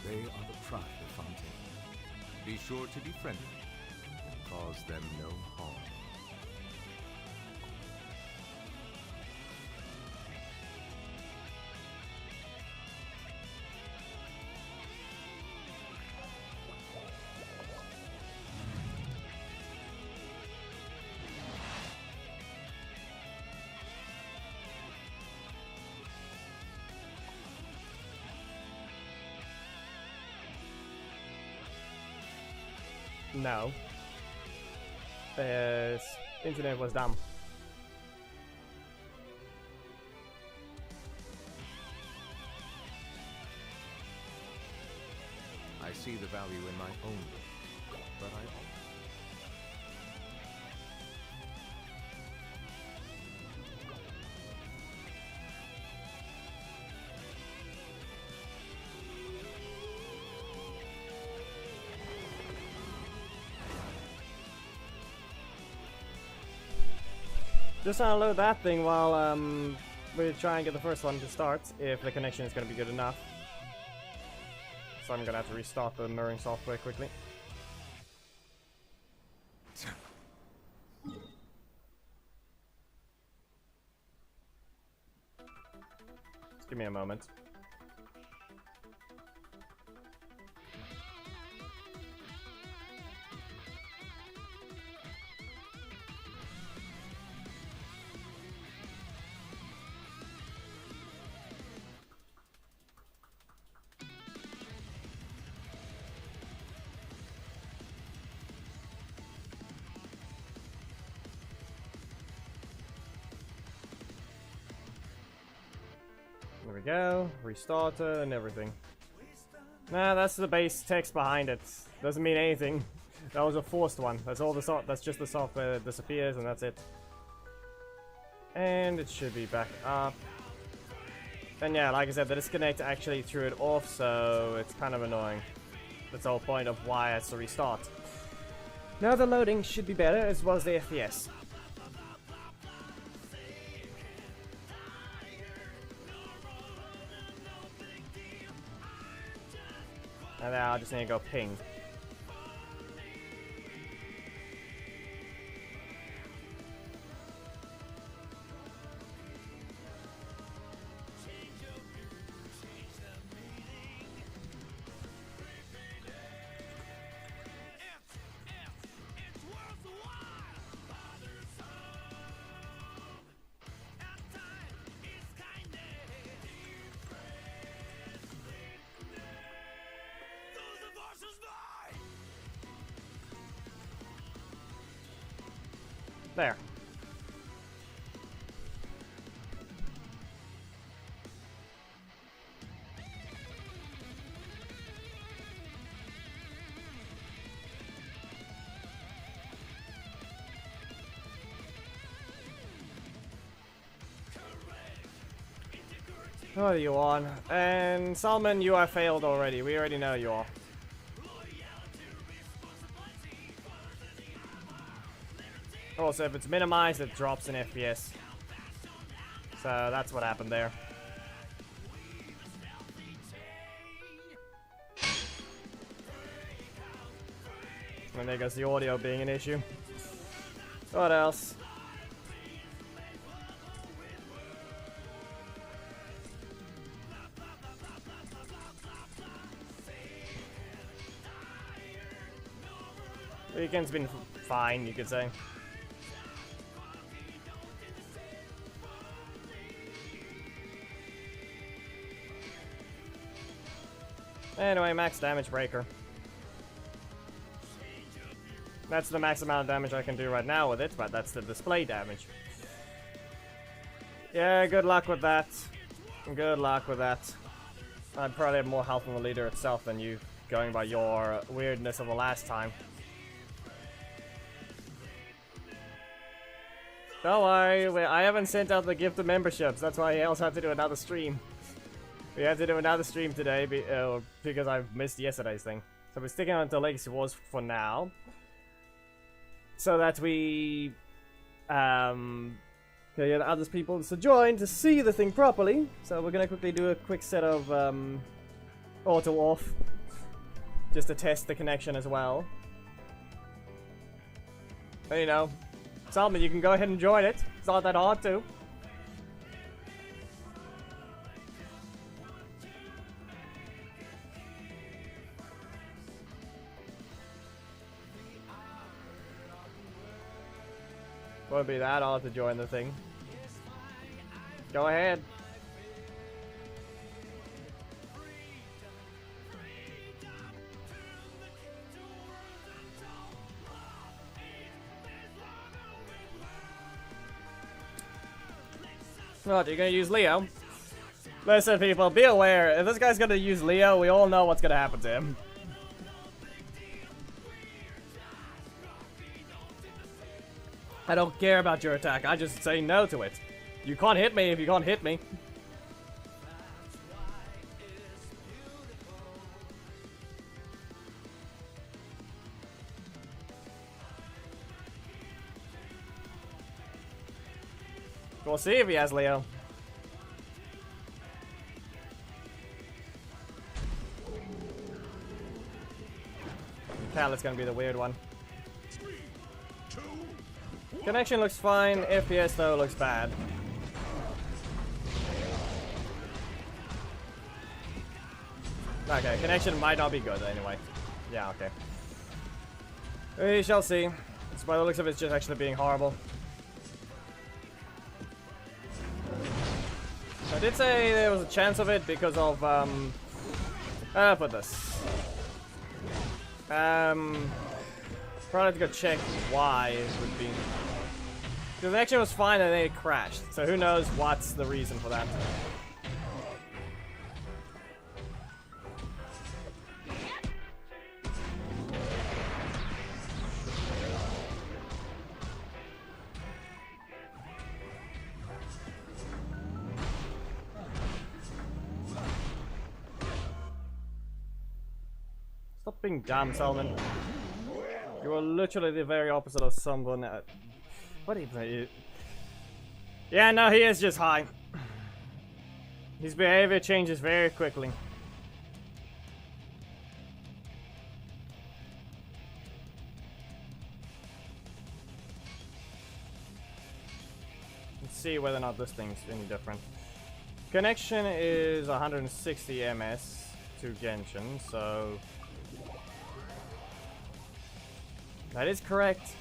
They are the pride of Fontaine. Be sure to be friendly and cause them no harm. No. The internet was dumb. I see the value in my own work, but I also... Just unload that thing while we try and get the first one to start, if the connection is going to be good enough. So I'm going to have to restart the mirroring software quickly. Just give me a moment. There we go, restart it and everything. Nah, that's the base text behind it. Doesn't mean anything. That was a forced one. That's all the that's just the software that disappears and that's it. And it should be back up. And yeah, like I said, the disconnect actually threw it off, so it's kind of annoying. That's the whole point of why it has to restart. Now the loading should be better, as well as the FPS. And now I just need to go ping. There. What are you on? And Salmon, you are failed already. We already know you are. Also, if it's minimized, it drops in FPS. So that's what happened there. And there goes the audio being an issue. What else? Weekend's been fine, you could say. Anyway, max damage breaker. That's the max amount of damage I can do right now with it, but that's the display damage. Yeah, good luck with that. Good luck with that. I'd probably have more health on the leader itself than you, going by your weirdness of the last time. Don't worry, I haven't sent out the gift of memberships. That's why I also have to do another stream. We have to do another stream today because I've missed yesterday's thing. So we're sticking on to Legacy Wars for now. So that we can get other people to join to see the thing properly. So we're gonna quickly do a quick set of auto off. Just to test the connection as well. But, you know, Salman, you can go ahead and join it. It's not that hard to. Won't be that hard to join the thing. Go ahead. What, you're gonna use Leo? Listen, people, be aware. If this guy's gonna use Leo, we all know what's gonna happen to him. I don't care about your attack, I just say no to it. You can't hit me if you can't hit me. We'll see if he has Leo. Khaled's gonna be the weird one. Connection looks fine, FPS though looks bad. Okay, connection might not be good anyway. Yeah, okay. We shall see. It's by the looks of it, it's just actually being horrible. I did say there was a chance of it because of, I'll put this. Probably have to go check why it would be. The connection was fine and then it crashed, so who knows what's the reason for that. Stop being dumb, Salman. You are literally the very opposite of someone. What do you play? Yeah, no, he is just high. His behavior changes very quickly. Let's see whether or not this thing's any different. Connection is 160 ms to Genshin, so that is correct.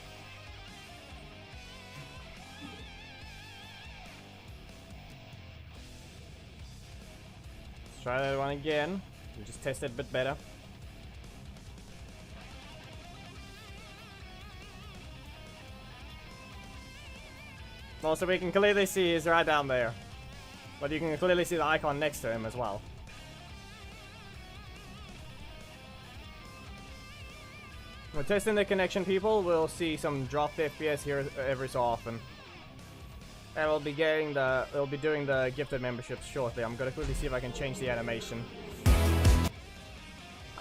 Let's try that one again. We just test it a bit better. Also, we can clearly see he's right down there. But you can clearly see the icon next to him as well. We're testing the connection, people. We'll see some dropped FPS here every so often. And we'll be doing the gifted memberships shortly. I'm gonna quickly see if I can change the animation.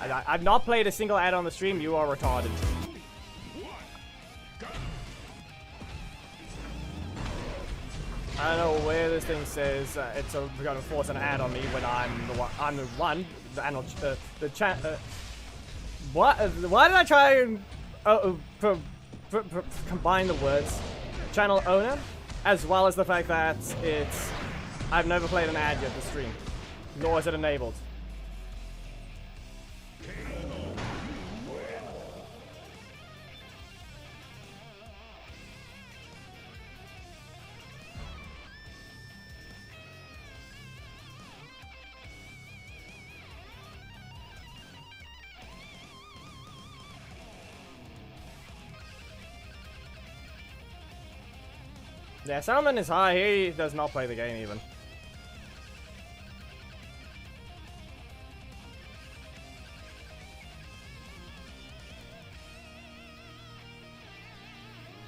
I've not played a single ad on the stream. You are retarded. I don't know where this thing says it's gonna force an ad on me when I'm the one. The chat. What? Why did I try and combine the words? Channel owner, as well as the fact that I've never played an ad yet to stream, nor is it enabled. Yeah, Salman is high. He does not play the game even.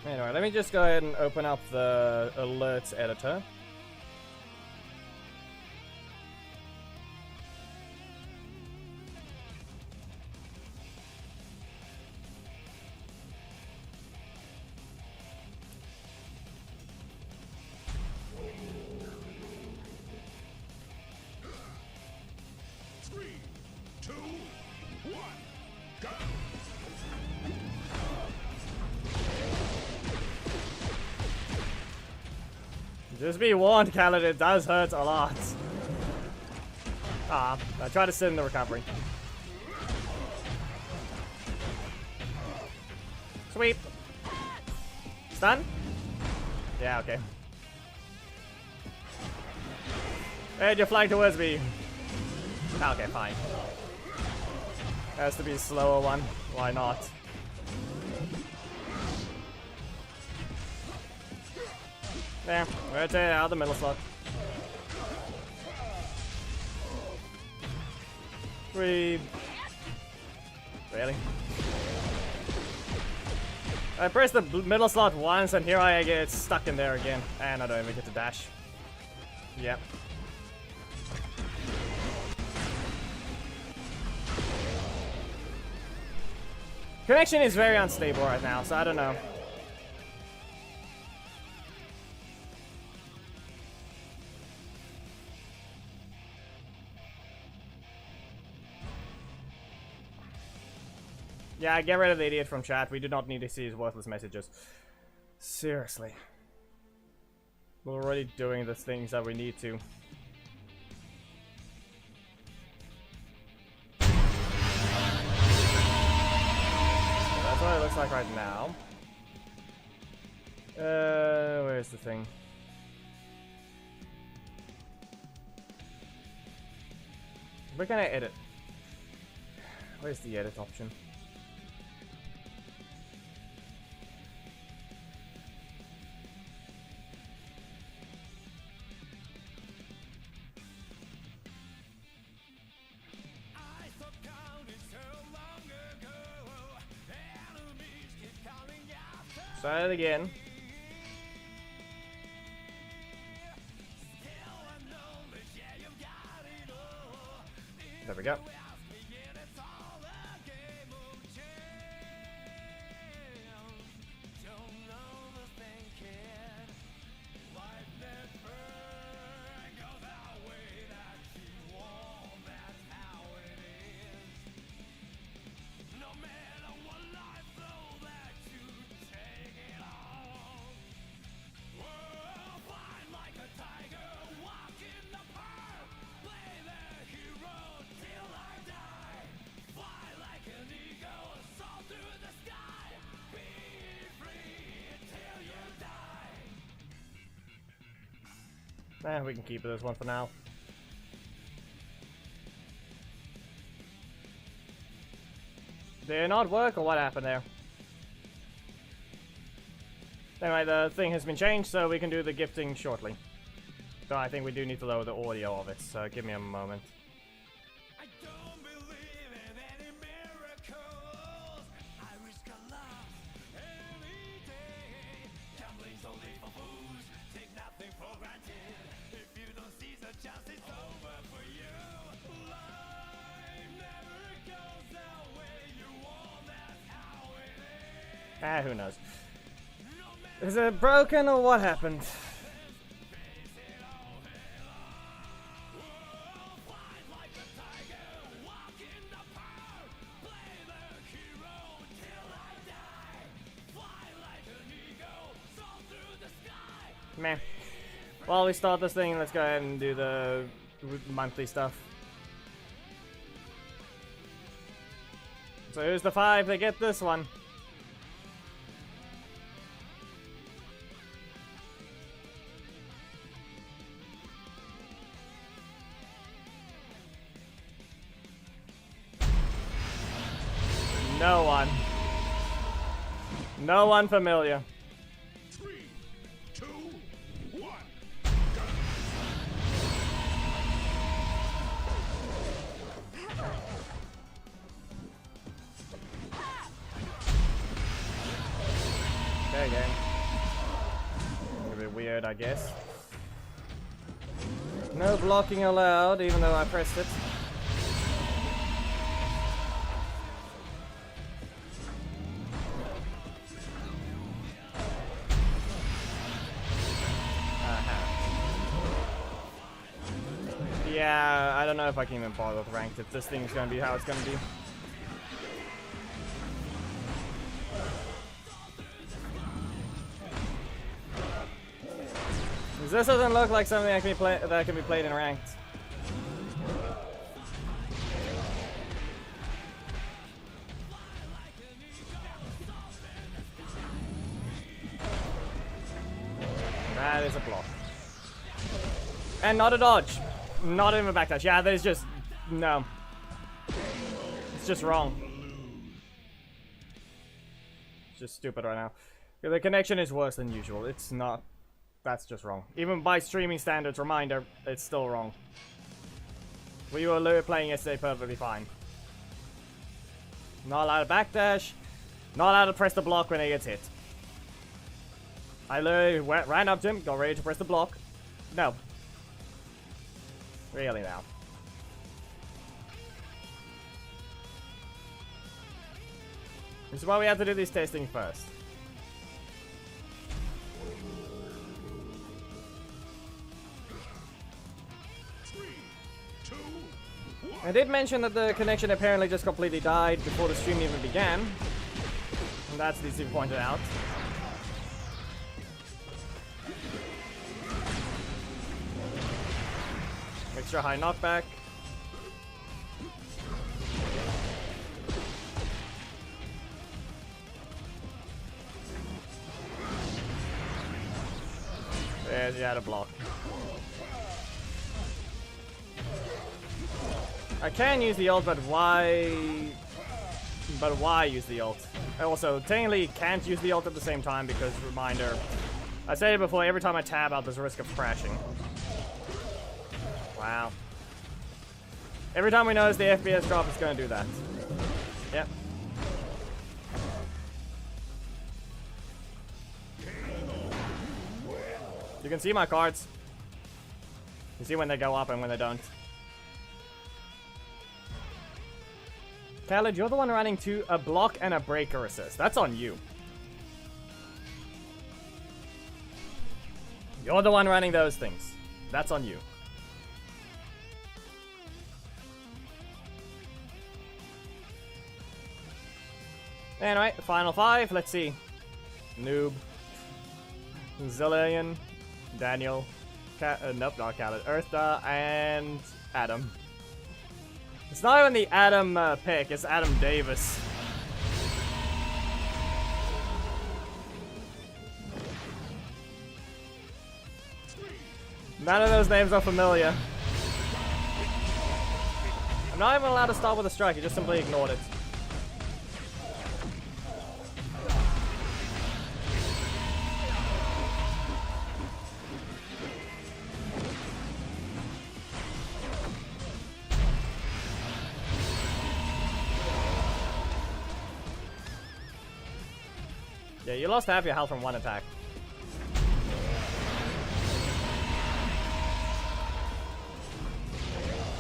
Anyway, let me just go ahead and open up the alerts editor. Just be warned, Khaled, it does hurt a lot. I try to sit in the recovery. Sweep. Stun? Yeah, okay. And you're flying towards me. Okay, fine. Has to be a slower one. Why not? There, right there, out of the middle slot. 3. Really? I pressed the middle slot once and here I get stuck in there again. And I don't even get to dash. Yep. Connection is very unstable right now, so I don't know. Yeah, get rid of the idiot from chat. We do not need to see his worthless messages. Seriously. We're already doing the things that we need to. So that's what it looks like right now. Where's the thing? Where can I edit? Where's the edit option? Try it again. There we go. We can keep this one for now. Did it not work, or what happened there? Anyway, the thing has been changed, so we can do the gifting shortly. So I think we do need to lower the audio of it, so give me a moment. Who knows? Is it broken or what happened? Meh. While we start this thing, let's go ahead and do the monthly stuff. So who's the 5 that get this one? No one. No one familiar. 3, 2, 1, go. Okay, game. A bit weird, I guess. No blocking allowed, even though I pressed it. Yeah, I don't know if I can even bother with ranked if this thing's gonna be how it's gonna be. This doesn't look like something that can be played in ranked. That is a block. And not a dodge. Not even a backdash. Yeah, there's just... no. It's just wrong. It's just stupid right now. The connection is worse than usual. It's not... that's just wrong. Even by streaming standards, reminder, it's still wrong. We were playing yesterday perfectly fine. Not allowed to backdash. Not allowed to press the block when he gets hit. I literally ran up to him, got ready to press the block. No. Really now. This is why we have to do this testing first. I did mention that the connection apparently just completely died before the stream even began. And that's easy to point out. Extra high knockback. There's the other block. I can use the ult, but why? But why use the ult? I also technically can't use the ult at the same time because, reminder, I said it before, every time I tab out there's a risk of crashing. Wow. Every time we notice the FPS drop, it's gonna do that. Yep. You can see my cards. You see when they go up and when they don't. Khaled, you're the one running to a block and a breaker assist. That's on you. You're the one running those things. That's on you. Anyway, final five. Let's see. Noob. Zillion. Daniel. Nope, not Khaled. Eartha and Adam. It's not even the Adam pick, it's Adam Davis. None of those names are familiar. I'm not even allowed to start with a strike, he just simply ignored it. Yeah, you lost half your health from one attack.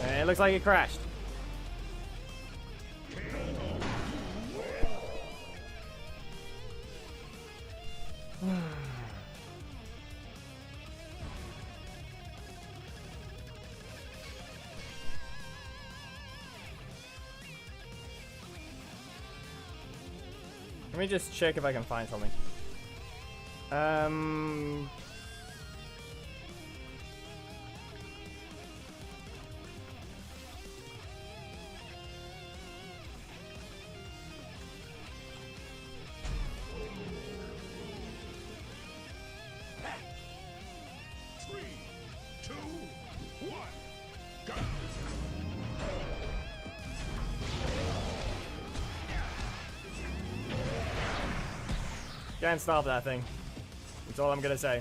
And it looks like it crashed. Let me just check if I can find something. Three, two, one, go! Can't stop that thing. That's all I'm gonna say.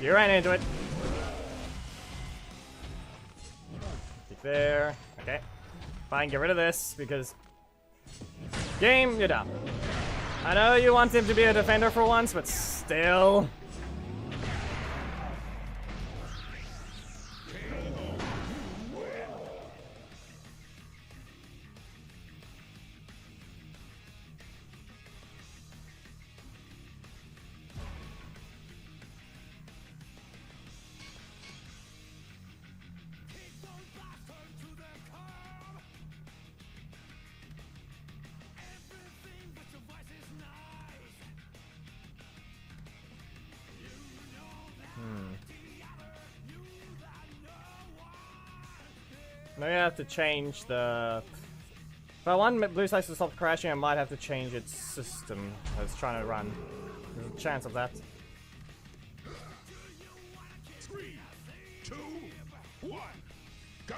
You ran into it. Keep there. Okay. Fine, get rid of this because Game, you're done. I know you want him to be a defender for once, but still. Maybe I have to change the... If I want Blue Stacks to stop crashing, I might have to change its system I was trying to run. There's a chance of that. 3, 2, 1, go!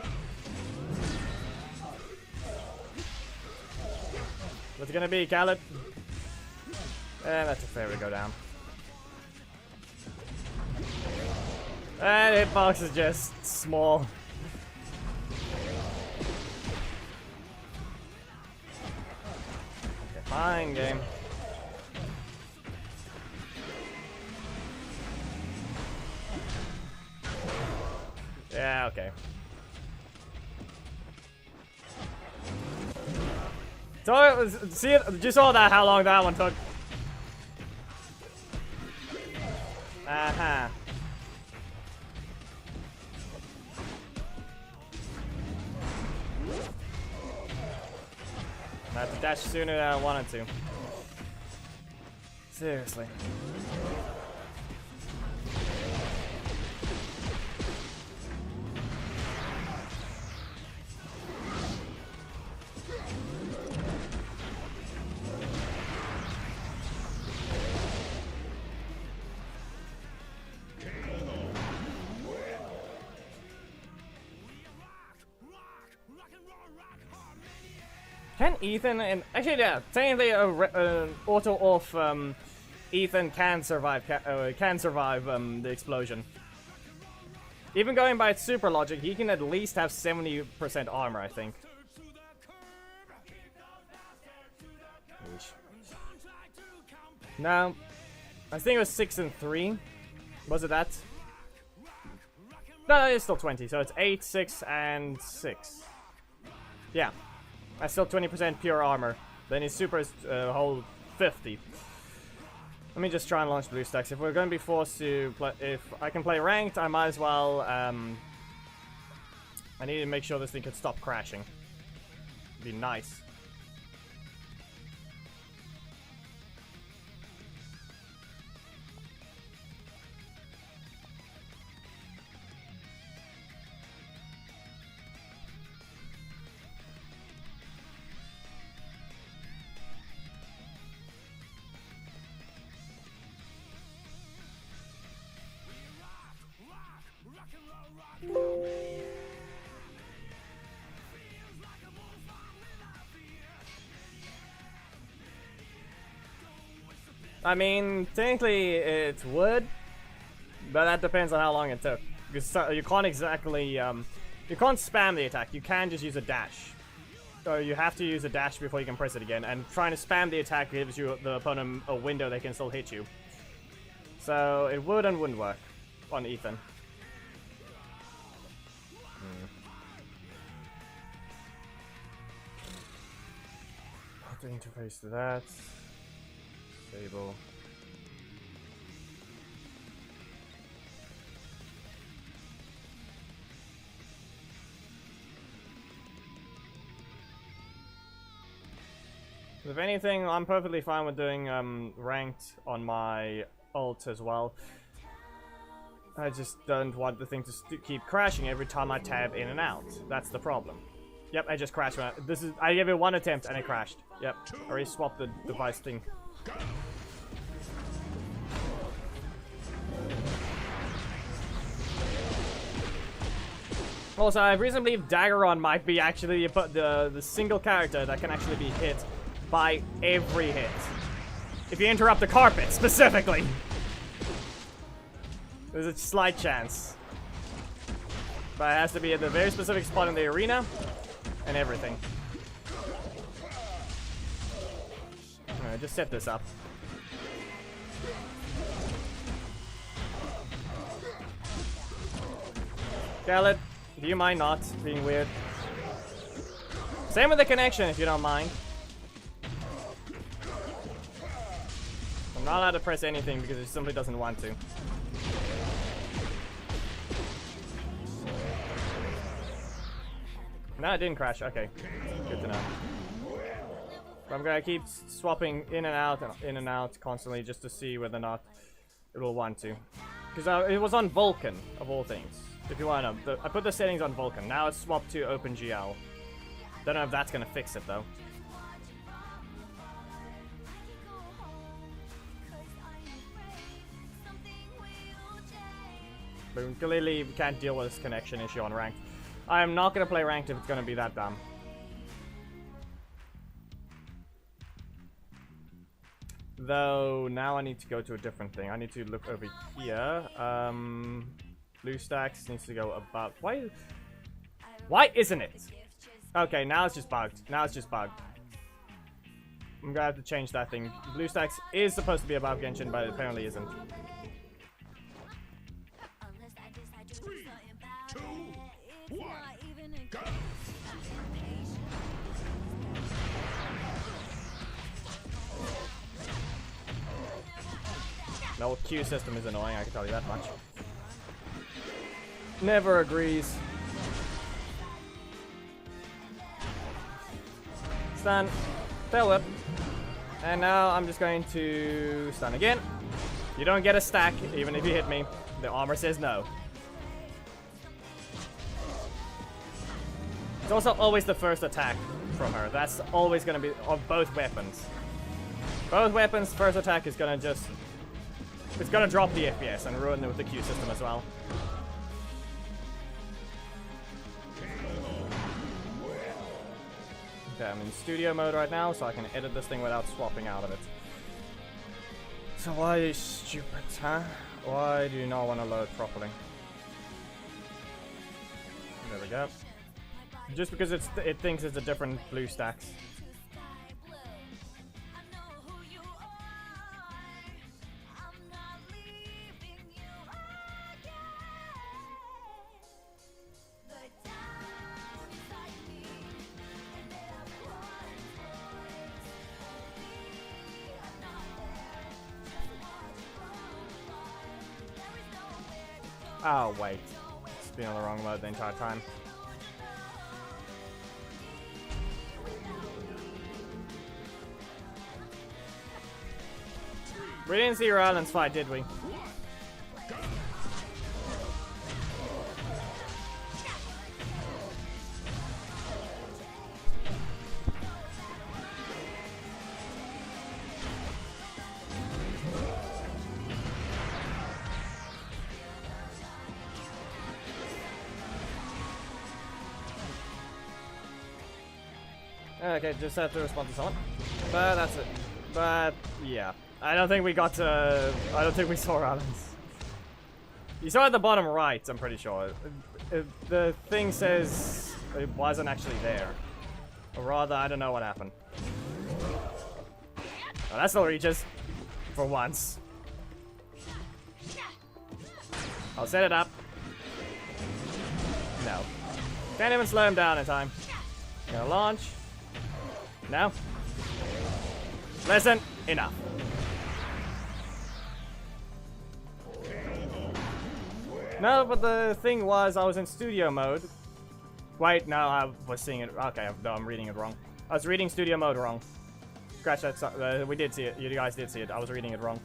What's it gonna be, Khaled? And that's a fair to go down. And hitbox is just small. Okay, fine game. Yeah, okay. So, see, you saw that, how long that one took. Uh-huh. I had to dash sooner than I wanted to. Seriously. Can Ethan and actually yeah, technically auto off Ethan can survive the explosion. Even going by its super logic, he can at least have 70% armor, I think. No, I think it was 6 and 3. Was it that? No, it's still 20, so it's 8, 6, and 6. Yeah. That's still 20% pure armor. Then his super is whole 50. Let me just try and launch BlueStacks. If we're going to be forced to play, if I can play ranked, I might as well. I need to make sure this thing can stop crashing. Be nice. I mean, technically it would, but that depends on how long it took. Because you can't exactly, you can't spam the attack. You can just use a dash. So you have to use a dash before you can press it again. And trying to spam the attack gives you the opponent a window they can still hit you. So it would and wouldn't work on Ethan. The interface to that. Disable. If anything, I'm perfectly fine with doing ranked on my ult as well. I just don't want the thing to keep crashing every time I tab in and out. That's the problem. Yep, I just crashed. I gave it one attempt and it crashed. Yep, I already swapped the device thing. Also, I reasonably believe Daggeron might be actually the single character that can actually be hit by every hit. If you interrupt the carpet, specifically. There's a slight chance. But it has to be at the very specific spot in the arena, and everything. just set this up. Scarlet, do you mind not being weird? Same with the connection, if you don't mind. I'm not allowed to press anything because it simply doesn't want to. No, it didn't crash. Okay, good to know. But I'm gonna keep swapping in and out constantly just to see whether or not it will want to. Because it was on Vulkan, of all things. If you want to know, I put the settings on Vulkan. Now it's swapped to OpenGL. Don't know if that's gonna fix it though. But clearly we can't deal with this connection issue on ranked. I am not gonna play ranked if it's gonna be that dumb. Though now I need to go to a different thing. I need to look over here. BlueStacks needs to go above. Why isn't it? Okay, now it's just bugged. Now it's just bugged. I'm gonna have to change that thing. BlueStacks is supposed to be above Genshin, but it apparently isn't. 3, 2, 1, go! No, Q system is annoying, I can tell you that much. Never agrees. Stun. Tail whip. And now I'm just going to stun again. You don't get a stack, even if you hit me. The armor says no. It's also always the first attack from her. That's always going to be of both weapons. Both weapons, first attack is going to just... It's going to drop the FPS and ruin it with the Q system as well. Okay, I'm in studio mode right now, so I can edit this thing without swapping out of it. So why are you stupid, huh? Why do you not want to load properly? There we go. Just because it thinks it's a different BlueStacks. Oh, wait. It's been on the wrong mode the entire time. We didn't see your islands fight, did we? Okay, just have to respond to someone. But that's it. But, yeah. I don't think we got to... I don't think we saw islands. You saw it at the bottom right, I'm pretty sure. The thing says it wasn't actually there. Or rather, I don't know what happened. Oh, that still reaches. For once. I'll set it up. No. Can't even slow him down in time. Gonna launch. No. Listen, enough. No, but the thing was, I was in studio mode. Wait, no, I was seeing it. Okay, no, I'm reading it wrong. I was reading studio mode wrong. Scratch that. We did see it. You guys did see it. I was reading it wrong.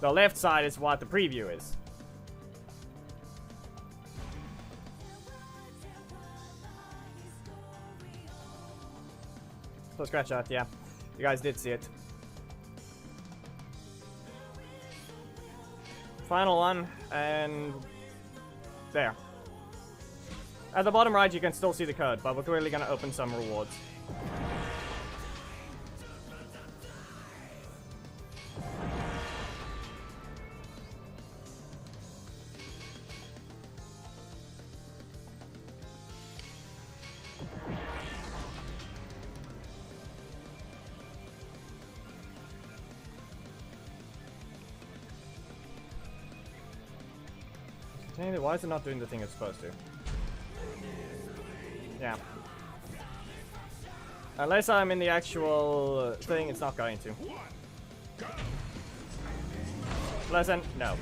The left side is what the preview is. So scratch that, yeah. You guys did see it. Final one, and there. At the bottom right, you can still see the code, but we're clearly gonna open some rewards. Hey, why is it not doing the thing it's supposed to? Yeah. Unless I'm in the actual thing, it's not going to. Listen, no.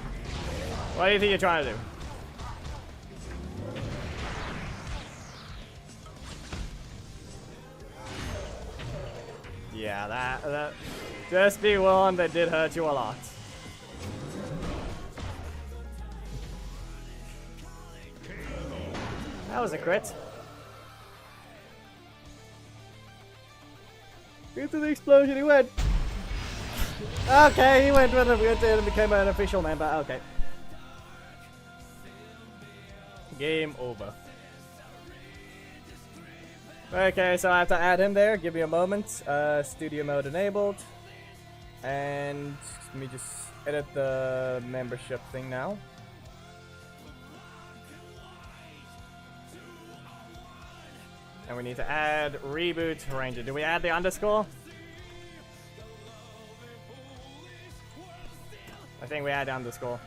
What do you think you're trying to do? Yeah, that just be warned, that did hurt you a lot. That was a crit. Into the explosion he went. Okay, he went with it and became an official member. Okay. Game over. Okay, so I have to add him there. Give me a moment. Studio mode enabled. And let me just edit the membership thing now. And we need to add reboot ranger. Do we add the underscore? I think we add the underscore.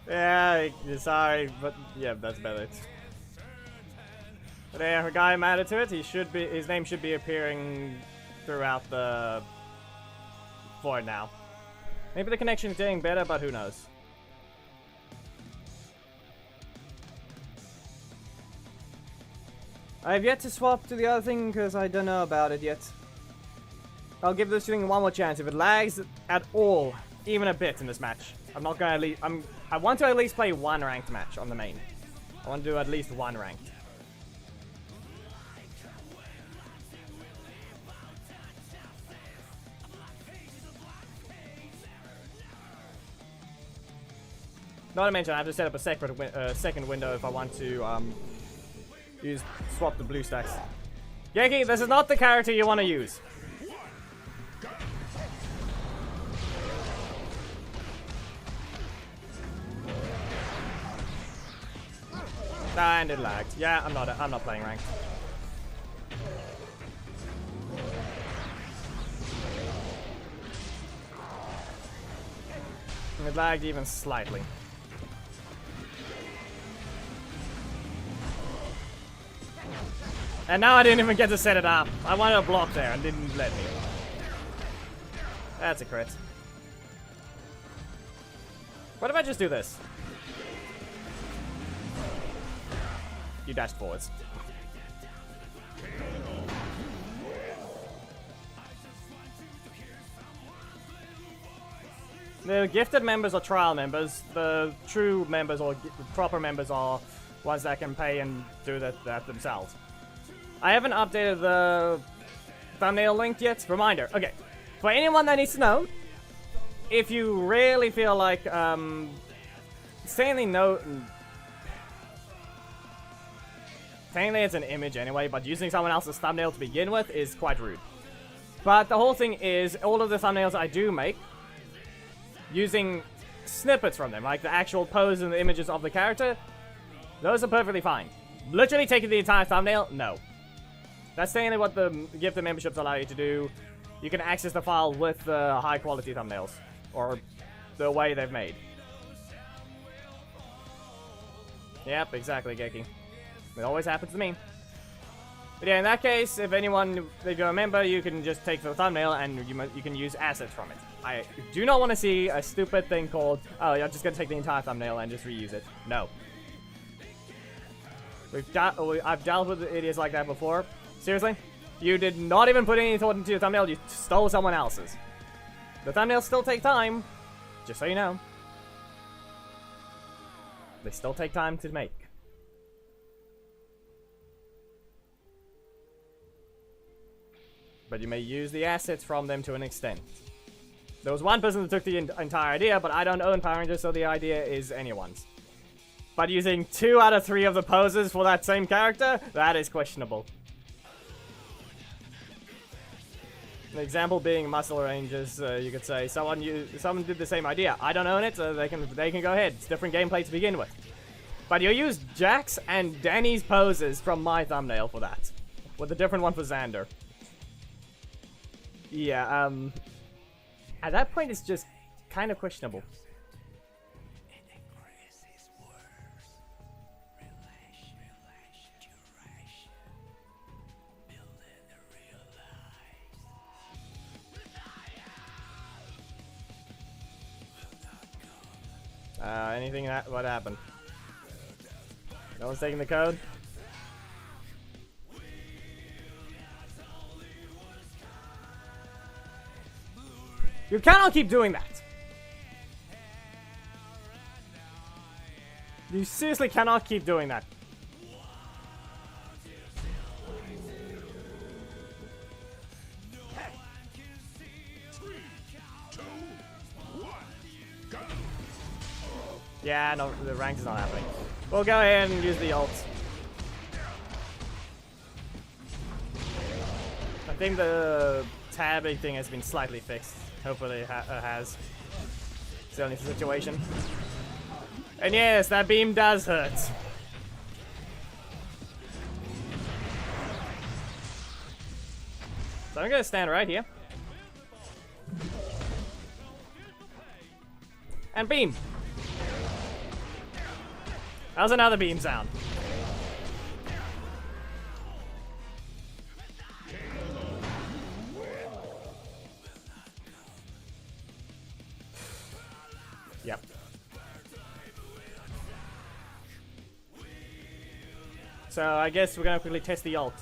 Yeah, sorry, but yeah, that's better. But yeah, a guy added to it. He should be. His name should be appearing throughout the void now. Maybe the connection is getting better, but who knows? I have yet to swap to the other thing because I don't know about it yet. I'll give this thing one more chance. If it lags at all, even a bit in this match, I'm not gonna leave. I want to at least play one ranked match on the main. I want to do at least one ranked. Not to mention, I have to set up a separate second window if I want to swap the blue stacks. Geki, this is not the character you want to use. And it lagged. Yeah, I'm not playing ranked. It lagged even slightly. And now I didn't even get to set it up. I wanted a block there and didn't let me. That's a crit. What if I just do this? You dashed forwards. The gifted members are trial members. The true members or proper members are ones that can pay and do that themselves. I haven't updated the thumbnail link yet. Reminder. Okay. For anyone that needs to know, if you really feel like saying no. Technically it's an image anyway, but using someone else's thumbnail to begin with is quite rude. But the whole thing is, all of the thumbnails I do make, using snippets from them, like the actual pose and the images of the character, those are perfectly fine. Literally taking the entire thumbnail, no. That's technically what the gifted memberships allow you to do. You can access the file with the high quality thumbnails, or the way they've made. Yep, exactly, Geki. It always happens to me. But yeah, in that case, if you're a member, you can just take the thumbnail and you can use assets from it. I do not want to see a stupid thing called, oh, you're just going to take the entire thumbnail and just reuse it. No. I've dealt with idiots like that before. Seriously? You did not even put any thought into your thumbnail, you stole someone else's. The thumbnails still take time, just so you know. They still take time to make. But you may use the assets from them to an extent. There was one person that took the entire idea, but I don't own Power Rangers, so the idea is anyone's. But using 2 out of 3 of the poses for that same character, that is questionable. An example being muscle ranges, you could say. Someone did the same idea. I don't own it, so they can go ahead. It's different gameplay to begin with. But you use Jax and Danny's poses from my thumbnail for that. With a different one for Xander. Yeah, at that point it's just kind of questionable. Anything that what happened? No one's taking the code? You cannot keep doing that! You seriously cannot keep doing that. Yeah, no, the rank is not happening. We'll go ahead and use the ult. I think the tabbing thing has been slightly fixed. Hopefully it has. It's the only situation. And yes, that beam does hurt. So I'm gonna stand right here. And beam! That was another beam sound. Yep. So I guess we're gonna quickly test the ult.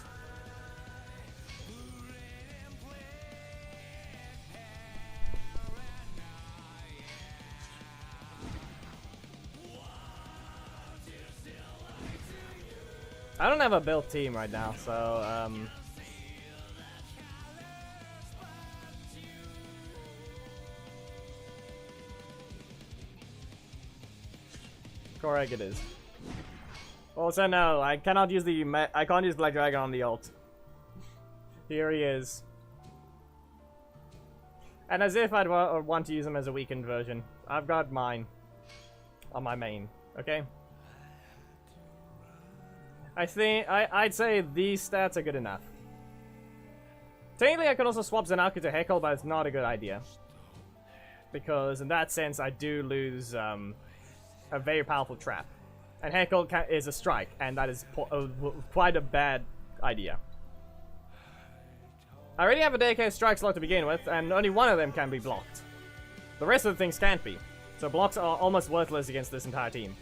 I don't have a built team right now, so correct it is. Also, no, I cannot use I can't use Black Dragon on the ult. Here he is. And as if I'd want to use him as a weakened version, I've got mine on my main. Okay. I'd say these stats are good enough. Technically, I could also swap Zanaku to Heckle, but it's not a good idea. Because in that sense, I do lose a very powerful trap. And Heckle is a strike, and that is quite a bad idea. I already have a dedicated strike slot to begin with, and only one of them can be blocked. The rest of the things can't be. So blocks are almost worthless against this entire team.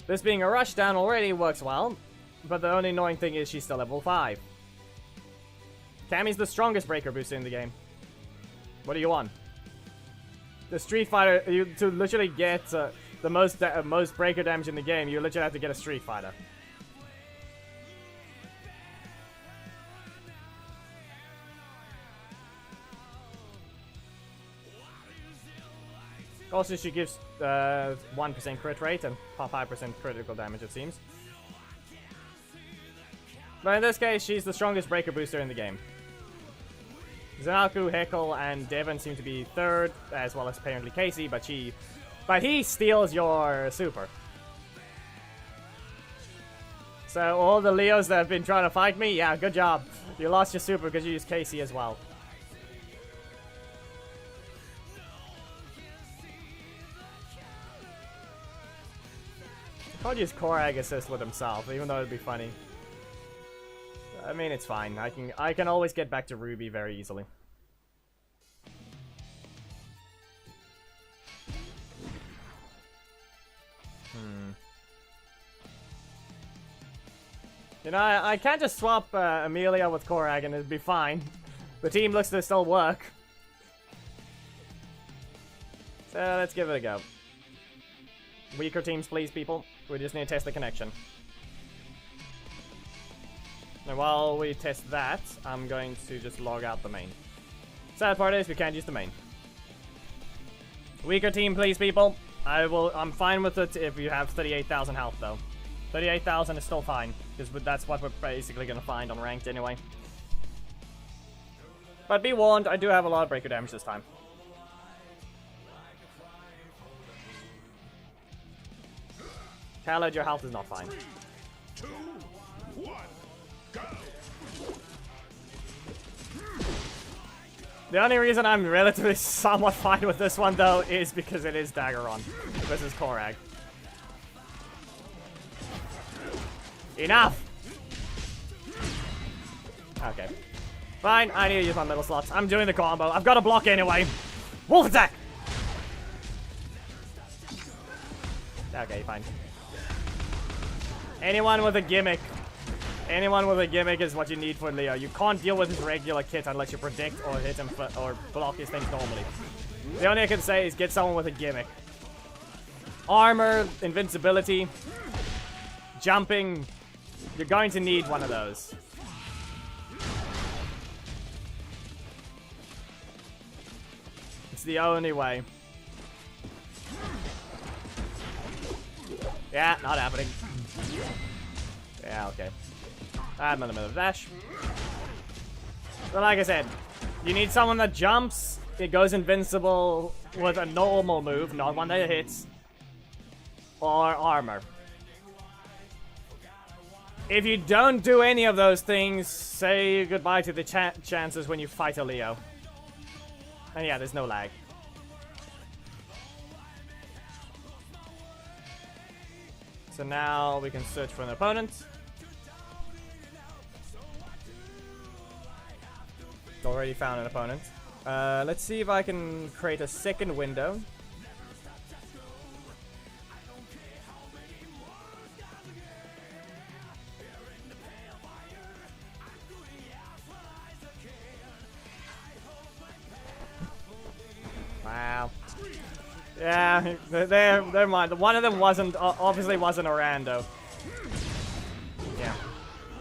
This being a rush down already works well. But the only annoying thing is she's still level 5. Cammy's the strongest breaker booster in the game. What do you want? The Street Fighter, to literally get the most breaker damage in the game, you literally have to get a Street Fighter. Also, she gives 1% crit rate and 5% critical damage, it seems. But in this case, she's the strongest breaker booster in the game. Zanaku, Heckle, and Devon seem to be third, as well as apparently Casey, but he steals your super. So all the Leos that have been trying to fight me, yeah, good job. You lost your super because you used Casey as well. I'll use Korag assist with himself, even though it'd be funny. I mean, it's fine. I can always get back to Ruby very easily. You know, I can't just swap Amelia with Korag and it'd be fine. The team looks to still work. So let's give it a go. Weaker teams, please, people. We just need to test the connection. And while we test that, I'm going to just log out the main. Sad part is we can't use the main. Weaker team, please, people. I'm fine with it if you have 38,000 health, though. 38,000 is still fine, because that's what we're basically gonna find on ranked anyway. But be warned, I do have a lot of breaker damage this time. Khaled, your health is not fine. 3, 2, 1, go! The only reason I'm relatively somewhat fine with this one, though, is because it is Daggeron versus Korag. Enough! Okay. Fine, I need to use my middle slots. I'm doing the combo. I've got to block anyway. Wolf attack! Okay, fine. Anyone with a gimmick. Anyone with a gimmick is what you need for Leo. You can't deal with his regular kit unless you predict or hit him or block his things normally. The only I can say is get someone with a gimmick. Armor, invincibility, jumping. You're going to need one of those. It's the only way. Yeah, not happening. Yeah, okay. I'm in the middle of dash. But like I said, you need someone that jumps, it goes invincible with a normal move, not one that hits, or armor. If you don't do any of those things, say goodbye to the chances when you fight a Leo. And yeah, there's no lag. So now we can search for an opponent. Already found an opponent. Let's see if I can create a second window. Wow. Yeah, never mind. One of them wasn't, obviously wasn't a rando. Yeah.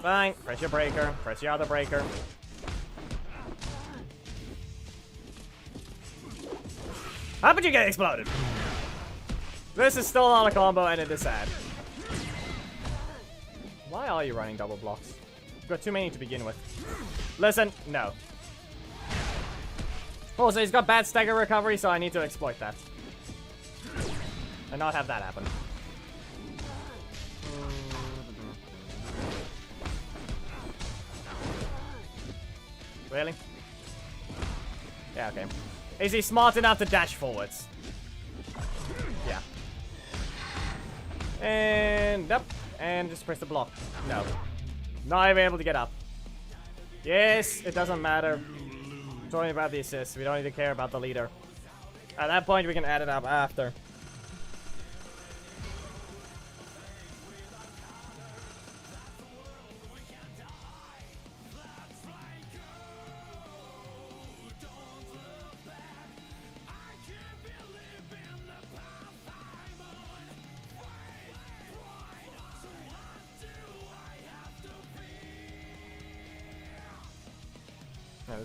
Fine. Press your breaker. Press your other breaker. How did you get exploded? This is still not a combo and it is sad. Why are you running double blocks? You've got too many to begin with. Listen, no. Also, he's got bad stagger recovery, so I need to exploit that. And not have that happen. Really? Yeah, okay. Is he smart enough to dash forwards? Yeah. And up. And just press the block. No. Not even able to get up. Yes, it doesn't matter. It's only about the assists. We don't need to care about the leader. At that point, we can add it up after.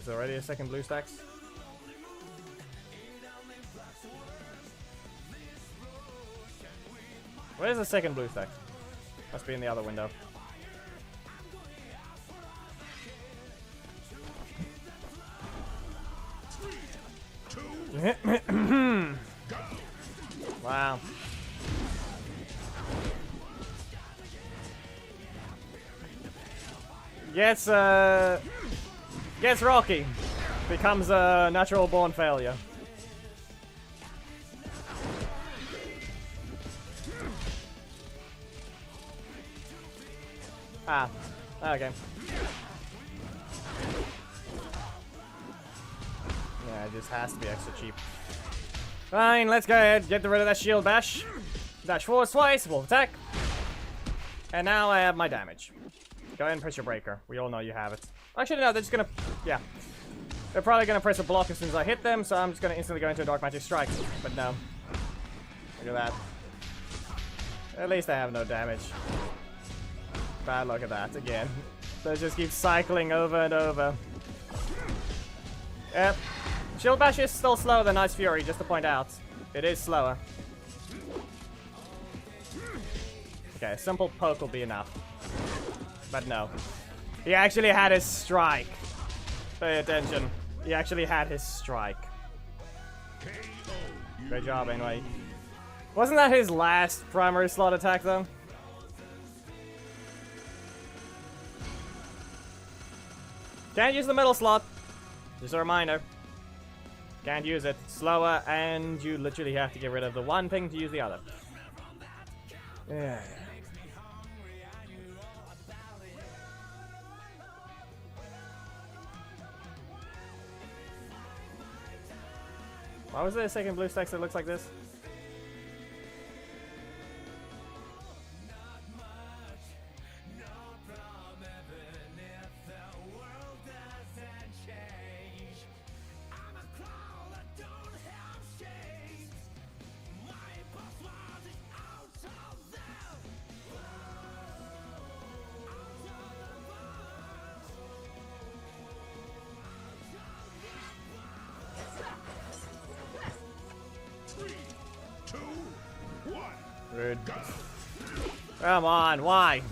There's already a second blue stacks. Where's the second blue stack? Must be in the other window. Wow. Gets rocky. Becomes a natural born failure. Ah, okay. Yeah, it just has to be extra cheap. Fine, let's go ahead, get rid of that shield bash. Dash forward twice, wolf attack. And now I have my damage. Go ahead and press your breaker. We all know you have it. Actually, no, they're just gonna... Yeah. They're probably gonna press a block as soon as I hit them, so I'm just gonna instantly go into a Dark Magic Strike. But no. Look at that. At least I have no damage. Bad luck at that, again. They just keep cycling over and over. Yep. Shield Bash is still slower than Ice Fury, just to point out. It is slower. Okay, a simple poke will be enough. But no. He actually had his strike. Pay attention. He actually had his strike. Great job, anyway. Wasn't that his last primary slot attack, though? Can't use the middle slot. Just a reminder. Can't use it. It's slower, and you literally have to get rid of the one thing to use the other. Yeah. Why was there a second blue stacks that looks like this? Rude. Come on, why?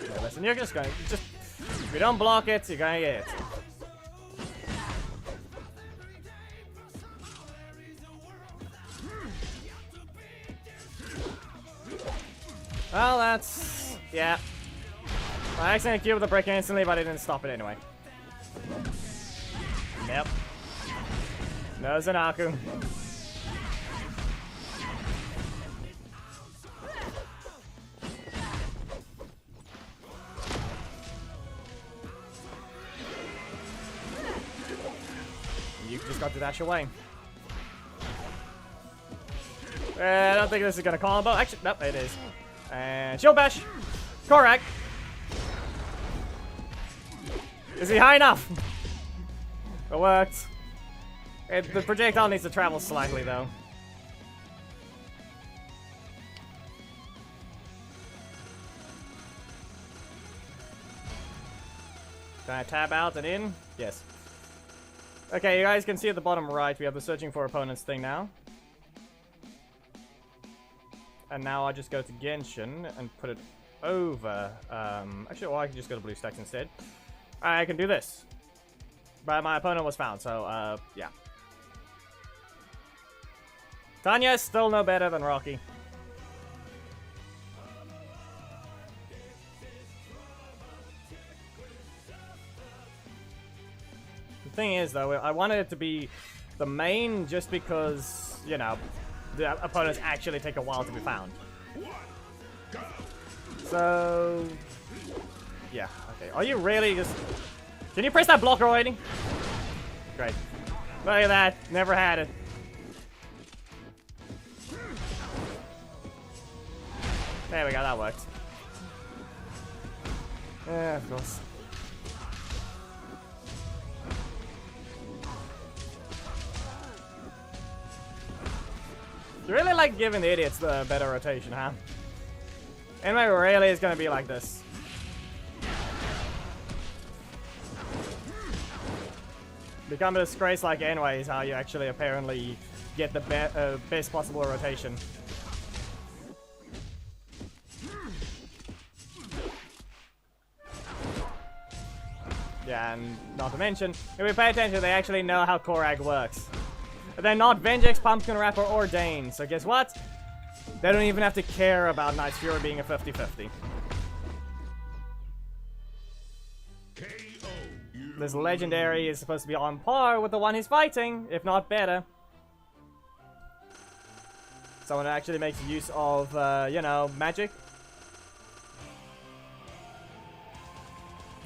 Okay, listen, you're just gonna if you don't block it, you're gonna get it. Well, that's yeah. I accidentally killed the break instantly, but I didn't stop it anyway. Yep. No Zanaku. You just got to dash away. I don't think this is gonna combo. Actually, nope, it is. And shield bash. Korak. Is he high enough? It worked. The projectile needs to travel slightly, though. Can I tab out and in? Yes. Okay, you guys can see at the bottom right, we have the searching for opponents thing now. And now I just go to Genshin and put it over. Actually, or I can just go to blue stacks instead. I can do this. But my opponent was found, so, yeah. Tanya is still no better than Rocky. The thing is, though, I wanted it to be the main just because, you know, the opponents actually take a while to be found. So... yeah, okay. Are you really just... Can you press that blocker already? Great. Look at that. Never had it. There we go, that worked. Yeah, of course. You really like giving the idiots the better rotation, huh? Anyway, really is gonna be like this. Become a disgrace like anyway is how you actually apparently get the best possible rotation. Yeah, and not to mention, if we pay attention, they actually know how Korag works. They're not Vengex, Pumpkin Wrapper, or Dane, so guess what? They don't even have to care about Knight's Fury being a 50-50. This legendary is supposed to be on par with the one he's fighting, if not better. Someone who actually makes use of, you know, magic.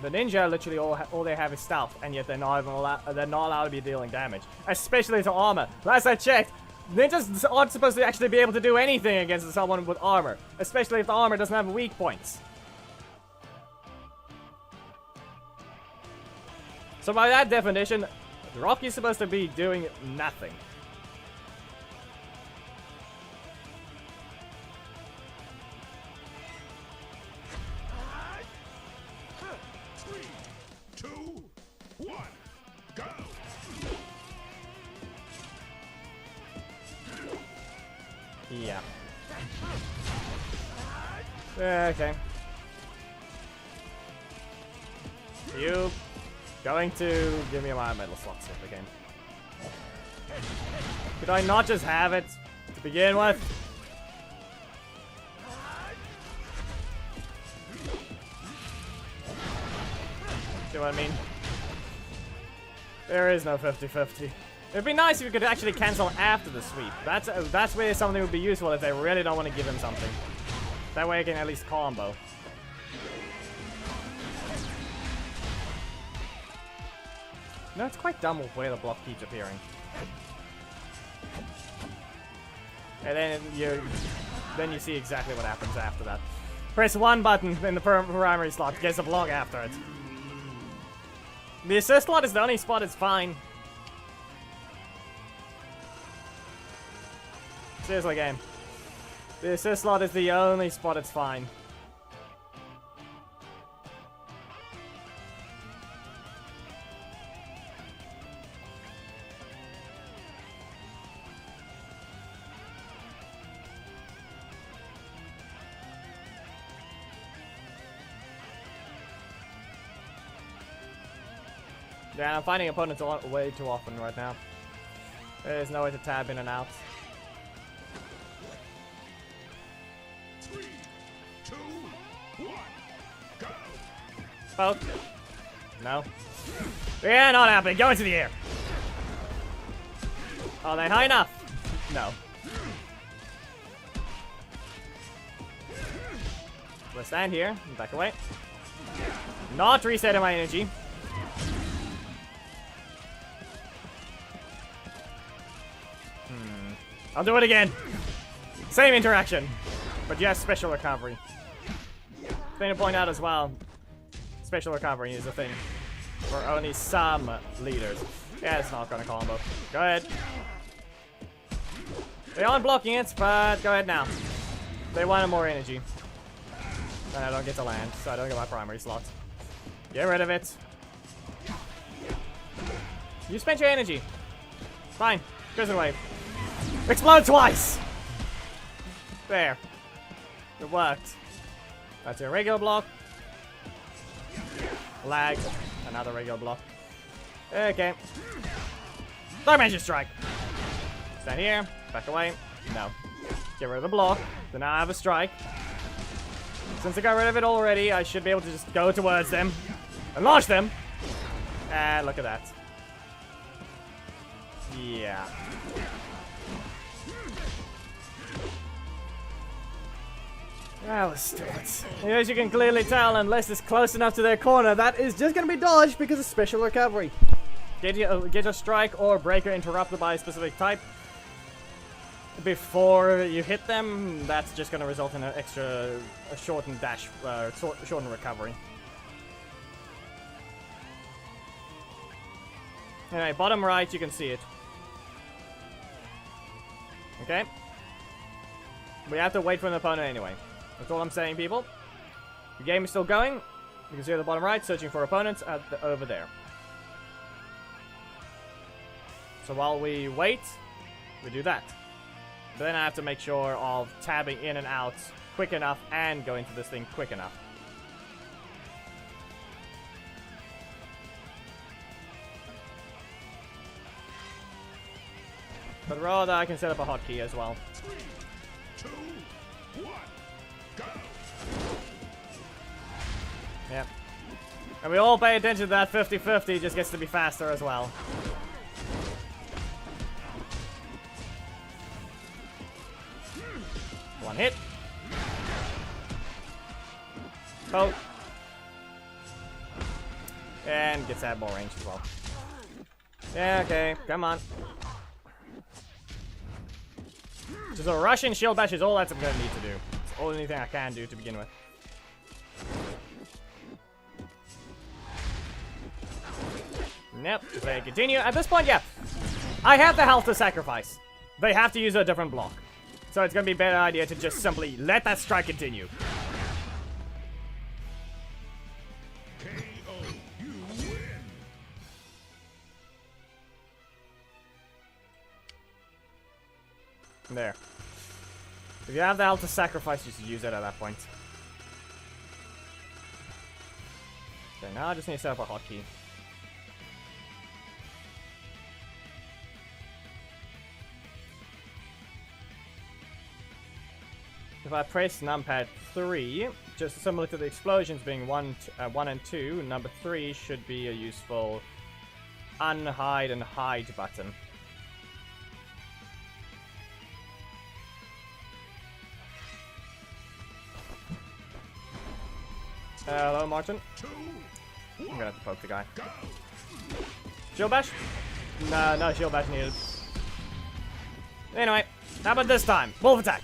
The ninja literally all they have is stealth, and yet they're not allowed to be dealing damage, especially to armor. Last I checked, ninjas aren't supposed to actually be able to do anything against someone with armor, especially if the armor doesn't have weak points. So by that definition, Rocky's supposed to be doing nothing. Yeah. Okay. You going to give me my metal slots if I can. Could I not just have it to begin with? See what I mean? There is no 50-50. It'd be nice if you could actually cancel after the sweep. That's where something would be useful if they really don't want to give him something. That way I can at least combo. No, it's quite dumb where the block keeps appearing. And then you see exactly what happens after that. Press one button in the primary slot, gets a block after it. The assist slot is the only spot it's fine. Seriously, game. The assist slot is the only spot it's fine. Yeah, I'm finding opponents way too often right now. There's no way to tab in and out. 3, 2, 1, go! Both. No. Yeah, not happening. Go into the air. Are they high enough? No. We'll stand here and back away. Not resetting my energy. I'll do it again. Same interaction. But yes, special recovery. Thing to point out as well, special recovery is a thing for only some leaders. Yeah, it's not gonna combo. Go ahead. They aren't blocking it, but go ahead now. They wanted more energy. And I don't get to land, so I don't get my primary slot. Get rid of it. You spent your energy. Fine. Goes away. Explode twice! There. It worked. That's a regular block. Lag. Another regular block. Okay. Dark Magic Strike. Stand here. Back away. No. Get rid of the block. So now I have a strike. Since I got rid of it already, I should be able to just go towards them and launch them. And look at that. Yeah. Well, let's do it. As you can clearly tell, unless it's close enough to their corner, that is just going to be dodged because of special recovery. Get your strike or breaker interrupted by a specific type before you hit them. That's just going to result in an extra shortened dash, shortened recovery. Anyway, bottom right, you can see it. Okay? We have to wait for an opponent anyway. That's all I'm saying, people. The game is still going. You can see at the bottom right, searching for opponents over there. So while we wait, we do that. But then I have to make sure of tabbing in and out quick enough and going to this thing quick enough. But rather, I can set up a hotkey as well. 3, 2, 1, go! Yep. And we all pay attention to that 50-50, just gets to be faster as well. One hit. Poke. And gets that more range as well. Yeah, okay, come on. Just a Russian shield bash is all that's I'm gonna need to do. It's the only thing I can do to begin with. Nope, just let it continue. At this point, yeah. I have the health to sacrifice. They have to use a different block. So it's gonna be a better idea to just simply let that strike continue. KO, you win! There. If you have the health to sacrifice, you should use it at that point. Okay, now I just need to set up a hotkey. If I press numpad 3, just similar to the explosions being 1 and 2, number 3 should be a useful unhide and hide button. Hello, Martin. I'm gonna have to poke the guy. Shield bash? No shield bash needed. Anyway, how about this time? Wolf attack!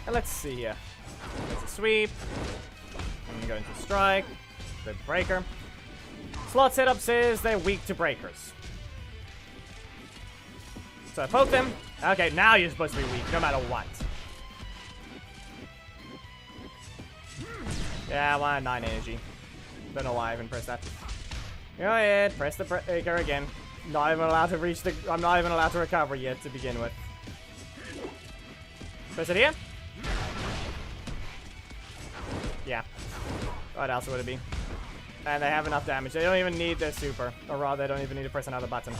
And let's see here. It's a sweep. I'm going to strike. Good breaker. Slot setup says they're weak to breakers. So I poke them. Okay, now you're supposed to be weak, no matter what. Yeah, why 9 energy? Don't know why I even pressed that. Go ahead, press the breaker again. Not even allowed to reach the. I'm not even allowed to recover yet to begin with. Press it here. Yeah. What else would it be? And they have enough damage. They don't even need their super. Or rather, they don't even need to press another button.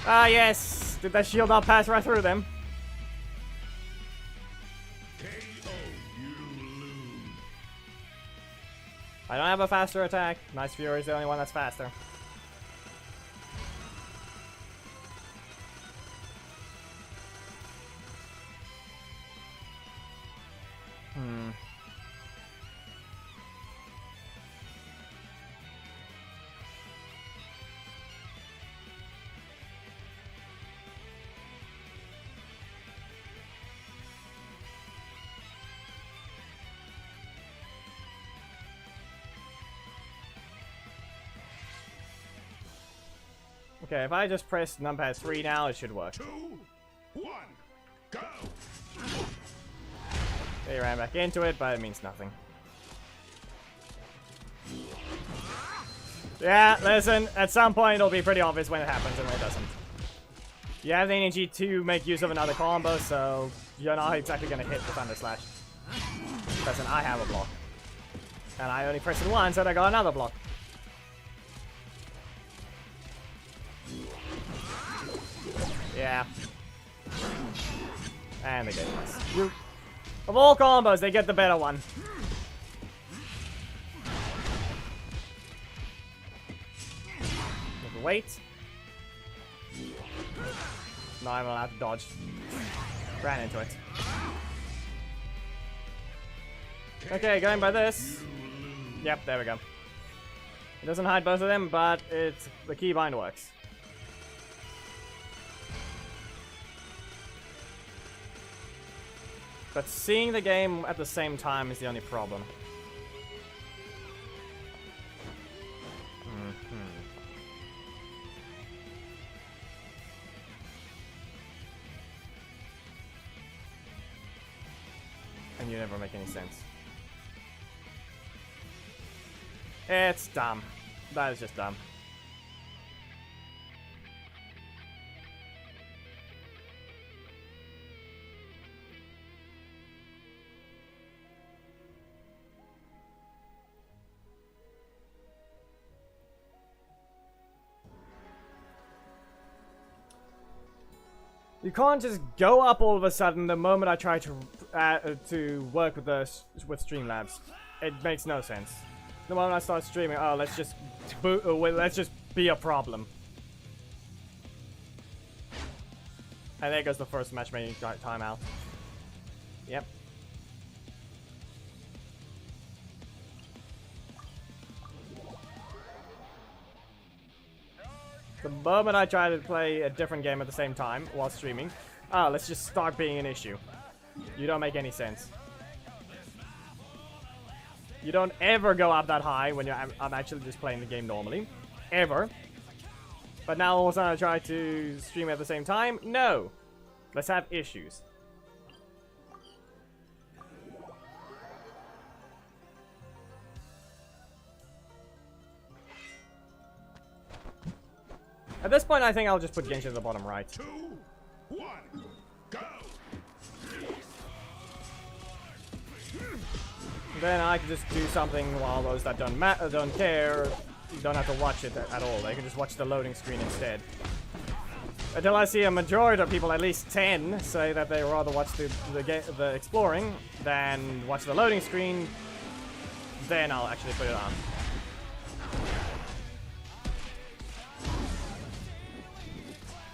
Ah, yes! Did that shield not pass right through them? I don't have a faster attack. Nice Fury is the only one that's faster. Okay, if I just press numpad 3 now, it should work. 2, 1, go! They ran back into it, but it means nothing. Yeah, listen, at some point it'll be pretty obvious when it happens and when it doesn't. You have the energy to make use of another combo, so you're not exactly gonna hit the Thunder Slash. Listen, I have a block. And I only pressed it once, and I got another block. Yeah. And they get this. Of all combos, they get the better one. Wait. No, I'm allowed to dodge. Ran into it. Okay, going by this. Yep, there we go. It doesn't hide both of them, but it's the keybind works. But seeing the game at the same time is the only problem. And you never make any sense. It's dumb. That is just dumb. You can't just go up all of a sudden the moment I try to work with Streamlabs. It makes no sense. The moment I start streaming, oh, let's just be a problem. And there goes the first matchmaking timeout. Yep. The moment I try to play a different game at the same time while streaming, oh, let's just start being an issue. You don't make any sense. You don't ever go up that high when I'm actually just playing the game normally. Ever. But now all of a sudden I try to stream at the same time? No. Let's have issues. At this point, I think I'll just put Genshin at the bottom right. 2, 1, go! then I can just do something while those that don't care, you don't have to watch it at all. They can just watch the loading screen instead. Until I see a majority of people, at least 10, say that they rather watch the exploring than watch the loading screen, then I'll actually put it on.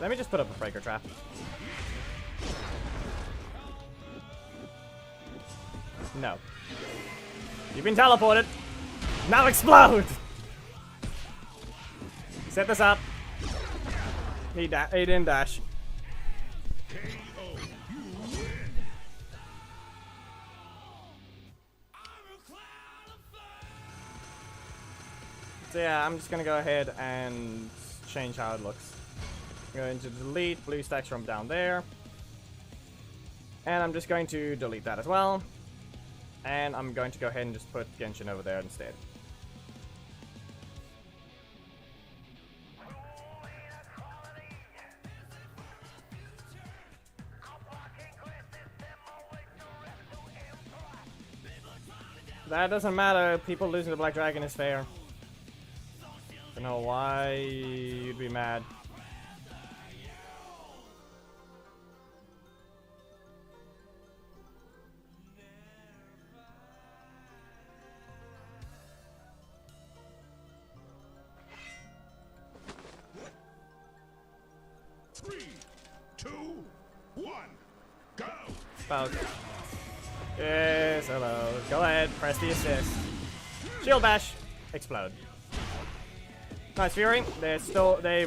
Let me just put up a breaker trap. No. You've been teleported. Now explode! Set this up. He didn't dash. So yeah, I'm just gonna go ahead and change how it looks. I'm going to delete blue stacks from down there. And I'm just going to delete that as well. And I'm going to go ahead and just put Genshin over there instead. That doesn't matter. People losing to Black Dragon is fair. Don't know why you'd be mad. Three, two, one, go! Spout. Yes, hello. Go ahead, press the assist. Shield bash. Explode. Nice Fury. They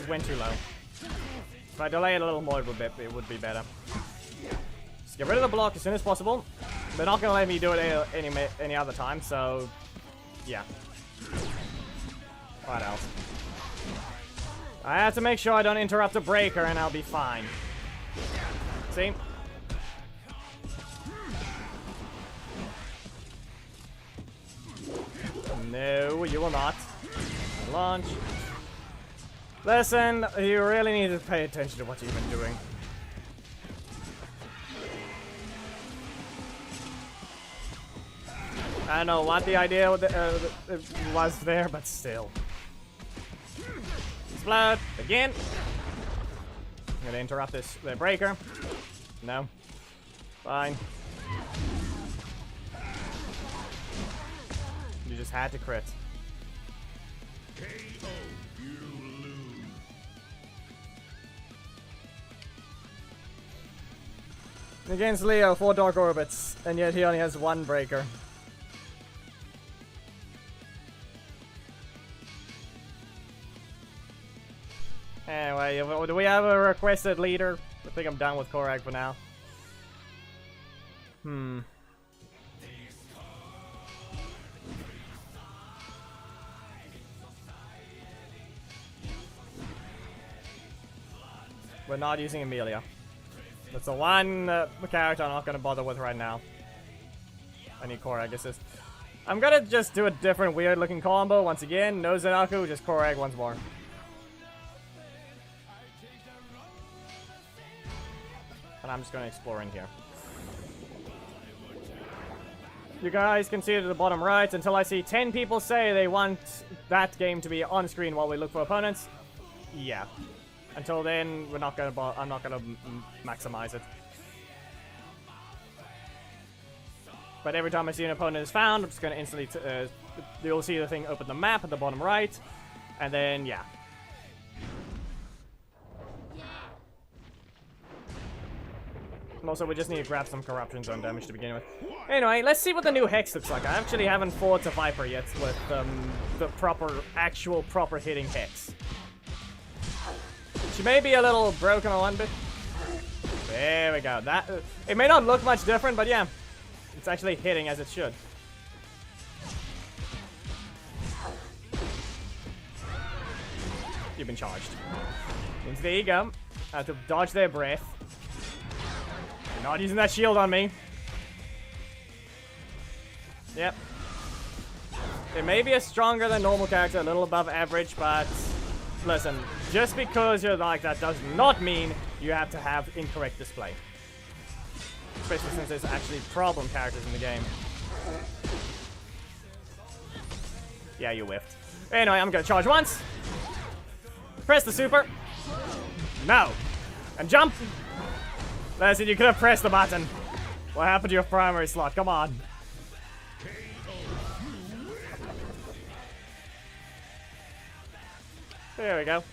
went too low. If I delay it a little more, it would be better. Just get rid of the block as soon as possible. They're not gonna let me do it any other time, so yeah. What else? I have to make sure I don't interrupt a breaker, and I'll be fine. See? No, you will not. Launch. Listen, you really need to pay attention to what you've been doing. I don't know what the idea was there, but still. Explode again. I'm gonna interrupt the breaker. No. Fine. You just had to crit. KO, you lose. Against Leo, 4 Dark Orbits, and yet he only has 1 breaker. Anyway, do we have a requested leader? I think I'm done with Korag for now. We're not using Amelia. That's the one character I'm not gonna bother with right now. I need Korag assist. I'm gonna just do a different weird looking combo once again. No Zenaku, just Korag once more. And I'm just gonna explore in here. You guys can see it at the bottom right until I see 10 people say they want that game to be on screen while we look for opponents. Yeah. Until then, I'm not gonna maximize it. But every time I see an opponent is found, I'm just gonna instantly you'll see the thing open the map at the bottom right, and then yeah. And also, we just need to grab some corruption zone damage to begin with. Anyway, let's see what the new Hex looks like. I actually haven't fought a Viper yet with the actual proper hitting Hex. She may be a little broken on one bit. There we go. That it may not look much different, but yeah, it's actually hitting as it should. You've been charged. Into the ego. I have to dodge their breath. You're not using that shield on me. Yep. It may be a stronger than normal character, a little above average, but listen, just because you're like that does not mean you have to have incorrect display. Especially since there's actually problem characters in the game. Yeah, you whiffed. Anyway, I'm gonna charge once. Press the super. No. And jump. Listen, you could have pressed the button. What happened to your primary slot? Come on. There we go.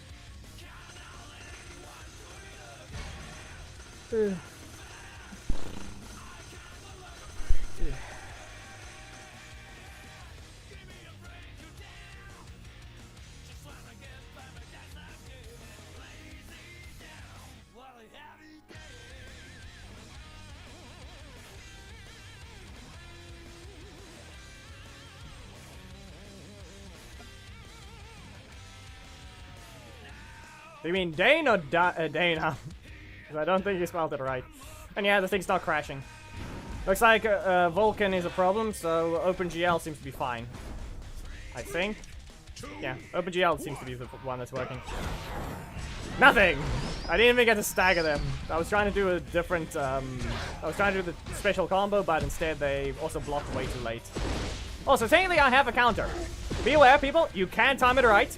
You mean Dane or Dana? 'Cause I don't think you spelled it right. And yeah, the thing's not crashing. Looks like Vulcan is a problem, so OpenGL seems to be fine. I think. Yeah, OpenGL seems to be the one that's working. Nothing! I didn't even get to stagger them. I was trying to do a different, I was trying to do the special combo, but instead they also blocked way too late. Also, technically I have a counter. Be aware, people, you can time it right.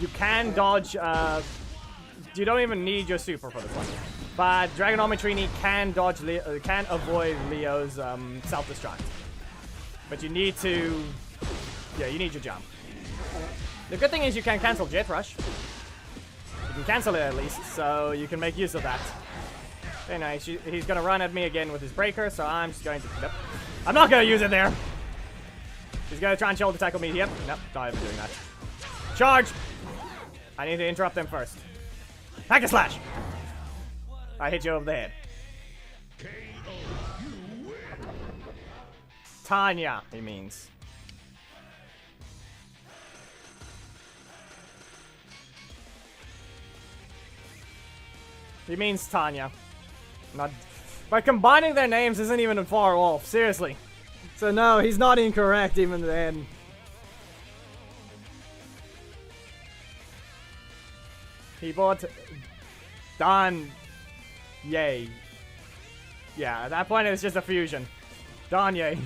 You can dodge, you don't even need your super for this one. But Dragonometrini can dodge, can avoid Leo's self-destruct. But you need to, yeah, you need your jump. The good thing is you can cancel Jet Rush. You can cancel it at least, so you can make use of that. Anyway, he's gonna run at me again with his breaker, so I'm just going to, nope. I'm not gonna use it there! He's gonna try and shoulder tackle me, yep, nope, not even doing that. Charge! I need to interrupt them first. Hack a slash! I hit you over the head. Tanya, he means. He means Tanya. Not. By combining their names isn't even far off, seriously. So no, he's not incorrect even then. He bought Don. Yay. Yeah, at that point it was just a fusion. Don Yay.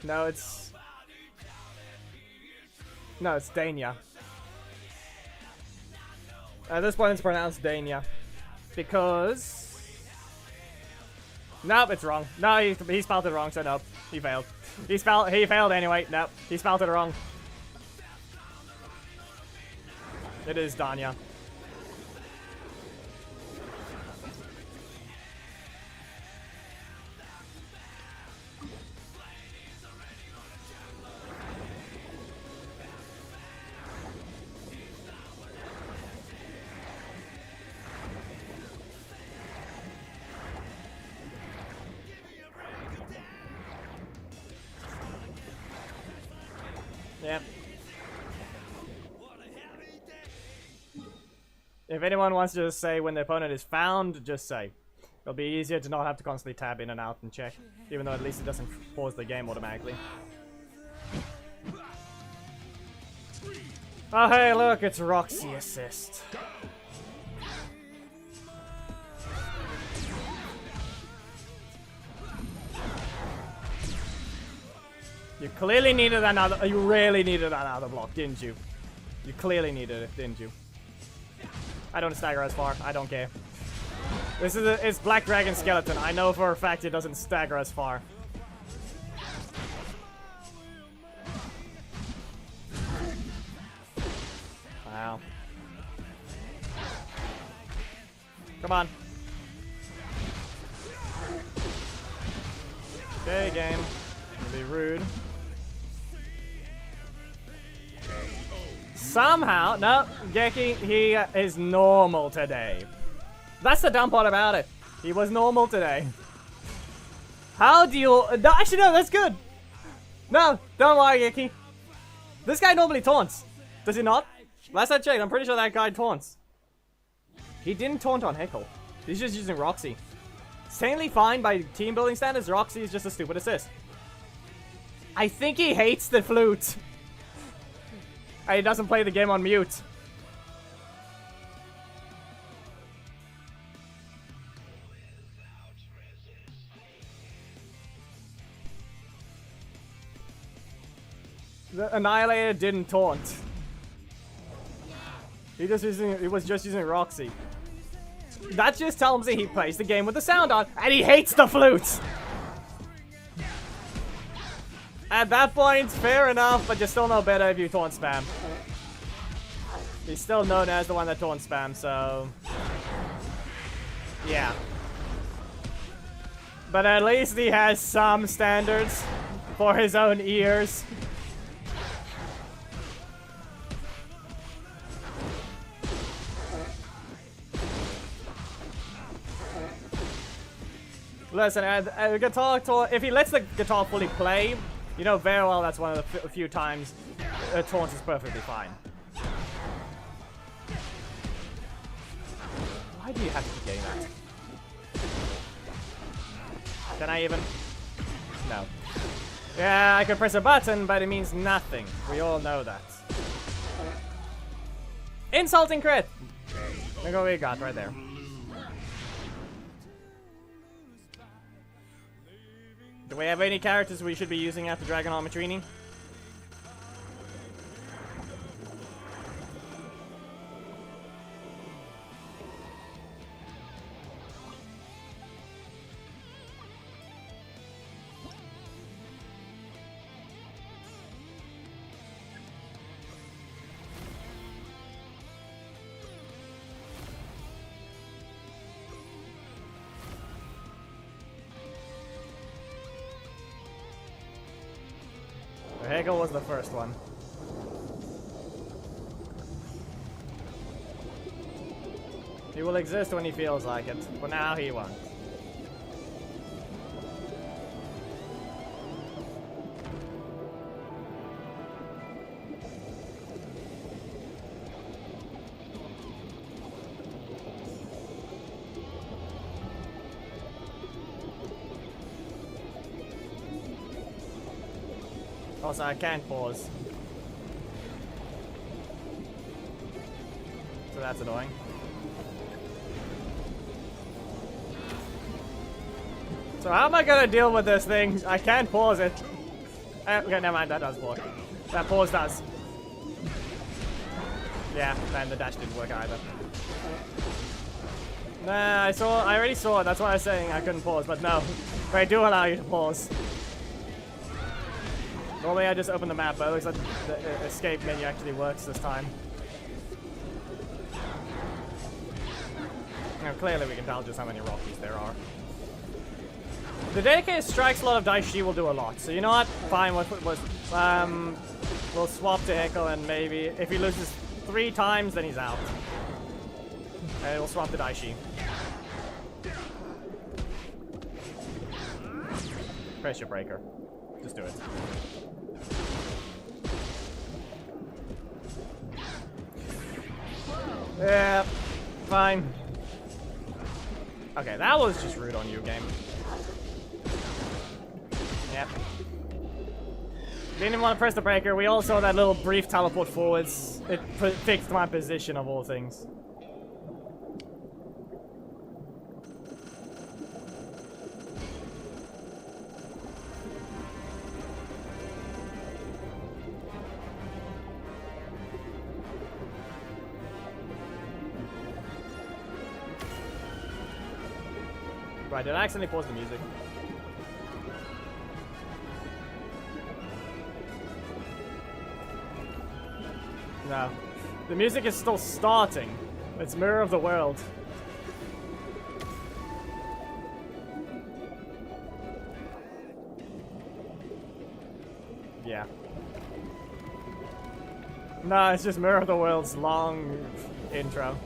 No, it's Dania. At this point it's pronounced Dania. Because... Nope, it's wrong. No, he spelled it wrong, so nope. He failed. He failed anyway. Nope, he spelled it wrong. It is Danya. Yep. If anyone wants to just say when the opponent is found, just say. It'll be easier to not have to constantly tab in and out and check. Even though at least it doesn't pause the game automatically. Oh hey, look, it's Roxy assist. You clearly needed another. You really needed another block, didn't you? You clearly needed it, didn't you? I don't stagger as far. I don't care. It's Black Dragon Skeleton. I know for a fact it doesn't stagger as far. Wow. Come on. Okay, game. Be rude. Somehow, no, Geki, he is normal today. That's the dumb part about it. He was normal today. How do you... No, actually, no, that's good. No, don't worry, Geki. This guy normally taunts. Does he not? Last I checked, I'm pretty sure that guy taunts. He didn't taunt on Heckle. He's just using Roxy. Sanely fine by team building standards, Roxy is just a stupid assist. I think he hates the flute. And he doesn't play the game on mute. The Annihilator didn't taunt. He was just using Roxy. That just tells me he plays the game with the sound on, and he hates the flute! At that point, fair enough, but you're still no better if you taunt spam. He's still known as the one that taunt spam, so... yeah. But at least he has some standards for his own ears. Listen, guitar taunt, if he lets the guitar fully play, you know very well that's one of the few times taunt is perfectly fine. Why do you have to keep getting that? Can I even? No. Yeah, I can press a button, but it means nothing. We all know that. Insulting crit! Look what we got right there. Do we have any characters we should be using after Dragon Armatrini? Hegel was the first one. He will exist when he feels like it. For now, he won't. Also, I can't pause. So that's annoying. So how am I gonna deal with this thing? I can't pause it. Okay, never mind, that does pause. That pause does. Yeah, and the dash didn't work either. Nah, I already saw it, that's why I was saying I couldn't pause, but no. They do allow you to pause. Normally I just open the map, but it looks like the escape menu actually works this time. Now clearly we can tell just how many Rockies there are. The dedicated strikes a lot of dice, she will do a lot. So you know what? Fine, we'll swap to Heckle and maybe if he loses 3 times then he's out. And we'll swap to Daishi. Pressure breaker. Just do it. Yeah, fine. Okay, that was just rude on you, game. Yep. Didn't even want to press the breaker. We all saw that little brief teleport forwards. It fixed my position of all things. Right, did I accidentally pause the music? No. The music is still starting. It's Mirror of the World. Yeah. No, it's just Mirror of the World's long intro.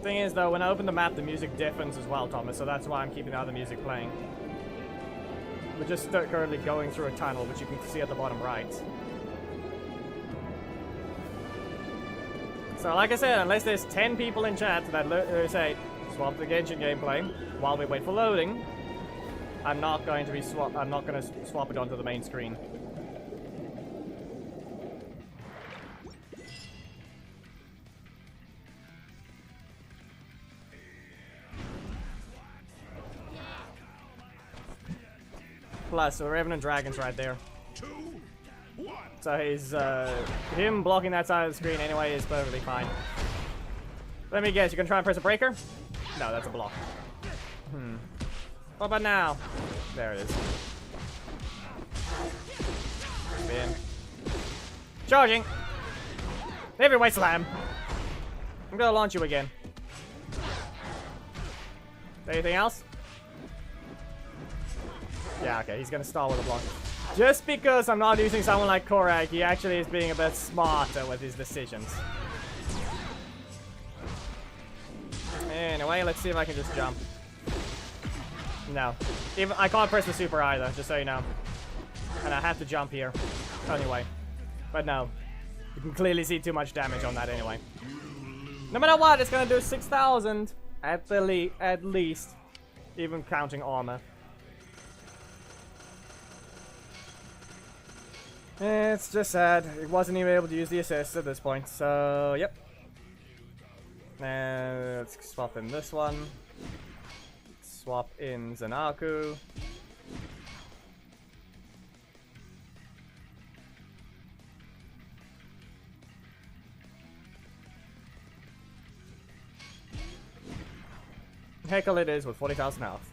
Thing is though, when I open the map the music deafens as well, Thomas, so that's why I'm keeping the other music playing. We're just currently going through a tunnel, which you can see at the bottom right. So like I said, unless there's 10 people in chat that say, swap the Genshin gameplay while we wait for loading, I'm not going to swap it onto the main screen. plus, so Revenant Dragon's right there. 2, 1. So he's, him blocking that side of the screen anyway is perfectly fine. Let me guess, you can try and press a breaker? No, that's a block. What about now? There it is. Spin. Charging! Heavyweight slam! I'm gonna launch you again. Anything else? Yeah, okay, he's gonna start with a block. Just because I'm not using someone like Korak, he actually is being a bit smarter with his decisions. Anyway, let's see if I can just jump. No. Even, I can't press the super either, just so you know. And I have to jump here. Anyway. But no. You can clearly see too much damage on that anyway. No matter what, it's gonna do 6,000 at least. Even counting armor. It's just sad. It wasn't even able to use the assist at this point, so yep. And let's swap in this one. Swap in Zanaku. Heckle it is with 40,000 health.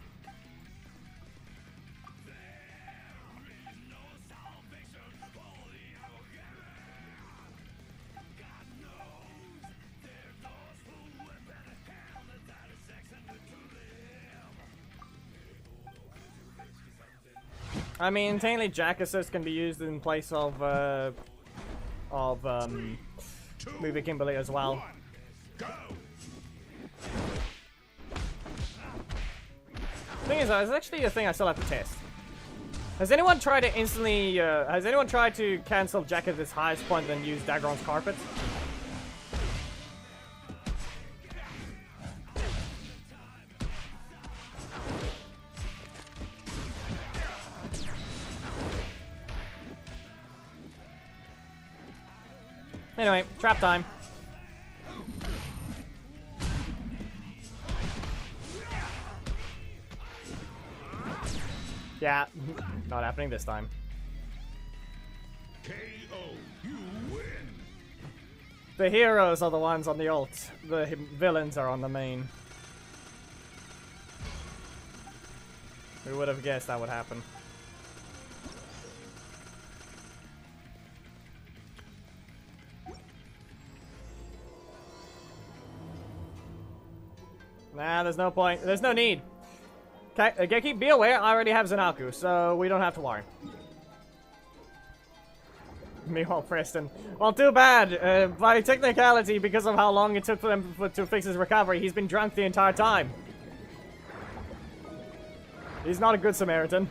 I mean, technically Jack Assist can be used in place of Movie Kimberly as well. Thing is, there's actually a thing I still have to test. Has anyone tried to instantly, has anyone tried to cancel Jack at its highest point and use Dagron's Carpet? Anyway, trap time. Yeah, not happening this time. KO, you win. The heroes are the ones on the ult. The villains are on the main. Who would have guessed that would happen? Nah, there's no point. There's no need. Okay, Geki, be aware, I already have Zanaku, so we don't have to worry. Meanwhile, Preston. Well, too bad. By technicality, because of how long it took for them to fix his recovery, he's been drunk the entire time. He's not a good Samaritan.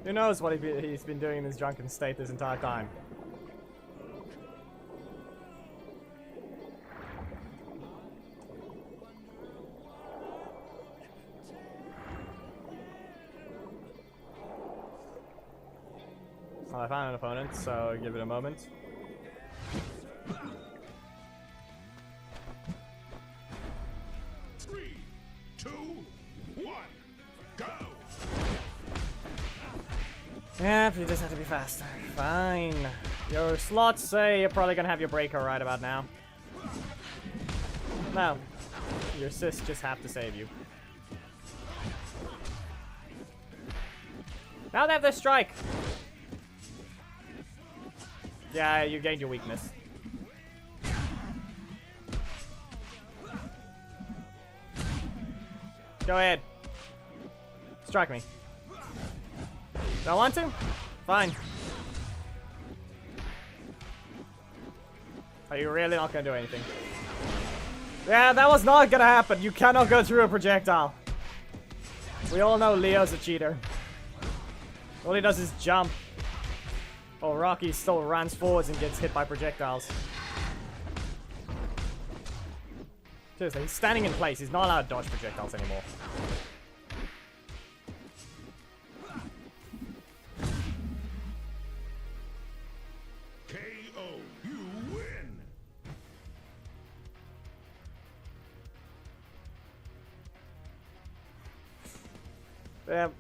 Who knows what he's been doing in his drunken state this entire time. Well, I found an opponent, so give it a moment. Three, two, one, go. Yeah, you just have to be faster. Fine. Your slots say you're probably gonna have your breaker right about now. No. Your assists just have to save you. Now they have their strike! Yeah, you gained your weakness. Go ahead. Strike me. Don't want to? Fine. Are you really not gonna do anything? Yeah, that was not gonna happen. You cannot go through a projectile. We all know Leo's a cheater. All he does is jump. While Rocky still runs forwards and gets hit by projectiles. Seriously, he's standing in place. He's not allowed to dodge projectiles anymore.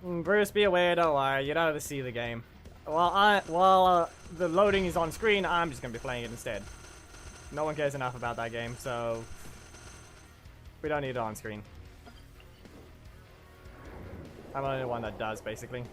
Bruce, be aware, don't worry, you don't have to see the game. While the loading is on screen, I'm just gonna be playing it instead. No one cares enough about that game, so we don't need it on screen. I'm the only one that does, basically.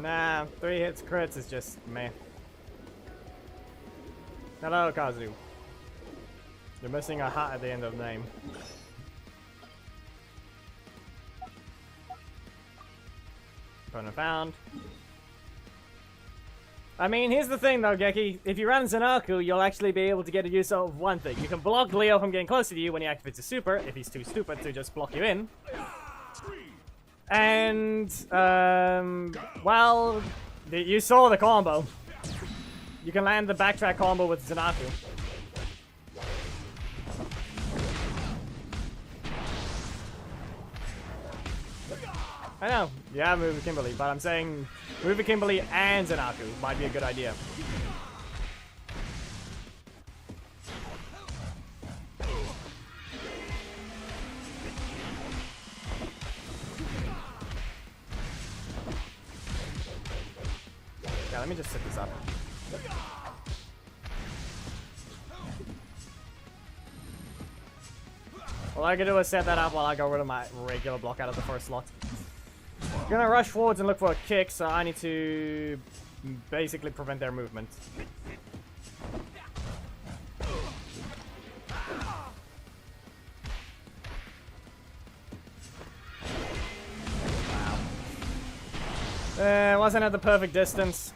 Nah, 3 hits crits is just meh. Hello, Kazu. You're missing a hat at the end of the name. Opponent found. I mean, here's the thing though, Geki. If you run Zanaku, you'll actually be able to get a use of one thing. You can block Leo from getting close to you when he activates his super, if he's too stupid to just block you in. And, well, you saw the combo. You can land the backtrack combo with Zanaku. I know, yeah, move Kimberly, but I'm saying move Kimberly and Zanaku might be a good idea. Yeah, let me just set this up. All I can do is set that up while I go rid of my regular block out of the first slot. I'm gonna rush forwards and look for a kick, so I need to basically prevent their movement. Wow. Wasn't at the perfect distance.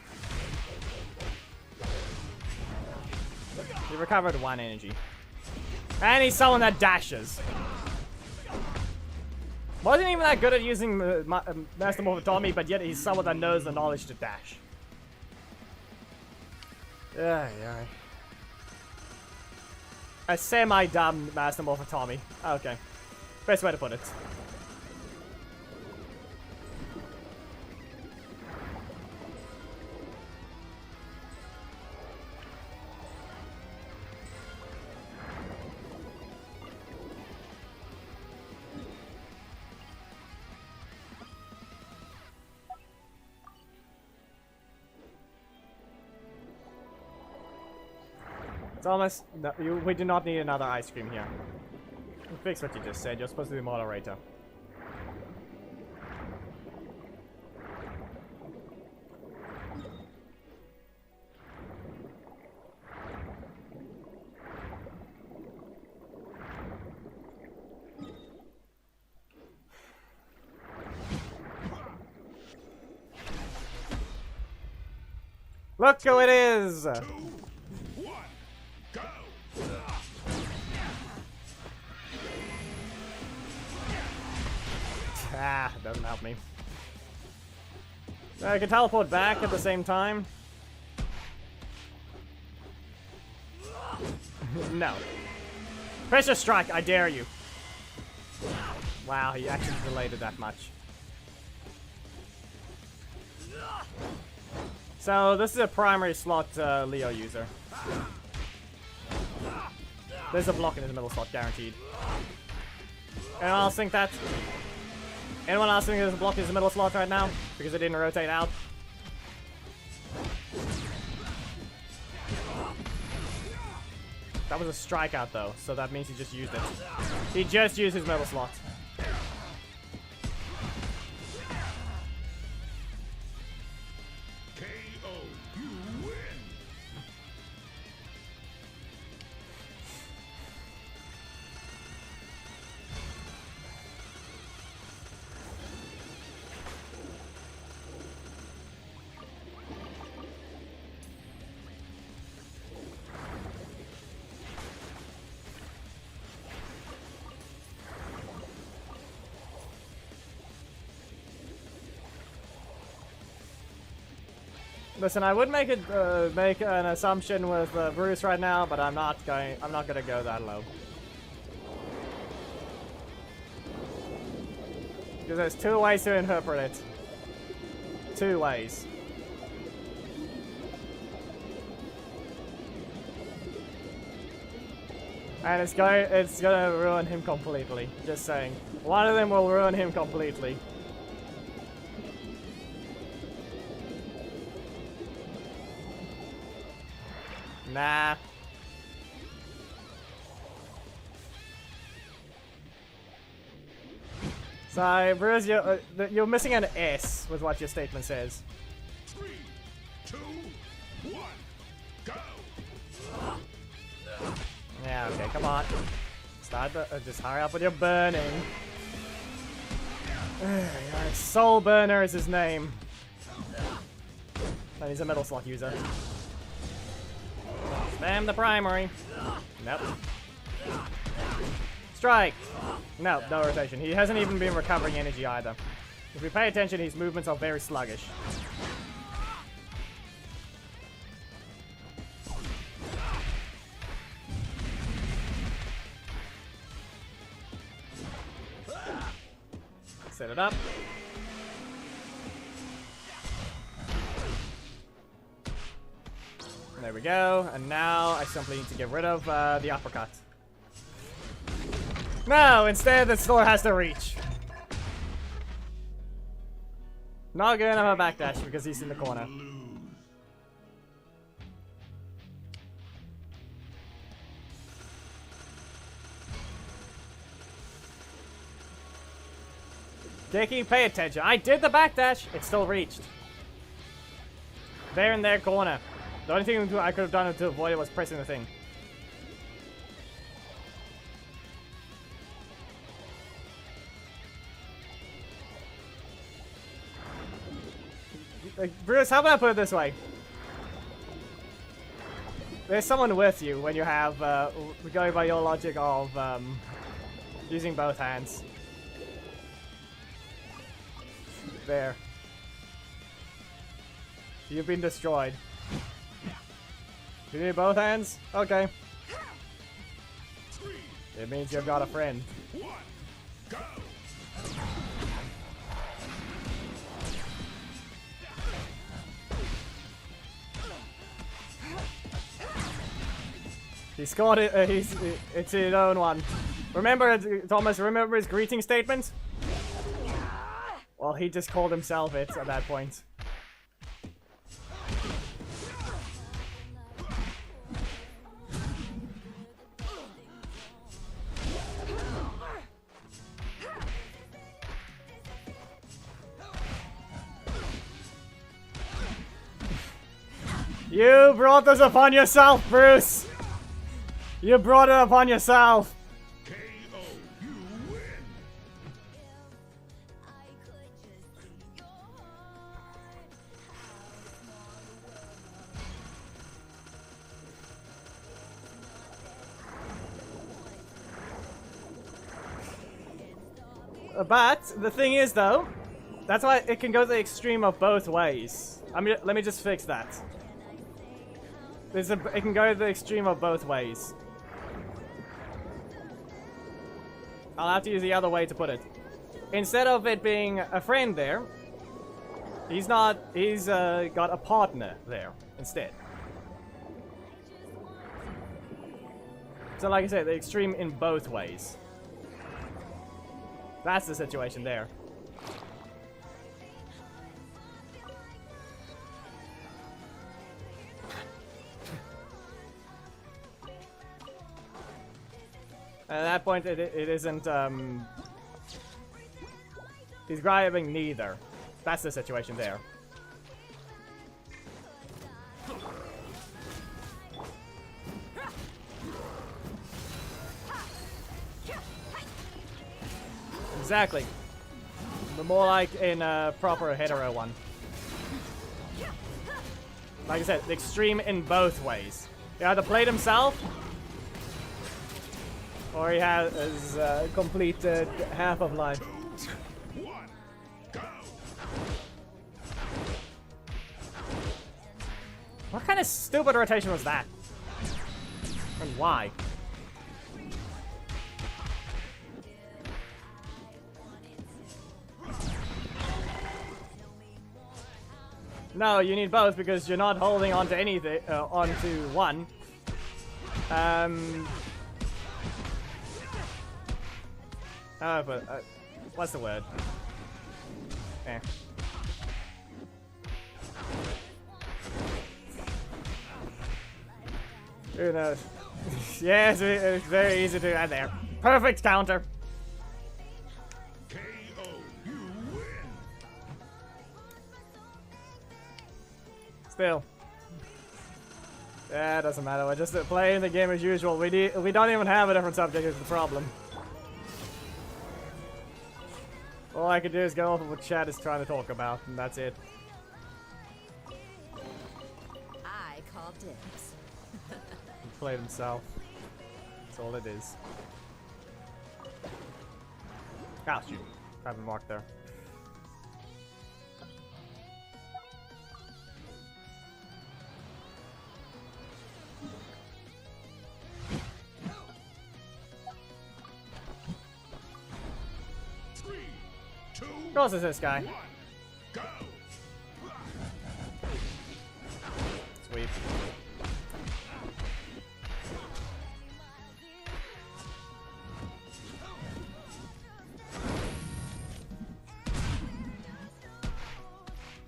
He recovered 1 energy. And he's someone that dashes. Wasn't even that good at using Master Morph Tommy, but yet he's someone that knows the knowledge to dash. Yeah. A semi-dumb Master Morph Tommy. Okay. Best way to put it. It's almost... No, we do not need another ice cream here. Fix what you just said. You're supposed to be moderator. Look who it is! Ah, doesn't help me. I can teleport back at the same time. No. Pressure strike, I dare you. Wow, he actually delayed it that much. So, this is a primary slot Leo user. There's a block in his middle slot, guaranteed. Anyone else think that? Anyone else think there's a block in his middle slot right now? Because it didn't rotate out? That was a strikeout though, so that means he just used it. He just used his middle slot. Listen, I would make it make an assumption with Bruce right now, but I'm not gonna go that low. Because there's two ways to interpret it. Two ways. And it's gonna ruin him completely. Just saying. One of them will ruin him completely. Nah. So, Bruce, you're missing an S with what your statement says. 3, 2, 1, go! Yeah, okay, come on. Start the, just hurry up with your burning. Soul Burner is his name. And he's a metal slot user. Spam the primary. Nope. Strike! No, no rotation. He hasn't even been recovering energy either. If we pay attention, his movements are very sluggish. Set it up. There we go. And now I simply need to get rid of the uppercut. No, instead the sword has to reach. Not gonna have a backdash because he's in the corner. Dickie, pay attention. I did the backdash. It still reached. They're in their corner. The only thing I could have done to avoid it was pressing the thing. Like, Bruce, how about I put it this way? There's someone with you when you have, going by your logic of using both hands. There. You've been destroyed. You need both hands? Okay. It means you've got a friend. 1, go! He scored it. It's his own one. Remember, Thomas. Remember his greeting statement? Well, he just called himself it at that point. You brought this upon yourself, Bruce! You brought it upon yourself! KO, you win! But the thing is, though, that's why it can go the extreme of both ways. I mean, let me just fix that. It can go the extreme of both ways. I'll have to use the other way to put it. Instead of it being a friend there, he's got a partner there instead. So like I said, the extreme in both ways. That's the situation there. At that point, it isn't, he's grabbing neither. That's the situation there. Exactly. But more like in a proper hetero one. Like I said, the extreme in both ways. He either played himself, or he has completed half of life. 2, 1, go! What kind of stupid rotation was that? And why? No, you need both because you're not holding onto anything, onto one. Oh, but what's the word? Eh. Who knows? Yes, it's very easy to add there. Perfect counter. KO. You win. Still. Yeah, it doesn't matter. We're just playing the game as usual. We don't even have a different subject is the problem. All I can do is go off of what chat is trying to talk about, and that's it. I call dibs. He played himself. That's all it is. Ah, shoot. I have a mark there. Of course it's this guy. Go. Sweep.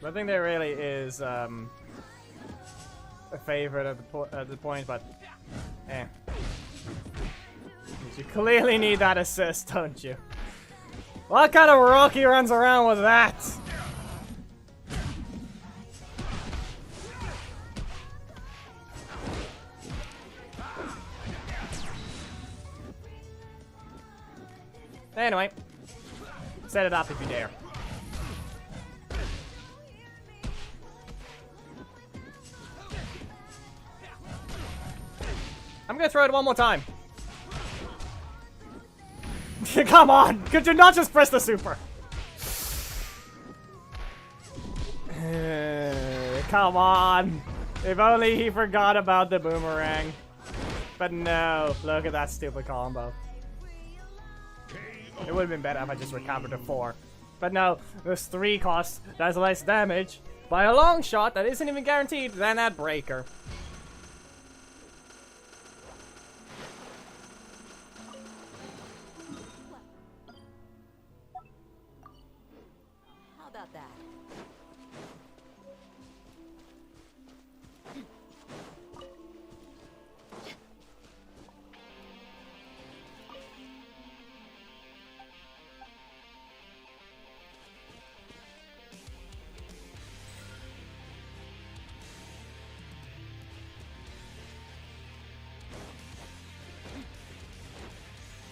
I think there really is a favorite at the point, but eh. You clearly need that assist, don't you? What kind of rookie runs around with that? Anyway, set it up if you dare. I'm gonna throw it one more time. Come on! Could you not just press the super? Come on! If only he forgot about the boomerang. But no, look at that stupid combo. It would have been better if I just recovered to 4. But no, this 3 cost does less damage by a long shot that isn't even guaranteed than that breaker. How about that?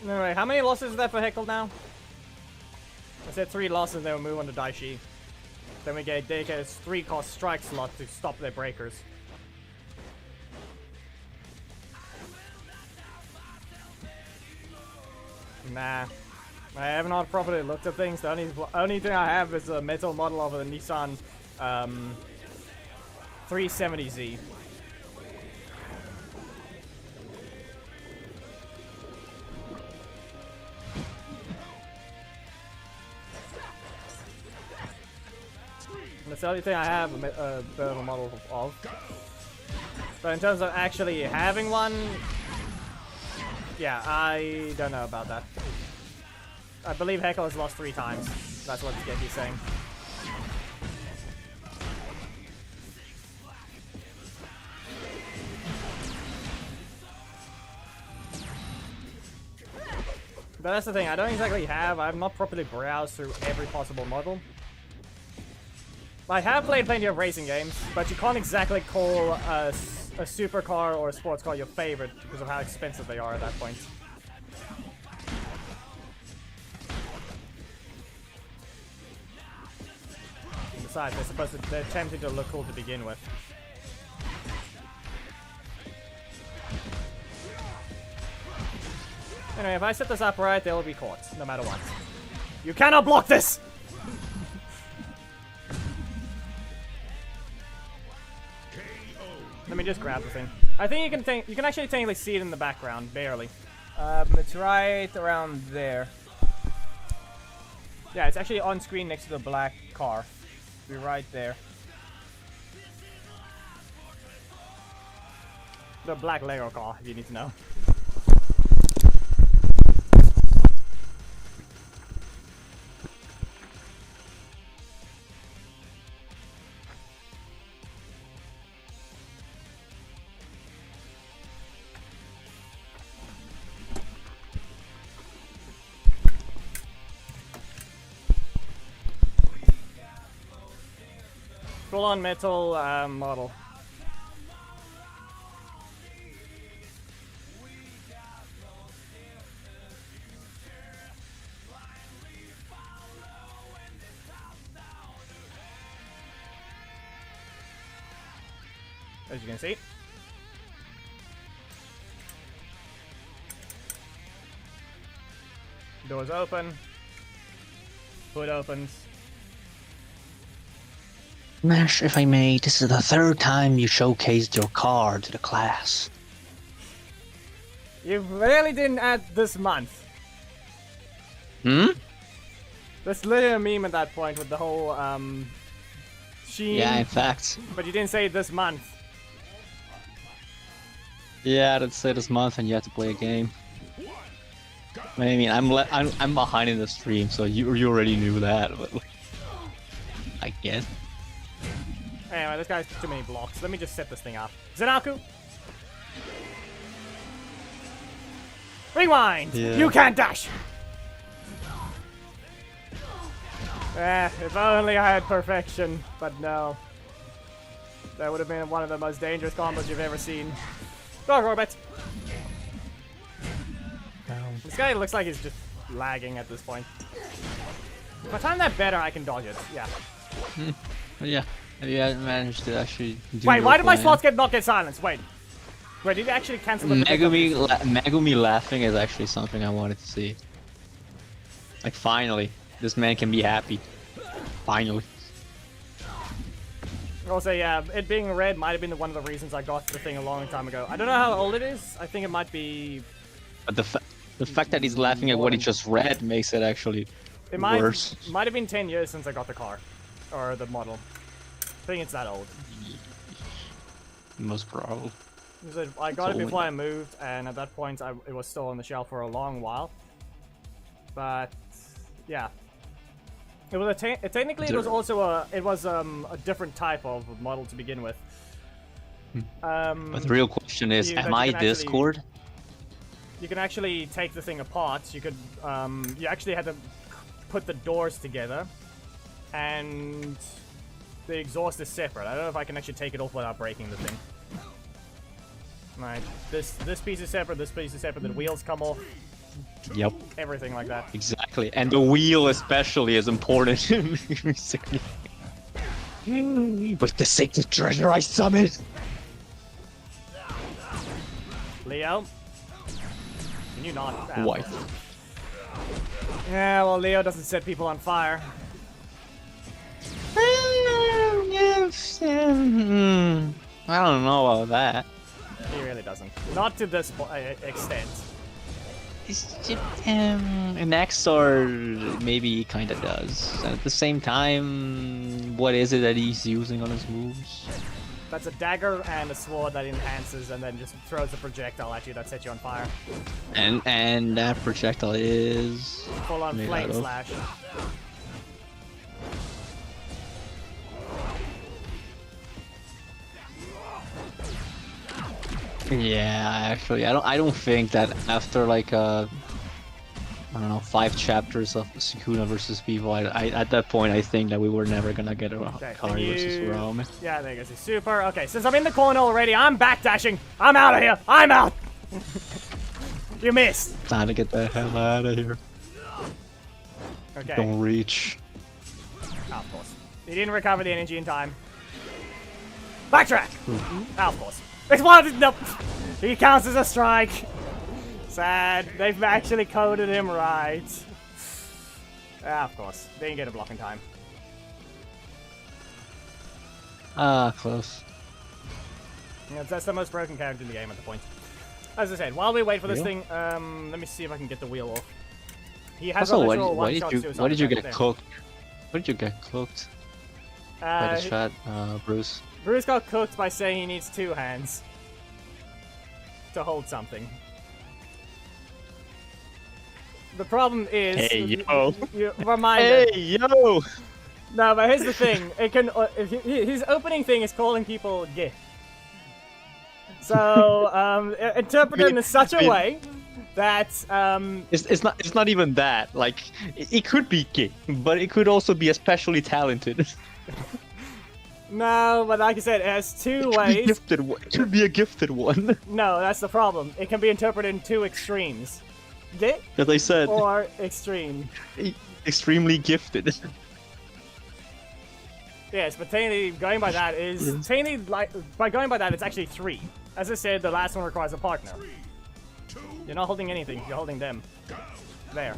Alright, how many losses is that for Heckle now? I said 3 losses, then we'll move on to Daishi. Then we get dedicated 3 cost strike slot to stop their breakers. Nah. I have not properly looked at things. The only thing I have is a metal model of a Nissan 370Z. That's the only thing I have a bit of a model of. But in terms of actually having one, yeah, I don't know about that. I believe Heckle has lost 3 times. That's what he's saying. But that's the thing, I don't exactly have, I've not properly browsed through every possible model. I have played plenty of racing games, but you can't exactly call a supercar or a sports car your favorite because of how expensive they are at that point. Besides, they're tempting to look cool to begin with. Anyway, if I set this up right, they will be caught, no matter what. You cannot block this! KO. just grab the thing. I think you can actually technically see it in the background, barely. It's right around there. Yeah, it's actually on screen next to the black car. Be right there. The black Lego car, if you need to know. Full-on metal model. As you can see. Doors open. Hood opens. Mesh, if I may, this is the third time you showcased your car to the class. You really didn't add this month. Hmm? There's literally a meme at that point with the whole Sheen. Yeah, in fact. But you didn't say this month. Yeah, I did say this month and you had to play a game. I mean, I'm behind in the stream, so you already knew that, but I guess. Anyway, this guy's too many blocks. Let me just set this thing up. Zanaku! Rewind! Yeah. You can't dash! If only I had perfection, but no. That would have been one of the most dangerous combos you've ever seen. Dog orbit! This guy looks like he's just lagging at this point. If I time that better, I can dodge it. Yeah. Yeah, you hadn't managed to actually do Wait, your why did my plan. slots not get silenced? Wait, did you actually cancel the Megumi laughing is actually something I wanted to see. Like, finally, this man can be happy. Finally. Also, yeah, it being red might have been one of the reasons I got the thing a long time ago. I don't know how old it is. I think it might be... But the fact that he's laughing at what he just read makes it actually worse. Might have been 10 years since I got the car. Or the model. I think it's that old. Most probably. I got it before I moved, and at that point it was still on the shelf for a long while. But, yeah. It was technically it was also a different type of model to begin with. But the real question is, am I Discord? You can actually take the thing apart. You could you actually had to put the doors together, and the exhaust is separate. I don't know if I can actually take it off without breaking the thing. Right, this piece is separate. This piece is separate. The wheels come off. Yep. Everything like that. Exactly, and the wheel especially is important. With the sacred treasure I summon. Leo, can you not? White. Yeah, well, Leo doesn't set people on fire. I don't know about that. He really doesn't. Not to this extent. It's just, in XR, maybe he kinda does. And at the same time, what is it that he's using on his moves? That's a dagger and a sword that enhances and then just throws a projectile at you that sets you on fire. And that projectile is... Full on made flame out of- slash. Yeah, actually, I don't think that after like I don't know, 5 chapters of Sukuna versus Vivo, at that point I think that we were never gonna get a Kari versus Rome. Yeah, there you go. Super. Okay, since I'm in the corner already, I'm backdashing. I'm out of here. I'm out. You missed. Time to get the hell out of here. Okay. Don't reach. Oh, of course. He didn't recover the energy in time. Backtrack. Oh, of course. Exploded. Nope. He counts as a strike. Sad. They've actually coded him right. Ah, of course. They didn't get a block in time. Ah, close. Yeah, that's the most broken character in the game at the point. As I said, while we wait for this Really? thing, let me see if I can get the wheel off. He has Also, a why, literal why one-shot did suicide why did you attack get there. cooked? Why did you get cooked by the chat, Bruce? Bruce got cooked by saying he needs 2 hands to hold something. The problem is, Hey, yo. you reminder. Hey yo! No, but here's the thing. It can his opening thing is calling people gay. So interpret it in such a way that It's not even that. Like it could be gay, but it could also be especially talented. no, but like I said, it has 2 It could be ways. gifted. It could be a gifted one. No, that's the problem. It can be interpreted in 2 extremes. Gay As I said, or extreme. extremely gifted. Yes, but technically, going by that is technically by going by that, it's actually 3. As I said, the last one requires a partner. You're not holding anything. You're holding them. There.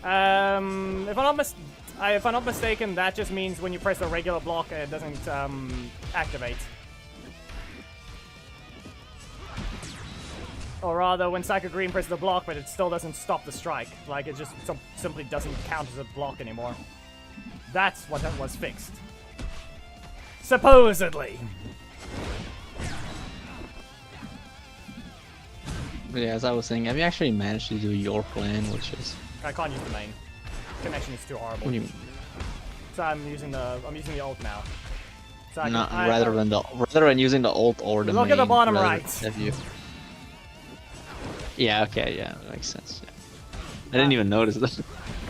If I'm not mistaken, that just means when you press the regular block, it doesn't activate. Or rather, when Psycho Green presses the block, but it still doesn't stop the strike. Like, it just simply doesn't count as a block anymore. That's what that was fixed. Supposedly. But yeah, as I was saying, have you actually managed to do your plan, which is? I can't use the main. Connection is too horrible. What do you mean? So I'm using the ult now. So Not rather than using the ult or the Look main. at the bottom rather right. have you- Yeah. Okay. Yeah. That makes sense. Yeah. I didn't even notice that.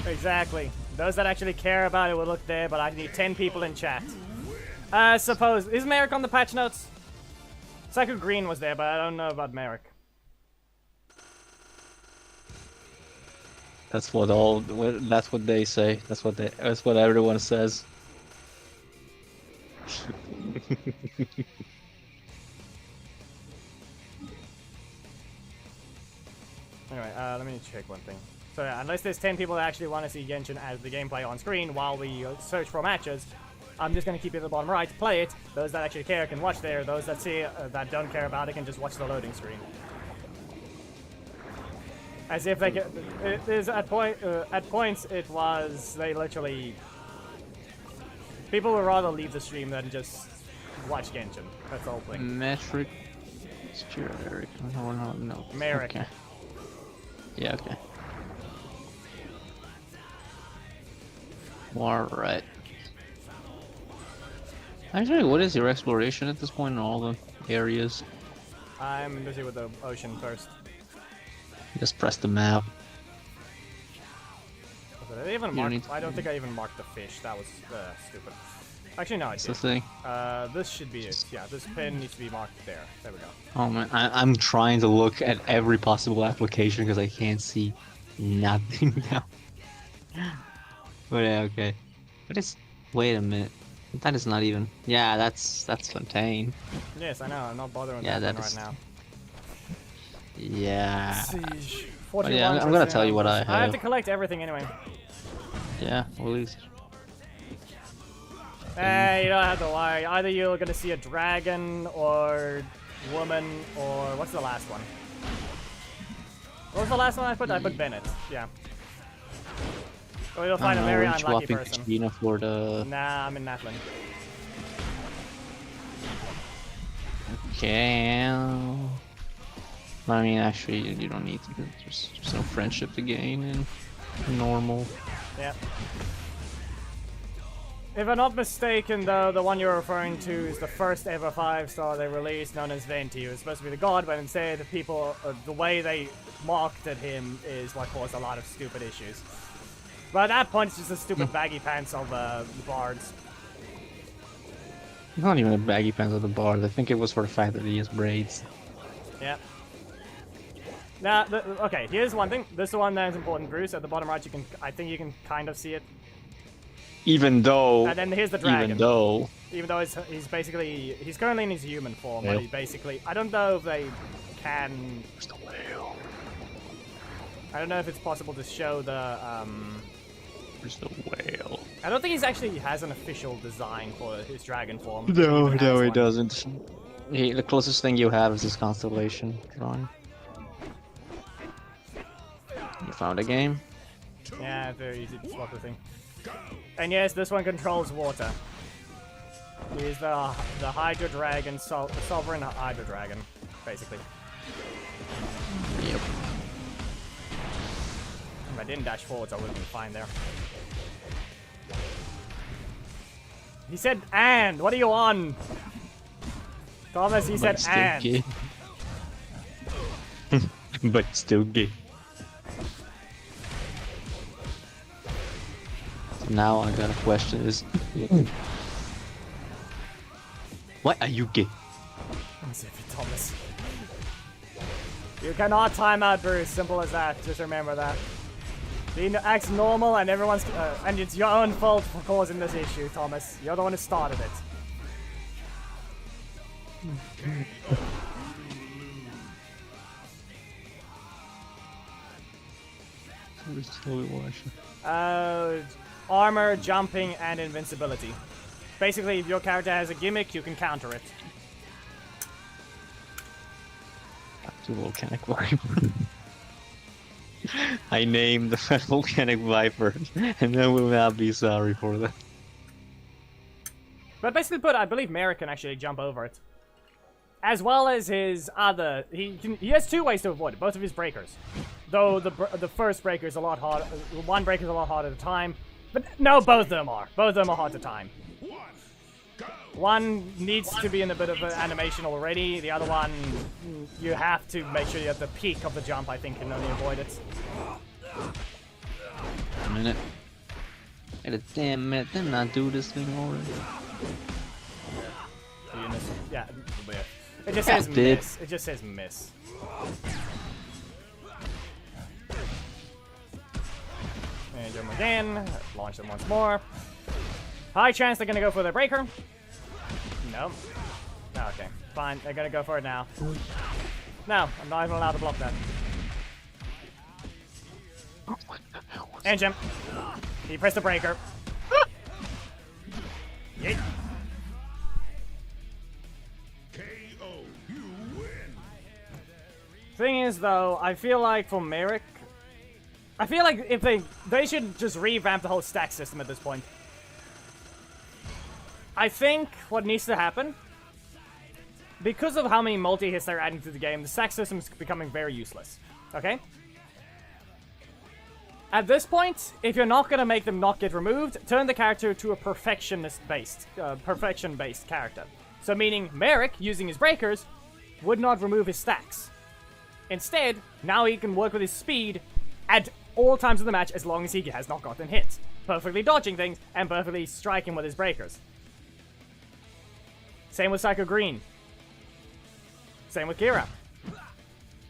Exactly. Those that actually care about it will look there, but I need 10 people in chat. Suppose is Merrick on the patch notes? Psycho Green was there, but I don't know about Merrick. That's what they say. That's what everyone says. Anyway, let me check one thing. So yeah, unless there's 10 people that actually want to see Genshin as the gameplay on screen while we search for matches, I'm just going to keep it at the bottom right, play it. Those that actually care can watch there. Those that see that don't care about it can just watch the loading screen. As if they get, it is at points it was they literally people would rather leave the stream than just watch Genshin. That's the whole thing. Metric. Eric. No. Merrick. Okay. Yeah. Okay. All right. Actually, what is your exploration at this point in all the areas? I'm busy with the ocean first. Just press the map. Did I even You mark? need- I don't think I even marked the fish. That was stupid. Actually, no, I That's the did. thing. This should be it. Yeah, this pin needs to be marked there. There we go. Oh man, I'm trying to look at every possible application because I can't see nothing now. But yeah, okay. But it's wait a minute. That is not even. Yeah, that's Fontaine. Yes, I know. I'm not bothering with Yeah, that that one is- right now. Yeah. Siege. Oh, yeah, I'm gonna tell you what I I have have. to collect everything anyway. Yeah, well, at least. Hey, you don't have to worry. Either you're gonna see a dragon or woman or what's the last one? What was the last one I put? I put Bennett. Yeah. Or you'll find a very weren't you unlucky upping person. Christina for the. Nah, I'm in Natlan. Okay. I mean, actually, you don't need to. There's no friendship to gain in normal. Yep. If I'm not mistaken, though, the one you're referring to is the first ever 5-star they released, known as Venti. It was supposed to be the god, but instead, the people, the way they marketed him is what caused a lot of stupid issues. But at that point, it's just the stupid baggy pants of the bards. Not even the baggy pants of the bard. I think it was for the fact that he has braids. Yep. Now, okay, here's one thing. This is the one that is important, Bruce. At the bottom right, I think you can kind of see it. Even though. And then here's the dragon. Even though he's basically, he's currently in his human form, but Yeah. he basically, I don't know if they can, Where's the whale? I don't know if it's possible to show the, Where's the whale? I don't think he's actually has an official design for his dragon form. No, Even no, has he one. doesn't. The closest thing you have is his constellation drawing. You found a game? Yeah, very easy to spot the thing. And yes, this one controls water. He's the Hydra Dragon, the Sovereign Hydra Dragon, basically. Yep. If I didn't dash forwards, I would have been fine there. He said, "And what are you on?" Thomas, he said, Still "And." gay. But still gay. Now I got a question: Is why are you gay? As if it's Thomas. You cannot time out Bruce. Simple as that. Just remember that. He acts normal, and everyone's and it's your own fault for causing this issue, Thomas. You're the one who started it. Armor, jumping, and invincibility. Basically, if your character has a gimmick, you can counter it. To volcanic viper. I named the volcanic viper, and then will not be sorry for that. But basically put, I believe Merrick can actually jump over it. As well as his other... He has two ways to avoid it, both of his breakers. Though the first breaker is a lot harder... One breaker is a lot harder at a time. But no, both of them are. Both of them are hard to time. One needs to be in a bit of an animation already. The other one, you have to make sure you're at the peak of the jump, I think, can only avoid it. A minute. Wait a damn minute. Didn't I do this thing already? Yeah, it just says miss. It just says miss. And jump again. Launch them once more. High chance they're gonna go for the breaker. No. No, okay. Fine, they're gonna go for it now. No, I'm not even allowed to block that. And jump. He pressed the breaker. Yeet. KO, you win. Thing is, though, I feel like for Merrick, I feel like if they should just revamp the whole stack system at this point. I think what needs to happen, because of how many multi-hits they're adding to the game, the stack system is becoming very useless. Okay? At this point, if you're not gonna make them not get removed, turn the character to a perfection-based character. So meaning Merrick, using his breakers, would not remove his stacks. Instead, now he can work with his speed at all times of the match as long as he has not gotten hit. Perfectly dodging things and perfectly striking with his breakers. Same with Psycho Green. Same with Kira.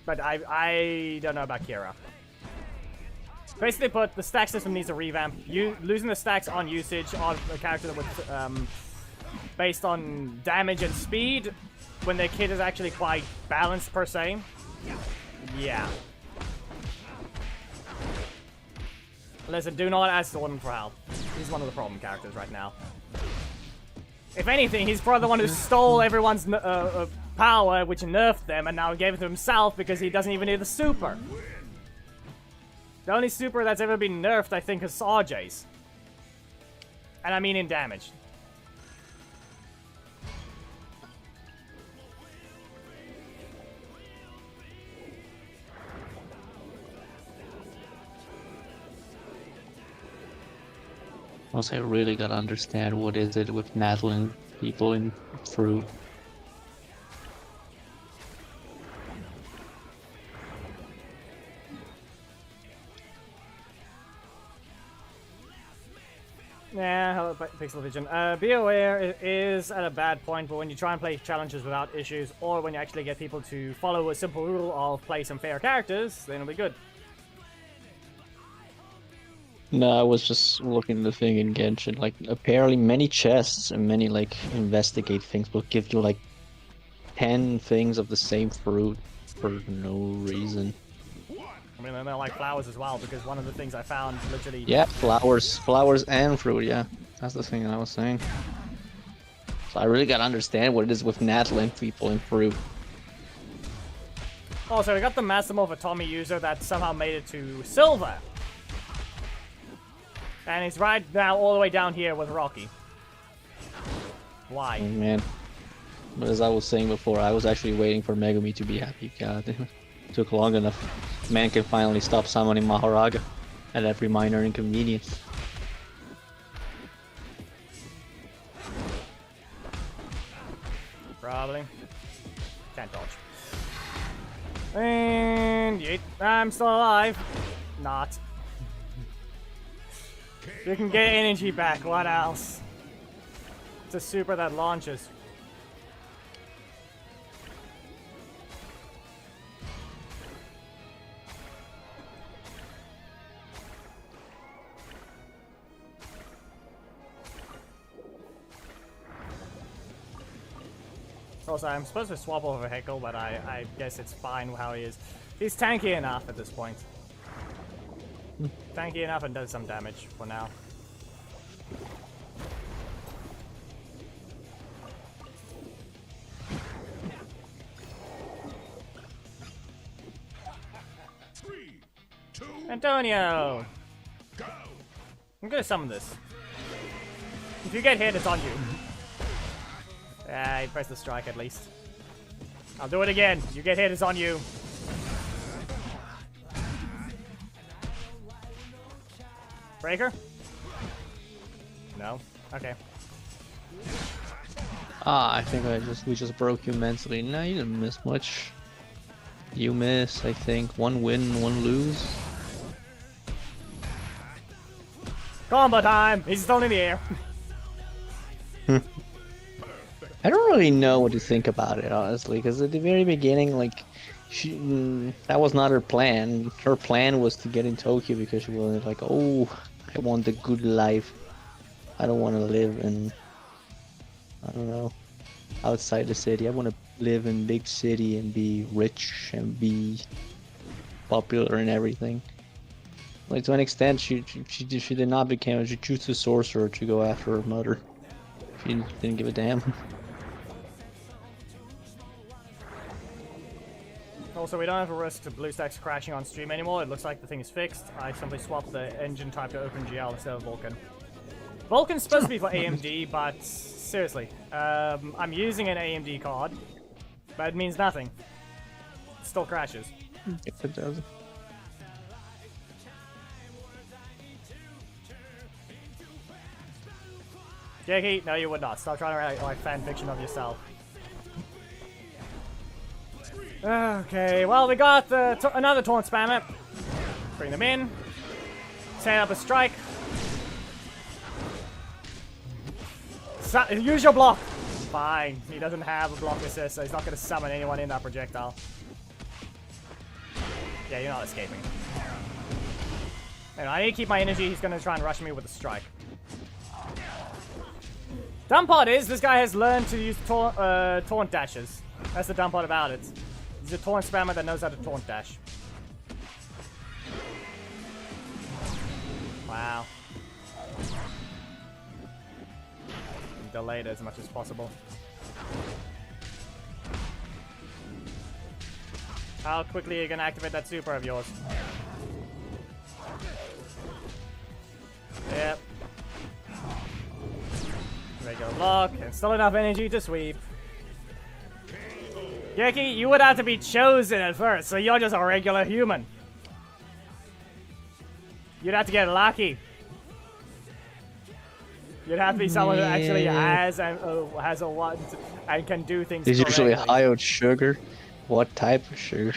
But I don't know about Kira. Basically put, the stack system needs a revamp. Losing the stacks on usage on a character that would, based on damage and speed, when their kit is actually quite balanced per se. Yeah. Listen, do not ask Gordon for help. He's one of the problem characters right now. If anything, he's probably the one who stole everyone's power, which nerfed them, and now gave it to himself because he doesn't even need the super. The only super that's ever been nerfed, I think, is RJ's. And I mean in damage. Also, I really gotta understand what is it with nattling people in fruit. Yeah, hello, Pixel Vision. Be aware, it is at a bad point, but when you try and play challenges without issues, or when you actually get people to follow a simple rule of play some fair characters, then it'll be good. No, I was just looking at the thing in Genshin. Like, apparently many chests and many, like, investigate things will give you, like, 10 things of the same fruit for no reason. I mean, they're like flowers as well, because one of the things I found literally... Yeah, flowers and fruit, yeah. That's the thing I was saying. So I really gotta understand what it is with Natlan people and fruit. Oh, so we got the Masamorph Tommy user that somehow made it to silver. And he's right now all the way down here with Rocky. Why? Oh, man. But as I was saying before, I was actually waiting for Megumi to be happy. God, it took long enough. Man can finally stop summoning Maharaga at every minor inconvenience. Probably. Can't dodge. And yeet, I'm still alive. Not. You can get energy back, what else? It's a super that launches. Also, I'm supposed to swap over Heckle, but I guess it's fine how he is. He's tanky enough at this point. Tanky enough and does some damage for now. Three, two, Antonio! go. I'm gonna summon this. If you get hit, it's on you. Yeah, you press the strike at least. I'll do it again. You get hit, it's on you. Breaker? No? Okay. Ah, I think we just broke you mentally. No, you didn't miss much. You miss, I think, 1 win, 1 lose. Combo time! He's still in the air. I don't really know what to think about it, honestly, because at the very beginning, like, that was not her plan. Her plan was to get in Tokyo because she was like, oh, I want the good life. I don't want to live in, I don't know, outside the city. I want to live in big city and be rich and be popular and everything. Like, to an extent, she did not become, she chose a sorcerer to go after her mother. She didn't give a damn. Also, we don't have a risk to BlueStacks crashing on stream anymore. It looks like the thing is fixed. I simply swapped the engine type to OpenGL instead of Vulkan. Vulkan's supposed to be for AMD, but seriously, I'm using an AMD card, but it means nothing. It still crashes. If it does. Jackie, no you would not. Stop trying to write like fan fiction of yourself. Okay, well we got another taunt spammer. Bring them in. Set up a strike. Use your block. Fine. He doesn't have a block assist, so he's not going to summon anyone in that projectile. Yeah, you're not escaping. And I need to keep my energy. He's going to try and rush me with a strike. Dumb part is, this guy has learned to use taunt dashes. That's the dumb part about it. He's a taunt spammer that knows how to taunt dash. Wow. Delay it as much as possible. How quickly are you gonna activate that super of yours? Yep. Regular block, and still enough energy to sweep. Yeki, you would have to be chosen at first, so you're just a regular human. You'd have to get lucky. You'd have to be someone who actually has a want and can do things. He's usually correctly. high on sugar. What type of sugar?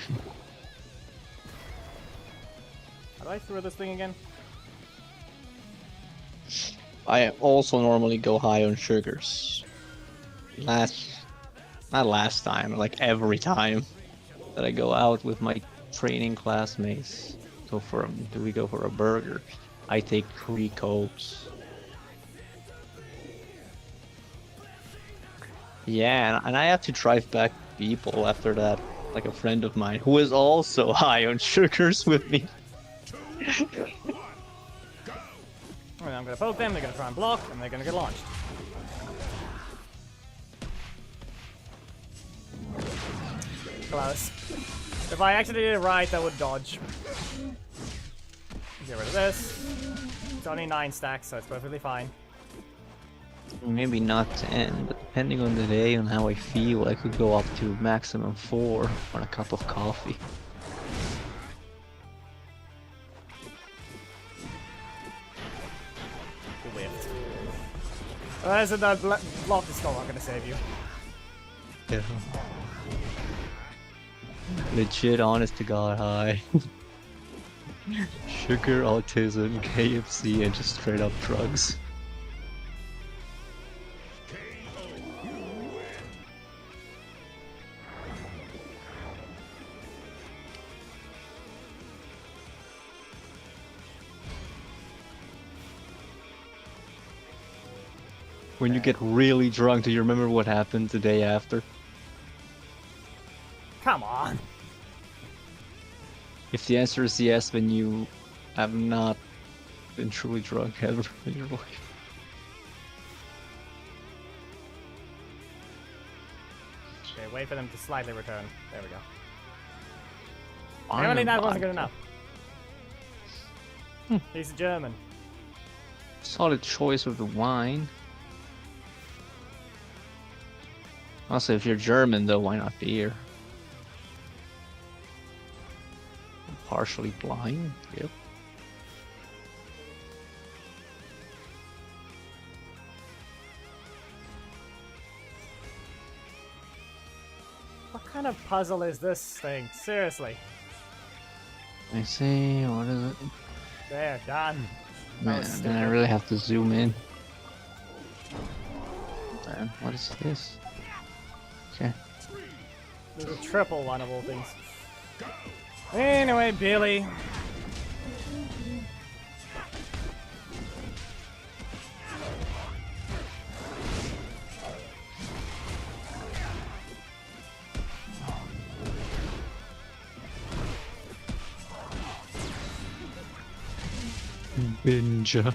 How do I throw this thing again? I also normally go high on sugars. Not last time, like every time that I go out with my training classmates. So do we go for a burger? I take 3 Cokes. Yeah, and I have to drive back people after that like a friend of mine who is also high on sugars with me. And I'm gonna poke them, they're gonna try and block, and they're gonna get launched. Close. If I actually did it right, that would dodge. Get rid of this. It's only 9 stacks, so it's perfectly fine. Maybe not 10, but depending on the day and how I feel, I could go up to maximum 4 on a cup of coffee. You whiffed. So that block is still not gonna save you. Yeah. Legit, honest to God high. Sugar, autism, KFC, and just straight up drugs. When you get really drunk, do you remember what happened the day after? Come on. If the answer is yes, then you have not been truly drunk ever in your life. Okay, wait for them to slightly return. There we go. I Apparently that know wasn't good vodka. enough. He's German. Solid choice with the wine. Also, if you're German, though, why not beer? Partially blind? Yep. What kind of puzzle is this thing? Seriously. I see, what is it? There, done. That Man, was then I stupid. really have to zoom in. Man, what is this? Okay. There's a triple one of all things. Anyway, Billy. Ninja.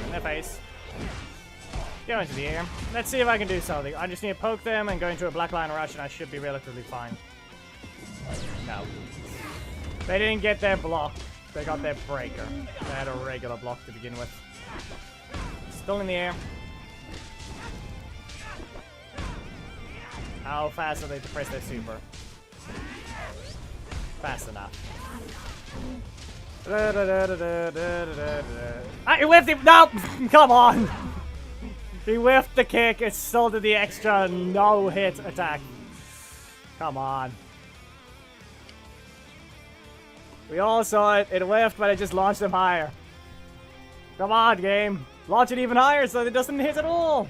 In their face. Go into the air. Let's see if I can do something. I just need to poke them and go into a black line rush and I should be relatively fine. No. They didn't get their block. They got their breaker. They had a regular block to begin with. Still in the air. How fast are they to press their super? Fast enough. Ah, he whiffed him! No! Come on! He whiffed the kick, it still did the extra no-hit attack. Come on. We all saw it, it whiffed, but it just launched him higher. Come on, game. Launch it even higher so it doesn't hit at all.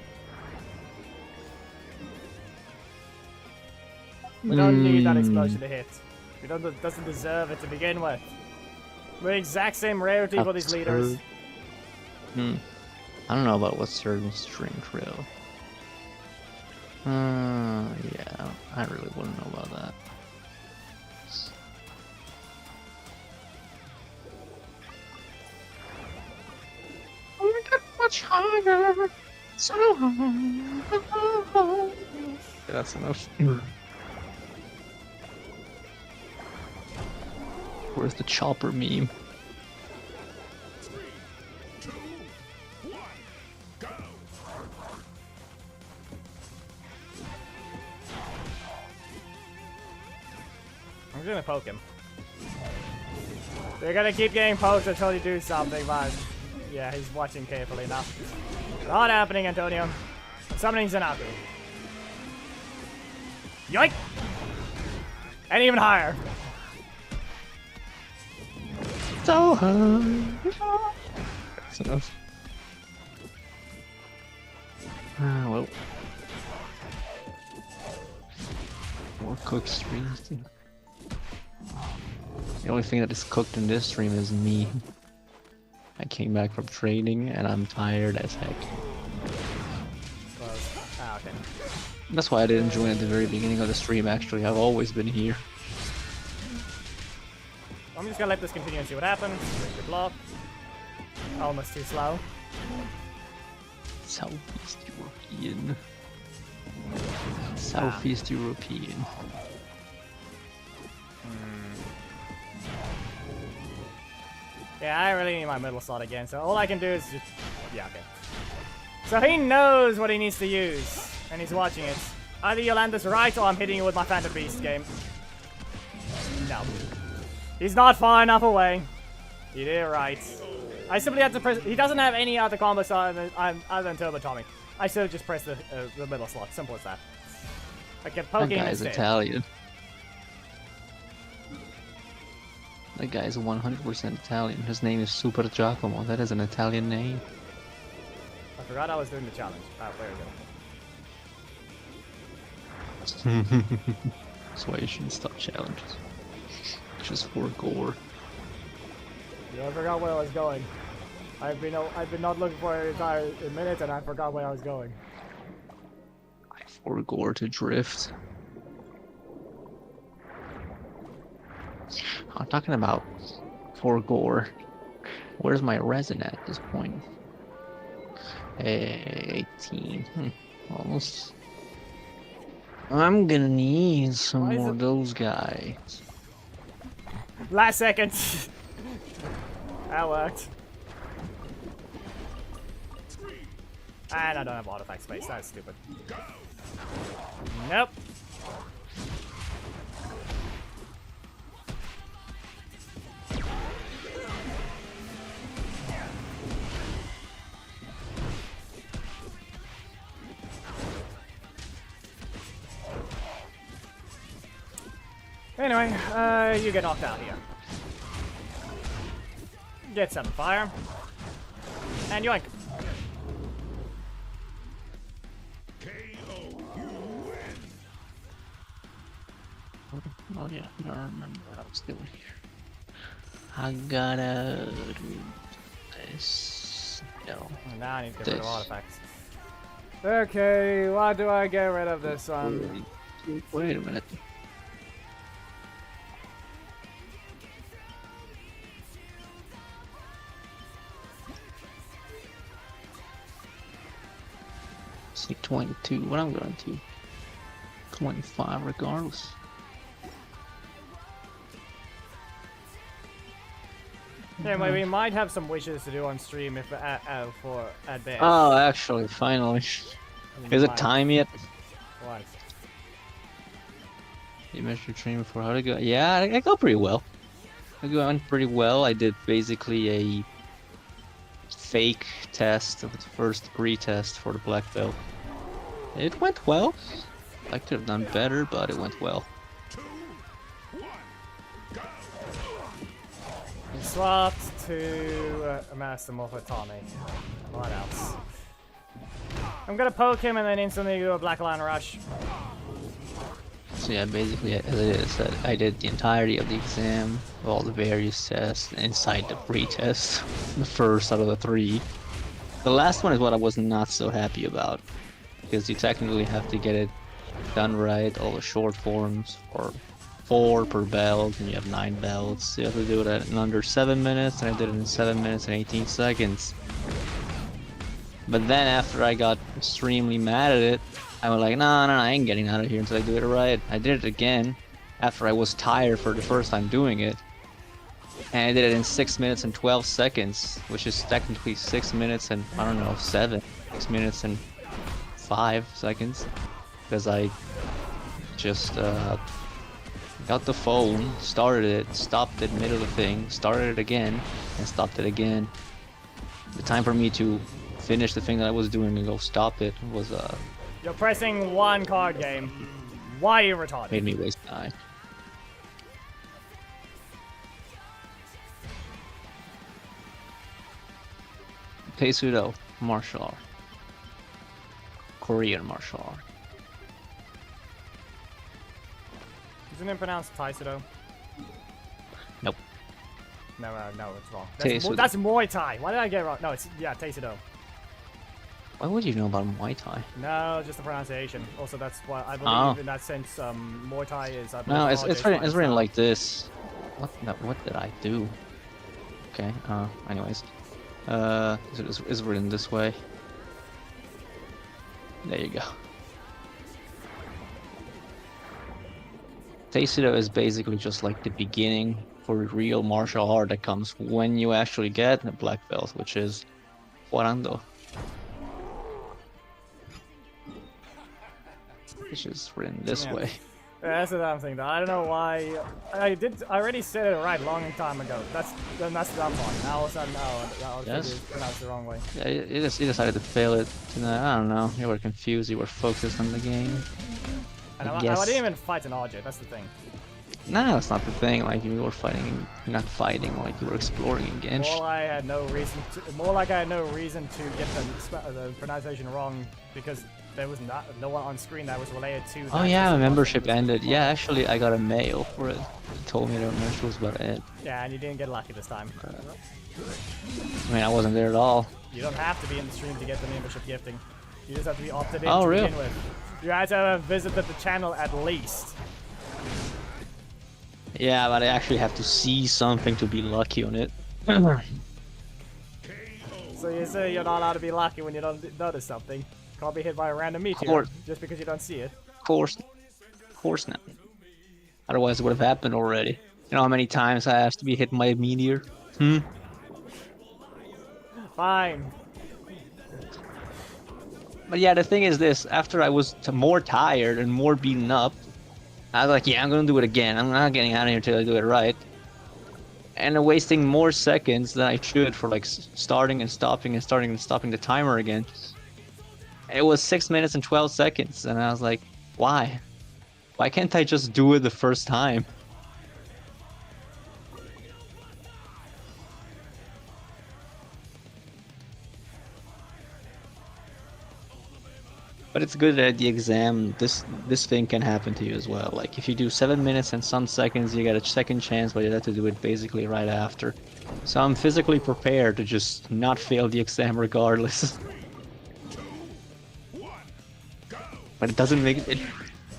We don't need that explosion to hit. We don't, doesn't deserve it to begin with. We're the exact same rarity for these leaders. I don't know about what's certain string drill. Yeah, I really wouldn't know about that. I get much higher. So high. Yeah, that's enough. Where's the chopper meme? 3, 2, 1, go! I'm gonna poke him. They're gonna keep getting poked until you do something, but yeah, he's watching carefully now. Not happening, Antonio. Summoning Zanaku. Yoink! And even higher. So high. That's enough. Well. More cooked streams. The only thing that is cooked in this stream is me. I came back from training and I'm tired as heck. That's why I didn't join at the very beginning of the stream, actually. I've always been here. I'm just gonna let this continue and see what happens. Good block. Almost too slow. Southeast European. Southeast European. Yeah, I really need my middle slot again, so all I can do is just... Yeah, okay. So he knows what he needs to use, and he's watching it. Either you land this right, or I'm hitting you with my Phantom Beast game. No. He's not far enough away. He did it right. I simply had to press... He doesn't have any other combos other than Turbo Tommy. I should have just pressed the middle slot. Simple as that. I kept poking him That guy's instead. Italian. That guy is 100% Italian. His name is Super Giacomo. That is an Italian name. I forgot I was doing the challenge. Oh, there we go. That's why you shouldn't stop challenges. Just for gore. Yeah, I forgot where I was going. I've been not looking for an entire minute, and I forgot where I was going. For gore to drift. I'm talking about for gore. Where's my resin at this point? 18. Almost. I'm gonna need some more of those guys. Last second. That worked. And I don't have artifact space. That's stupid. Nope. Anyway, you get knocked out here. Get some fire. And yoink. Oh yeah, I remember what I was doing here. I gotta do this. No. Now I need to get rid of artifacts. Okay, why do I get rid of this one? Wait a minute. See 22. What I'm going to 25 regardless. Anyway, we might have some wishes to do on stream if for at best. Oh, actually, finally. Is it time yet? What? You measured your training before how to go? Yeah, I go pretty well. I went pretty well. I did basically a fake test of the first degree test for the black belt. It went well. I could have done better, but it went well. He swapped to Master Morphatami. What else? I'm gonna poke him and then instantly do a Black Lion Rush. So yeah, basically, as I said, I did the entirety of the exam, all the various tests, inside the pre-test, the first out of the 3. The last one is what I was not so happy about, because you technically have to get it done right, all the short forms, or 4 per belt, and you have 9 belts, so you have to do it in under 7 minutes, and I did it in 7 minutes and 18 seconds. But then after I got extremely mad at it, I was like, no, I ain't getting out of here until I do it right. I did it again, after I was tired for the first time doing it. And I did it in 6 minutes and 12 seconds, which is technically 6 minutes and, I don't know, 6 minutes and 5 seconds. Because I just got the phone, started it, stopped it middle of the thing, started it again, and stopped it again. The time for me to finish the thing that I was doing and go stop it was You're pressing one card game. Why are you retarded? made me waste time. Taisudo, martial art. Korean martial art. Isn't it pronounced Taisudo? Nope. No, no, it's wrong. Taisudo. That's Muay Thai. Why did I get it wrong? No, it's, yeah, Taisudo. Why would you know about Muay Thai? No, just the pronunciation. Also, that's why I believe Oh. in that sense, Muay Thai is. I believe, No, the it's hardest written fighting written style. like this. What did I do? Okay. Anyways, it's written this way. There you go. Taishido is basically just like the beginning for real martial art that comes when you actually get a black belt, which is Juarando. Which is written this Yeah. way. Yeah, that's the damn thing, though. I don't know why. I already said it right long time ago. That's the dumb part. Now all of a sudden, no, Yes. it's pronounced the wrong way. Yeah, you decided to fail it tonight. I don't know. You were confused. You were focused on the game. And I I guess. didn't even fight an RJ. That's the thing. No, that's not the thing. Like you were fighting, not fighting. Like you were exploring in Genshin. More like I had no reason to get the pronunciation wrong because there was no one on screen that was related to. Oh that yeah, my specific membership person. ended. Yeah, actually, I got a mail for it. It told me that membership was about it. Yeah, and you didn't get lucky this time. I mean, I wasn't there at all. You don't have to be in the stream to get the membership gifting. You just have to be opted in Oh, to really? begin with. You had to have visited the channel at least. Yeah, but I actually have to see something to be lucky on it. So you say you're not allowed to be lucky when you don't notice something. Can't be hit by a random meteor course. just because you don't see it. Of course not. Otherwise, it would have happened already. You know how many times I have to be hit by a meteor? Fine. But yeah, the thing is this, after I was more tired and more beaten up, I was like, yeah, I'm gonna do it again. I'm not getting out of here until I do it right. And I'm wasting more seconds than I should for like starting and stopping and starting and stopping the timer again. And it was 6 minutes and 12 seconds, and I was like, why? Why can't I just do it the first time? But it's good that at the exam, this thing can happen to you as well. Like if you do 7 minutes and some seconds, you get a second chance, but you have to do it basically right after. So I'm physically prepared to just not fail the exam regardless. But it doesn't make it.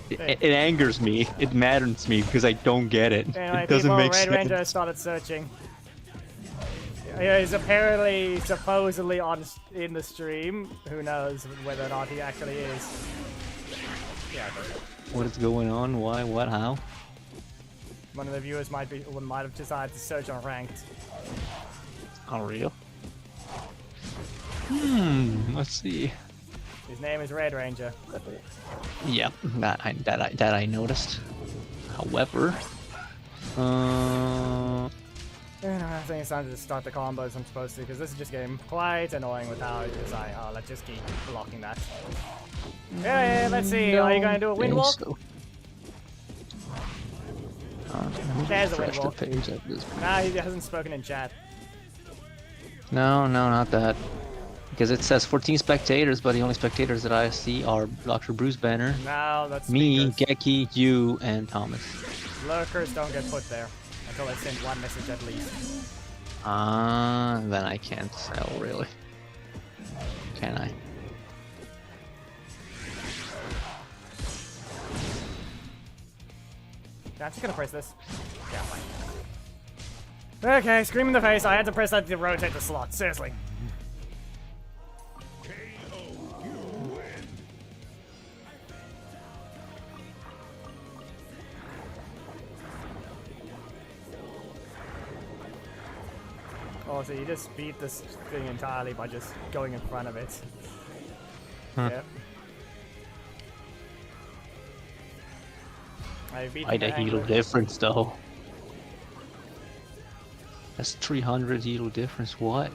It angers me. It maddens me because I don't get it. Anyway, It doesn't people, make Red Ranger sense. started searching. He's apparently, supposedly in the stream. Who knows whether or not he actually is. Yeah, What is going on? Why? What? How? one of the viewers might have decided to search on ranked. Unreal. Let's see. His name is Red Ranger. Yeah, that I noticed. However, I think it's time to start the combos I'm supposed to, because this is just getting quite annoying with how it's just like, oh, let's just keep blocking that. Yeah, let's see. Are you going to do a wind walk? So. Let me There's a refresh the wind walk. page at this point. Nah, he hasn't spoken in chat. No, not that. Because it says 14 spectators, but the only spectators that I see are Dr. Bruce Banner, No, that's me, speakers. Geki, you, and Thomas. Lurkers don't get put there until they send one message at least. Then I can't tell really. Can I? Yeah, I'm just gonna press this. Yeah, fine. Okay, scream in the face. I had to press that to rotate the slot. Seriously. Oh, so you just beat this thing entirely by just going in front of it. Yep. I beat Why the the heal angle. difference though? That's 300 heal difference, what?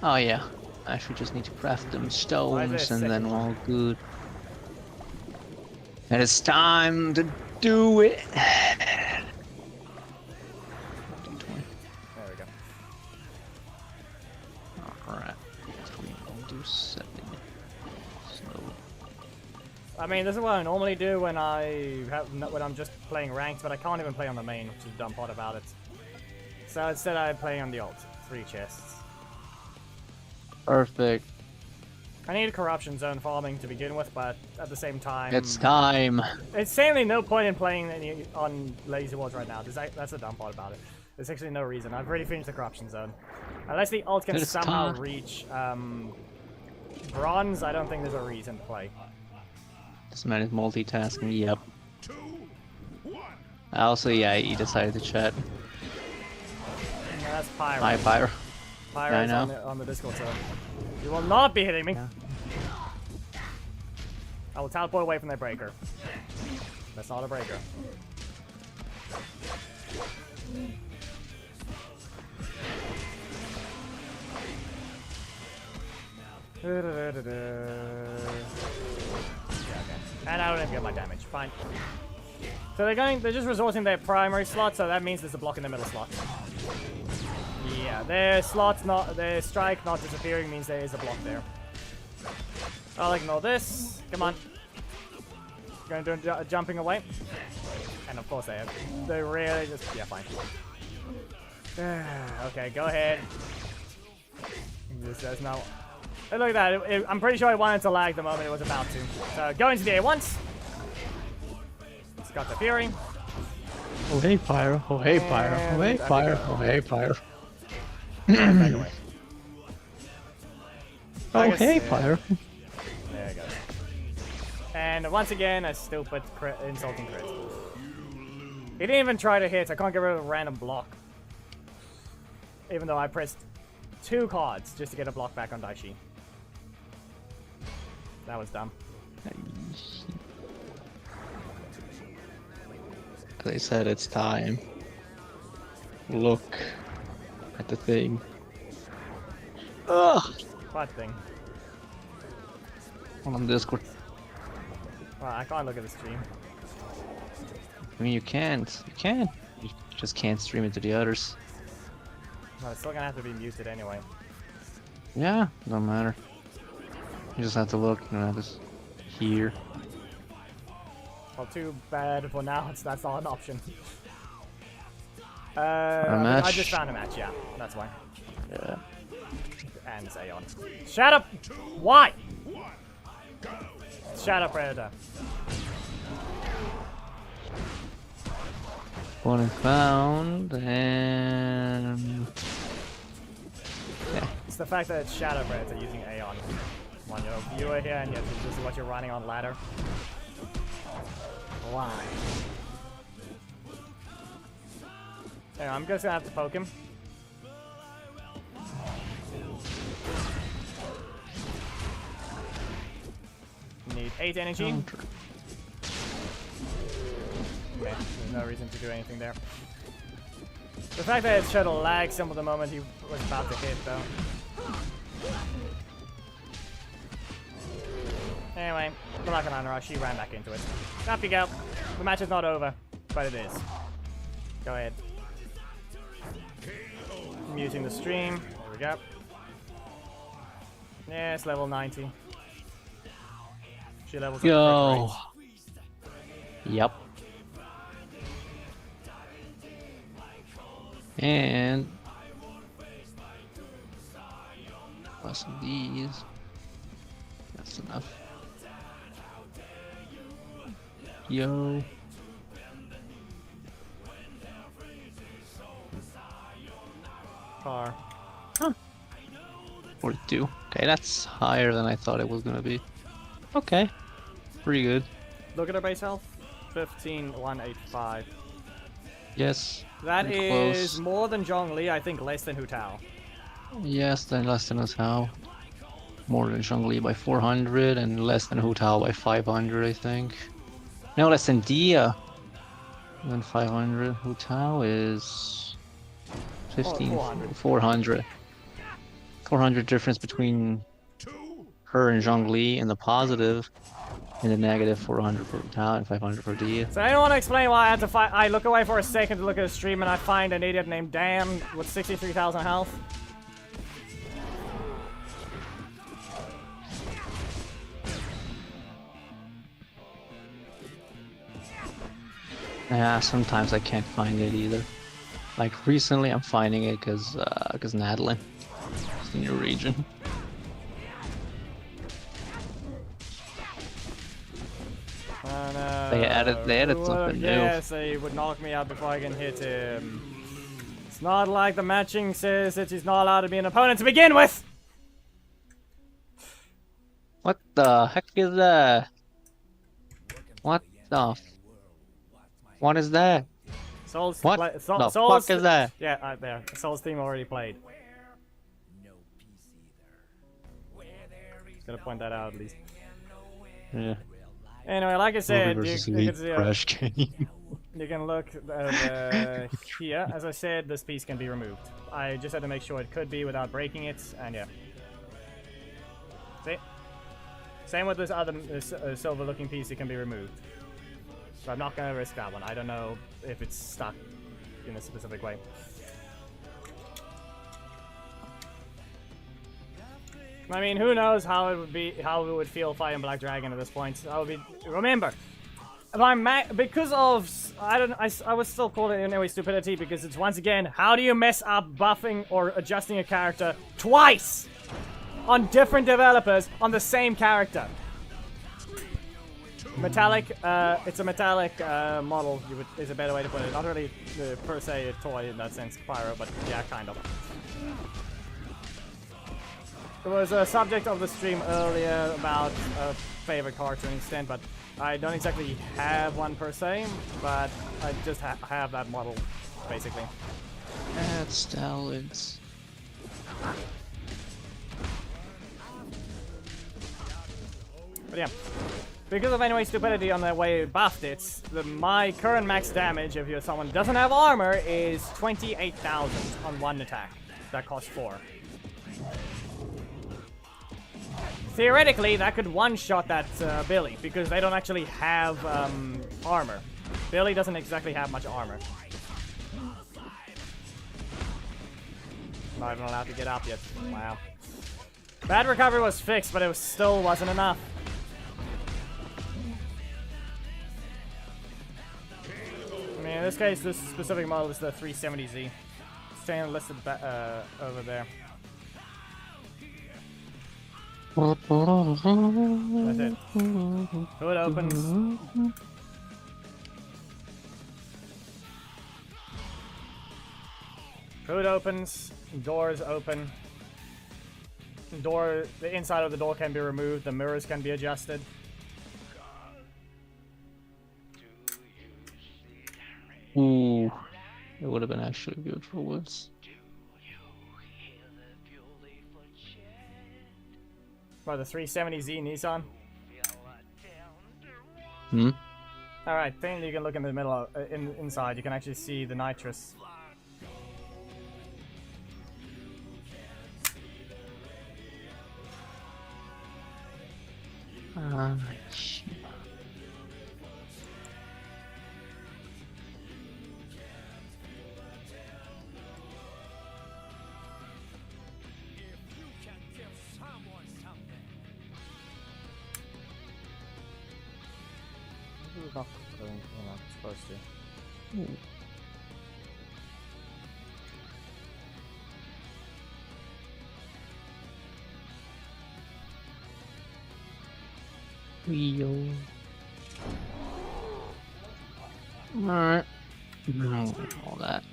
Oh yeah, I actually just need to craft them stones and then we're all good. And it's time to do it! There we go. Alright, 3, I'll do 7. So, I mean, this is what I normally do when when I'm just playing ranked, but I can't even play on the main, which is the dumb part about it. So instead I'm playing on the alt. 3 chests. Perfect. I need corruption zone farming to begin with, but at the same time... It's time. It's certainly no point in playing on Lazy Wars right now. That's the dumb part about it. There's actually no reason. I've already finished the corruption zone. Unless the alt can somehow reach bronze, I don't think there's a reason to play. This man is multitasking, yep. 2, 1. Also, yeah, he decided to chat. Yeah, that's Pyro. Hi, Pyro. Pyro's Yeah, I know. on the Discord server. You will not be hitting me. Yeah. I will teleport away from that breaker. That's not a breaker. Yeah, okay. And I don't even get my damage. Fine. So they're just resourcing their primary slot, so that means there's a block in the middle slot. Yeah, their strike not disappearing means there is a block there. I'll ignore this. Come on. Going to do jumping away. And of course they really just, yeah, fine. Okay, go ahead. There's no... Hey, look at that. I'm pretty sure I wanted to lag the moment it was about to. So go into the A once. It's got the Fury. Oh, hey, Pyro. Oh, hey, Pyro. Oh, hey, Pyro. Oh, hey, Pyro. Back away. Oh, hey, Pyro. There you go. And once again, a stupid insulting crit. He didn't even try to hit. I can't get rid of a random block. Even though I pressed 2 cards just to get a block back on Daishi. That was dumb. They said it's time. Look at the thing. Ugh. What thing? On Discord. Well, I can't look at the stream. I mean, you can't. You can. You just can't stream it to the others. Well, it's still gonna have to be muted anyway. Yeah, doesn't matter. You just have to look. You don't have to hear. Well, too bad for now. That's not an option. match? I just found a match. Yeah, that's why. Yeah. And it's Aeon. Shut up! Why? Shut up, Predator. One and found, and yeah. It's the fact that it's Shadow Predator using Aeon. Come on, you're a viewer here, and yet this is what you're running on ladder. Why? Anyway, I'm just gonna have to poke him. Need 8 energy. Okay, there's no reason to do anything there. The fact that it showed a lag symbol the moment he was about to hit, though. Anyway, we're not gonna rush. He ran back into it. Up you go. The match is not over, but it is. Go ahead. Muting the stream. There we go. Yeah, it's level 90. She levels up. Yo. Yep. And plus these. That's enough. Yo. Car. Huh. 42. Okay, that's higher than I thought it was gonna be. Okay. Pretty good. Look at her base health. 15,185. Yes. That pretty is close. more than Zhongli, I think less than Hu Tao. Yes, then less than Hu Tao. More than Zhongli by 400 and less than Hu Tao by 500, I think. No, less than Dia. Than 500. Hu Tao is 15. 400. 400. 400 difference between her and Zhongli in the positive, and the negative 400 for Hu Tao and 500 for Dia. So anyone want to explain why I had to fight? I look away for a second to look at the stream and I find an idiot named Dan with 63,000 health. Yeah, sometimes I can't find it either. Like recently, I'm finding it because Nadlin is in your region. They added something new. Yes, they would knock me out before I can hit him. It's not like the matching says that he's not allowed to be an opponent to begin with! What the heck is that? What the? What is that? Soul's What the fuck is that? Yeah, there. Soul's theme already played. Just gonna point that out at least. Yeah. Anyway, like I said, you can see, Crash game. you can look here. As I said, this piece can be removed. I just had to make sure it could be without breaking it, and yeah. See? Same with this other silver-looking piece, it can be removed. So I'm not gonna risk that one. I don't know if it's stuck in a specific way. I mean, who knows how it would be, how it would feel fighting Black Dragon at this point. I would be. Remember, if I'm because of I would still call it anyway stupidity because it's once again, how do you mess up buffing or adjusting a character twice on different developers on the same character? Metallic, it's a metallic model. Is a better way to put it. Not really per se a toy in that sense, Pyro, but yeah, kind of. There was a subject of the stream earlier about a favorite car to an extent, but I don't exactly have one per se, but I just have that model, basically. That's Stallions. But yeah, because of anyway stupidity on the way it buffed it, my current max damage if you're someone who doesn't have armor is 28,000 on one attack. That costs 4. Theoretically, that could one-shot that Billy, because they don't actually have armor. Billy doesn't exactly have much armor. Not even allowed to get up yet. Wow. Bad recovery was fixed, but it still wasn't enough. I mean, in this case, this specific model is the 370Z. Staying listed over there. That's it. Hood opens. Hood opens. Doors open. The inside of the door can be removed. The mirrors can be adjusted. Ooh, it would have been actually good for once. By the 370Z Nissan. Hmm. All right, thing you can look in the middle, of, inside. You can actually see the nitrous. Not doing what I'm supposed to. Ooh. Wheel. Alright. All that.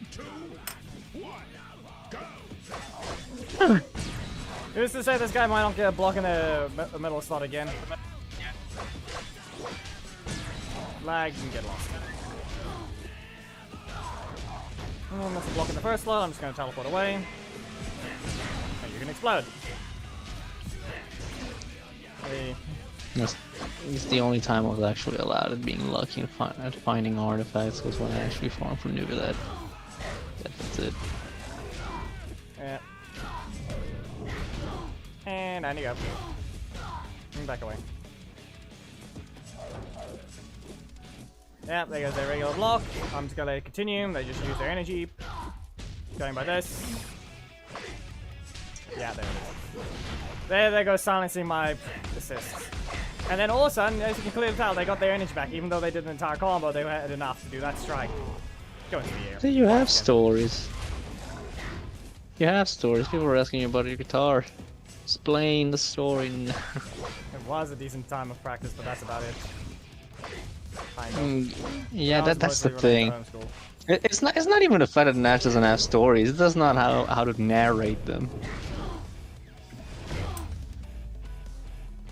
Who's to say this guy might not get a block in the middle slot again? Lag, you can get lost. That's a block in the first slot, I'm just going to teleport away. And you can explode. Hey. It's the only time I was actually allowed at being lucky at finding artifacts was when I actually farmed for Nugalet. That's it. Yeah. And down you go. And back away. Yeah, there goes their regular block. I'm just gonna continue. They just use their energy. Going by this. Yeah, there it is. There goes silencing my assist. And then all of a sudden, as you can clearly tell, they got their energy back. Even though they did an entire combo, they had enough to do that strike. Go into the air. See, you have stories. You have stories. People are asking you about your guitar. Explain the story now. It was a decent time of practice, but that's about it. Kind of. Yeah, I was that's the mostly running thing. homeschool. It's not even the fact that Nash doesn't have stories. It does not how to narrate them.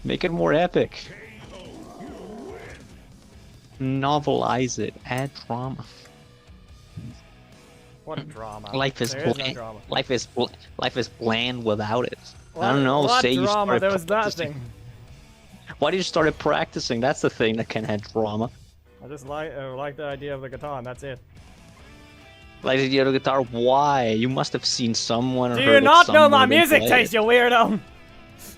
Make it more epic. Novelize it. Add drama. What a drama. Life is There is no bland. drama. Life is bland without it. What, I don't know. What say you drama? started There was practicing. nothing. Why did you started practicing? That's the thing that can add drama. I just like the idea of the guitar, and that's it. Like the other guitar. Why? You must have seen someone. Or Do heard you it not know my somewhere they music play taste, it. you weirdo?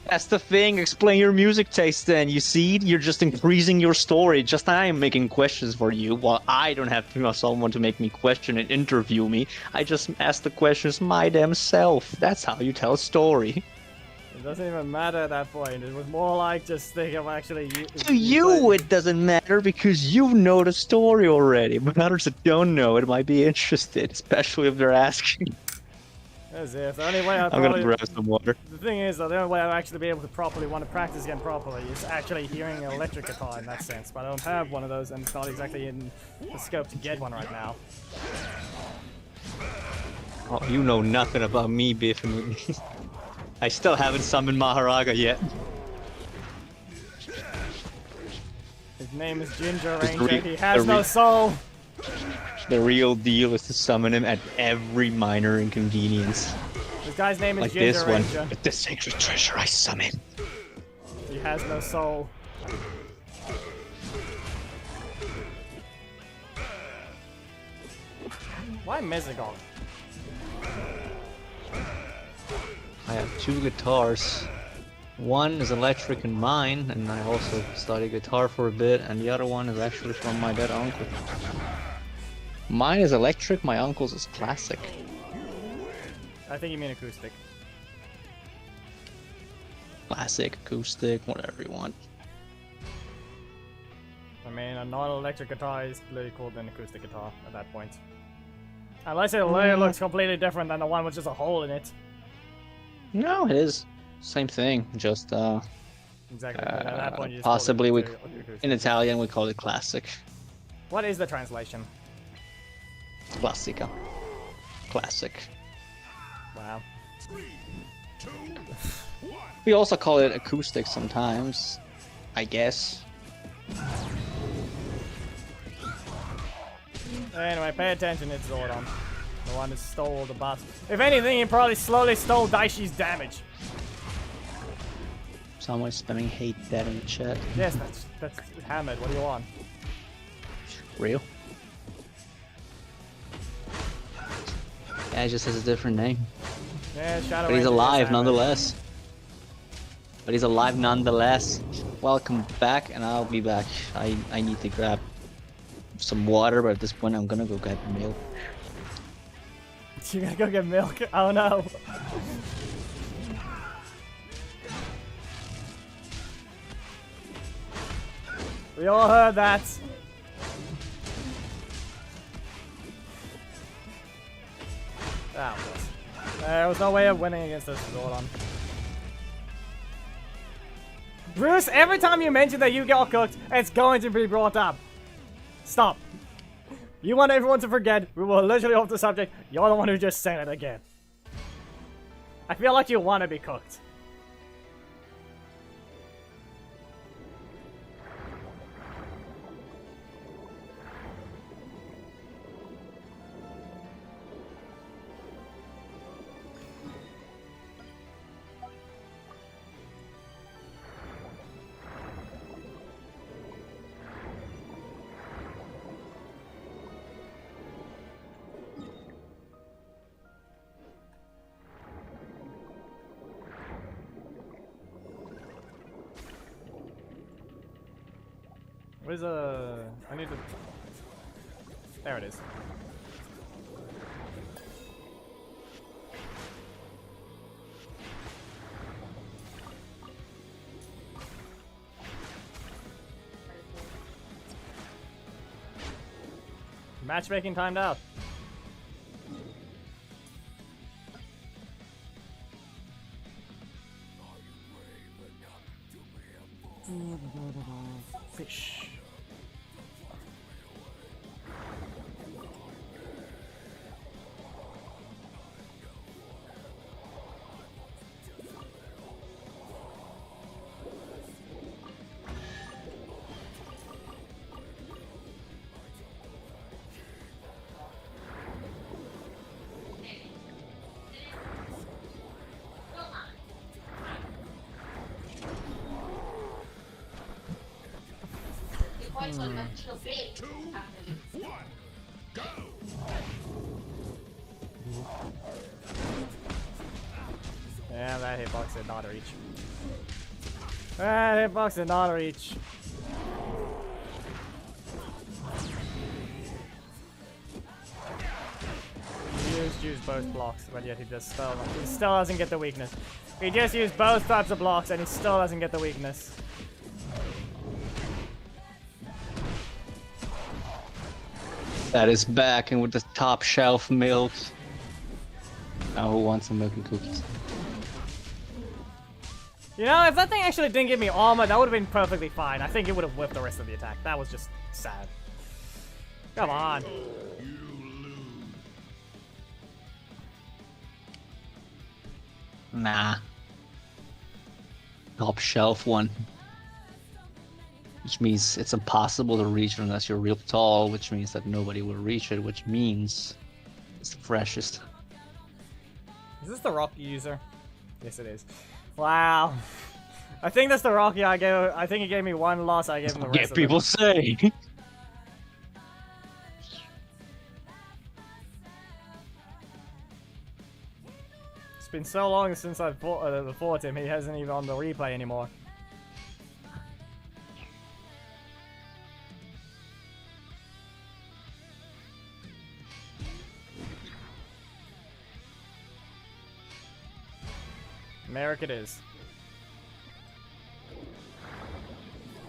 That's the thing. Explain your music taste then. You see, you're just increasing your story. Just I am making questions for you, while I don't have someone to make me question and interview me. I just ask the questions my damn self. That's how you tell a story. It doesn't even matter at that point. It was more like just think of actually. To you, it doesn't matter because you know the story already. But others that don't know it might be interested, especially if they're asking. As if the only way I'm gonna grab some water. The thing is, though, the only way I'll actually be able to properly want to practice again properly is actually hearing an electric guitar in that sense. But I don't have one of those, and it's not exactly in the scope to get one right now. Oh, you know nothing about me, Biff. I still haven't summoned Maharaga yet. His name is Ginger It's Ranger. re- He has the no re- soul. The real deal is to summon him at every minor inconvenience. This guy's name is Like Ginger this one. Ranger. With the sacred treasure I summon. He has no soul. Why Mezagon? I have two guitars. One is electric and mine, and I also studied guitar for a bit, and the other one is actually from my dead uncle. Mine is electric, my uncle's is classic. I think you mean acoustic. Classic, acoustic, whatever you want. I mean, a non-electric guitar is clearly called an acoustic guitar at that point. Unless it layer looks completely different than the one with just a hole in it. No, it is. Same thing, just Exactly. At that point, you just call it possibly we, acoustic. in Italian we call it classic. What is the translation? Classica. Classic. Wow. We also call it acoustic sometimes, I guess. Anyway, pay attention, it's Zordon. The one who stole the boss. If anything, he probably slowly stole Daishi's damage. Someone's spamming hate that in the chat. Yes, that's Hamid. What do you want? Real? Yeah, it just has a different name. Yeah, Shadow But he's Ranger is alive Hamid. nonetheless. But he's alive nonetheless. Welcome back, and I'll be back. I need to grab some water, but at this point I'm gonna go get milk. You gotta go get milk? Oh no. We all heard that. That was. There was no way of winning against this Zordon. Bruce, every time you mention that you got cooked, it's going to be brought up. Stop. You want everyone to forget, we were literally off the subject, you're the one who just said it again. I feel like you want to be cooked. Where's I need to... There it is. Matchmaking timed out. Fish. Two, one, go! Yeah, that hitbox did not reach. That hitbox did not reach. He just used both blocks, but yet he still doesn't get the weakness. He just used both types of blocks and he still doesn't get the weakness. That is back and with the top shelf milk. Now who wants some milk and cookies? You know, if that thing actually didn't give me armor, that would have been perfectly fine. I think it would have whipped the rest of the attack. That was just sad. Come on. Nah. Top shelf one. Which means it's impossible to reach it unless you're real tall, which means that nobody will reach it, which means it's the freshest. Is this the Rocky user? Yes, it is. Wow. I think that's the Rocky I gave. I think he gave me one loss. I gave him the rest Yeah, of people them. say. It's been so long since I've fought him. He hasn't even on the replay anymore. Merrick it is.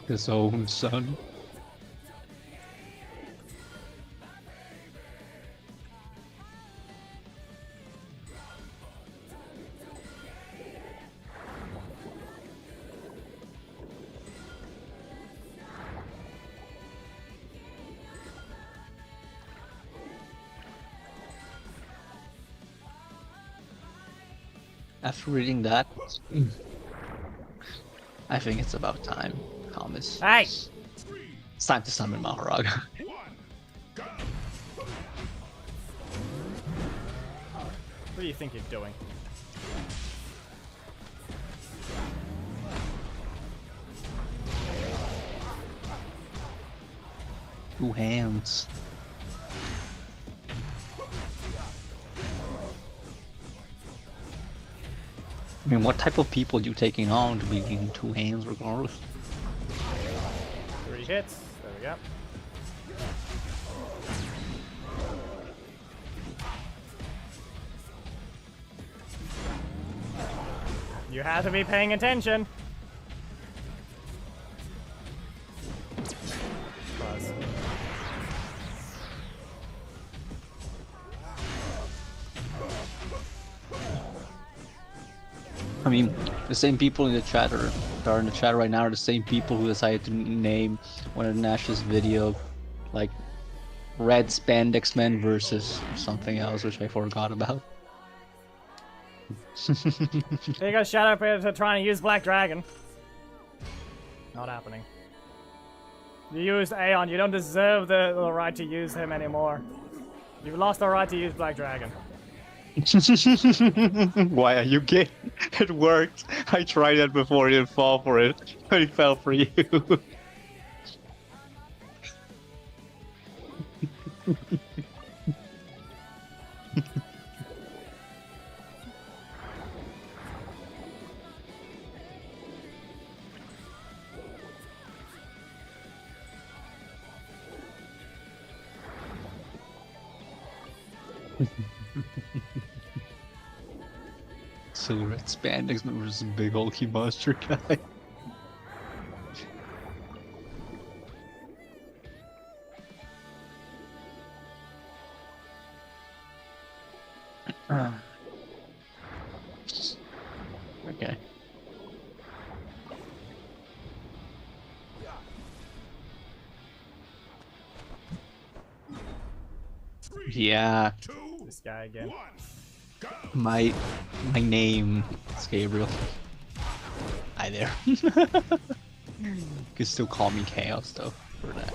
His own son. After reading that, I think it's about time, Thomas. Hey! It's time to summon Maharag. What do you think you're doing? Two hands. I mean, what type of people you taking on to be in two hands regardless? 3 hits. There we go. You have to be paying attention. Buzz. I mean, the same people in the chat that are in the chat right now are the same people who decided to name one of Nash's video, like, Red Spandex Men versus something else, which I forgot about. There you go, shout out to trying to use Black Dragon. Not happening. You used Aeon, you don't deserve the right to use him anymore. You've lost the right to use Black Dragon. Why are you gay? It worked. I tried that before, it didn't fall for it. But it fell for you. Silhouette spandex versus big hulky monster guy. Okay. Yeah, This guy again. my name is Gabriel. Hi there. You can still call me Chaos though for that.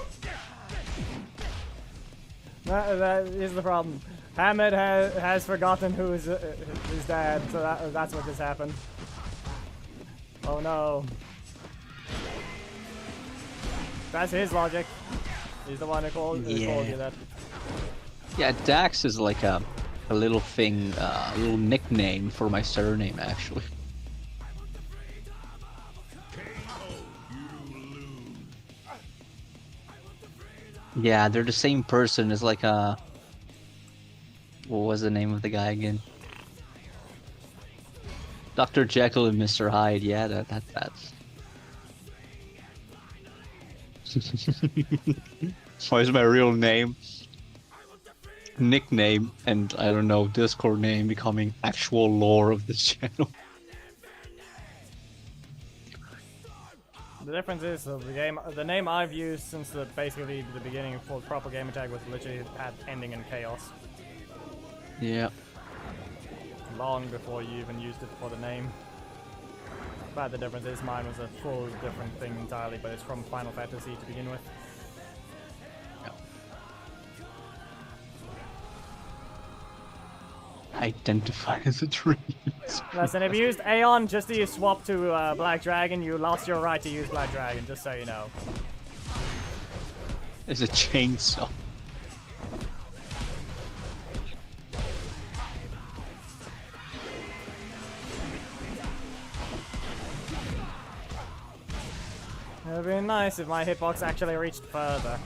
That is the problem. Hamed has forgotten who is his dad, so that's what just happened. Oh no. That's his logic. He's the one who called you that. Yeah, Dax is like a little thing, a little nickname for my surname actually. Yeah, they're the same person as like a... What was the name of the guy again? Dr. Jekyll and Mr. Hyde, yeah, that's... What is my real name? Nickname, and I don't know, Discord name becoming actual lore of this channel. The difference is the name I've used since basically the beginning of proper gamer tag was literally had ending in chaos. Yeah. Long before you even used it for the name. But the difference is mine was a full different thing entirely, but it's from Final Fantasy to begin with. Identify as a tree. Listen, if you used Aeon just to swap to Black Dragon, you lost your right to use Black Dragon, just so you know. It's a chainsaw. It would be nice if my hitbox actually reached further.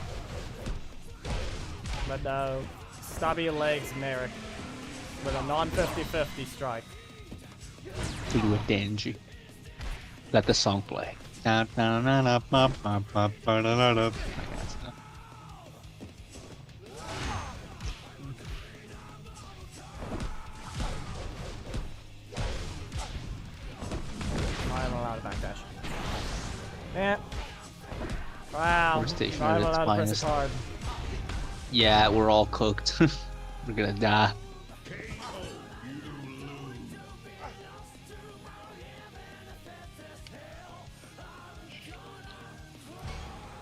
But no. Stubby your legs, Merrick. With a non-50-50 strike. To do a Denji. Let the song play. I'm allowed to backdash. Yeah. Wow. We're stationed I'm at its allowed to press finest. a card. Yeah, we're all cooked. We're gonna die.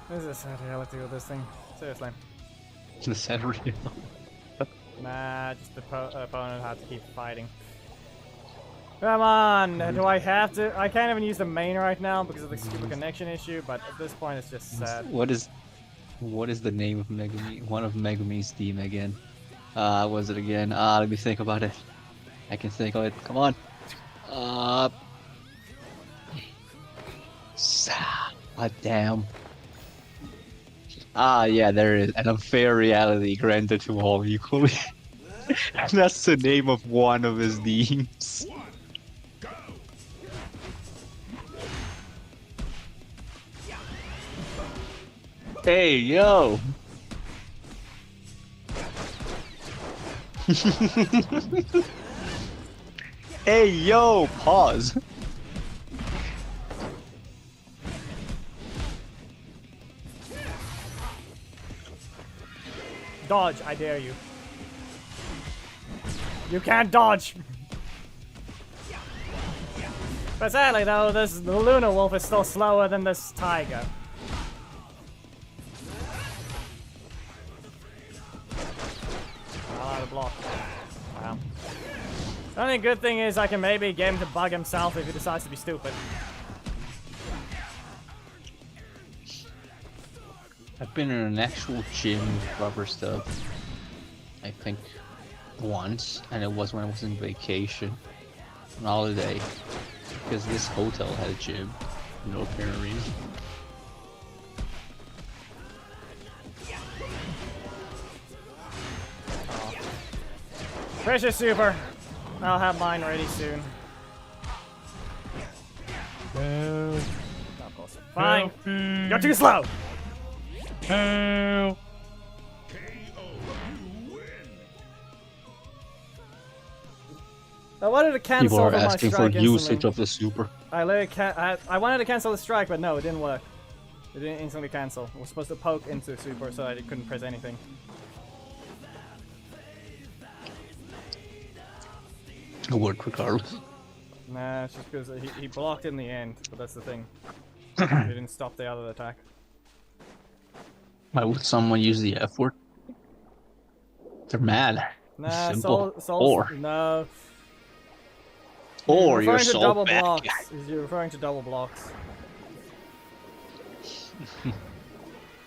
This is a sad reality with this thing. Seriously. The sad real. Nah, just the opponent had to keep fighting. Come on! Do I have to? I can't even use the main right now because of the stupid connection issue, but at this point it's just sad. What is the name of Megumi? One of Megumi's theme again? What was it again? Let me think about it. I can think of it. Come on. God damn. Yeah, there it is. An unfair reality granted to all equally. That's the name of one of his themes. Hey, yo! Hey, yo! Pause. Dodge, I dare you. You can't dodge! But sadly though, the Luna Wolf is still slower than this tiger. I'll have to block. Wow. The only good thing is I can maybe get him to bug himself if he decides to be stupid. I've been in an actual gym with rubber stuff, I think, once, and it was when I was on vacation, on holiday, because this hotel had a gym, for no apparent reason. Pressure super. I'll have mine ready soon. Of course. Fine. You're too slow. I wanted to cancel People are my asking for strike usage instantly. of the super. I literally I wanted to cancel the strike, but no, it didn't work. It didn't instantly cancel. I was supposed to poke into super so that it couldn't press anything. It worked regardless. Nah, it's just because he blocked in the end, but that's the thing. He didn't stop the other attack. Why would someone use the F word? They're mad. Nah, Simple. Soul, no. Or you're referring to so double bad. blocks. You're referring to double blocks.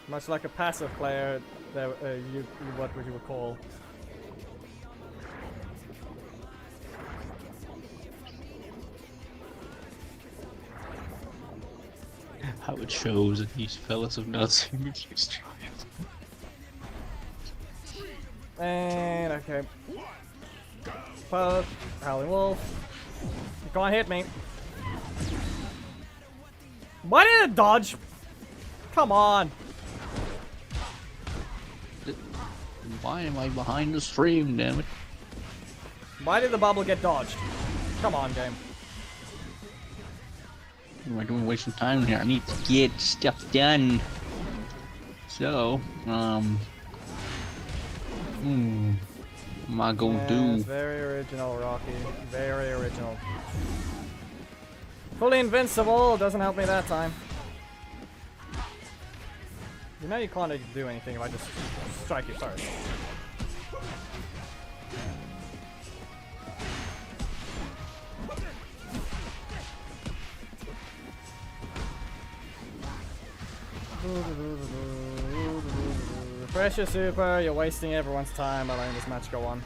Much like a passive player, that what would you call? How it shows that these fellas have not seen me try it. And okay. Poke, Howling Wolf. You can't hit me. Why did it dodge? Come on. Why am I behind the stream, damn it? Why did the bubble get dodged? Come on, game. What am I doing wasting time here? I need to get stuff done. So, what am I gonna Yeah, do? it's very original, Rocky. Very original. Fully invincible doesn't help me that time. You know you can't do anything if I just strike you first. Refresh your super, you're wasting everyone's time by letting this match go on.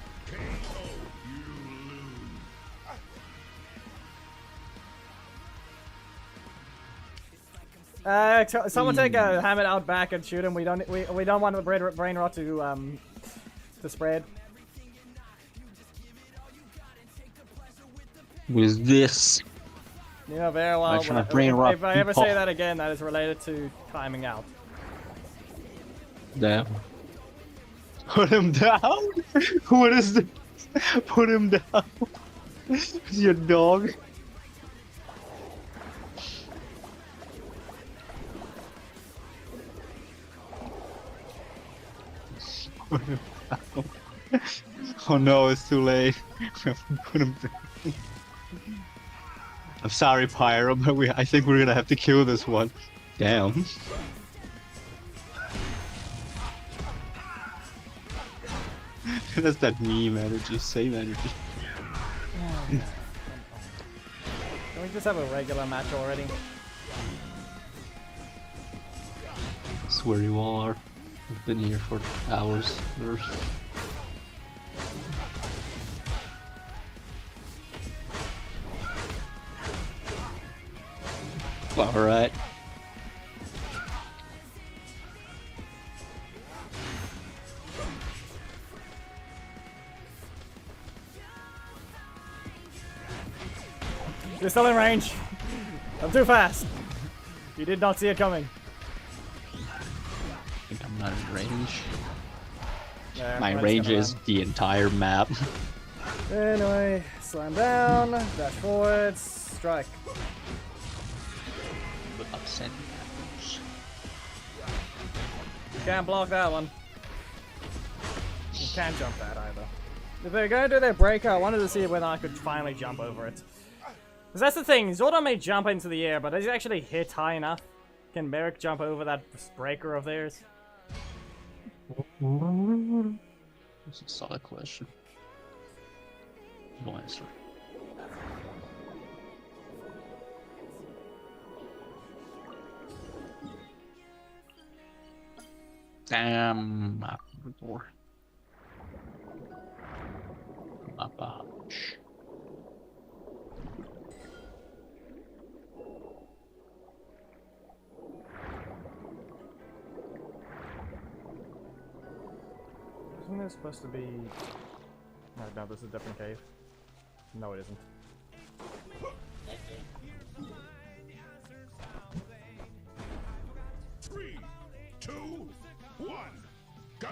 Someone take a Hammett out back and shoot him. We don't want the brain rot to spread. With this. You know very well. Make sure my brain rot If I ever people. say that again, that is related to timing out. Damn. Put him down? What is this? Put him down. Your dog. Put him down. Oh no, it's too late. Put him down. I'm sorry, Pyro, but I think we're gonna have to kill this one. Damn. That's that meme energy, same energy. Can we just have a regular match already? That's where you all are. I've been here for hours. Alright. You're still in range. I'm too fast. You did not see it coming. I think I'm not in range. There, My I'm just range gonna is run. the entire map. Anyway, slam down, dash forward, strike. Upset. You can't block that one. You can't jump that either. If they're gonna do their breaker, I wanted to see whether I could finally jump over it. Because that's the thing, Zordon may jump into the air, but does he actually hit high enough? Can Merrick jump over that breaker of theirs? That's a solid question. No answer. Damn, map door. Mapash. Isn't there supposed to be... No, this is a different cave. No, it isn't. Three, two, one, go!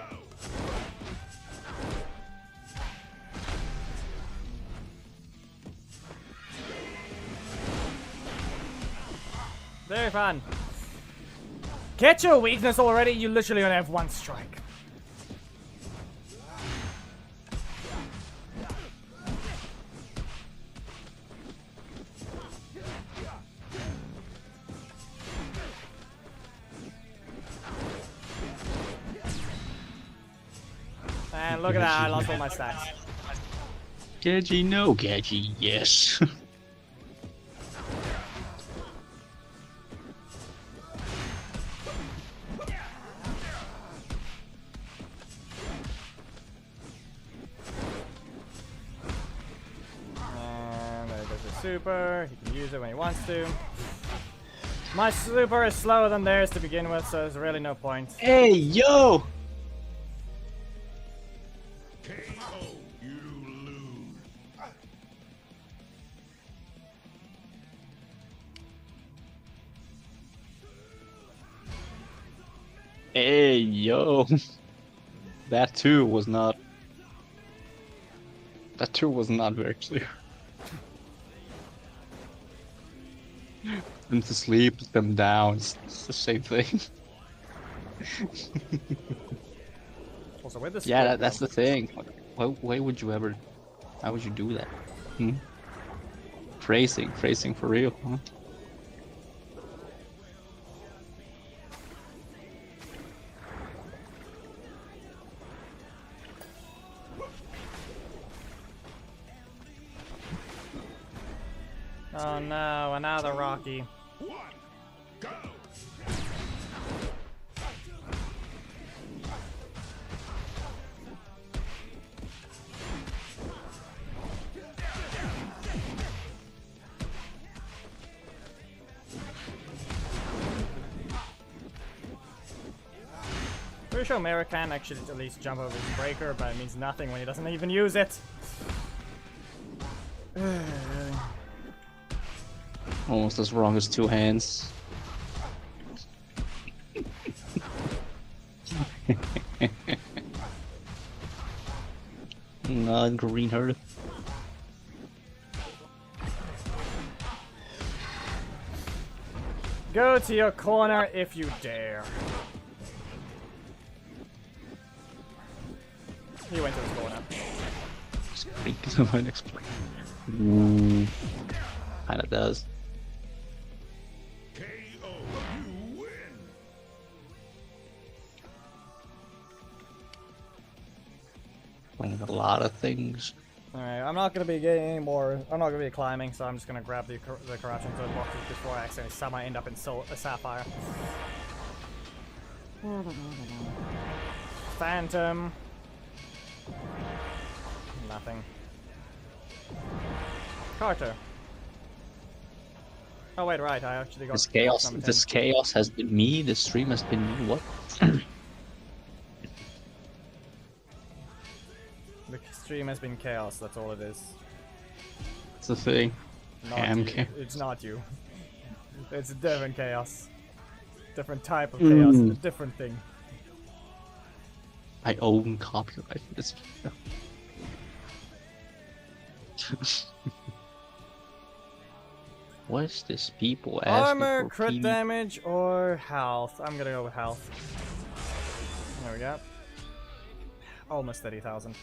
Very fun. Get your weakness already. You literally only have one strike. And look at that, I lost all my stacks. Gedgy, no Gedgy, yes. And there goes his super. He can use it when he wants to. My super is slower than theirs to begin with, so there's really no point. Hey, yo! KO. You lose. Hey, yo! That too was not... That too was not very clear. Them to sleep, them down, it's the same thing. Also, with this. Yeah, that's the thing. Why would you ever... Why would you do that? Hmm? Phrasing for real, huh? Oh no, another Rocky. One. Go. Pretty sure Mara can actually at least jump over his breaker, but it means nothing when he doesn't even use it. Almost as wrong as two hands. Not green herd. Go to your corner if you dare. He went to his corner. Someone explain. Kinda does. KO. You win. Playing a lot of things. Alright, I'm not gonna be getting any more. I'm not gonna be climbing, so I'm just gonna grab the corruption toad boxes before I accidentally somehow end up in a sapphire. Phantom. Nothing. Carter. Oh wait, right. I actually got This chaos. number 10. This chaos has been me. This stream has been me. What? The stream has been chaos. That's all it is. That's the thing. Not I am you. chaos. It's not you. It's a different chaos. Different type of chaos. A different thing. I own copyright for this video. What is this people asking Armor, for crit PvP? damage, or health. I'm gonna go with health. There we go. Almost 30,000.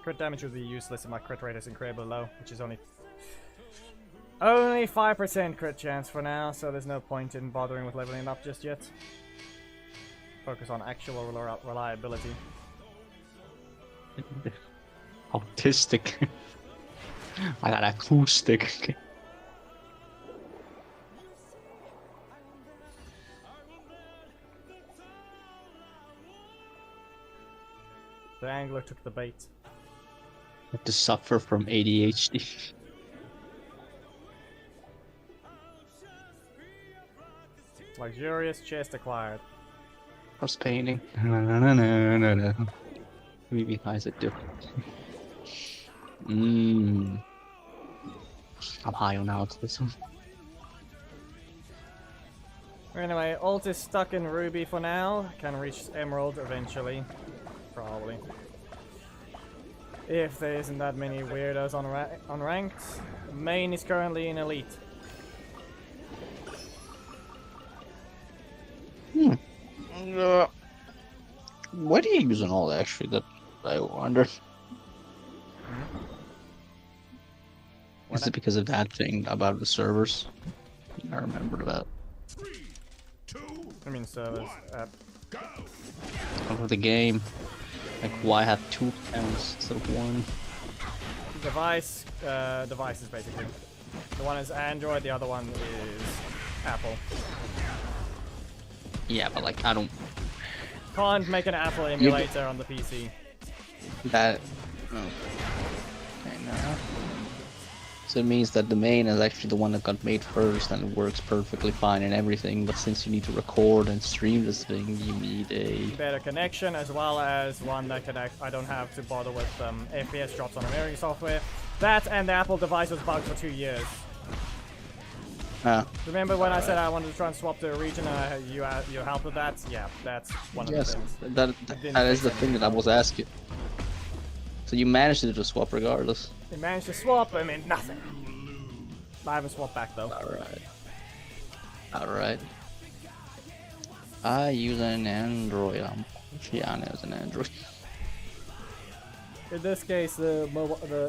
Crit damage would be useless if my crit rate is incredibly low, which is only 5% crit chance for now, so there's no point in bothering with leveling up just yet. Focus on actual reliability. Autistic. I got acoustic. The angler took the bait. Have to suffer from ADHD. Luxurious chest acquired. Cross painting. Let me be nice at do. I'm high on autism. Anyway, ult is stuck in Ruby for now. Can reach Emerald eventually. Probably. If there isn't that many weirdos on ranked. Main is currently in Elite. What are you using all that actually? That I wonder. Is it because of that thing about the servers? I remember that. 3, 2, I mean, servers. go. Of the game. Like, why have 2 accounts instead of 1? Devices basically. The one is Android, the other one is Apple. Yeah, but like, I don't. Can't make an Apple emulator on the PC. That. Oh. Okay, no. So it means that the main is actually the one that got made first and it works perfectly fine and everything, but since you need to record and stream this thing, you need a better connection as well as one that can I don't have to bother with FPS drops on the mirroring software. That and the Apple device was bugged for 2 years. Remember when I said I wanted to try and swap to a region and you helped with that? Yeah, that's one of the things. That is the thing that I was asking. So you managed to just swap regardless. They managed to swap, I mean nothing. I haven't swapped back though. Alright. Alright. I use an Android. Yeah, I use an Android. In this case, the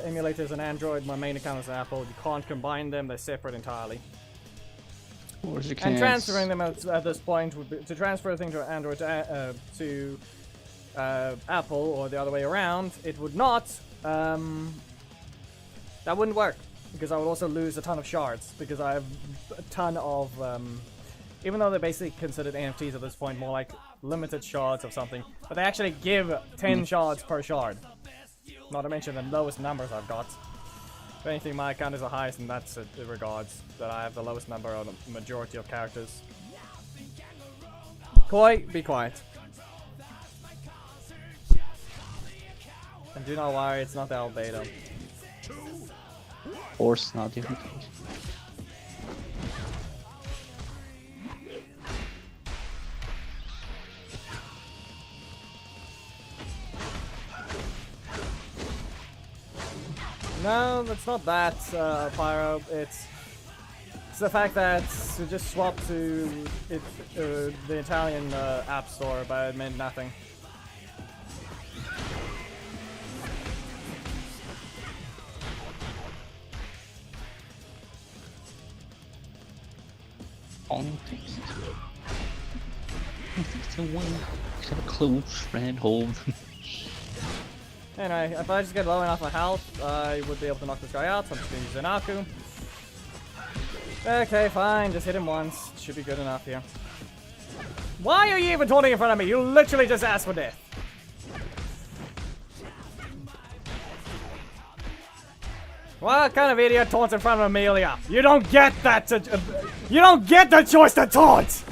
emulator is an Android, my main account is Apple. You can't combine them, they're separate entirely. And transferring them at this point would be to transfer a thing to Android to Apple or the other way around. It would not. That wouldn't work because I would also lose a ton of shards because I have a ton of. Even though they're basically considered NFTs at this point, more like limited shards of something, but they actually give 10 shards per shard. Not to mention the lowest numbers I've got. If anything, my account is the highest, and that's it in regards that I have the lowest number of the majority of characters. Koi, be quiet. And do not worry, it's not the old beta. Of course, not even. No, it's not that, Pyro. It's the fact that to just swap to the Italian app store, but it meant nothing. Have a close red hold. Anyway, if I just get low enough on health, I would be able to knock this guy out, so I'm just gonna use Zenaku. Okay, fine, just hit him once. Should be good enough here. Why are you even taunting in front of me? You literally just asked for death. What kind of idiot taunts in front of Amelia? You don't get that you don't get the choice to taunt!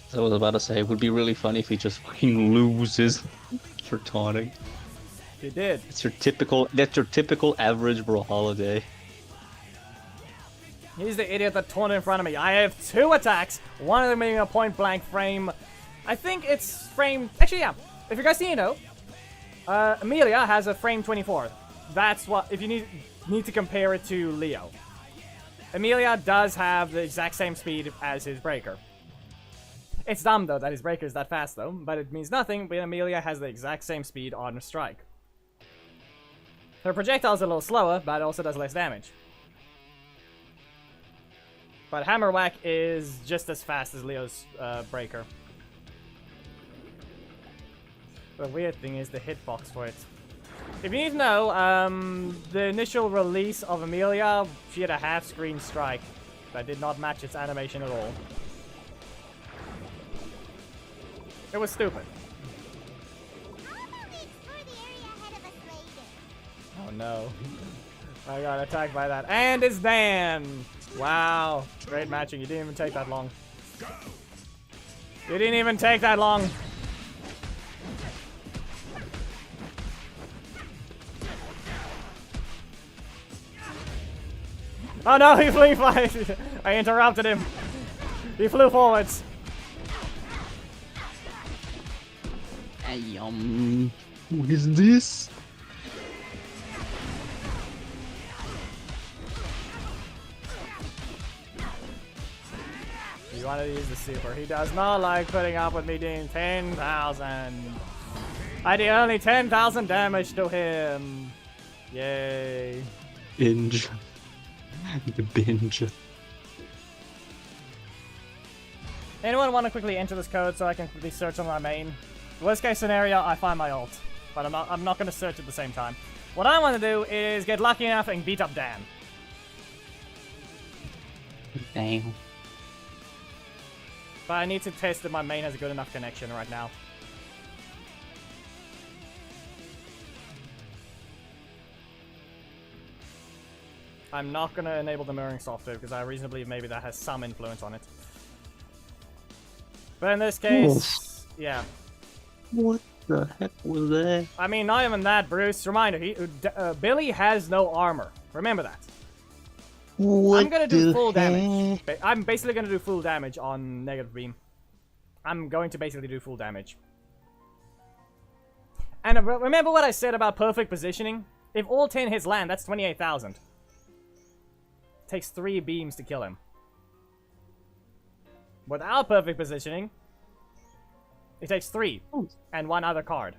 So I was about to say, it would be really funny if he just fucking loses for taunting. He did. That's your typical average bro holiday. He's the idiot that taunted in front of me. I have 2 attacks, one of them being a point blank frame. I think it's frame. Actually, yeah. If you guys need to know, Amelia has a frame 24. That's what. If you need to compare it to Leo, Amelia does have the exact same speed as his breaker. It's dumb though that his breaker is that fast though, but it means nothing. But Amelia has the exact same speed on a strike. Her projectile's a little slower, but it also does less damage. But Hammer Whack is just as fast as Leo's breaker. The weird thing is the hitbox for it. If you need to know, the initial release of Amelia, she had a half-screen strike that did not match its animation at all. It was stupid. Oh no. I got attacked by that. And it's Dan! Wow. Great matching. You didn't even take that long. You didn't even take that long. Oh no, he flew flies. I interrupted him. He flew forwards. What is this? He wanted to use the super. He does not like putting up with me doing 10,000. I did only 10,000 damage to him. Yay. Binge. The binge. Anyone want to quickly enter this code so I can quickly search on my main? Worst case scenario, I find my ult. But I'm not going to search at the same time. What I want to do is get lucky enough and beat up Dan. Damn. But I need to test that my main has a good enough connection right now. I'm not going to enable the mirroring software because I reasonably believe maybe that has some influence on it. But in this case, yeah. What the heck was that? I mean, not even that, Bruce. Reminder, Billy has no armor. Remember that. What I'm gonna do the full heck? damage. I'm basically gonna do full damage on negative beam. I'm going to basically do full damage. And remember what I said about perfect positioning? If all 10 hits land, that's 28,000. Takes 3 beams to kill him. Without perfect positioning, it takes 3 and 1 other card.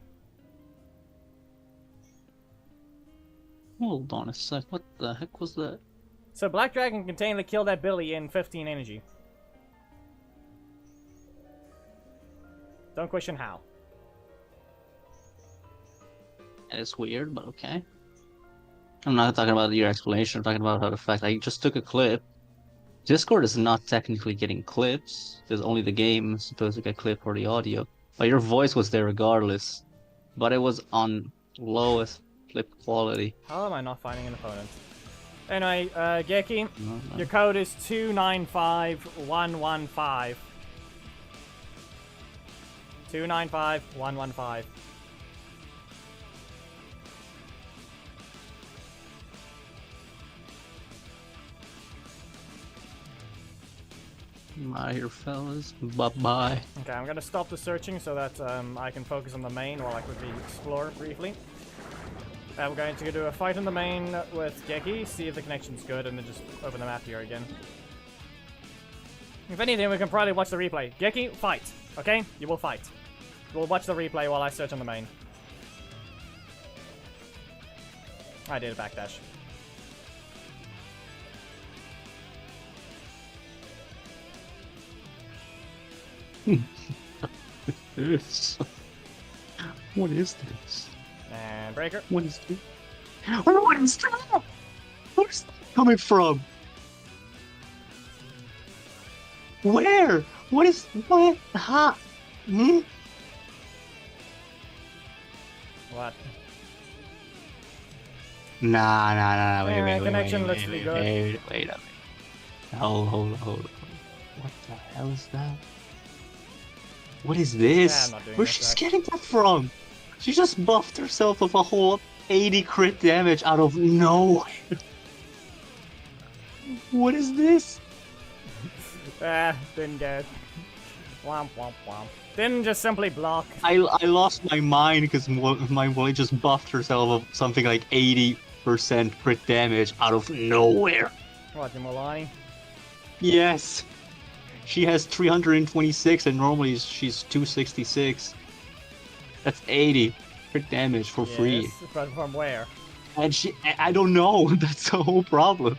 Hold on a sec. What the heck was that? So Black Dragon can technically kill that Billy in 15 energy. Don't question how. It's weird, but okay. I'm not talking about your explanation. I'm talking about how the fact I just took a clip. Discord is not technically getting clips. There's only the game supposed to get clip for the audio. But your voice was there regardless. But it was on lowest clip quality. How am I not finding an opponent? Anyway, Geki, your code is 295115. 295115. I'm out of here, fellas. Bye-bye. Okay, I'm gonna stop the searching so that I can focus on the main while I quickly explore briefly. I'm going to do a fight in the main with Geki, see if the connection's good, and then just open the map here again. If anything, we can probably watch the replay. Geki, fight. Okay? You will fight. We'll watch the replay while I search on the main. I did a backdash. This. What is this? And breaker. What is this? What is that? Where's that coming from? Where? What is what? Ha? Hmm? What? Nah. Wait. Connection looks pretty good. Wait a minute. Hold on. What the hell is that? What is this? I'm not doing Where's this she right. getting that from? She just buffed herself with a whole 80 crit damage out of nowhere. What is this? Didn't get. Womp womp womp. Didn't just simply block. I lost my mind because my boy just buffed herself with something like 80% crit damage out of nowhere. What, Mulani? Yes. She has 326 and normally she's 266. That's 80 crit damage for free. Yes, but from where? And I don't know. That's the whole problem.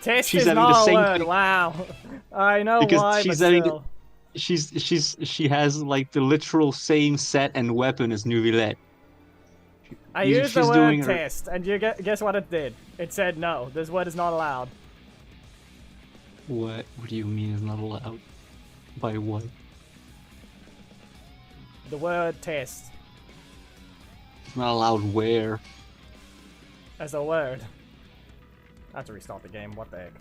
Test She's is having not the a same word. thing. Wow. I know Because why, she's but having still. She has like the literal same set and weapon as Nuvilette. I used the she's word doing her- test, and you guess what it did? It said no. This word is not allowed. What do you mean is not allowed? By what? The word test It's not allowed where? as a word. I have to restart the game. What the heck?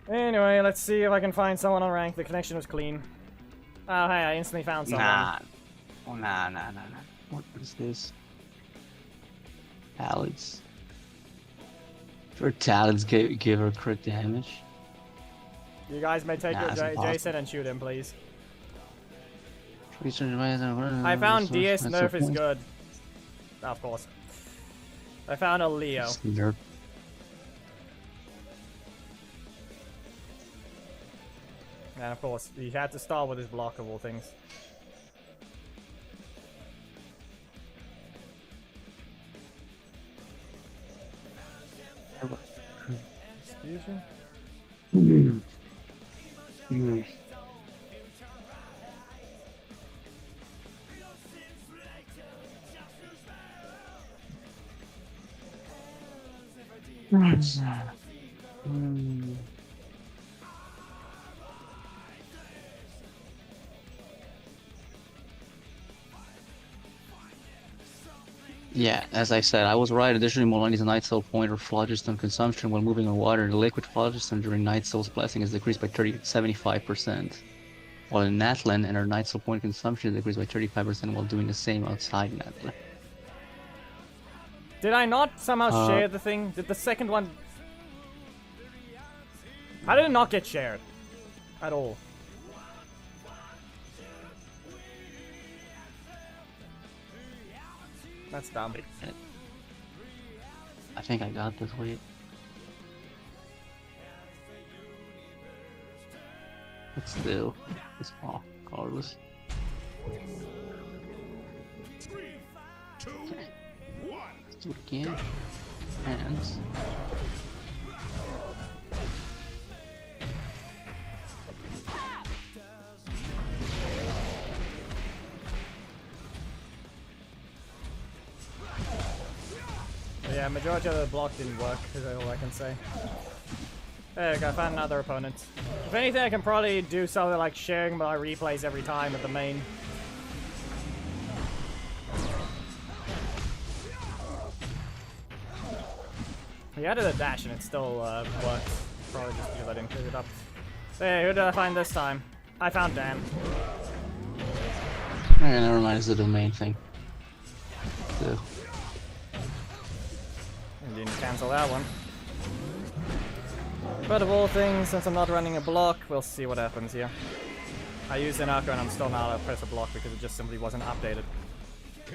Anyway, let's see if I can find someone on rank. The connection was clean. Oh, hey, I instantly found someone. Nah. Oh, nah. What is this? Talents. Her talents give her crit damage. You guys may take Nah, your it's impossible. Jason and shoot him, please. I I found DS Nerf is good. Of course. I found a Leo. And of course, he had to start with his block of all things. Excuse you? Yeah, as I said, I was right. Additionally, Molani's Night Soul point or phlogiston consumption while moving on water. The liquid phlogiston during Night Soul's blessing is decreased by 75%. While in Natlan, and her Night Soul point consumption is decreased by 35% while doing the same outside Natlan. Did I not somehow share the thing? Did the second one... How did it not get shared? At all? That's dumb. I think I got this, wait. But still, it's all regardless. 3, 2, 1. Let's do it again. Hands. Yeah, majority of the block didn't work, is all I can say. There we go, I found another opponent. If anything, I can probably do something like sharing my replays every time at the main. He added a dash and it still worked. Probably just because I didn't clear it up. Hey, who did I find this time? I found Dan. Okay, never mind, it's the domain thing. So. And didn't cancel that one. But of all things, since I'm not running a block, we'll see what happens here. I used an Arco and I'm still not allowed to press a block because it just simply wasn't updated.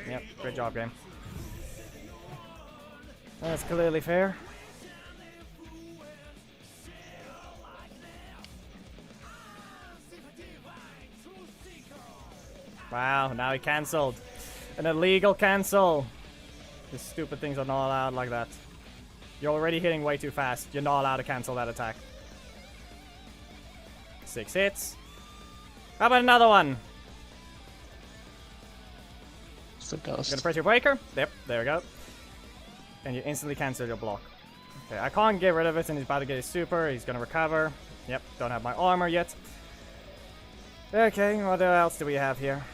Yep, great job, game. That's clearly fair. Wow, now he cancelled. An illegal cancel. These stupid things are not allowed like that. You're already hitting way too fast. You're not allowed to cancel that attack. 6 hits. How about another one? It's a ghost. Gonna press your breaker. Yep, there we go. And you instantly cancel your block. Okay, I can't get rid of it and he's about to get his super. He's gonna recover. Yep, don't have my armor yet. Okay, what else do we have here?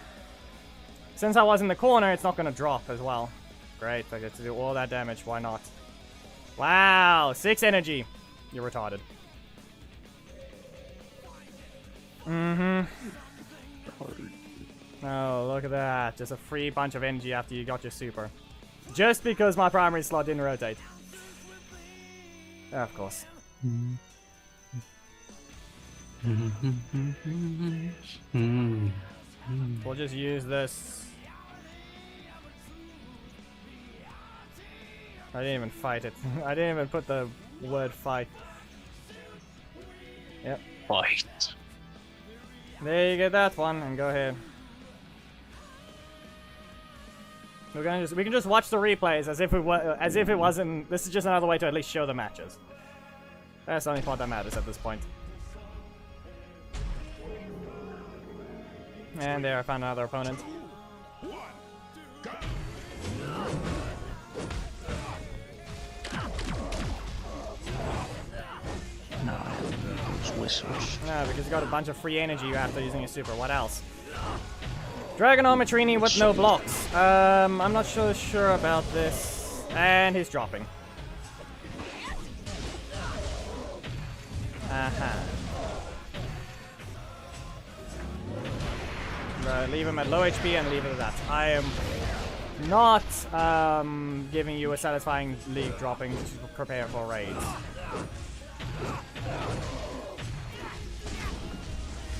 Since I was in the corner, it's not gonna drop as well. Great, I get to do all that damage. Why not? Wow, 6 energy. You're retarded. Oh, look at that. Just a free bunch of energy after you got your super. Just because my primary slot didn't rotate. Of course. We'll just use this. I didn't even fight it. I didn't even put the word fight. Yep. Fight. There you get that one, and go ahead. We can just watch the replays as if it wasn't. This is just another way to at least show the matches. That's the only part that matters at this point. And there, I found another opponent. 1, go. No, whistles. No, because you got a bunch of free energy after using your super. What else? Dragon Armatrini with no blocks. I'm not sure about this. And he's dropping. Leave him at low HP and leave it at that. I am not giving you a satisfying league dropping to prepare for raids.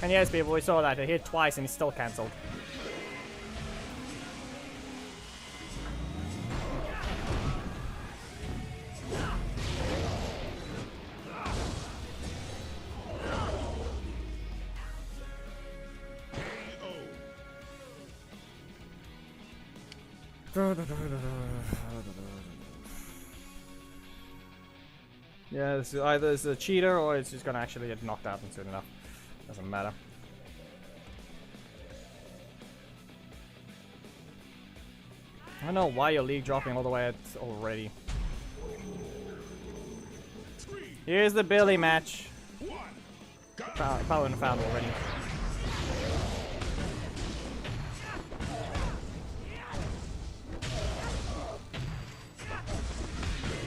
And yes, people, we saw that. It hit twice and he still cancelled. Yeah, this is either it's a cheater or it's just gonna actually get knocked out soon enough. Doesn't matter. I don't know why your league dropping all the way at already. Here's the Billy match. Probably found already.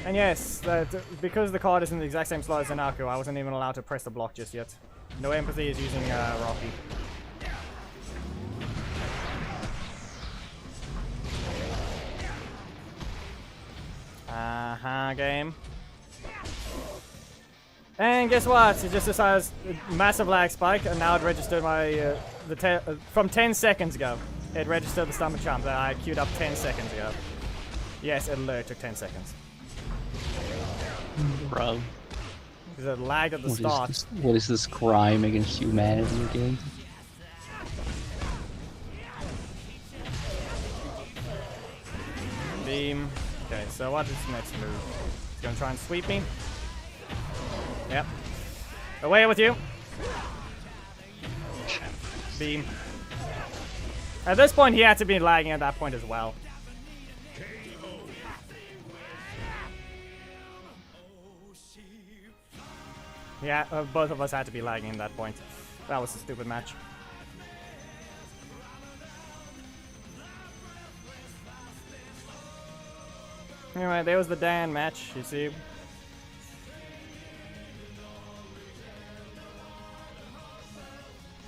And yes, because the card is in the exact same slot as Anaku, I wasn't even allowed to press the block just yet. No empathy is using Rocky. Game. And guess what? It just decides massive lag spike, and now it registered my from 10 seconds ago. It registered the stomach jump that I queued up 10 seconds ago. Yes, it literally took 10 seconds. Bro. Because it lagged at the start. What is this crime against humanity again? Beam. Okay, so what is the next move? It's gonna try and sweep me. Yep. Away with you. Beam. At this point, he had to be lagging at that point as well. Yeah, both of us had to be lagging at that point. That was a stupid match. Anyway, there was the Dan match, you see.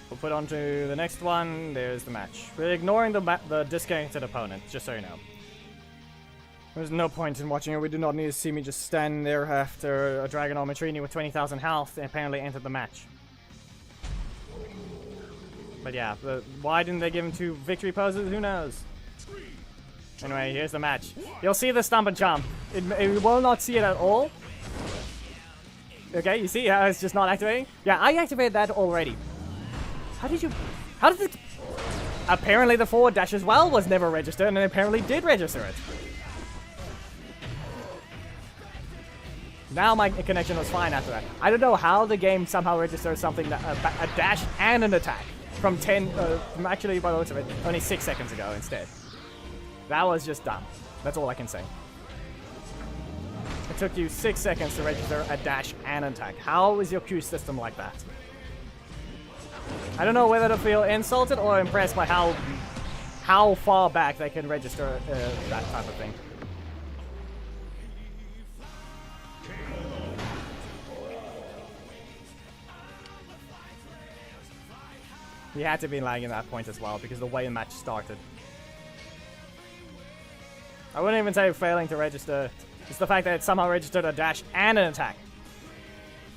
We'll put on to the next one. There's the match. We're ignoring the disconnected opponent, just so you know. There's no point in watching it. We do not need to see me just stand there after a Dragon Armatrini with 20,000 health and apparently entered the match. But yeah, why didn't they give him 2 victory poses? Who knows? Anyway, here's the match. You'll see the stomp and jump. It will not see it at all. Okay, you see how it's just not activating? Yeah, I activated that already. How did it... Apparently the forward dash as well was never registered, and it apparently did register it. Now my connection was fine after that. I don't know how the game somehow registers something that a dash and an attack from actually by the looks of it, only 6 seconds ago instead. That was just dumb. That's all I can say. It took you 6 seconds to register a dash and an attack. How is your Q system like that? I don't know whether to feel insulted or impressed by how far back they can register that type of thing. He had to be lagging at that point as well because of the way the match started. I wouldn't even say failing to register. It's the fact that it somehow registered a dash and an attack.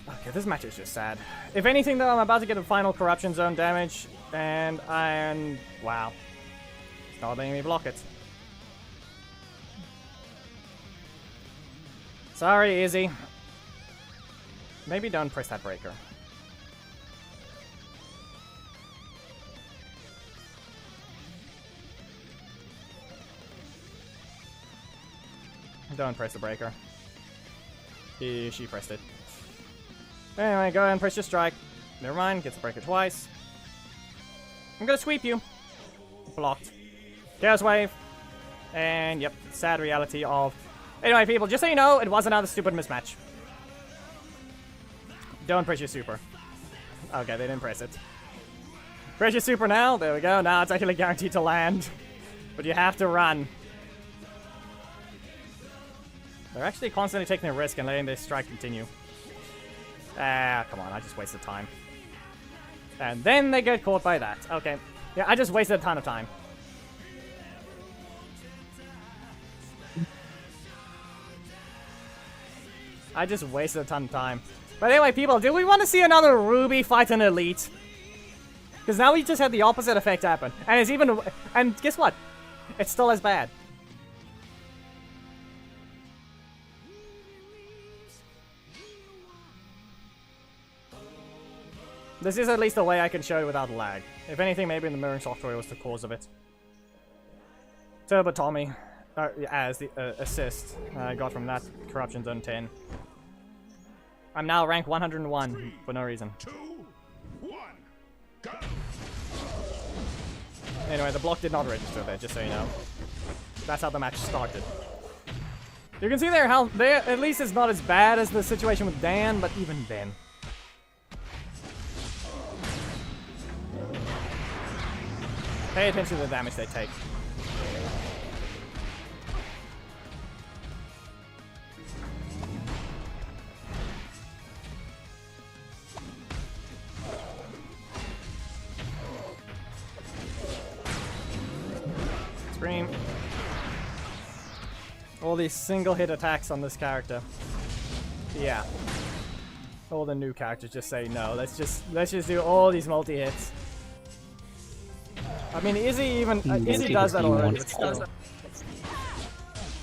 Okay, this match is just sad. If anything, though, I'm about to get a final corruption zone damage, and wow, it's not letting me block it. Sorry, Izzy. Maybe don't press that breaker. Don't press the breaker. She pressed it. Anyway, go ahead and press your strike. Never mind, gets the breaker twice. I'm gonna sweep you. Blocked. Chaos Wave. And yep, sad reality of... Anyway, people, just so you know, it was another stupid mismatch. Don't press your super. Okay, they didn't press it. Press your super now. There we go. Now it's actually guaranteed to land. But you have to run. They're actually constantly taking a risk and letting this strike continue. Ah, come on, I just wasted time. And then they get caught by that. Okay. Yeah, I just wasted a ton of time. I just wasted a ton of time. But anyway, people, do we want to see another Ruby fight an Elite? Because now we just had the opposite effect happen. And it's even... And guess what? It's still as bad. This is at least a way I can show it without lag. If anything, maybe the mirroring software was the cause of it. Turbo Tommy. as the assist I got from that Corruption Zone 10. I'm now rank 101 for no reason. 2, 1, go! Anyway, the block did not register there, just so you know. That's how the match started. You can see there how at least it's not as bad as the situation with Dan, but even then. Pay attention to the damage they take. Scream. All these single hit attacks on this character. Yeah. All the new characters just say no. Let's just do all these multi hits. I mean, Izzy does that already, but still.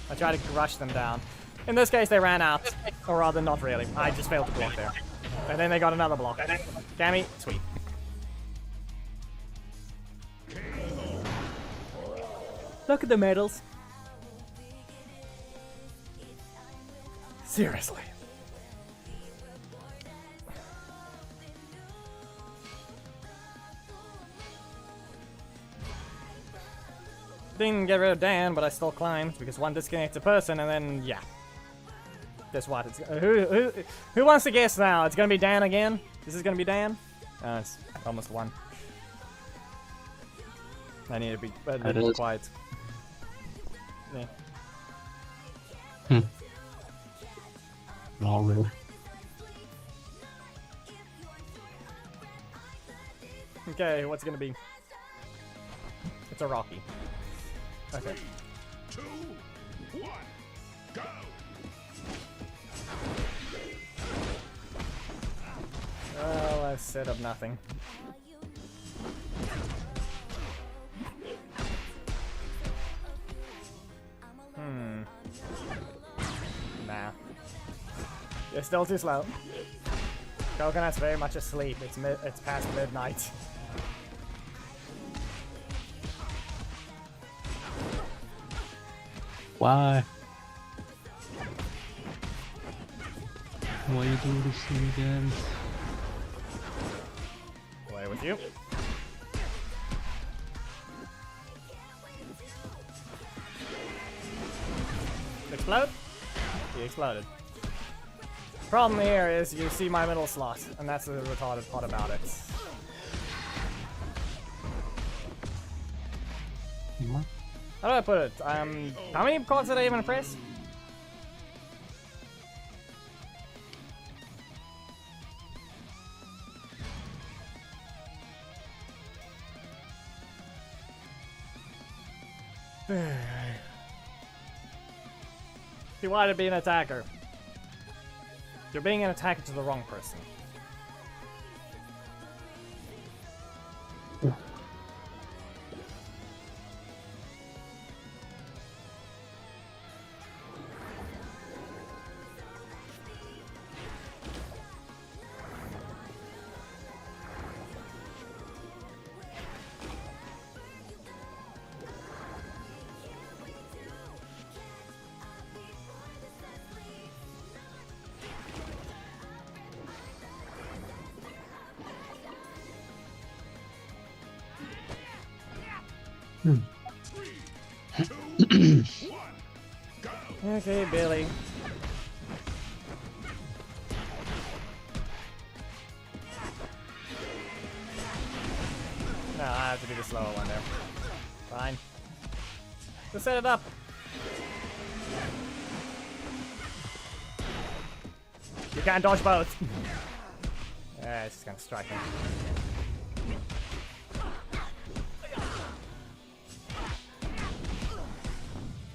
I try to rush them down. In this case, they ran out, or rather, not really. I just failed to block there, and then they got another block. Cammy, sweet. Look at the medals. Seriously. Didn't get rid of Dan, but I still climbed because one disconnects a person, and then yeah. Guess what? It's, who wants to guess now? It's gonna be Dan again. This is gonna be Dan. It's almost one. I need to be a little more quiet. Yeah. Not really. Okay, what's it gonna be? It's a Rocky. Okay. 2, 1, go! Well, I set up nothing. Nah. You're still too slow. Coconut's very much asleep. It's past midnight. Why? Why you do this thing again? Play with you. Explode? He exploded. Problem here is you see my middle slot, and that's the retarded part about it. How do I put it? How many cards did I even press? You want to be an attacker. You're being an attacker to the wrong person. Okay, Billy. No, I have to be the slower one there. Fine. Just set it up. You can't dodge both. Yeah, it's just gonna strike him.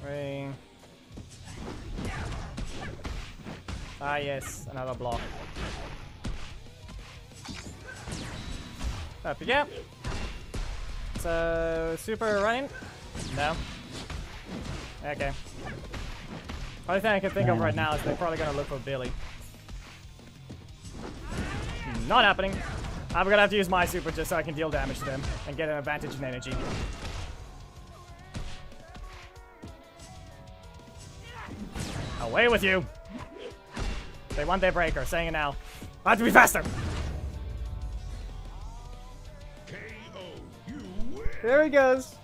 Ring. Ah yes, another block. Up you go. So, super running? No. Okay. Only thing I can think of right now is they're probably gonna look for Billy. Not happening. I'm gonna have to use my super just so I can deal damage to them and get an advantage in energy. Away with you! They want their breaker, saying it now. I have to be faster! KO. You win. There he goes.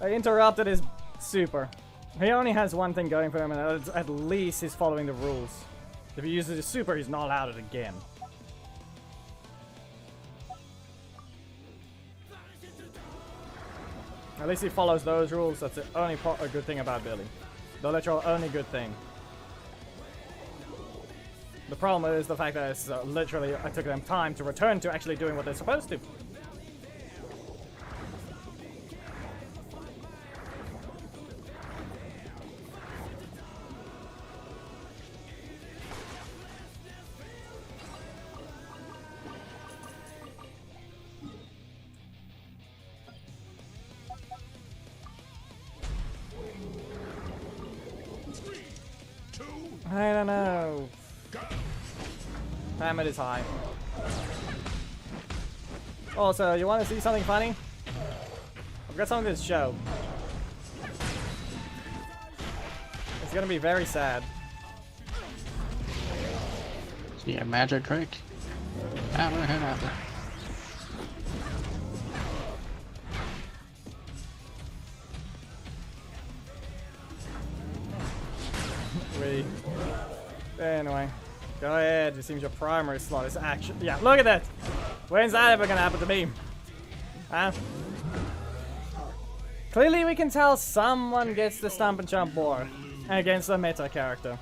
I interrupted his super. He only has one thing going for him, and at least he's following the rules. If he uses his super, he's not allowed it again. At least he follows those rules. That's the only a good thing about Billy. The literal only good thing. The problem is the fact that it's literally I took them time to return to actually doing what they're supposed to. I don't know. Damn, it is high. Also, you want to see something funny? I've got something to show. It's gonna be very sad. See a magic trick. Wait. Anyway, go ahead. It seems your primary slot is action. Yeah, look at that. When's that ever gonna happen to me? Huh? Clearly, we can tell someone gets the stomp and jump board against a meta character.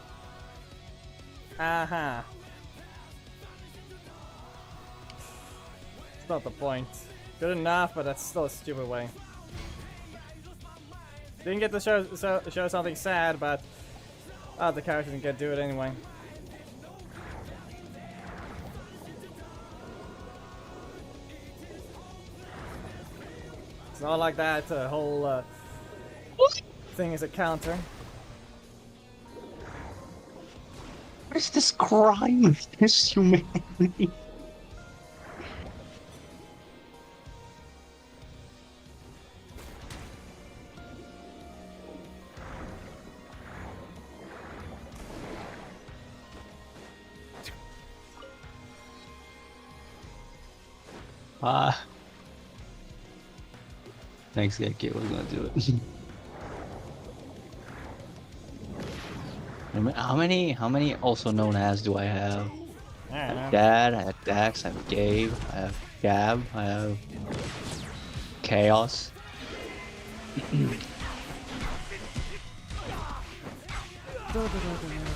It's not the point. Good enough, but that's still a stupid way. Didn't get to show something sad, but the character didn't get to do it anyway. It's not like that whole thing is a counter. What is this crime against humanity? Thanks, Geki. I was gonna do it. How many also known as do I have? I have Dad, I have Dax, I have Gabe, I have Gab, I have Chaos.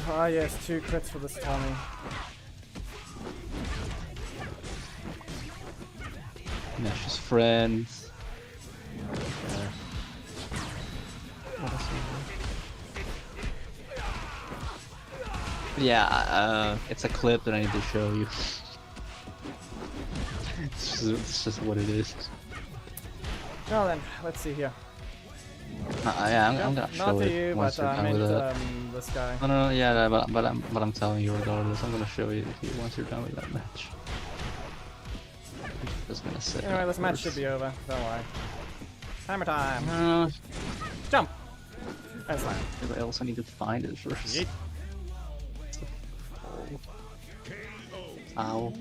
Ah yes, 2 crits for this Tommy. Nash's friends. Yeah, it's a clip that I need to show you. It's just what it is. Well then, let's see here. Yeah, I'm gonna show not to it you, once but you're I done with meant that. this guy. No, yeah, but I'm telling you regardless. I'm gonna show you once you're done with that match. Just gonna say. Anyway, this match should be over. Don't worry. Hammer time. Jump. That's fine. I also need to find it first. Yeet. Ow.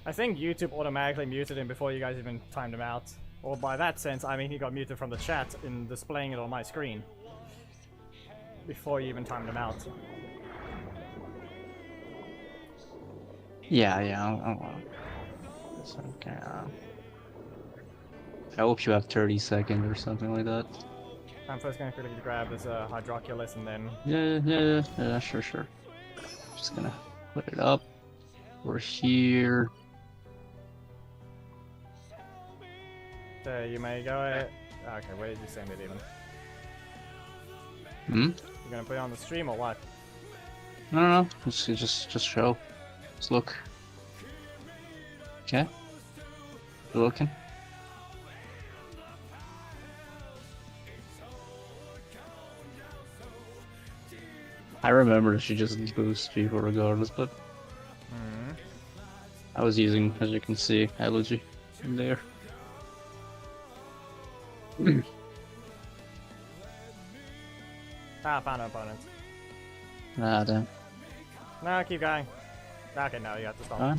I think YouTube automatically muted him before you guys even timed him out. Or by that sense, I mean he got muted from the chat in displaying it on my screen. Before you even timed him out. Yeah, it's okay. I hope you have 30 seconds or something like that. I'm first gonna quickly grab this Hydroculus and then... Yeah, sure. Just gonna put it up. We're here. There, you may go ahead. Okay, where did you send it even? You gonna put it on the stream or what? No. Just show. Just look. Okay. You looking? I remember she just boosts people regardless, but I was using, as you can see, Elegy in there. Ah, found an opponent. Ah, damn. No, keep going. Okay, no, you have to stop.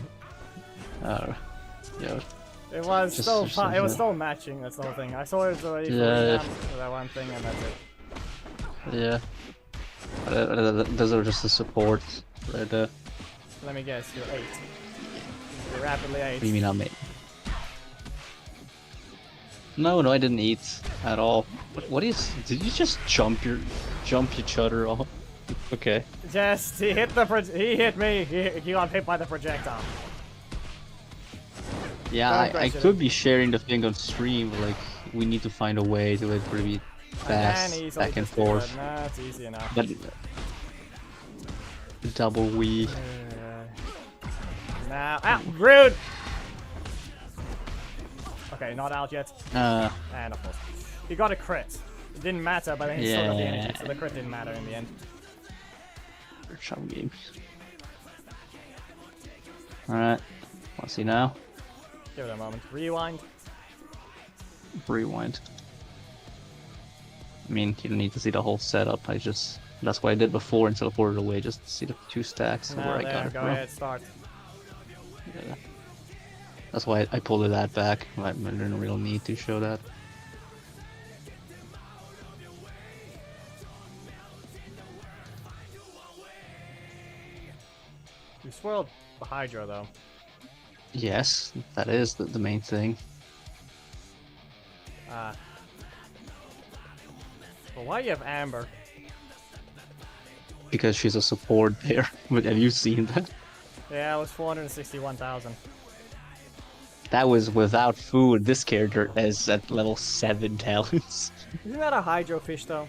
Yeah. It was Just- still just fine. It was that. still matching. That's the whole thing. I saw it was already Yeah. for that one thing, and that's it. Yeah. Those are just the support. Right there. Let me guess, you're 8. You're rapidly 8. What do you mean I made? No, I didn't eat at all. What is? Did you just jump each other off? Okay. Just he hit he hit me. He got hit by the projectile. Yeah, Don't I question could it. be sharing the thing on stream, but like we need to find a way to it really fast, I can easily back and just do it. forth. No, it's easy enough. But double we. Now, out, rude. Okay, not out yet. And of course, he got a crit. It didn't matter, but then he still got the energy, so the crit didn't matter in the end. Some games. Alright. Let's see now. Give it a moment. Rewind. Rewind. I mean, you don't need to see the whole setup. That's what I did before and teleported away just to see the 2 stacks and where I got it go from. ahead, start. Yeah. That's why I pulled that back. I didn't really need to show that. You spoiled the Hydra though. Yes, that is the main thing. Well, why you have Amber? Because she's a support there. Have you seen that? Yeah, it was 461,000. That was without food. This character is at level 7 talents. Isn't that a Hydro fish though?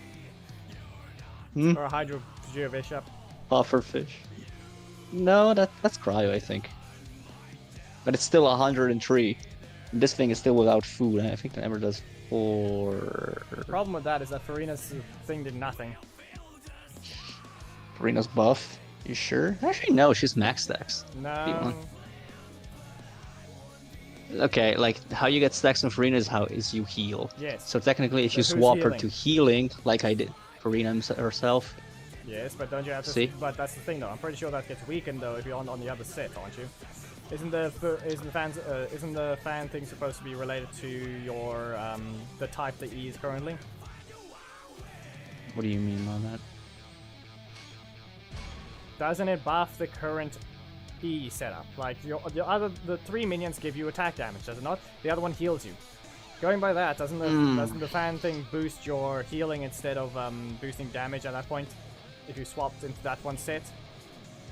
Hmm? Or a Hydro Geovisha? Buffer fish. No, that's cryo, I think. But it's still 103. This thing is still without food. I think the Ember does 4. The problem with that is that Farina's thing did nothing. Karina's buff. You sure? Actually, no. She's max stacks. No. Okay, like how you get stacks on Farina is you heal. Yes. So technically, if So you who's swap her healing? to healing, like I did, Farina herself. Yes, but don't you have to? See? But that's the thing, though. I'm pretty sure that gets weakened though if you're on the other set, aren't you? Isn't the fan thing supposed to be related to your the type that E is currently? What do you mean by that? Doesn't it buff the current E setup? Like the 3 minions give you attack damage, does it not? The other one heals you. Going by that, doesn't the fan thing boost your healing instead of boosting damage at that point? If you swapped into that one set?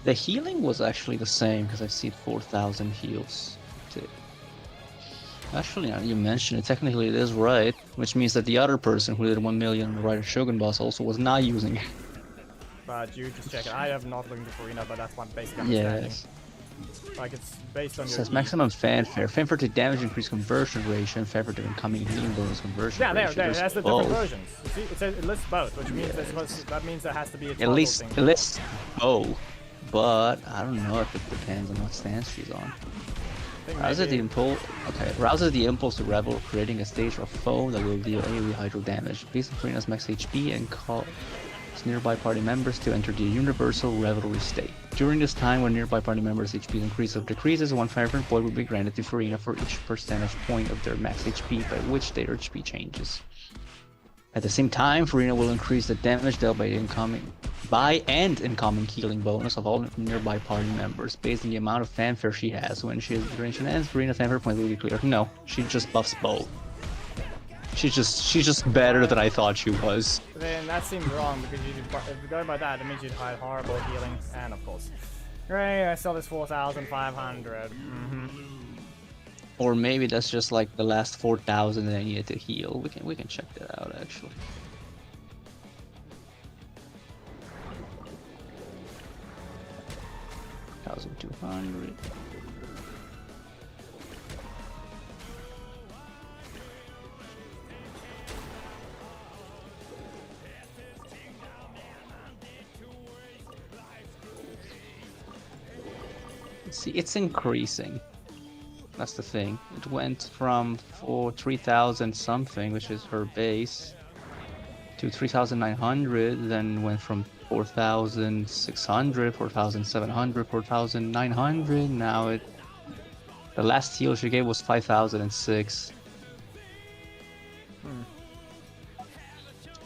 The healing was actually the same because I've seen 4,000 heals. Actually, now you mention it, technically it is right, which means that the other person who did 1 million Rider Shogun boss also was not using it. But you just check it. I have not looked into Farina, but that's my basic understanding. Yes. Like it's based on It your says E. maximum fanfare. Fanfare to damage increase conversion ratio and fanfare to incoming healing bonus conversion Yeah, ratio. there. There's That's the both. different versions. You see, it lists both, which means that means there has to be a At toggle least thing. it lists both, but I don't know if it depends on what stance she's on. I think Rouses the maybe- impulse. Okay, rouses the impulse to rebel, creating a stage or foe that will deal AoE hydro damage based on Farina's max HP and call nearby party members to enter the universal revelry state. During this time, when nearby party members' HP increases or decreases, 1 favor point will be granted to Farina for each percentage point of their max HP by which their HP changes. At the same time, Farina will increase the damage dealt by incoming healing bonus of all nearby party members based on the amount of fanfare she has. When she duration ends, Farina's fanfare point will be cleared. No, she just buffs both. She's just better than I thought she was. Then that seems wrong because if you're going by that, it means you'd hide horrible healing, and of course. Great, I saw this 4,500. Or maybe that's just like the last 4,000 that I needed to heal. We can check that out actually. $1,200. See, it's increasing. That's the thing. It went from 3,000 something, which is her base, to 3,900, then went from 4,600, 4,700, 4,900. Now the last heal she gave was 5,006.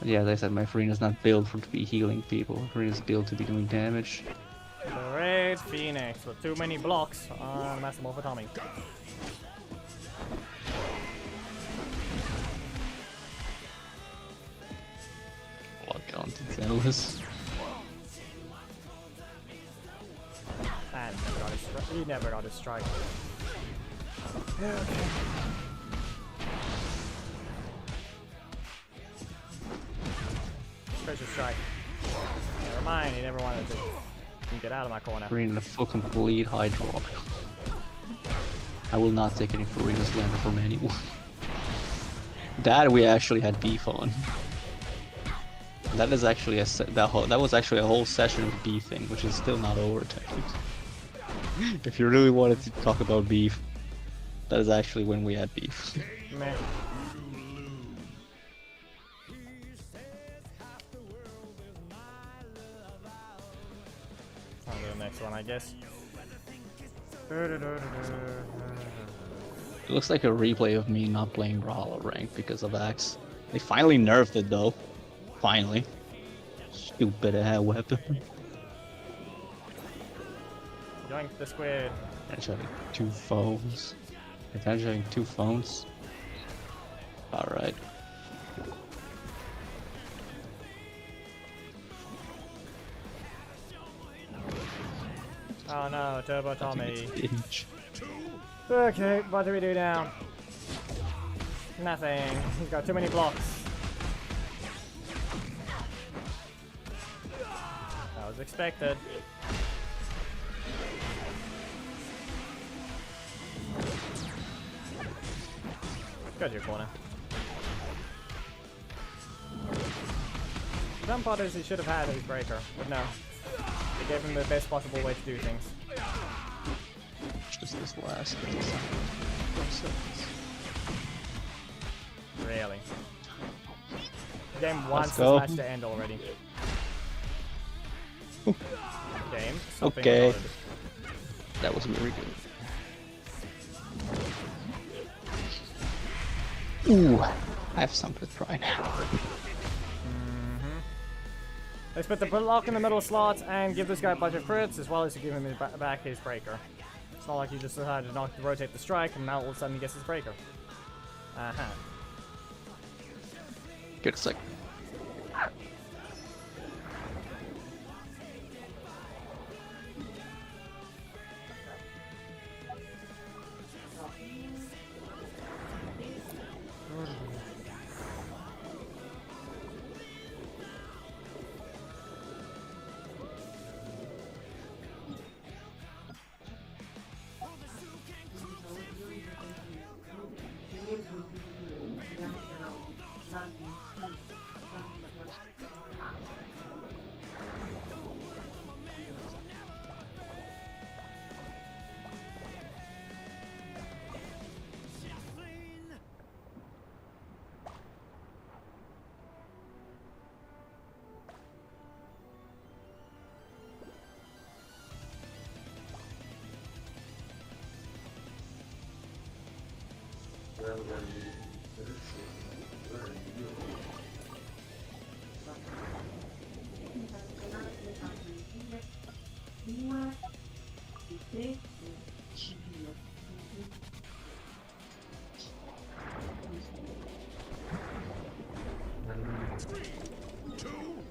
Yeah, as I said, my Farina's not built to be healing people. Farina's built to be doing damage. The Red Phoenix with too many blocks on Master Morphotomy. Block on to Zealous. And never got his he never got his strike. Okay. Pressure strike. Never mind, he never wanted to get out of my corner. Farina the full complete Hydro. I will not take any Farina's lander from anyone. That we actually had beef on. That is actually that was actually a whole session of beefing, which is still not over technically. If you really wanted to talk about beef, that is actually when we had beef. Meh. I'll do the next one, I guess. It looks like a replay of me not playing Brawler rank because of Axe. They finally nerfed it though. Finally. Stupid ass weapon. Yoink the squid. Imagine having 2 phones. Imagine having 2 phones. Alright. Oh no, Turbo Tommy. Bitch. Okay, what do we do now? Nothing. He's got too many blocks. That was expected. Go to your corner. Some potters he should have had his breaker, but no. They gave him the best possible way to do things. Just this last Really. Game wants go. this match to end already. Game. Stop being Okay. retarded. That was very good. Ooh, I have something to try now. Let's put the block in the middle slot and give this guy a bunch of crits, as well as to give him back his breaker. It's not like you just decided not to rotate the strike and now all of a sudden he gets his breaker. Good sec.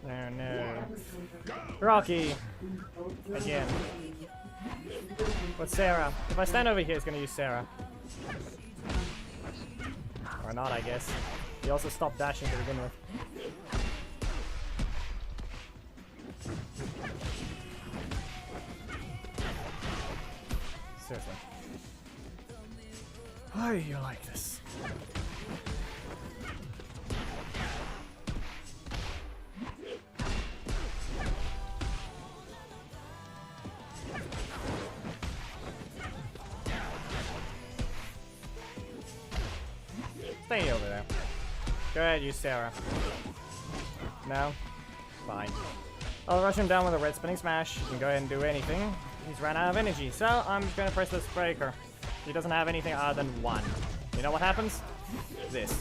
Oh no. Rocky! Again. What's Sarah? If I stand over here, it's gonna use Sarah. Or not, I guess. He also stopped dashing to begin with. Seriously. Why do you like this? Stay over there. Go ahead, use Sarah. No? Fine. I'll rush him down with a red spinning smash. He can go ahead and do anything. He's ran out of energy, so I'm just gonna press this breaker. He doesn't have anything other than 1. You know what happens? This.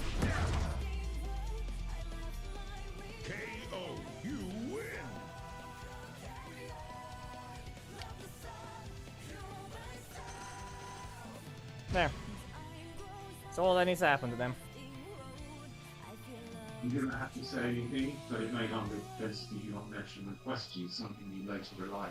KO. You win. There. That's all that needs to happen to them. You didn't have to say anything, but it made sense that you not mention request you something you later rely.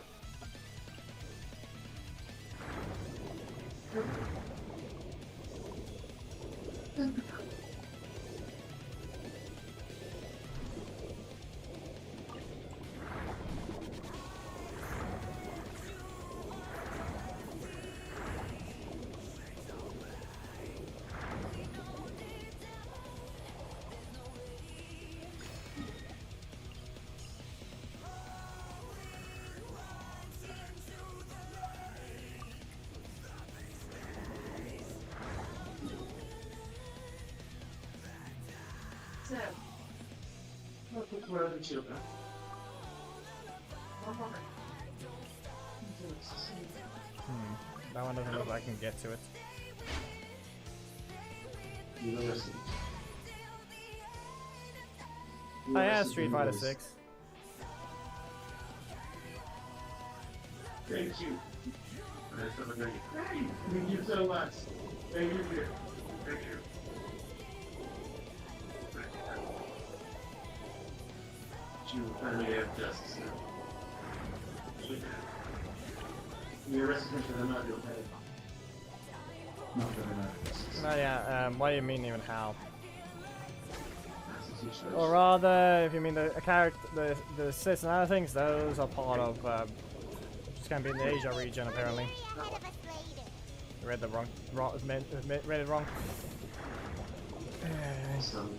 So, Where are the children? That one doesn't look like I can get to it. University. Oh yeah, Street Fighter 6. Thank you. Thank you so much. Thank you. Thank you. You finally have justice now. You're arrested for the not your pay. Not for the not. Oh yeah, what do you mean even how? That's the situation. Or rather, if you mean the character, the assists and other things, those are part of, just gonna be in the Asia region apparently. Read the wrong, read it wrong. So,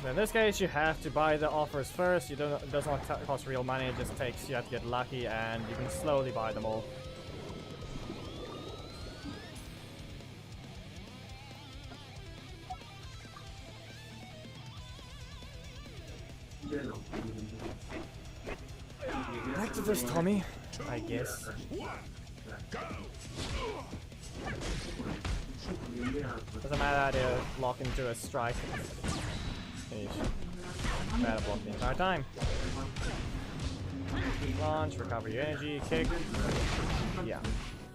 In this case, you have to buy the offers first. You don't. It does not cost real money. It just takes. You have to get lucky, and you can slowly buy them all. Back to this, Tommy. I guess. Doesn't matter how to lock into a strike. Gotta block the entire time. Launch, recover your energy, kick. Yeah.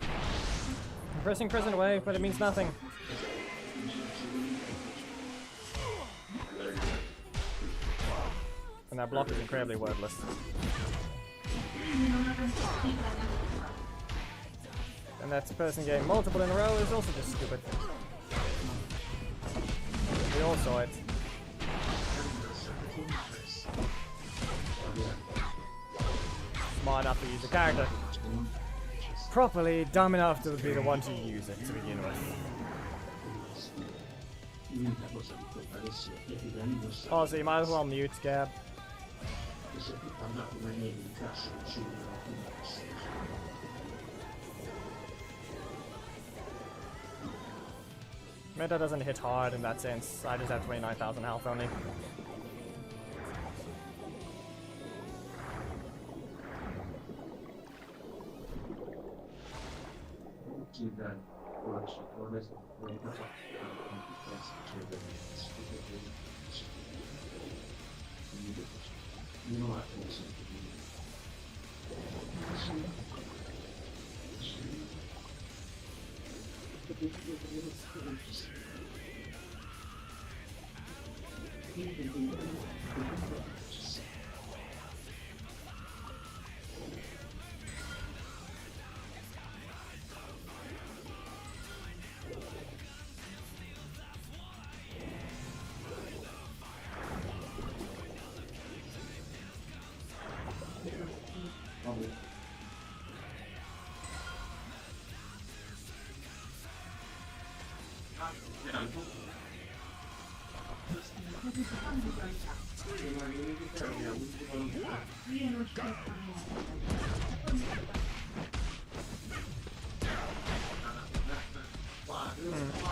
I'm pressing present wave, but it means nothing. And that block is incredibly wordless. And that person getting multiple in a row is also just stupid. We all saw it. Smart enough to use the character properly, dumb enough to be the one to use it to begin with. Also, you might as well mute Gab. Meta doesn't hit hard in that sense. I just have 29,000 health only.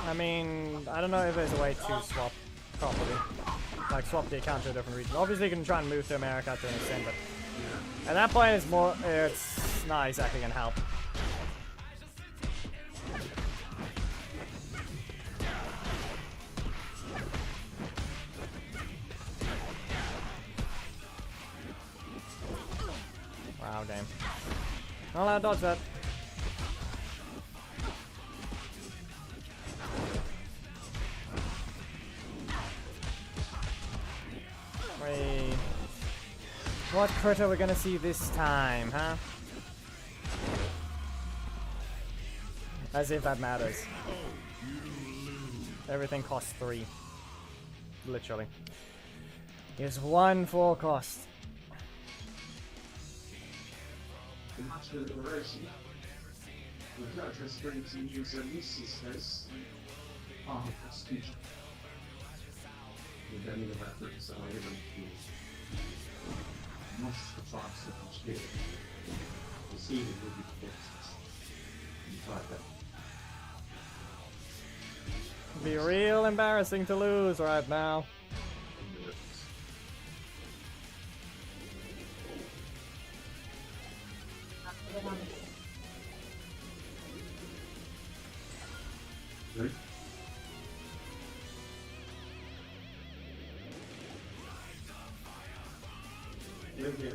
I mean, I don't know if there's a way to swap properly. Like like swap the account to a different region. Obviously, you can try and move to America to an extent, but at that point, it's not exactly gonna help. Wow, damn. Not allowed to dodge that. Wait. What crit are we gonna see this time, huh? As if that matters. Everything costs 3. Literally. It's 1 full cost. Much of the racing. We've got to experience in user uses as part of prestige. With any of that that is able to most of the tribes that each year. The scene will be fixed. Inside that. Be real embarrassing to lose right now. Right? Yeah.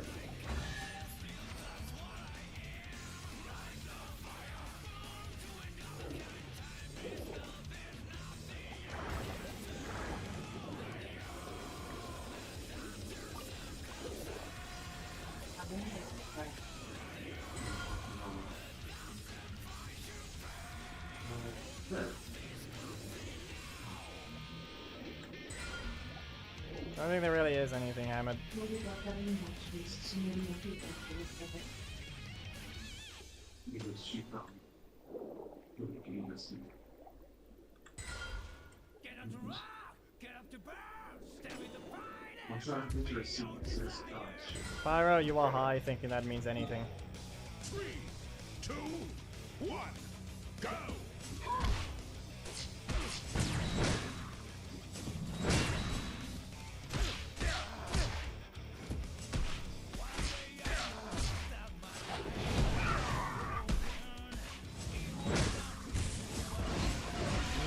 I don't think there really is anything, Ahmed. Because she found I'm trying to picture a scene that says Pyro, you are high thinking that means anything. 3, 2, 1, go!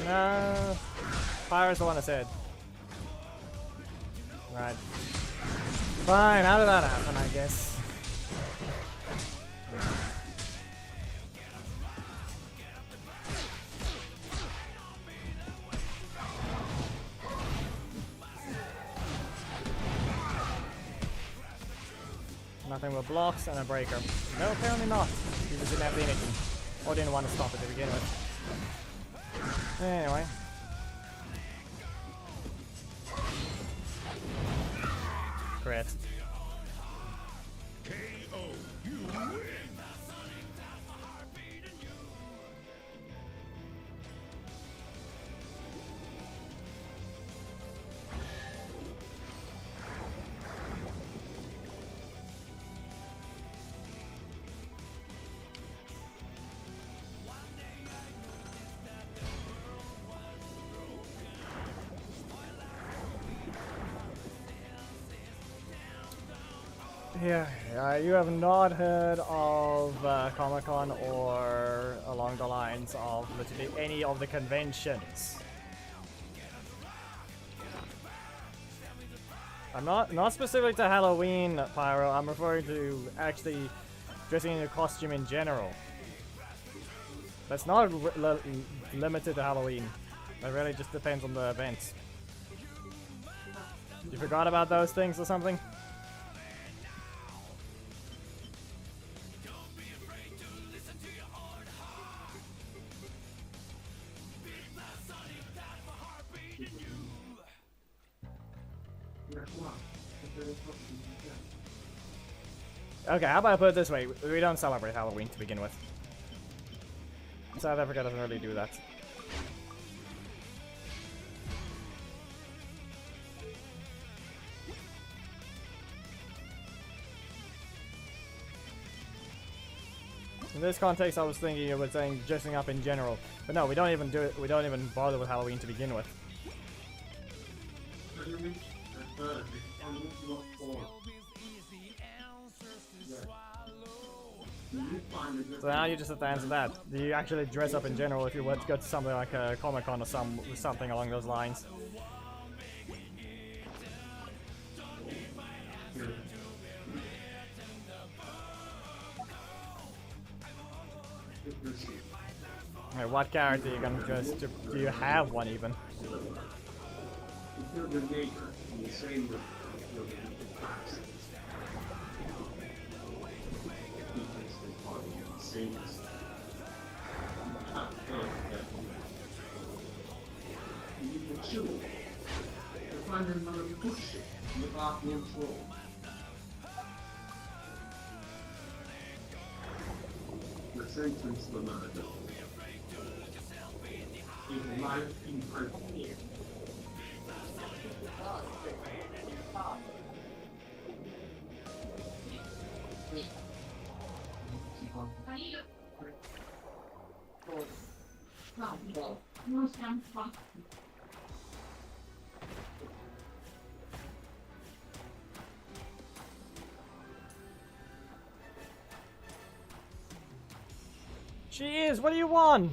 No. Pyro's the one that said. Right. Fine, how did that happen, I guess? Nothing but blocks and a breaker. No, apparently not. He just didn't have the anything. Or didn't want to stop it to begin with. Anyway. Crit. KO, you win! Yeah, you have not heard of Comic-Con or along the lines of literally any of the conventions. I'm not specific to Halloween, Pyro. I'm referring to actually dressing in a costume in general. That's not limited to Halloween. That really just depends on the events. You forgot about those things or something? Okay, how about I put it this way? We don't celebrate Halloween to begin with. South Africa doesn't really do that. In this context, I was thinking you were saying dressing up in general, but no, we don't even do it. We don't even bother with Halloween to begin with. not four. Yeah. You find it. So now you just have to answer that. Do you actually dress up in general if you were to go to something like a Comic-Con or something along those lines? Okay, what character are you gonna dress? Do you have one even? You're the maker, and the same with the past. He takes the part of the same as you can chill. You find another bullshit without control. The sentence of the matter. In life in prison. She is. What do you want?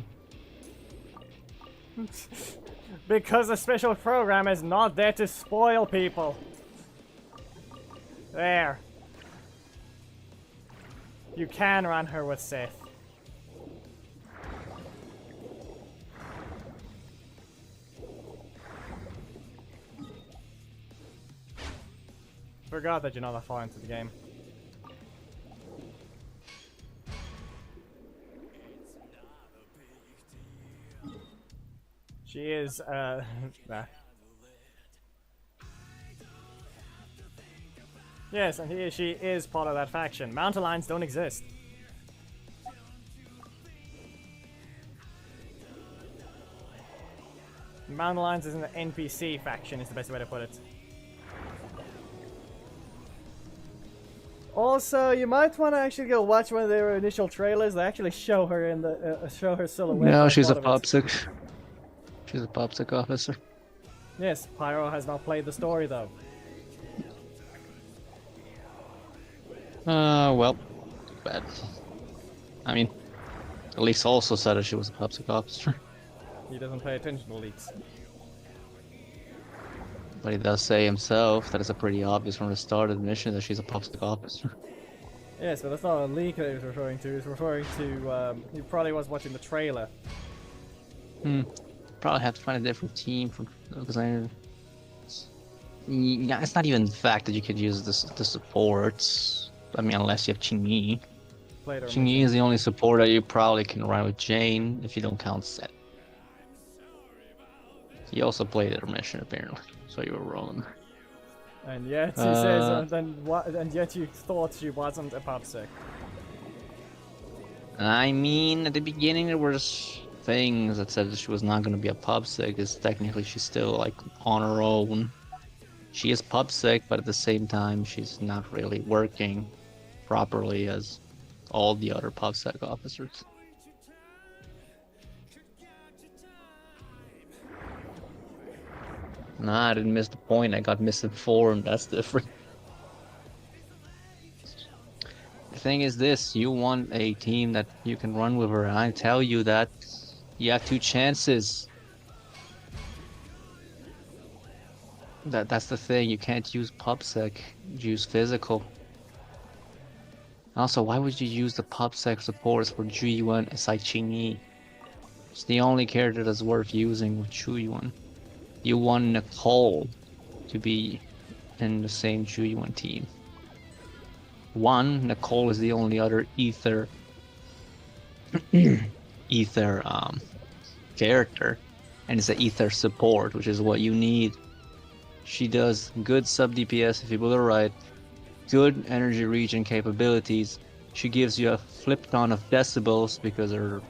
Because the special program is not there to spoil people. There. You can run her with Sith. Forgot that you're not that far into the game. She is, nah. Yes, and she is part of that faction. Mountain lions don't exist. Mountain lions is an NPC faction, is the best way to put it. Also, you might want to actually go watch one of their initial trailers. They actually show her in the show her silhouette. No, as she's a part of it. PopSec. She's a PopSec officer. Yes, Pyro has not played the story though. Well, too bad. I mean, Elise also said that she was a PopSec officer. He doesn't pay attention to leaks. But he does say himself that it's a pretty obvious from the start of the mission that she's a PopSec officer. Yes, but that's not a leak that he was referring to. He's referring to, he probably was watching the trailer. Probably have to find a different team for because yeah, it's not even the fact that you could use the supports. I mean, unless you have Qingyi. Qingyi is the only support that you probably can run with Jane if you don't count Set. He also played her mission apparently, so you were wrong. And yet he says, and yet you thought she wasn't a PopSec. I mean, at the beginning there was things that said that she was not going to be a PopSec, because technically she's still like on her own. She is PopSec, but at the same time she's not really working properly as all the other PopSec officers. Nah, I didn't miss the point. I got misinformed. That's different. The thing is this, you want a team that you can run with her, and I tell you that you have two chances. That's the thing, you can't use PopSec, use physical. Also, why would you use the PopSec supports for Zhu aside Qingyi? It's the only character that's worth using with Zhu. You want Nicole to be in the same Zhu team. Nicole is the only other ether character, and it's an ether support, which is what you need. She does good sub DPS if you put her right, good energy regen capabilities. She gives you a flip ton of decibels because her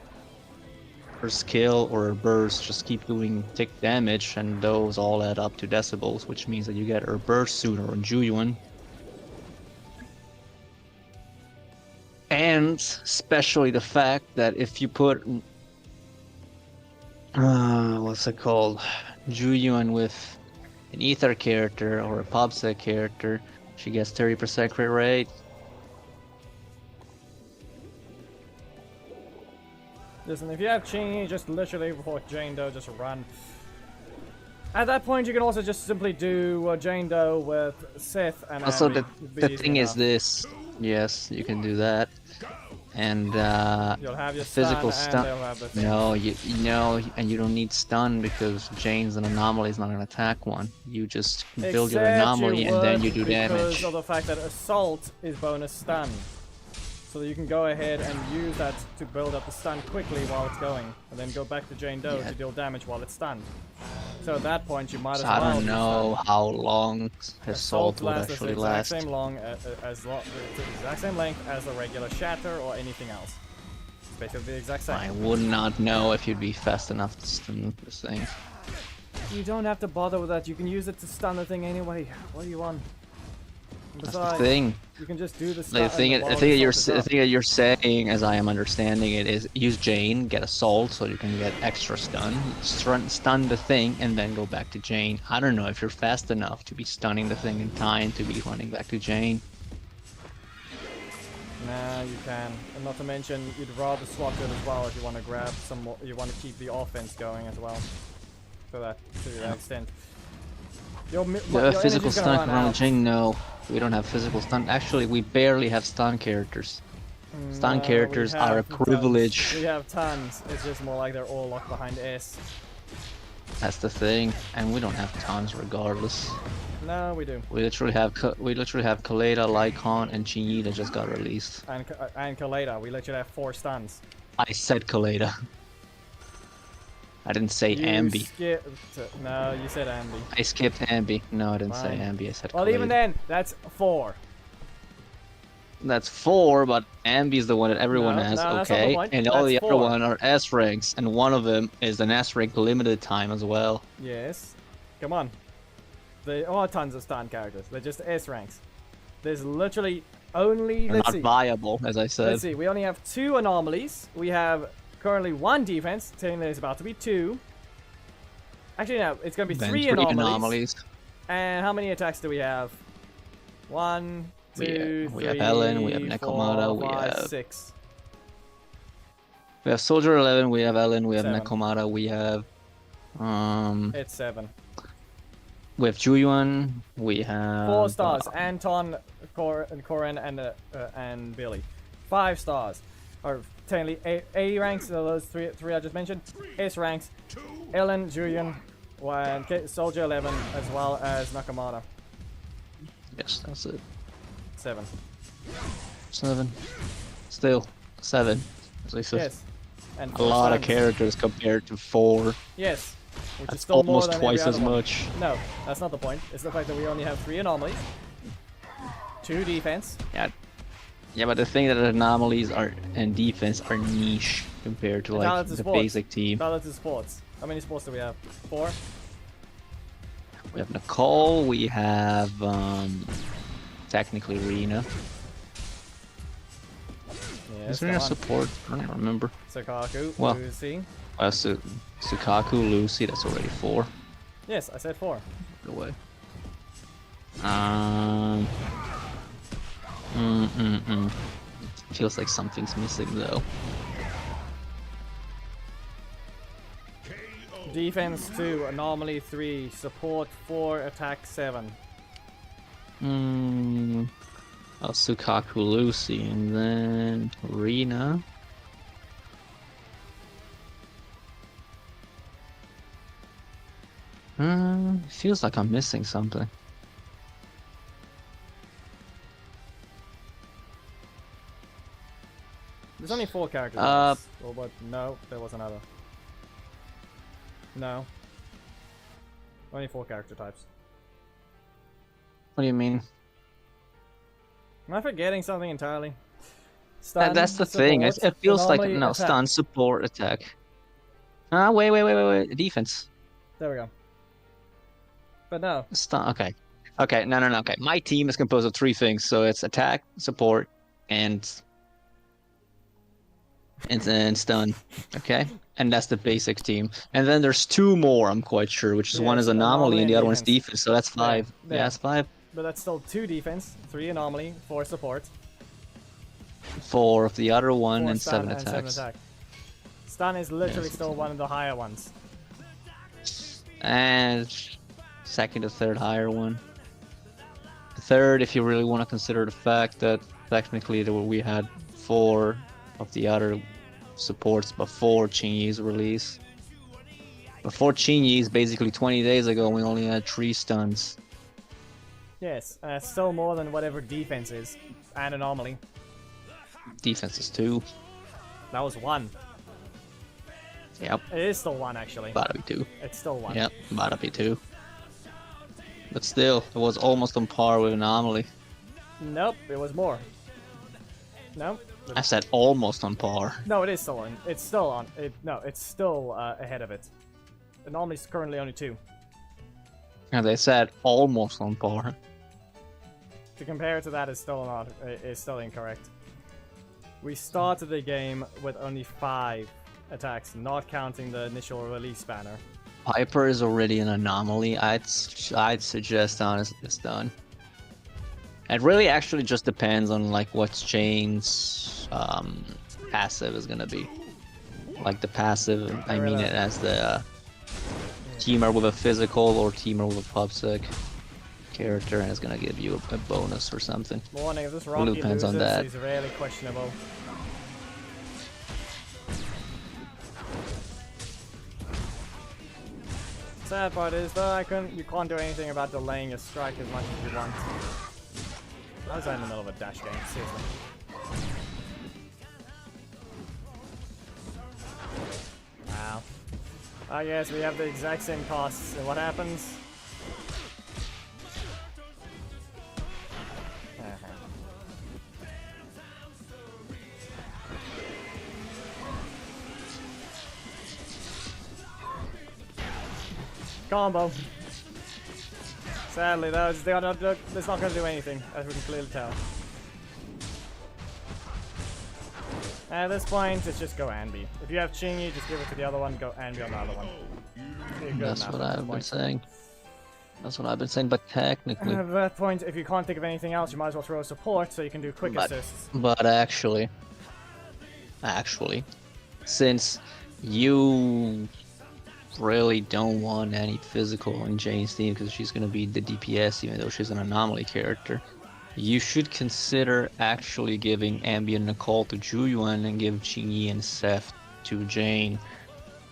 skill or her burst just keep doing tick damage, and those all add up to decibels, which means that you get her burst sooner on Zhu. And especially the fact that if you put what's it called, Zhu with an Ether character or a PubSec character, she gets 30% crit rate. Listen, if you have Chingy, just literally before Jane Doe, just run. At that point, you can also just simply do Jane Doe with Sith and Also, Abby. the thing is this. Yes, you can do that. And You'll have your physical stun, stun. and they'll have the thing. No, you know, and you don't need stun because Jane's an anomaly is not an attack one. You just build your Except anomaly you and then would you do because damage. of the fact that Assault is bonus stun. So that you can go ahead and use that to build up the stun quickly while it's going. And then go back to Jane Doe to deal damage while it's stunned. So at that point you might as So well I don't be know stunned. how long Assault would lasts actually the exact last. same long it's the exact same length as the regular Shatter or anything else. It's basically the exact same. I would not know if you'd be fast enough to stun this thing. You don't have to bother with that. You can use it to stun the thing anyway. What do you want? That's the Besides, thing. you can just do the stun. The thing that you're saying, as I am understanding it, is use Jane, get Assault, so you can get extra stun the thing, and then go back to Jane. I don't know if you're fast enough to be stunning the thing in time to be running back to Jane. Nah, you can. And not to mention, you'd rather swap it as well if you want to grab some more. You want to keep the offense going as well. To that extent. Your Physical energy's gonna stun run can run out. Jane? No, we don't have physical stun. Actually, we barely have stun characters. Stun No, characters we are a have tons. privilege. We have tons. It's just more like they're all locked behind S. That's the thing, and we don't have tons regardless. No, we do. We literally have Kaleda, Lycon, and Chinyi that just got released. And Kaleda, we literally have 4 stuns. I said Kaleda. I didn't say You Ambi. skipped. No, you said Ambi. I skipped Ambi. No, I didn't say Fine. Ambi. I said Well, Kaleda. even then, that's 4. That's 4, but Ambi's the one that everyone No, has, no, that's not the okay? point. And all That's the 4. other one are S ranks, and one of them is an S rank limited time as well. Yes. Come on. They are tons of stun characters. They're just S ranks. There's literally only. They're Let's not see. viable, as I said. Let's see. We only have 2 anomalies. We have currently 1 defense. Technically, there's about to be 2. Actually, no. It's gonna be Then 3 anomalies. And how many attacks do we have? 1, 2, we 3, have Ellen, we have 4, Nekomata, we 5, have- 6. We have Soldier 11, we have Ellen, we have 7. Nekomata, we have It's 7. we have Juyuan, we have 4 stars. Anton, Corin, and Billy. 5 stars. Or technically A ranks. So those three I just mentioned. S ranks. Ellen, Julian, and Soldier 11, as well as Nakamata. Yes, that's it. 7. 7. Still 7, as I said. Yes. And A 4 lot of stuns. characters compared to 4. Yes. Which is That's still more almost than twice every as other one. much. No, that's not the point. It's the fact that we only have 3 anomalies. 2 defense. Yeah, but the thing that anomalies are and defense are niche compared to like Balance is the sports. basic team. Balance is sports. How many sports do we have? 4? We have Nicole, we have technically Rena. Yes, Is Rena come on. support? I don't remember. Sakaku, Well- Lucy. Sukaku, Lucy, that's already 4. Yes, I said 4. Go away. Mm. Feels like something's missing though. Defense 2, anomaly 3, support 4, attack 7. Sukaku, Lucy, and then Rena. Feels like I'm missing something. There's only 4 characters. Oh, but no, there was another. No. Only 4 character types. What do you mean? Am I forgetting something entirely? Stun, That's the thing. It support, feels like anomaly, no attack. stun, support, attack. Wait. Defense. There we go. But no. Stun. Okay. No. Okay. My team is composed of 3 things, so it's attack, support, and and then it's done. Okay, and that's the basic team. And then there's 2 more, I'm quite sure, which is one Yes, is anomaly and the other one's defense. defense. So that's 5. There. Yeah, that's 5. But that's still 2 defense, 3 anomaly, 4 support, 4 of the other one, 4 and stun, 7 and 7 attacks. attack. Stun is literally Yes, still one of the higher ones. And second or third higher one. Third, if you really want to consider the fact that technically we had 4 of the other supports before Qingyi's release. Before Qingyi's, basically 20 days ago, we only had 3 stuns. Yes, still more than whatever defense is, and anomaly. Defense is 2. That was 1. Yep, It is still 1 actually. gotta be 2. It's still 1. Yep, gotta be 2. But still, it was almost on par with Anomaly. Nope, it was more. No? I said almost on par. No, it is still on. It's still on. No, it's still ahead of it. Anomaly is currently only 2. And they said almost on par. To compare it to that is still not. Is still incorrect. We started the game with only 5 attacks, not counting the initial release banner. Piper is already an anomaly. I'd suggest honestly it's done. It really actually just depends on like what Jane's passive is gonna be. Like the passive, I mean it as the teamer with a physical or teamer with a pubsec character, and it's gonna give you a bonus or something. Warning, if this Really Rocky depends on loses, that. he's really questionable. Sad part is though, you can't do anything about delaying your strike as much as you want. I was in the middle of a dash game, seriously. Wow. I guess we have the exact same costs, and what happens? Combo. Sadly, though, it's not going to do anything, as we can clearly tell. At this point, it's just go Anbi. If you have Qingyi, just give it to the other one, go Anbi on the other one. That's what I've been saying. That's what I've been saying, but technically... At that point, if you can't think of anything else, you might as well throw a support so you can do quick assists. But actually, since you really don't want any physical in Jane's team because she's going to be the DPS even though she's an anomaly character, you should consider actually giving Ambient Nicole to Juyuan and give Qingyi and Seth to Jane.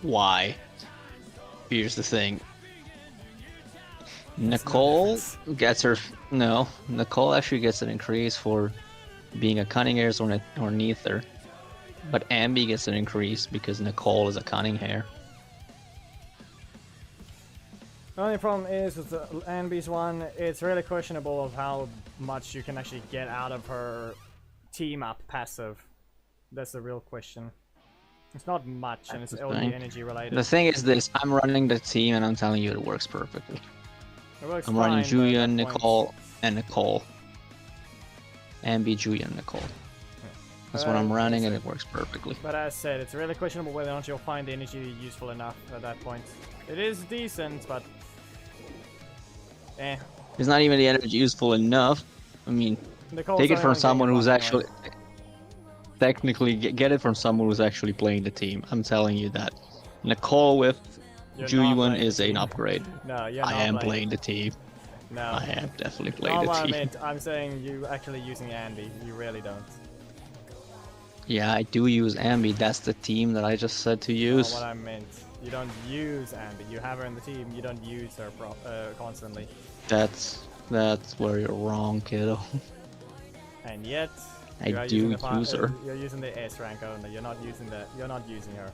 Why? Here's the thing. Nicole gets her... No, Nicole actually gets an increase for being a Cunning Hairs or Neither. But Ambi gets an increase because Nicole is a Cunning Hair. The only problem is with the Anbi's one, it's really questionable of how much you can actually get out of her team up passive. That's the real question. It's not much, and it's only energy related. The thing is this, I'm running the team and I'm telling you it works perfectly. It works I'm running fine, Julian, but at that Nicole, and Nicole. Ambi, Julian, Nicole. That's what I'm running and it works perfectly. But as said, it's really questionable whether or not you'll find the energy useful enough at that point. It is decent, but... eh. It's not even the energy useful enough. I mean, Nicole's take it only from getting someone who's one actually... anyway. Technically, get it from someone who's actually playing the team. I'm telling you that. Nicole with You're not Julian playing is the an team. upgrade. No, you're I not am playing the team. No. I am definitely playing Not the what I team. meant. I'm saying you actually using Andy. You really don't. Yeah, I do use Ambi. That's the team that I just said to Not use. what I meant. You don't use Andy. You have her in the team. You don't use her constantly. That's where you're wrong, kiddo. And yet, I you are do using the use her. You're using the S rank only. You're not using her.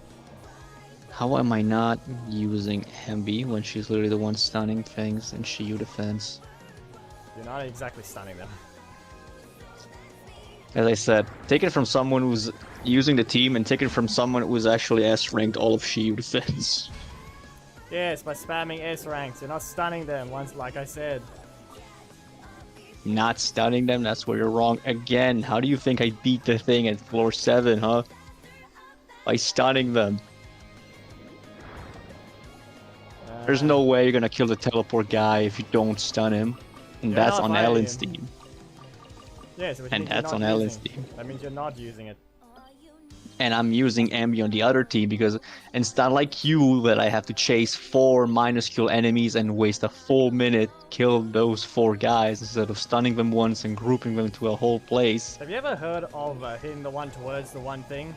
How am I not using Ambi when she's literally the one stunning things in Shiyu defense? You're not exactly stunning them. As I said, take it from someone who's using the team and take it from someone who's actually S-ranked all of Shiyu defense. Yes, by spamming S ranks, you're not stunning them. Once, like I said. Not stunning them, that's where you're wrong again. How do you think I beat the thing at floor 7, huh? by stunning them. There's no way you're gonna kill the teleport guy if you don't stun him. And You're that's not on fighting Ellen's him. team. Yes, which And means you're that's not on Ellen's using- team. That means you're not using it. And I'm using Ambi on the other team because it's not like you that I have to chase 4 minuscule enemies and waste a full minute kill those 4 guys instead of stunning them once and grouping them to a whole place. Have you ever heard of hitting the one towards the one thing?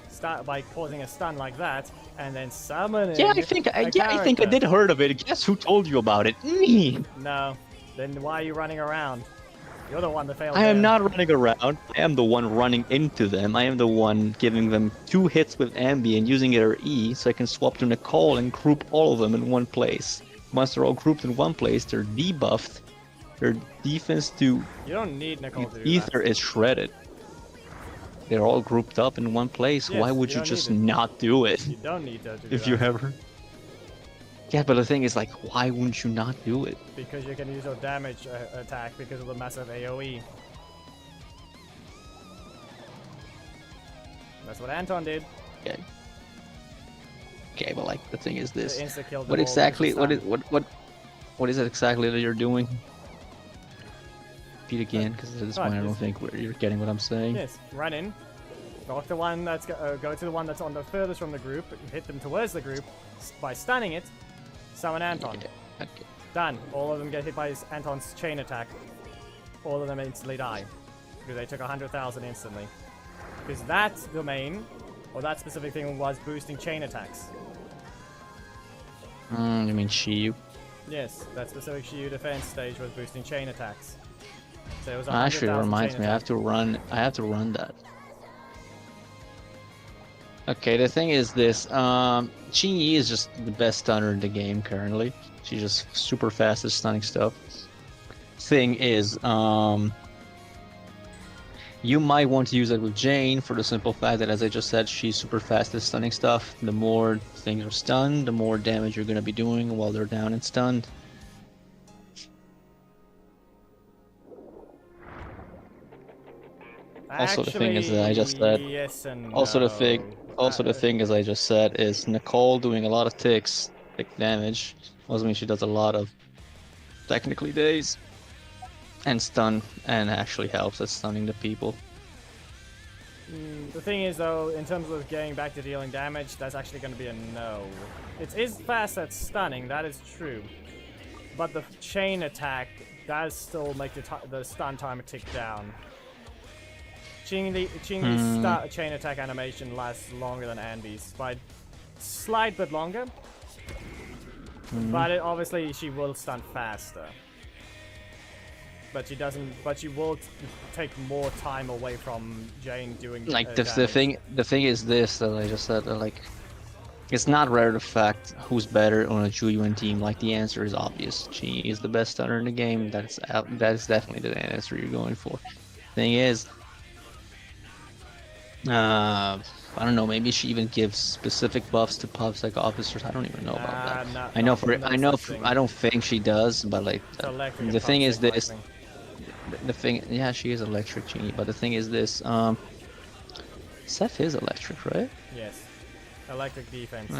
Start by causing a stun like that, and then summoning. Yeah, I think I character. did heard of it. Guess who told you about it? Me. No. Then why are you running around? You're the one that failed. I am there. not running around. I am the one running into them. I am the one giving them 2 hits with Ambi and using her E so I can swap to Nicole and group all of them in one place. Once they're all grouped in one place, they're debuffed. Their defense to You don't need Nicole to do Ether that. is shredded. They're all grouped up in one place. Yes, Why would you you don't just need it. not do it? You don't need her to do If that. you ever. Yeah, but the thing is, like, why wouldn't you not do it? Because you can use your damage attack because of the massive AoE. That's what Anton did. Okay. Okay, but like the thing is this. Insta-killed them What all exactly? with a What stun. is what is it exactly that you're doing? Repeat again, because at this Oh, point I don't just- think you're getting what I'm saying. Yes, run in. Knock the one that's go to the one that's on the furthest from the group. Hit them towards the group by stunning it. Summon Anton. Yeah, okay. Done. All of them get hit by Anton's chain attack. All of them instantly die because they took 100,000 instantly. Because that domain or that specific thing was boosting chain attacks. You mean Shiyu? Yes, that specific Shiyu defense stage was boosting chain attacks. So it was Actually, it 100,000 reminds chain me. I have to run. I have to run that. Okay, the thing is this. Yi is just the best stunner in the game currently. She's just super fast at stunning stuff. Thing is, you might want to use it with Jane for the simple fact that, as I just said, she's super fast at stunning stuff. The more things are stunned, the more damage you're going to be doing while they're down and stunned. Also, the thing is that I just said. Yes and Also, the no. thing, as I just said, is Nicole doing a lot of tick damage. Also means she does a lot of technically days and stun, and actually helps at stunning the people. The thing is, though, in terms of getting back to dealing damage, that's actually going to be a no. It is fast at stunning, that is true. But the chain attack does still make the stun timer tick down. Ching's chain attack animation lasts longer than Anbi's by slight bit longer. But obviously she will stun faster. But she doesn't. But she will take more time away from Jane doing. Like damage. the thing is this that I just said that, like, it's not rare to fact who's better on a Julian team. Like, the answer is obvious. She is the best stunner in the game. That is definitely the answer you're going for. Thing is, I don't know. Maybe she even gives specific buffs to PubSec officers. I don't even know about that. I don't think she does. But like, It's electric the and thing is toxic this. lightning. The thing, yeah, she is electric, Genie. But the thing is this. Seth is electric, right? Yes, electric defense.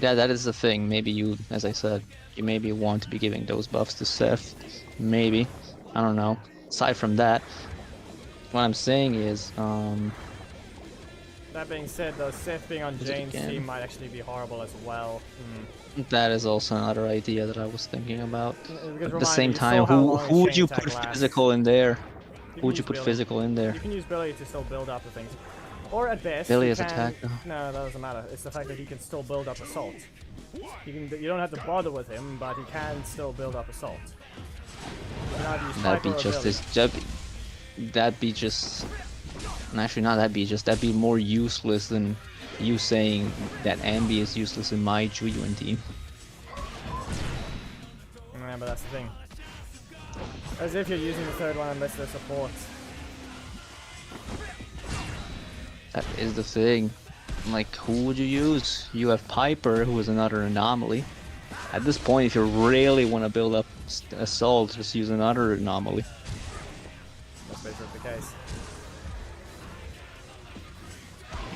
Yeah, that is the thing. Maybe you, as I said, you maybe want to be giving those buffs to Seth. Maybe. I don't know. Aside from that, what I'm saying is, That being said, though, Seth being on Is it Jane's again? team might actually be horrible as well. that is also another idea that I was thinking about. Because At the remind same me, you time, saw how who long would chain you attack put lasts. physical in there? You Who can would you use put Billy. physical in there? You can use Billy to still build up the things. Or at best, Billy you is can... attack, though. No, that doesn't matter. It's the fact that he can still build up assault. You don't have to bother with him, but he can still build up assault. You can either use That'd Piper be or just Billy. as that'd be just. Actually, not that'd be more useless than you saying that Ambi is useless in my Julian team. Yeah, but that's the thing. As if you're using the third one unless they're support. That is the thing. Like, who would you use? You have Piper, who is another anomaly. At this point, if you really want to build up assault, just use another anomaly. That's basically the case.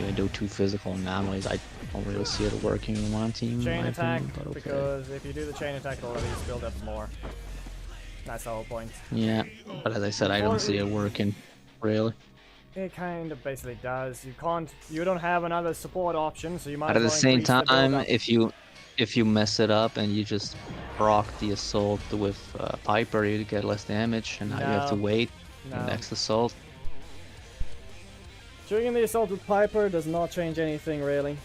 you do 2 physical anomalies, I don't really see it working in one team. Chain in my attack, opinion, but okay. because if you do the chain attack already, you build up more. That's the whole point. Yeah, but as I said, I don't see it working, really. It kind of basically does. You don't have another support option, so you might But as at the well same increase the time, build-up. if you mess it up and you just proc the assault with Piper, you get less damage, and now you have to No. wait the No. next assault. Triggering the assault with Piper does not change anything really.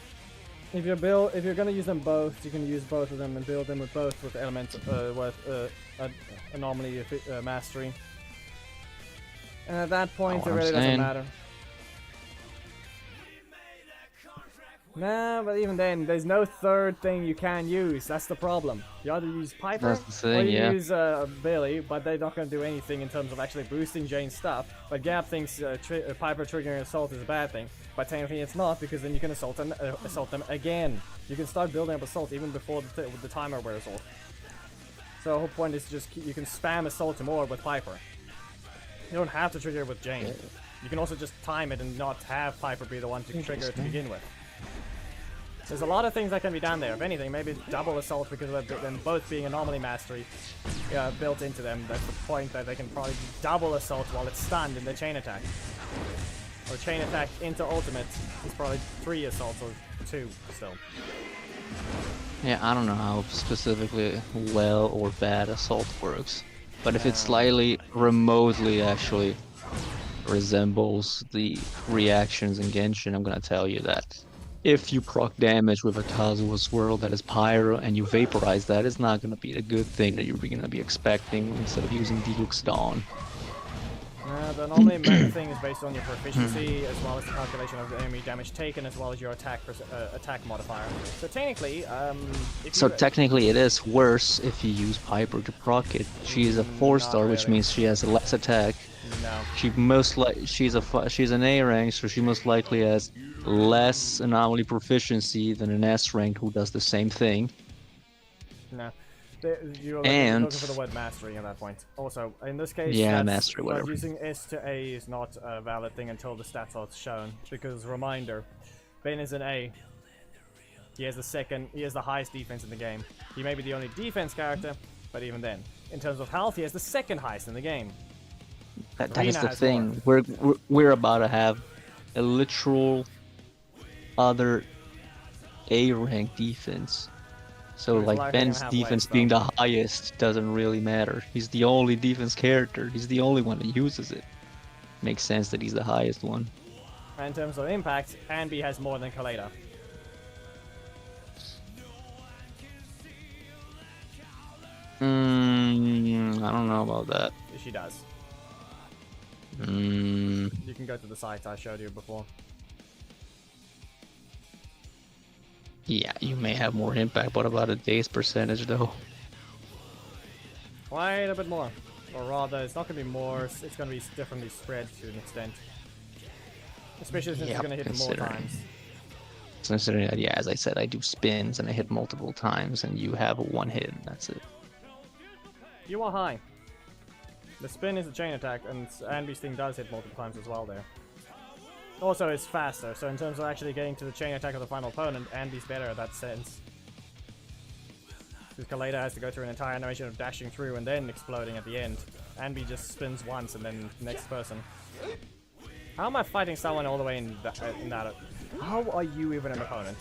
If you're gonna use them both, you can use both of them and build them with both with elements anomaly mastery. And at that point, it really doesn't matter. Nah, but even then, there's no third thing you can use. That's the problem. You either use Piper That's the thing, or you yeah. use Billy, but they're not going to do anything in terms of actually boosting Jane's stuff. But Gab thinks Piper triggering assault is a bad thing, but technically it's not, because then you can assault them again. You can start building up assault even before the timer wears off. So the whole point is just you can spam assault more with Piper. You don't have to trigger it with Jane. You can also just time it and not have Piper be the one to trigger it to begin with. There's a lot of things that can be done there. If anything, maybe double assault because of them both being anomaly mastery built into them. That's the point, that they can probably do double assault while it's stunned in the chain attack. Or chain attack into ultimate is probably 3 assaults or 2 still. Yeah, I don't know how specifically well or bad assault works, but if it slightly remotely actually resembles the reactions in Genshin, I'm gonna tell you that if you proc damage with a Kazuha Swirl that is Pyro and you vaporize that, it's not gonna be a good thing that you're gonna be expecting instead of using Deluxe Dawn. The normally main thing is based on your proficiency, as well as the calculation of the enemy damage taken, as well as your attack modifier. So technically, technically it is worse if you use Piper to proc it. She is a 4-star, which means she has less attack. No. She's an A rank, so she most likely has less anomaly proficiency than an S rank who does the same thing. No. You're looking for the word mastery at that point. Also, in this case, mastery, whatever. Using S to A is not a valid thing until the stats are shown. Because, reminder, Ben is an A. He has the highest defense in the game. He may be the only defense character, but even then, in terms of health, he has the 2nd highest in the game. That is the thing. We're about to have a literal other A rank defense. So like Ben's defense being the highest doesn't really matter. He's the only defense character. He's the only one that uses it. Makes sense that he's the highest one. And in terms of impact, Anby has more than Kaleda. I don't know about that. She does. Mm. You can go to the site I showed you before. Yeah, you may have more impact. What about a day's percentage, though? Quite a bit more. Or rather, it's not going to be more, it's going to be differently spread to an extent. Especially since it's going to hit more times. Considering that, yeah, as I said, I do spins and I hit multiple times, and you have a 1 hit, and that's it. You are high. The spin is a chain attack, and Anby's thing does hit multiple times as well there. Also, it's faster, so in terms of actually getting to the chain attack of the final opponent, Anby's better in that sense. Because Kaleda has to go through an entire animation of dashing through and then exploding at the end. Anby just spins once and then next person. How am I fighting someone all the way in that? How are you even an opponent?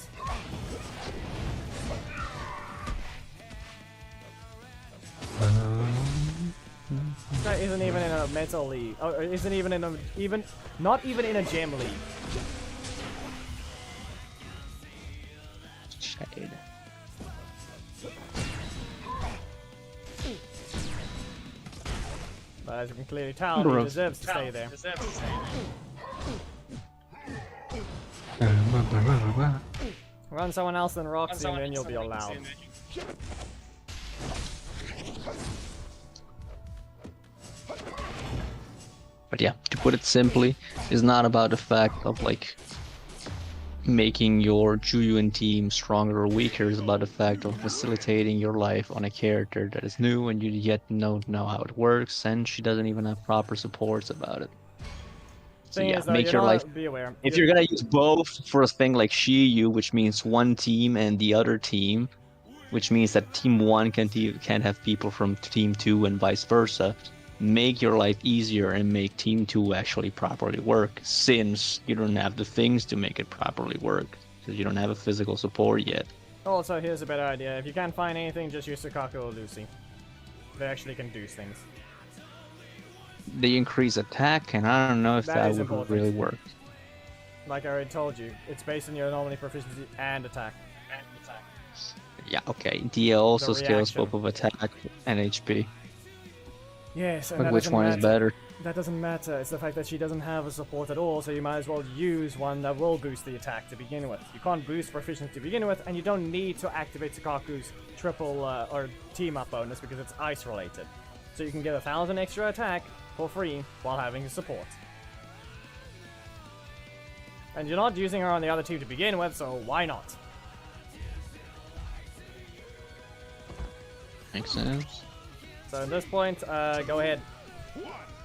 This guy isn't even in a metal league. Oh, isn't even in a not even in a gem league. Shade. But as you can clearly tell, he deserves to stay there. Run someone else than Roxy and then you'll be allowed. But yeah, to put it simply, it's not about the fact of like making your Juyuan team stronger or weaker. It's about the fact of facilitating your life on a character that is new and you yet don't know how it works, and she doesn't even have proper supports about it. So Thing yeah, is, though, make you your don't- life. Be aware. If you're gonna use both for a thing like Shiyu, which means one team and the other team, which means that team one can have people from team two and vice versa, make your life easier and make team two actually properly work, since you don't have the things to make it properly work, because you don't have a physical support yet. Also, here's a better idea. If you can't find anything, just use Sukaku or Lucy. They actually can do things. They increase attack, and I don't know if That that is would important. really work. Like I already told you, it's based on your anomaly proficiency and attack. Yeah, okay. DL also scales reaction. both of attack and HP. Yes, and But that which doesn't one matter. is better? That doesn't matter. It's the fact that she doesn't have a support at all, so you might as well use one that will boost the attack to begin with. You can't boost proficiency to begin with, and you don't need to activate Sukaku's triple or team up bonus because it's ice related. So you can get 1,000 extra attack for free while having support. And you're not using her on the other team to begin with, so why not? Makes sense. So at this point, go ahead.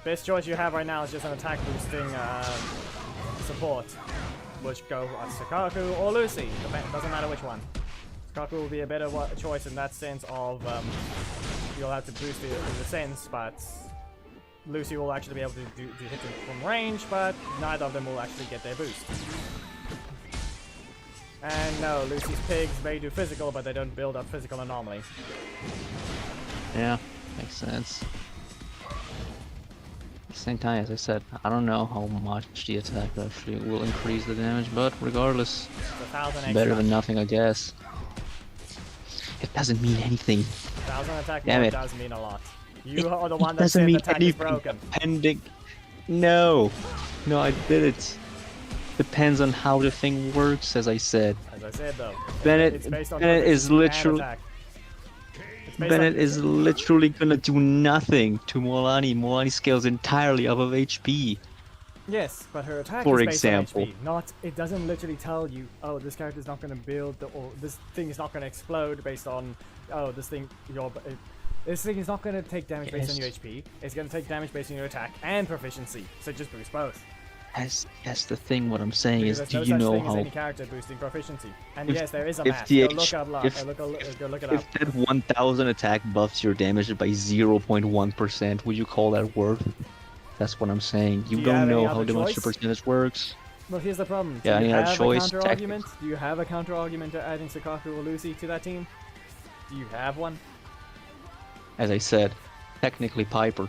Best choice you have right now is just an attack boosting support, which go on Sukaku or Lucy. Doesn't matter which one. Sukaku will be a better choice in that sense of you'll have to boost it in the sense, but Lucy will actually be able to hit them from range, but neither of them will actually get their boost. And no, Lucy's pigs may do physical, but they don't build up physical anomaly. Yeah, makes sense. At the same time, as I said, I don't know how much the attack actually will increase the damage, but regardless, It's 1,000 extra. better than nothing, I guess. It doesn't mean anything. 1,000 attack Damn more it. does mean a lot. You are the It one that doesn't said the mean attack is anything. broken. Depending. No, I did it. Depends on how the thing works, as I said. As I said though, Bennett, it's based on Bennett is proficiency and literally. attack. It's based Bennett on- is literally gonna do nothing to Molani. Molani scales entirely off of HP. Yes, but her attack For is based example. on HP. Not, it doesn't literally tell you, oh, this character's not going to build, or this thing is not going to explode based on, oh, this thing is not going to take damage based on your Yes. HP. It's going to take damage based on your attack and proficiency. So just boost both. That's the thing. What I'm saying Because is, there's do no you such know thing as how any character boosting proficiency. And if- yes, there is a if match. the Go look H- up, if- go look it up. if that 1000 attack buffs your damage by 0.1%, would you call that worth? That's what I'm saying. You Do you don't have any know how other the much the choice? percentage works. Well, here's the problem. Yeah, Do you any other have choice? a counter argument? Do you have a counter argument to adding Sukaku or Lucy to that team? Do you have one? As I said, technically Piper.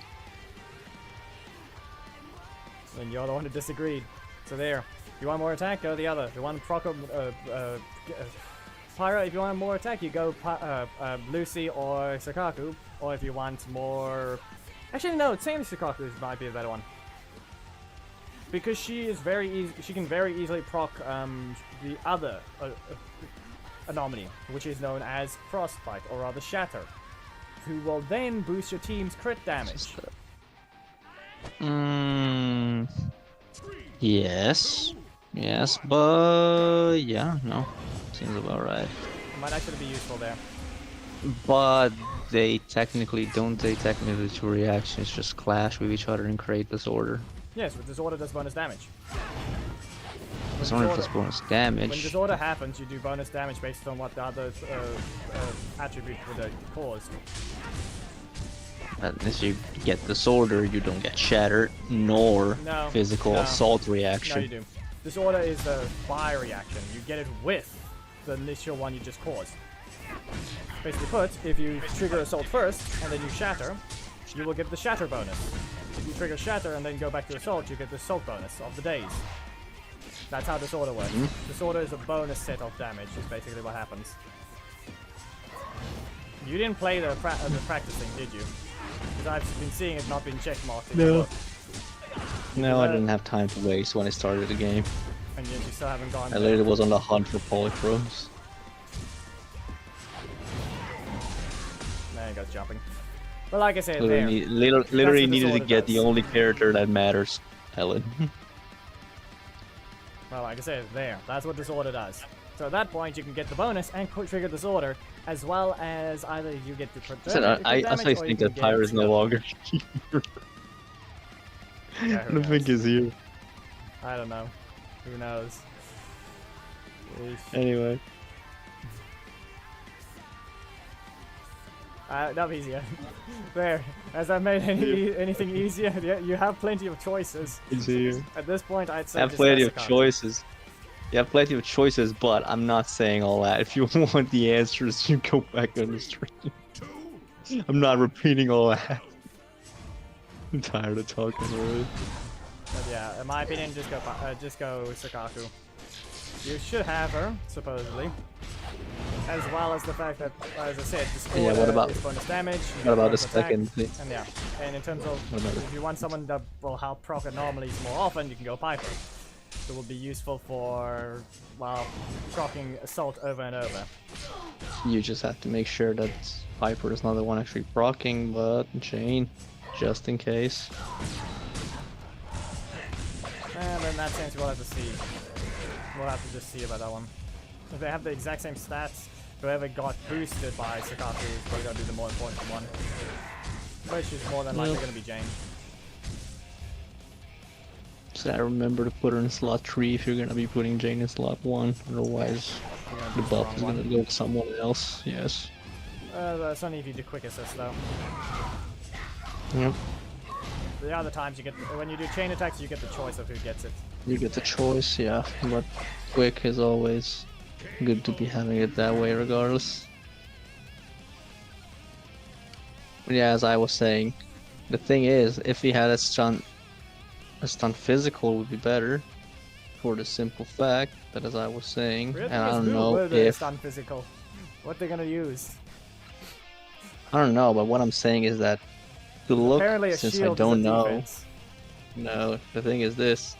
Then you're the one who disagreed. So there. If you want more attack, go the other. If you want Pyro, if you want more attack, you go Lucy or Sukaku. Or if you want more... Actually, no, Sandy Sukaku might be a better one. Because she is very easy. She can very easily proc the other anomaly, which is known as Frostbite, or rather Shatter, who will then boost your team's crit damage. Yes. Yes, but yeah, no. Seems about right. It might actually be useful there. But they technically two reactions just clash with each other and create disorder. Yes, with disorder does bonus damage. Disorder plus bonus damage. When disorder happens, you do bonus damage based on what the other attribute would cause. Unless you get disorder, you don't get shattered, nor No, physical no. assault No, reaction. you do. Disorder is the fire reaction. You get it with the initial one you just caused. Basically put, if you trigger assault first, and then you shatter, you will get the shatter bonus. If you trigger shatter and then go back to assault, you get the assault bonus of the days. That's how disorder works. Disorder is a bonus set of damage, is basically what happens. You didn't play the practicing, did you? Because I've been seeing it not being checkmarked. in your No. book. No, I didn't have time to waste when I started the game. And yet you still haven't gone I literally was on the hunt for polychromes. There you go, jumping. But like I said, Literally, there. literally what needed to disorder get the does. only character that matters, Helen. Well, like I said, there. That's what disorder does. So at that point, you can get the bonus and trigger disorder, as well as either you get the Listen, I also think that Pyre is no longer here. Yeah, who I don't think knows? he's here. I don't know. Who knows? Eesh. Anyway. That'd be easier. There. Has that made anything easier? Yeah, you have plenty of choices. Easier. At this point, I'd say I have just plenty of Sakatu. choices. You have plenty of choices, but I'm not saying all that. If you want the answers, you go back on the stream. I'm not repeating all that. I'm tired of talking already. But yeah, in my opinion, just go Sakaku. You should have her, supposedly. As well as the fact that, as I said, the Yeah, what about- is bonus damage. What about the bonus attack, second thing? And yeah, and in terms of What about if you want someone that will help proc anomalies more often, you can go Piper. It will be useful for, well, proccing assault over and over. You just have to make sure that Piper is not the one actually proccing, but Jane, just in case. And in that sense, we'll have to see. We'll have to just see about that one. If they have the exact same stats, whoever got boosted by Sakatu is probably going to be the more important one. Which is more than likely going to be Jane. So I remember to put her in slot 3 if you're gonna be putting Jane in slot 1, otherwise the buff is gonna go to someone else, yes. That's only if you do quick assist though. Yep. The other times you get, when you do chain attacks, you get the choice of who gets it. You get the choice, yeah, but quick is always good to be having it that way regardless. But yeah, as I was saying, the thing is, if he had a stun physical would be better, for the simple fact that, as I was saying, and I don't know if... stun physical. What they're gonna use. I don't know, but what I'm saying is that to look, Apparently a since I shield don't is a know. defense. No, the thing is this.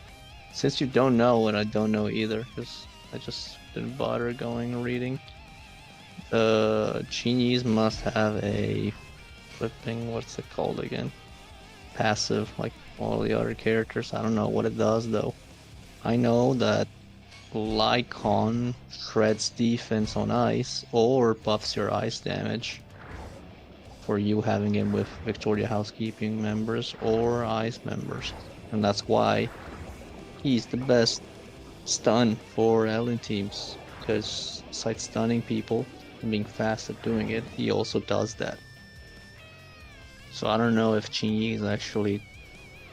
Since you don't know, and I don't know either, because I just didn't bother going and reading. The genies must have a flipping, what's it called again? Passive, like all the other characters. I don't know what it does though. I know that Lycon shreds defense on ice or buffs your ice damage for you having him with Victoria Housekeeping members or ice members. And that's why he's the best stun for alien teams, because besides stunning people and being fast at doing it, he also does that. So I don't know if Chinese actually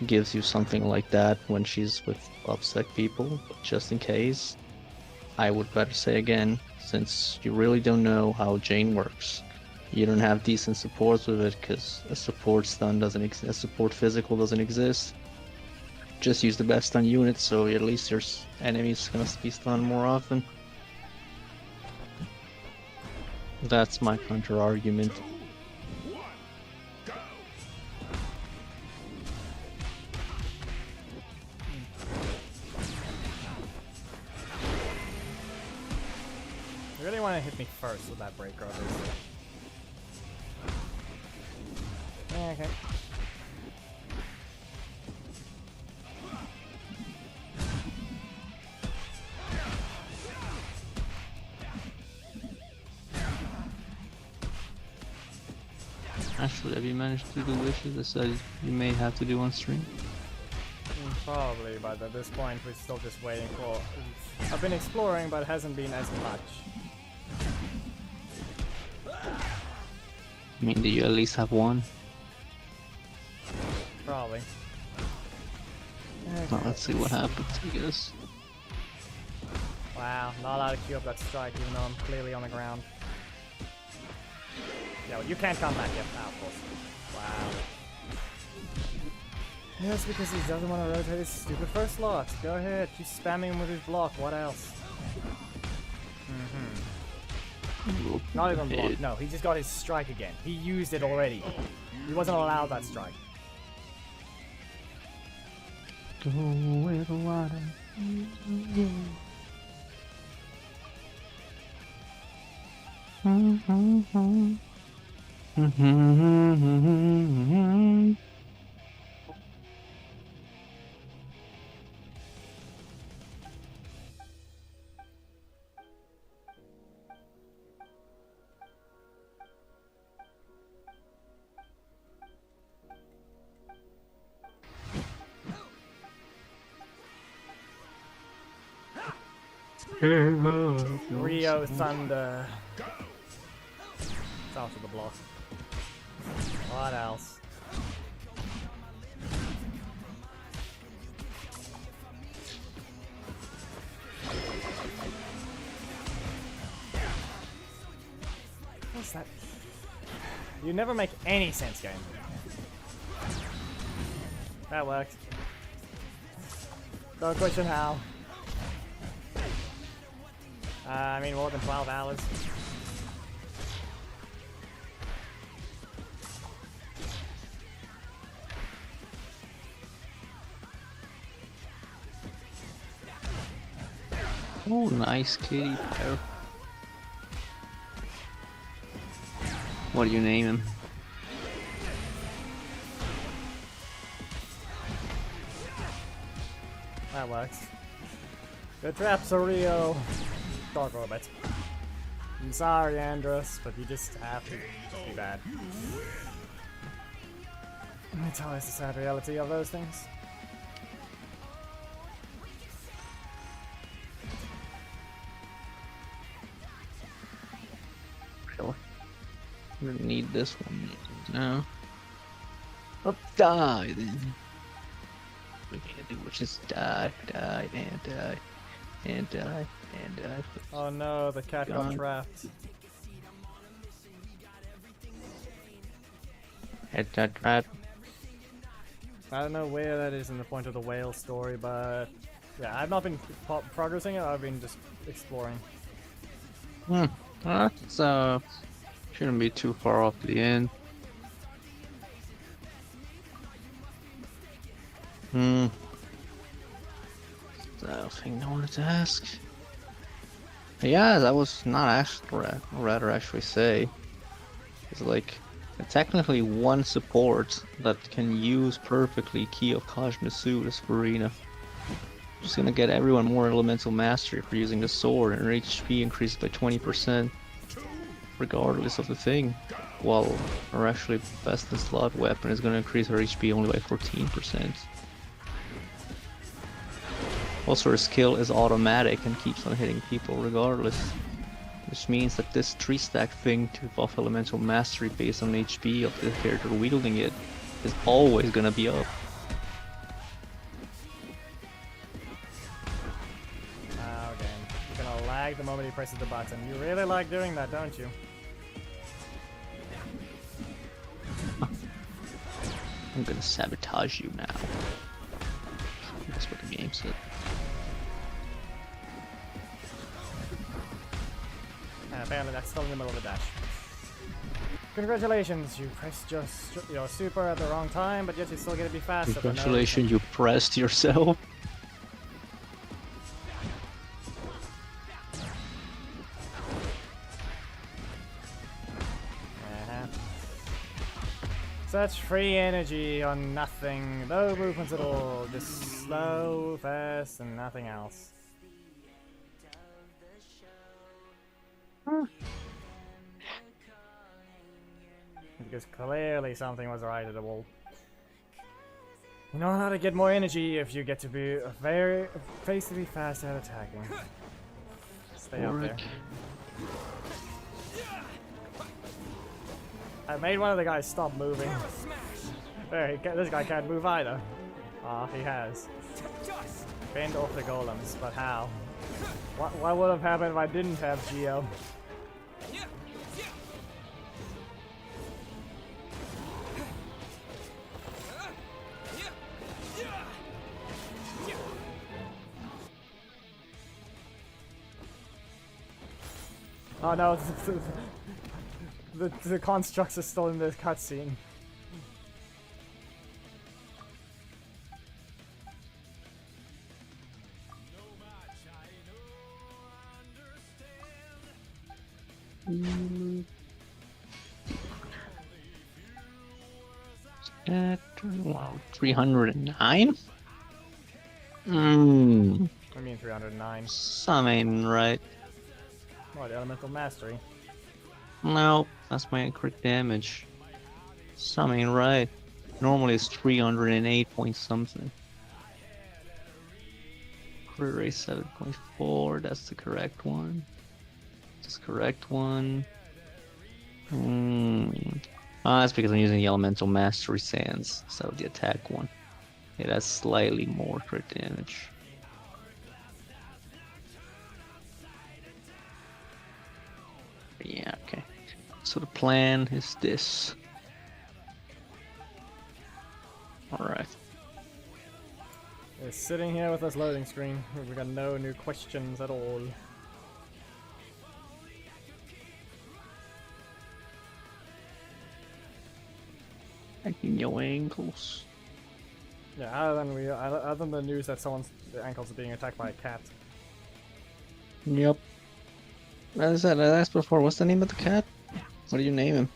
gives you something like that when she's with upsec people, but just in case, I would better say again, since you really don't know how Jane works, you don't have decent supports with it because a support stun doesn't exist, a support physical doesn't exist. Just use the best stun unit, so at least your enemies gonna be stunned more often. That's my counter argument. You really want to hit me first with that breaker, obviously. Yeah, okay. Actually, have you managed to do wishes? I said you may have to do on stream. Probably, but at this point we're still just waiting for... I've been exploring, but it hasn't been as much. I mean, do you at least have one? Probably. Well, let's see what happens, I guess. Wow, not allowed to queue up that strike even though I'm clearly on the ground. Yeah, well, you can't come back yet. Ah, of course. Wow. Yes, because he doesn't want to rotate his stupid first slot. Go ahead, keep spamming him with his block. What else? Not even block. No, he just got his strike again. He used it already. He wasn't allowed that strike. Go where the water. Rio Thunder. It's after the block. What else? What's that? You never make any sense, game. That worked. Don't question how. I mean, more than 12 hours. Oh, nice kitty pair. What do you name him? That works. Good traps, Rio. Dog robot. I'm sorry, Andros, but you just have to be bad. It's always the sad reality of those things. Really? I'm gonna need this one now. Oh, die then. We can't do which is die, die, and die, and die, and die. Oh no, the cat got trapped. Head that trap. I don't know where that is in the point of the whale story, but yeah, I've not been progressing it, I've been just exploring. That's shouldn't be too far off the end. I think I wanted to ask. Yeah, that was not actually, rather actually say. It's like technically one support that can use perfectly Key of Kashmir Suit as Farina. Just gonna get everyone more elemental mastery for using the sword, and her HP increases by 20%, regardless of the thing. While her actually best in slot weapon is gonna increase her HP only by 14%. Also, her skill is automatic and keeps on hitting people regardless. Which means that this 3-stack thing to buff elemental mastery based on HP of the character wielding it is always gonna be up. Oh, game. You're gonna lag the moment he presses the button. You really like doing that, don't you? I'm gonna sabotage you now. That's what the game said. And apparently that's still in the middle of the dash. Congratulations, you pressed your super at the wrong time, but yet you still get to be faster. Congratulations, you pressed yourself. Such free energy on nothing, no movements at all, just slow, fast, and nothing else. Because clearly something was right at the wall. You know how to get more energy if you get to be face to be fast at attacking. Stay up there. I made one of the guys stop moving. There, this guy can't move either. Ah, he has. Fend off the golems, but how? What would have happened if I didn't have Geo? Oh no, the constructs are still in the cutscene. Wow, 309? I mean 309. Some ain't right. What, elemental mastery? No, that's my crit damage. Some ain't right. Normally it's 308 point something. Crit rate 7.4. That's the correct one. That's the correct one. That's because I'm using the Elemental Mastery Sands. So the attack one. Yeah, that's slightly more crit damage. Yeah, okay. So the plan is this. Alright. It's sitting here with this loading screen. We got no new questions at all. Attacking your ankles. Yeah, other than the news that someone's ankles are being attacked by a cat. Yep. As I asked before, what's the name of the cat? What do you name him?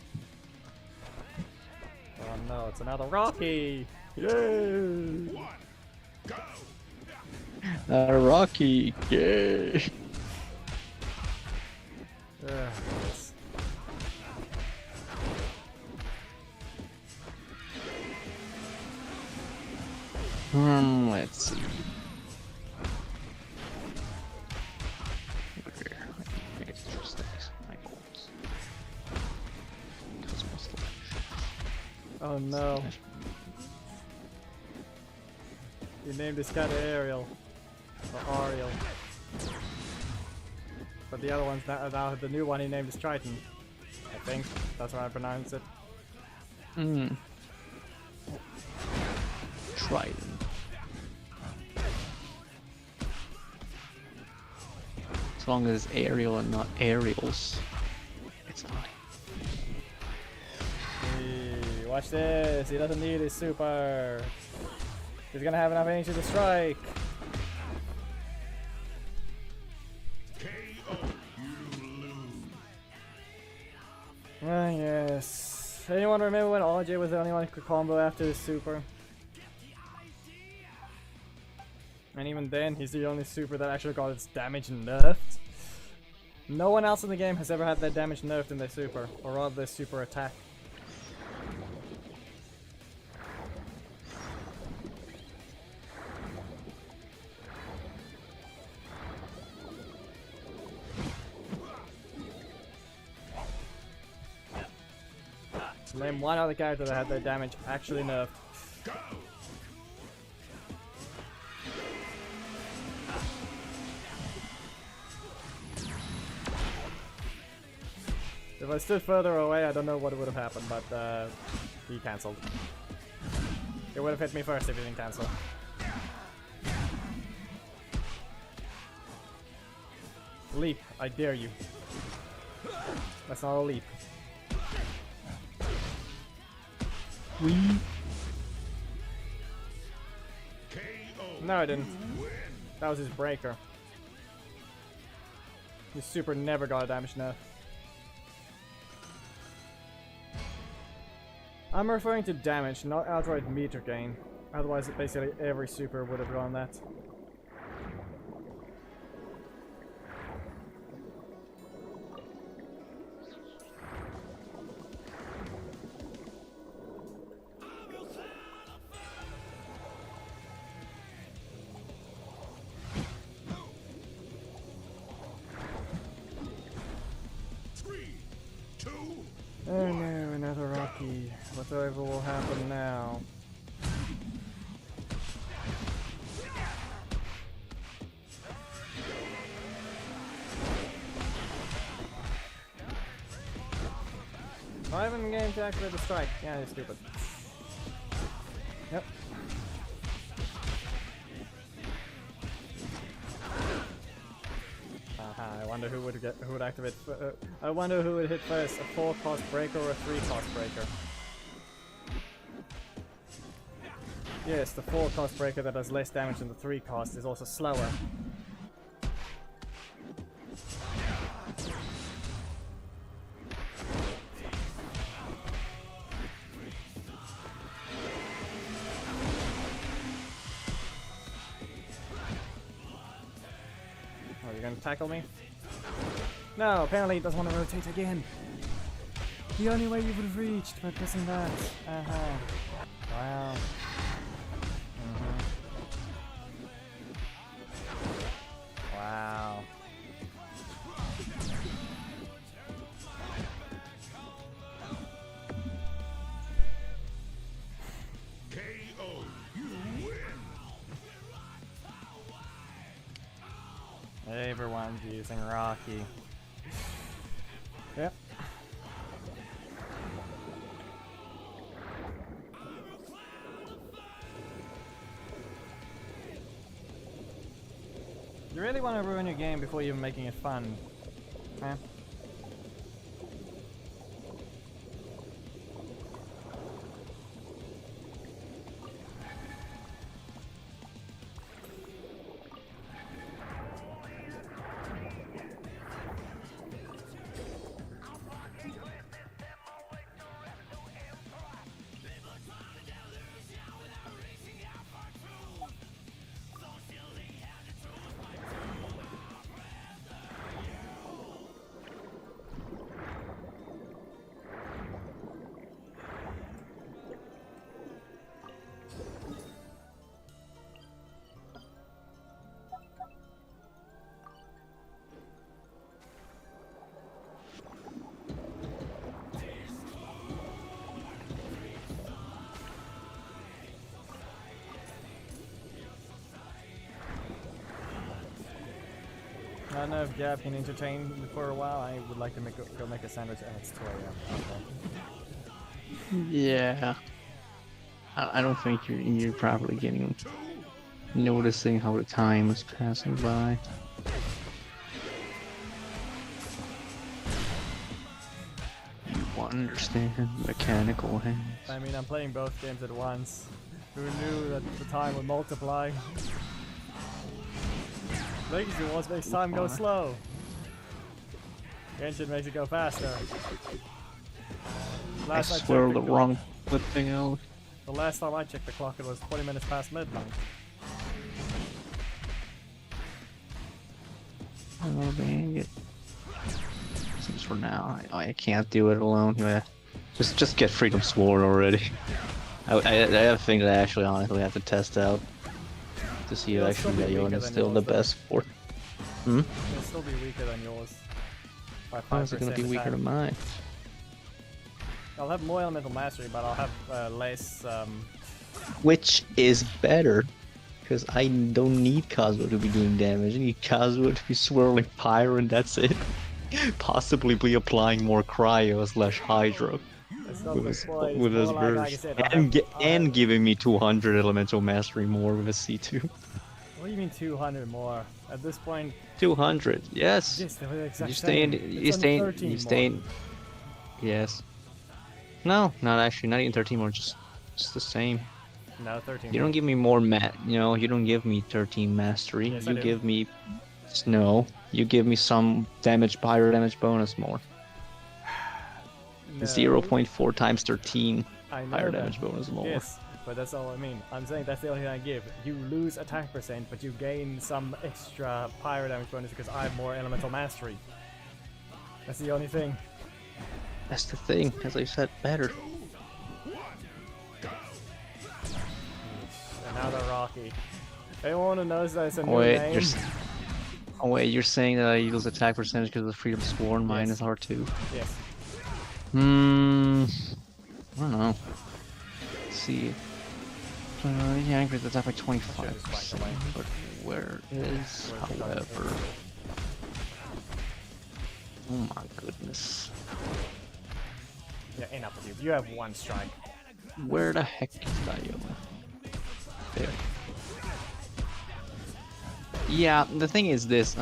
Oh no, it's another Rocky! Yay! Rocky, yay! Yes. Let's see. Oh no. You named this cat Ariel. Or Ariel. But the other one's now the new one he named is Triton. I think that's how I pronounce it. Triton. As long as it's Ariel and not Ariels, it's fine. Hey, watch this. He doesn't need his super. He's gonna have enough energy to strike. KO. You lose. Ah, yes. Anyone remember when RJ was the only one who could combo after his super? And even then, he's the only super that actually got its damage nerfed. No one else in the game has ever had their damage nerfed in their super, or rather their super attack. Name one other character that had their damage actually nerfed. Go. If I stood further away, I don't know what would have happened, but he cancelled. It would have hit me first if he didn't cancel. Leap, I dare you. That's not a leap. KO. No, I didn't. That was his breaker. His super never got a damage nerf. I'm referring to damage, not outright meter gain. Otherwise, basically every super would have gone that. Oh no, another Rocky. Whatever will happen now? I haven't game to activate the strike. Yeah, you're stupid. Yep. I wonder who would activate. I wonder who would hit first, a 4-cost breaker or a 3-cost breaker. Yes, the 4-cost breaker that does less damage than the 3-cost is also slower. Oh, you're gonna tackle me? No, apparently it doesn't want to rotate again. The only way you would have reached by pressing that. Wow. using Rocky. Yep. You really want to ruin your game before you're making it fun, huh? I don't know if Gab can entertain me for a while. I would like to go make a sandwich. It's 2 a.m. Okay. Yeah. I don't think you're probably noticing how the time is passing by. You understand mechanical hands. I mean, I'm playing both games at once. Who knew that the time would multiply? Legacy Wars makes time go slow. Genshin makes it go faster. I swear the wrong flipping out. The last time I checked the clock, it was 20 minutes past midnight. Oh dang it! Seems for now, I can't do it alone. Yeah, just get Freedom Sword already. I have a thing that I actually honestly have to test out to see if actually Gayon is still the best for. It'll still be weaker than yours. By 5%. How is it gonna be weaker than mine? I'll have more elemental mastery, but I'll have less. Which is better, because I don't need Kazuo to be doing damage. I need Kazuo to be swirling pyro, and that's it. Possibly be applying more cryo /hydro with his burst, and giving me 200 elemental mastery more with a C2. What do you mean 200 more? At this point, 200, yes. Yes, they're the exact You same. staying. Yes. No, not actually. Not even 13 more. Just the same. No, 13. You don't give me more you don't give me 13 mastery. Yes, You give me no. You give me some pyro damage bonus more. No. 0.4 times 13 I know pyro that. damage bonus more. Yes, but that's all I mean. I'm saying that's the only thing I give. You lose attack percent, but you gain some extra pyro damage bonus because I have more elemental mastery. That's the only thing. That's the thing, as I said, better. Another Rocky. Anyone who knows that it's a new name? You're saying that I use attack percentage because of Freedom Sworn minus R2? Yes. I don't know. Let's see. Yeah, increase attack by 25%, but where is, however... Oh my goodness. Yeah, enough with you. You have one strike. Where the heck is Gaio? There. Yeah, the thing is this,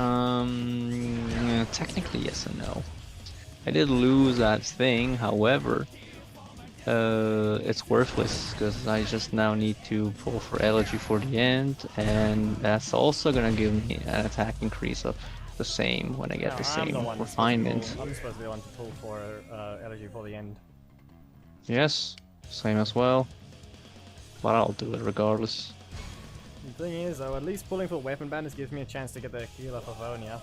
technically yes and no. I did lose that thing, however, it's worthless, because I just now need to pull for Elegy for the end, and that's also gonna give me an attack increase of the same when I get the same refinement. I'm supposed to be the one to pull for Elegy for the end. Yes, same as well, but I'll do it regardless. The thing is, though, at least pulling for weapon bandits gives me a chance to get the heal off of Avonia.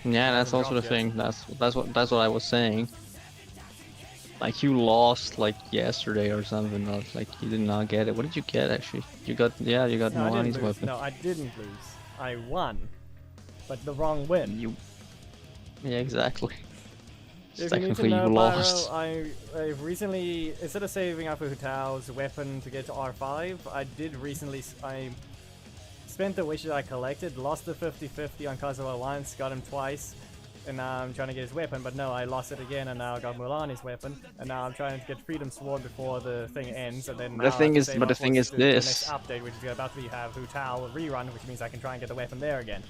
Yeah, that's also the thing. That's what I was saying. Like you lost like yesterday or something. Like you did not get it. What did you get actually? You got Moani's weapon. No, I didn't lose. I won, but the wrong win. Yeah, exactly. If Technically, you, need to know, you lost. I've recently, instead of saving up for Hutao's weapon to get to R5, I spent the wishes I collected, lost the 50-50 on Kazuha once, got him twice, and now I'm trying to get his weapon, but no, I lost it again, and now I got Mulani's weapon, and now I'm trying to get Freedom Sword before the thing ends, and then But the now I thing have to is- save but up the for thing is the this. next update, which is about to have Hu Tao rerun, which means I can try and get the weapon there again.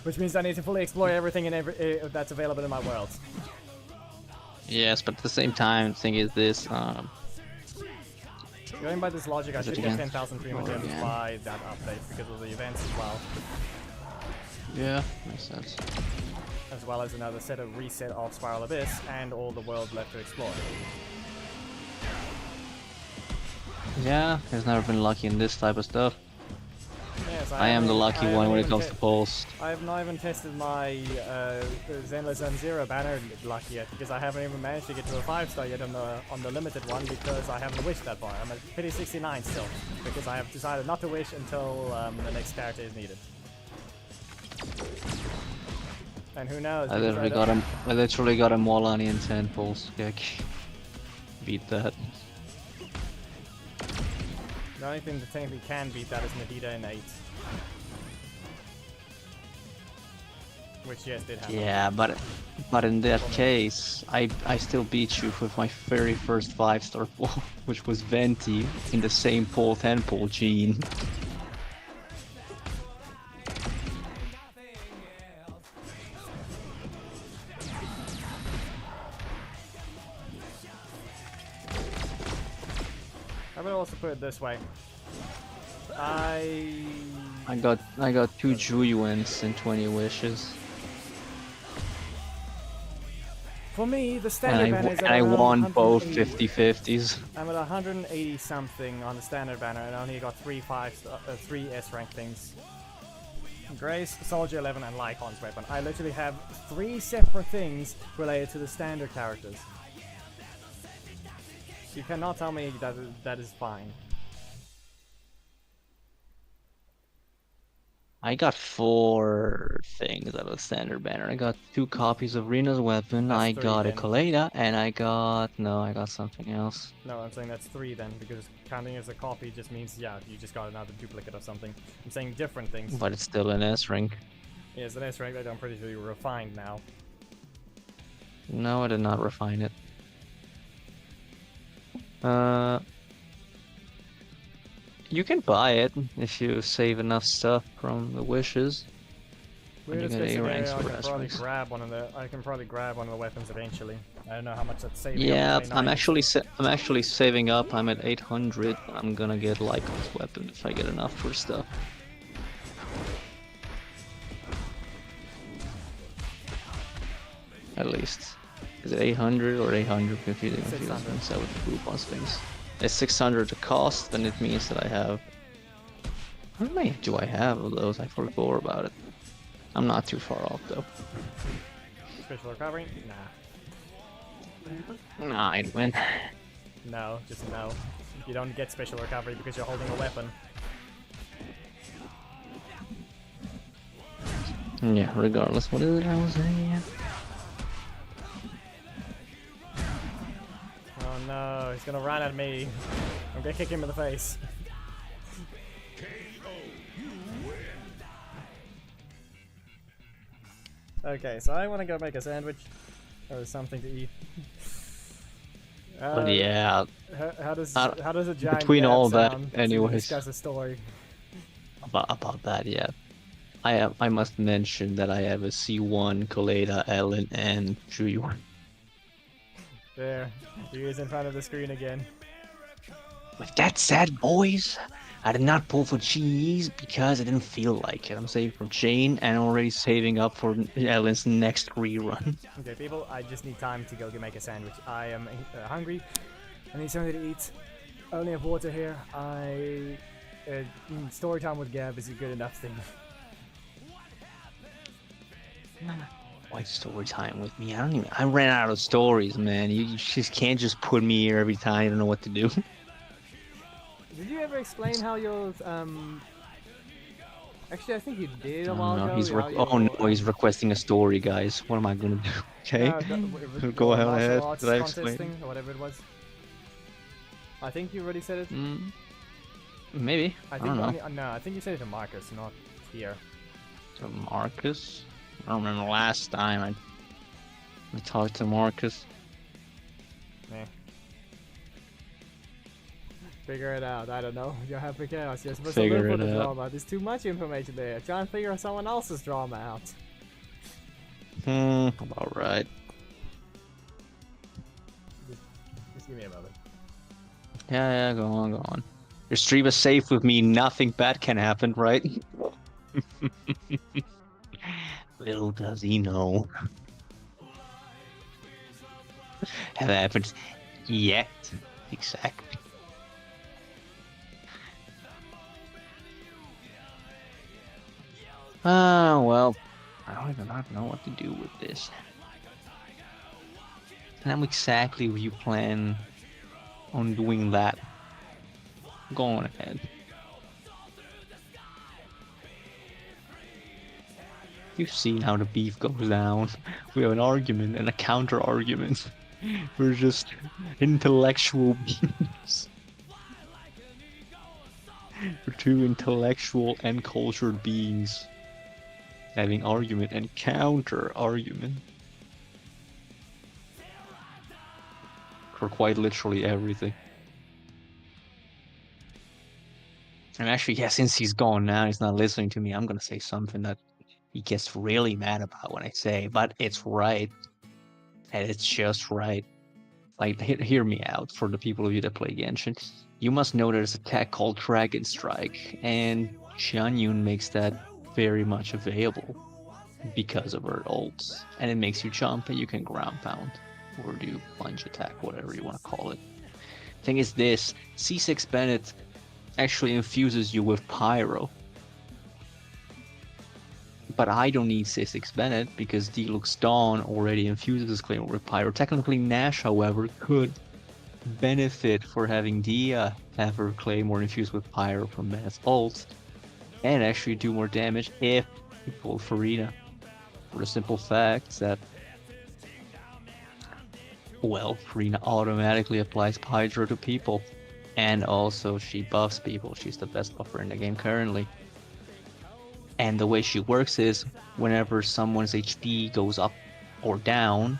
Which means I need to fully explore everything in that's available in my world. Yes, but at the same time, the thing is this. Going by this logic, I Is it should get again? 10,300 gems again. by that update because of the events as well. Yeah, makes sense. As well as another set of reset of Spiral Abyss and all the world left to explore. Yeah, he's never been lucky in this type of stuff. Yes, I am the lucky one when it comes to to polls. I have not even tested my Zenless Zone Zero banner luck yet because I haven't even managed to get to a 5-star yet on the limited one because I haven't wished that far. I'm at pity 69 still because I have decided not to wish until the next character is needed. And who knows? I because literally got a Molani in 10 polls. Yeah, beat that. The only thing that technically can beat that is Nahida in 8. Which, yes, did happen. Yeah, but in that case, I still beat you with my very first 5-star poll, which was Venti in the same poll 10 poll Gene. I would also put it this way. I I got 2 Juyuans and 20 wishes. For me, the standard banner is at And I around won both 180. 50-50s. I'm at 180 something on the standard banner, and I only got 3 S rank things. Grace, Soldier 11, and Lycon's weapon. I literally have 3 separate things related to the standard characters. You cannot tell me that is fine. I got 4 things out of the standard banner. I got 2 copies of Rena's weapon, That's I 3 got a then. Kaleda, and I got something else. No, I'm saying that's 3 then, because counting as a copy just means, yeah, you just got another duplicate of something. I'm saying different things. But it's still an S rank. Yes, the S rank that I'm pretty sure you refined now. No, I did not refine it. You can buy it if you save enough stuff from the wishes. And you Weirdest get case A ranks scenario, for S ranks. I can probably grab one of the weapons eventually. I don't know how much that's saving. Yeah, up to I'm 90. actually saving up. I'm at 800. I'm gonna get Lycon's weapon if I get enough for stuff. At least. Is it 800 or 800? Confusing. 600. So with the coupons things. It's 600 to cost, then it means that I have. How many do I have of those? I forgot about it. I'm not too far off though. Special recovery? Nah. Nah, I'd win. No, just no. You don't get special recovery because you're holding a weapon. Yeah, regardless. What is it I was saying? Oh no, he's gonna run at me. I'm gonna kick him in the face. Okay, so I wanna go make a sandwich. Or something to eat. But yeah, How does Uh, a giant between gab all that, sound to anyways. discuss a story? about that, yeah. I must mention that I have a C1, Kaleda, Ellen, and Juyu. There, he is in front of the screen again. With that said, boys, I did not pull for cheese because I didn't feel like it. I'm saving for Jane and already saving up for Ellen's next rerun. Okay, people, I just need time to go make a sandwich. I am hungry. I need something to eat. I only have water here. Story time with Gab is a good enough thing. Why story time with me? I ran out of stories, man. You just can't just put me here every time. You don't know what to do. Did you ever explain how your Actually, I think you did a Oh while no, ago. he's requesting a story, guys. What am I gonna do? Okay, go ahead. Did I explain? Thing, or whatever it was. I think you already said it. Maybe. I don't know. No, I think you said it to Marcus, not here. To Marcus? I don't remember last time I talked to Marcus. Nah. Figure it out. I don't know. You have to chaos. You're supposed to live for the drama. There's too much information there. Try and figure someone else's drama out. About right. Just give me a moment. Yeah, go on. Your stream is safe with me. Nothing bad can happen, right? Little does he know. Have happened yet. Exactly. Well, I don't even know what to do with this. And I'm exactly where you plan on doing that. Go on ahead. You've seen how the beef goes down. We have an argument and a counter argument. We're just intellectual beings. We're two intellectual and cultured beings having argument and counter argument for quite literally everything. And actually, yeah, since he's gone now, he's not listening to me, I'm gonna say something that he gets really mad about when I say, but it's right. And it's just right. Like, hear me out for the people of you that play Genshin. You must know there's a tech called Dragon Strike, and Xianyun makes that very much available because of her ults. And it makes you jump and you can ground pound, or do plunge attack, whatever you want to call it. Thing is this, C6 Bennett actually infuses you with Pyro. But I don't need C6 Bennett because Deluxe Dawn already infuses Claymore with Pyro. Technically Nash, however, could benefit for having Dia have her Claymore infused with Pyro from Bennett's ult and actually do more damage if you pull Farina. For the simple fact that, well, Farina automatically applies Hydro to people. And also she buffs people. She's the best buffer in the game currently. And the way she works is whenever someone's HP goes up or down,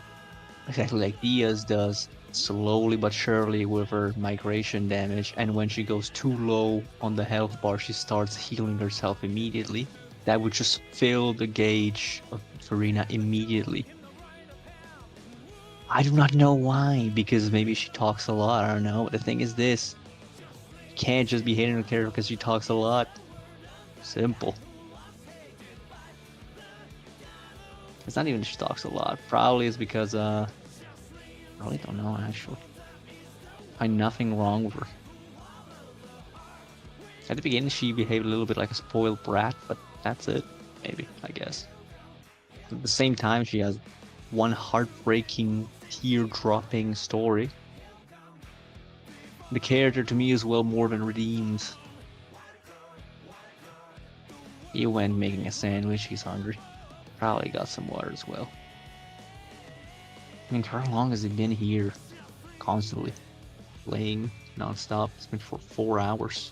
exactly like Dia's does, slowly but surely with her migration damage, and when she goes too low on the health bar, she starts healing herself immediately. That would just fill the gauge of Farina immediately. I do not know why, because maybe she talks a lot, I don't know. But the thing is this, you can't just be hating her character because she talks a lot. Simple. It's not even she talks a lot. Probably it's because, I really don't know, actually. I find nothing wrong with her. At the beginning, she behaved a little bit like a spoiled brat, but that's it. Maybe, I guess. At the same time, she has one heartbreaking, tear-dropping story. The character, to me, is well more than redeemed. He went making a sandwich, he's hungry. Probably got some water as well. I mean, for how long has he been here? Constantly. Playing non-stop. It's been for 4 hours.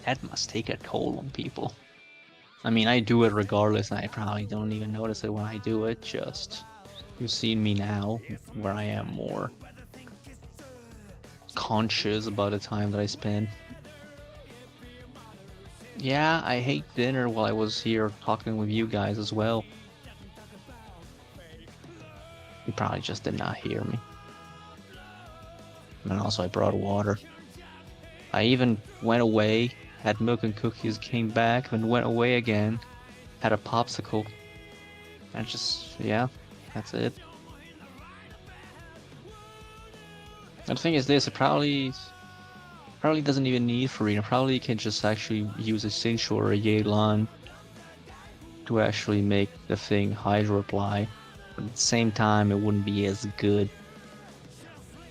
That must take a toll on people. I mean, I do it regardless, and I probably don't even notice it when I do it, just... You've seen me now, where I am more conscious about the time that I spend. Yeah, I hate dinner while I was here talking with you guys as well. You probably just did not hear me. And also I brought water. I even went away, had milk and cookies, came back, and went away again, had a popsicle. And just, yeah, that's it. And the thing is this, it probably doesn't even need Farina. Probably can just actually use a Sincho or a Yelan to actually make the thing Hydro apply. But at the same time, it wouldn't be as good.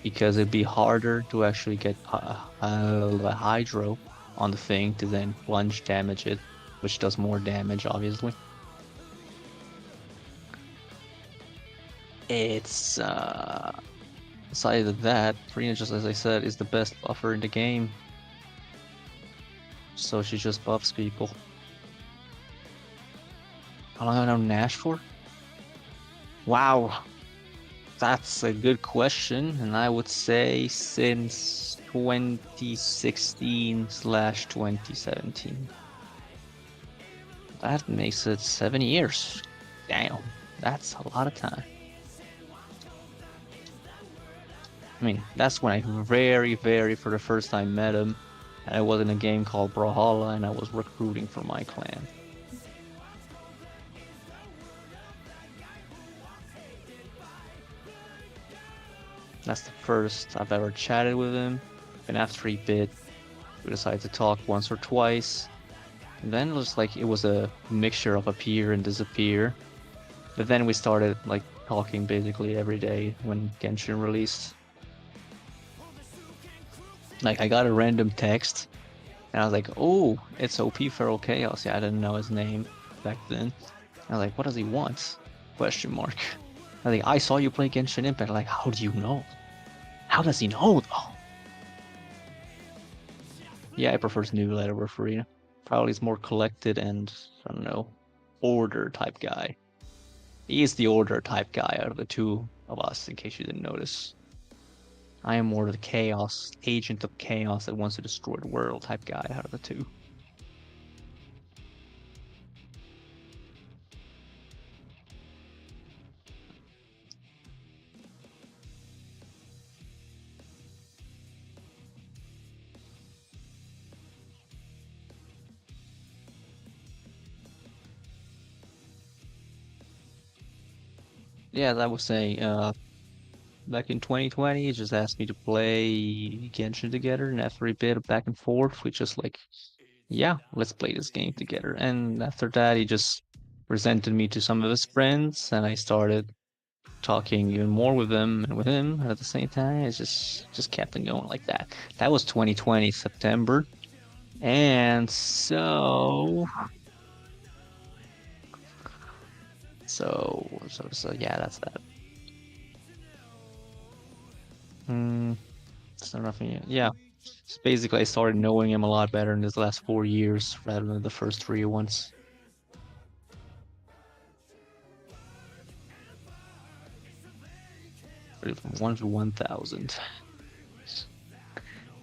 Because it'd be harder to actually get the Hydro on the thing to then plunge damage it, which does more damage, obviously. It's Aside of that, Farina, just as I said, is the best buffer in the game. So she just buffs people. How long have I known Nash for? Wow, that's a good question, and I would say since 2016/2017. That makes it 7 years. Damn, that's a lot of time. I mean, that's when I very for the first time met him, and I was in a game called Brawlhalla, and I was recruiting for my clan. That's the first I've ever chatted with him, and after he bit, we decided to talk once or twice, and then it was like it was a mixture of appear and disappear. But then we started like talking basically every day when Genshin released. Like I got a random text, and I was like, "Oh, it's OP Feral Chaos." Yeah, I didn't know his name back then. I was like, "What does he want?" Question mark. I think I saw you play Genshin Impact. Like, how do you know? How does he know though? Yeah, I prefer New Letter over Farina. Probably is more collected and I don't know, order type guy. He is the order type guy out of the two of us, in case you didn't notice. I am more the chaos, agent of chaos that wants to destroy the world type guy out of the two. Yeah, as I was saying, back in 2020, he just asked me to play Genshin together, and after a bit of back and forth, we just like, yeah, let's play this game together. And after that, he just presented me to some of his friends, and I started talking even more with them and with him. And at the same time, it's just kept on going like that. That was 2020 September, and so yeah, that's that. Hmm. So nothing. Yeah. So basically, I started knowing him a lot better in his last 4 years rather than the first 3 ones. From 1 to 1,000.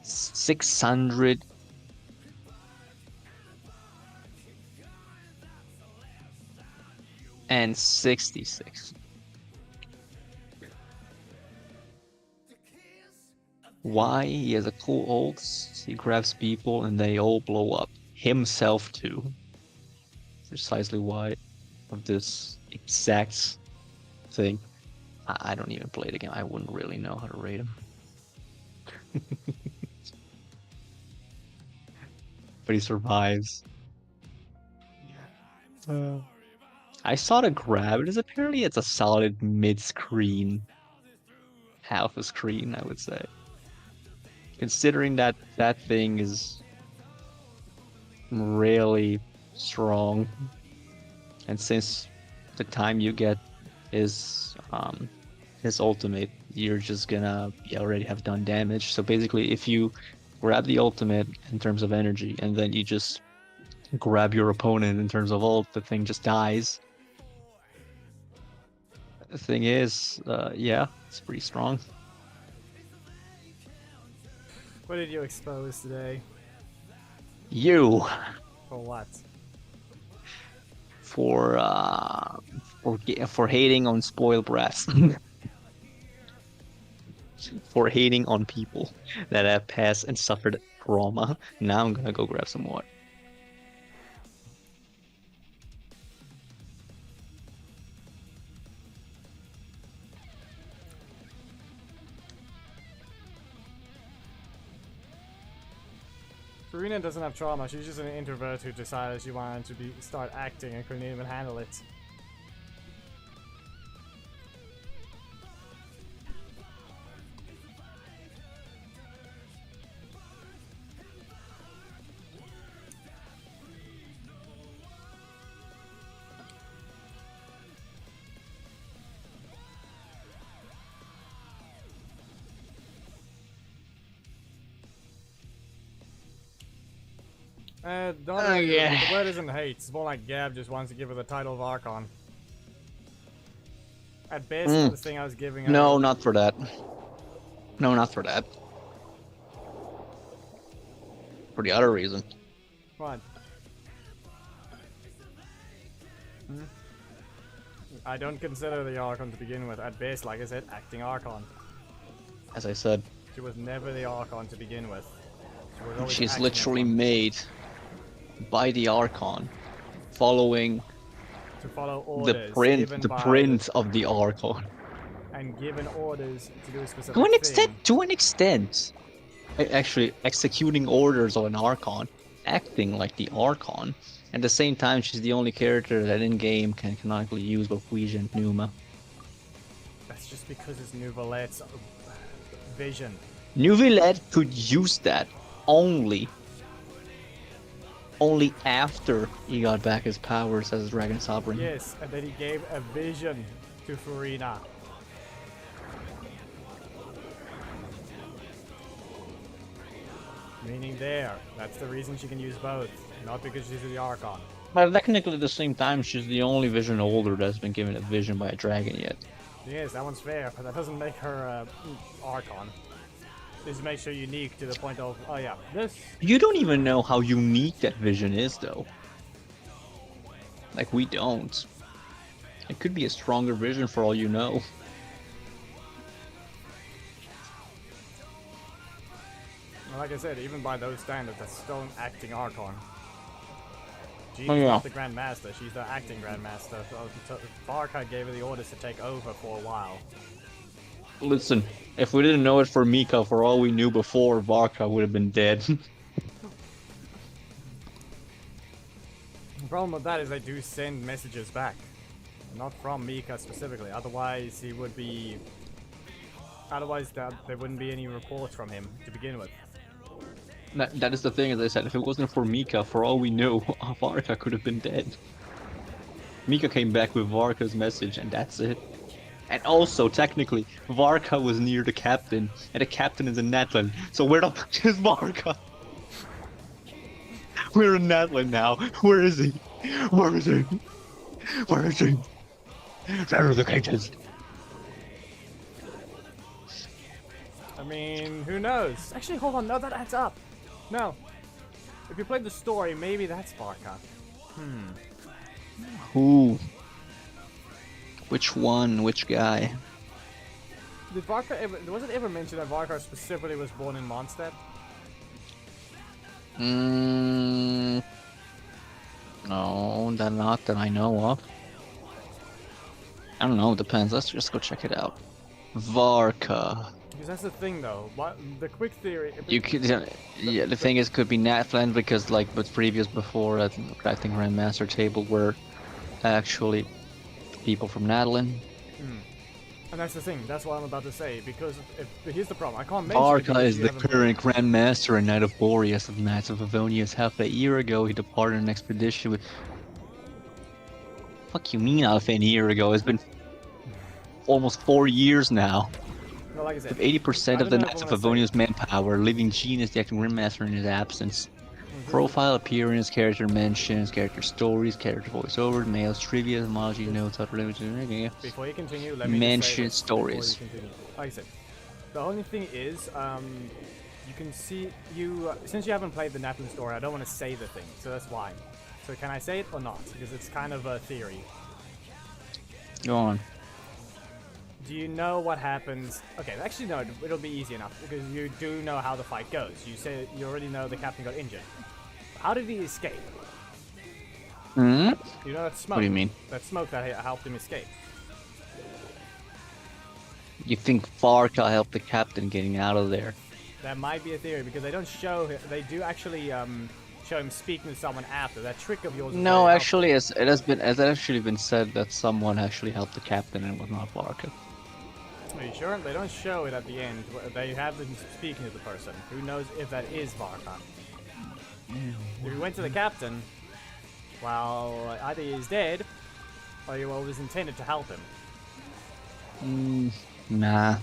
666. Why? He has a cool ult, he grabs people and they all blow up. Himself too. Precisely why of this exact thing. I don't even play the game. I wouldn't really know how to rate him. But he survives. I saw the grab. It is apparently it's a solid mid-screen, half a screen, I would say. Considering that that thing is really strong, and since the time you get his ultimate, you're just gonna already have done damage. So basically, if you grab the ultimate in terms of energy, and then you just grab your opponent in terms of ult, the thing just dies. The thing is, yeah, it's pretty strong. What did you expose today? You For what? for for hating on spoiled brats. For hating on people that have passed and suffered trauma. Now I'm gonna go grab some water. Karina doesn't have trauma, she's just an introvert who decided she wanted to start acting and couldn't even handle it. Not Oh, really, yeah. the word isn't hate, it's more like Gab just wants to give her the title of Archon. At best, this thing I was giving her... No, not for that. No, not for that. For the other reason. What? I don't consider the Archon to begin with. At best, like I said, acting Archon. As I said, She was never the Archon to begin with. She was always she's acting literally as one. made by the Archon, following To follow the orders print, given the by print of the Archon. and given orders to do a specific To an thing. extent, actually executing orders of an Archon, acting like the Archon. At the same time, she's the only character that in game can canonically use both Ouija and Pneuma. That's just because it's Nouvelette's vision. Neuvillette could use that only after he got back his powers as Dragon Sovereign. Yes, and then he gave a vision to Furina. Meaning that's the reason she can use both, not because she's the Archon. But technically, at the same time, she's the only vision holder that's been given a vision by a dragon yet. Yes, that one's fair, but that doesn't make her Archon. This makes her unique to the point of, oh yeah, this... You don't even know how unique that vision is, though. Like, we don't. It could be a stronger vision for all you know. Well, like I said, even by those standards, that's still an acting Archon. She's Oh, yeah. not the Grand Master, she's the acting Grand Master. So Varka gave her the orders to take over for a while. Listen, if we didn't know it for Mika, for all we knew before, Varka would have been dead. The problem with that is they do send messages back. Not from Mika specifically, otherwise he would be... Otherwise there wouldn't be any reports from him to begin with. That is the thing, as I said, if it wasn't for Mika, for all we know, Varka could have been dead. Mika came back with Varka's message, and that's it. And also, technically, Varka was near the captain, and the captain is in Natlan, so where the fuck is Varka? We're in Natlan now. Where is he? Where is he? Where is he? Where are the cages? I mean, who knows? Actually, hold on, no, that adds up. No. If you played the story, maybe that's Varka. Who? Which one? Which guy? Did Varka ever... Was it ever mentioned that Varka specifically was born in Mondstadt? No, not that I know of. I don't know, depends. Let's just go check it out. Varka. Because that's the thing, though. What, the quick theory... You could, yeah. The thing is, could be Natland because, like, what's previous before, I think Grandmaster table were actually people from Natlan. And that's the thing. That's what I'm about to say. Because here's the problem. I can't mention it Varka because is you the haven't current Grandmaster and Knight of Boreas of Knights of Avonius. Half a year ago, he departed an expedition with. Fuck you mean half a year ago? It's been almost 4 years now. Well, like I said, With 80% of the don't know Knights of if I'm gonna Avonius manpower, Living Gene is the acting Grandmaster in his absence. Profile, appearance, character mentions, character stories, character voiceovers, mails, trivia, etymology, notes, other languages. Before you continue, let me Mention just say this before you stories. continue. Like I said, the only thing is, you can see since you haven't played the Natlan story, I don't want to say the thing, so that's why. So can I say it or not? Because it's kind of a theory. Go on. Do you know what happens? Okay, actually no, it'll be easy enough because you do know how the fight goes. You already know the captain got injured. How did he escape? Hmm? You know that smoke. What do you mean? That smoke that helped him escape. You think Varka helped the captain getting out of there? That might be a theory because they don't show. They do actually show him speaking to someone after. That trick of yours. Is No, very actually, it has actually been said that someone actually helped the captain and it was not Varka. helpful. Are you sure? They don't show it at the end. They have them speaking to the person. Who knows if that is Varka? If you went to the captain, well, either he's dead, or you always intended to help him. Nah.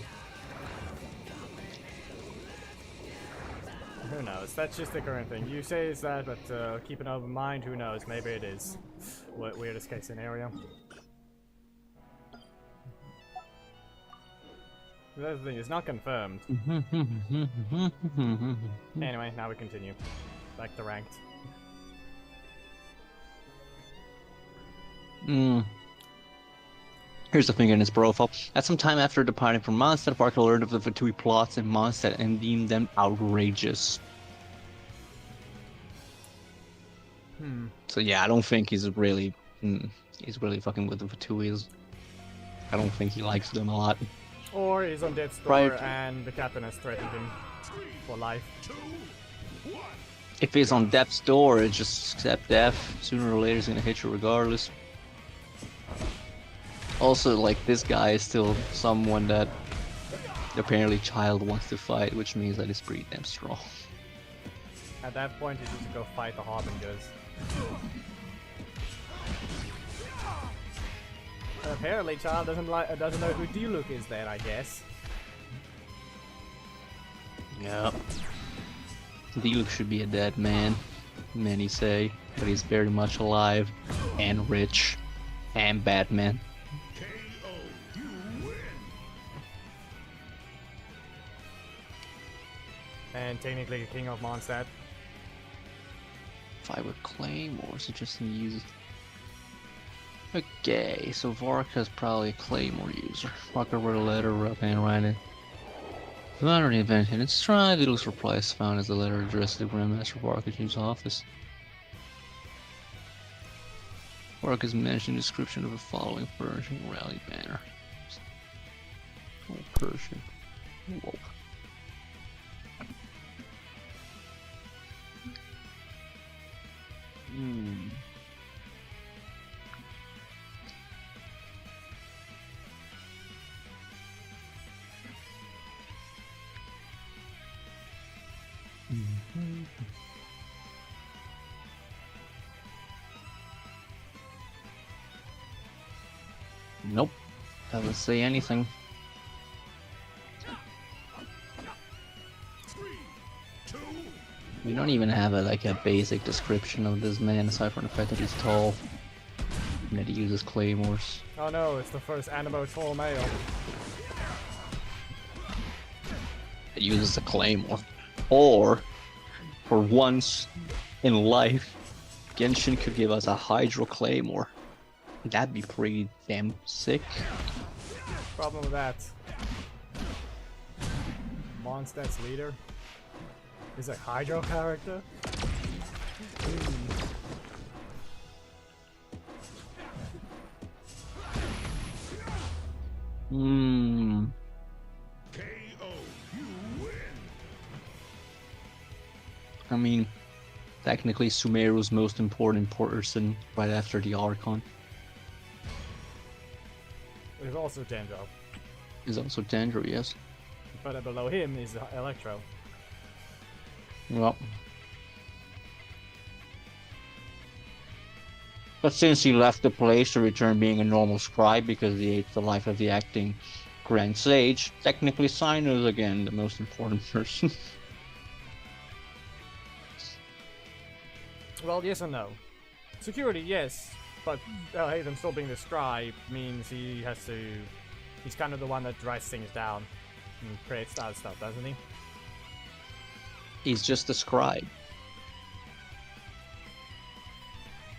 Who knows? That's just the current thing. You say it's that, but keep an open mind. Who knows? Maybe it is. Weirdest case scenario. That's the thing. It's not confirmed. Anyway, now we continue. Back to ranked. Here's the thing in his profile. At some time after departing from Mondstadt, Parker learned of the Fatui plots in Mondstadt and deemed them outrageous. So yeah, I don't think he's really fucking with the Fatuis. I don't think he likes them a lot. Or he's on death's door Right. and the captain has threatened him for life. If he's on death's door, it's just accept death. Sooner or later, he's gonna hit you regardless. Also, like, this guy is still someone that apparently Child wants to fight, which means that he's pretty damn strong. At that point, he needs to go fight the Harbingers. Apparently, Child doesn't know who Diluc is then, I guess. Yeah. Diluc should be a dead man, many say, but he's very much alive, and rich, and Batman. KO. You win. And technically King of Mondstadt. If I would claim, or is it just in use? Okay, so Varka's probably a Claymore user. Varka wrote a letter, rough handwriting. The latter event in its stride, Diluc's reply is found as a letter addressed to Grandmaster Varka's office. Varka's mentioned description of the following Persian rally banner. Oh, Persian. Whoa. Nope. Doesn't say anything. 3, 2, We don't even have a basic description of this man aside from the fact that he's tall and that he uses claymores. Oh no, it's the first animo tall male. That uses a claymore. Or, for once in life, Genshin could give us a Hydro Claymore. That'd be pretty damn sick. Problem with that. Mondstadt's leader is a Hydro character. KO. You win. I mean, technically Sumeru's most important person right after the Archon There's also Dendro, is also Dendro, yes. but below him is Electro. Well. But since he left the place to return being a normal scribe because he ate the life of the acting Grand Sage, technically Sino is again the most important person. Well, yes and no. Security, yes, but him still being the scribe means he has to. He's kind of the one that writes things down and creates that stuff, doesn't he? He's just a scribe.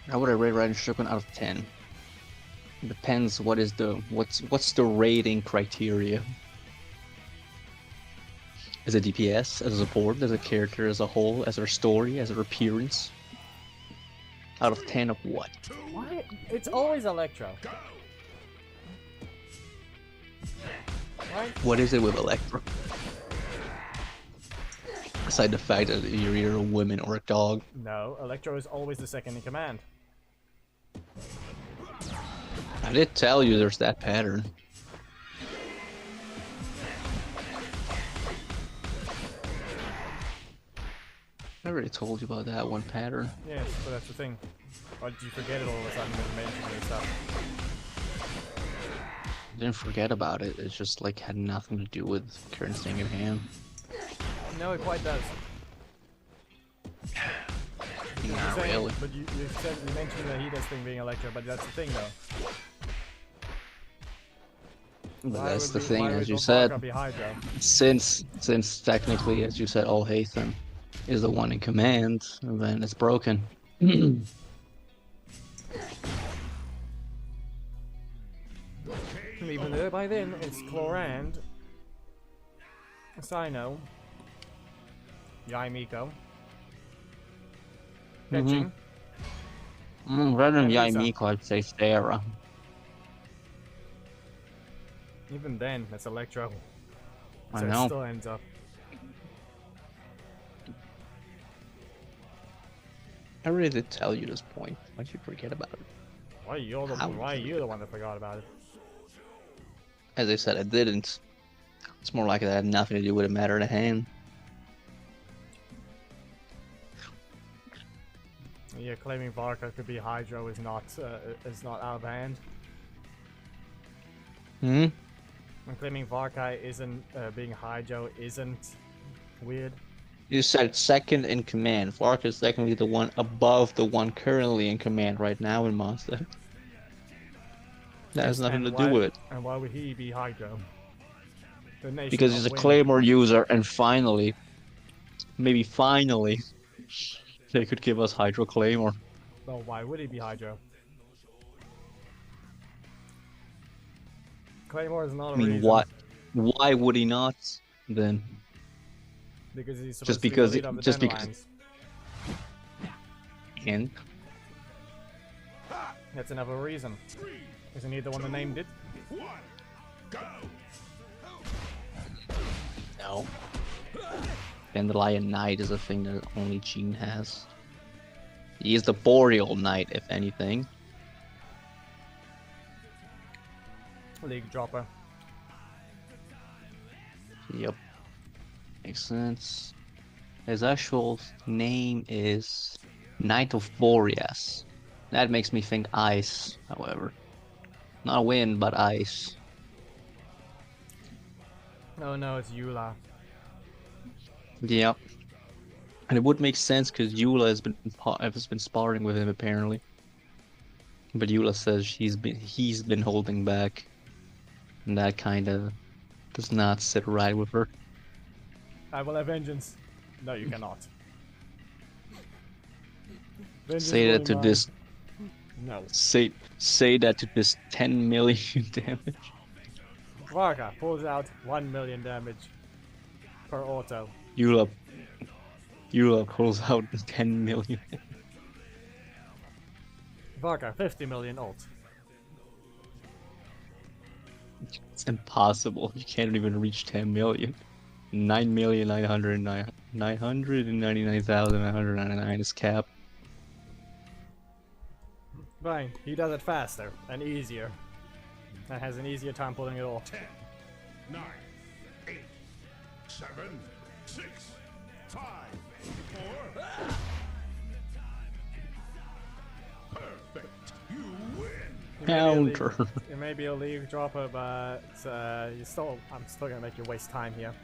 How would I rate Raiden Shogun out of 10? It depends what's the rating criteria. As a DPS, as a support, as a character as a whole, as her story, as her appearance. Out of 10 of what? Why? It's always Electro. Right? What is it with Electro? Aside the fact that you're either a woman or a dog. No, Electro is always the second in command. I did tell you there's that pattern. I already told you about that one pattern. Yes, but that's the thing. Why did you forget it all of a sudden when you mentioned and stuff? I didn't forget about it, it's just like had nothing to do with current thing at hand. No, it quite does. Not Saying- really. But you mentioned the Hida's thing being Electro, but that's the thing though. But Why that's would the we- thing, why as would you Varka said. be Hydro? Since technically, as you said, all Hathan is the one in command, and then it's broken. Even though by then it's Chlorand, Sino, Yaimiko, Genshin, Rather than And Lisa. Yaimiko, I'd say Sarah. even then that's Electro. I So it know. still ends up. I really did tell you this point. Why'd you forget about it? Why are you the one that forgot about it? As I said, I didn't. It's more like it had nothing to do with the matter at hand. Yeah, claiming Varka could be Hydro is not out of hand. Hmm? And claiming Varka isn't being Hydro isn't weird. You said second in command. Vark is technically the one above the one currently in command right now in Monster. That has nothing to do with it. And why would he be Hydro? The nation Because of he's a wind. Claymore user, and finally, maybe finally, they could give us Hydro Claymore. Well, why would he be Hydro? Claymore is not a I mean, reason. why would he not then? Because he's supposed Just to be because the leader of the just Dandelions. And That's another reason. Isn't he the one that named it? no. Dandelion Knight is a thing that only Jean has. He is the Boreal Knight, if anything. League dropper. Yep. Makes sense. His actual name is Knight of Boreas. That makes me think ice, however. Not wind, but ice. Oh no, it's Eula. Yep. And it would make sense because Eula has been sparring with him apparently. But Eula says he's been holding back. And that kind of does not sit right with her. I will have vengeance. No, you cannot. Vengeance Say will that be to mine. this. No. Say that to this 10 million damage. Varka pulls out 1 million damage per auto. Eula pulls out 10 million. Varka 50 million ult. It's impossible. You can't even reach 10 million. 9,999,999 is cap. Fine, he does it faster and easier. And has an easier time pulling it off. 10, 9, 8, 7, 6, 5, 4. Perfect. You win. Counter. It may be a league dropper, but I'm still gonna make you waste time here.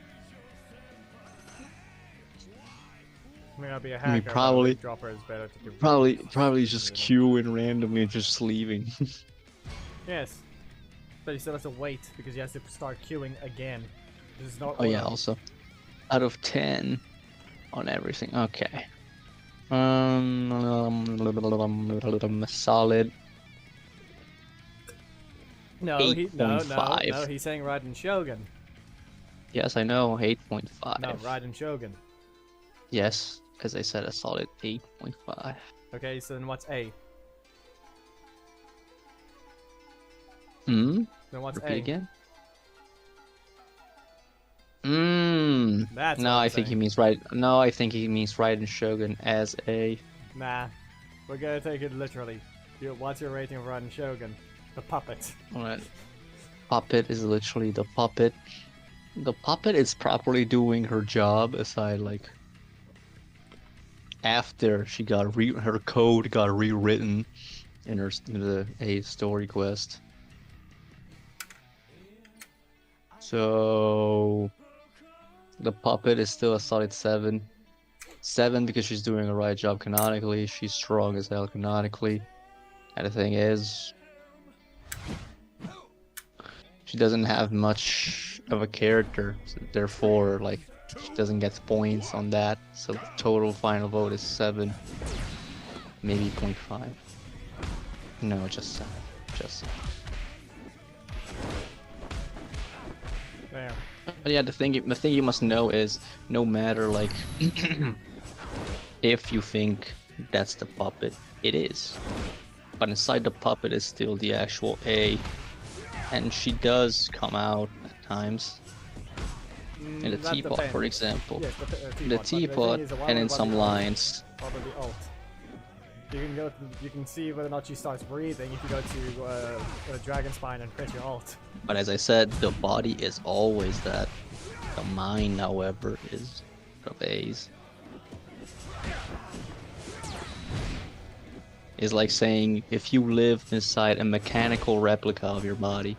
May not be a hacker, but a probably- league dropper is better to do. Probably just queuing randomly and just leaving. Yes, but he still has to wait because he has to start queuing again. This is not. Oh yeah, auto. also. Out of 10 on everything. Okay. Solid. No, no, 8.5. he's saying Raiden Shogun. Yes, I know. 8.5. No, Raiden Shogun. Yes, as I said, a solid 8.5. Okay, so then what's A? Hmm? Then what's Repeat A? again? That's No, what I'm I think he saying. means right. No, I think he means Raiden Shogun as a. Nah, we're gonna take it literally. What's your rating of Raiden Shogun? The puppet. Alright. Puppet is literally the puppet. The puppet is properly doing her job aside, like. After she got her code got rewritten in a story quest. So the puppet is still a solid 7. 7 because she's doing a right job canonically. She's strong as hell canonically. And the thing is, she doesn't have much of a character, so therefore, like, she doesn't get points on that. So the total final vote is 7, maybe 0.5. No, just 7. Just 7. There. But yeah, the thing you must know is, no matter like, if you think that's the puppet, it is. But inside the puppet is still the actual A, and she does come out at times. In the That teapot, depends. for example. Yes, In the but teapot, thing is, and in some the lines. ult? What about the ult? You can see whether or not she starts breathing if you go to Dragon Spine and press your ult. But as I said, the body is always that. The mind, however, is of A's. Is like saying if you live inside a mechanical replica of your body.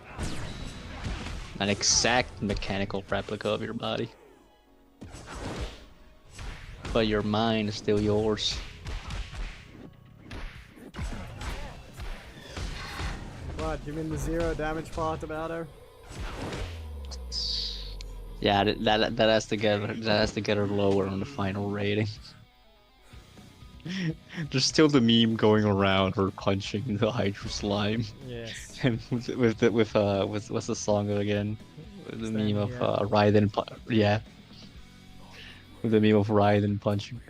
An exact mechanical replica of your body. But your mind is still yours. What, you mean the 0 damage part about her? Yeah, that has to get her lower on the final rating. There's still the meme going around her punching the Hydro Slime. Yes. And with what's the song again? The Stand meme of here. Raiden, yeah. With the meme of Raiden punching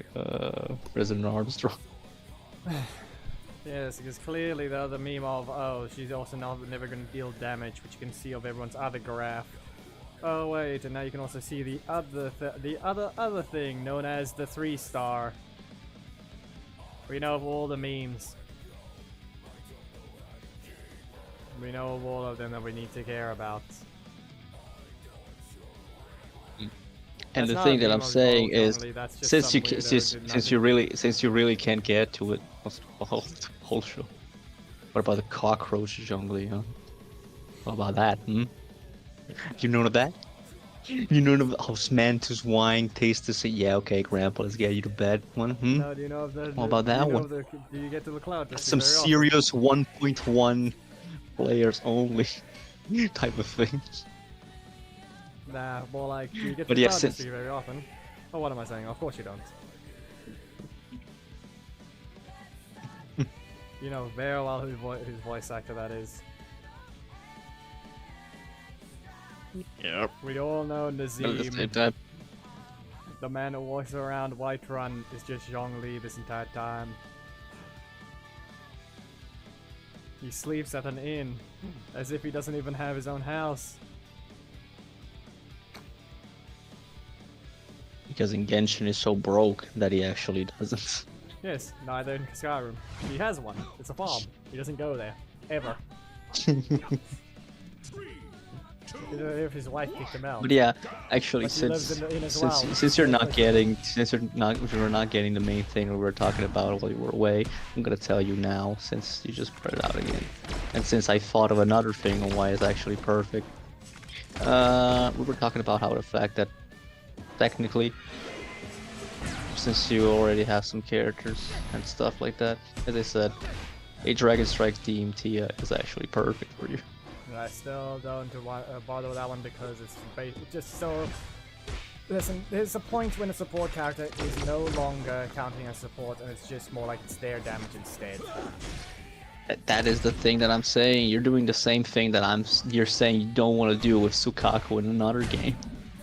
President Armstrong. Yes, because clearly the other meme of, oh, she's also never going to deal damage, which you can see of everyone's other graph. Oh wait, and now you can also see the other thing known as the 3-star. We know of all the memes. We know of all of them that we need to care about. And That's the not thing a that meme I'm of saying gold is, only, that's just since some you weirdo since who did since you really can't get to it, whole show. What about the cockroach jungly, huh? What about that? You know that? You know how Mantis wine tastes to say, yeah, okay, Grandpa, let's get you to bed. One, No, do you know of the? What about do you that know one? of the, do you get to the cloud? That's district some very often? serious 1.1 players only type of thing. Nah, more like, do you get to But the yeah, cloud since- district very often? Oh, what am I saying? Of course you don't. You know very well whose voice actor that is. Yep. We all know But at the same Nazim, time, the man who walks around Whiterun, is just Zhongli this entire time. He sleeps at an inn, as if he doesn't even have his own house. because in Genshin is so broke that he actually doesn't. Yes, neither in Skyrim. He has one. It's a farm. He doesn't go there. Ever. If his wife kicked him out. But yeah, actually, But he lives since in the inn as well. since you're not getting the main thing we were talking about while you were away, I'm gonna tell you now since you just brought it out again, and since I thought of another thing on why it's actually perfect. We were talking about how the fact that technically, since you already have some characters and stuff like that, as I said, a Dragon Strike DMT is actually perfect for you. I still don't bother with that one because it's just so. Listen, there's a point when a support character is no longer counting as support and it's just more like it's their damage instead. That is the thing that I'm saying. You're doing the same thing that you're saying you don't want to do with Sukaku in another game.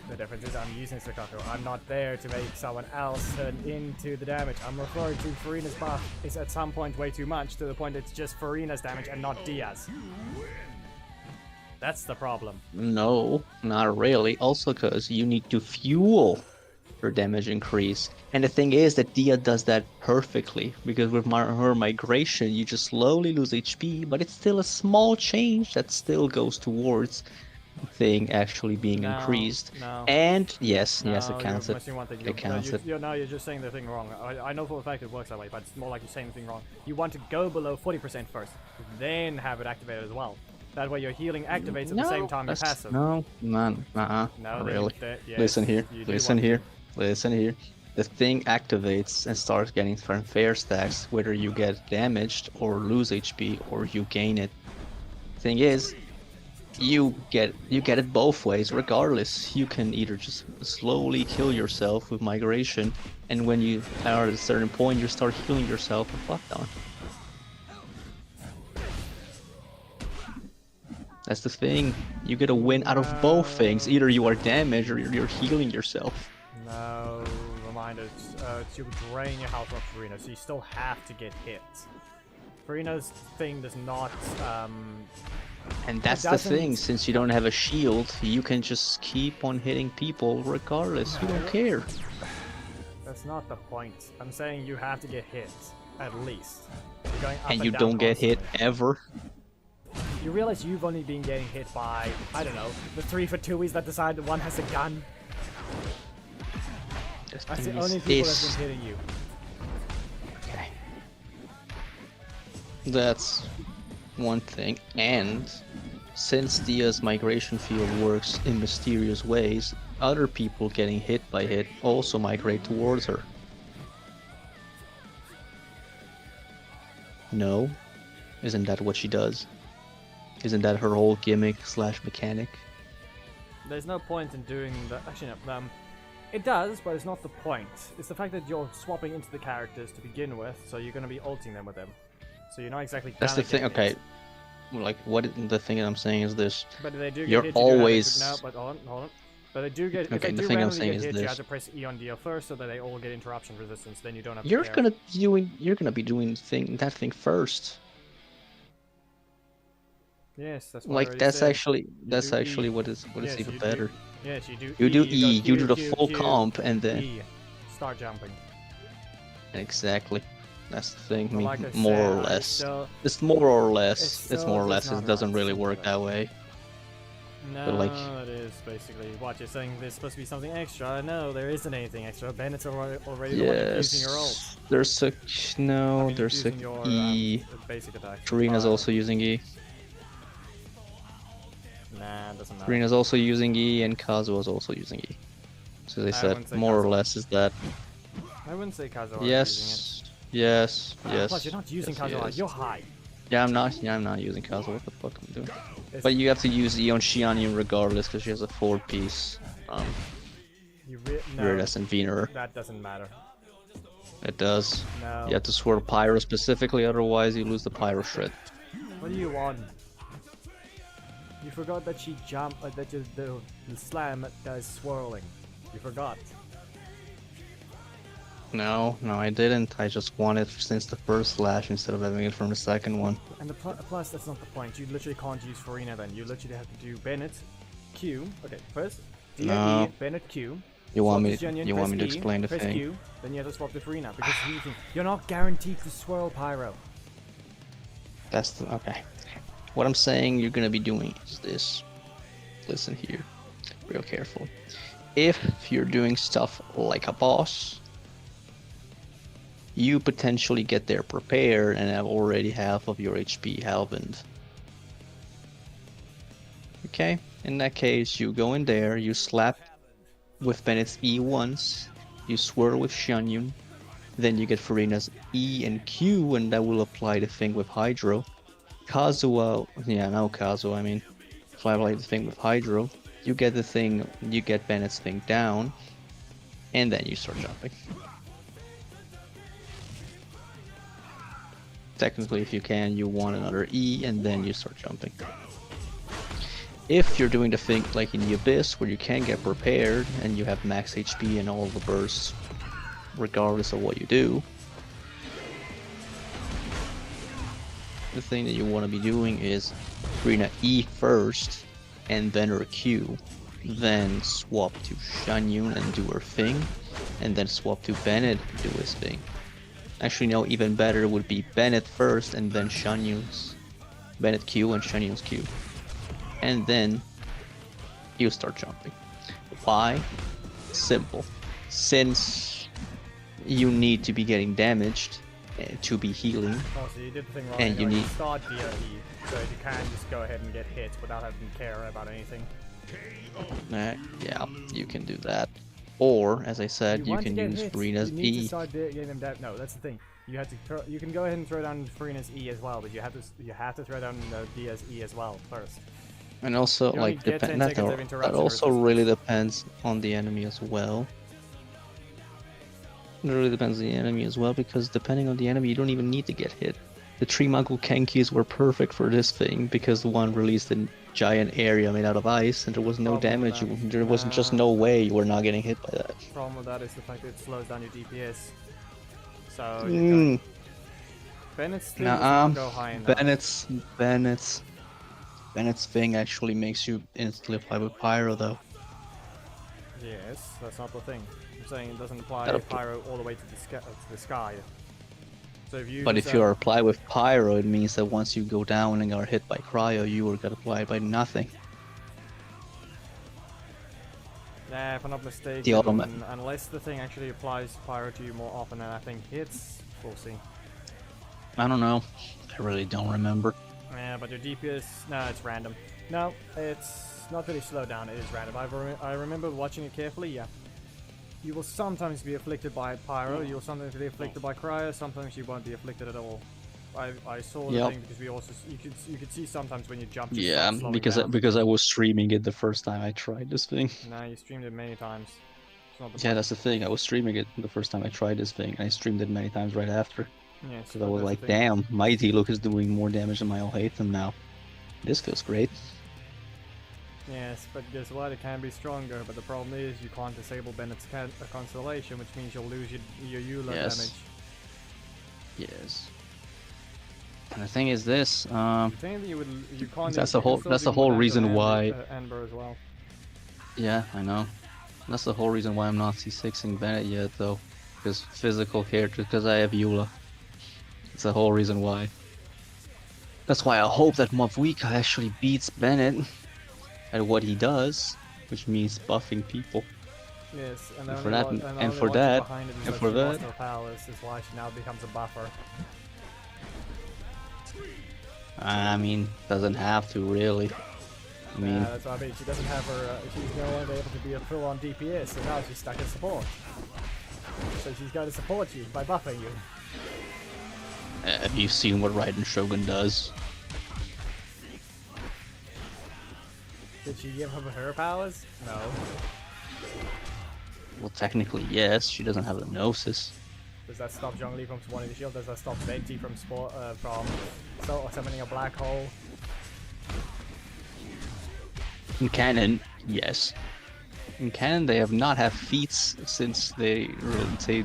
The difference is I'm using Sukaku. I'm not there to make someone else turn into the damage. I'm referring to Farina's buff is at some point way too much to the point it's just Farina's damage and not Diaz. That's the problem. No, not really. Also because you need to fuel your damage increase. And the thing is that Dia does that perfectly. Because with her migration, you just slowly lose HP, but it's still a small change that still goes towards the thing actually being increased. No. And yes, No, it counts you're it. missing one thing. It counts it. You're just saying the thing wrong. I know for a fact it works that way, but it's more like you're saying the thing wrong. You want to go below 40% first, then have it activated as well. That way your healing activates at the same time you're passive. No, not No, not really. yes, Listen here, you do listen want here, to. listen here. the thing activates and starts getting fair stacks, whether you get damaged or lose HP or you gain it. Thing is, you get it both ways regardless. You can either just slowly kill yourself with migration, and when you are at a certain point, you start healing yourself with lockdown. That's the thing. You get a win out of both things. Either you are damaged or you're healing yourself. No, reminder, you drain your health from Farina, so you still have to get hit. Farina's thing does not, And that's the thing, since you don't have a shield, you can just keep on hitting people regardless. You don't care. That's not the point. I'm saying you have to get hit, at least. You're going up And you down don't get hit constantly. ever. You realize you've only been getting hit by, I don't know, the 3-for-2s that decide that one has a gun? That's the only people that's been hitting you. Okay. That's one thing. And since Dia's migration field works in mysterious ways, other people getting hit by it also migrate towards her. No? Isn't that what she does? Isn't that her whole gimmick / mechanic? There's no point in doing that. Actually, no. It does, but it's not the point. It's the fact that you're swapping into the characters to begin with, so you're going to be ulting them with them. So you're not exactly. That's the thing. get Okay. hit. Like, what the thing that I'm saying is this. But they do get You're hit, you do have always. to, no, but hold on. But they do get. If Okay, they the do thing I'm randomly saying get is hit, you this. have to press E on Dio first, so that they all get interruption resistance. Then you don't have to You're care. gonna be doing that thing first. Yes, that's what I Like already that's said. actually do E. what is Yes, even you better. Do, yes, you do. You E, do go E, you do Q, the Q, full Q, comp, and then E. Start jumping. exactly. That's the thing. I But mean, like I more said, or I less. still- It's more or it less. It's still more or does less. not It doesn't really amount to work that way. No, But, like- it is basically what you're saying. There's supposed to be something extra. No, there isn't anything extra. Bennett's already the one using your ult. Yes. There's a no. I mean, There's a using your E. basic attack. Karina's also using E. Nah, it doesn't matter. Karina's also using E, and Kazuha's also using E. So they I said wouldn't say more or Kazuha. less is that. I wouldn't say Kazuha Yes. Yes. using it. Yes. Plus, you're not using yes, Kazuha. yes. You're high. Yeah, I'm not. Yeah, I'm not using Kazuha. What the fuck am I doing? It's- But you have to use E on Xianyun regardless, because she has a 4-piece no, iridescent Venerer. that doesn't matter. It does. No. You have to swirl Pyro specifically, otherwise you lose the Pyro Shred. What do you want? You forgot that she jumped. That the slam does swirling. You forgot. No, I didn't. I just won it since the first slash instead of having it from the second one. And the plus, that's not the point. You literally can't use Farina then. You literally have to do Bennett, Q. Okay, first Dia No. E, Bennett Q. You want me? Swap to Xianyun, You want me to press E, explain the press thing? Q, then you have to swap to Farina because you're not guaranteed to swirl Pyro. That's the okay. What I'm saying you're gonna be doing is this. Listen here, real careful. If you're doing stuff like a boss, you potentially get there prepared and have already half of your HP halvened. Okay, in that case, you go in there, you slap with Bennett's E once, you swirl with Xianyun, then you get Farina's E and Q, and that will apply the thing with Hydro. Kazuha, yeah, no Kazuha, I mean, apply the thing with Hydro. You get the thing, you get Bennett's thing down, and then you start jumping. Technically, if you can, you want another E, and then you start jumping. If you're doing the thing like in the Abyss, where you can get prepared, and you have max HP and all the bursts, regardless of what you do, the thing that you want to be doing is Farina E first, and then her Q, then swap to Xianyun and do her thing, and then swap to Bennett and do his thing. Actually, no, even better would be Bennett first, and then Xianyun's Bennett Q and Xianyun's Q. And then you start jumping. Why? Simple. Since you need to be getting damaged to be healing, Oh, so you did the thing wrong. and you anyway. need Start Dia E, so you can just go ahead and get hit without having to care about anything. yeah, you can do that. Or, as I said, you want to can get use hit, Farina's you need to E. start getting them down. No, that's the thing. You have to. You can go ahead and throw down Farina's E as well, but you have to throw down Dia's E as well first. And also, You only like, get 10 that, seconds of that interruption also resistance. really depends on the enemy as well. It really depends on the enemy as well, because depending on the enemy, you don't even need to get hit. The three Mongol Kenkis were perfect for this thing, because the one released a giant area made out of ice, and there was no Problem with damage. that. There wasn't just no way you were not getting hit by that. Problem with that is the fact that it slows down your DPS. So Mm. Bennett's still does not go high enough. Bennett's thing actually makes you instantly apply with Pyro, though. Yes, that's not the thing. I'm saying it doesn't apply That'll- pyro all the way to the sky. So if you But just, if you are applied with Pyro, it means that once you go down and are hit by Cryo, you will get applied by nothing. yeah, if I'm not mistaken, The ultimate. unless the thing actually applies pyro to you more often than I think hits, we'll see. I don't know. I really don't remember. Yeah, but your DPS, no, it's random. No, it's not really slowed down, it is random. I remember watching it carefully, yeah. You will sometimes be afflicted by pyro, you'll sometimes be afflicted by cryo, sometimes you won't be afflicted at all. I saw the Yep. thing because we also you could see sometimes when you jump. Just Yeah, start slowing because down. I was streaming it the first time I tried this thing. No, you streamed it many times. It's not the Yeah, point. that's the thing. I was streaming it the first time I tried this thing, and I streamed it many times right after. Yes, Because I but was that's like, the thing. damn, Mighty Look is doing more damage than my Alhaitham now. This feels great. Yes, but guess what? It can be stronger. But the problem is you can't disable Bennett's constellation, which means you'll lose your Eula Yes. damage. Yes. And the thing is this, The thing that you can't. That's you the whole- can still that's do the whole more damage reason on why- Ember as well. yeah, I know. That's the whole reason why I'm not C6ing Bennett yet, though. Because physical character, because I have Eula. It's the whole reason why. That's why I hope that Mavwika actually beats Bennett at what he does, which means buffing people. Yes, and, And the for only that- lo- and the only for logic that- behind it is and that for she lost that- her powers, is why she now becomes a buffer. I mean, doesn't have to really. I mean, Yeah, that's what I mean. She doesn't have her. She's no longer able to be a full-on DPS, so now she's stuck in support. So she's going to support you by buffing you. have you seen what Raiden Shogun does? Did she give her her powers? No. Well, technically, yes. She doesn't have the Gnosis. Does that stop Zhongli from spawning the shield? Does that stop Venti from summoning a black hole? In canon, yes. In canon, they have not had feats since they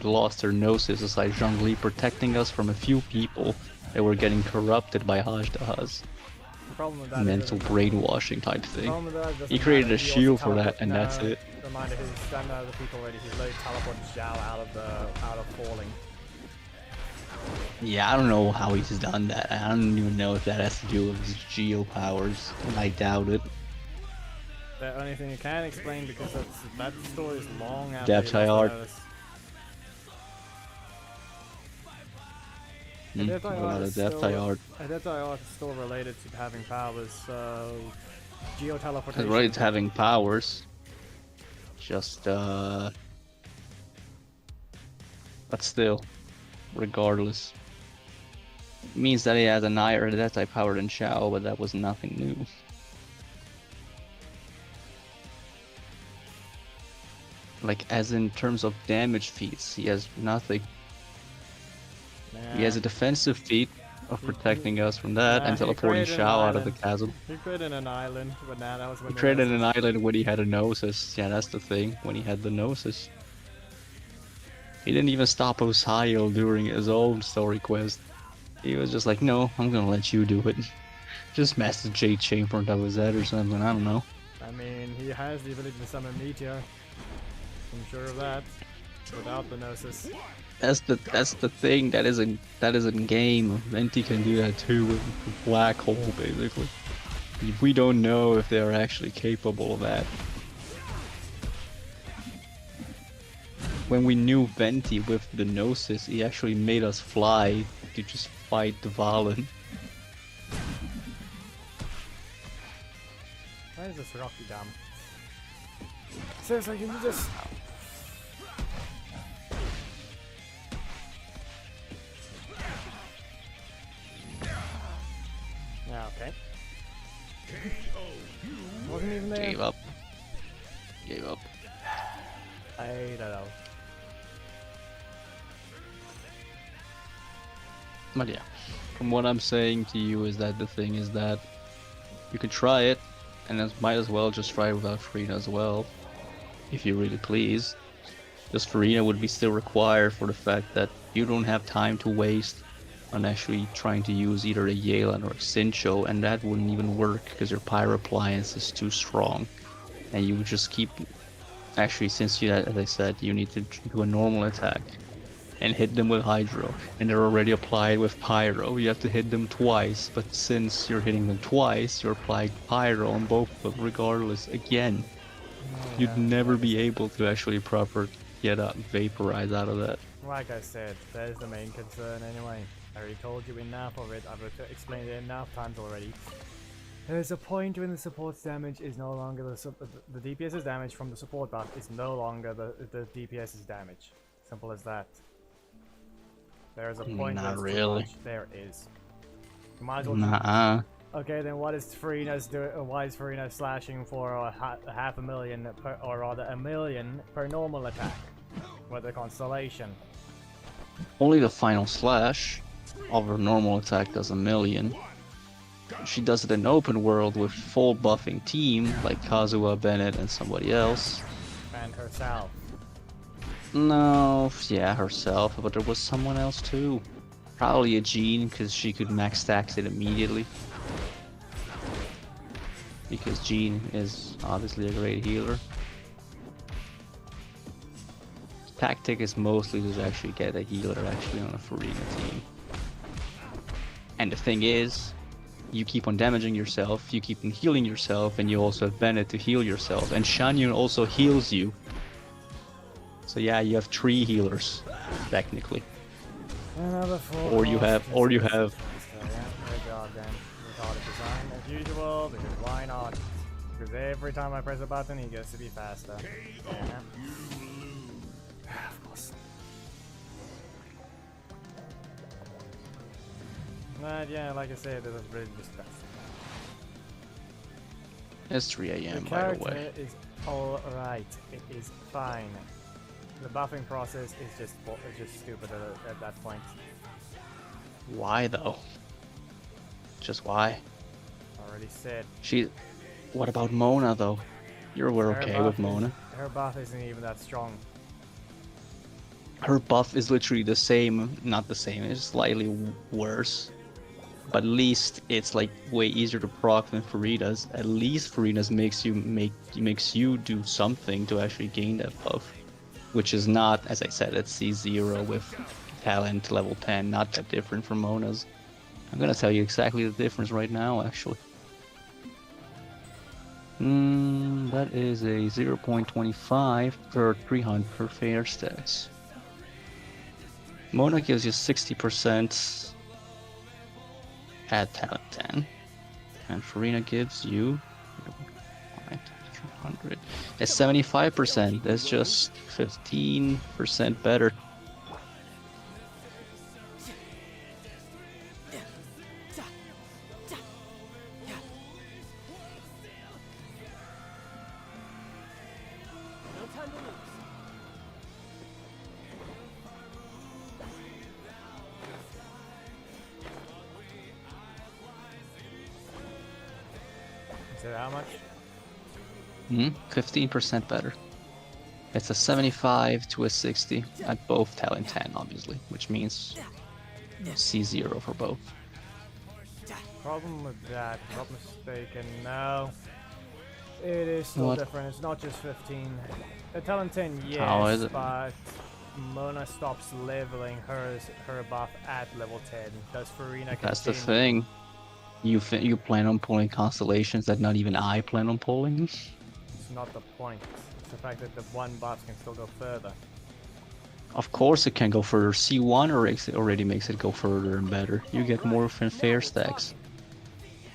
lost their Gnosis, aside Zhongli protecting us from a few people that were getting corrupted by Hajdahas. The problem with that is Mental that- brainwashing type the thing. problem with that doesn't He created matter. a He also shield for that, teleport- and that's no, it. Reminder, he's done other people already. He's literally teleported Zhao out of falling. Yeah, I don't know how he's done that. I don't even know if that has to do with his geo powers. I doubt it. The only thing you can explain, because that story is long after Depth he lost Hard. the Notice. A lot of depth art. Adepti art is still related to having powers, so geo teleportation. Right, it's having powers. Just, but still, regardless. It means that he has an higher Adepti power than Shao, but that was nothing new. Like, as in terms of damage feats, he has nothing. He has a defensive feat of protecting us from that Nah, and he teleporting created an Shao out of the island. chasm. He created an island, but now that was when He the created Gnosis- an island when he had a Gnosis. Yeah, that's the thing, when he had the Gnosis. He didn't even stop Osayo during his own story quest. He was just like, no, I'm gonna let you do it. Just master Jade Chain front of his head or something, I don't know. I mean, he has the ability to summon Meteor. I'm sure of that. Without the Gnosis. That's the thing that isn't game. Venti can do that too with Black Hole, basically. We don't know if they're actually capable of that. When we knew Venti with the Gnosis, he actually made us fly to just fight the Valen. Why is this rocky dam? Seriously, can you just Wasn't even there. Gave up. Gave up. I don't know. But yeah, from what I'm saying to you is that the thing is that you could try it, and might as well just try it without Farina as well, if you really please. Just Farina would be still required for the fact that you don't have time to waste on actually trying to use either a Yelan or a Sincho, and that wouldn't even work because your Pyro Appliance is too strong. And you would just keep... Actually, since you, as I said, you need to do a normal attack and hit them with Hydro, and they're already applied with Pyro, you have to hit them twice, but since you're hitting them twice, you're applying Pyro on both of them regardless again. You'd never be able to actually proper get up, vaporize out of that. Like I said, that is the main concern anyway. I already told you enough of it, I've explained it enough times already. There's a point when the support's damage is no longer the DPS's damage from the support buff is no longer the DPS's damage. Simple as that. There's a point Not when it's really. too much. There is. You might as well. Nuh-uh. Okay, then what is Farina's doing? Why is Farina slashing for a half a million, or rather a million per normal attack with the Constellation? Only the final slash of her normal attack does a million. She does it in open world with full buffing team like Kazuha, Bennett, and somebody else. And herself. No, yeah, herself, but there was someone else too. Probably a Jean, because she could max stacks it immediately. Because Jean is obviously a great healer. Tactic is mostly to actually get a healer actually on a Farina team. And the thing is, you keep on damaging yourself, you keep on healing yourself, and you also have Bennett to heal yourself. And Shanyun also heals you. So yeah, you have 3 healers, technically. Another 4. Or you have. Yeah, good job then. Retarded design as usual, because why not? Because every time I press a button, he gets to be faster. Yeah. Of course. But yeah, like I said, it was really just that. It's 3 AM, The by the character way. is alright. It is fine. The buffing process is just stupid at that point. Why though? Just why? Already said. What about Mona though? We're Her okay buff with Mona. Her buff isn't even that strong. Her buff is literally the same, not the same, it's slightly worse. But at least it's like way easier to proc than Farina's. At least Farina's makes you do something to actually gain that buff. Which is not, as I said, it's C0 with talent level 10, not that different from Mona's. I'm gonna tell you exactly the difference right now, actually. That is a 0.25 per 300 per fair stats. Mona gives you 60% at talent 10, and Farina gives you 300. It's 75%. That's just 15% better. Is it how much? 15% better. It's a 75 to a 60 at both talent 10, obviously, which means C0 for both. Problem with that, if I'm not mistaken, no. It is still What? different, it's not just 15. The talent 10, yes, How is it? but Mona stops leveling her buff at level 10. Does Farina That's the continue? thing. You plan on pulling constellations that not even I plan on pulling? It's not the point. It's the fact that the one buff can still go further. Of course it can go further. C1 already makes it go further and better. You get more fair stacks.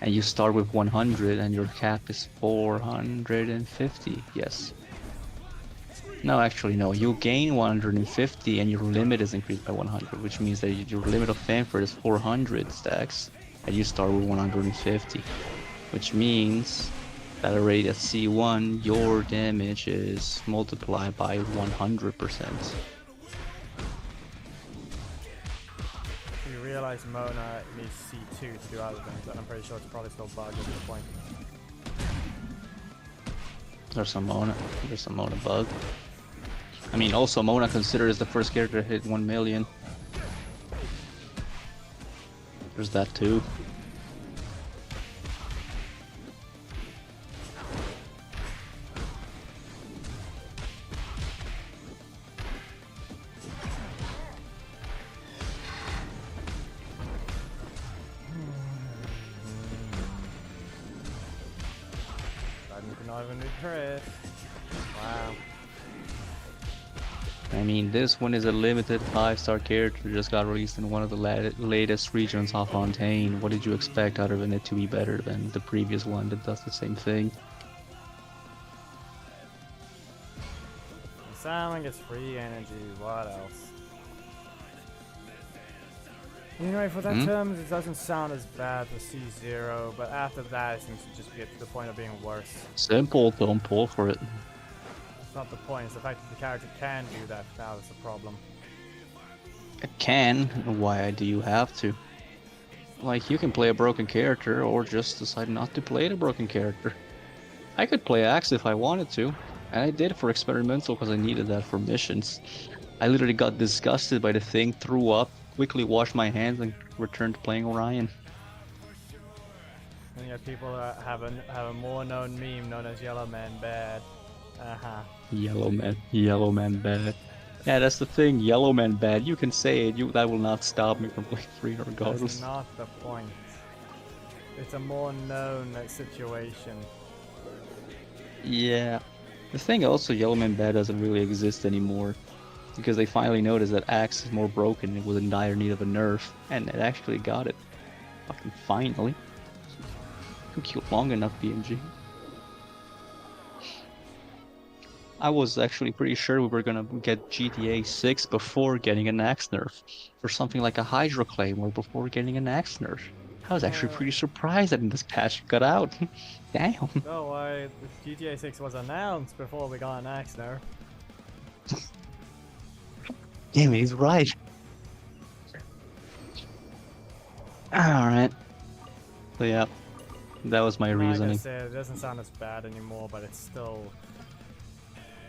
And you start with 100 and your cap is 450, yes. No, actually no, you gain 150 and your limit is increased by 100, which means that your limit of fanfare is 400 stacks, and you start with 150. which means that already at C1, your damage is multiplied by 100%. You realize Mona needs C2 to do other things, and I'm pretty sure it's probably still bugged at this point. There's some Mona bug. I mean, also Mona considered as the first character to hit 1 million. There's that too. Not even crit. Wow. I mean, this one is a limited 5-star character, just got released in one of the latest regions of Fontaine. What did you expect other than it to be better than the previous one that does the same thing? Salmon gets free energy, what else? Anyway, for that term, it doesn't sound as bad for C0, but after that it seems to just get to the point of being worse. Simple, don't pull for it. It's not the point, it's the fact that the character can do that now is the problem. It can, why do you have to? Like, you can play a broken character, or just decide not to play the broken character. I could play Axe if I wanted to, and I did for experimental because I needed that for missions. I literally got disgusted by the thing, threw up, quickly washed my hands, and returned to playing Orion. And yet people have a more known meme known as Yellow Man Bad. Yellow Man bad. Yeah, that's the thing, Yellow Man bad. You can say it, that will not stop me from playing free regardless. That's not the point. It's a more known situation. Yeah. The thing also, Yellow Man bad doesn't really exist anymore. Because they finally noticed that Axe is more broken and was in dire need of a nerf. And it actually got it. Fucking finally. Took you long enough, BMG. I was actually pretty sure we were gonna get GTA 6 before getting an Axe nerf. Or something like a Hydro Claim, or before getting an Axe nerf. I was actually pretty surprised that in this patch it got out. Damn. No, why GTA 6 was announced before we got an Axe nerf. Damn, he's right. Alright. So yeah, that was my reasoning. Like I said, it doesn't sound as bad anymore, but it's still...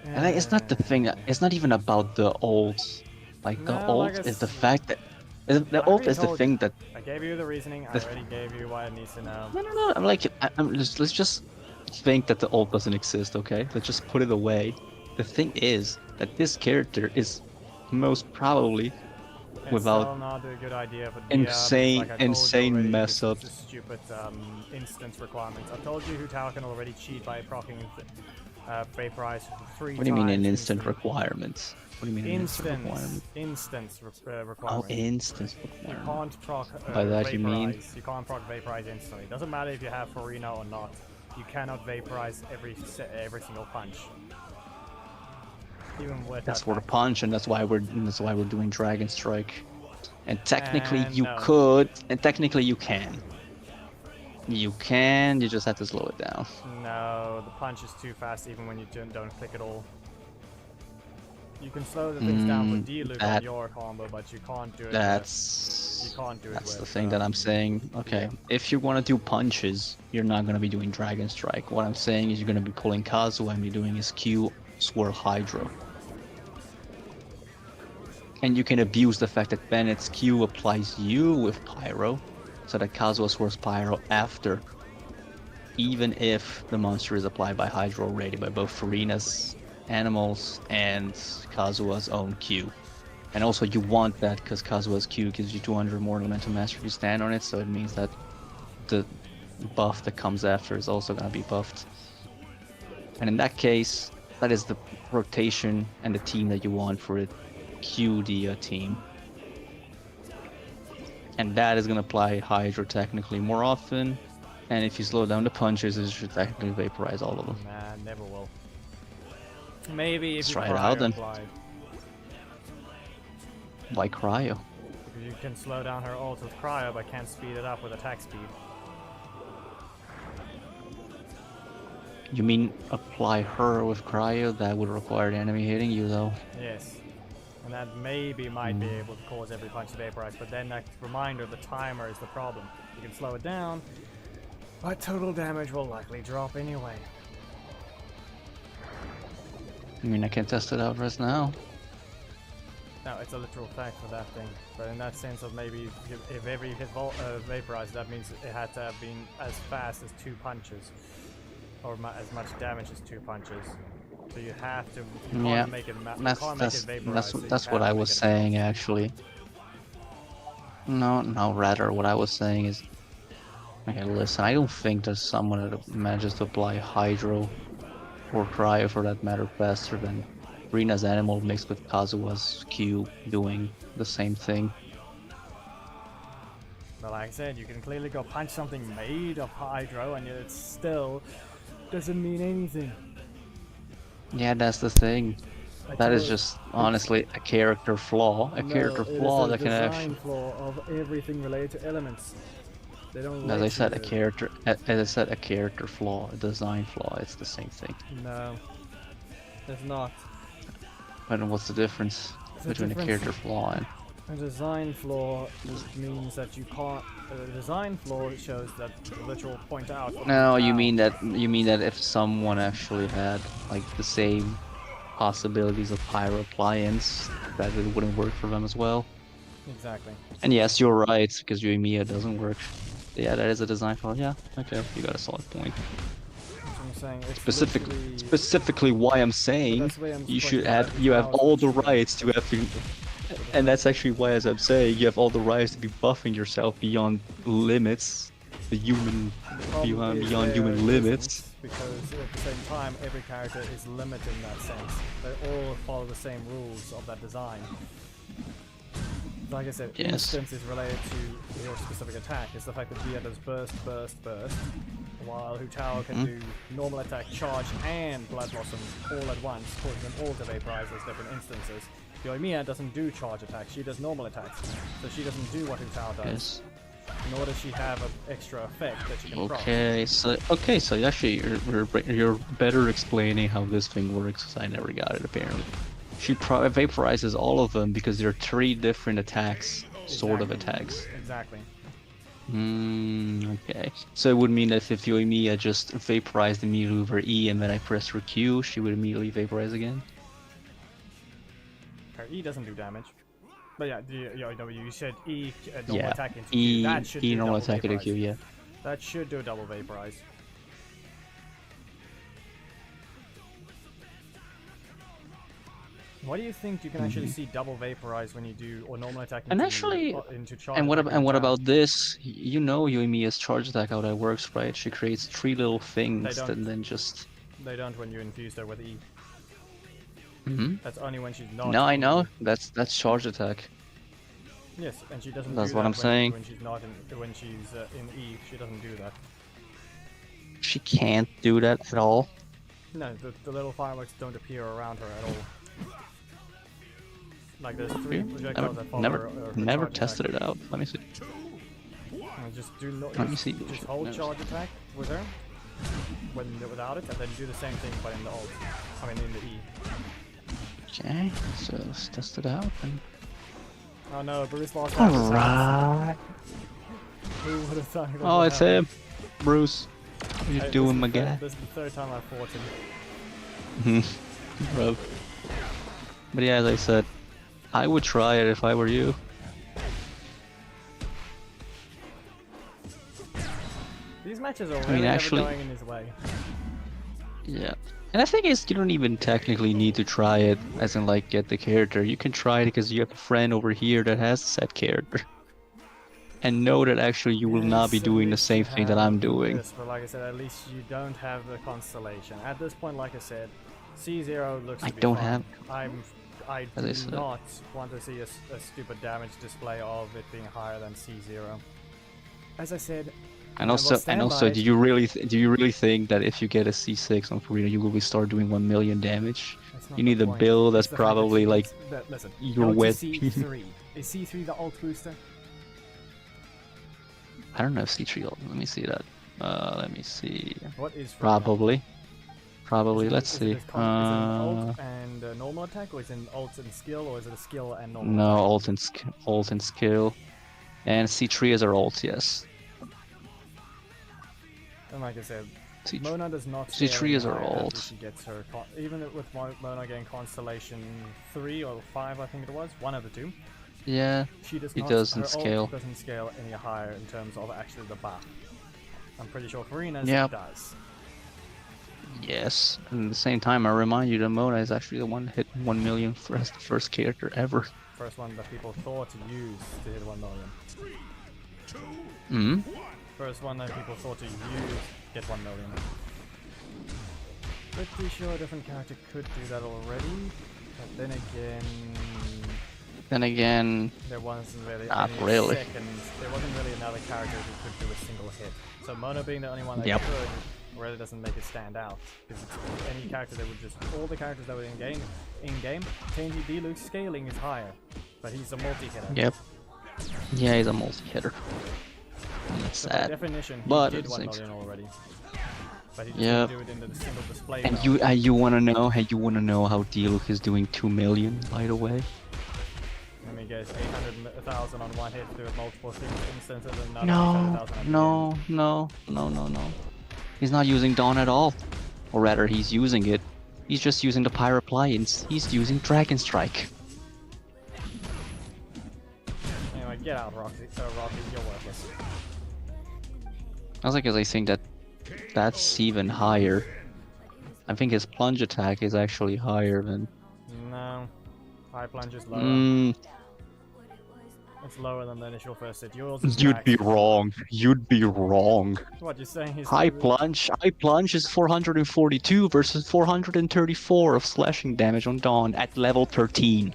And like, it's not the thing, it's not even about the ults. Like, the ult is the fact that... The ult is the thing that... I gave you the reasoning, I already gave you what it needs to know. No, I'm like, let's just think that the ult doesn't exist, okay? Let's just put it away. The thing is that this character is most probably without not a good idea for insane mess ups. Stupid instance requirements. I told you Hutao can already cheat by proccing vaporize 3 times. What do you mean an instant requirements? What do you mean Instance requirement. Oh, instance You requirement. can't proc By that vaporize. you mean? You can't proc vaporize instantly. Doesn't matter if you have Farina or not. You cannot vaporize every single punch. Even with That's for the punch, and that's why we're doing Dragon Strike. And technically you could, and technically you can. You can, you just have to slow it down. No, the punch is too fast even when you don't click at all. You can slow the things down with D-loop on your combo, but you can't do it. That's with the thing that I'm saying. Okay, if you want to do punches, you're not going to be doing Dragon Strike. What I'm saying is you're going to be pulling Kazuha and be doing his Q Swirl Hydro. And you can abuse the fact that Bennett's Q applies you with Pyro, so that Kazuha swirls Pyro after, even if the monster is applied by Hydro already by both Farina's animals and Kazuha's own Q. And also you want that because Kazuha's Q gives you 200 more elemental mastery if you stand on it, so it means that the buff that comes after is also going to be buffed. And in that case, that is the rotation and the team that you want for it. Q the team. And that is going to apply Hydro technically more often. And if you slow down the punches, it should technically vaporize all of them. Nah, never will. Maybe if Let's you try it out then. applied. Why Cryo? Because you can slow down her ult with cryo, but can't speed it up with attack speed. You mean apply her with cryo? That would require the enemy hitting you though. Yes. And that maybe might be able to cause every punch to vaporize, but then that reminder, the timer is the problem. You can slow it down, but total damage will likely drop anyway. I mean, I can test it out right now. No, it's a literal fact for that thing. But in that sense of maybe if every hit vaporized, that means it had to have been as fast as 2 punches. Or as much damage as 2 punches. So you have to, you Yeah, can't make it, that's what I was saying actually. No, rather what I was saying is, okay, listen, I don't think there's someone that manages to apply Hydro or Cryo for that matter faster than Rina's Animal mixed with Kazuha's Q doing the same thing. But like I said, you can clearly go punch something made of Hydro and it still doesn't mean anything. Yeah, that's the thing. That is just honestly a character flaw. A character flaw that can actually. Flaw of everything related to elements. They don't. As I said, a character. As I said, a character flaw, a design flaw. It's the same thing. No, it's not. But what's the difference between a character flaw and? A design flaw means that you can't. A design flaw shows that the literal point out. No, you mean that if someone actually had like the same possibilities of pyro appliance, that it wouldn't work for them as well. Exactly. And yes, you're right, because Yoimiya doesn't work. Yeah, that is a design flaw. Yeah, okay, you got a solid point. I'm saying. Specifically, why I'm saying you should add. You have all the rights to have to. And that's actually why, as I'm saying, you have all the rights to be buffing yourself beyond limits, beyond human limits. Because at the same time, every character is limited in that sense. They all follow the same rules of that design. Like I said, instance is related to your specific attack. It's the fact that Dia does burst, while Hu Tao can do normal attack, charge, and Blood Blossom all at once, causing them all to vaporize as different instances. Yoimiya doesn't do charge attacks, she does normal attacks. So she doesn't do what Hu Tao does. Yes. Nor does she have an extra effect that she can proc. So actually you're better explaining how this thing works, because I never got it apparently. She vaporizes all of them because there are 3 different attacks, sort of attacks. Exactly. Okay. So it would mean that if Yoimiya just vaporized immediately with her E and then I pressed her Q, she would immediately vaporize again? Her E doesn't do damage. But yeah, you said E normal attack into E, Q. That should E do normal double attack into vaporize. Q, yeah. That should do a double vaporize. Why do you think you can actually see double vaporize when you do or normal attack into, into charge? And what about this? You know Yoimiya's charge attack, how that works, right? She creates 3 little things and then just. They don't when you infuse her with E. That's only when she's not. No, I know. That's charge attack. Yes, and she doesn't. That's do what that I'm saying. When she's not in, in E, she doesn't do that. She can't do that at all. No, the little fireworks don't appear around her at all. Like there's 3 projectiles that follow her. Never tested it out. Let me see. Let me see. Just hold charge attack with her without it, and then do the same thing but in the ult. I mean in the E. Okay, so let's test it out. And... Oh no, Bruce lost. Alright. Who would have thought? Oh, it's him, Bruce. What are you doing, my guy? This is the 3rd time I fought him. Bro. But yeah, as I said, I would try it if I were you. These matches are really never going in his way. Yeah. And the thing is, you don't even technically need to try it, as in like get the character. You can try it because you have a friend over here that has said character. And know that actually you will not be doing the same thing that I'm doing. Yes, but like I said, at least you don't have the constellation. At this point, like I said, C0 looks to be fun. I do not want to see a stupid damage display of it being higher than C0. As I said, and also, do you really think that if you get a C6 on Furina, you will start doing 1 million damage? You need a build that's probably like your wet. C3. Is C3 the ult booster? I don't know if C3 ult. Let me see that. Let me see. What is Furina? Probably. probably. Let's Is see. it an ult and a normal attack, or is it an ult and skill, or is it a skill and normal No, attack? ult and skill. And C3 is our ult, yes. And like I said, C3 Mona does not C3 scale any is her higher after ult. she gets her even with Mona getting Constellation 3 or 5, I think it was, one of the two. Yeah, She does it not, doesn't her scale. ult doesn't scale any higher in terms of actually the buff. I'm pretty sure Farina's Yep. does. Yes. And at the same time, I remind you that Mona is actually the one that hit 1 million as the first character ever. First one that people thought to use to hit 1 million. 3, 2, Hmm? First one that people thought to use get 1 million. Pretty sure a different character could do that already, but Then again, there wasn't really Not any really. there wasn't really another character who could do a single hit. So Mona being the only one that Yep. could really doesn't make it stand out. Because any character that would just all the characters that were in game TNT Deluxe scaling is higher. But he's a multi-hitter. yep. Yeah, he's a multi-hitter. And that's So by sad. definition, he But did at the 1 same million already. But he just Yep. didn't do it in the single display. And round. you wanna know? Hey, you wanna know how Diluc is doing 2 million, by the way? I mean, he gets 800,000 on one hit through multiple instances and another No, 800,000 at the end. no. He's not using Dawn at all. Or rather, he's using it. He's just using the Pyropliance. He's using Dragon Strike. Anyway, get out, Rocky. Rocky, you're worthless. I think that that's even higher. I think his plunge attack is actually higher than... No. High plunge is lower. Mm, It's lower than the initial first hit. Yours is you'd max. be wrong. You'd be wrong. What you're saying is High plunge is 442 versus 434 of slashing damage on Dawn at level 13.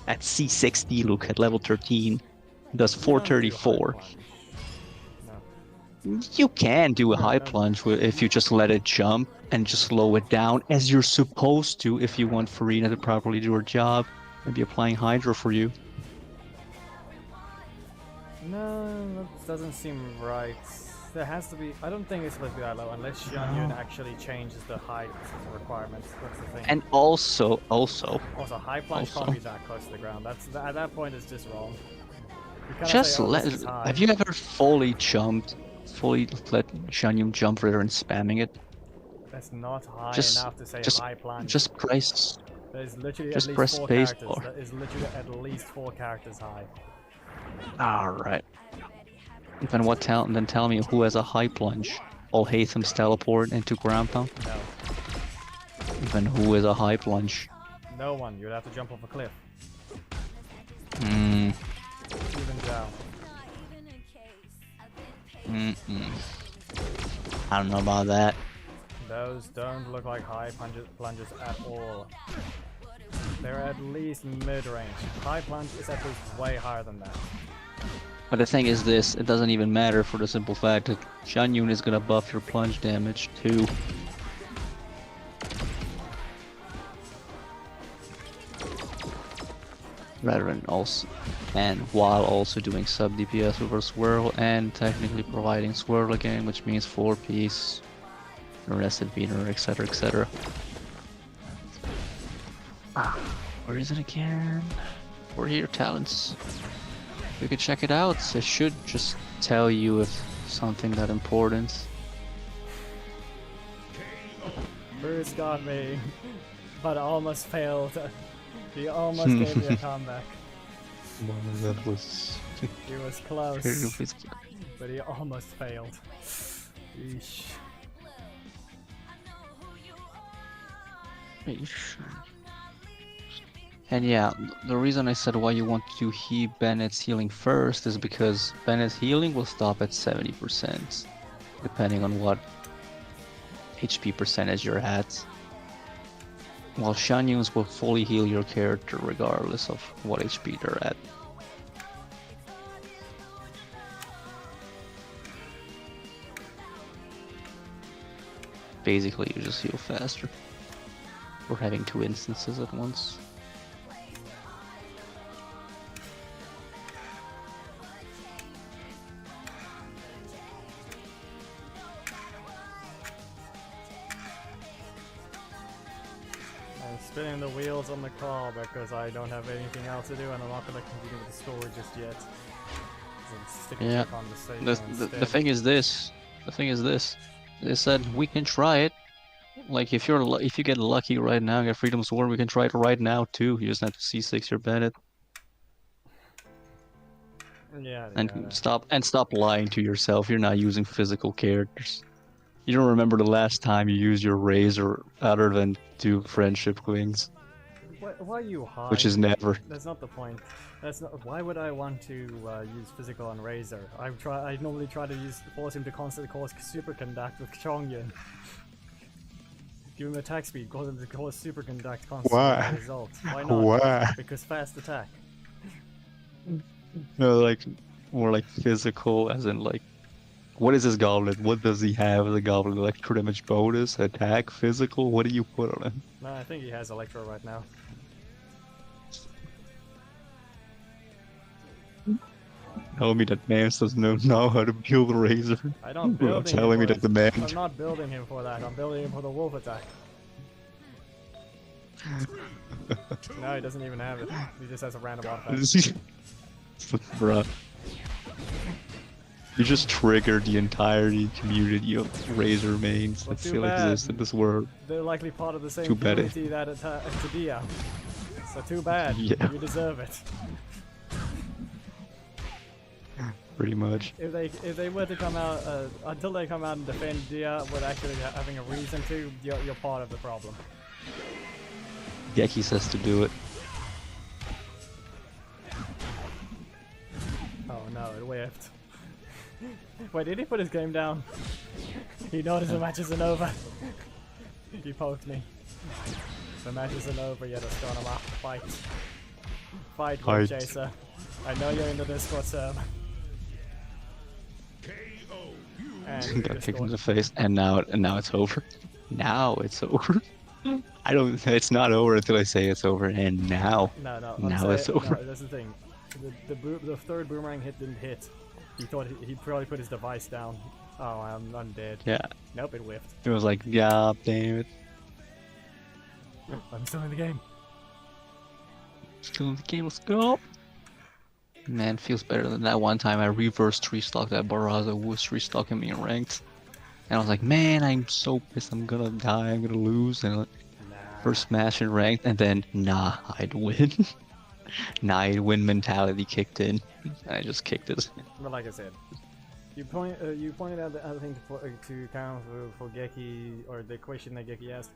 At C60, look at level 13. It does You don't do high 434. plunge. No. You can do a No, high no. plunge if you just let it jump and just slow it down, as you're supposed to if you want Farina to properly do her job. Maybe applying Hydra for you. No, that doesn't seem right. There has to be. I don't think it's supposed to be that low unless Xianyun actually changes the height requirements. That's the thing. And also, Also, high plunge Also. can't be that close to the ground. At that point, it's just wrong. You cannot just say, oh, let. this is high. Have you ever fully let Shanyum jump for it and spamming it? That's not high Just- enough to say just- high plunge. Just press. There's literally just at least press 4 space characters. bar. That is literally at least 4 characters high. Alright. Then tell me who has a high plunge. All Haytham's teleport into ground pound? No, Then who is a high plunge? no one. You'd have to jump off a cliff. Hmm. Even Zhao. I don't know about that. Those don't look like high plunges at all. They're at least mid-range. High plunge is at least way higher than that. But the thing is this, it doesn't even matter for the simple fact that Shanyun is gonna buff your plunge damage too. Rather than also, and while also doing sub DPS over Swirl and technically providing Swirl again, which means 4-piece, Arrested Beater, etc, etc. Where is it again? Where are your talents? You can check it out. It should just tell you if something that important. Bruce got me, but almost failed. He almost gave me a comeback. That was He was close, but he almost failed. Eesh. And yeah, the reason I said why you want to do Bennett's healing first is because Bennett's healing will stop at 70%, depending on what HP percentage you're at. While Shanyun's will fully heal your character regardless of what HP they're at. Basically, you just heal faster. Or having 2 instances at once. spinning the wheels on the car because I don't have anything else to do and I'm not going to continue with the story just yet. I'm sticking to the conversation The thing is this. The thing is this. They said we can try it. Like if you get lucky right now, get Freedom Sword, we can try it right now too. You just have to C6 your Bennett. Yeah. And stop lying to yourself. You're not using physical characters. You don't remember the last time you used your razor other than 2 friendship wings. Why you hide? Which is never. That's not the point. That's not. Why would I want to use physical on Razor? I normally try to force him to constantly cause superconduct with Chongyun. Give him attack speed, cause him to cause superconduct constantly. Why? Result. Why not? Why? Because fast attack. No, like more like physical, as in like, what is his goblet? What does he have as a goblet? Electro damage bonus, attack, physical. What do you put on him? No, I think he has Electro right now. Tell me that man doesn't know how to build a razor. I don't build him. Telling me that the man. I'm not building him for that. I'm building him for the wolf attack. No, he doesn't even have it. He just has a random artifact. Bruh. You just triggered the entirety community of Razor mains that still exist in this world. They're likely part of the same Too bad community that Tadia. So too bad. Yeah. You deserve it. Pretty much. If they were to come out until they come out and defend Dia with actually having a reason to, you're part of the problem. Geki says to do it. Oh no, it whiffed. Wait, did he put his game down? He noticed the match isn't over. He poked me. The match isn't over yet, it's gone off. Fight. Fight, Wave Chaser. I know you're in the Discord server. And Got kicked in the face, and now it's over. Now it's over. It's not over until I say it's over, and now. No. Now it's over. No, that's the thing. The third boomerang hit didn't hit. He thought he probably put his device down. Oh, I'm dead. Yeah. Nope, it whiffed. It was like, yeah, damn it. I'm still in the game. Still in the game, let's go. Man, feels better than that one time I reverse 3-stock that Barraza was 3-stocking me in ranked. And I was like, man, I'm so pissed, I'm gonna die, I'm gonna lose. And first smash in ranked, and then, nah, I'd win. Nah, I'd win mentality kicked in. And I just kicked it. But like I said, you pointed out the other thing to count for Geki, or the question that Geki asked.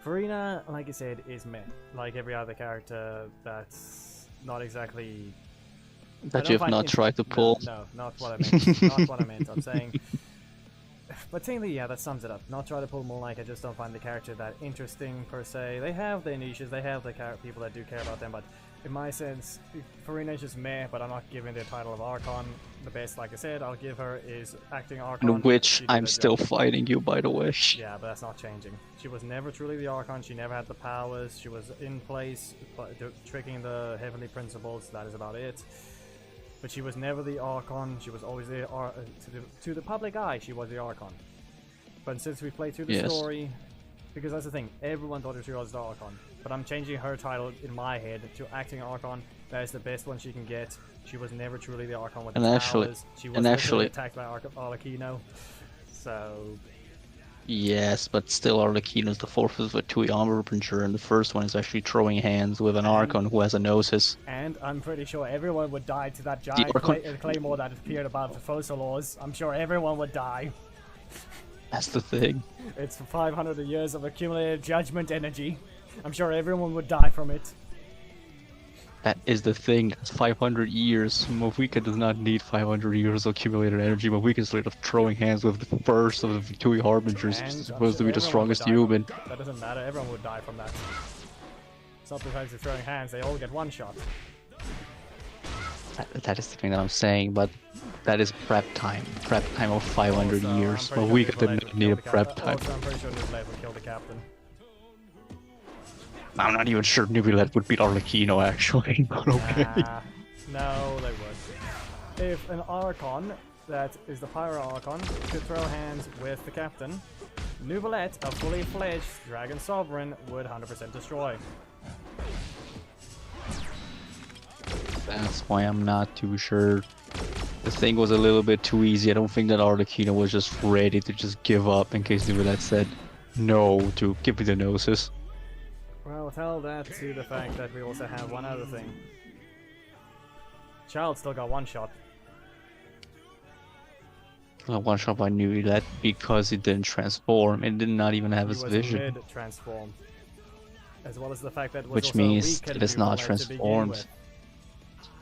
Farina, like I said, is meh. Like every other character, that's not exactly. That you have not tried to pull. No, not what I meant. Not what I meant. I'm saying. But technically, yeah, that sums it up. Not try to pull more, like I just don't find the character that interesting per se. They have their niches, they have the people that do care about them, but in my sense, Farina is just meh, but I'm not giving the title of Archon. The best, like I said, I'll give her is acting Archon. In which I'm still fighting you, by the way. Yeah, but that's not changing. She was never truly the Archon, she never had the powers, she was in place, tricking the Heavenly Principles, that is about it. But she was never the Archon, she was always the to the public eye, she was the Archon. But since we played through the story, because that's the thing, everyone thought she was the Archon. But I'm changing her title in my head to acting Archon. That is the best one she can get. She was never truly the Archon with the powers. She was literally attacked by Arlecchino. So... Yes, but still Arlecchino's the fourth is with 2 armor Ranger, and the first one is actually throwing hands with an Archon who has a Gnosis. And I'm pretty sure everyone would die to that giant claymore that appeared above the Fossa Laws. I'm sure everyone would die. That's the thing. It's 500 years of accumulated judgment energy. I'm sure everyone would die from it. That is the thing. That's 500 years. Movika does not need 500 years of accumulated energy. Movika is straight up throwing hands with the first of the 2 Harbingers, which is supposed to be the strongest human. That doesn't matter. Everyone would die from that. It's not because they're throwing hands. They all get one shot. That is the thing that I'm saying, but that is prep time. Prep time of 500 years. Movika did not need a prep time. Also, I'm pretty sure Nubilet would kill the captain. I'm not even sure Nubilet would beat Arlecchino, actually, but okay. No, they would. If an Archon, that is the Pyro Archon, could throw hands with the captain, Nuvolette, a fully fledged Dragon Sovereign, would 100% destroy. That's why I'm not too sure. The thing was a little bit too easy. I don't think that Arlecchino was just ready to just give up in case Nuvolette said no to give me the Gnosis. Well, tell that to the fact that we also have one other thing. Child still got one shot. One shot by Nuvolette because it didn't transform. It did not even have He its was vision. mid-transform. As well as the fact that it was Which also means weakened it is not Nuvolette to begin transformed. with.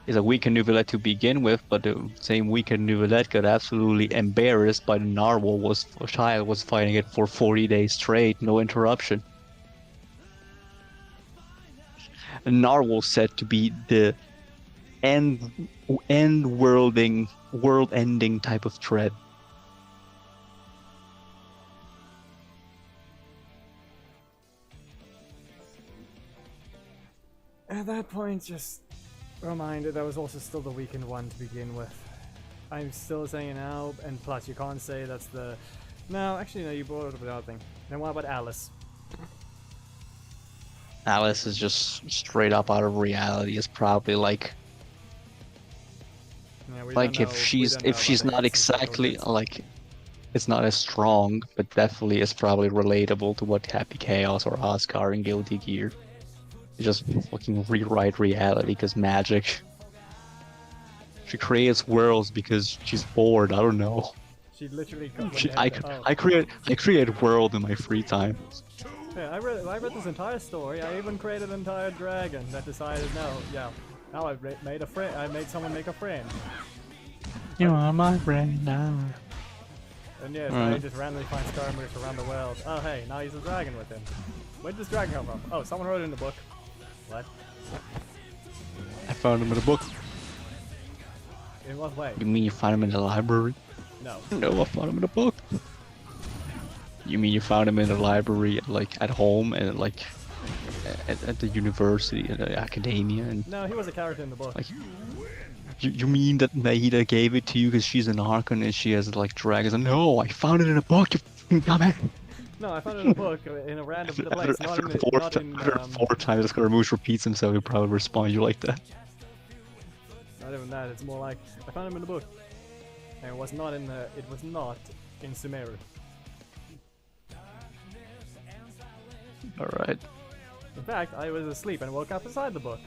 It's a weakened Nuvolette to begin with, but the same weakened Nuvolette got absolutely embarrassed by the Narwhal child was fighting it for 40 days straight, no interruption. The Narwhal said to be the world-ending type of threat. At that point, just reminded that was also still the weakened one to begin with. I'm still saying it now, and plus you can't say that's the... No, actually no, you brought it up with the other thing. Then what about Alice? Alice is just straight up out of reality. It's probably like Yeah, we like don't know- if we she's don't know if about she's the not hits and cycle exactly hits. like it's not as strong, but definitely is probably relatable to what Happy Chaos or Oscar in Guilty Gear. You just fucking rewrite reality because magic. She creates worlds because she's bored. I don't know. She literally got I create world in my free time. Yeah, I read this entire story. I even created an entire dragon that decided now I've made a friend. I made someone make a friend. You are my friend now. And yes, now he just randomly finds Skarmory around the world. Oh hey, now he's a dragon with him. Where did this dragon come from? Oh, someone wrote it in the book. What? I found him in a book. In what way? You mean you found him in the library? No. No, I found him in a book. You mean you found him in the library, like at home, and like at the university, at the academia, and No, he was a character in the book. like you mean that Naida gave it to you because she's an Archon and she has like dragons? And no, I found it in a book. You fucking dumbass. No, I found it in a book in a random place, not in Four times Scaramouche repeats himself, he'll probably respond you like that. Not even that. It's more like I found him in the book, and it was not in the. It was not in Sumeru. All right. In fact, I was asleep and woke up beside the book.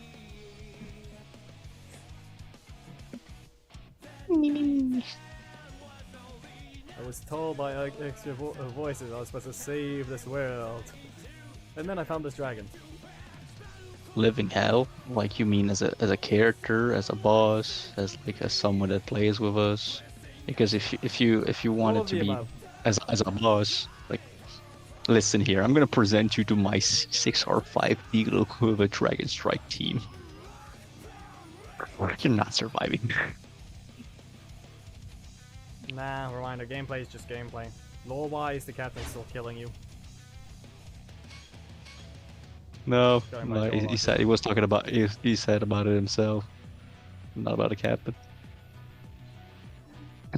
I was told by extra voices I was supposed to save this world, and then I found this dragon. Living hell? Like you mean as a character, as a boss, as like as someone that plays with us? Because if you wanted to be as a boss, like listen here, I'm gonna present you to my 6R5 Eagle Quiver Dragon Strike team. You're not surviving. Nah, reminder, gameplay is just gameplay. Lore-wise, the captain's still killing you. No, Going by no, Joel he Locke. said he was talking about he said about it himself, not about the captain.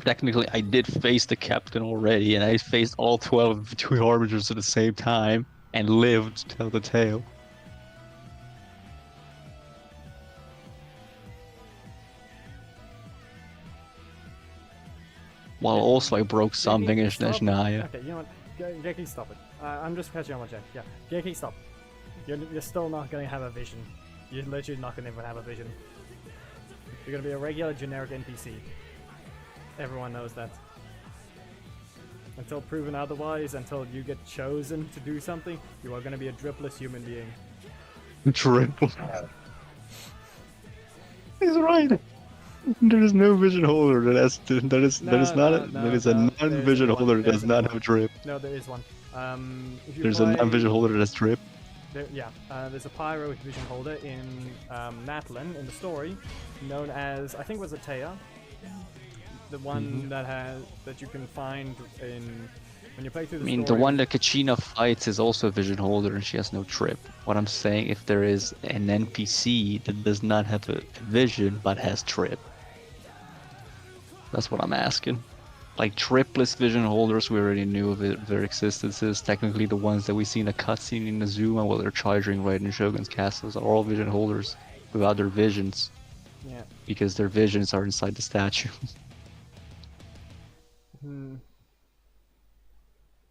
Technically, I did face the captain already, and I faced all 12 of the two harbingers at the same time and lived to tell the tale. While also I broke something in Stop. Snezhnaya. Okay, you know what? Geki, stop it. I'm just catching on my check. Yeah, Geki, stop. You're still not going to have a vision. You're literally not going to even have a vision. You're going to be a regular generic NPC. Everyone knows that. Until proven otherwise, until you get chosen to do something, you are going to be a dripless human being. Triple. He's right. There is no vision holder that has to, that is a non-vision holder that does not have drip. No, there is one. If you There's a play- non-vision holder that has drip. There's a pyro vision holder in Natlin in the story, known as I think it was a Taya, the one that you can find in when you play through the I mean, the story. one that Kachina fights is also a vision holder and she has no trip. What I'm saying, if there is an NPC that does not have a vision but has trip. That's what I'm asking. Like tripless vision holders, we already knew of their existences. Technically, the ones that we see in the cutscene in Azuma while they're charging right in Shogun's castles are all vision holders without their visions. Yeah. Because their visions are inside the statue. Hmm.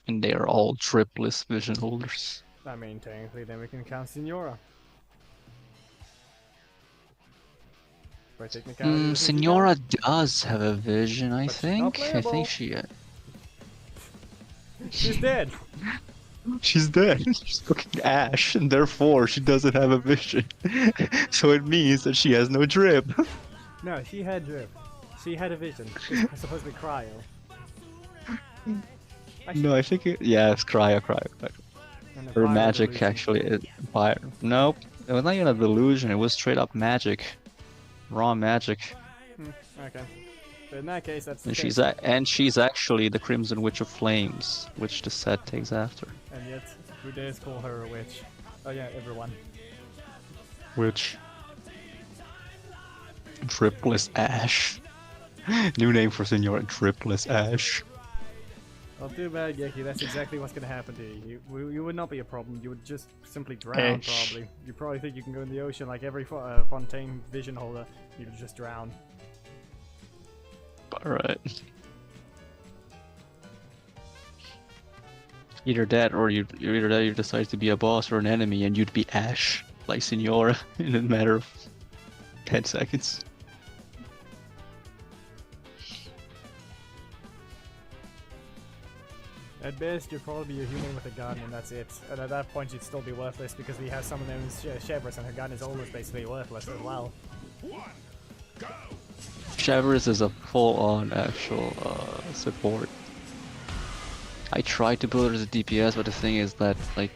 And they are all tripless vision holders. I mean, technically, then we can count Signora. By technicality, this is Senora does have a vision, I But she's not think. I playable. think she. She's dead. She's dead. She's fucking Ash, and therefore she doesn't have a vision. So it means that she has no drip. No, she had drip. She had a vision. It's supposed to be cryo. No, I think yeah, it's cryo. And a Her pyro magic delusion. actually is fire. Nope, it was not even a delusion. It was straight up magic, raw magic. Okay. But in that case, that's the And case. she's actually the Crimson Witch of Flames, which the set takes after. And yet, who dares call her a witch? Oh yeah, everyone. Which? Tripless Ash. New name for Senora, Tripless Ash. Well, too bad, Geki. That's exactly what's gonna happen to you. You would not be a problem. You would just simply drown, Ash. probably. You probably think you can go in the ocean like every Fontaine vision holder. You would just drown. Alright. Either that or you decide to be a boss or an enemy and you'd be Ash, like Senora, in a matter of 10 seconds. At best, you'd probably be a human with a gun, and that's it. And at that point, you'd still be worthless because we have some of them Chevres, and her gun is almost basically worthless as well. Shavers is a full-on actual support. I tried to build her as a DPS, but the thing is that like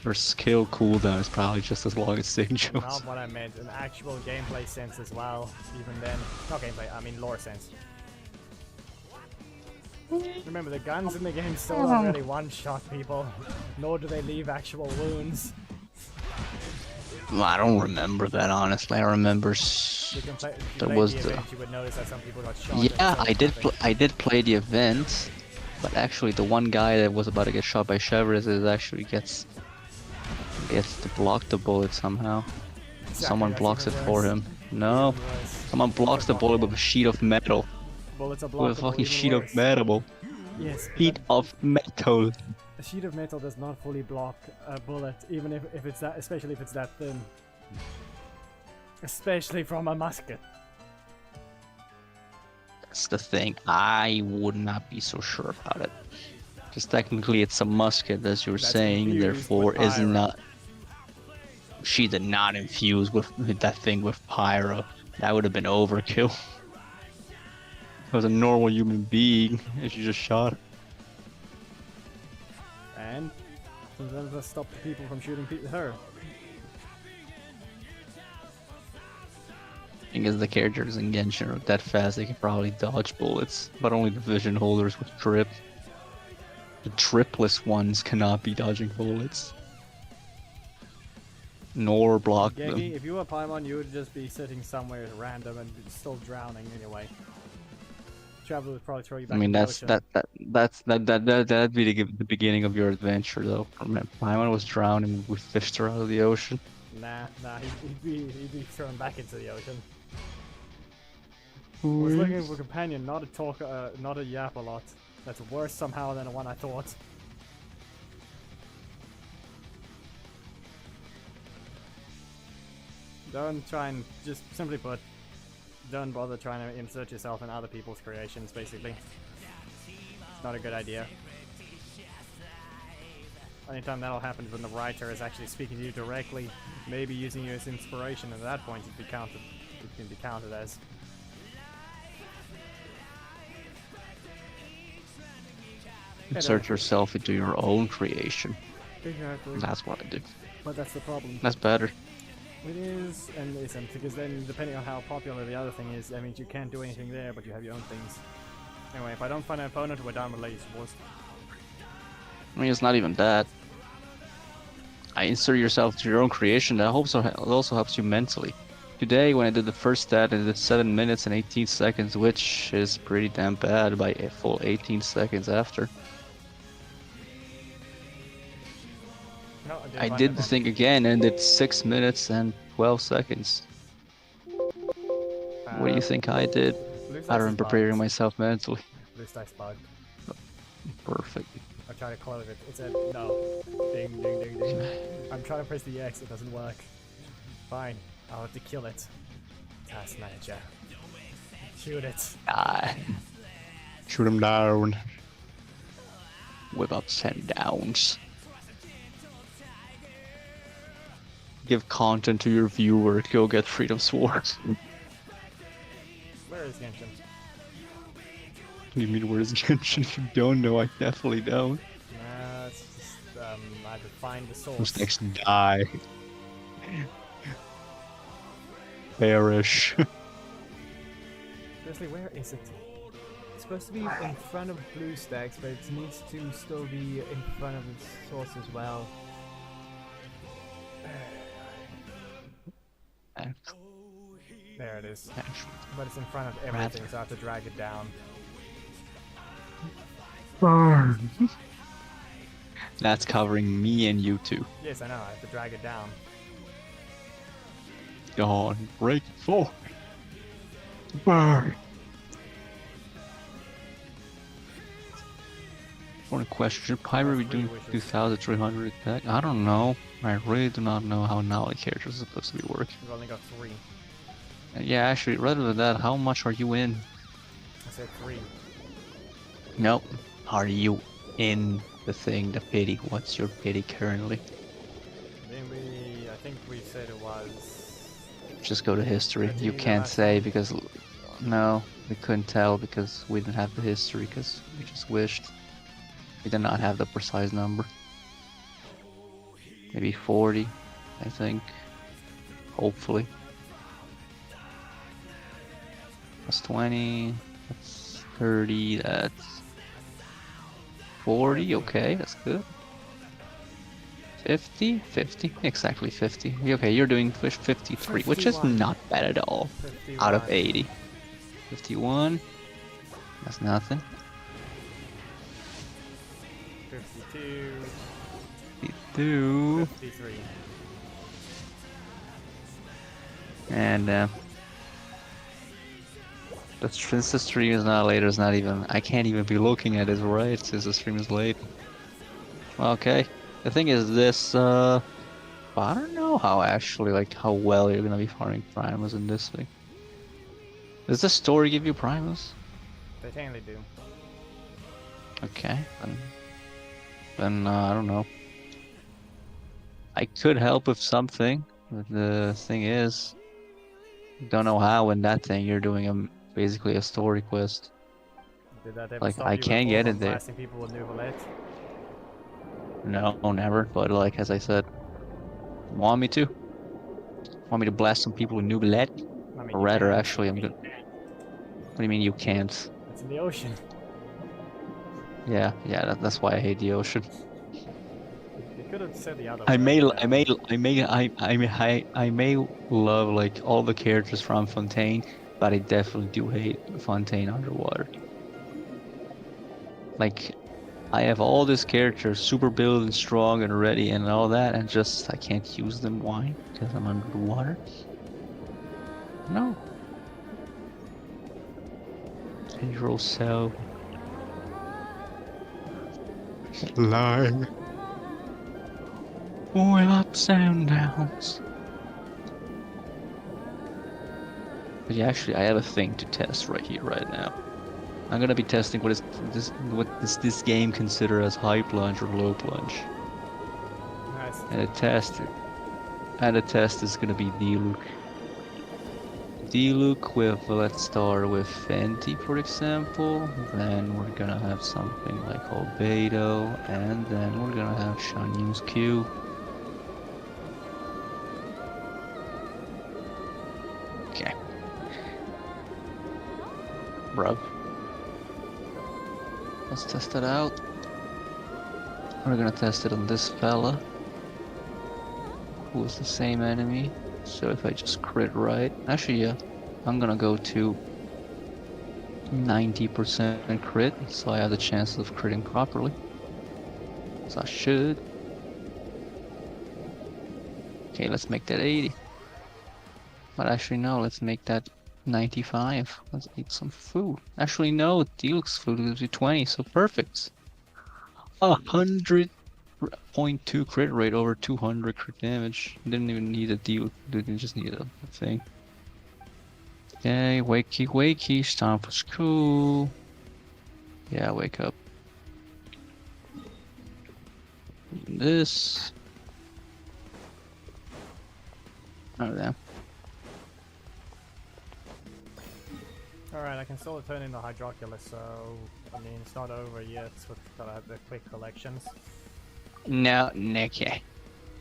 her skill cooldown is probably just as long as Sigjo's. Not what I meant, an actual gameplay sense as well. Even then, not gameplay, I mean lore sense. Remember, the guns in the game still don't really one-shot people, nor do they leave actual wounds. I don't remember that honestly. I remember You can play, if you there played was the the event, you would notice that some people got shot. yeah. and I did nothing. I did play the event, but actually the one guy that was about to get shot by Shavers is actually gets to block the bullet somehow. Exactly, Someone that's blocks it even for worse. him. No, Even worse. someone blocks the bullet with a sheet of metal. Bullets are With a blockable, fucking even sheet worse. of metal. Yes, Sheet of metal. a sheet of metal does not fully block a bullet, even if it's that, especially if it's that thin. Especially from a musket. That's the thing. I would not be so sure about it. Because technically it's a musket, as you were That's saying, infused therefore with is pyro. not... She did not infuse with that thing with pyro. That would have been overkill. It was a normal human being if you just shot her. And sometimes that stopped people from shooting her. Thing is, the characters in Genshin are that fast they can probably dodge bullets, but only the vision holders with drip. The dripless ones cannot be dodging bullets. Nor block them. Geki, if you were Paimon, you would just be sitting somewhere random and still drowning anyway. Traveler would probably throw you back I mean, in the that's ocean. that'd be the beginning of your adventure, though. Remember, Paimon was drowning. We fished her out of the ocean. Nah, he'd be thrown back into the ocean. I was looking for a companion, not a talk, not a yap a lot. That's worse somehow than the one I thought. Don't try and, just simply put, don't bother trying to insert yourself in other people's creations, basically. It's not a good idea. Anytime that'll happen is when the writer is actually speaking to you directly, maybe using you as inspiration, and at that point it can be counted as. Insert yourself into your own creation. Exactly. That's what I do. But that's the problem. That's better. It is and isn't, because then depending on how popular the other thing is, that means you can't do anything there, but you have your own things. Anyway, if I don't find an opponent, we're down with Ladies Wars. I mean, it's not even that. I insert yourself to your own creation. That also helps you mentally. today when I did the first stat, I did 7 minutes and 18 seconds, which is pretty damn bad by a full 18 seconds after. No, I find did it the then. thing again and did 6 minutes and 12 seconds. What do you think I did? Blue I stacks is remember preparing bugged. myself mentally. Blue stacks bugged. Perfect. I try to close it. It said no. Ding, ding, ding, ding. I'm trying to press the X. It doesn't work. Fine. I'll have to kill it. Task manager. Shoot it. Die. Shoot him down. With ups and downs. Give content to your viewer. Go get Freedom Swords. Where is Genshin? You mean where's Genshin? If you don't know, I definitely don't. Nah, it's just, I had to find the source. Who's next? Die. Perish. Seriously, where is it? It's supposed to be in front of blue stacks, but it needs to still be in front of its source as well. There it is. But it's in front of everything, so I have to drag it down. Burn. That's covering me and you two. Yes, I know, I have to drag it down. Go on, break full. Burn. One question, should Pyro be doing 2,300 attack? I don't know. I really do not know how Nali characters are supposed to be working. We've only got 3. Yeah, actually, rather than that, how much are you in? I said 3. Nope. Are you in the thing, the pity? What's your pity currently? Then I think we said it was... Just go to history. Did You you can't last say time? because... No, we couldn't tell because we didn't have the history because we just wished. We did not have the precise number. Maybe 40, I think. Hopefully. That's 20, that's 30, that's 40, okay, that's good. 50, 50, exactly 50. Okay, you're doing 53, which is 51. not bad at all. 51. Out of 80. 51, that's nothing. 52. 52, 53. and since the stream is not later, it's not even, I can't even be looking at it, right, since the stream is late. Okay, the thing is this, I don't know how actually, like, how well you're gonna be farming Primus in this thing. Does the story give you Primus? They technically do. Okay, then I don't know. I could help with something, but the thing is, don't know how in that thing you're doing basically a story quest. Did that ever Like, stop I you can't before get from it there. blasting people with Nuvolette? No, never. But like as I said, want me to? Want me to blast some people with Nubilet? I mean, Or you rather, can't. actually, I'm gonna. What do you mean you can't? It's in the ocean. Yeah, that's why I hate the ocean. You could have said the other I way. may love like all the characters from Fontaine, but I definitely do hate Fontaine underwater. Like, I have all these characters super built and strong and ready and all that, and just I can't use them. Why? Because I'm under the water? No. Hero cell. Lying. All ups and downs. But yeah, actually, I have a thing to test right here, right now. I'm gonna be testing what does this game consider as high plunge or low plunge. Nice. And the test is gonna be Diluc. Diluc with, let's start with Fenty, for example. Then we're gonna have something like Albedo, and then we're gonna have Shanyu's Q. Okay. Bruv. Let's test it out. We're gonna test it on this fella, who is the same enemy. So if I just crit right, actually yeah, I'm gonna go to 90% crit, so I have the chance of critting properly. So I should. Okay, let's make that 80. But actually no, let's make that 95. Let's eat some food. Actually no, deluxe food gives you 20, so perfect. 100.2 crit rate over 200 crit damage. Didn't even need a deal. Didn't just need a thing. Okay, wakey wakey, it's time for school. Yeah, wake up. This. Oh damn. Alright, I can still turn into Hydroculus, so I mean it's not over yet, so gotta have the quick collections. No, okay.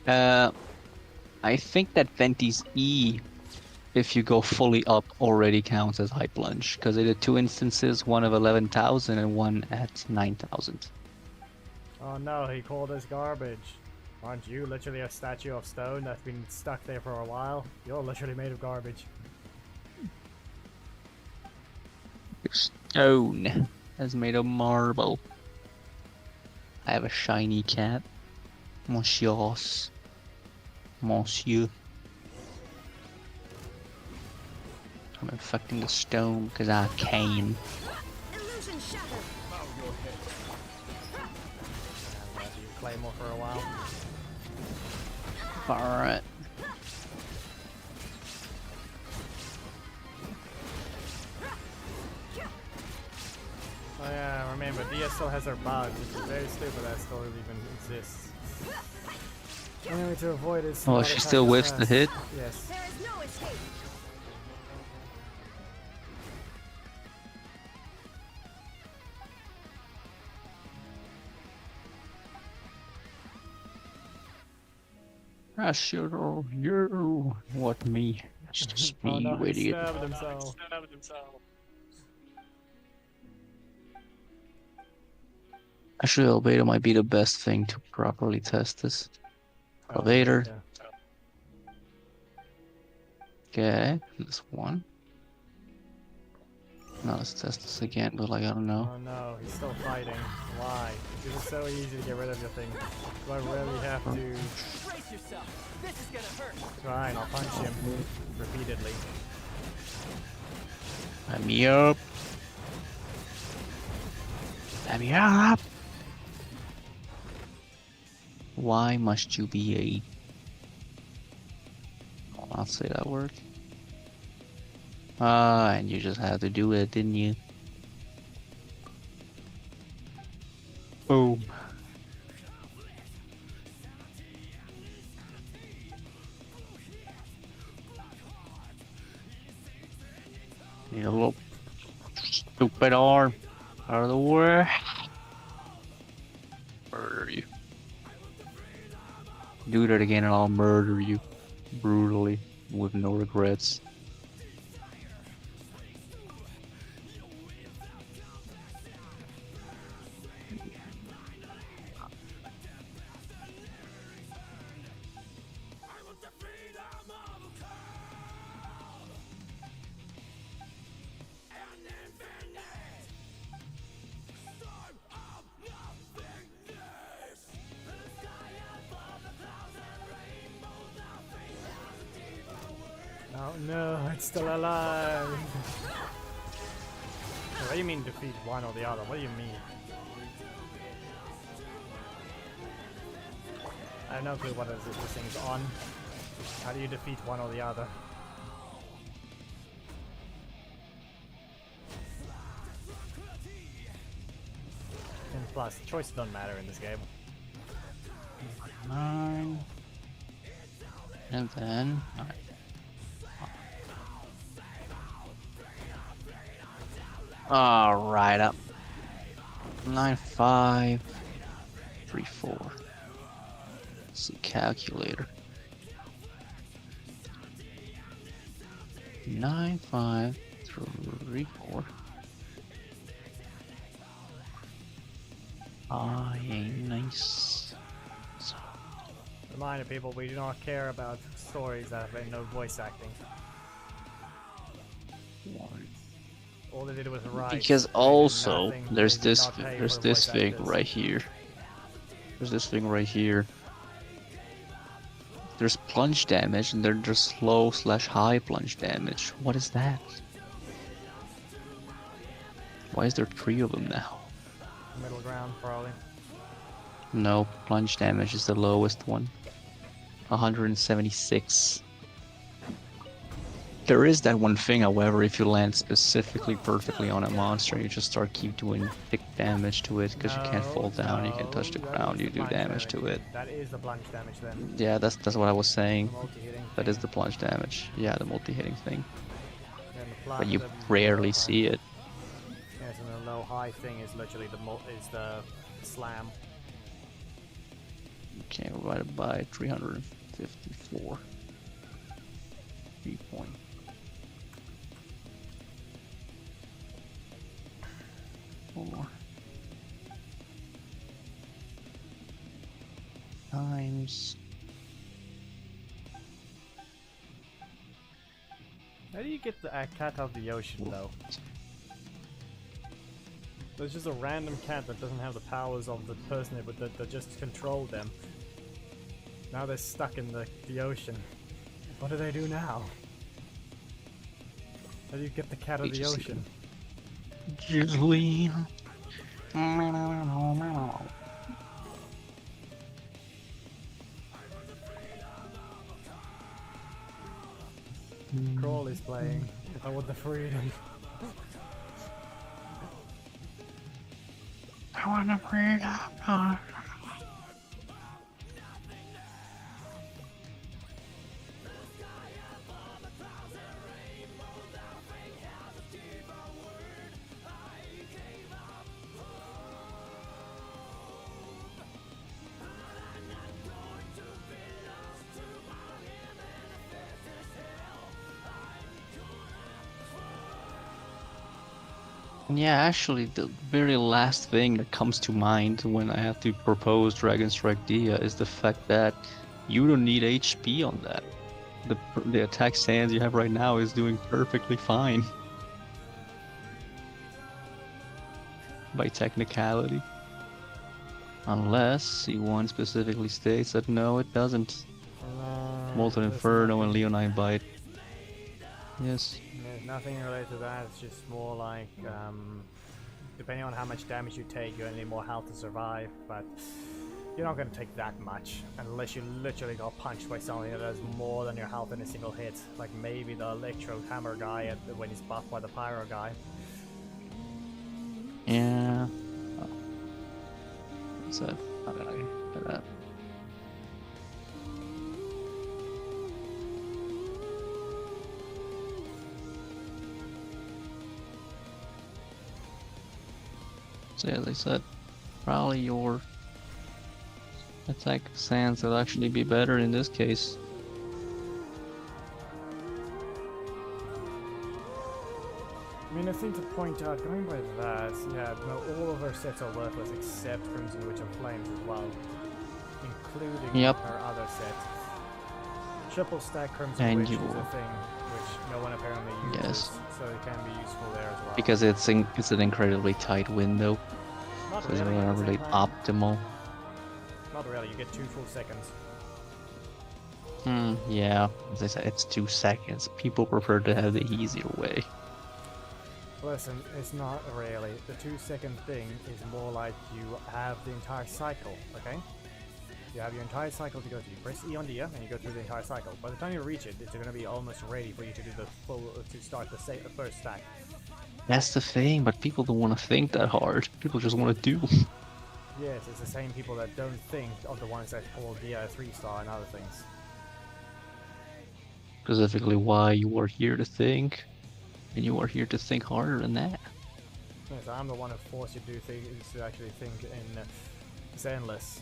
I think that Venti's E, if you go fully up, already counts as high plunge, because it did 2 instances, one of 11,000 and one at 9,000. Oh no, he called us garbage. Aren't you literally a statue of stone that's been stuck there for a while? You're literally made of garbage. Your stone is made of marble. I have a shiny cat. Monsieurs. Monsieur. I'm infecting the stone because I can. Illusion shattered. And you Claymore for a while. Alright. Oh yeah, remember, Dia still has her bug, which is very stupid that still even exists. Only to avoid is Oh, she still whiffs the hit? Yes. There is no escape. I should have you. What me? It's just Oh me, no, you he idiot. stabbed himself. Actually, Albedo might be the best thing to properly test this. Albedo. Yeah. Okay, this one. Now let's test this again, but like, I don't know. Oh no, he's still fighting. Why? It was so easy to get rid of your thing. Do I really have to... Brace yourself. This is gonna hurt. Fine, I'll punch him repeatedly. Let me up. Let me up. Why must you be a... I'll not say that word. Ah, and you just had to do it, didn't you? Boom. Need a little stupid arm out of the way. Murder you. Do that again and I'll murder you brutally with no regrets. Oh no, it's still alive! What do you mean defeat one or the other? What do you mean? I have no clue what this thing's on. How do you defeat one or the other? And plus, choices don't matter in this game. 9. And then... Alright. Alright, up. 9, 5, 3, 4. Let's see, calculator. 9, 5, 3, 4. Ah, yeah, nice. So, The Reminder people, we do not care about stories that have no voice acting. All they did was write. Because They did also nothing. there's They did this not pay there's for this voice thing actors. right here. There's this thing right here. There's plunge damage and there's slow / high plunge damage. What is that? Why is there 3 of them now? Middle ground, probably. No, plunge damage is the lowest one. 176. There is that one thing, however, if you land specifically perfectly on a monster, you just keep doing thick damage to it because you can't fall down, you can't touch the ground, you do damage to it. That is the plunge damage then. Yeah, that's what I was saying. The multi-hitting That thing. is the plunge damage. Yeah, the multi-hitting thing. Then But you the rarely low see it. high. Yes, and the low high thing is literally the slam. You can't divide it by 354. 3 point. Four times. How do you get the cat out of the ocean though? There's just a random cat that doesn't have the powers of the person that just control them. Now they're stuck in the ocean. What do they do now? How do you get the cat out of the ocean? Usually. Crawley's playing. I want the freedom. I want to freedom. Yeah, actually, the very last thing that comes to mind when I have to propose Dragon Strike Dia is the fact that you don't need HP on that. The attack stance you have right now is doing perfectly fine. By technicality. Unless C1 specifically states that no, it doesn't. Molten Inferno and Leonine Bite. Yes. There's nothing related to that, it's just more like, depending on how much damage you take, you're gonna need more health to survive, but you're not gonna take that much, unless you literally got punched by something that does more than your health in a single hit, like maybe the Electro Hammer guy when he's buffed by the Pyro guy. Yeah. Oh. What's that? How did I get that? So as I said, probably your attack stance will actually be better in this case. I mean, I think to point out, going by that, yeah, no, all of our sets are worthless except Crimson Witch of Flames as well, including our other set. Triple stack Crimson Witch is a thing which no one apparently uses, so it can be useful there as well. Because it's an incredibly tight window. Not So really, it's not really optimal. Not really, you get 2 full seconds. Yeah, as I said, it's 2 seconds. People prefer to have the easier way. Listen, it's not really. The 2-second thing is more like you have the entire cycle, okay? You have your entire cycle to go through. You press E on Dia and you go through the entire cycle. By the time you reach it, it's going to be almost ready for you to do the full, to start the first stack. That's the thing, but people don't want to think that hard. People just want to do. Yes, it's the same people that don't think of the ones that pull Dia 3-star and other things. Specifically why you are here to think. And you are here to think harder than that. Yes, I'm the one who forced you to do things, to actually think in Zenless.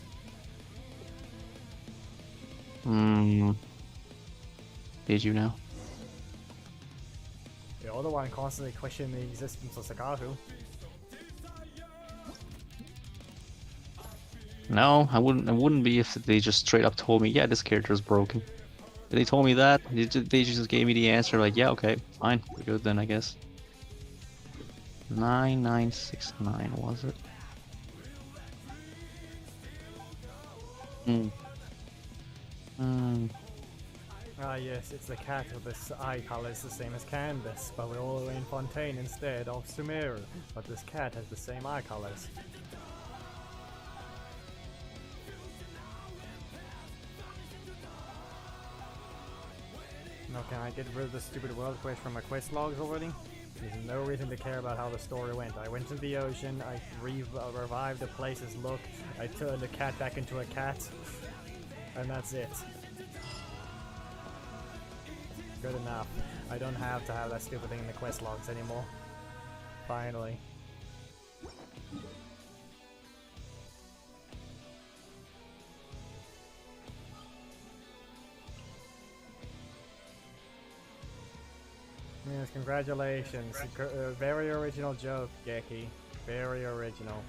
Did you know? You're the one constantly questioning the existence of Sakahu. No, I wouldn't. I wouldn't be if they just straight up told me, yeah, this character is broken. If they told me that, they just gave me the answer like, yeah, okay, fine, we're good then, I guess. 9969 was it? Hmm. Hmm. Ah yes, it's the cat with this eye color is the same as Candace, but we're all in Fontaine instead of Sumeru. But this cat has the same eye colors. Now can I get rid of the stupid world quest from my quest logs already? There's no reason to care about how the story went. I went to the ocean, I revived the place's look, I turned the cat back into a cat, and that's it. Good enough. I don't have to have that stupid thing in the quest logs anymore. Finally. Yes, congratulations. Very original joke, Geki. Very original.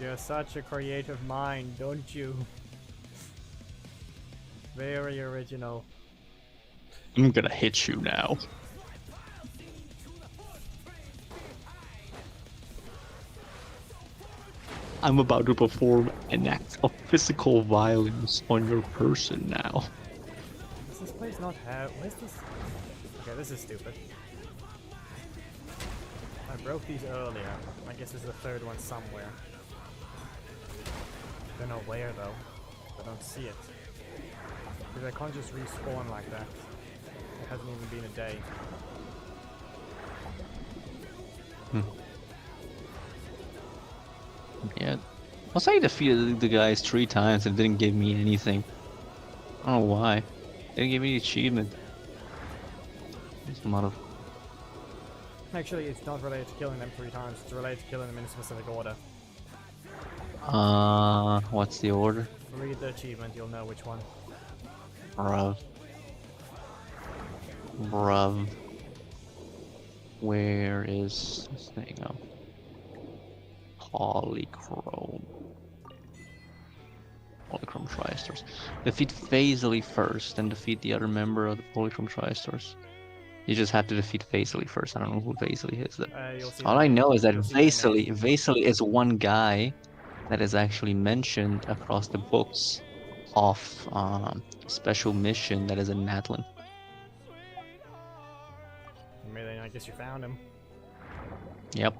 You're such a creative mind, don't you? Very original. I'm gonna hit you now. I'm about to perform an act of physical violence on your person now. Does this place not have... Where's this? Okay, this is stupid. I broke these earlier. I guess there's a third one somewhere. Don't know where though. I don't see it. Because I can't just respawn like that. It hasn't even been a day. Yeah. Also, I defeated the guys 3 times and it didn't give me anything. I don't know why. They didn't give me the achievement. There's a lot of... Actually, it's not related to killing them 3 times. It's related to killing them in a specific order. What's the order? Read the achievement, you'll know which one. Bruv. Bruv. Where is this thing? Oh. Polychrome. Polychrome Tri-Stars. Defeat Phasily first, then defeat the other member of the Polychrome Tri-Stars. You just have to defeat Phasily first. I don't know who Phasily is. You'll see All I know is that you'll see their names. Vasily is one guy that is actually mentioned across the books of special mission that is in Natlan. I guess you found him. Yep.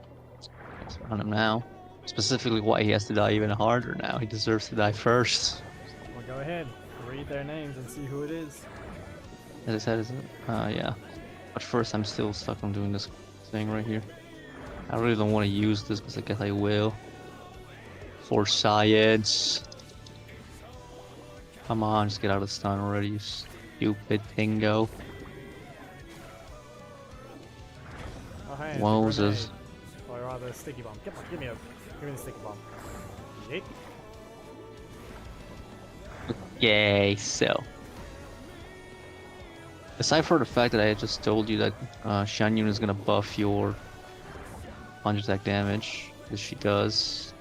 Found him now. Specifically why he has to die even harder now. He deserves to die first. Well, go ahead. Read their names and see who it is. As I said, is it? Yeah. But first I'm still stuck on doing this thing right here. I really don't want to use this, but I guess I will. For science. Come on, just get out of the stun already, you stupid dingo. Oh, hey, it's a Moses. grenade. Or rather, a sticky bomb. Come on, give me the sticky bomb. Yeet. Yay, so. Aside from the fact that I just told you that Shan Yun is gonna buff your punch attack damage, because she does.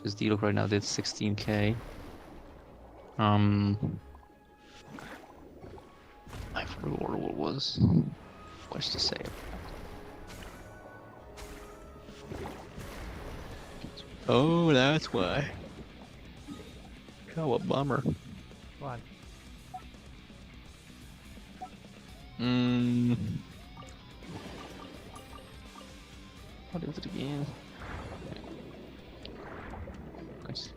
This Diluc right now did 16k. I forgot what it was. What's to say? Oh, that's why. Oh, a bummer. What? What is it again? Nice.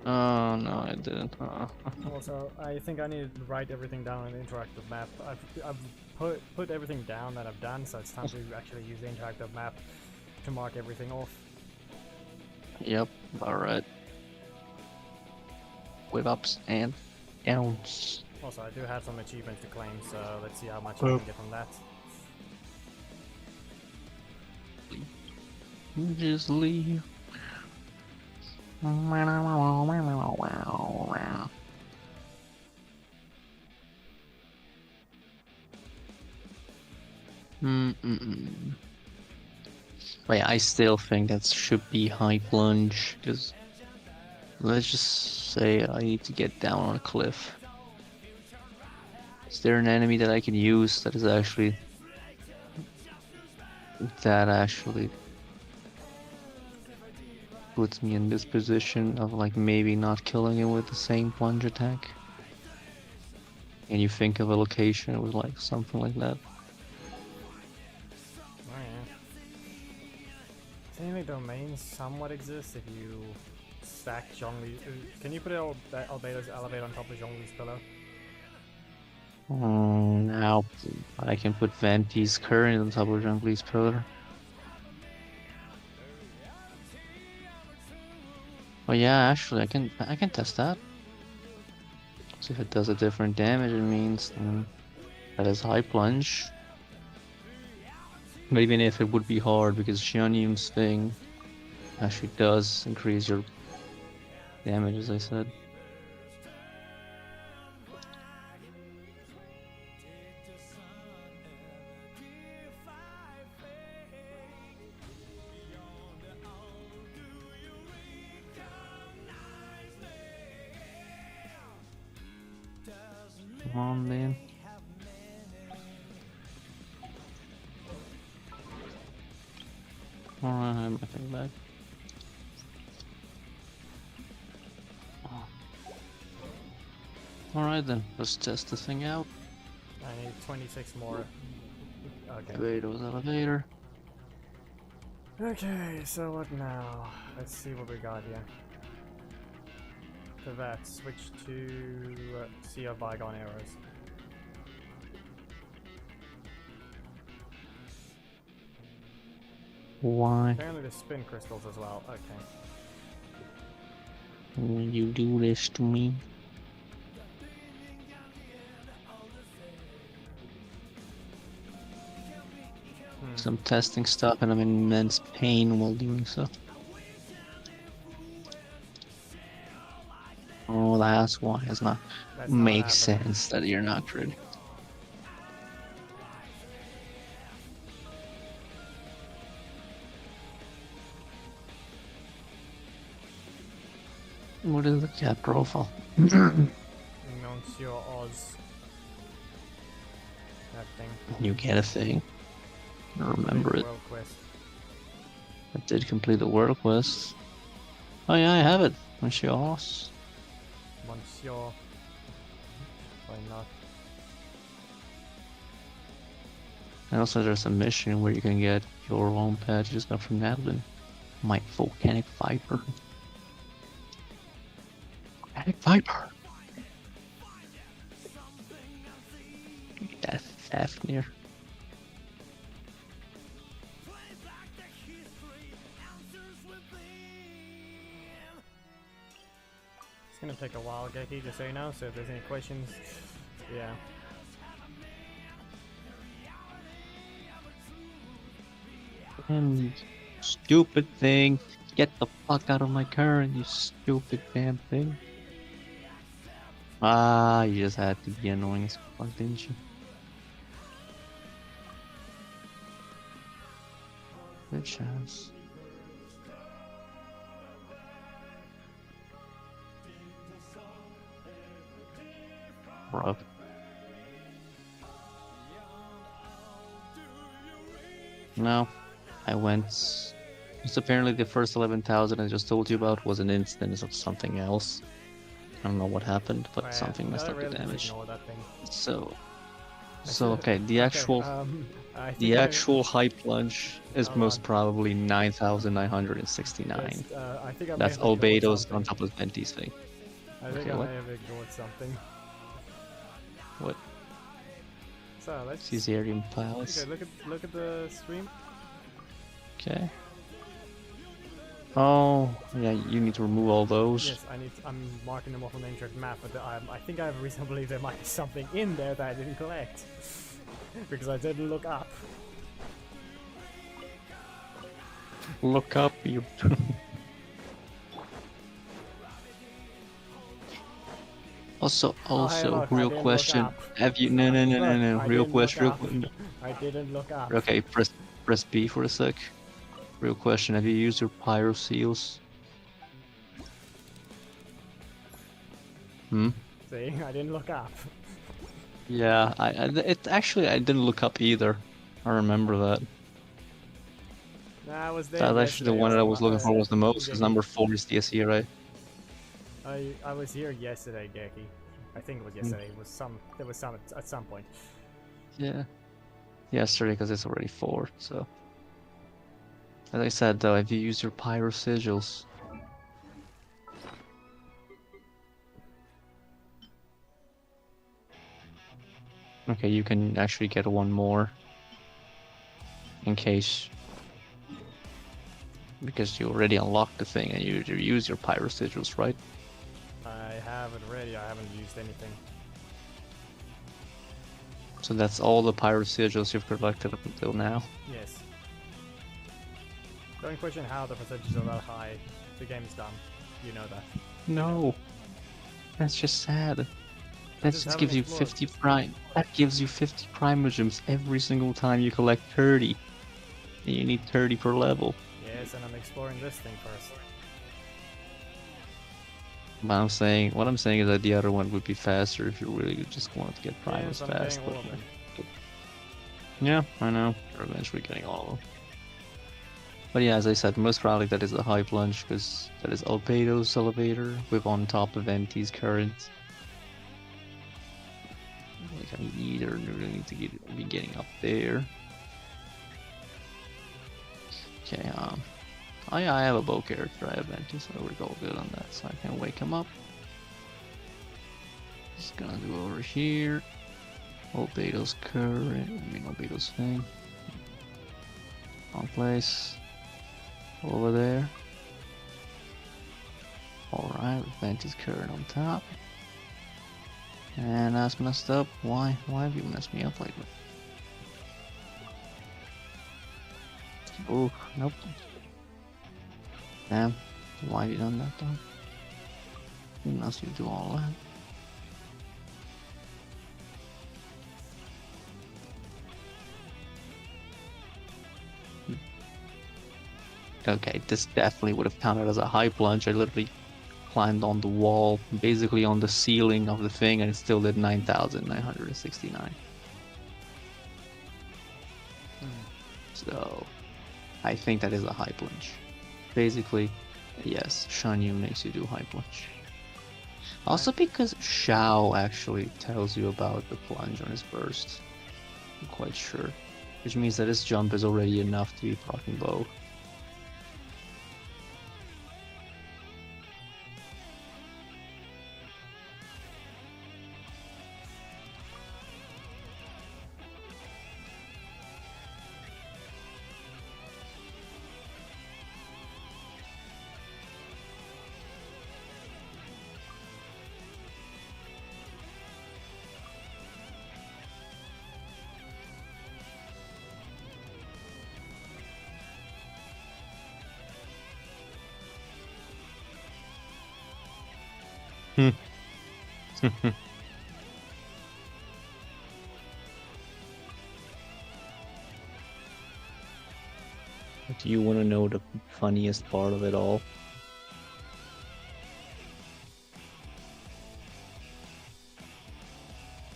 Oh no, I didn't. Also, I think I need to write everything down in the interactive map. I've put everything down that I've done, so it's time to actually use the interactive map to mark everything off. Yep, alright. Whip ups and downs. Also, I do have some achievements to claim, so let's see how much I can get from that. Just leave. Mm-mm-mm. But yeah, I still think that should be high plunge, because let's just say I need to get down on a cliff. Is there an enemy that I can use that is actually puts me in this position of like maybe not killing him with the same plunge attack? Can you think of a location with like something like that? Oh yeah. Seemingly domains somewhat exist if you stack Zhongli's. Can you put Albedo's elevator on top of Zhongli's pillow? Now I can put Venti's current on top of Junglie's pillar. Oh yeah, actually I can test that. See if it does a different damage, it means that is high plunge. But even if it would be hard, because Xianyun's thing actually does increase your damage, as I said. Come on, man. Alright, I have my thing back. Alright then, let's test the thing out. I need 26 more. Okay. Kratos elevator. Okay, so what now? Let's see what we got here. For that, switch to Sea of Bygone Arrows. Why Apparently there's spin crystals as well. Okay. will you do this to me? I'm testing stuff and I'm in immense pain while doing so. Oh, that's why it's not. That's not Makes happening. sense that you're not ready. What is the cat profile? Monsieur Oz. That thing. You get a thing. I remember it. World quest. I did complete the world quest. Oh yeah, I have it. Monsieur Oz. Monsieur. Why not? And also there's a mission where you can get your own pet. You just got from Madeline. My volcanic viper. Volcanic viper. That's Fafnir. It's gonna take a while, Geki, just so you know, so if there's any questions, yeah. Stupid thing. Get the fuck out of my current, you stupid damn thing. Ah, you just had to be annoying as fuck, didn't you? Good chance. Bruh. No, I went. It's apparently the first 11,000 I just told you about was an instance of something else. I don't know what happened, but Yeah, something messed I up the really damage. ignore that thing. So should- okay, the actual I think the I- actual high plunge is Hold most on. probably 9,969. yes, I think I may That's have ignored Albedo's something. on top of Venti's thing. I think Okay, I what? may have ignored something. What? So let's. Caesarium Palace. Okay, look at the stream. Okay. Oh, yeah, you need to remove all those. Yes, I'm marking them off on the internet map, but I think I have reason to believe there might be something in there that I didn't collect because I didn't look up. Look up, you. Also, Oh, hey, look, I real didn't look question. up. Have you? No, Look, I real didn't question. look up. I didn't look up. Okay, press B for a sec. Real question, have you used your pyro seals? Hmm? See, I didn't look up. Yeah, it actually I didn't look up either. I remember that. Nah, I was there That's actually the yesterday. one that I was looking for Uh, was the most, because Geki. number 4 is DSE, right? I was here yesterday, Geki. I think it was yesterday. It was there was some at some point. Yeah. Yesterday, because it's already 4, so. As I said though, have you used your pyro sigils? Okay, you can actually get one more. In case. Because you already unlocked the thing and you use your pyro sigils, right? I haven't really. I haven't used anything. So that's all the pyro sigils you've collected up until now. Yes. Don't question how the percentages are that high. The game's done. You know that. No. That's just sad. That just just haven't gives you explored. 50 prime. That gives you 50 primogems every single time you collect 30. And you need 30 per level. Yes, and I'm exploring this thing first. But what I'm saying is that the other one would be faster if you really just wanted to get primers Yes, I'm fast. getting all of them. Yeah, I know. You're eventually getting all of them. But yeah, as I said, most probably that is a high plunge because that is Albedo's elevator with on top of Venti's current. Like I either really need to be getting up there. Okay, I have a bow character, I have Venti, so we're all good on that, so I can wake him up. Just gonna do over here. Albedo's current, Albedo's thing. On place. Over there. Alright, with Venti's current on top. And that's messed up. Why have you messed me up like that? Oh, nope. Damn. Why have you done that though? You must you do all that. Okay, this definitely would have counted as a high plunge. I literally climbed on the wall, basically on the ceiling of the thing, and it still did 9,969. So, I think that is a high plunge. Basically, yes, Shanyu makes you do high plunge. Also because Shao actually tells you about the plunge on his burst. I'm quite sure. Which means that his jump is already enough to be proccing bow. Do you want to know the funniest part of it all?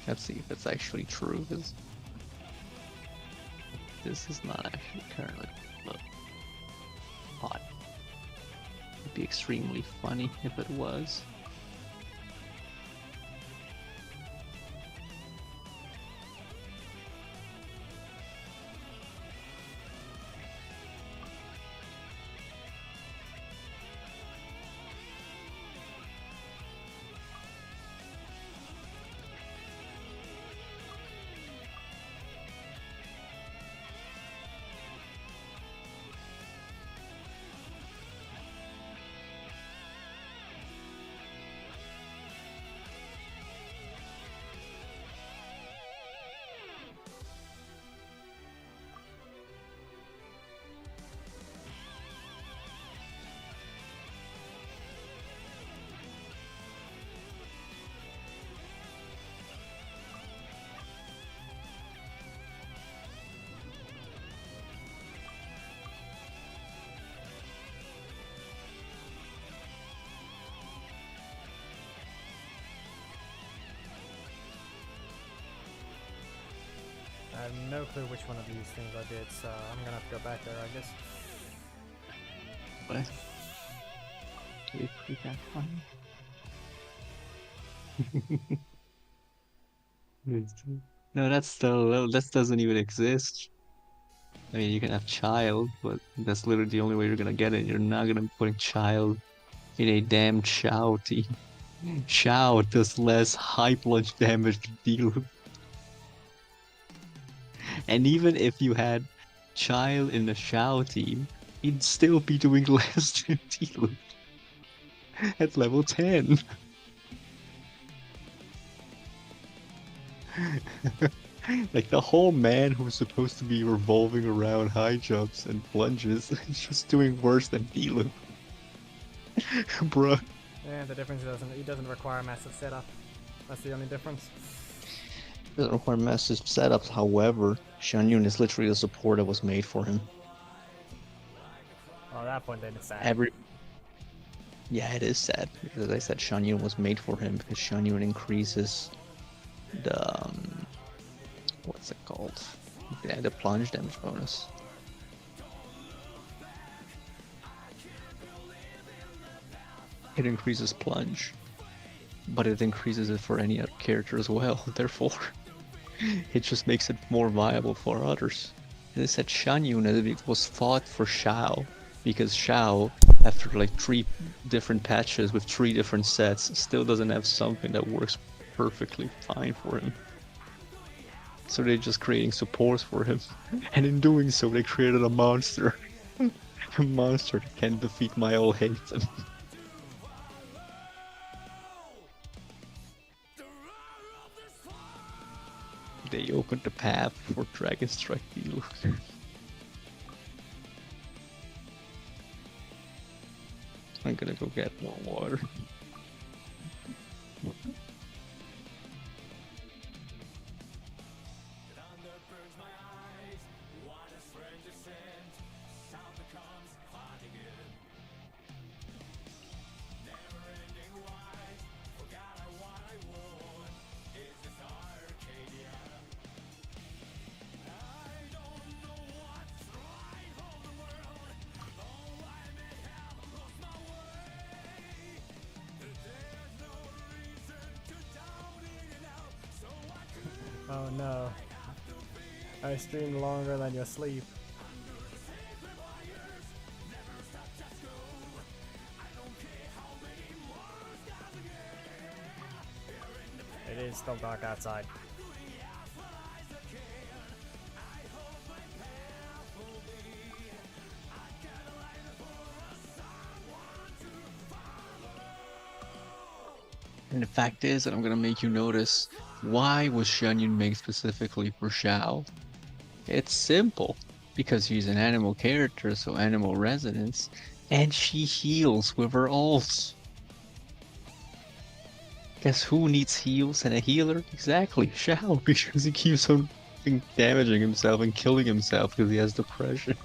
Let's see if it's actually true, because this is not actually currently hot. It'd be extremely funny if it was. have no clue which one of these things I did, so I'm gonna have to go back there, I guess. What? You pretty that funny. No, that's still that doesn't even exist. I mean, you can have child, but that's literally the only way you're gonna get it. You're not gonna be putting child in a damn Shao team. Shao does less high plunge damage than Diluc. And even if you had child in the Shao team, he'd still be doing less than Diluc at level 10. Like the whole man who's supposed to be revolving around high jumps and plunges is just doing worse than Diluc. Bruh. Yeah, the difference is he doesn't require massive setup. That's the only difference. Doesn't require massive setups, however, Shan Yun is literally the support that was made for him. Well, at that point, then it's sad. Yeah, it is sad, because as I said, Shan Yun was made for him, because Shan Yun increases the, what's it called? Yeah, the plunge damage bonus. It increases plunge, but it increases it for any other character as well, therefore it just makes it more viable for others. They said Shan Yun was fought for Shao, because Shao, after like 3 different patches with 3 different sets, still doesn't have something that works perfectly fine for him. So they're just creating supports for him, and in doing so they created a monster. A monster that can defeat my old hate. They opened the path for Dragon Strike Diluc. I'm gonna go get more water. Oh no. I stream longer than your sleep. It is still dark outside. And the fact is that I'm gonna make you notice, why was Shan Yun made specifically for Shao? It's simple, because she's an animal character, so animal resonance, and she heals with her ults. Guess who needs heals and a healer? Exactly, Shao, because he keeps on damaging himself and killing himself because he has depression.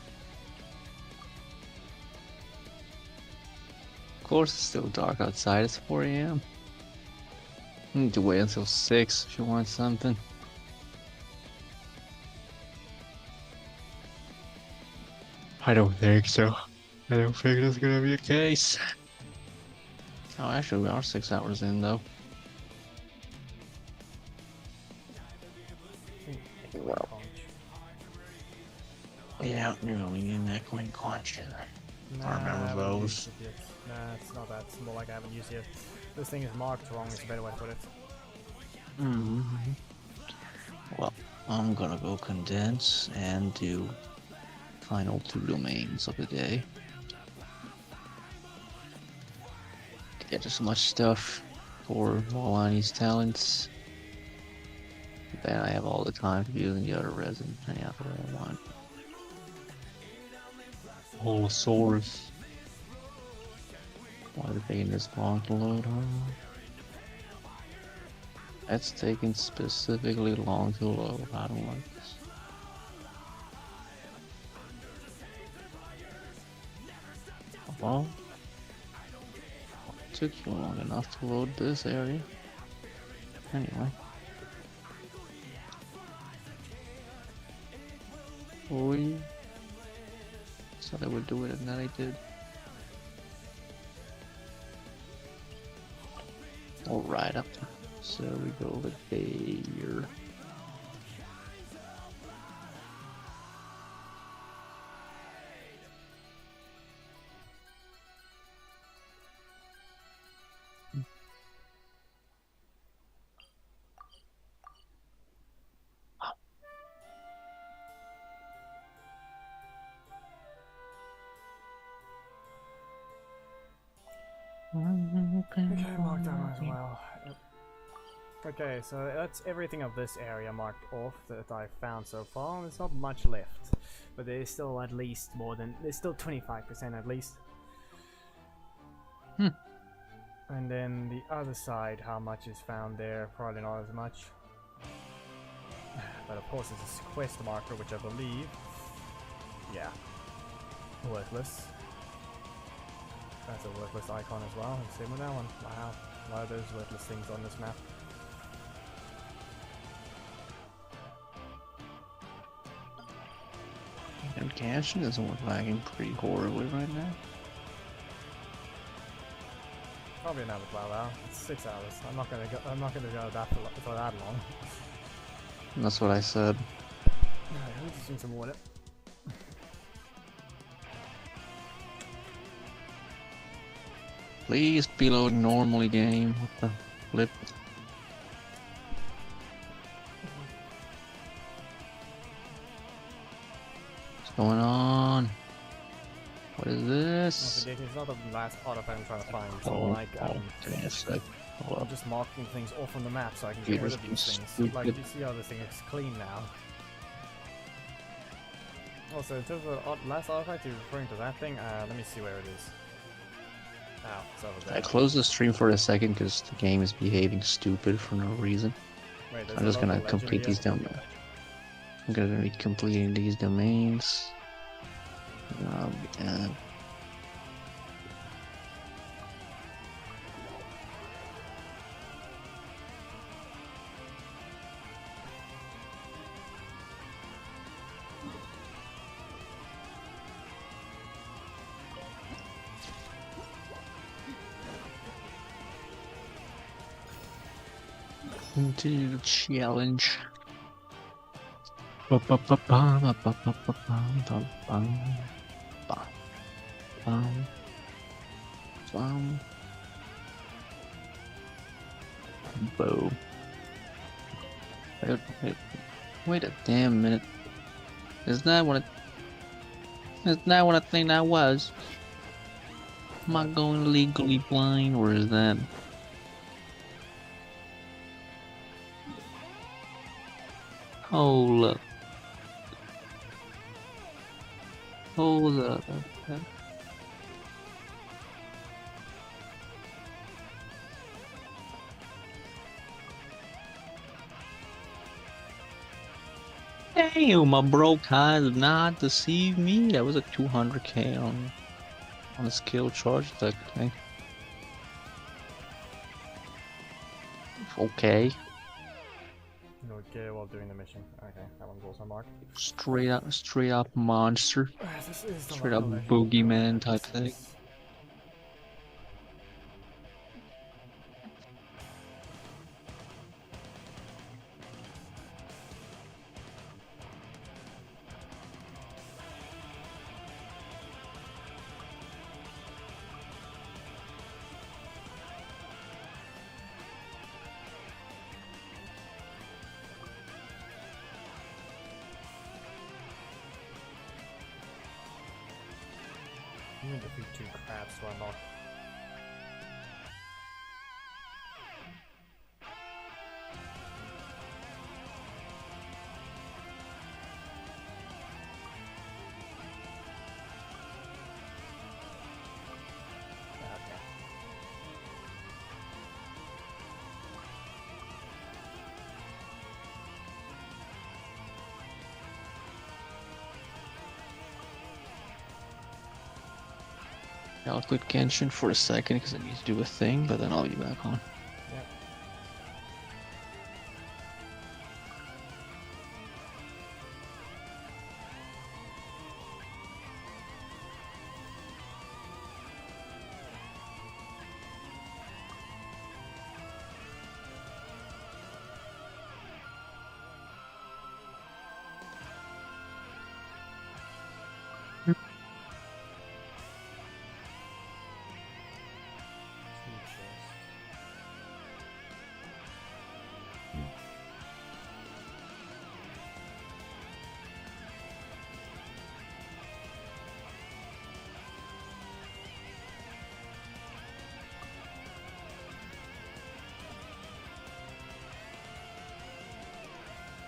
Of course it's still dark outside, it's 4 AM. I need to wait until 6 if you want something. I don't think so. I don't think that's gonna be the case. Oh, actually, we are 6 hours in, though. Well. Yeah, you're only in that Queen Conch. I remember those. Nah, it's not that. It's more like I haven't used it. This thing is marked wrong, it's a better way to put it. Well, I'm gonna go condense and do final 2 domains of the day. To get as much stuff for Molani's talents. Then I have all the time to be using the other resin. Any other way I want. Holosaurus. Why is it taking this long to load, huh? That's taking specifically long to load. I don't like this. Well, it took you long enough to load this area. Anyway. Boy. Thought I would do it, and then I did. All right, up. So we go over there. Okay, marked down as well. Yep. Okay, so that's everything of this area marked off that I've found so far. There's not much left, but there's still at least more than, there's still 25% at least. And then the other side, how much is found there? Probably not as much. But of course it's a quest marker, which I believe, yeah, worthless. That's a worthless icon as well, and same with that one. Wow, a lot of those worthless things on this map. And Genshin isn't lagging pretty horribly right now. Probably another 12 hours. It's 6 hours. I'm not gonna go that for that long. That's what I said. Alright, let me just drink some water. Please be loading normally, game. What the flip? What's going on? What is this? It's not the last artifact I'm trying to find. So like, give me a sec. Hold I'm up. just marking things off on the map so I can get rid of these things. Stupid. Like, you see how this thing is clean now. Also, in terms of the last artifact, you're referring to that thing? Let me see where it is. Oh, it's over there. I closed the stream for a second because the game is behaving stupid for no reason. Wait, I'm just gonna complete these domains. I'm gonna be completing these domains. Oh, yeah. Continue the challenge. Boom. Wait a damn minute. Is that what I think that was? Am I going legally blind, or is that? Hold up. Hold up. Damn, my broke eye did not deceive me. That was a 200k on a skill charge. That thing. Okay. Okay, while doing the mission. Okay, that one's also marked. Straight up monster. This is the Straight up local legend. boogeyman type thing. You need to defeat 2 crabs to unlock. Okay. I'll quit Genshin for a second because I need to do a thing, but then I'll be back on. Yep.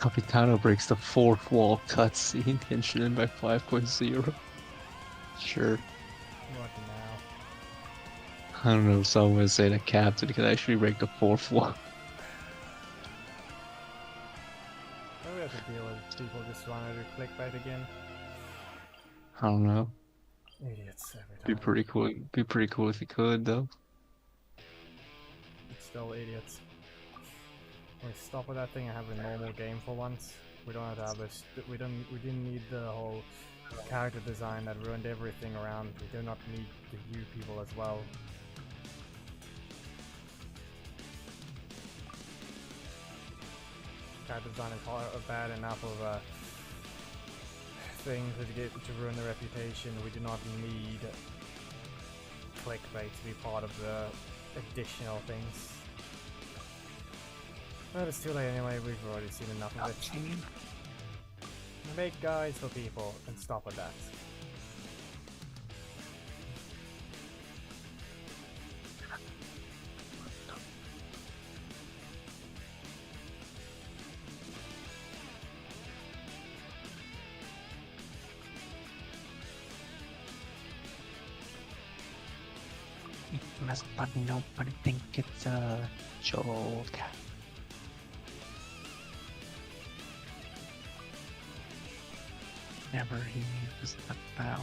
Capitano breaks the fourth wall cutscene. Genshin Impact 5.0. Sure. What now? I don't know, someone said a captain can actually break the fourth wall. Maybe we have to deal with people just wanting to do clickbait again. I don't know. Idiots every Be time. pretty cool. Be pretty cool if you could, though. It's still idiots. Can we stop with that thing and have a normal game for once? We don't have to have this. We didn't need the whole character design that ruined everything around. We do not need the you people as well. Character design is bad enough of a thing to ruin the reputation. We do not need clickbait to be part of the additional things. But it's too late anyway, we've already seen enough of it. Make guides for people and stop with that. But nobody think it's a joke. Never he was about.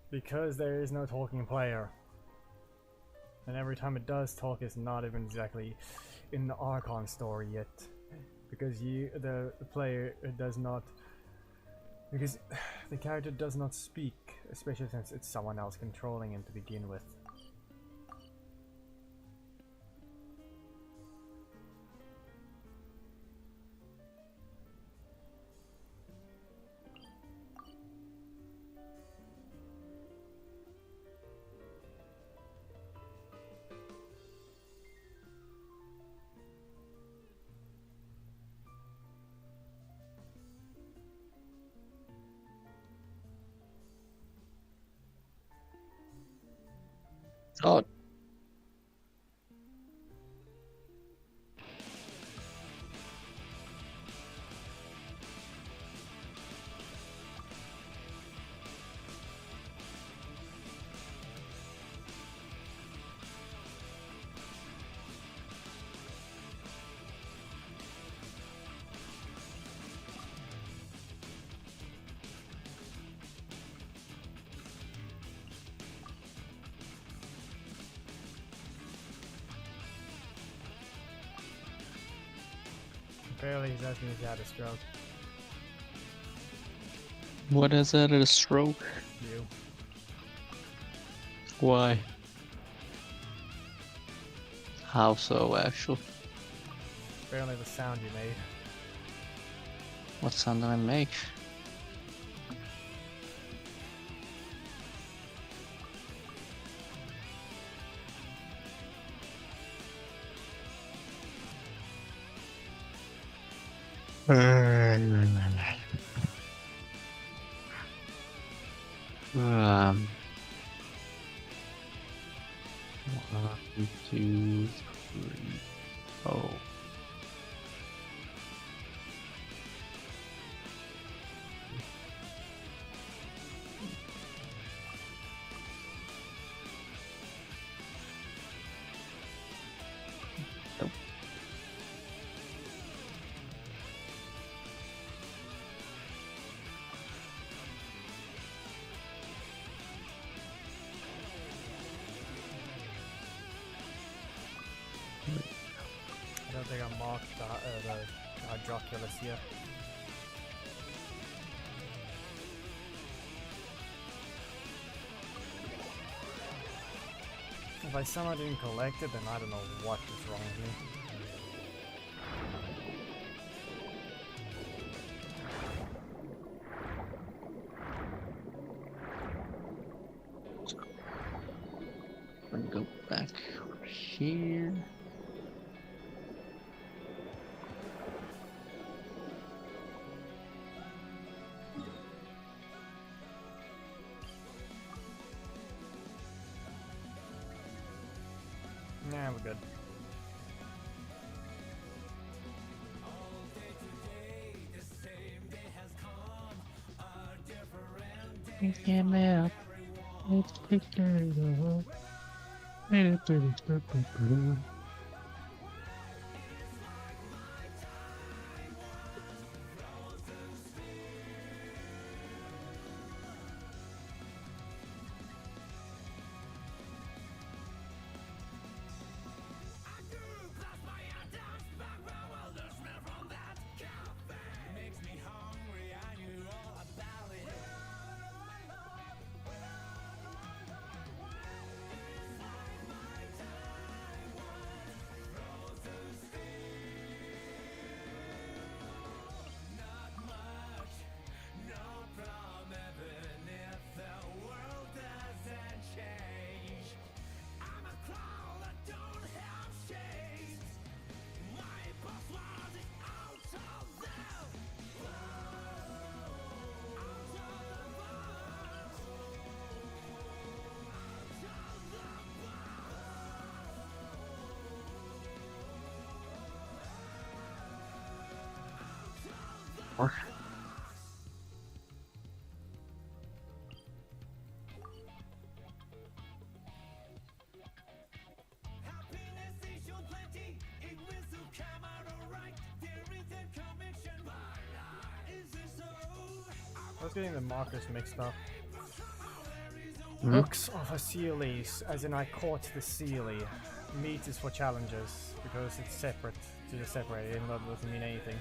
Because there is no talking player. And every time it does talk, it's not even exactly in the Archon story yet. Because the player does not... Because the character does not speak, especially since it's someone else controlling him to begin with. Oh. Apparently he's asking if he had a stroke. What has added a stroke? You. Why? How so, actually? Apparently the sound you made. What sound did I make? Um, 1, 2, 3, oh. mark the Hydroculus here. If I somehow didn't collect it, then I don't know what is wrong with me. I'm gonna go back over here. Nah, we're good. Came out. Let's pick it up. Or I was getting the markers mixed up. Hmm? Hooks of a Sealy, as in I caught the Sealy. Meat is for challenges, because it's separate to the separated, even though it doesn't mean anything.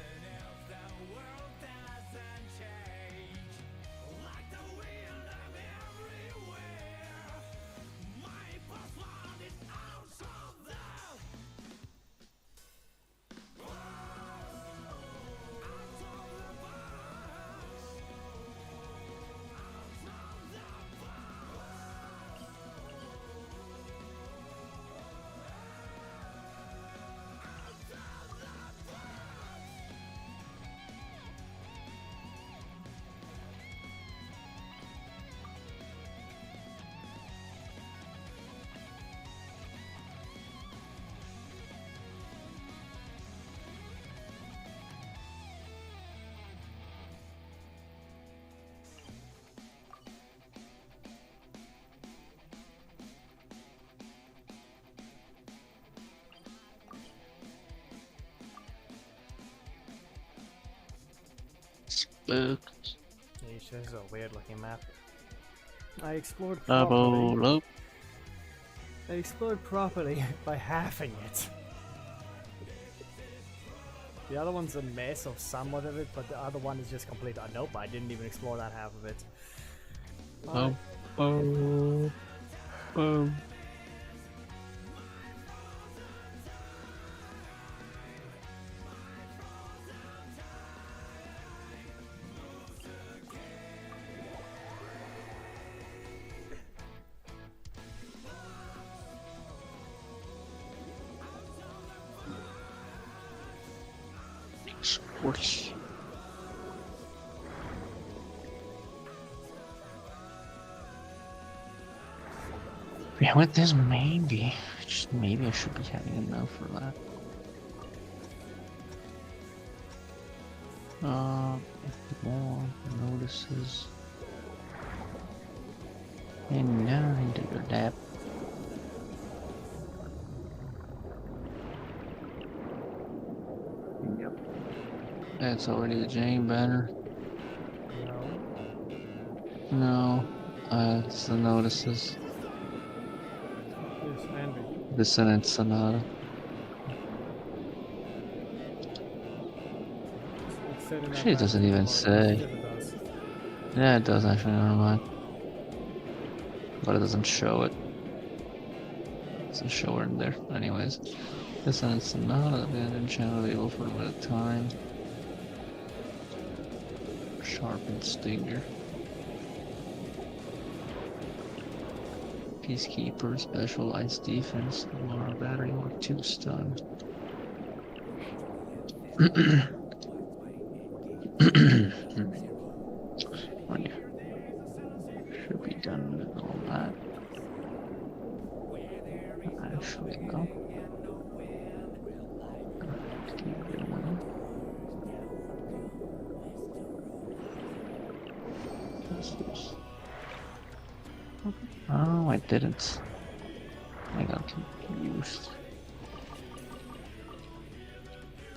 spooked. Yeesh, this is a weird looking map. I explored properly. Double up. I explored properly by halving it. The other one's a mess of somewhat of it, but the other one is just complete. Nope, I didn't even explore that half of it. Oh. Oh. Oh. Sports. Yeah, with this maybe, just maybe I should be having enough for that. More notices. And now into your dap. Yep. That's already a Jane banner. No. No, it's the notices. Here's Henry. Dissonant Sonata. really not Actually, it bad doesn't for even the say. Yes, it does. Yeah, it does actually, never mind. But it doesn't show it. It doesn't show it in there. Anyways. This one is not an abandoned channel available for a limited time. Sharpened Stinger. Peacekeeper, Specialized Defense, Alarm Battery Mark 2 Stun. Oh, yeah. Should be done with all that. Actually, no. Keep going. What's this? Oh, I didn't. I got confused.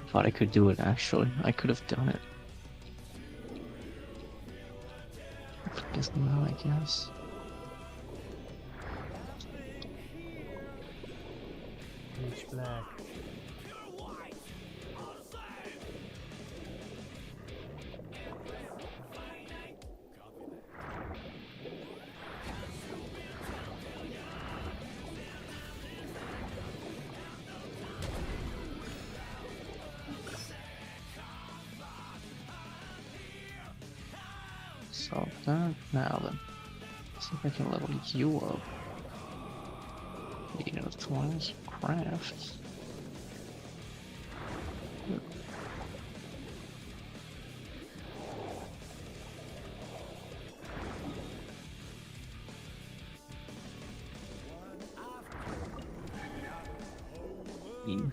Thought I could do it actually. I could have done it. I guess now, I guess. Pitch black. So that now then. See if I can level you up. 8 out of 20 crafts. Mm.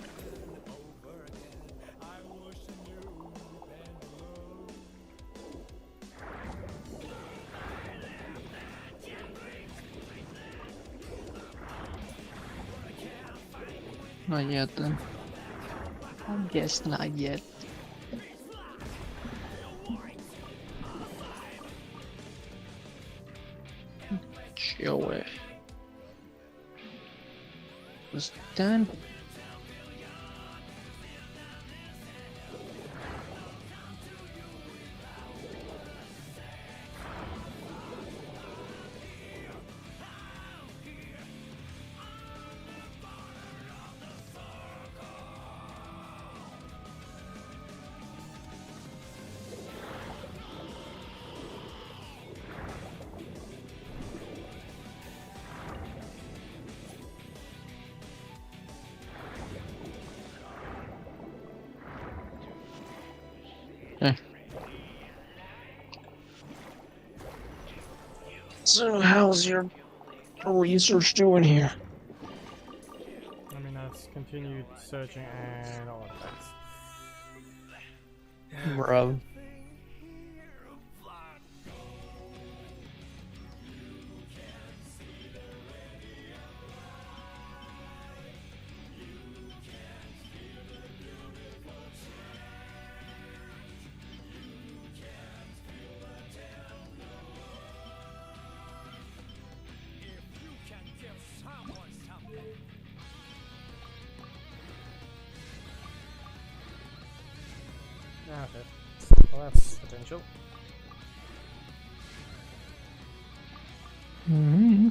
Not yet then. I guess not yet. Joey. Was done. Okay. So how's your research doing here? I mean, that's continued searching and all of that. Bro. Okay. Well, that's potential. Mm-hmm.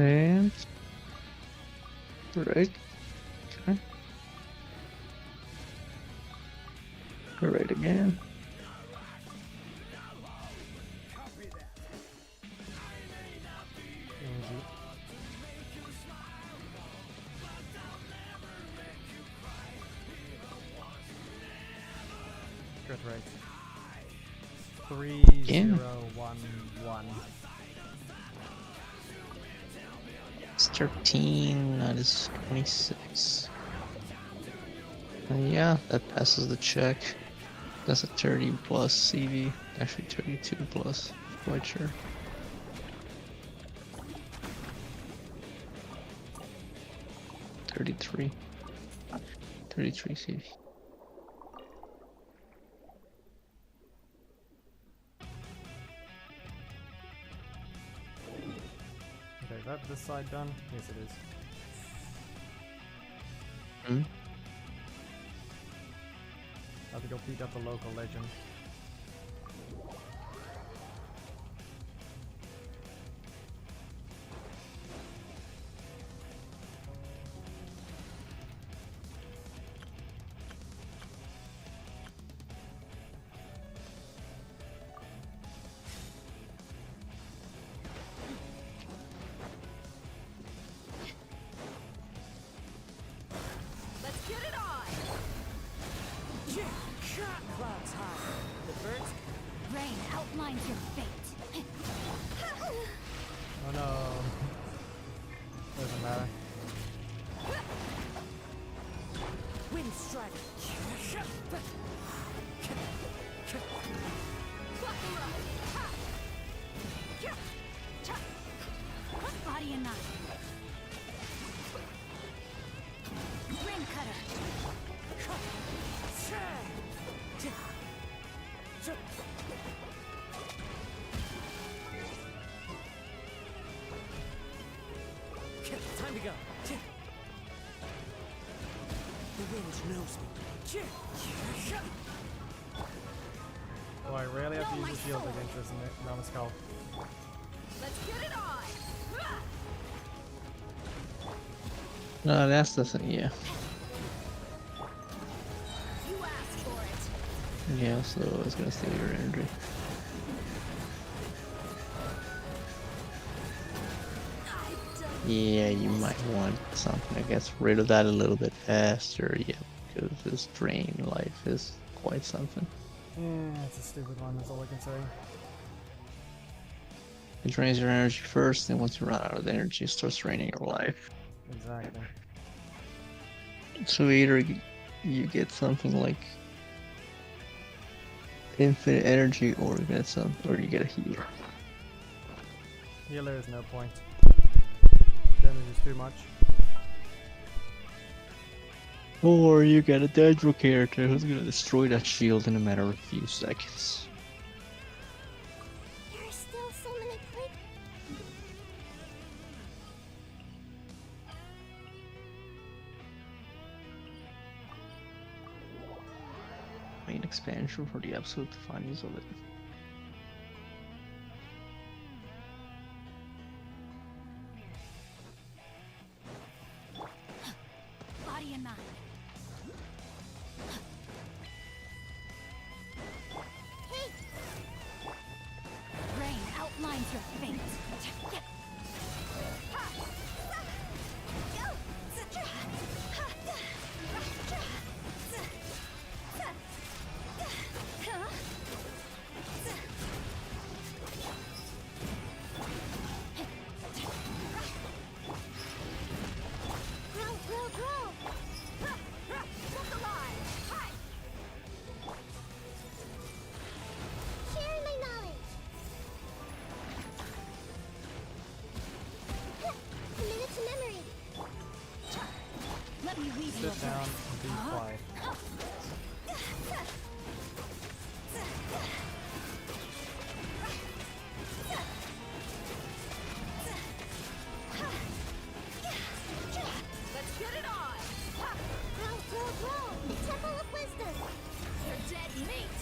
And right. Okay. Right again. Easy. Good rate. 3011. It's 13, that is 26. And yeah, that passes the check. That's a 30 plus CV. Actually 32 plus, quite sure. $33 CV. Okay, is that this side done? Yes, it is. Have to go beat up the local legend. Let's get it on! Clouds high. The birds. Rain outlines your fate. Oh no. Doesn't matter. Wind strider. Body and knife. Ring cutter. Time to go. The wind knows me. Oh, I rarely have to No, use my the shield soul. against this Namaskull. Let's get it on! No, that's the thing. Yeah. You asked for it. Yeah. So it's gonna steal your energy. I've done Yeah, you might want something that gets rid of that a little bit faster. Yeah, because this drain life is quite something. Yeah, it's a stupid one, that's all I can say. It drains your energy first, and once you run out of energy, it starts draining your life. Exactly. So either you get something like infinite energy, or you get a healer. Healer is no point. Damage is too much. Or you get a Dendro character who's gonna destroy that shield in a matter of a few seconds. There are still so many places. Main expansion for the absolute finals of it. Body and mind. Hey! Rain outlines your fate. Sharing my knowledge. Commit to memory. Let me weave you a Sit down verse. and be quiet. Let's get it on! Grow! Temple of Wisdom! You're dead meat!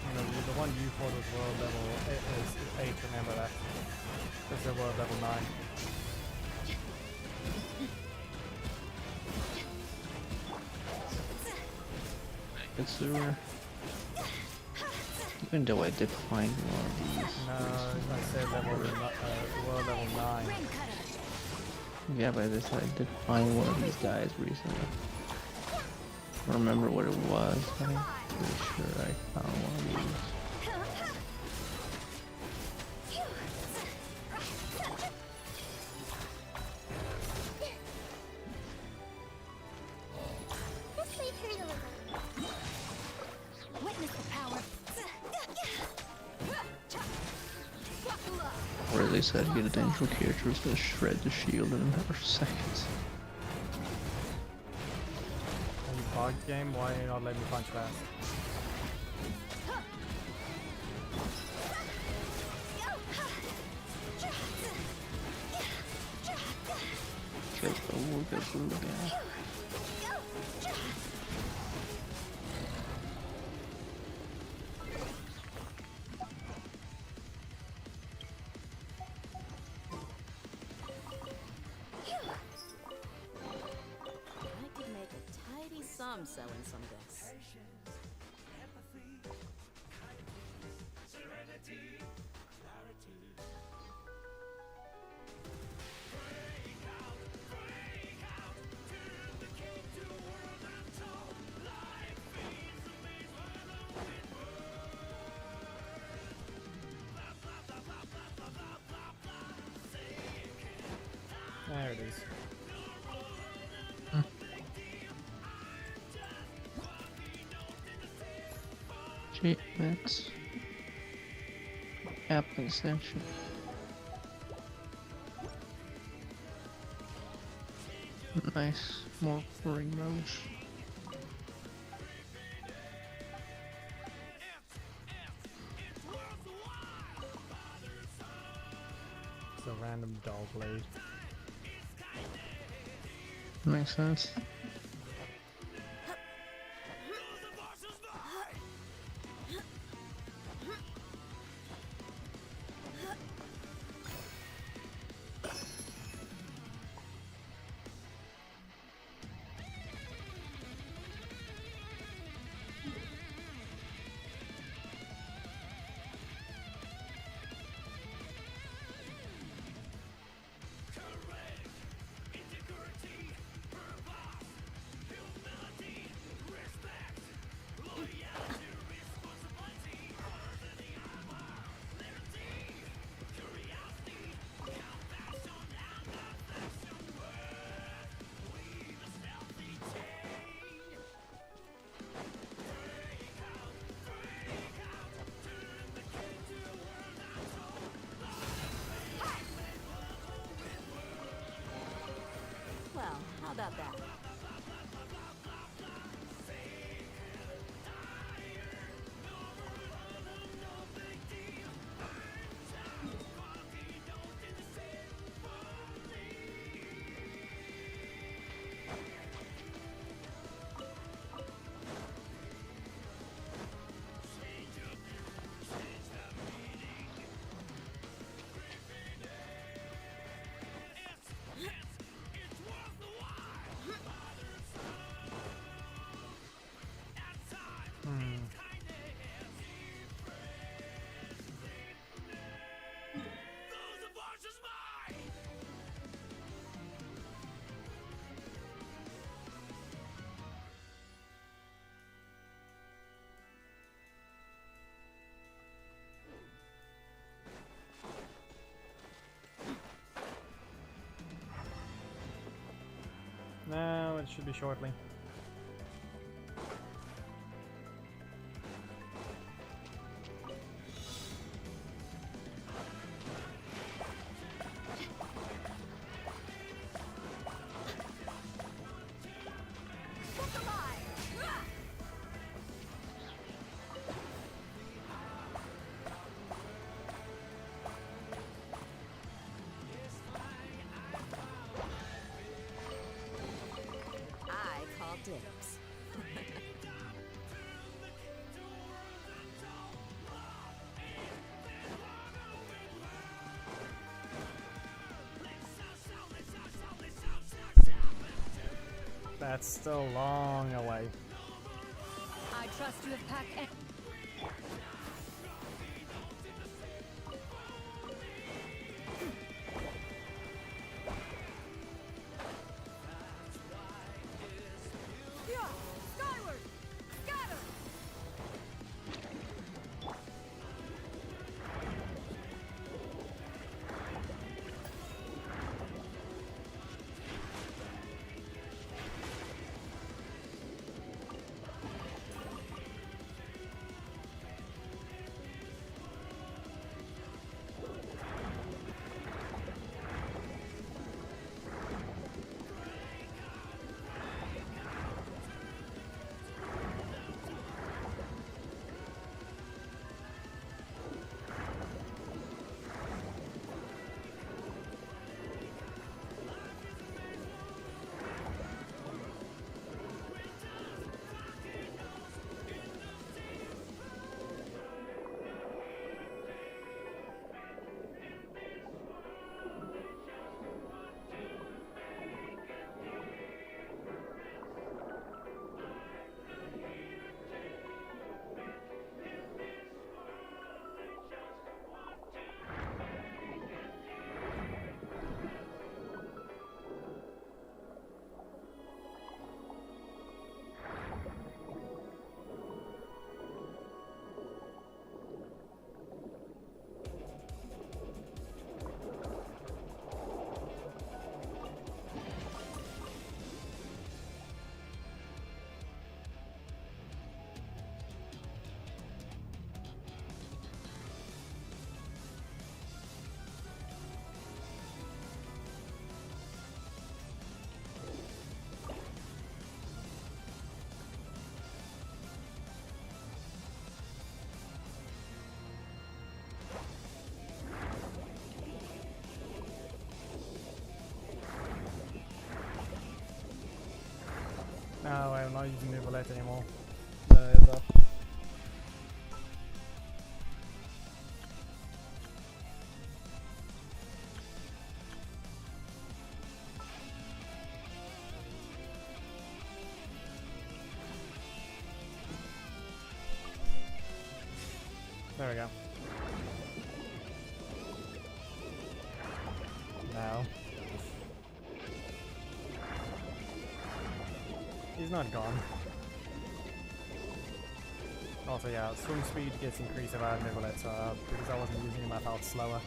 You know, the one you fought was world level is 8, remember that. This is world level 9. Consumer. Even though I did find one of these. No, I said world level 9. Ring cutter! Yeah, but I did find one of these guys recently. I don't remember what it was, but I'm pretty sure I found one of these. This may hurt a little. Witness the power. Or at least I'd get a Dendro character who's gonna shred the shield in a matter of seconds. Are you bugged, game? Why are you not letting me punch fast? Get the Ooga Booga. I'm selling some this. There it is. Treatment. App extension. Nice. More ring rows. It's a random dog blade. Makes sense. Well, how about that? No, it should be shortly. I call dibs. That's still long away. I trust you have packed skyward! Scatter! not using Nivelette anymore. Heads up. There we go. Now. He's not gone. Also, yeah, swim speed gets increased if I have Nivelette, so because I wasn't using him, I felt slower.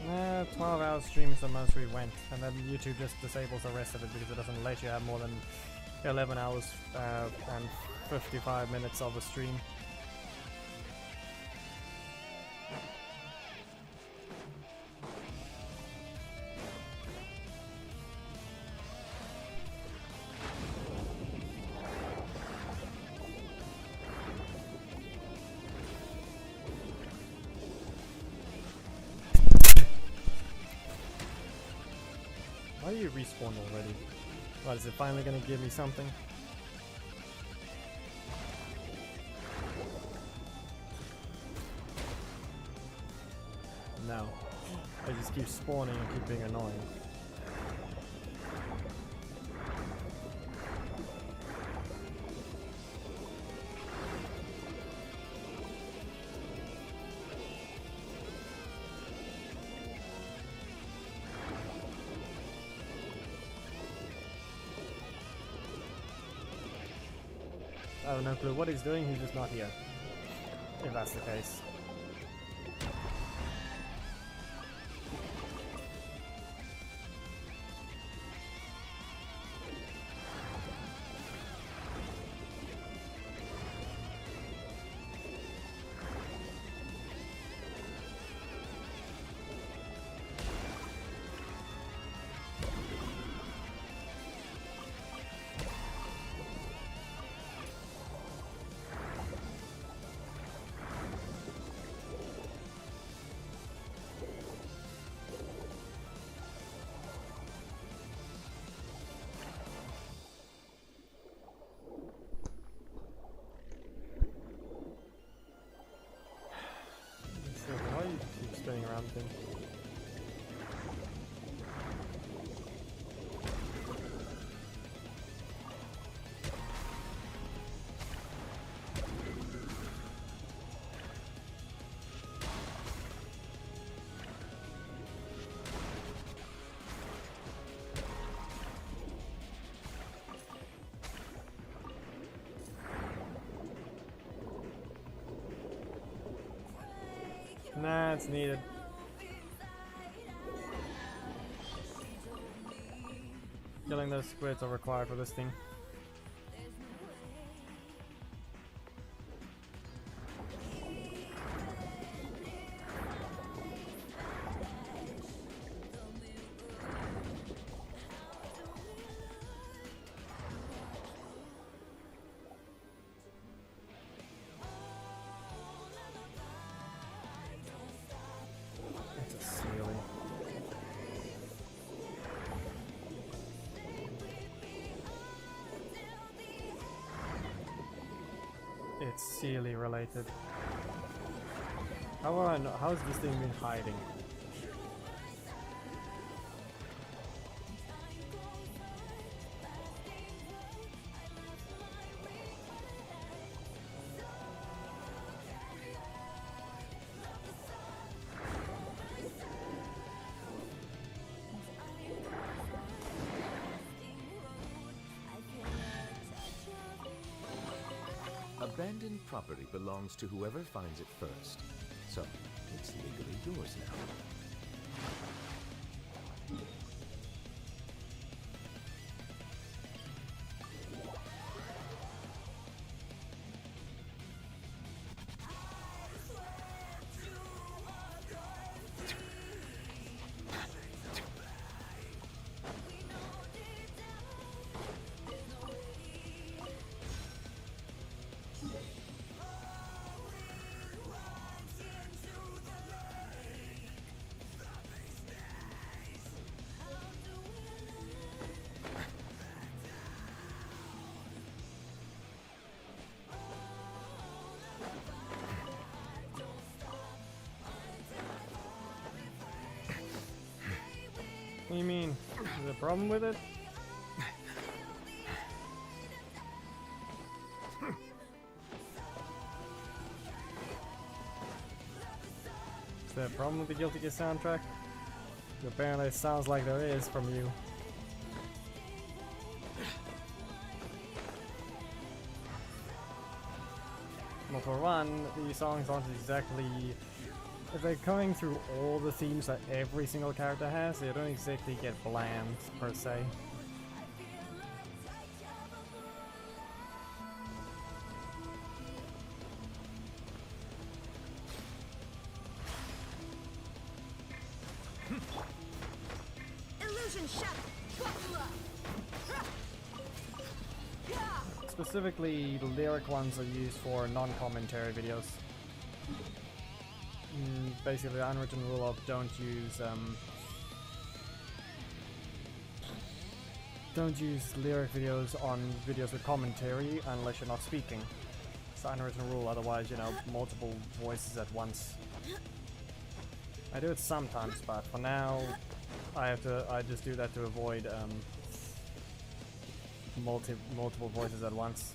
Nah, 12-hour stream is the most we went, and then YouTube just disables the rest of it because it doesn't let you have more than 11 hours and 55 minutes of a stream. Why are you respawned already? What, is it finally gonna give me something? No. I just keep spawning and keep being annoying. I have no clue what he's doing, he's just not here. If that's the case. Why you keep spinning around thing? Nah, it's needed. Killing those squids are required for this thing. It's Sealy related. How will I know? How's this thing been hiding? Abandoned property belongs to whoever finds it first. So, it's legally yours now. What do you mean? Is there a problem with it? Is there a problem with the Guilty Gear soundtrack? Apparently it sounds like there is from you. Well, for one, these songs aren't exactly... If they're coming through all the themes that every single character has, they don't exactly get bland, per se. Illusion shattered. Specifically, the lyric ones are used for non-commentary videos. Basically, the unwritten rule of don't use lyric videos on videos with commentary unless you're not speaking. It's the unwritten rule, otherwise, you know, multiple voices at once. I do it sometimes, but for now, I just do that to avoid multiple voices at once.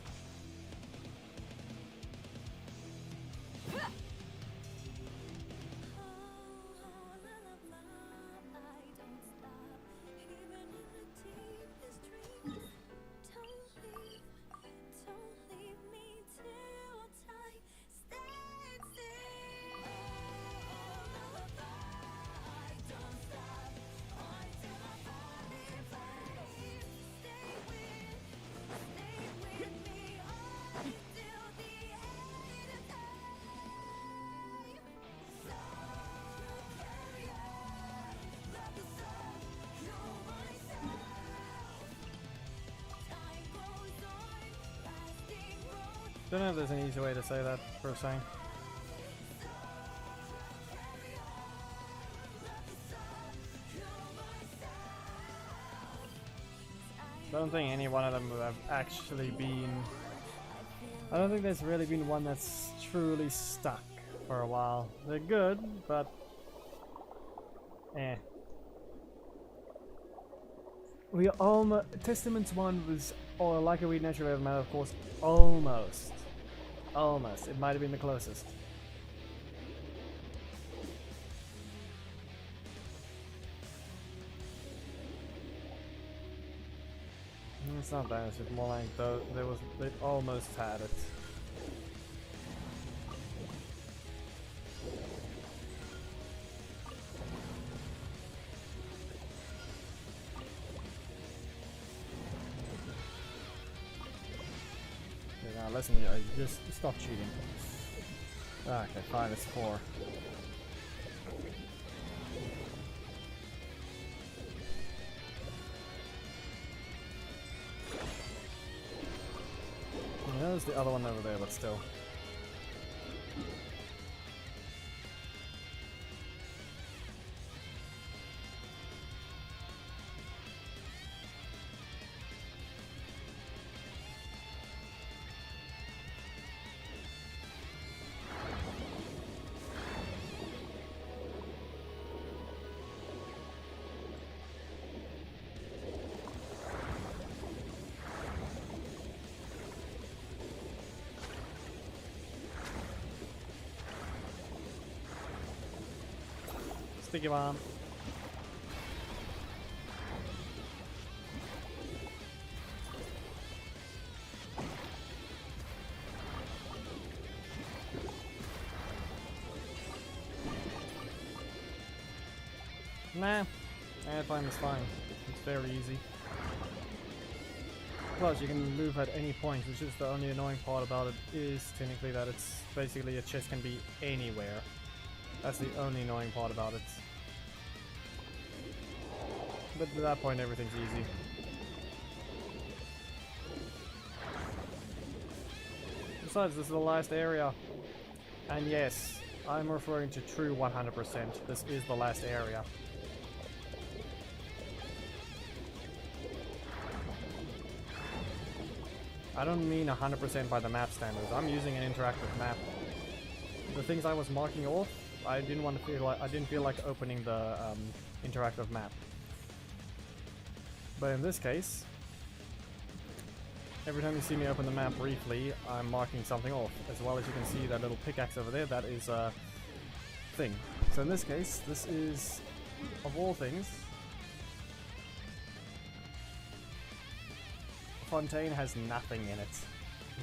Don't know if there's an easy way to say that, per se. I don't think any one of them have actually been... I don't think there's really been one that's truly stuck for a while. They're good, but... eh. We almost... Testaments 1 was... Or Like a Weed Naturally Ever Matter, of course, almost. Almost. It might have been the closest. It's not that, it's just more like they almost had it. Okay, now listen, just stop cheating. Okay, fine, it's 4. There's the other one over there, but still. Sticky bomb. Nah, airtime is fine. It's very easy. Plus, you can move at any point, which is the only annoying part about it, is technically that it's basically a chest can be anywhere. That's the only annoying part about it. But at that point, everything's easy. Besides, this is the last area. And yes, I'm referring to true 100%. This is the last area. I don't mean 100% by the map standards. I'm using an interactive map. The things I was marking off, I didn't want to feel like I didn't feel like opening the interactive map. But in this case, every time you see me open the map briefly, I'm marking something off. As well as you can see that little pickaxe over there, that is a thing. So in this case, this is, of all things, Fontaine has nothing in it.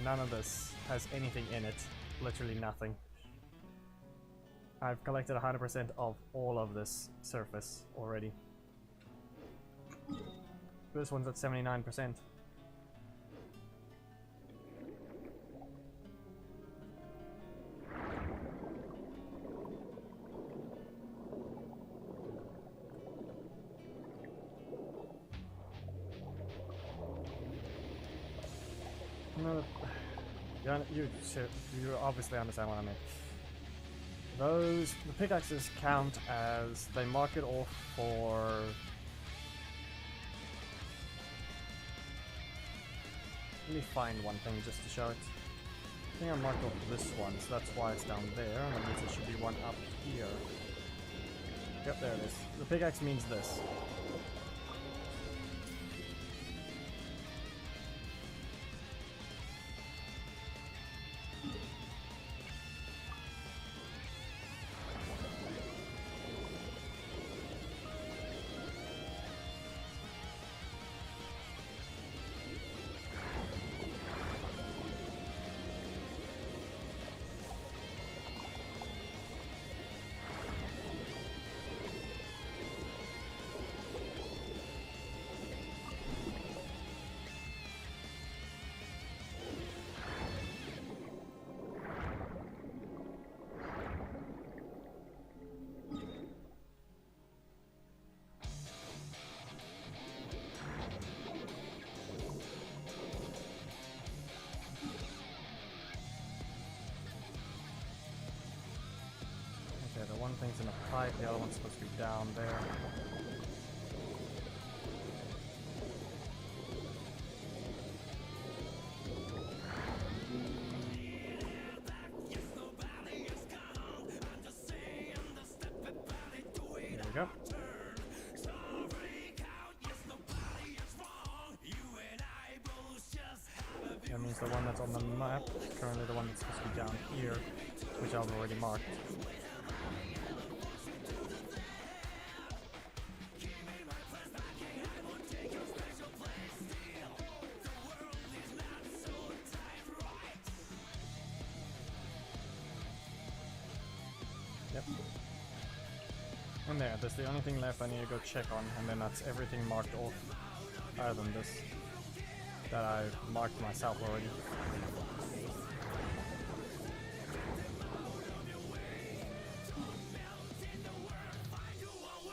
None of this has anything in it. Literally nothing. I've collected 100% of all of this surface already. This one's at 79%. No, you obviously understand what I mean. The pickaxes count as they mark it off for. Let me find one thing just to show it. I think I marked off this one, so that's why it's down there. That means there should be one up here. Yep, there it is. The pickaxe means this. Okay, the one thing's in a pipe, the other one's supposed to be down there. There we go. That means the one that's on the map, currently the one that's supposed to be down here, which I've already marked. Yep. And there, that's the only thing left I need to go check on, and then that's everything marked off, other than this, that I marked myself already.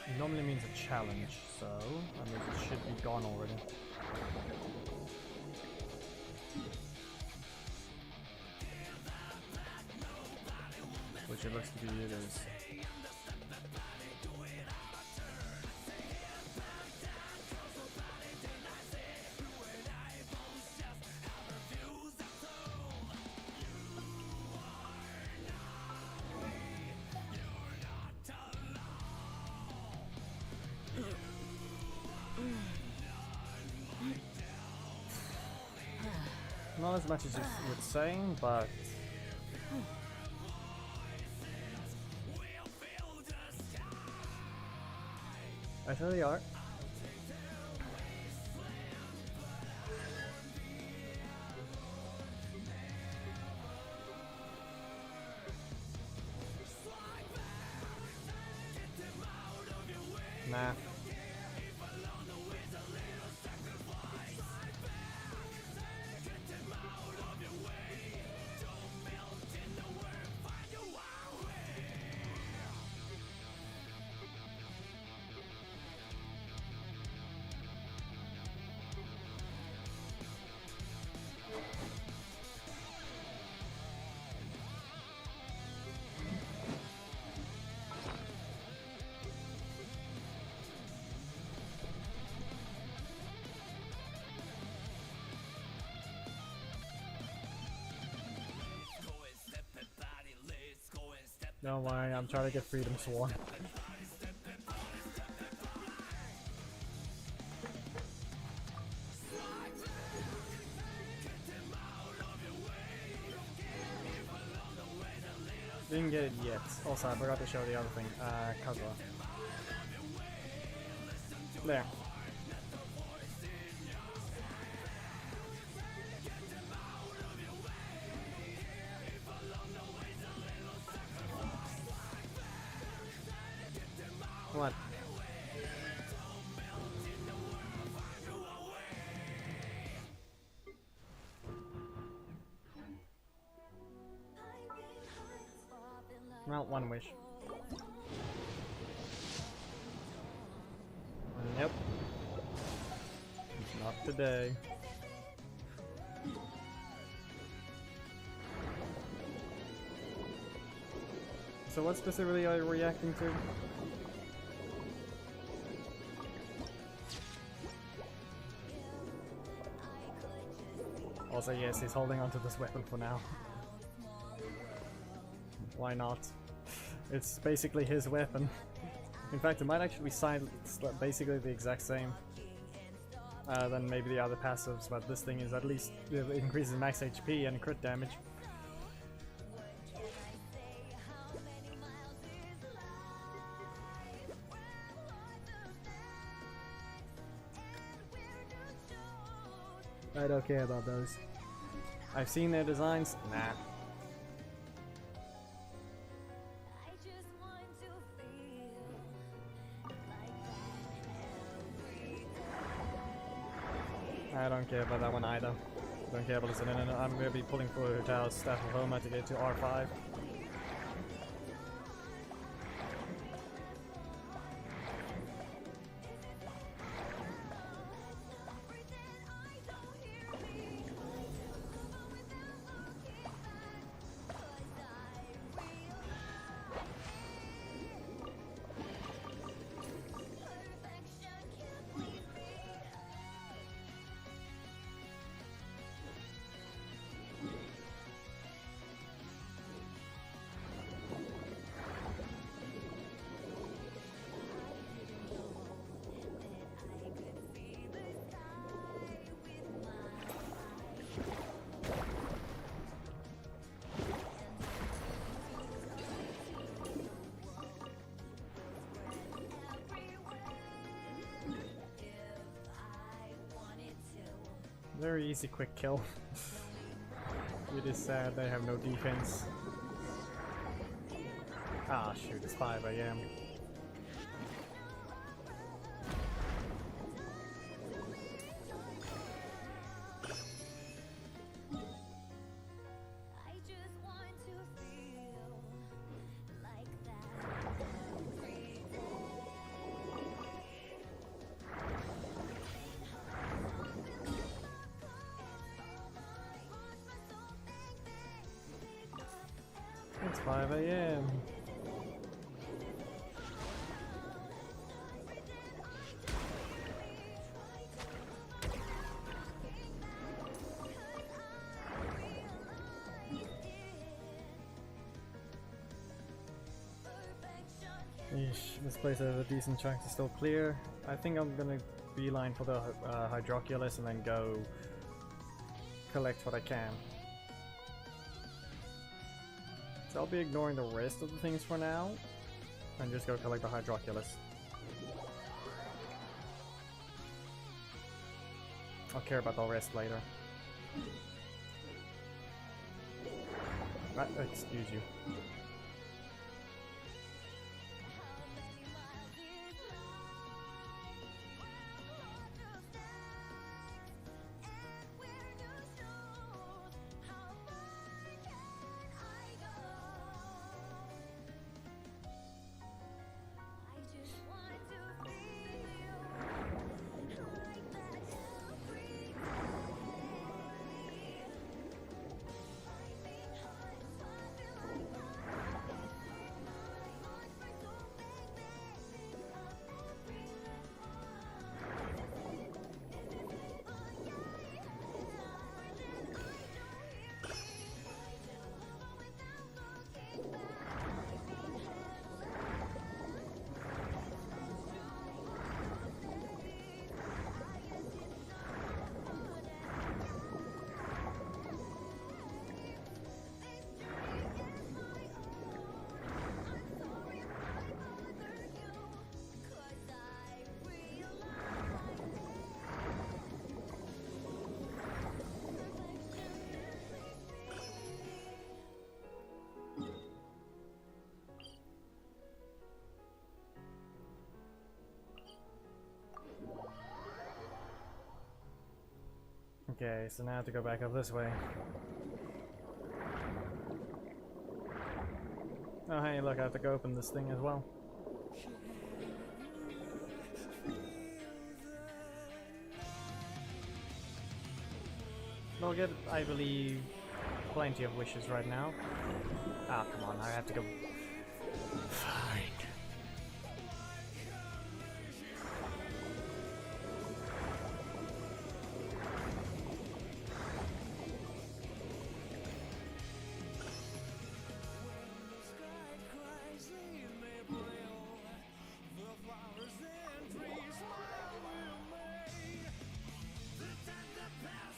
It normally means a challenge, so that means it should be gone already. Which it looks to be it is. Not as much as you would say, but I totally are. Nah. Don't worry, I'm trying to get Freedom Sworn. Didn't get it yet. Also, I forgot to show the other thing. Kazuma. There. What? Well, one wish. Yep. Not today. So what specifically are you reacting to? Also, yes, he's holding onto this weapon for now. Why not? It's basically his weapon. In fact, it might actually be basically the exact same than maybe the other passives, but this thing is at least, it increases max HP and crit damage. I don't care about those. I've seen their designs. Nah. I don't care about that one either. Don't care about this. I'm gonna be pulling for Tao's Staff of Homa to get to R5. Very easy quick kill. It is sad they have no defense. Ah shoot, it's 5 AM. It's 5 AM. Eesh, this place has a decent chunk to still clear. I think I'm gonna beeline for the Hydroculus and then go collect what I can. So I'll be ignoring the rest of the things for now, and just go collect the Hydroculus. I'll care about the rest later. Excuse you. Okay, so now I have to go back up this way. Oh hey, look, I have to go open this thing as well. I'll get, I believe, plenty of wishes right now. Ah, come on, I have to go... Fine.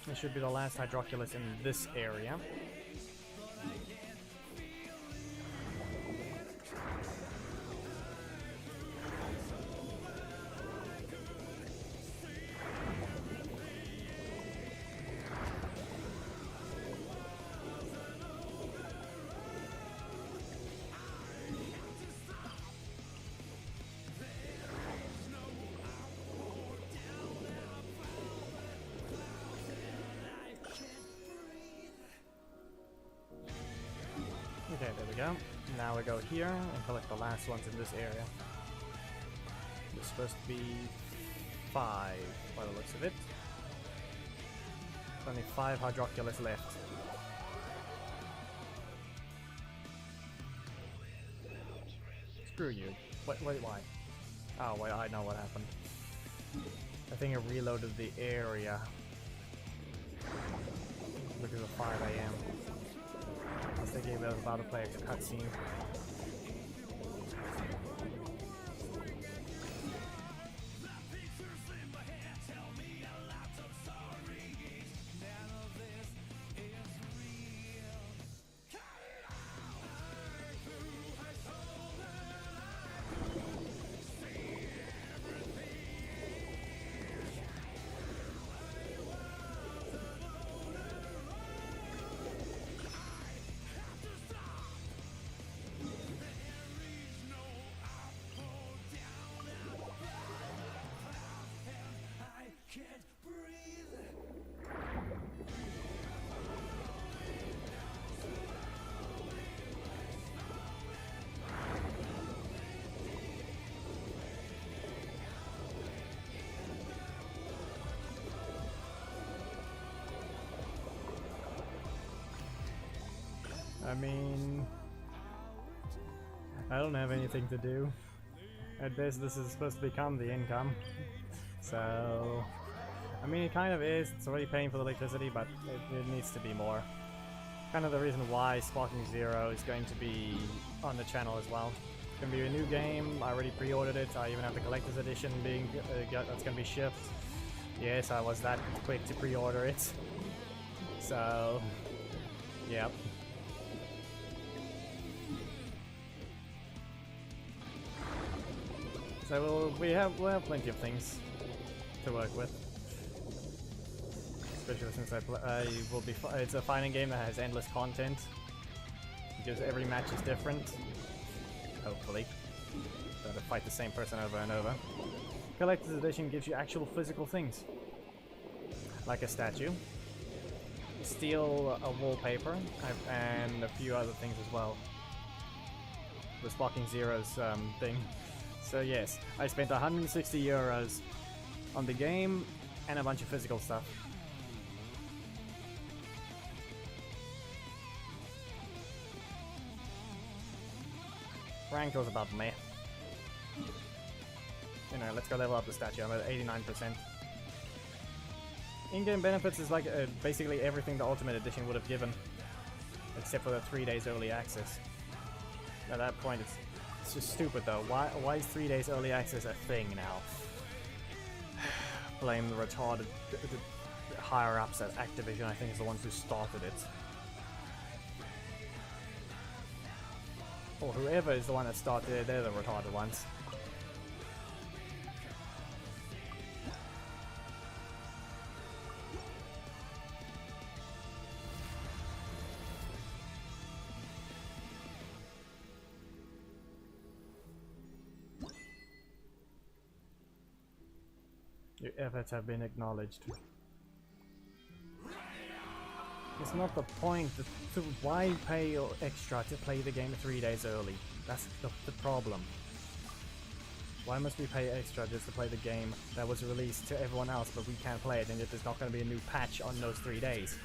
This should be the last Hydroculus in this area. Okay, there we go. Now we go here and collect the last ones in this area. There's supposed to be 5 by the looks of it. Only 5 Hydroculus left. Screw you. Wait, why? Oh, wait, I know what happened. I think it reloaded the area. Because of 5 AM. They gave us about to play a cutscene. I mean, I don't have anything to do. At best, this is supposed to become the income. So, I mean, it kind of is. It's already paying for the electricity, but it needs to be more. Kind of the reason why Sparking Zero is going to be on the channel as well. It's going to be a new game. I already pre-ordered it. I even have the collector's edition being that's going to be shipped. Yes, I was that quick to pre-order it. So, yep. So we'll have plenty of things to work with. Especially since I will be. It's a fighting game that has endless content because every match is different. Hopefully, gotta fight the same person over and over. Collector's edition gives you actual physical things, like a statue, steel, a wallpaper, and a few other things as well. The Sparking Zero's thing. So yes, I spent 160 euros on the game and a bunch of physical stuff. Rank was about meh. You know, let's go level up the statue. I'm at 89%. In-game benefits is like basically everything the Ultimate Edition would have given, except for the 3 days early access. At that point, it's just stupid though. Why is 3 days early access a thing now? Blame the retarded higher ups at Activision. I think is the ones who started it. Or whoever is the one that started it, they're the retarded ones. Your efforts have been acknowledged. It's not the point. Why pay extra to play the game 3 days early? That's the problem. Why must we pay extra just to play the game that was released to everyone else, but we can't play it, and yet there's not going to be a new patch on those 3 days?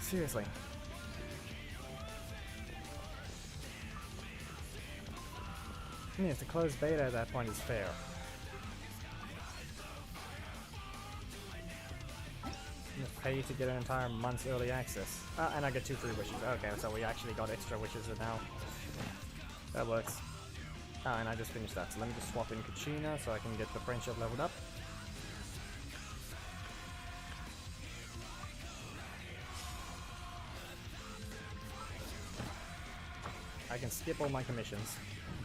Seriously. Yes, the closed beta at that point is fair. Pay to get an entire month's early access. And I get 2 free wishes. Okay, so we actually got extra wishes now. That works. And I just finished that. So let me just swap in Kachina so I can get the friendship leveled up. I can skip all my commissions,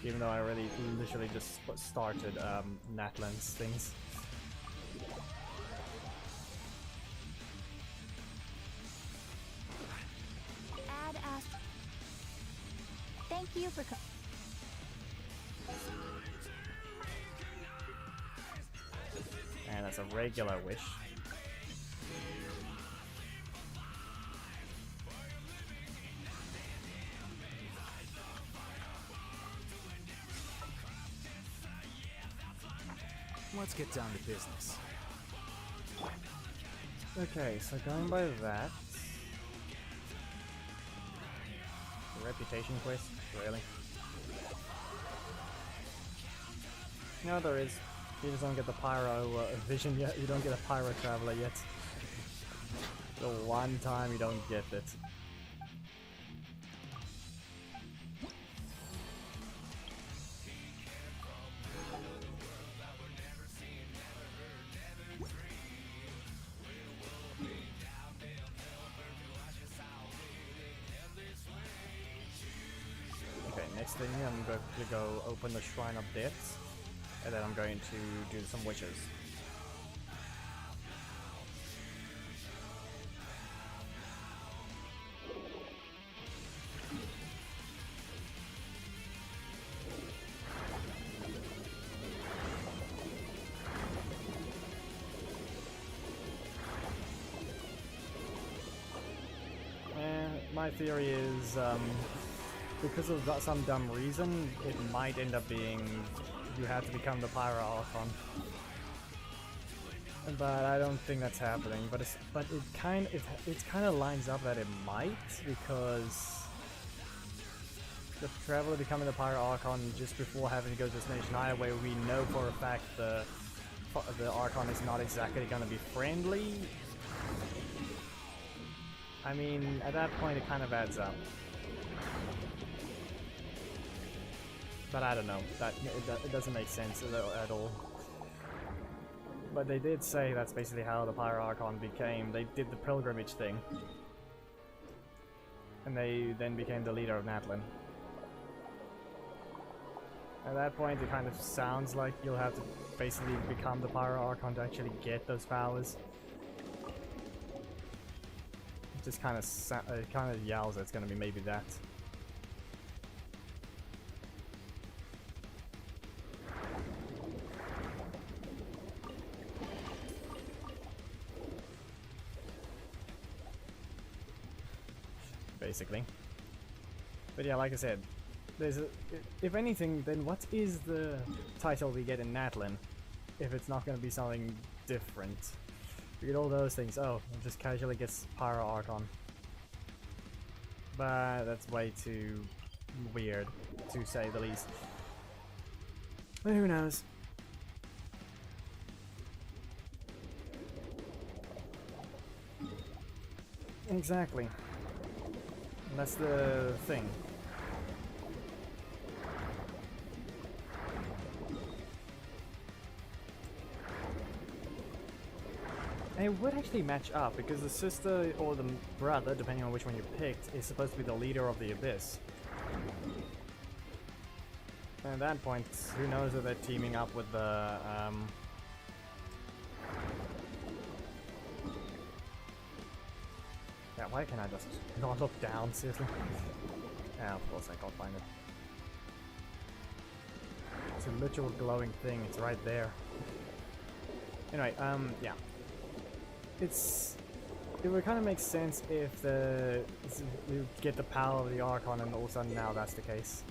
even though I already literally just started Natlan's things. Thank you for And that's a regular wish. Let's get down to business. Okay, so going by that... The reputation quest? Really? No, there is. You just don't get the Pyro vision yet. You don't get a Pyro Traveler yet. The one time you don't get it. Next thing, I'm going to go open the Shrine of Death, and then I'm going to do some wishes. And my theory is, because of some dumb reason, it might end up being you have to become the Pyro Archon. But I don't think that's happening. But it kind of lines up that it might, because the Traveler becoming the Pyro Archon just before having to go to Destination High, where we know for a fact the Archon is not exactly going to be friendly. I mean, at that point it kind of adds up. But I don't know, it doesn't make sense at all. But they did say that's basically how the Pyro Archon became. They did the pilgrimage thing. And they then became the leader of Natlan. At that point it kind of sounds like you'll have to basically become the Pyro Archon to actually get those powers. It just kind of yells it's gonna be maybe that. Basically. But yeah, like I said, if anything, then what is the title we get in Natlin if it's not going to be something different? We get all those things. Oh, it just casually gets Pyro Archon. But that's way too weird, to say the least. But who knows? Exactly. That's the thing. And it would actually match up because the sister or the brother, depending on which one you picked, is supposed to be the leader of the Abyss. And at that point, who knows if they're teaming up with the yeah, why can't I just not look down, seriously? Yeah, of course I can't find it. It's a literal glowing thing, it's right there. Anyway, yeah. It would kind of make sense if you get the power of the Archon and all of a sudden now that's the case.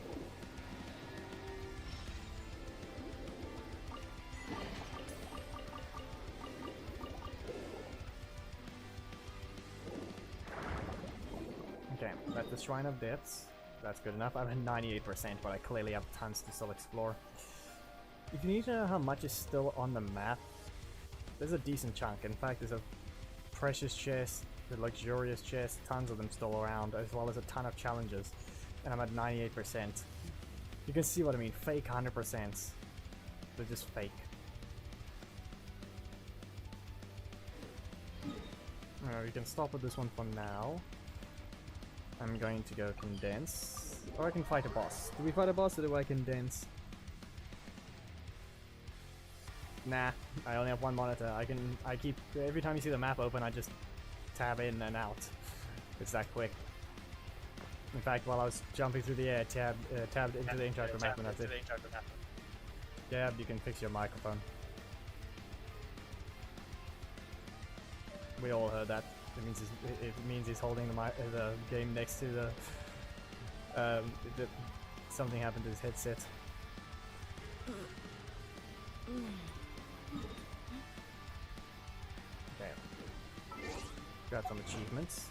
Okay, that's the Shrine of Depths. That's good enough. I'm at 98%, but I clearly have tons to still explore. If you need to know how much is still on the map, there's a decent chunk. In fact, there's a precious chest, the luxurious chest, tons of them still around, as well as a ton of challenges. And I'm at 98%. You can see what I mean, fake 100%. They're just fake. We can stop with this one for now. I'm going to go condense. Or I can fight a boss. Do we fight a boss or do I condense? Nah, I only have one monitor. I keep, every time you see the map open, I just tab in and out. It's that quick. In fact, while I was jumping through the air, tabbed into the interactive map and that's it. Yeah, you can fix your microphone. We all heard that. It means he's holding the game next to the something happened to his headset. Okay. Got some achievements.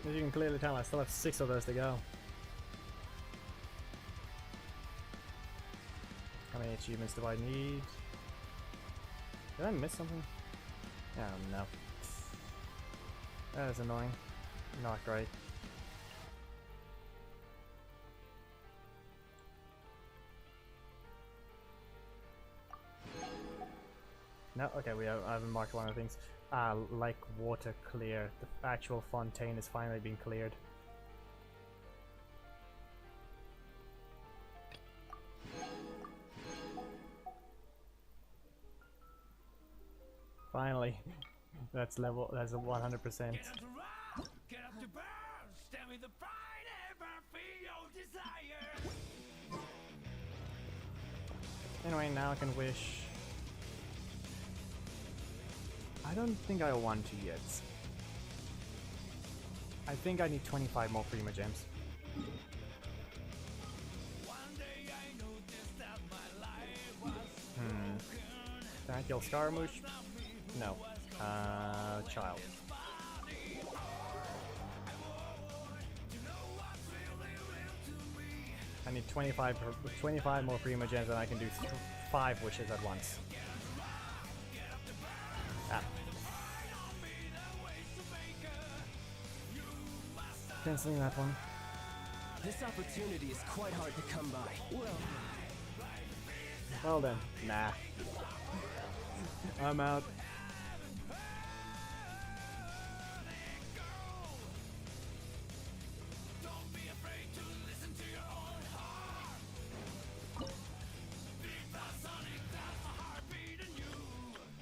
As you can clearly tell, I still have 6 of those to go. How many achievements do I need? Did I miss something? Yeah, no. That is annoying. Not great. No, okay, I haven't marked one of the things. Like water clear. The actual fontaine is finally being cleared. Finally. That's level, that's a 100%. Get up to burn, stand with the fight, ever feel your desire. Anyway, now I can wish. I don't think I want to yet. I think I need 25 more Prima Gems. Can I kill Scaramouche? No. Child. I need 25 more Prima Gems and I can do 5 wishes at once. Ah. Canceling that one. This opportunity is quite hard to come by. Well then, nah. I'm out.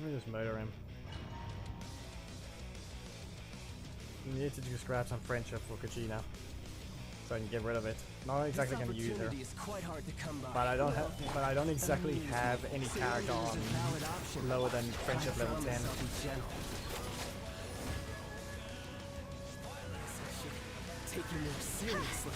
Let me just murder him. You need to just grab some friendship for Kachina, so I can get rid of it. Not exactly gonna use her, but I don't have. But I don't exactly have any character on lower than friendship level 10. Taking you seriously.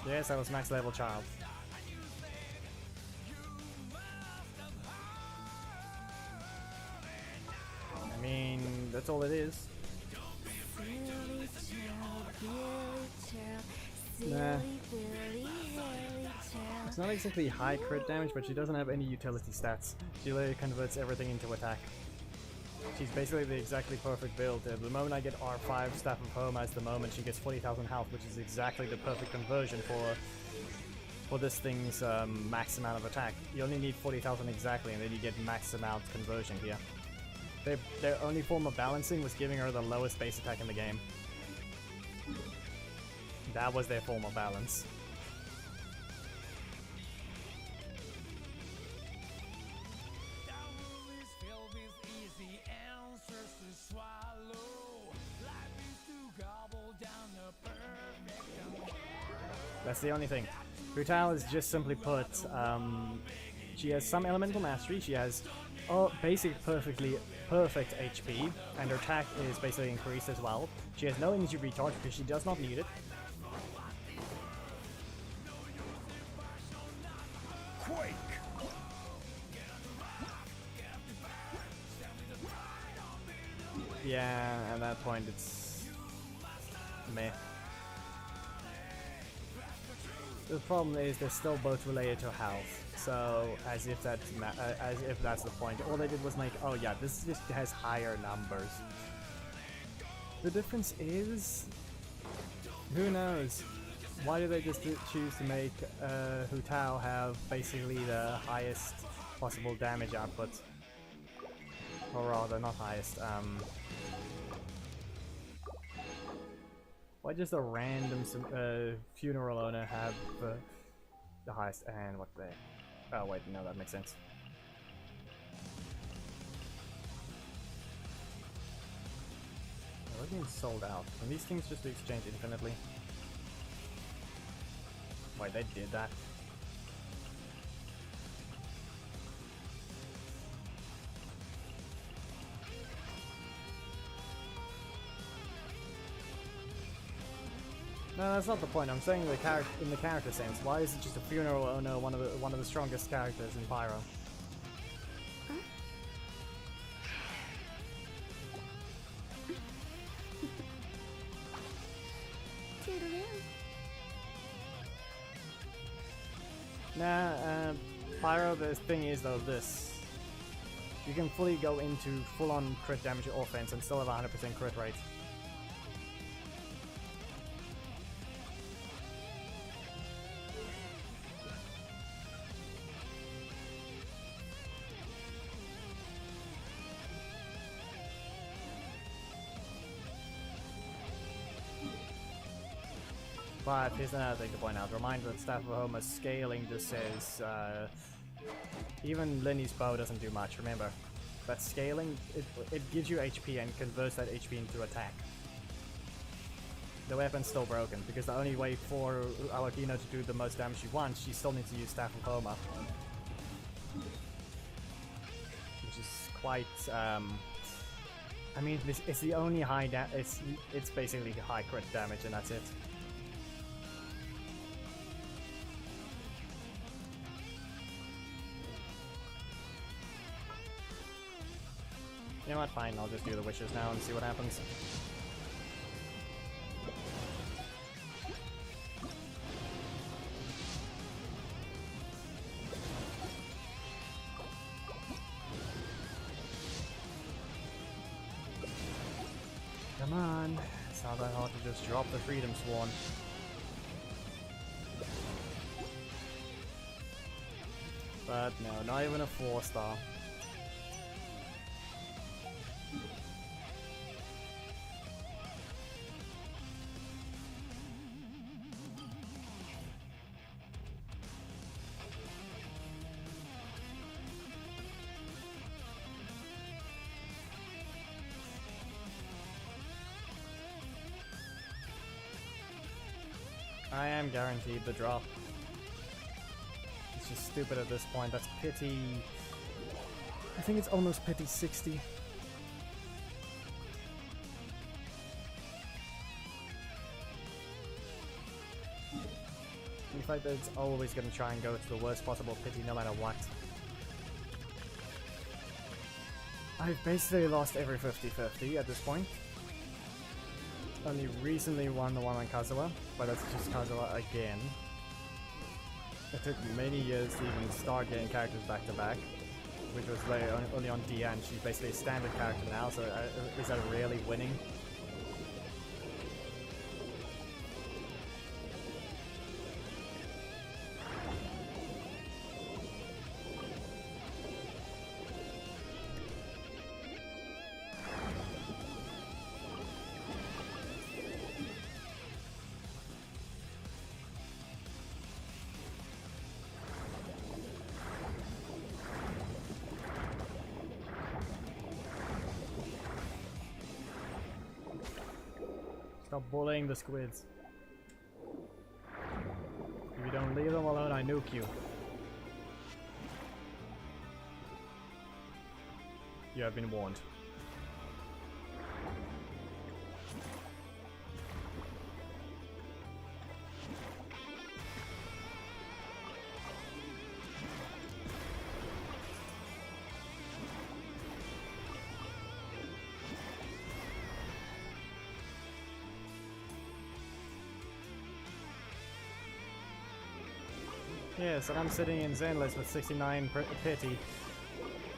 Yes, I was max level child. I mean, that's all it is. Nah. It's not exactly high crit damage, but she doesn't have any utility stats. She literally converts everything into attack. She's basically the exactly perfect build. The moment I get R5 Staff of Home as the moment she gets 40,000 health, which is exactly the perfect conversion for this thing's max amount of attack. You only need 40,000 exactly, and then you get max amount conversion here. Their only form of balancing was giving her the lowest base attack in the game. That was their form of balance. That's the only thing. Brutal is just simply put, she has some elemental mastery, she has basic perfect HP, and her attack is basically increased as well. She has no energy recharge because she does not need it. Yeah, at that point it's meh. The problem is they're still both related to health, so as if that's the point. All they did was make, oh yeah, this just has higher numbers. The difference is, who knows? Why do they just choose to make Hu Tao have basically the highest possible damage output? Or rather, not highest, why does a random funeral owner have the highest, and what they... Oh wait, no, that makes sense. We're being sold out. Can these things just be exchanged infinitely? Wait, they did that? No, that's not the point. I'm saying in the character sense. Why is it just a funeral owner, one of the strongest characters in Pyro? Nah, Pyro, the thing is though this. You can fully go into full-on crit damage offense and still have 100% crit rate. But here's another thing to point out. Reminder that Staff of Homer's scaling just says, even Lenny's bow doesn't do much, remember. But scaling, it gives you HP and converts that HP into attack. The weapon's still broken, because the only way for Aokino to do the most damage she wants, she still needs to use Staff of Homer. Which is quite, I mean, it's the only high it's basically high crit damage and that's it. You know what, fine, I'll just do the wishes now and see what happens. Come on, it's not that hard to just drop the Freedom Swan. But no, not even a 4-star. I am guaranteed the drop. It's just stupid at this point. That's pity. I think it's almost pity 60. The fact that it's always going to try and go to the worst possible pity no matter what. I've basically lost every 50-50 at this point. Only recently won the one on Kazuha, but that's just Kazuha again. It took many years to even start getting characters back to back, which was only on Dia, and she's basically a standard character now, so is that really winning? Stop bullying the squids. If you don't leave them alone, I nuke you. You have been warned. Yes, and I'm sitting in Zenless with 69 pity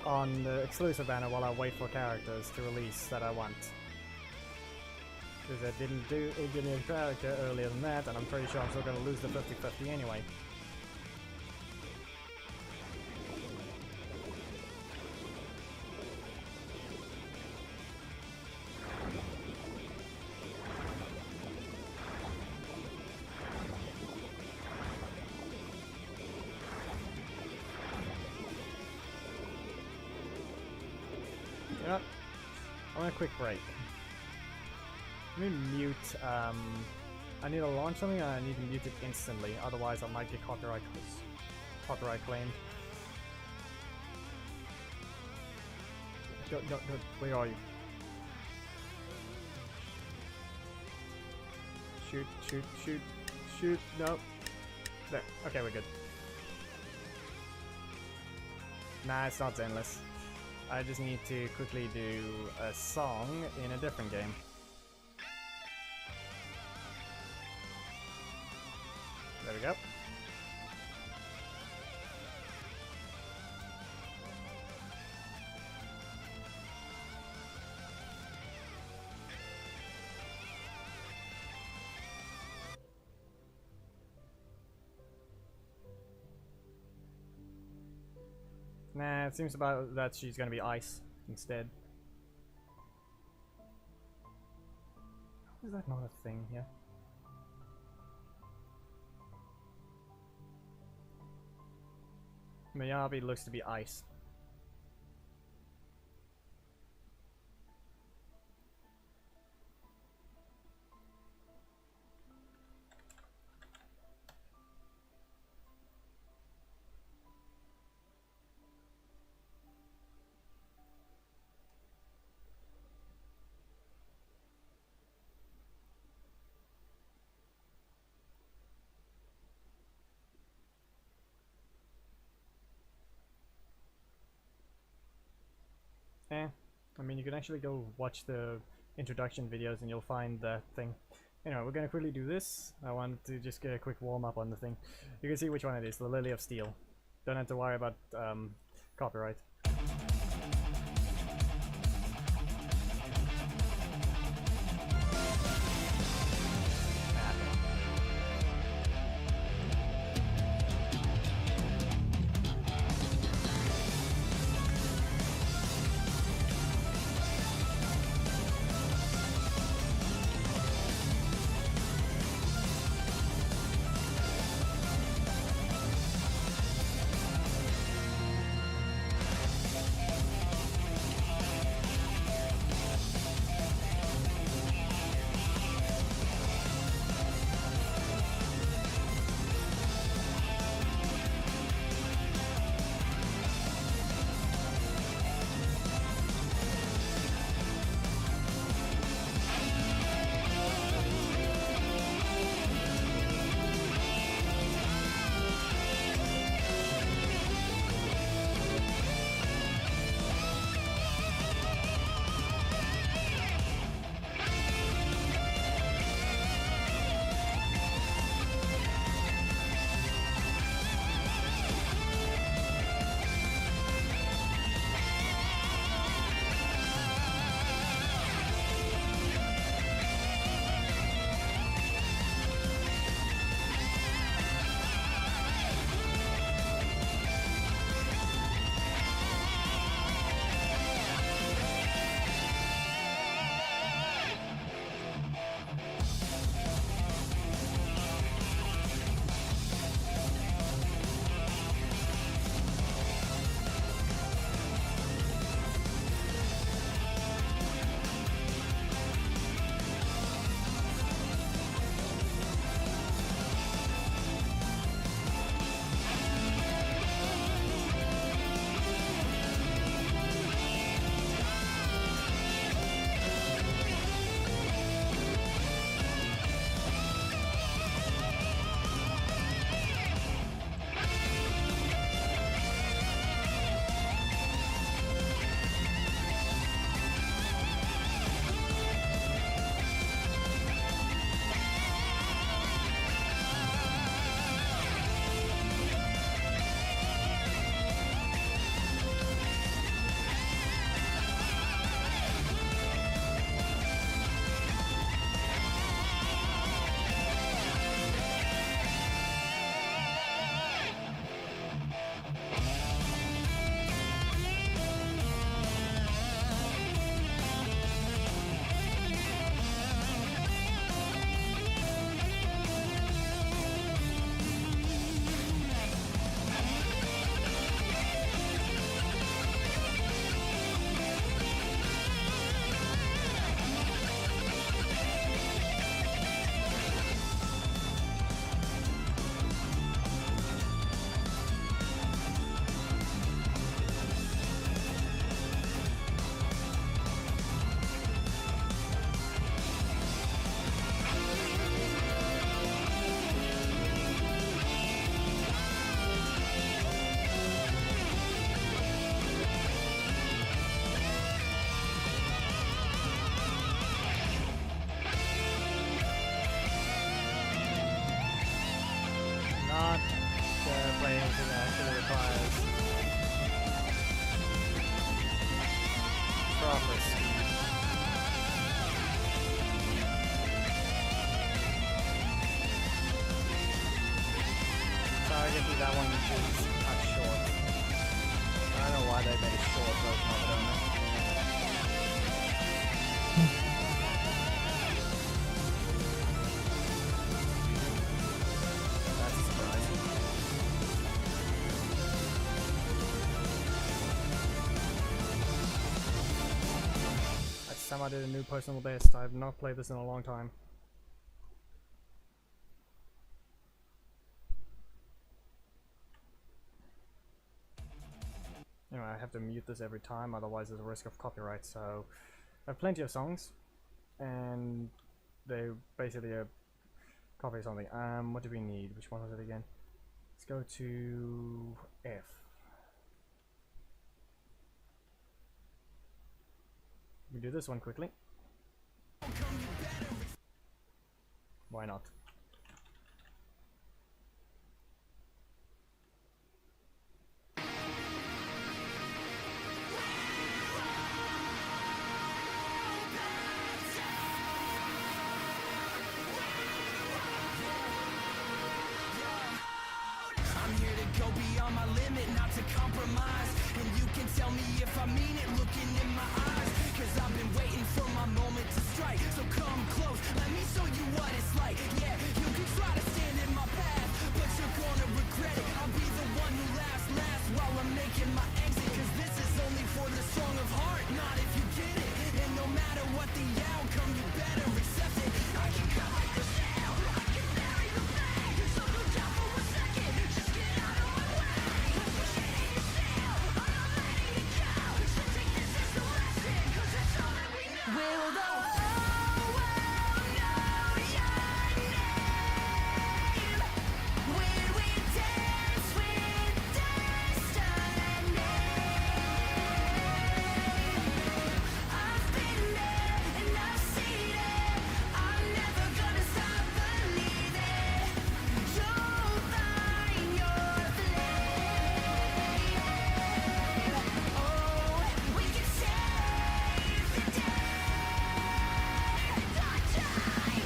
on the exclusive banner while I wait for characters to release that I want. Because I didn't give me a character earlier than that, and I'm pretty sure I'm still going to lose the 50-50 anyway. You know what? I want a quick break. Let me mute, I need to launch something and I need to mute it instantly, otherwise I might get copyright claimed. Go, where are you? Shoot, no. There, okay, we're good. Nah, it's not Zenless. I just need to quickly do a song in a different game. There we go. Nah, it seems about that she's gonna be ice instead. Is that not a thing here? Miyabi looks to be ice. Eh. I mean, you can actually go watch the introduction videos and you'll find that thing. Anyway, we're gonna quickly do this. I wanted to just get a quick warm up on the thing. You can see which one it is, the Lily of Steel. Don't have to worry about copyright. That one is cut short. I don't know why they made a short version of it only. That's a surprise. Last time I did a new personal best. I have not played this in a long time. Anyway, I have to mute this every time, otherwise there's a risk of copyright, so I have plenty of songs, and they basically copy something. What do we need? Which one was it again? Let's go to F. do this one quickly. Why not? I'm here to go beyond my limit, not to compromise. And you can tell me if I mean it, looking in my eyes. Cause I've been waiting for my moment to strike. So come close, let me show you what it's like. Yeah, you can try to stand in my path, but you're gonna regret it. I'll be the one who laughs last while I'm making my exit. Cause this is only for the strong of heart, not if you get it. And no matter what the outcome, you better accept it. I can cut like the shell, I can bury the flag. So go down for a second, just get out of my way. Push it in your cell, I'm not letting it go. So take this as a lesson, cause it's all that we know. Will the whole world know your name? When we dance with destiny. I've been there and I've seen it. I'm never gonna stop believing. You'll find your flame. Oh, we can save the day. Not die.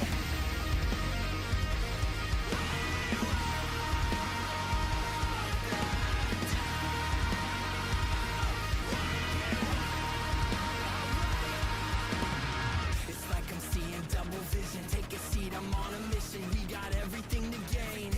It's like I'm seeing double vision. Take a seat, I'm on a mission. We got everything to gain.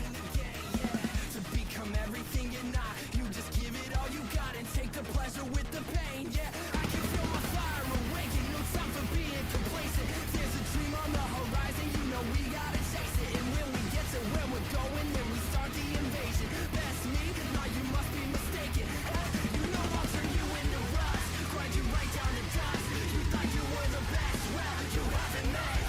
To become everything you're not. You just give it all you got and take the pleasure with the pain. Yeah, I can feel my fire awaken. No time for being complacent. There's a dream on the horizon. You know we gotta chase it. And when we get to where we're going, then we start the invasion. That's me? Nah, you must be mistaken. You know I'll turn you into rust. Grind you right down to dust. You thought you were the best. Well, you haven't met.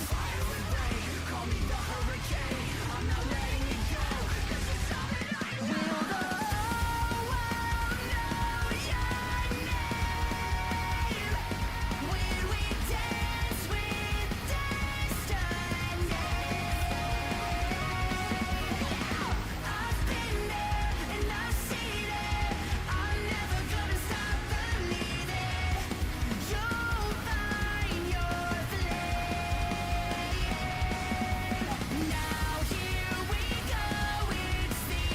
Fire and rain. Call me the hurricane. I'm not letting it go. 'Cause it's all that I know. Will the whole world know your name? When we dance with destiny. I've been there and I've seen it. I'm never gonna stop believing. You'll find your flame. Now here we go, it's the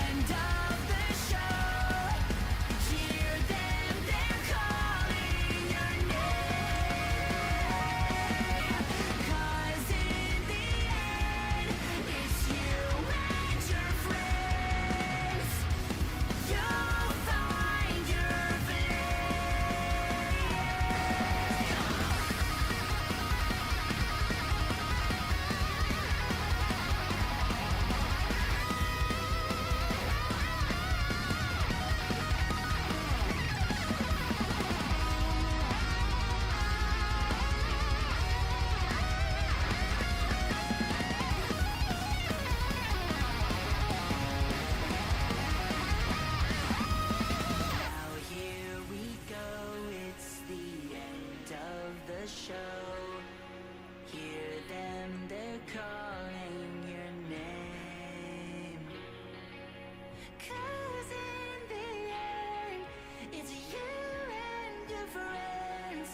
end of the show. Hear them, they're calling your name. 'Cause in the end, it's you and your friends. You'll find your Now here we go, it's the end of the show. Hear them, they're calling your name. 'Cause in the end, it's you and your friends.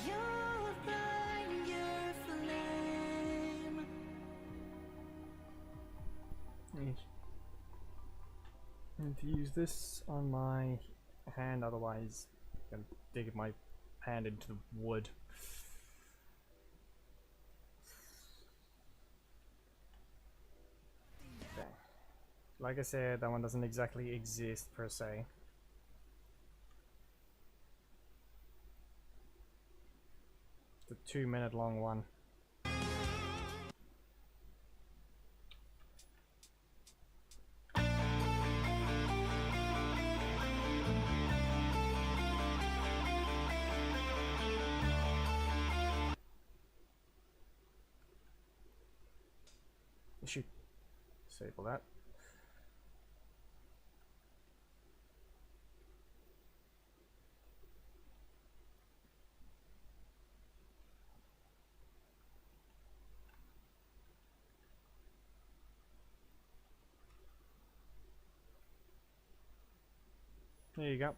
You'll find your flame. I need to use this on my hand, otherwise I'm gonna dig my hand into the wood. Okay. Like I said, that one doesn't exactly exist per se. It's a 2-minute long one. Shoot. Disable that. There you go.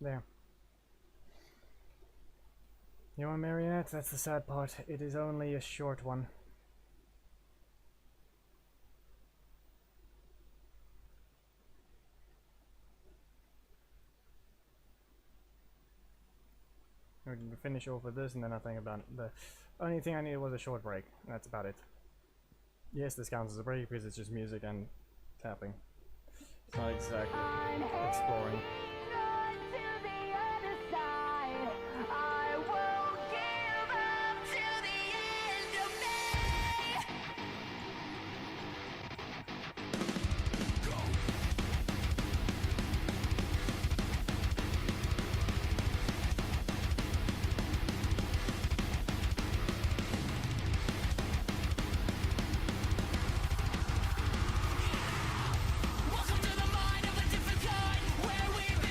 There. You want marionette? That's the sad part. It is only a short one. We can finish off with this and then I think about it. The only thing I needed was a short break. That's about it. Yes, this counts as a break because it's just music and tapping. It's not exactly exploring. Welcome to the mind of a different kind, where we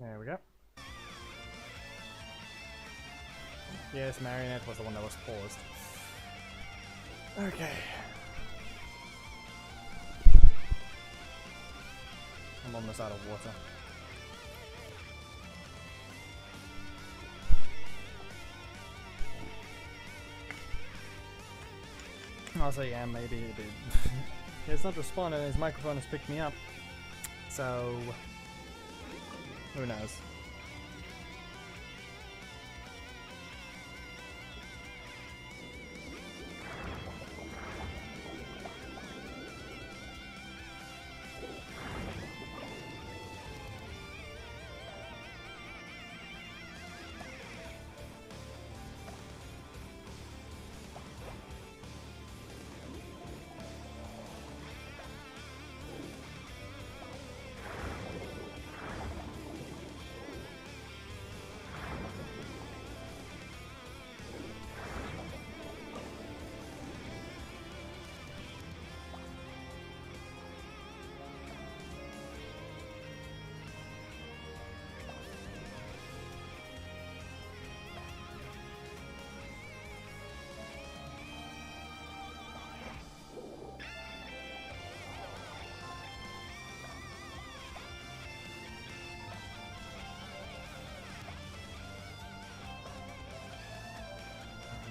There we go. Yes, Marionette was the one that was paused. Okay. I'm almost out of water. Also, yeah, maybe dude. It's not responding, his microphone has picked me up. So, who knows?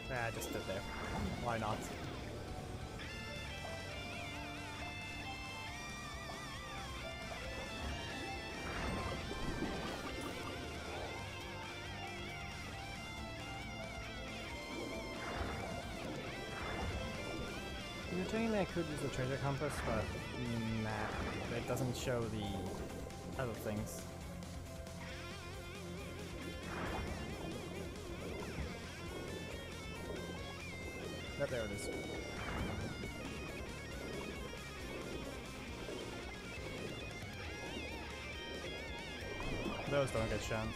I just stood there. Why not? You're saying I could use the treasure compass, but nah, it doesn't show the other things. Yep, there it is. Those don't get shown.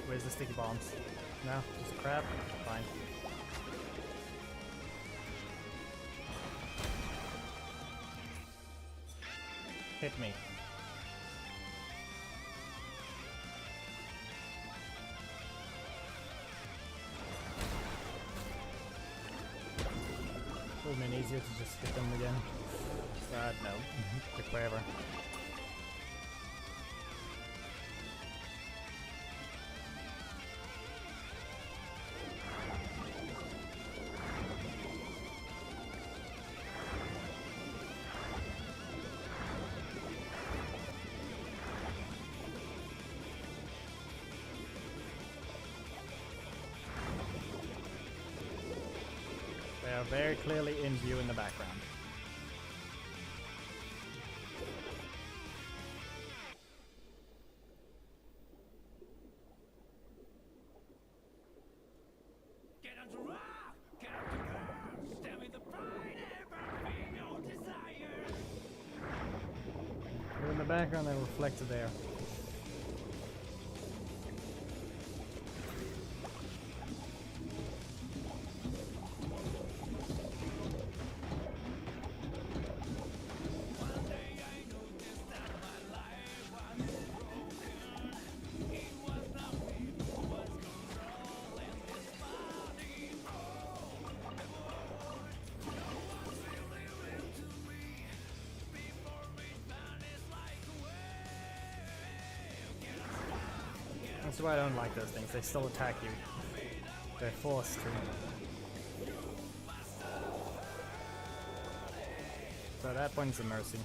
Where's the sticky bombs? No? Just a crab? Fine. Hit me. Would have been easier to just hit them again. But no. Took forever. They are very clearly in view in the background. Get on to rock, get up to girls, tell me the pride, everything your desire. They're in the background, they reflect there. That's why I don't like those things. They still attack you. They're forced to. So at that point it's a mercy.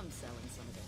I'm selling some of this.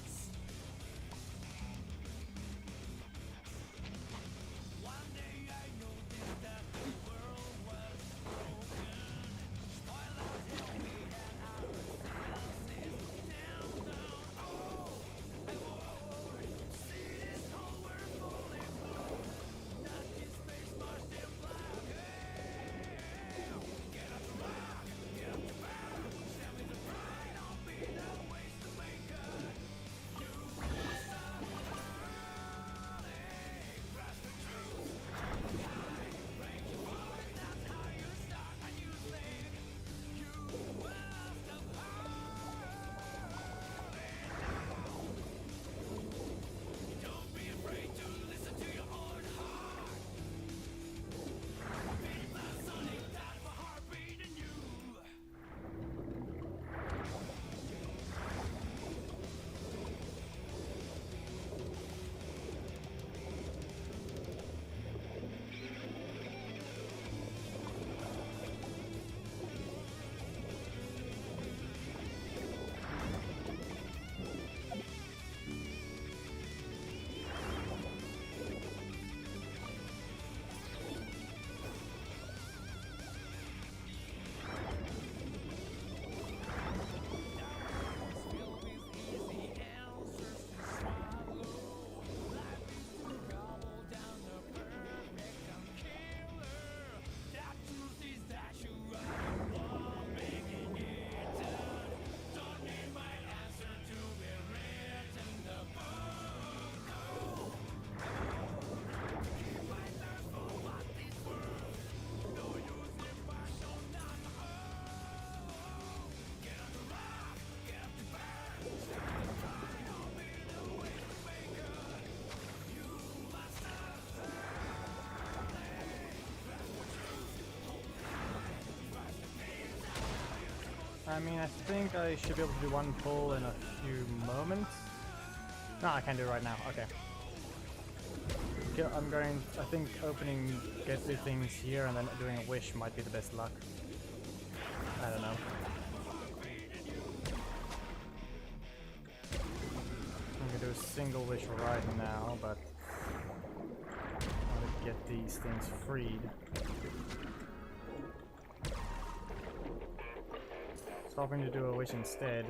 I mean, I think I should be able to do one pull in a few moments. No, I can't do it right now. Okay. Okay, I'm going. I think opening get the things here and then doing a wish might be the best luck. I don't know. I'm gonna do a single wish right now, but I want to get these things freed. So hoping to do a wish instead,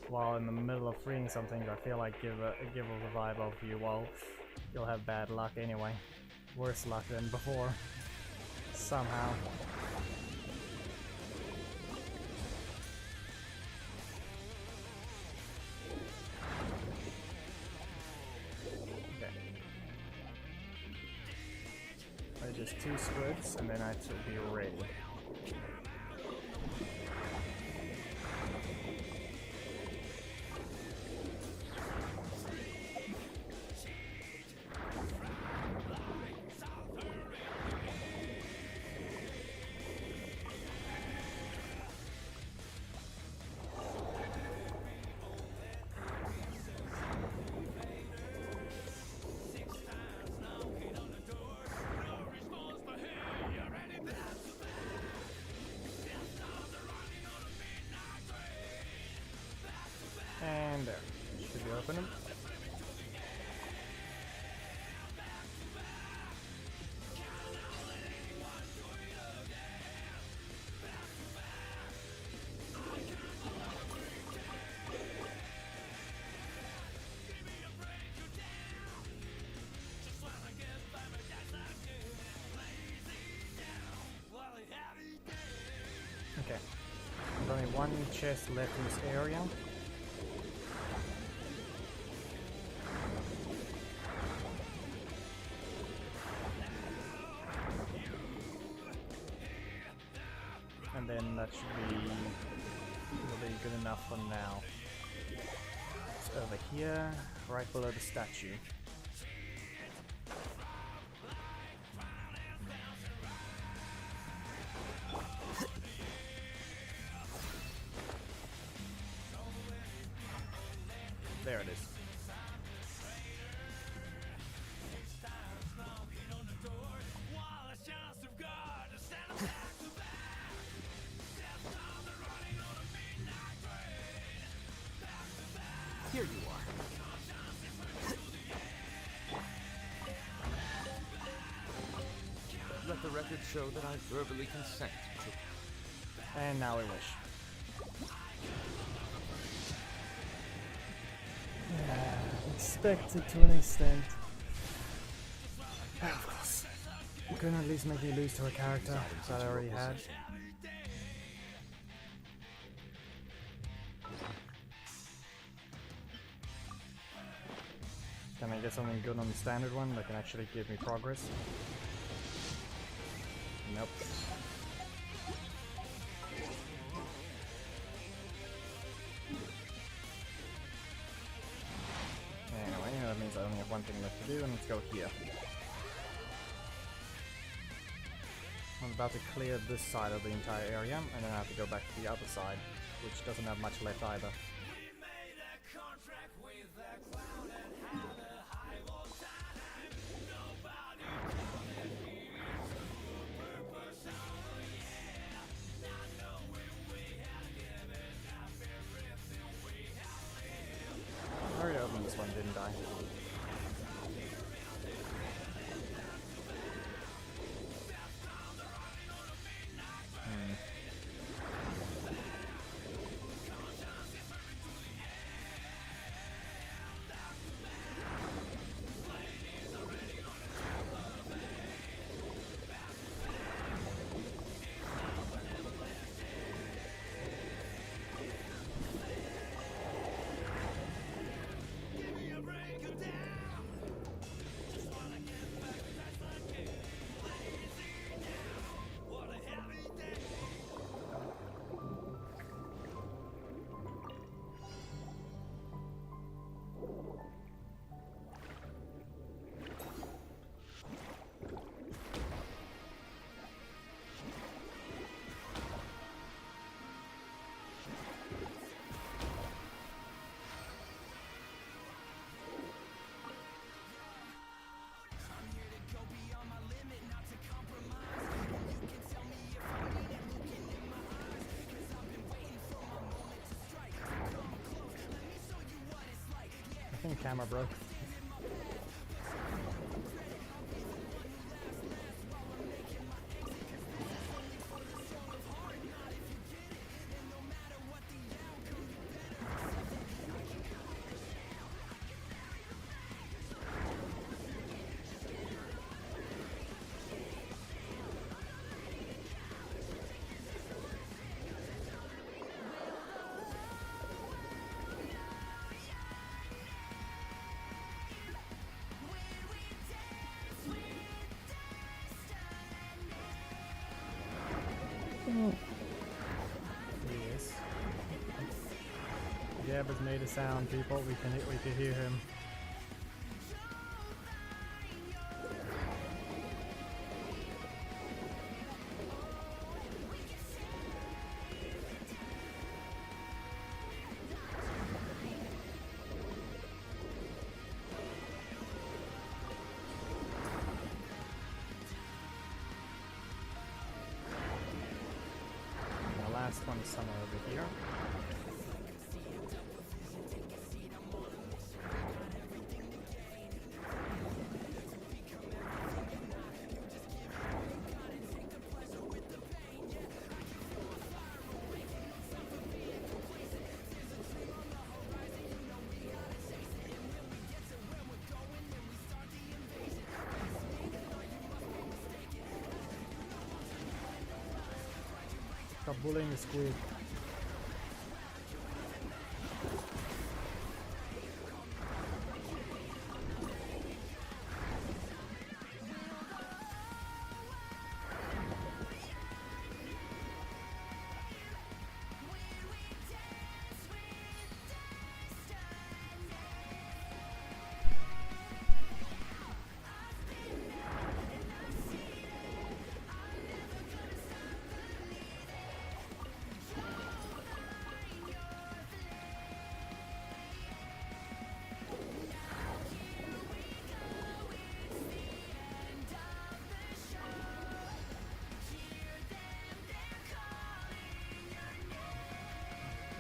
while in the middle of freeing something. I feel like give a vibe of you. Well, you'll have bad luck anyway. Worse luck than before. Somehow. Okay. Just 2 squids, and then I should be ready. And there. Should we open them? Okay. There's only one chest left in this area. And then that should be really good enough for now. It's over here, right below the statue. There it is. could show that I verbally consent to. And now we wish. Expected to an extent. Of course. You couldn't at least make me lose to a character that I already had. Can I get something good on the standard one that can actually give me progress? Nope. Anyway, that means I only have one thing left to do, and let's go here. I'm about to clear this side of the entire area, and then I have to go back to the other side, which doesn't have much left either. I already opened this one, didn't I? I think camera broke. Yes. Gab has made a sound, people. We can hear him. The last one is somewhere over here. Stop bullying the squid.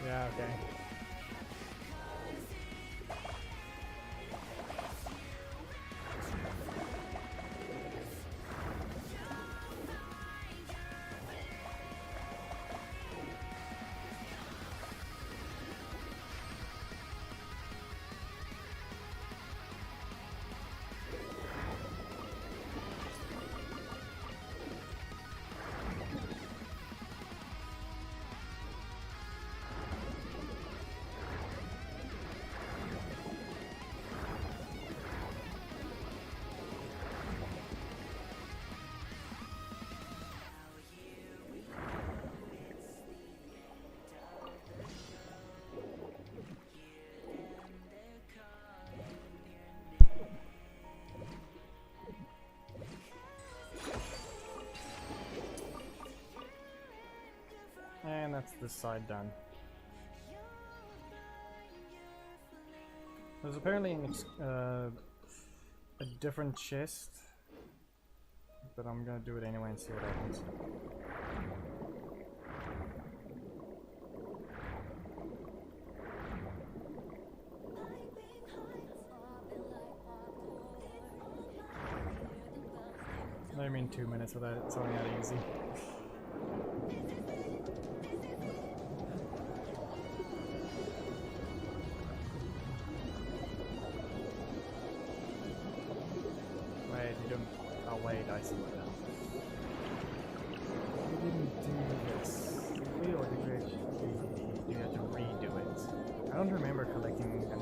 Yeah, okay. this side done. There's apparently a different chest, but I'm gonna do it anyway and see what happens. I mean 2 minutes without it, it's only that easy. Wait, you don't... Oh wait, I see what now. You didn't do this. Did we, or did we actually... You had to redo it? I don't remember collecting an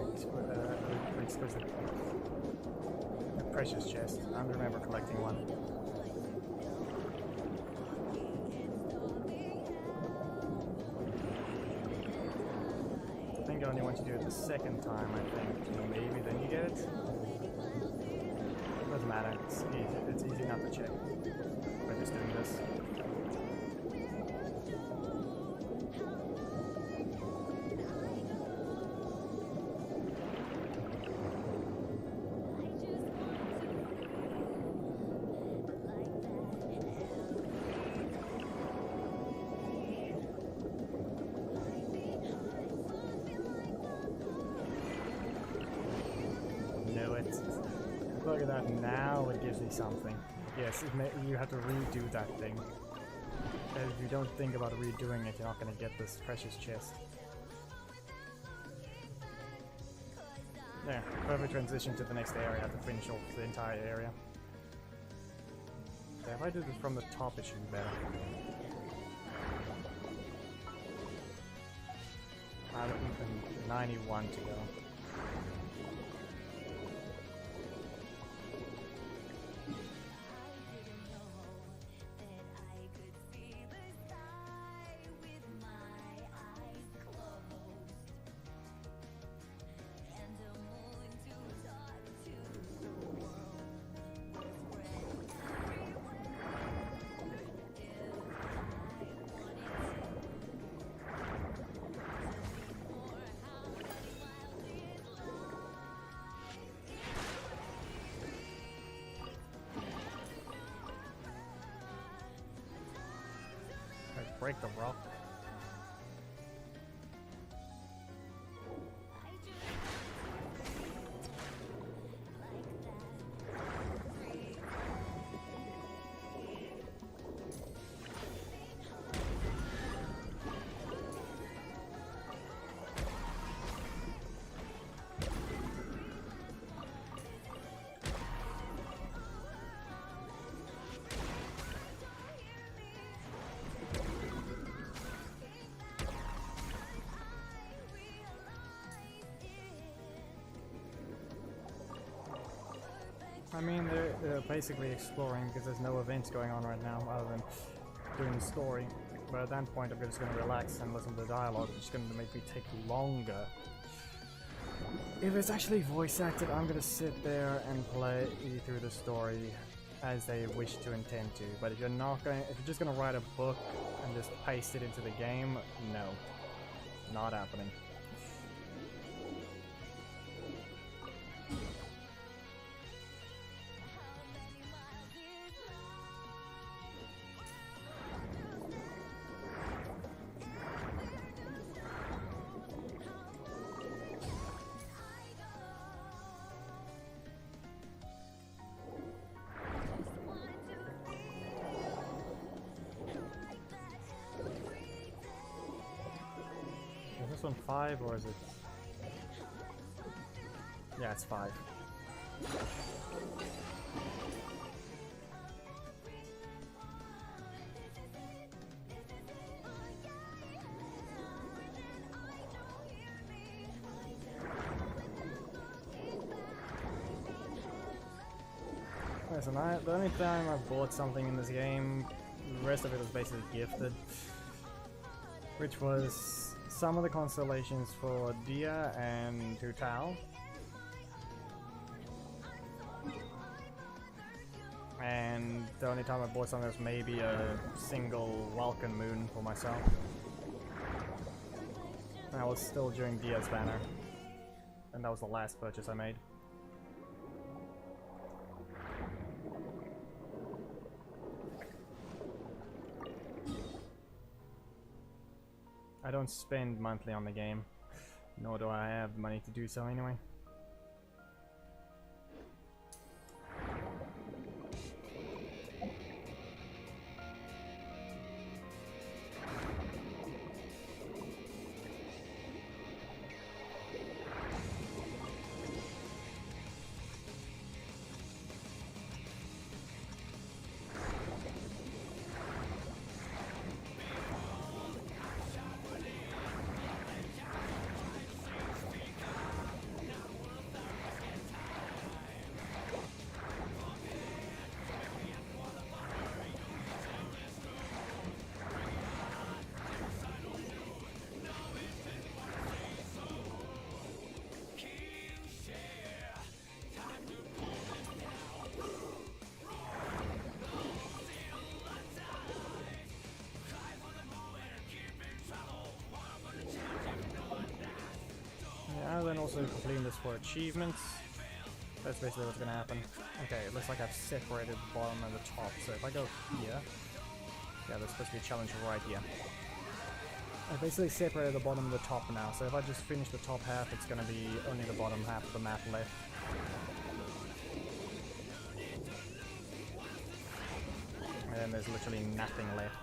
exquisite... a precious chest. I don't remember collecting one. I think I only want to do it the second time, I think. Maybe then you get it. Doesn't matter, it's easy not to check by just doing this. Look at that, now it gives me something. Yes, you have to redo that thing. If you don't think about redoing it, you're not going to get this precious chest. There, perfect transition to the next area. I have to finish off the entire area. Okay, if I do this from the top, it should be better. 91 to go. Break the rock. I mean, they're basically exploring because there's no events going on right now other than doing the story. But at that point, I'm just going to relax and listen to the dialogue, which is going to make me take longer. If it's actually voice acted, I'm going to sit there and play through the story as they wish to intend to. But if you're not going, if you're just going to write a book and just paste it into the game, no, not happening. Is this one 5 or is it? Yeah, it's 5. Listen, the only time I bought something in this game, the rest of it was basically gifted, which was some of the constellations for Dia and Hu Tao. And the only time I bought something was maybe a single Vulcan moon for myself. I was still during Diaz banner. And that was the last purchase I made. I don't spend monthly on the game, nor do I have money to do so anyway. Yeah, then also completing this for achievements. That's basically what's gonna happen. Okay, it looks like I've separated the bottom and the top, so if I go here... Yeah, there's supposed to be a challenge right here. I basically separated the bottom and the top now, so if I just finish the top half, it's gonna be only the bottom half of the map left. And then there's literally nothing left.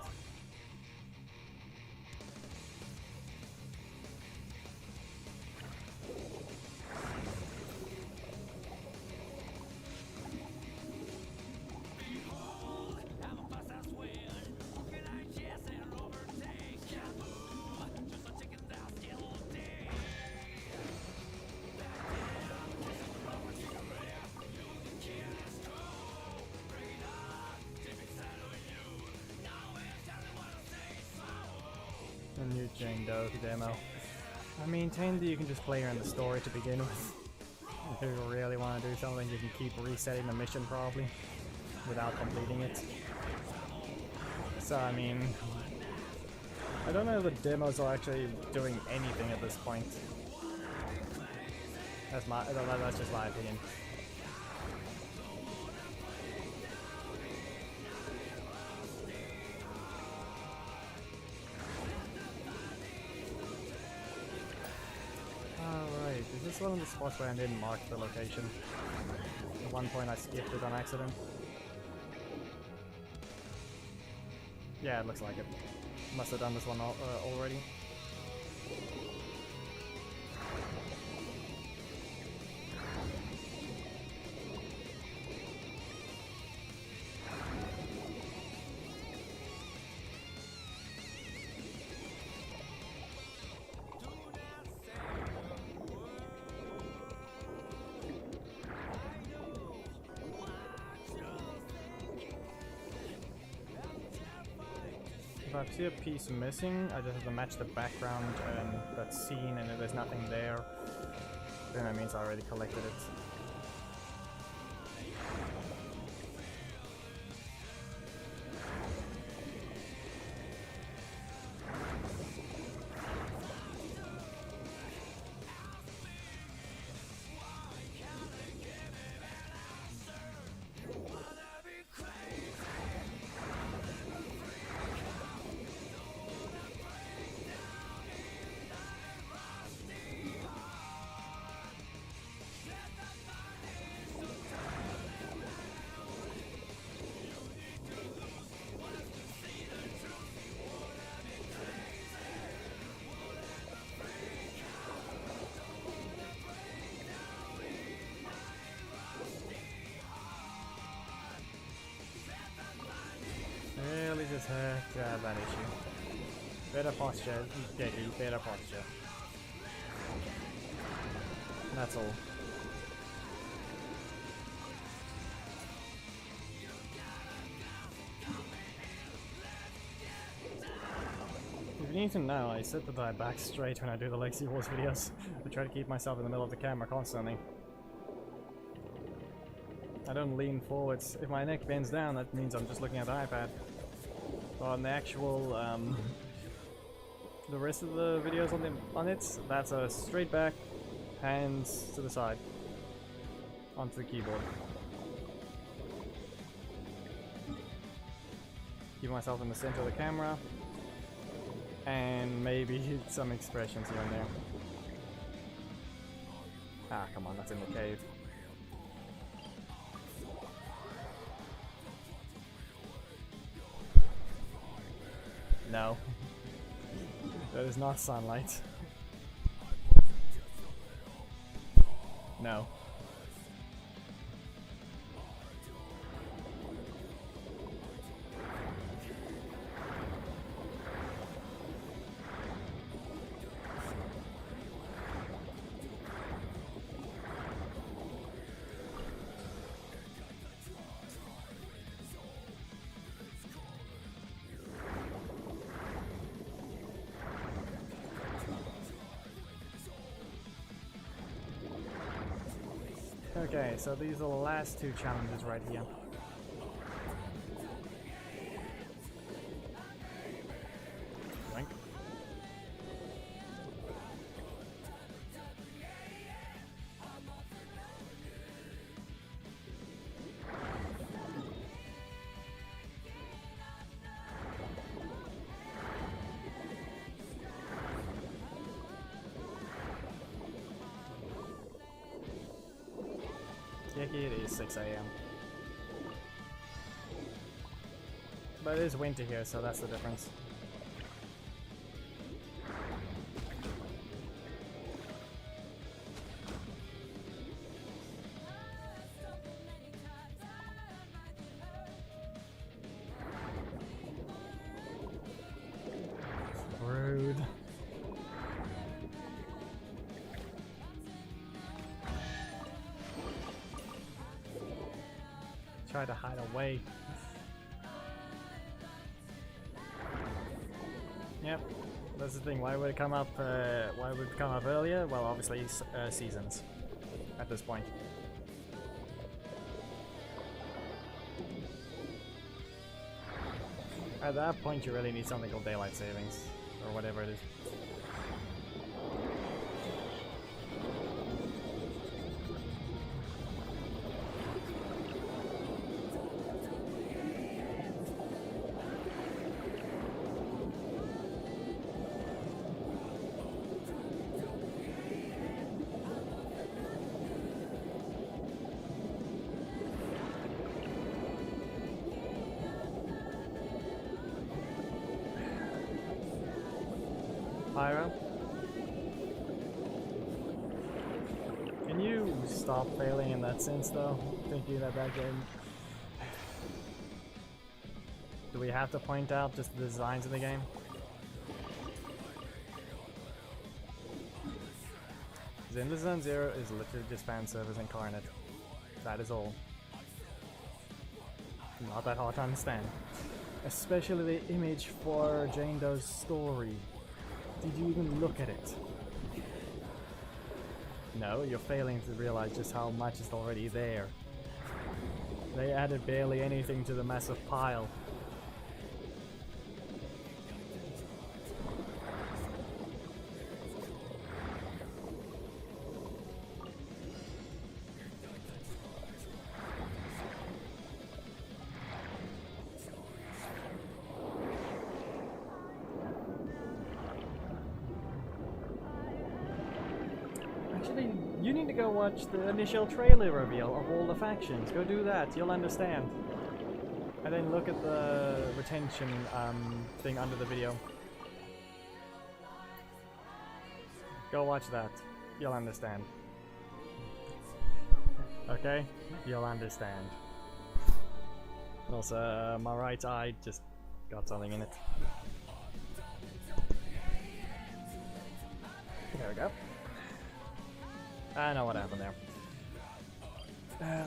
A new Jane Doe demo. I maintain that you can just play her in the story to begin with. If you really want to do something, you can keep resetting the mission probably without completing it. So I mean, I don't know if the demos are actually doing anything at this point. That's just my opinion. Alright, is this one of the spots where I didn't mark the location? At one point I skipped it on accident. Yeah, it looks like it. Must have done this one already. If I see a piece missing, I just have to match the background and that scene, and if there's nothing there, then that means I already collected it. Really just have that issue. Better posture, Decky, better posture. That's all. If you need to know, I sit that I back straight when I do the Legacy Wars videos. I try to keep myself in the middle of the camera constantly. I don't lean forwards. If my neck bends down, that means I'm just looking at the iPad. But on the actual the rest of the videos on it, that's a straight back, hands to the side, onto the keyboard. Keep myself in the center of the camera, and maybe some expressions here and there. Ah, come on, that's in the cave. No. That is not sunlight. No. Okay, so these are the last two challenges right here. Boink. It is 6 AM. But it is winter here, so that's the difference. Rude. Try to hide away. Yep, that's the thing. Why would it come up? Why would it come up earlier? Well, obviously seasons at this point. At that point, you really need something called daylight savings or whatever it is. Pyro? Can you stop failing in that sense though? Thinking that game... Do we have to point out just the designs of the game? Zenless Zone Zero is literally just fan service incarnate. That is all. Not that hard to understand. Especially the image for Jane Doe's story. Did you even look at it? No, you're failing to realize just how much is already there. They added barely anything to the massive pile. Actually, you need to go watch the initial trailer reveal of all the factions. Go do that, you'll understand. And then look at the retention thing under the video. Go watch that. You'll understand. Okay? You'll understand. Also, my right eye just got something in it. There we go. I know what happened there.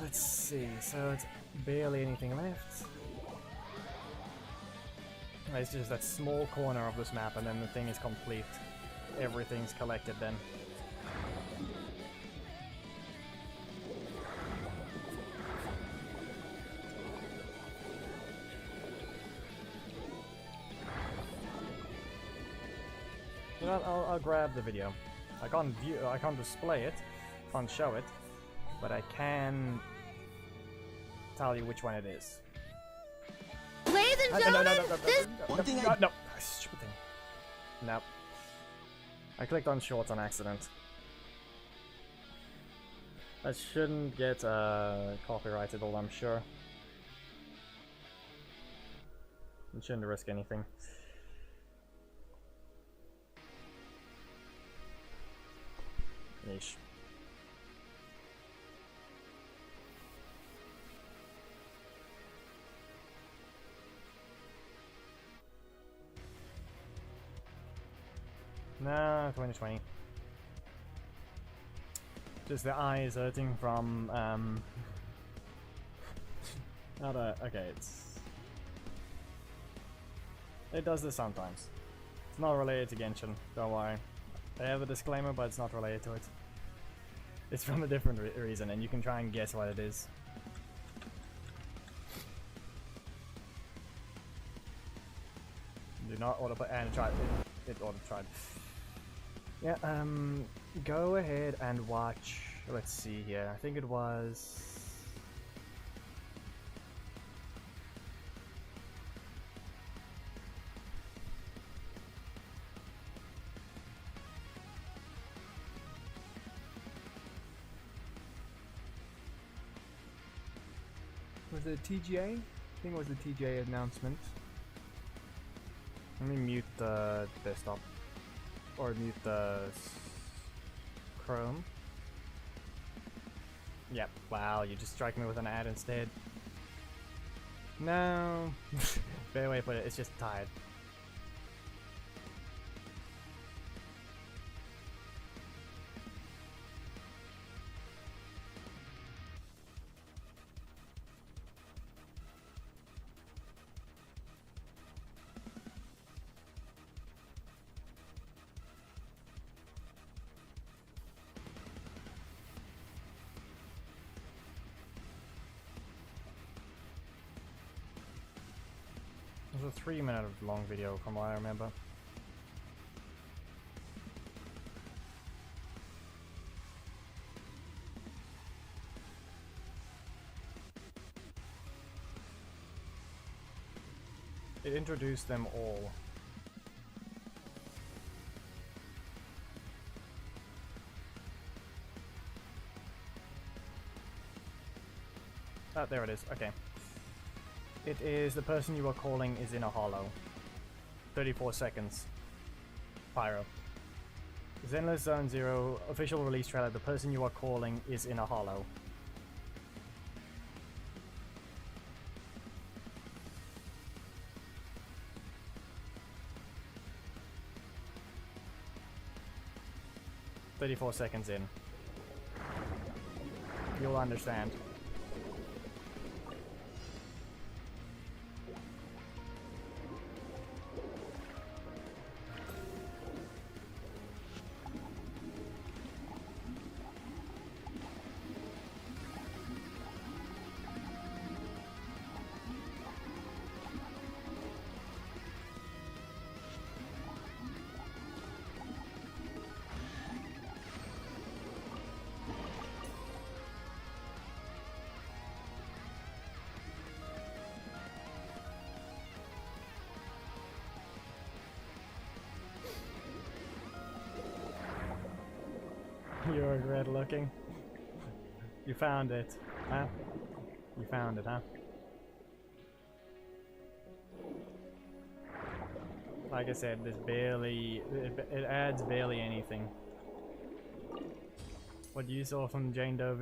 Let's see, so it's barely anything left. It's just that small corner of this map and then the thing is complete. Everything's collected then. I'll grab the video. I can't display it, can't show it, but I can tell you which one it is. Ladies and gentlemen, No, stupid thing. Nope. I clicked on shorts on accident. I shouldn't get copyrighted, although I'm sure. I shouldn't risk anything. Yeesh. No, 2020. Just the eyes hurting from okay, it does this sometimes. It's not related to Genshin, don't worry. I have a disclaimer, but it's not related to it. It's from a different reason, and you can try and guess what it is. Do not auto and try it auto tried. Yeah, go ahead and watch. Let's see here. I think it was. Was it TGA? I think it was the TGA announcement. Let me mute the desktop. Or mute the Chrome. Yep, wow, you just strike me with an ad instead. No. Fair way to put it, it's just tired. It was a 3-minute long video from what I remember. It introduced them all. Oh, there it is. Okay. It is the person you are calling is in a hollow. 34 seconds. Pyro. Zenless Zone Zero official release trailer. The person you are calling is in a hollow. "34 seconds in. You'll understand." You regret looking. You found it, huh? You found it, huh? Like I said, there's barely... It adds barely anything. What you saw from Jane Doe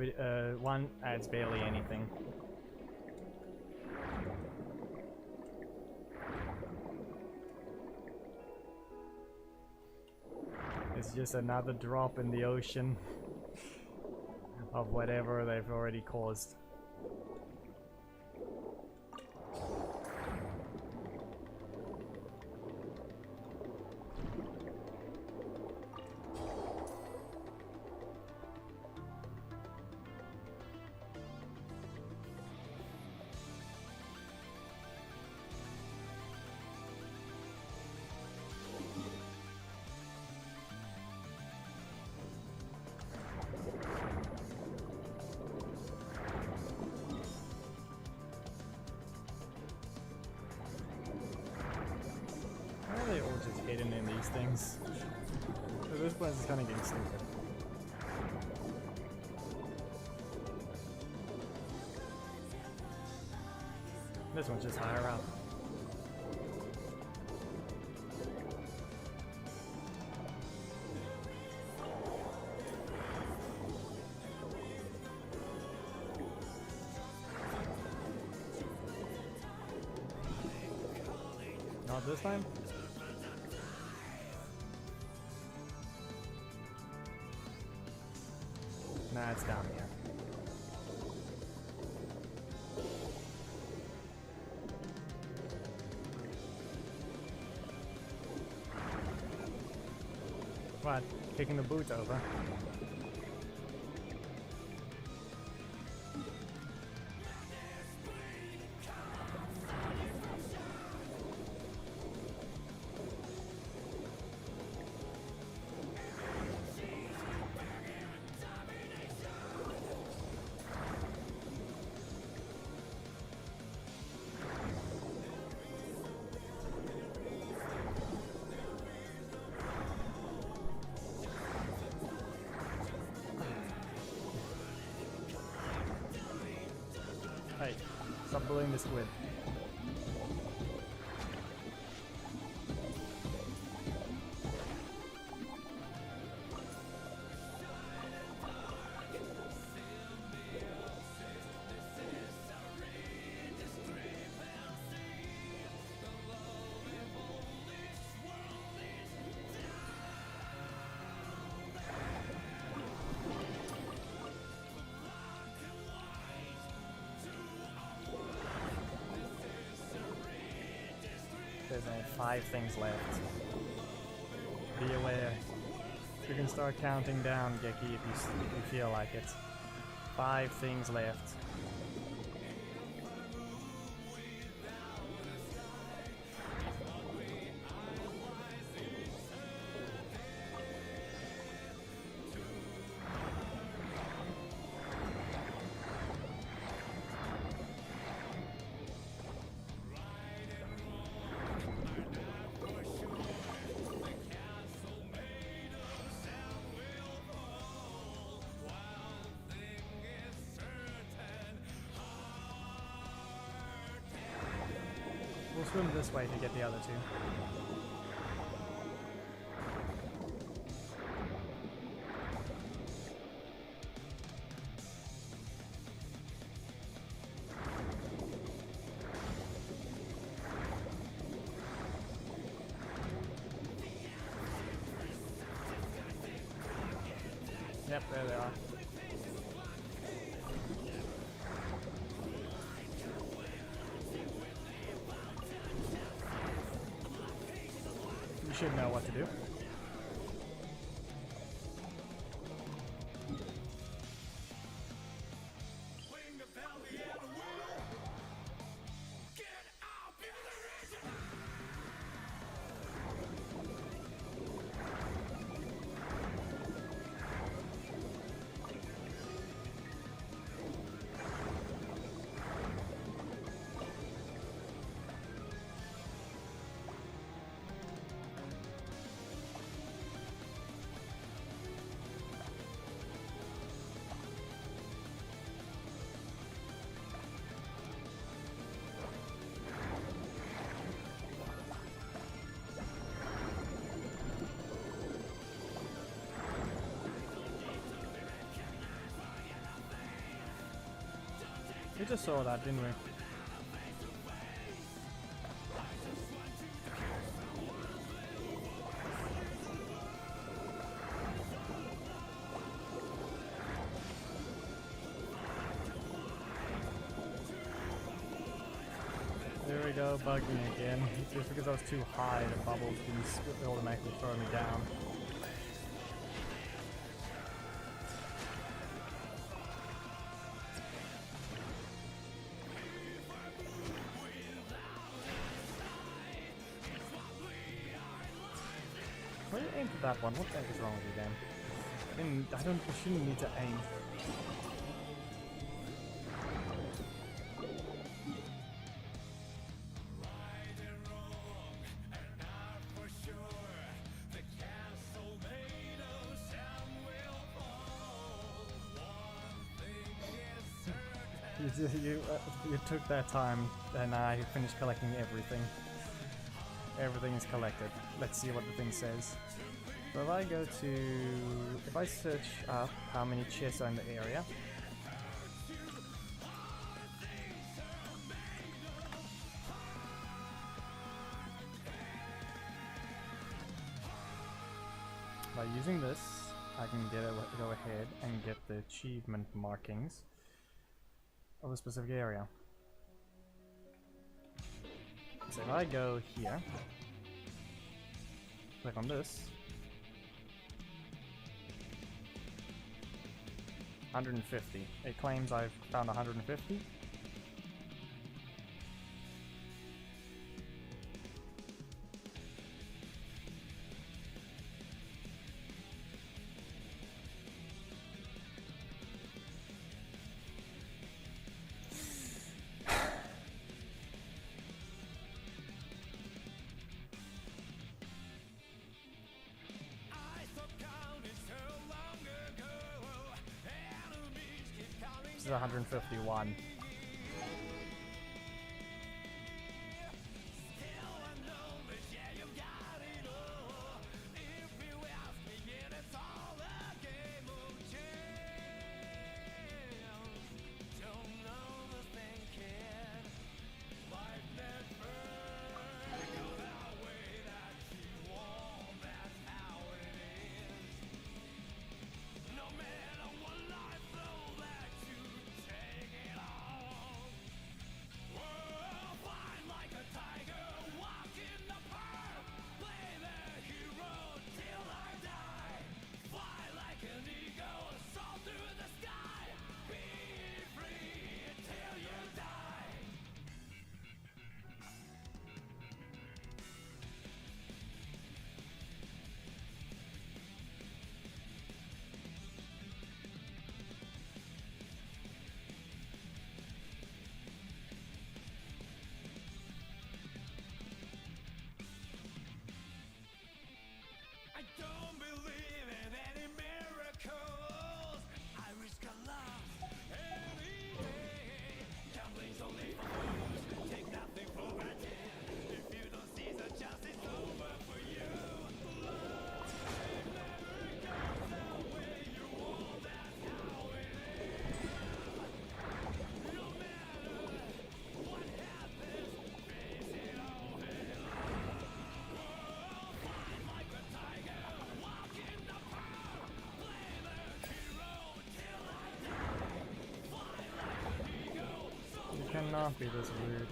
1 adds barely anything. It's just another drop in the ocean of whatever they've already caused. these things. At this point, it's kind of getting stupid. This one's just higher up. Not this time? Nah, it's down here. What? Kicking the boot over? Hey, stop bullying the squid. There's only 5 things left. Be aware. You can start counting down, Geki, if you feel like it. 5 things left. We'll swim this way to get the other 2. Yep, there they are. You should know what to do. We just saw that, didn't we? There we go, bugging me again. Just because I was too high, the bubbles didn't automatically throw me down. Why do you aim for that one? What the heck is wrong with you, Dan? You shouldn't need to aim. You took that time, and I finished collecting everything. Everything is collected. Let's see what the thing says. So if I go to... If I search up how many chests are in the area... By using this, I can go ahead and get the achievement markings of a specific area. So if I go here, click on this, 150. It claims I've found 150. This is 151. Cannot be this rude.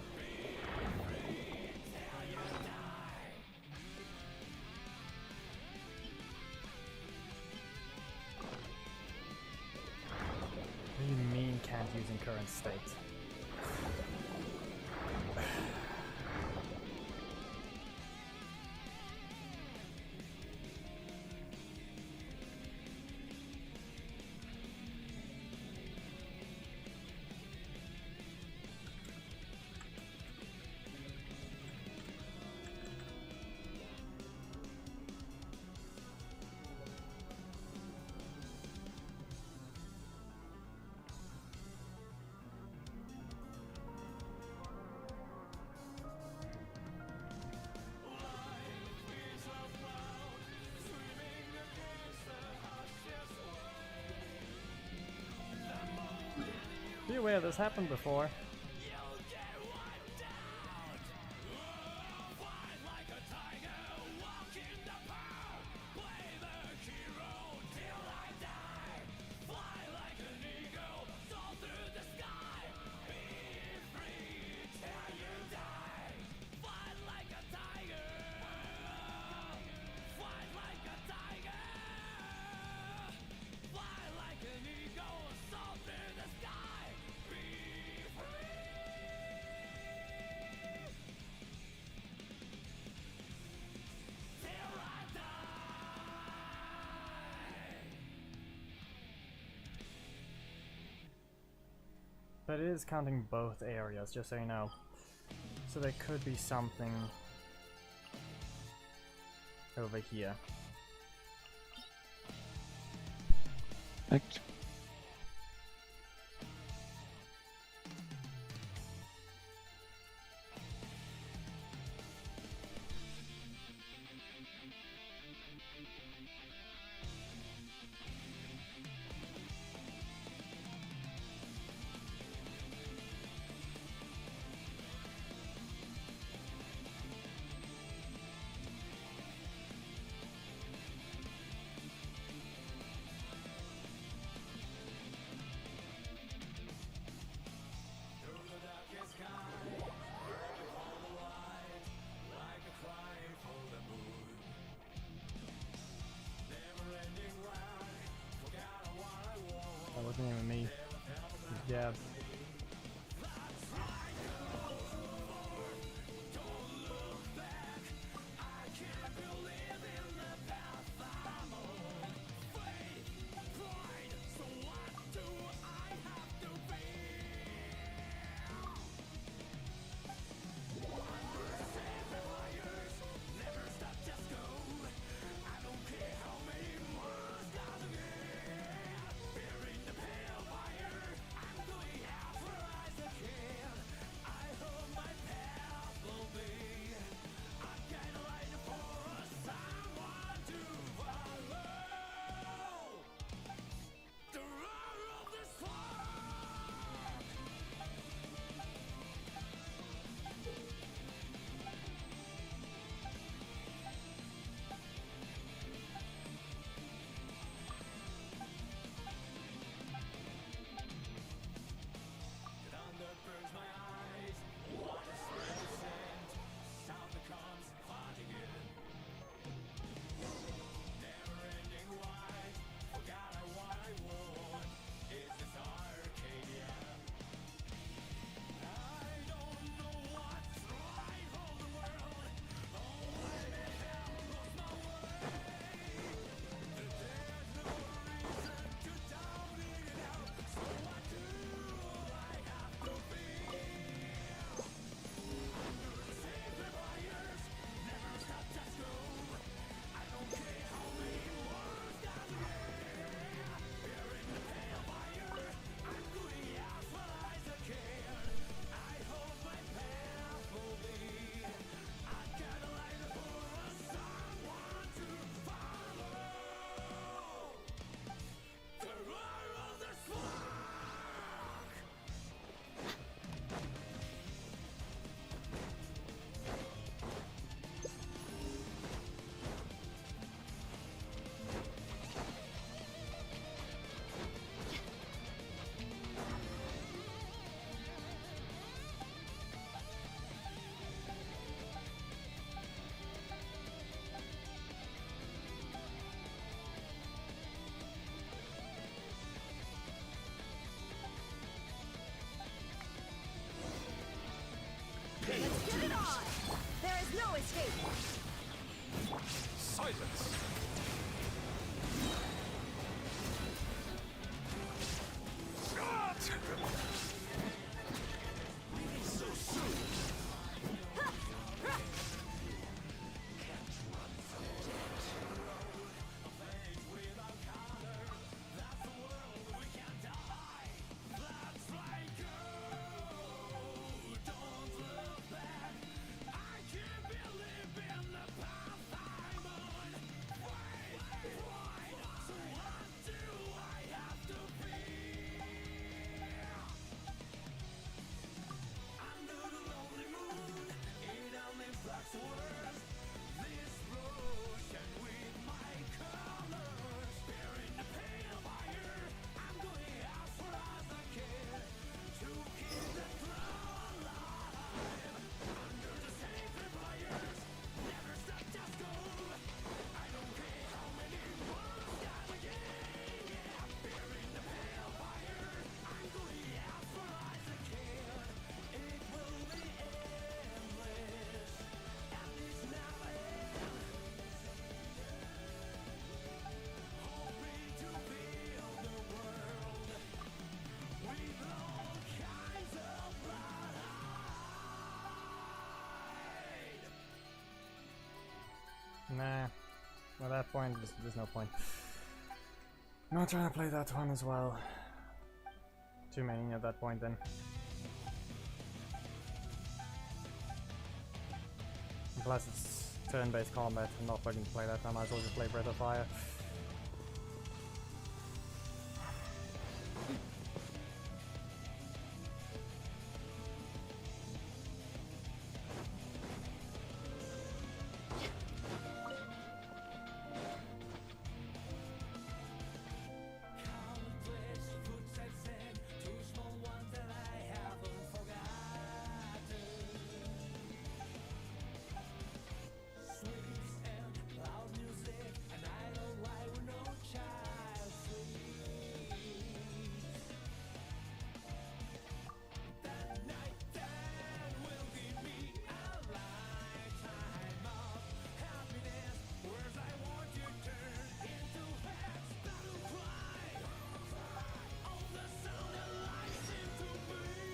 What do you mean can't use in current state? Be aware this happened before. But it is counting both areas, just so you know. So there could be something over here. Perfect. No escape. Silence. Nah. At that point, there's no point. I'm not trying to play that one as well. Too many at that point then. Plus it's turn-based combat. I'm not fucking play that. I might as well just play Breath of Fire.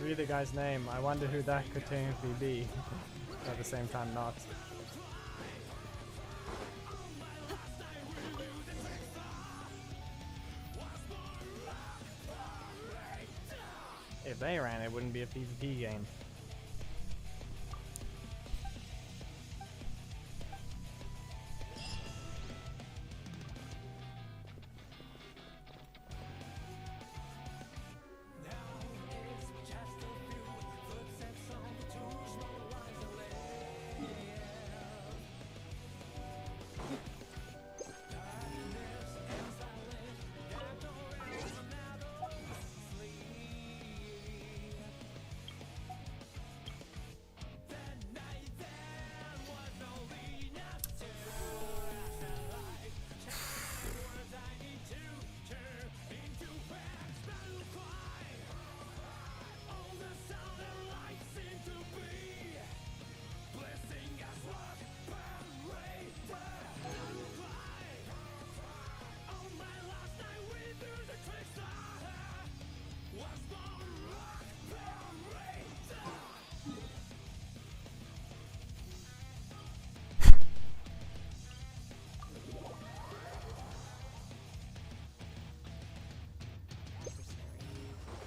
Read the guy's name. I wonder who that could technically be. At the same time, not. If they ran, it wouldn't be a PvP game.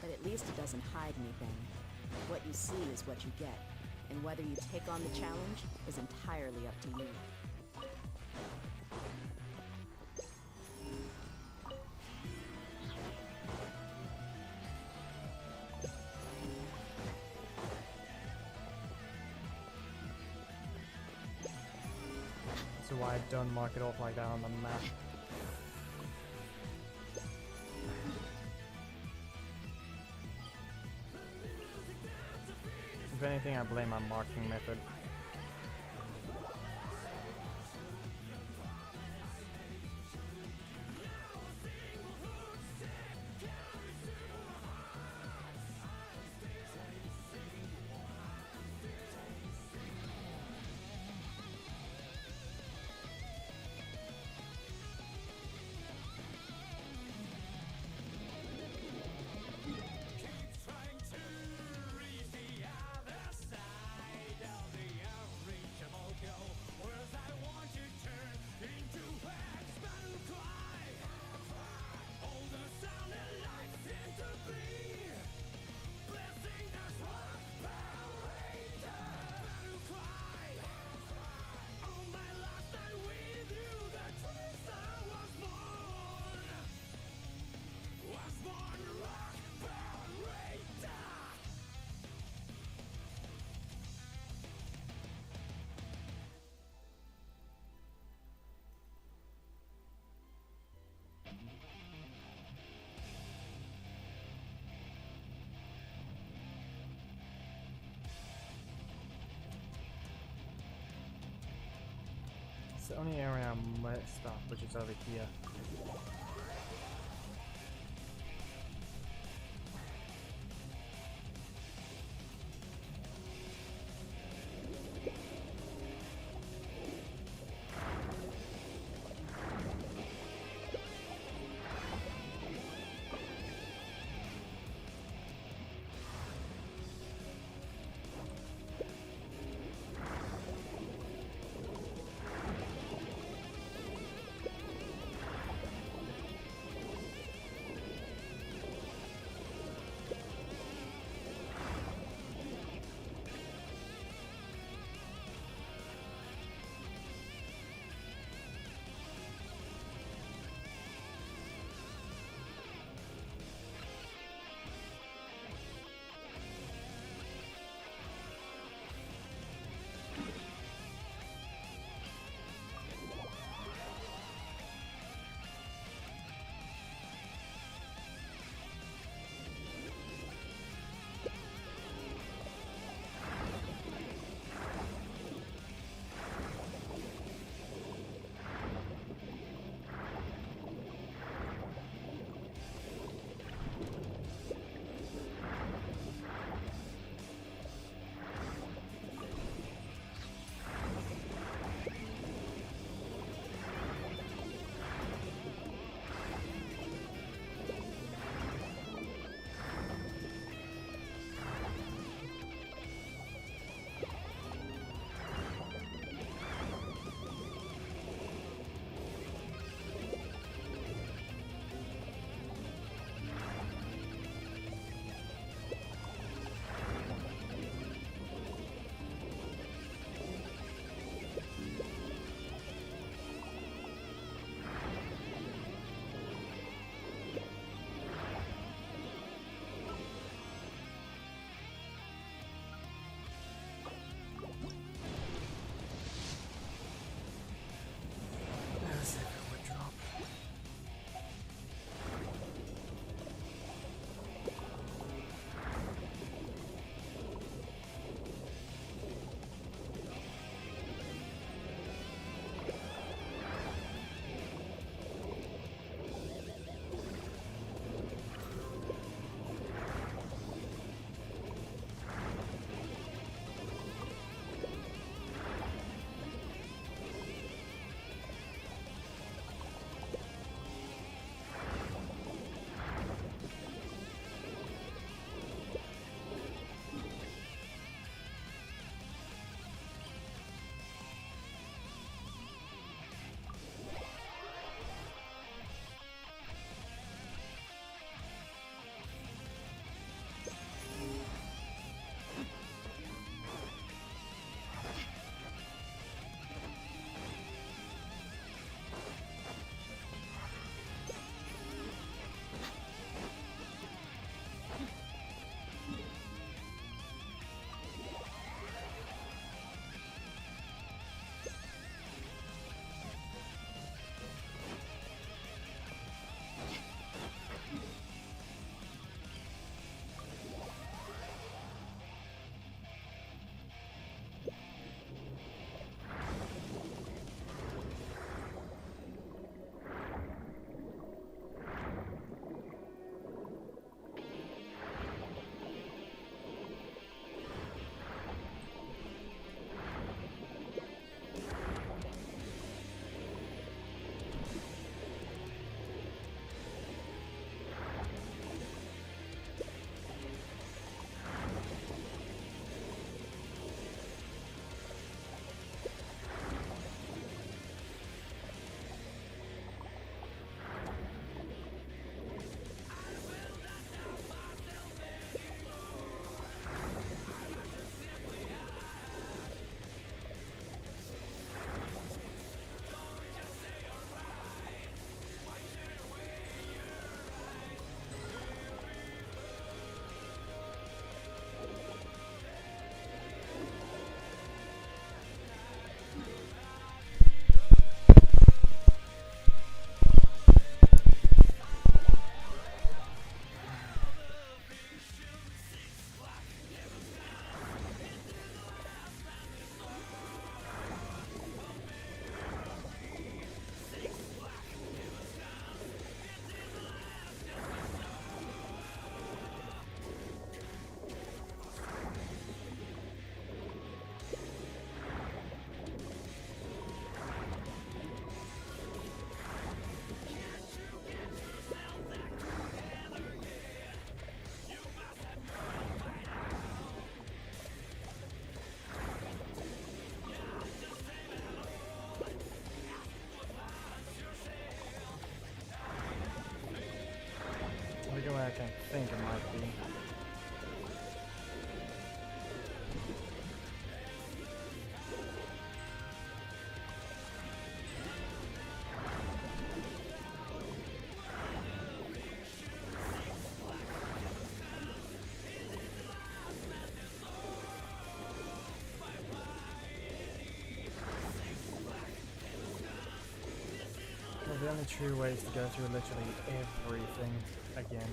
At least it doesn't hide anything. What you see is what you get, and whether you take on the challenge is entirely up to you. So why I don't mark it off like that on the map. If anything, I blame my marking method. It's the only area I messed up, which is over here. can't think it might be. Well, the only true way is to go through literally everything again.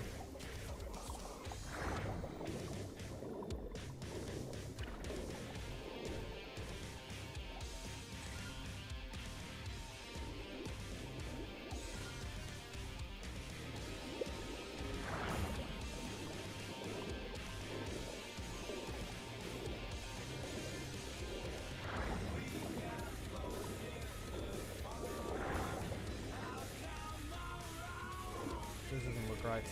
This doesn't look right.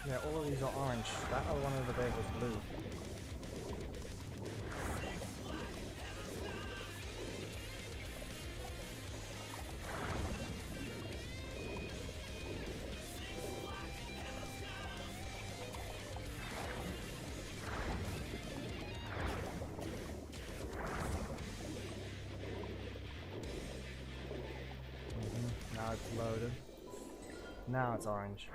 Yeah, all of these are orange. That other one over there was blue. Now it's loaded. Now it's orange.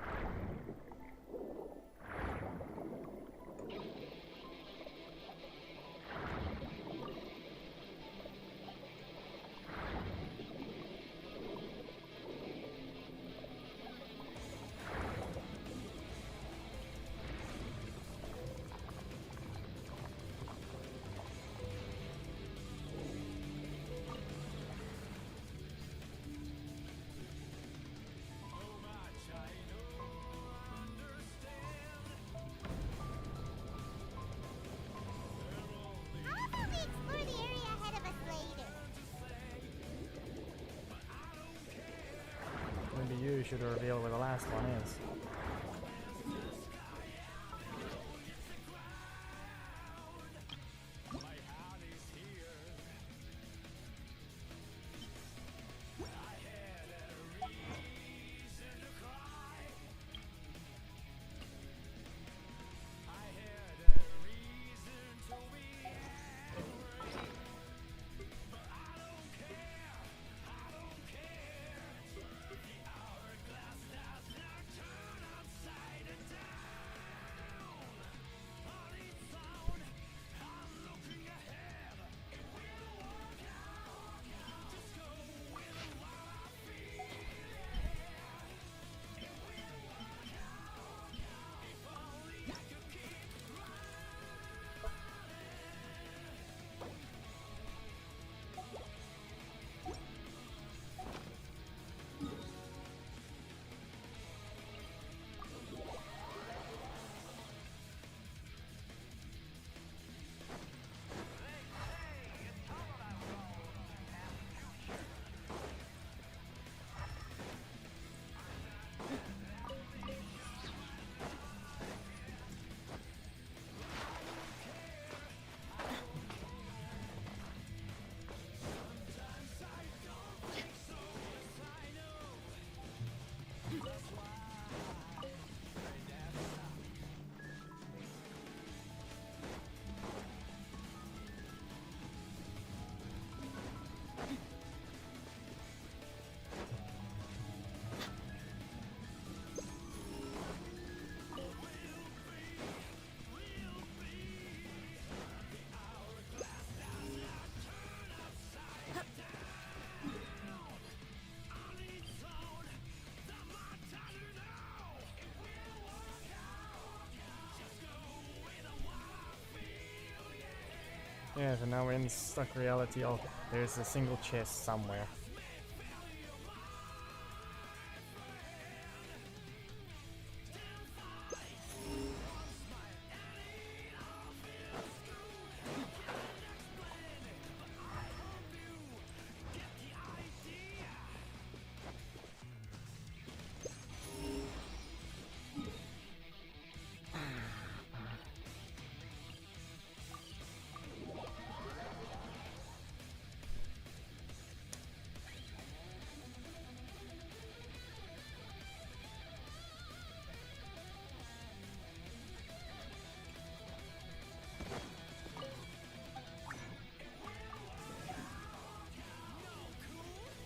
How about we explore the area ahead of us later? Maybe you should reveal where the last one is. Yeah, so now we're in stuck reality. Oh, there's a single chest somewhere.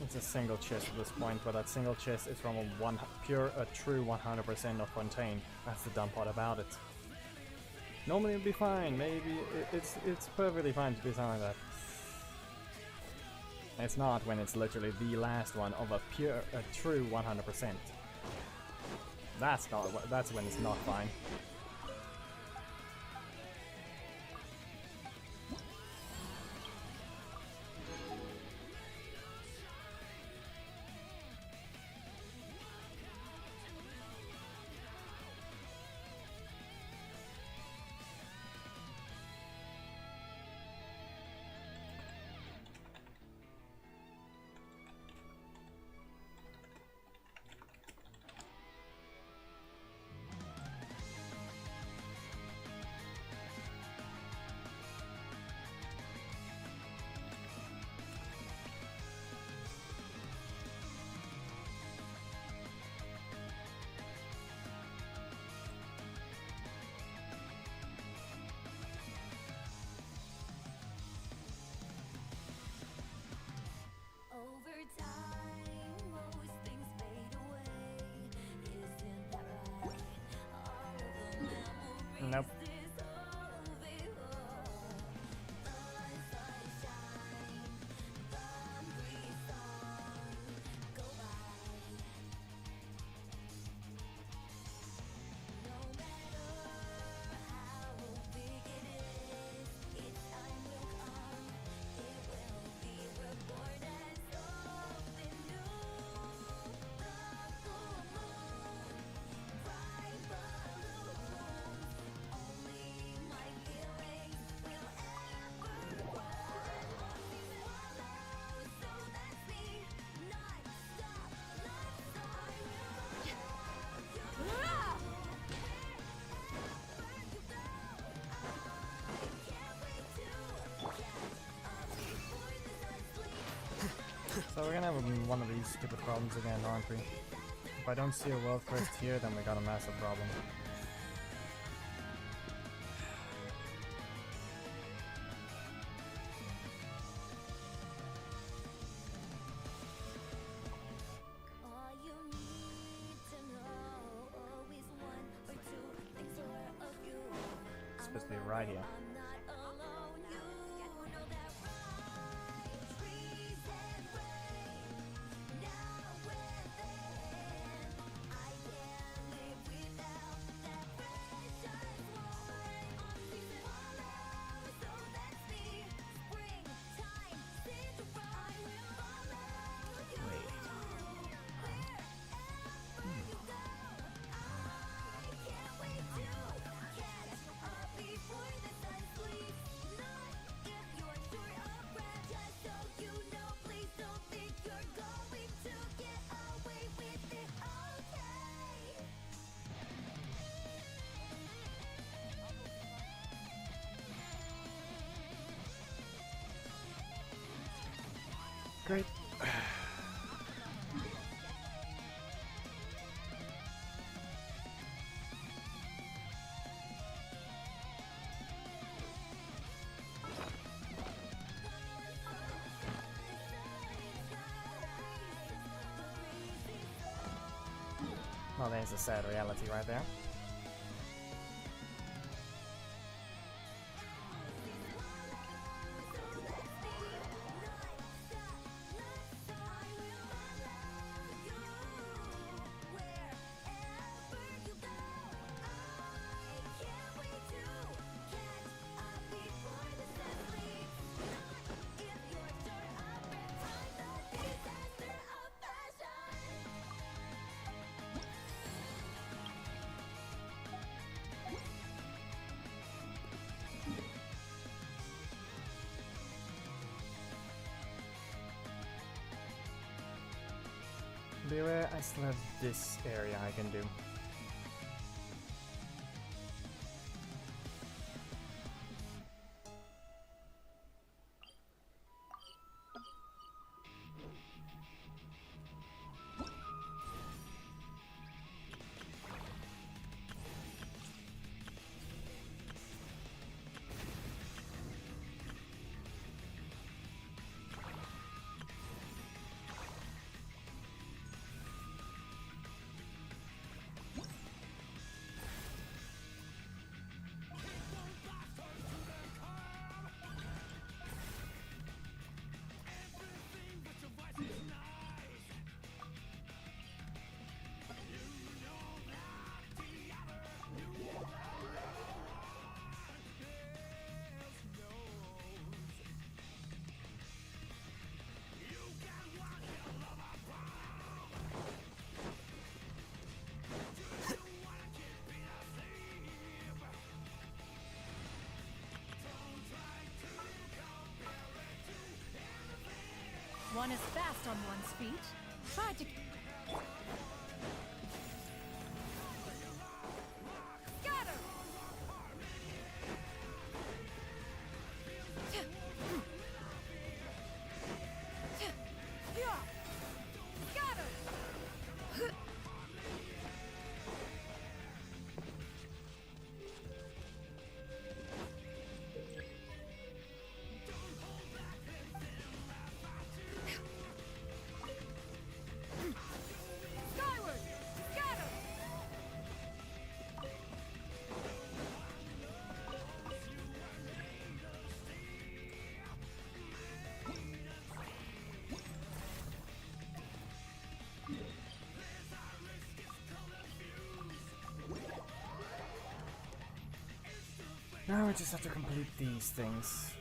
It's a single chest at this point, but that single chest is from a true 100% of Fontaine. That's the dumb part about it. Normally it'd be fine, maybe it's perfectly fine to be something like that. It's not when it's literally the last one of a true 100%. That's when it's not fine. Over time, most things fade away. Isn't that right? All of the memories Nope. dissolve. The sunshine, the breeze song go by. No matter how big it is, its time will come. It will be reborn as something new. The full moon, bright balloons. Only my feelings will ever grow. Swallow, so that's me. Non-stop, non-stop. I will love you. So we're gonna have one of these stupid problems again, aren't we? If I don't see a world quest here, then we got a massive problem. All you need to know, always one or two things are of you. It's supposed to be right here. I'm not alone, you know that, right? Trees and rain, now and then. I can't live without that precious one. Off-season follow, so that's me. Springtime, Cinderella, I will follow you. Wherever you go, I can't wait to catch up before the sun sleeps. Not if you're short of breath, just so you know. Please don't think you're going to get away with it, okay? Great. Oh, there's a sad reality right there. Beware, I still have this area I can do. One is fast on one's feet. Try to... Scatter! Scatter! Skyward! Scatter! Now we just have to complete these things.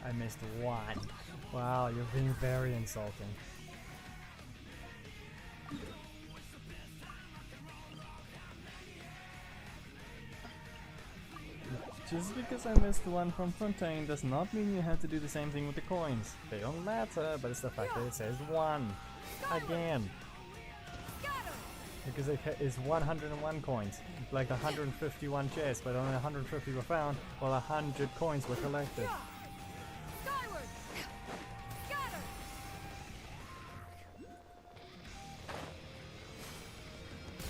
I missed one. Wow, you're being very insulting. Just because I missed one from Fontaine does not mean you have to do the same thing with the coins. They don't matter, but it's the fact that it says 1. Again. Because it is 101 coins. Like the 151 chests, but only 150 were found, while 100 coins were collected. Skyward! Scatter!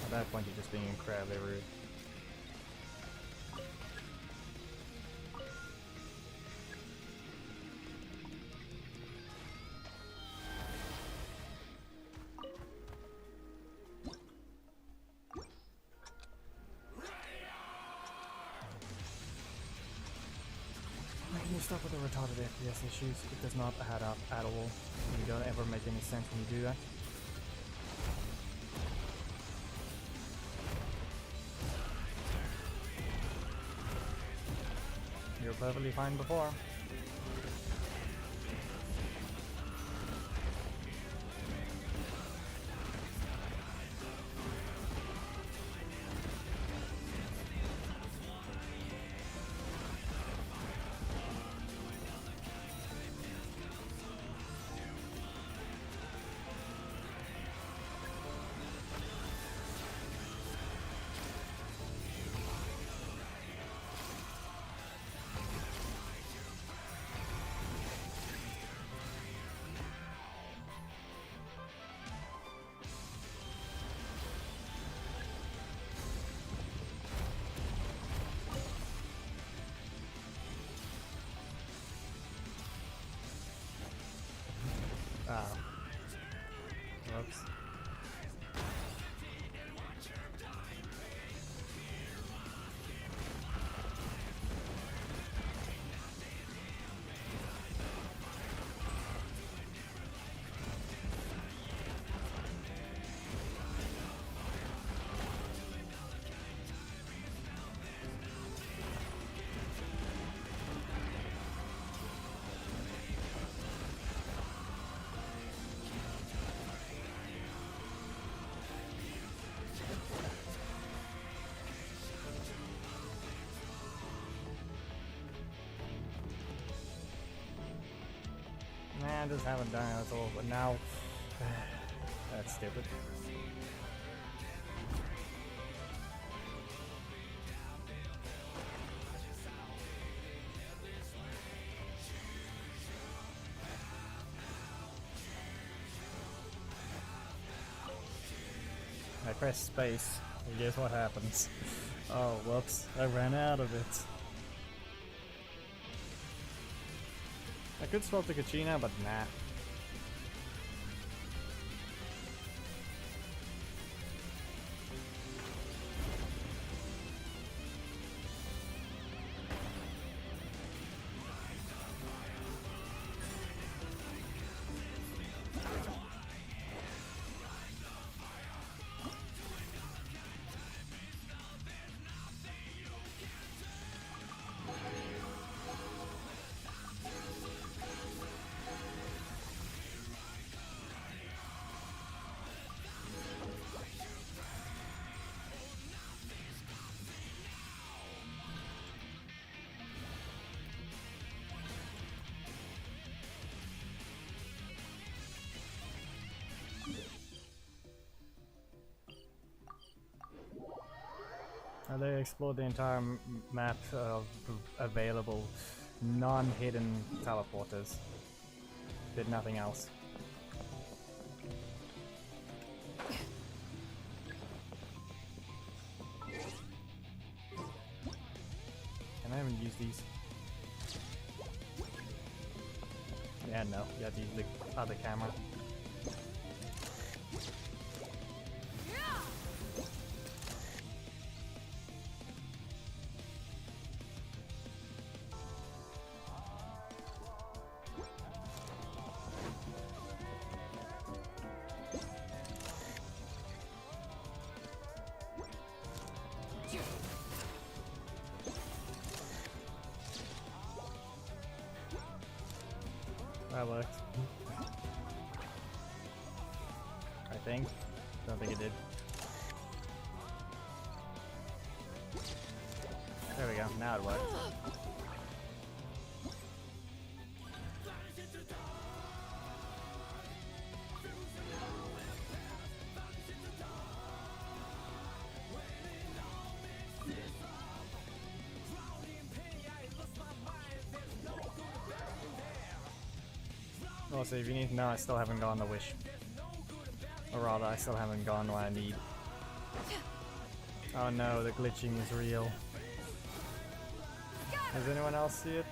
At that point, you're just being incredibly rude. Can you stop with the retarded FPS issues? It does not add up at all. You don't ever make any sense when you do that. You were perfectly fine before. Ah. Whoops. Nah, I just haven't done it at all, but now... That's stupid. I press space, and guess what happens? Oh, whoops, I ran out of it. I could swap to Kachina, but nah. They explored the entire map of available non-hidden teleporters. Did nothing else. Can I even use these? Yeah, no. You have to use the other camera. That worked. I think. Don't think it did. There we go. Now it worked. Also, if you need to know, I still haven't gone the wish. Or rather, I still haven't gone what I need. Oh no, the glitching is real. Does anyone else see it?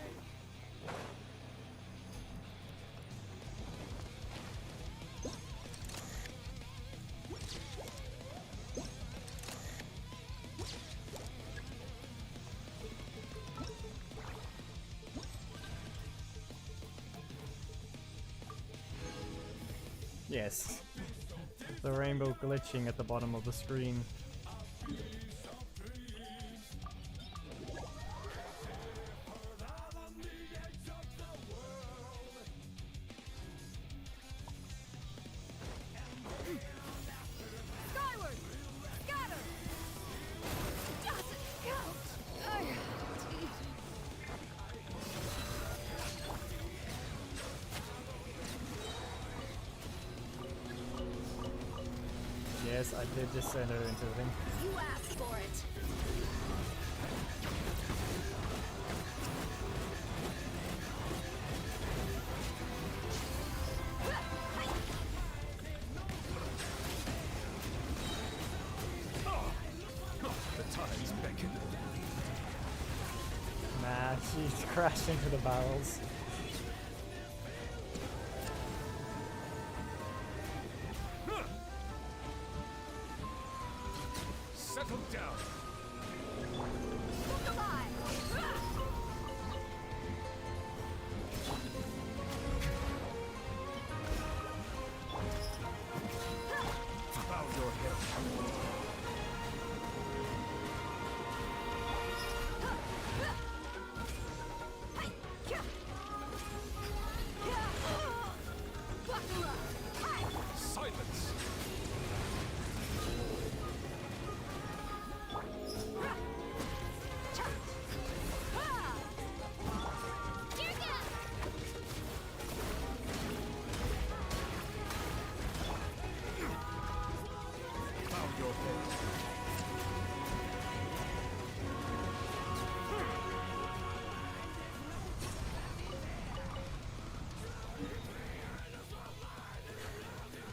Yes. The rainbow glitching at the bottom of the screen. Skyward! Scatter! Doesn't count! Yes, I did just send her into the thing. You asked for it! Nah, she crashed into the barrels.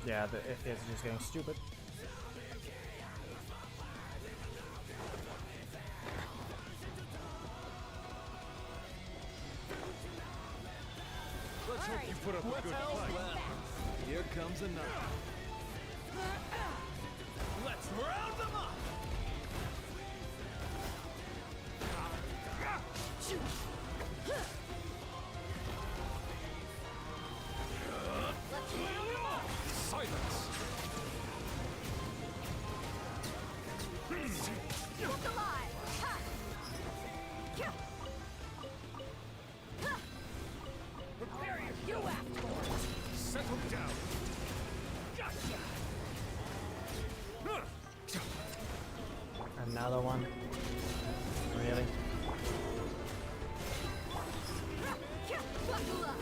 Yeah, the FPS is just getting stupid. Let's hope you put up a good fight. Here comes another. Let's round them up. Silence. Look alive! Ha! Yeah. Ha! Prepare yourself. You afterwards! Settle down. Gotcha. Another one. Really? Buckle up!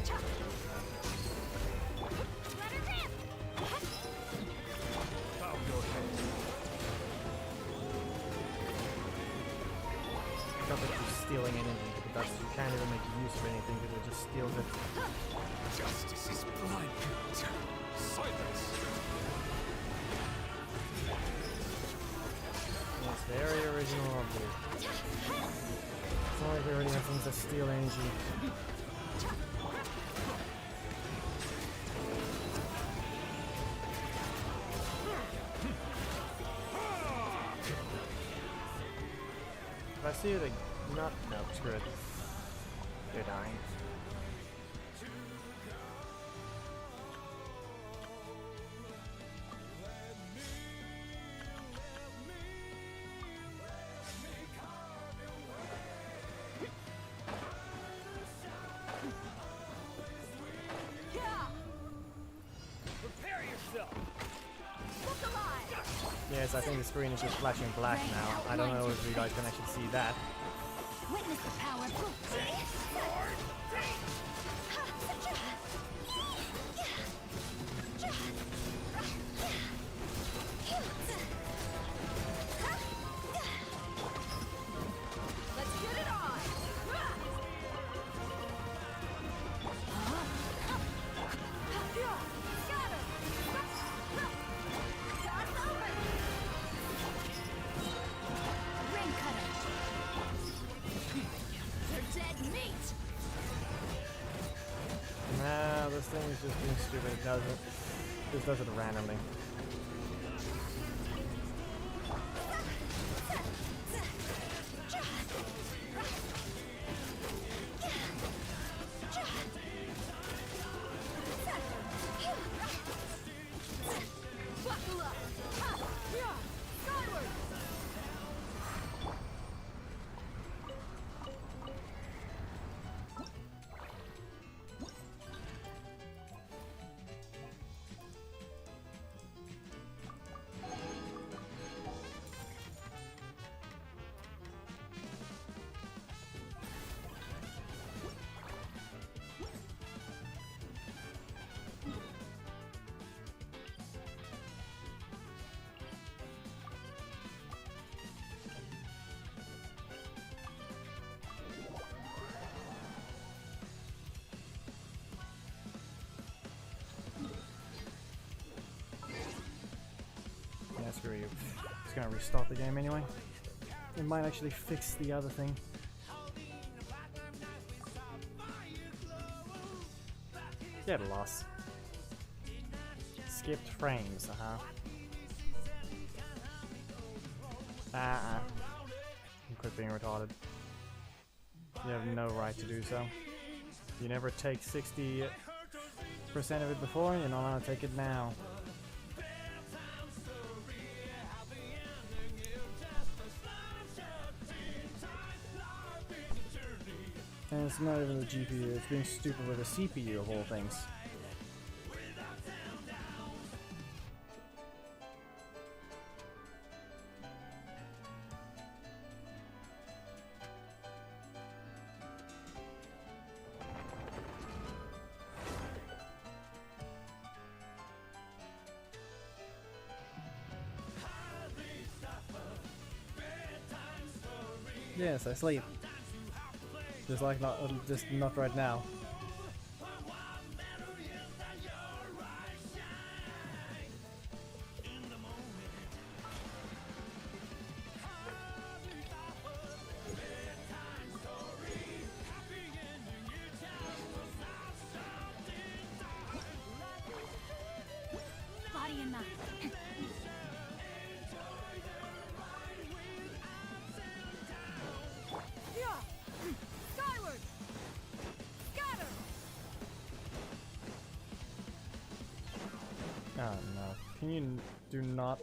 Cha! Let her rip! Bow your head. Not that you're stealing anything, but that's, you can't even make use of anything because it just steals it. Justice is blind. Silence. It's very original of you. It's not like we already have things that steal energy. If I see you, not. No, screw it. You're dying. Yeah! Prepare yourself. Look alive! Yes, I think the screen is just flashing black now. I don't know if you guys can actually see that. Witness the power Let's get it on! Scatter! God's open! Ring cutter! They're dead meat! Nah, this thing is just being stupid. It doesn't. Just does it randomly. Buckle up! Ha! Yeah! Skyward! Yeah, screw you. It's gonna restart the game anyway. It might actually fix the other thing. Get lost. Skipped frames, uh-huh. You quit being retarded. You have no right to do so. You never take 60% of it before, you're not allowed to take it now. And it's not even the GPU, it's being stupid with the CPU of all things. Yes, I sleep. Just like not right now. Oh no. Can you do not?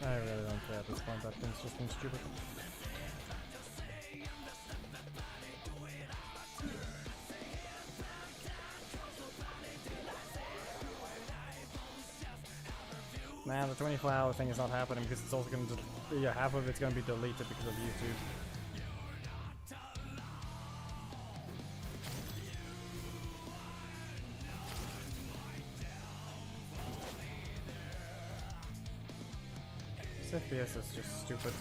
I really don't care at this point. That thing's just been stupid. Man, the 24-hour thing is not happening because it's also going to, yeah, half of it's going to be deleted because of YouTube. This FPS is just stupid.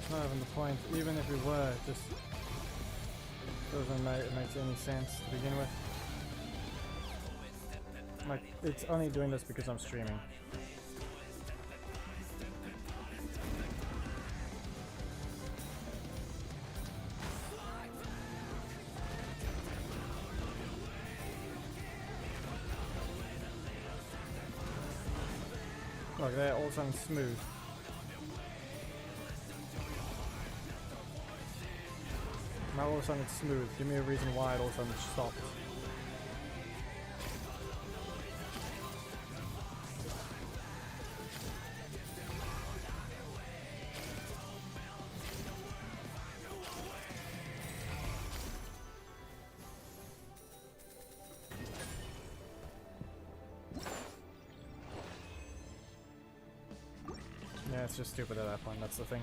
Not even the point. Even if we were, it just doesn't make any sense to begin with. Like, it's only doing this because I'm streaming. Look, they're all sound smooth. Now all of a sudden it's smooth. Give me a reason why it all of a sudden stopped. Yeah, it's just stupid at that point, that's the thing.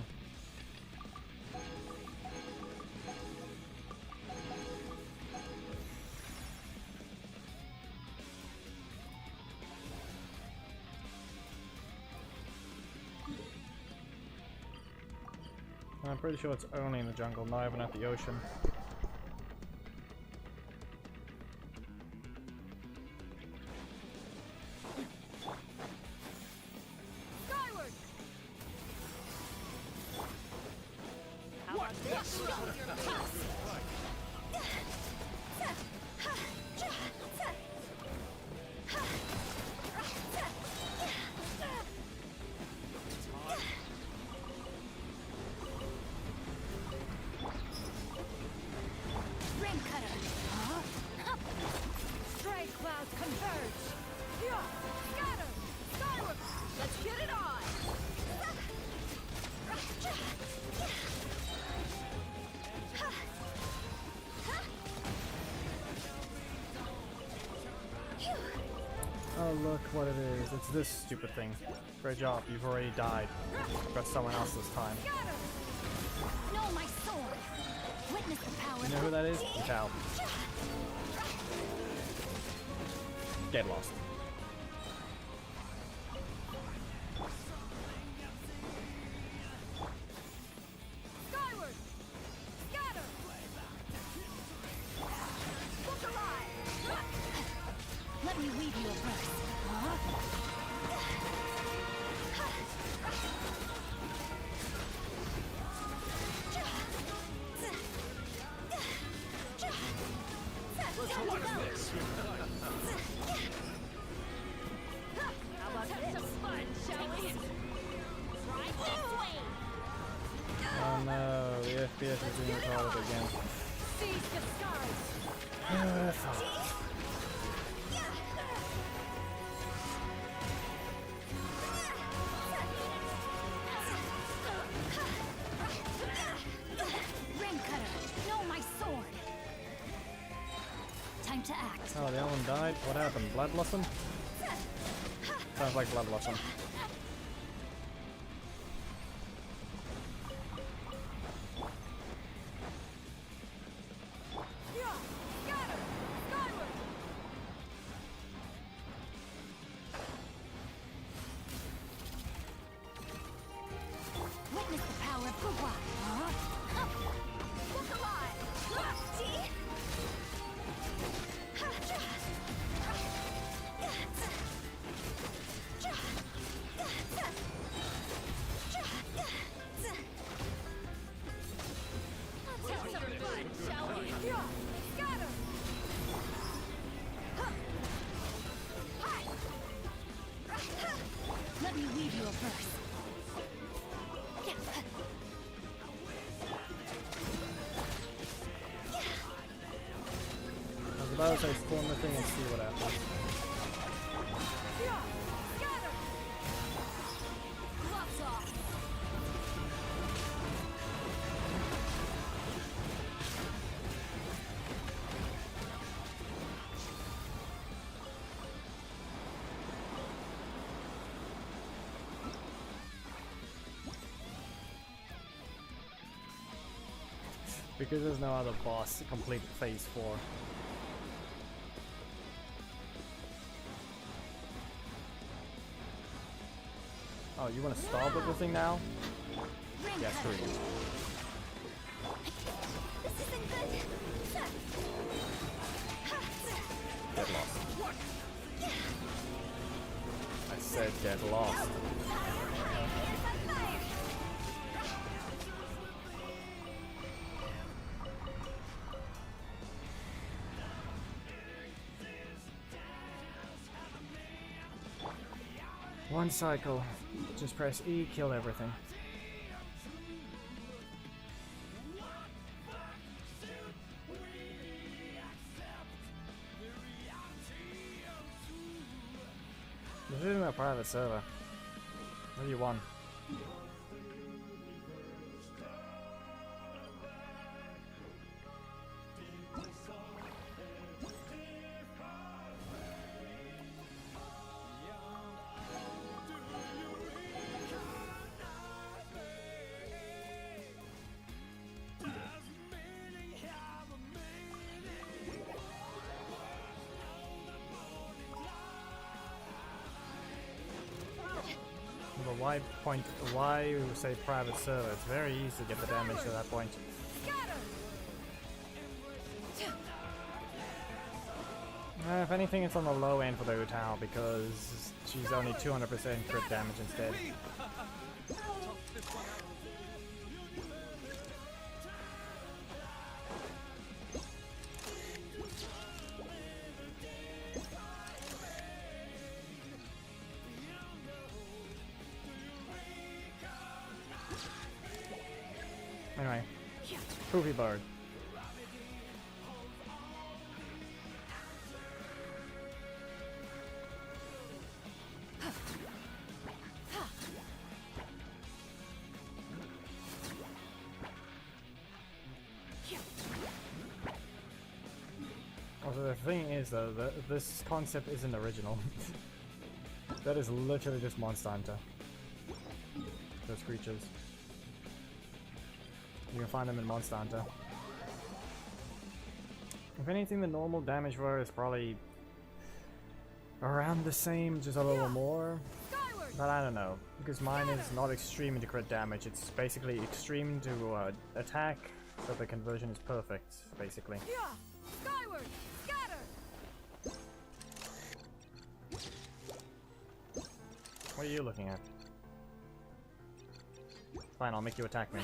I'm pretty sure it's only in the jungle, not even at the ocean. Skyward! How about this? what it is. It's this stupid thing. Great job, you've already died. Got someone else this time. No, my sword. Witness the power. You know who that is? Cal. Get lost. Skyward. Scatter. Look alive. Let me weave you a verse. How about this? Fun, shall we? Try this way. Oh no, the FPS is being retarded again. Seize the skies. Ring cutter, know my sword. Time to act. Oh, the other one died? What happened? Blood blossom? Sounds like blood blossom. Scatter! Skyward! Witness the power of Kugwa. Look alive! See? Let's have some fun, shall we? Scatter! Let me weave you a verse. I was about to say spawn the thing and see what happens. Scatter! Gloves off! Because there's no other boss to complete phase 4. Oh, you want to start with the thing now? Ring Yes, cutter. please. This isn't good. Get lost. I said get lost. One cycle. Just press E, kill everything. This isn't a private server. What do you want? But why you say private server? It's very easy to get the damage to that point. If anything, it's on the low end for the Utao because she's only 200% crit damage instead. Anyway, Poofy Bird. Also, the thing is though, this concept isn't original. That is literally just Monster Hunter. Those creatures. You can find them in Monster Hunter. If anything, the normal damage for it is probably around the same, just a little more. But I don't know, because mine is not extreme into crit damage, it's basically extreme to attack, so the conversion is perfect, basically. Skyward! Scatter! What are you looking at? Fine, I'll make you attack me.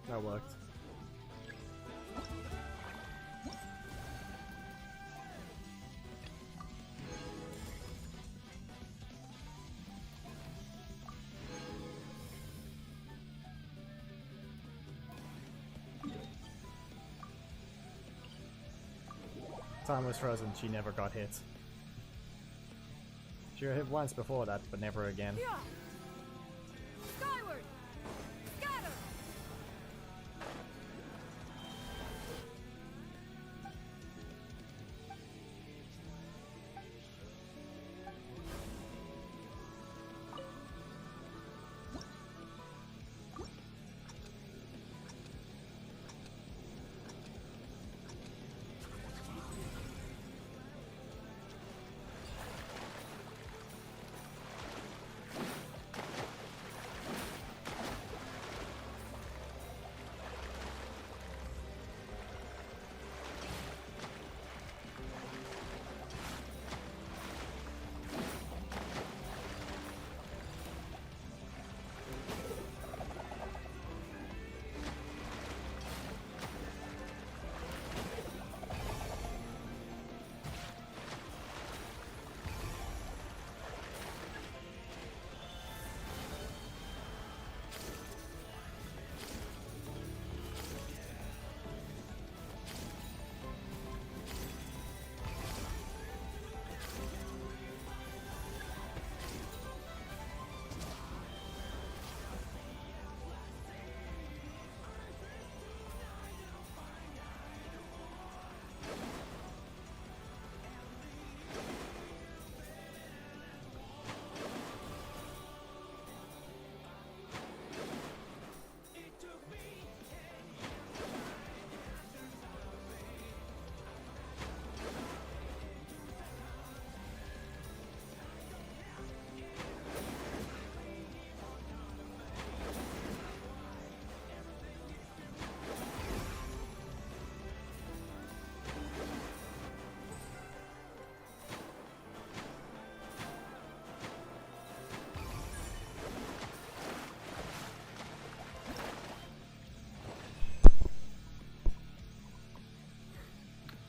That worked. Time was frozen, she never got hit. She got hit once before that, but never again. Skyward! Scatter!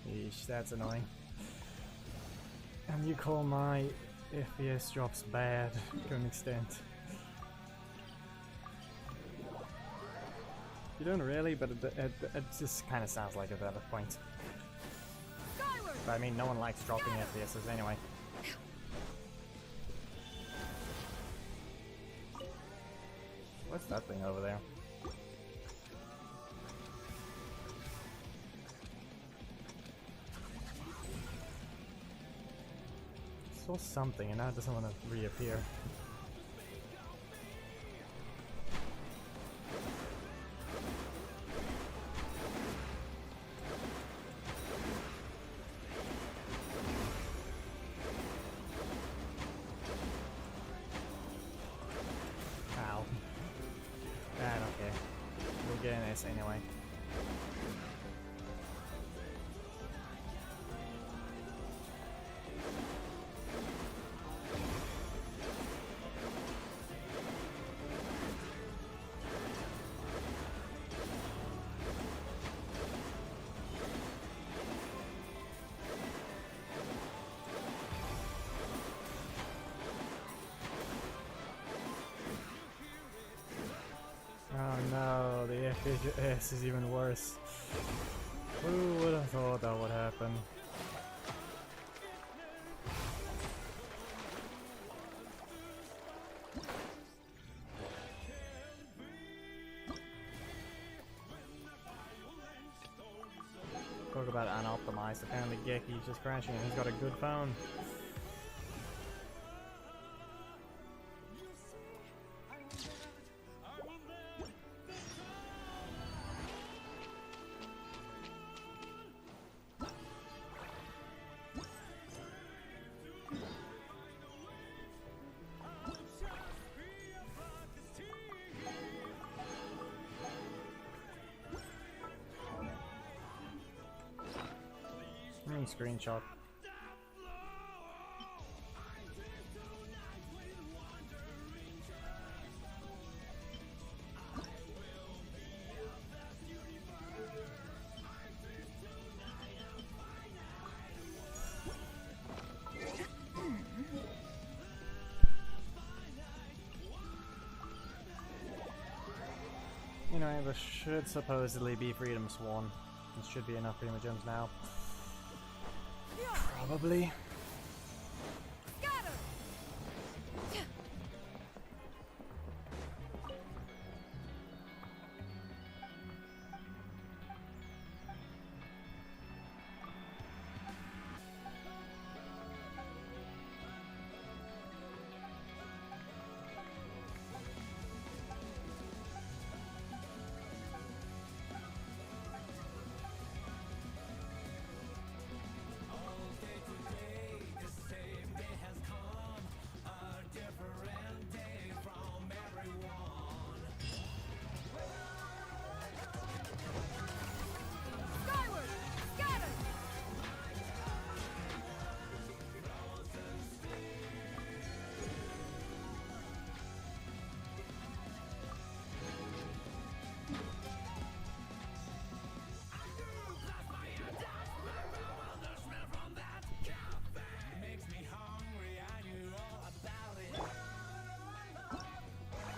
Yeesh, that's annoying. And you call my FPS drops bad to an extent. You don't really, but it just kind of sounds like it at a point. But I mean, no one likes dropping FPSs anyway. What's that thing over there? Saw something and now it doesn't want to reappear. Ow. I don't care. We'll get an S anyway. Oh no, the FPS is even worse. Who would have thought that would happen? Talk about unoptimized. Apparently Geki's just crashing and he's got a good phone. Screenshot. You know, there should supposedly be Freedom Swan. There should be enough Prima Gems now. Probably.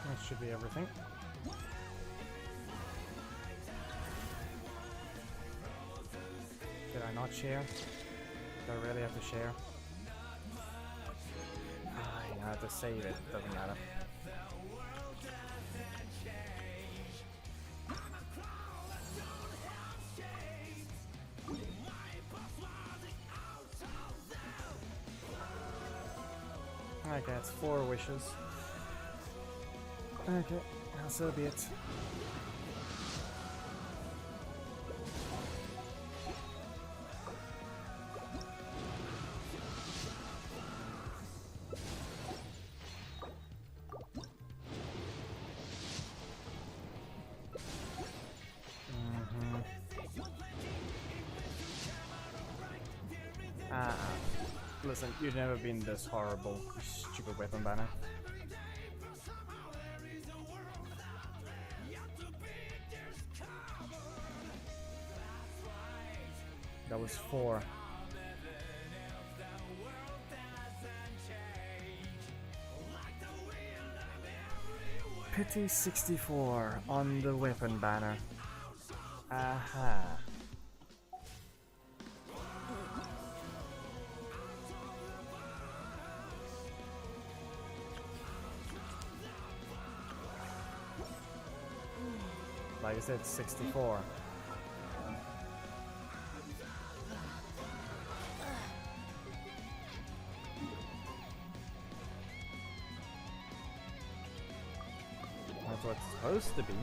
That should be everything. Did I not share? Do I really have to share? I have to save it, doesn't matter. Okay, it's 4 wishes. Okay, so be it. Listen, you've never been this horrible, you stupid weapon banner. That was 4. Pity 64 on the weapon banner. Aha. Like I said, 64. That's what it's supposed to be.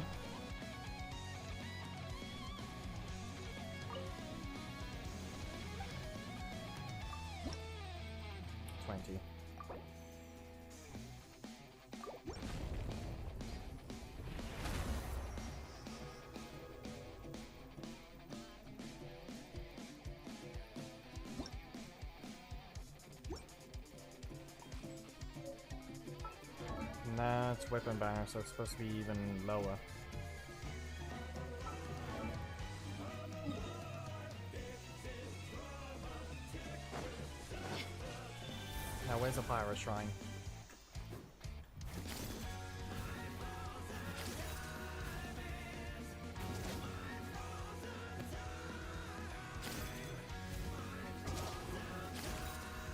Nah, it's weapon banner, so it's supposed to be even lower. Now, where's the Pyro Shrine?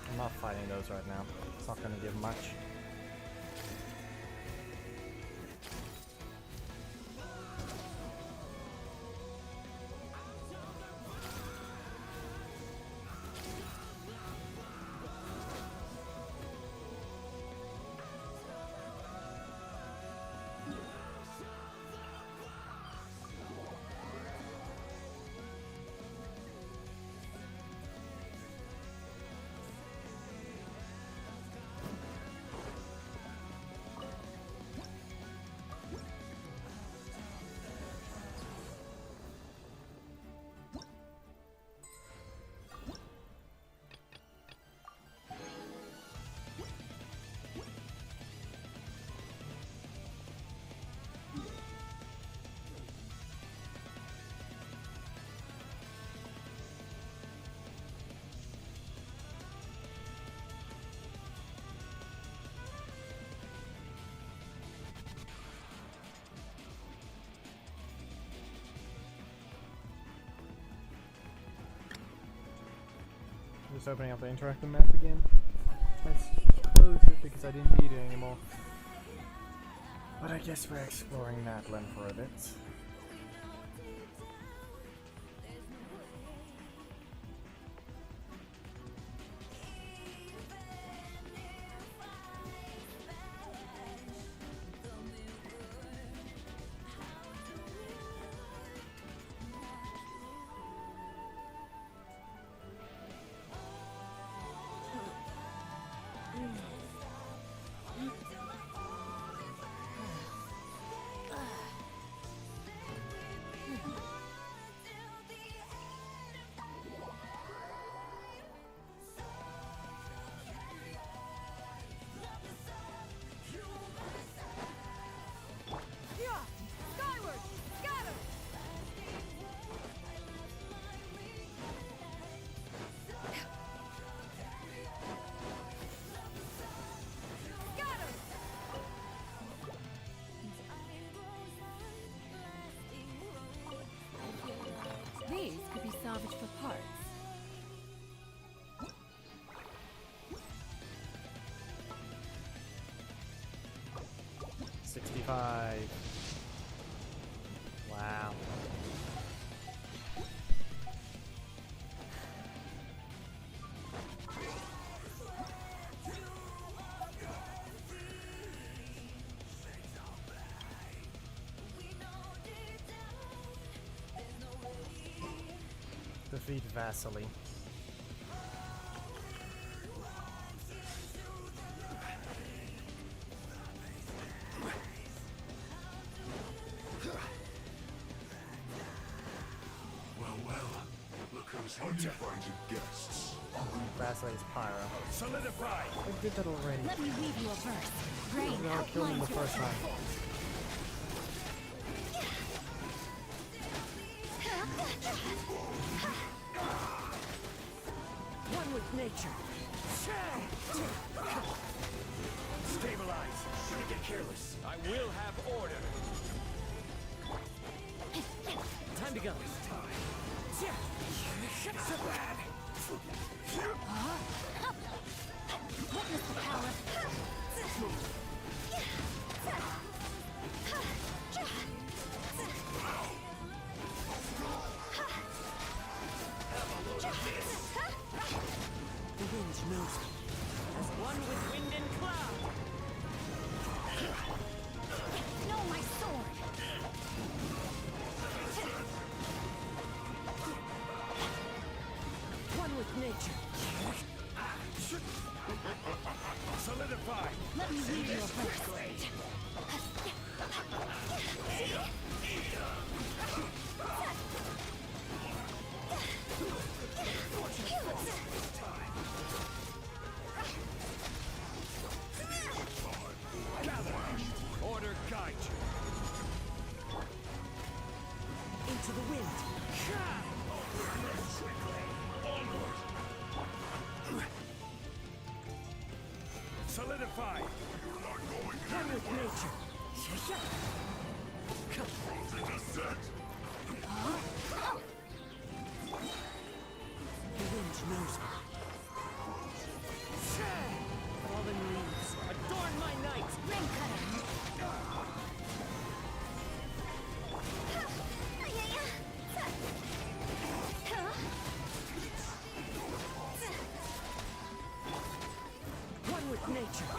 I'm not fighting those right now. It's not gonna give much. Just opening up the interactive map again. Let's close it because I didn't need it anymore. But I guess we're exploring Natlan for a bit. These could be salvaged for parts. $65. Wow. Defeat Vasily. Look who's here. Find guests. Vasily's Pyro. Solidify. I did that already. Let me weave you a verse. Rain No, I killed him the outlines your first time. One with nature. Stabilize. Shouldn't get careless. I will have order. Time to go. Witness the power. The wind knows me. As one with wind and cloud. No, my sword. One with nature. Solidify. Let me weave you a verse. Order guide you. Into the wind. Solidify. One with nature. The wind knows me. Fallen leaves, adorn my night. Ring cutter. One with nature.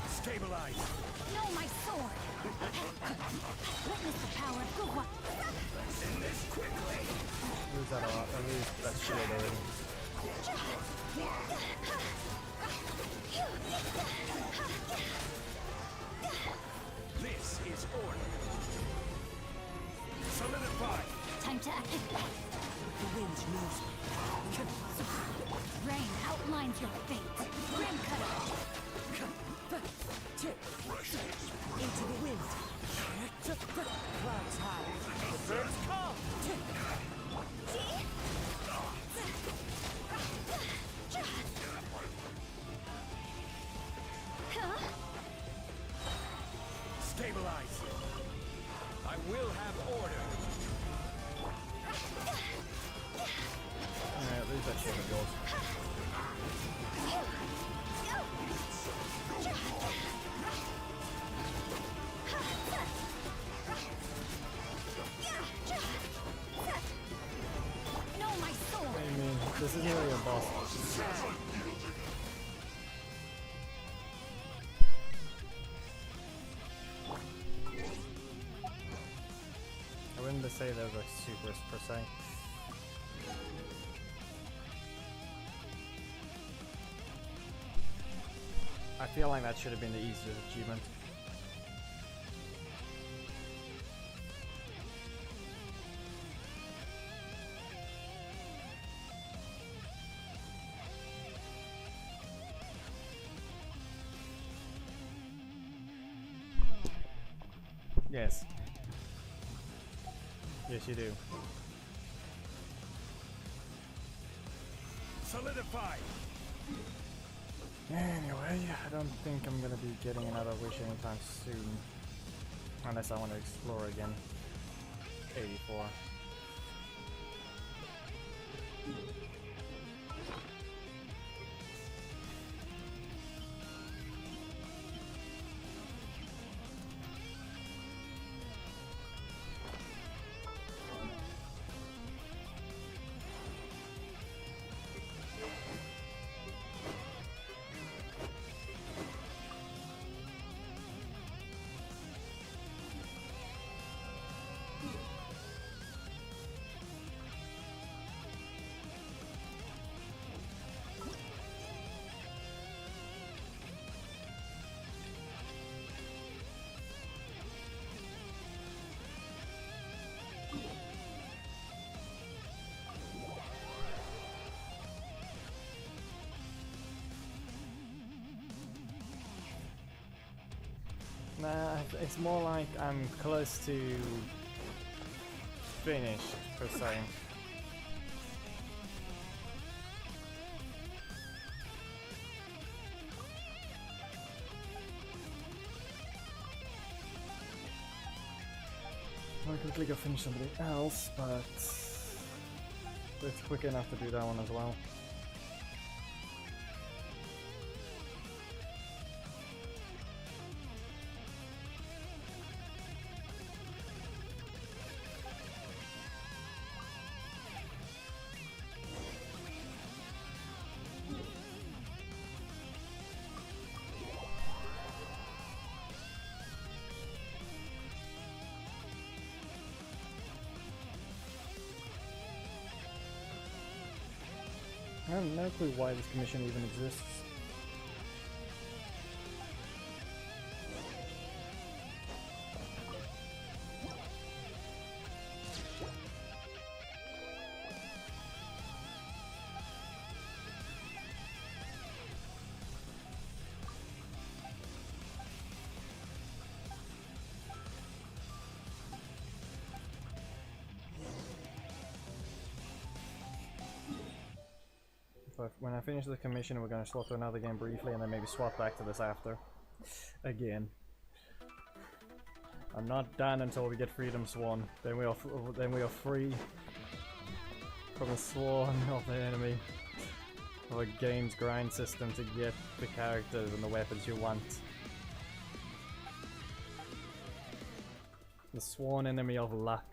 Stabilize. No, my sword. Witness the power of the one. Lose that a lot. I lose that shield already. This is order. Solidify. Time to act. The wind knows me. Rain outlines your fate. Rim cutter. Into the wind. Clouds high. The birds come. Stabilize. I will have order. shield of yours. I mean, this isn't really a boss. I wouldn't say those are supers per se. I feel like that should have been the easiest achievement. Yes. Yes, you do. Solidify. Anyway, I don't think I'm gonna be getting another wish anytime soon. Unless I want to explore again. 84. Nah, it's more like I'm close to finish, per se. I'll quickly go finish somebody else, but it's quick enough to do that one as well. I have no clue why this commission even exists. But when I finish the commission, we're gonna swap to another game briefly, and then maybe swap back to this after. Again. I'm not done until we get Freedom Swan. Then we are free from the swarm of the enemy. Of a game's grind system to get the characters and the weapons you want. The sworn enemy of luck.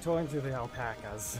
Toying to the alpacas.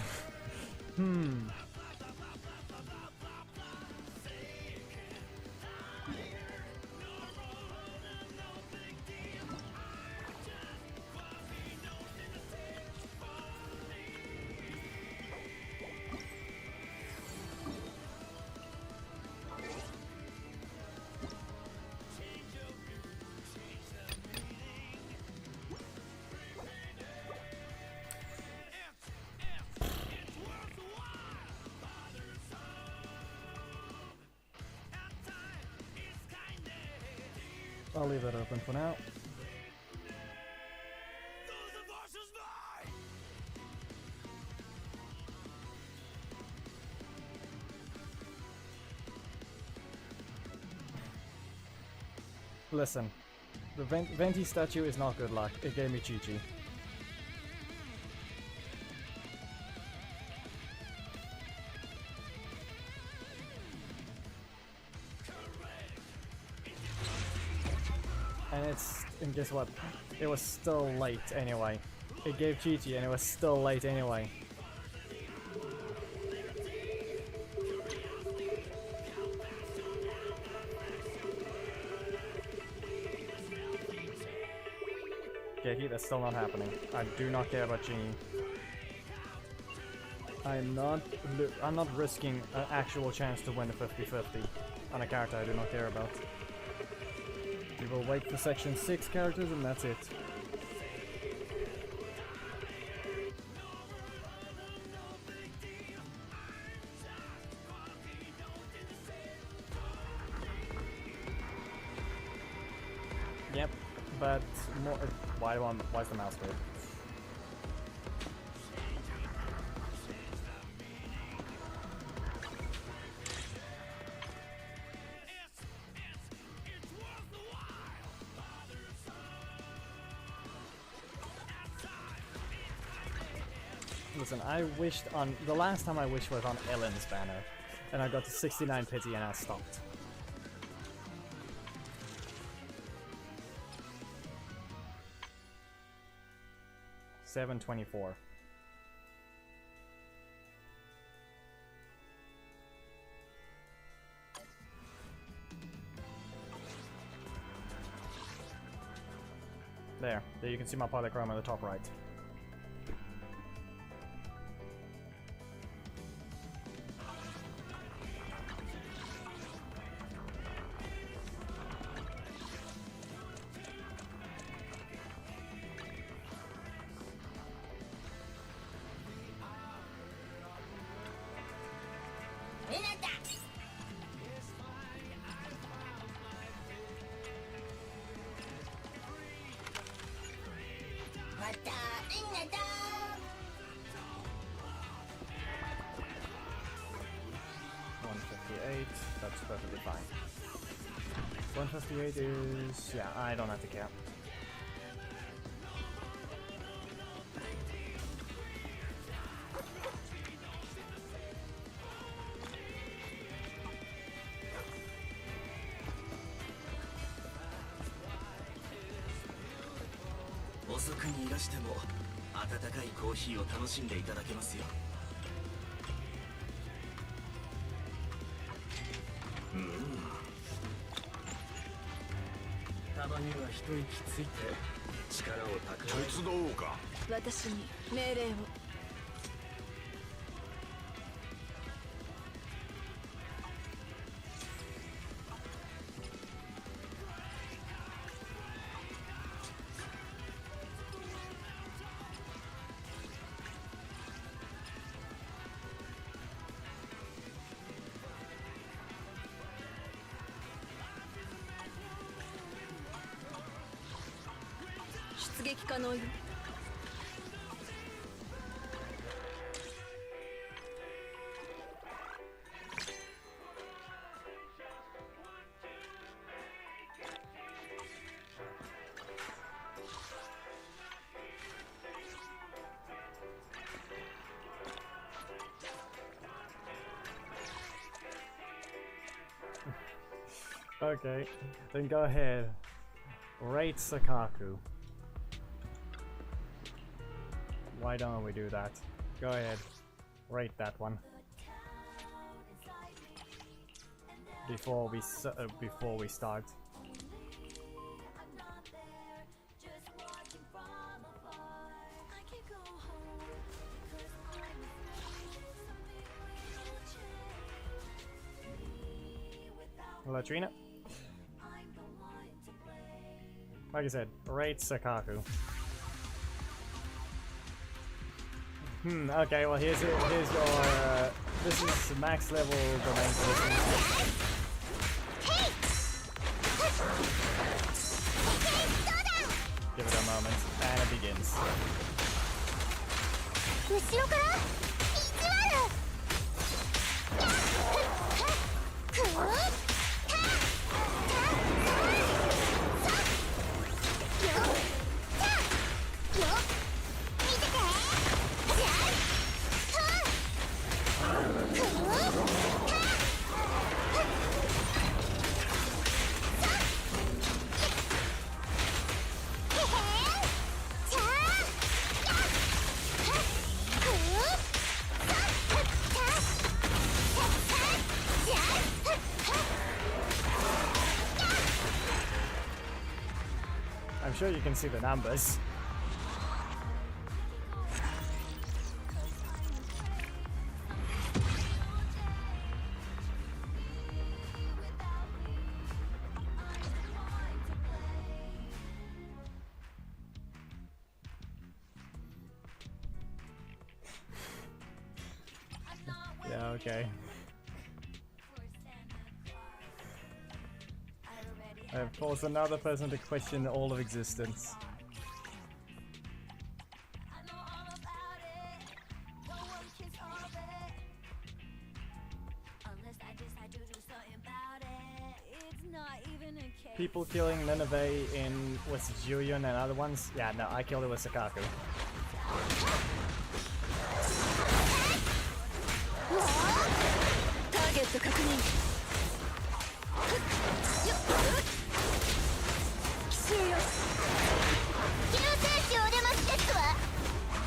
I'll leave that open for now. Listen, the Venti statue is not good luck. It gave me Chi-Chi. And guess what? It was still late anyway. It gave Chi-Chi and it was still late anyway. Okay, that's still not happening. I do not care about Genie. I'm not risking an actual chance to win a 50-50 on a character I do not care about. We will wait for section 6 characters and that's it. Yep, but more. Why is the mouse weird? Listen, I wished on the last time I wished was on Ellen's banner, and I got to 69 pity and I stopped. $7.24. There you can see my polychrome on the top right. That's perfectly fine. 158 is... yeah, I don't have to care. Okay, then go ahead. Rate Sakaku. Why don't we do that? Go ahead. Rate that one. Before we start. Latrina. Like I said, rate Sakaku. Okay, well here's your, this is max level domain position. Give it a moment, and it begins. 後ろから意地悪く見てて I'm sure you can see the numbers. Yeah, okay. I have forced another person to question all of existence. People killing Nineveh in was it Julian and other ones? Yeah, no, I killed it with Sakaku. ターゲット確認奇襲よ救世主お出ましですわ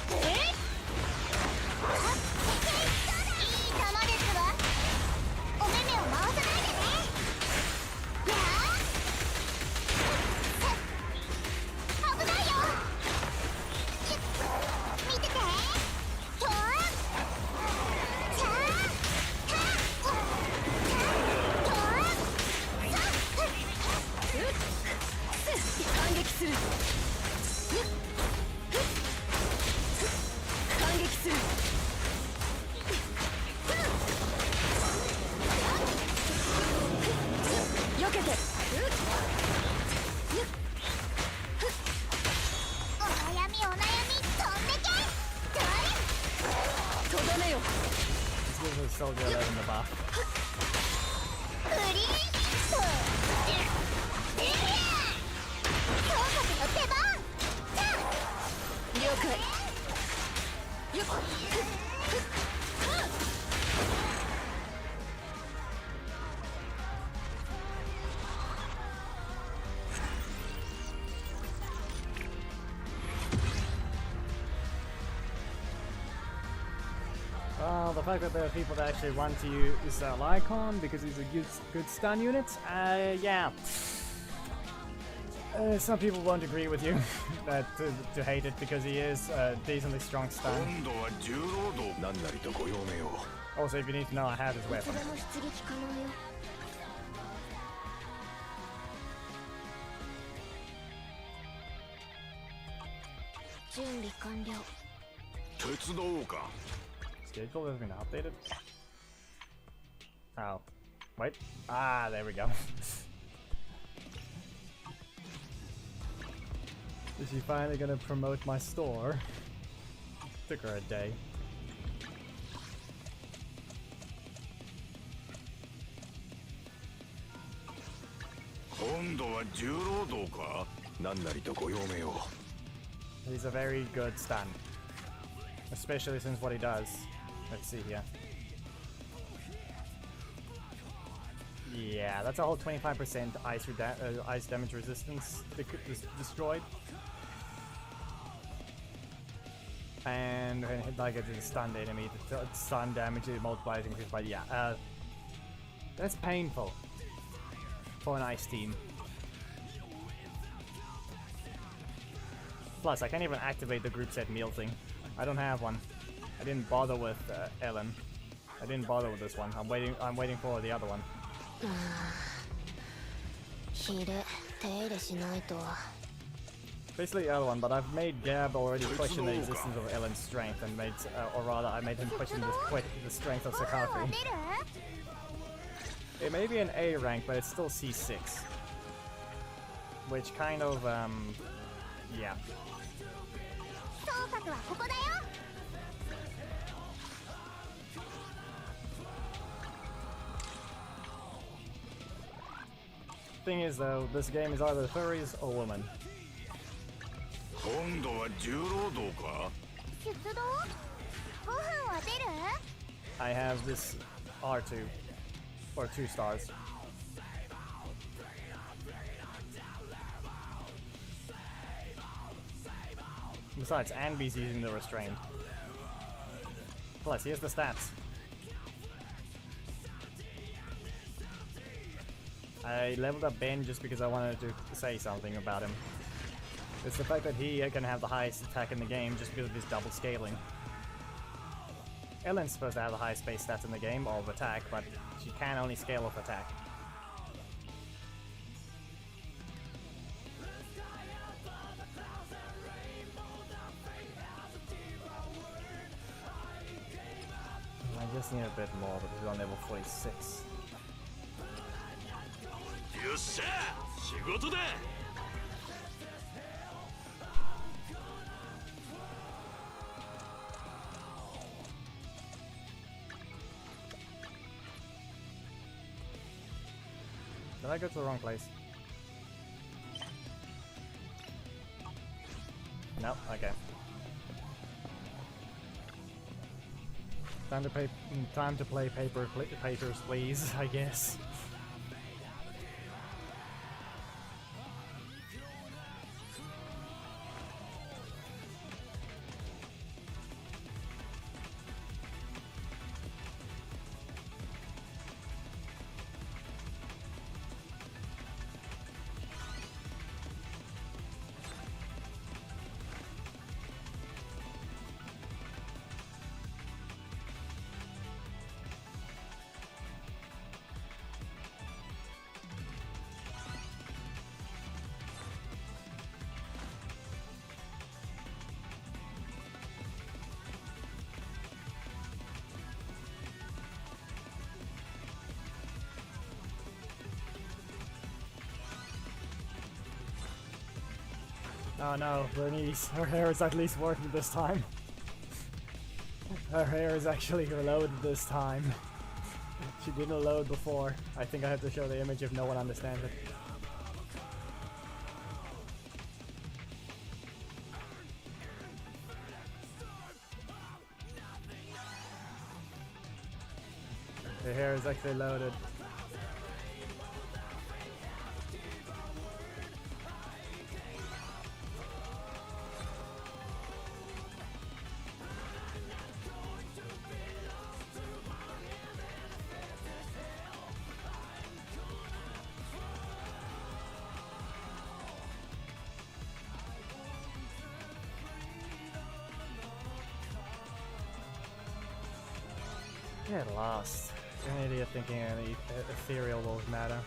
いい球ですわお目目を回さないでねやあ危ないよ見ててとちゃ反撃する反撃する避けてお悩みお悩み飛んでけとどめよ Let's give the soldier 11 in the bar. フリーヒット総括の出番了解よっThe fact that there are people that actually want to use Lycon because he's a good stun unit, yeah. Some people won't agree with you that to hate it because he is a decently strong stun. Also, if you need to know, I have his weapon. でも出撃可能よ準備完了 Schedule has been updated. Oh, wait. Ah, there we go. Is she finally gonna promote my store? Took her a day. He's a very good stun. Especially since what he does. Let's see here. Yeah, that's a whole 25% ice damage resistance destroyed. And when hit like a stunned enemy, the stun damage multiplies increased by yeah. That's painful for an ice team. Plus, I can't even activate the group set meal thing. I don't have one. I didn't bother with Ellen. I didn't bother with this one. I'm waiting for the other one. ヒレ手入れしないと Basically the other one, but I've made Gab already question the existence of Ellen's strength and made, or rather, I made him question the strength of Sakaku. 出る It may be an A rank, but it's still C6. Which kind of, Yeah. 総括はここだよ。 Thing is though, this game is either furries or women. 今度は重労働か。出動？ご飯は出る？ I have this R2 or 2 stars. Besides, Anby's using the restraint. Plus, here's the stats. I leveled up Ben just because I wanted to say something about him. It's the fact that he can have the highest attack in the game just because of his double scaling. Ellen's supposed to have the highest base stats in the game, of attack, but she can only scale with attack. I just need a bit more because we're on level 46. よっしゃ、仕事だ。 Did I go to the wrong place? No, okay. Time to play papers, please, I guess. Oh no, Bernice, her hair is at least working this time. Her hair is actually reloaded this time. She didn't load before. I think I have to show the image if no one understands it. Her hair is actually loaded. Get lost. You're an idiot thinking any ethereal will matter.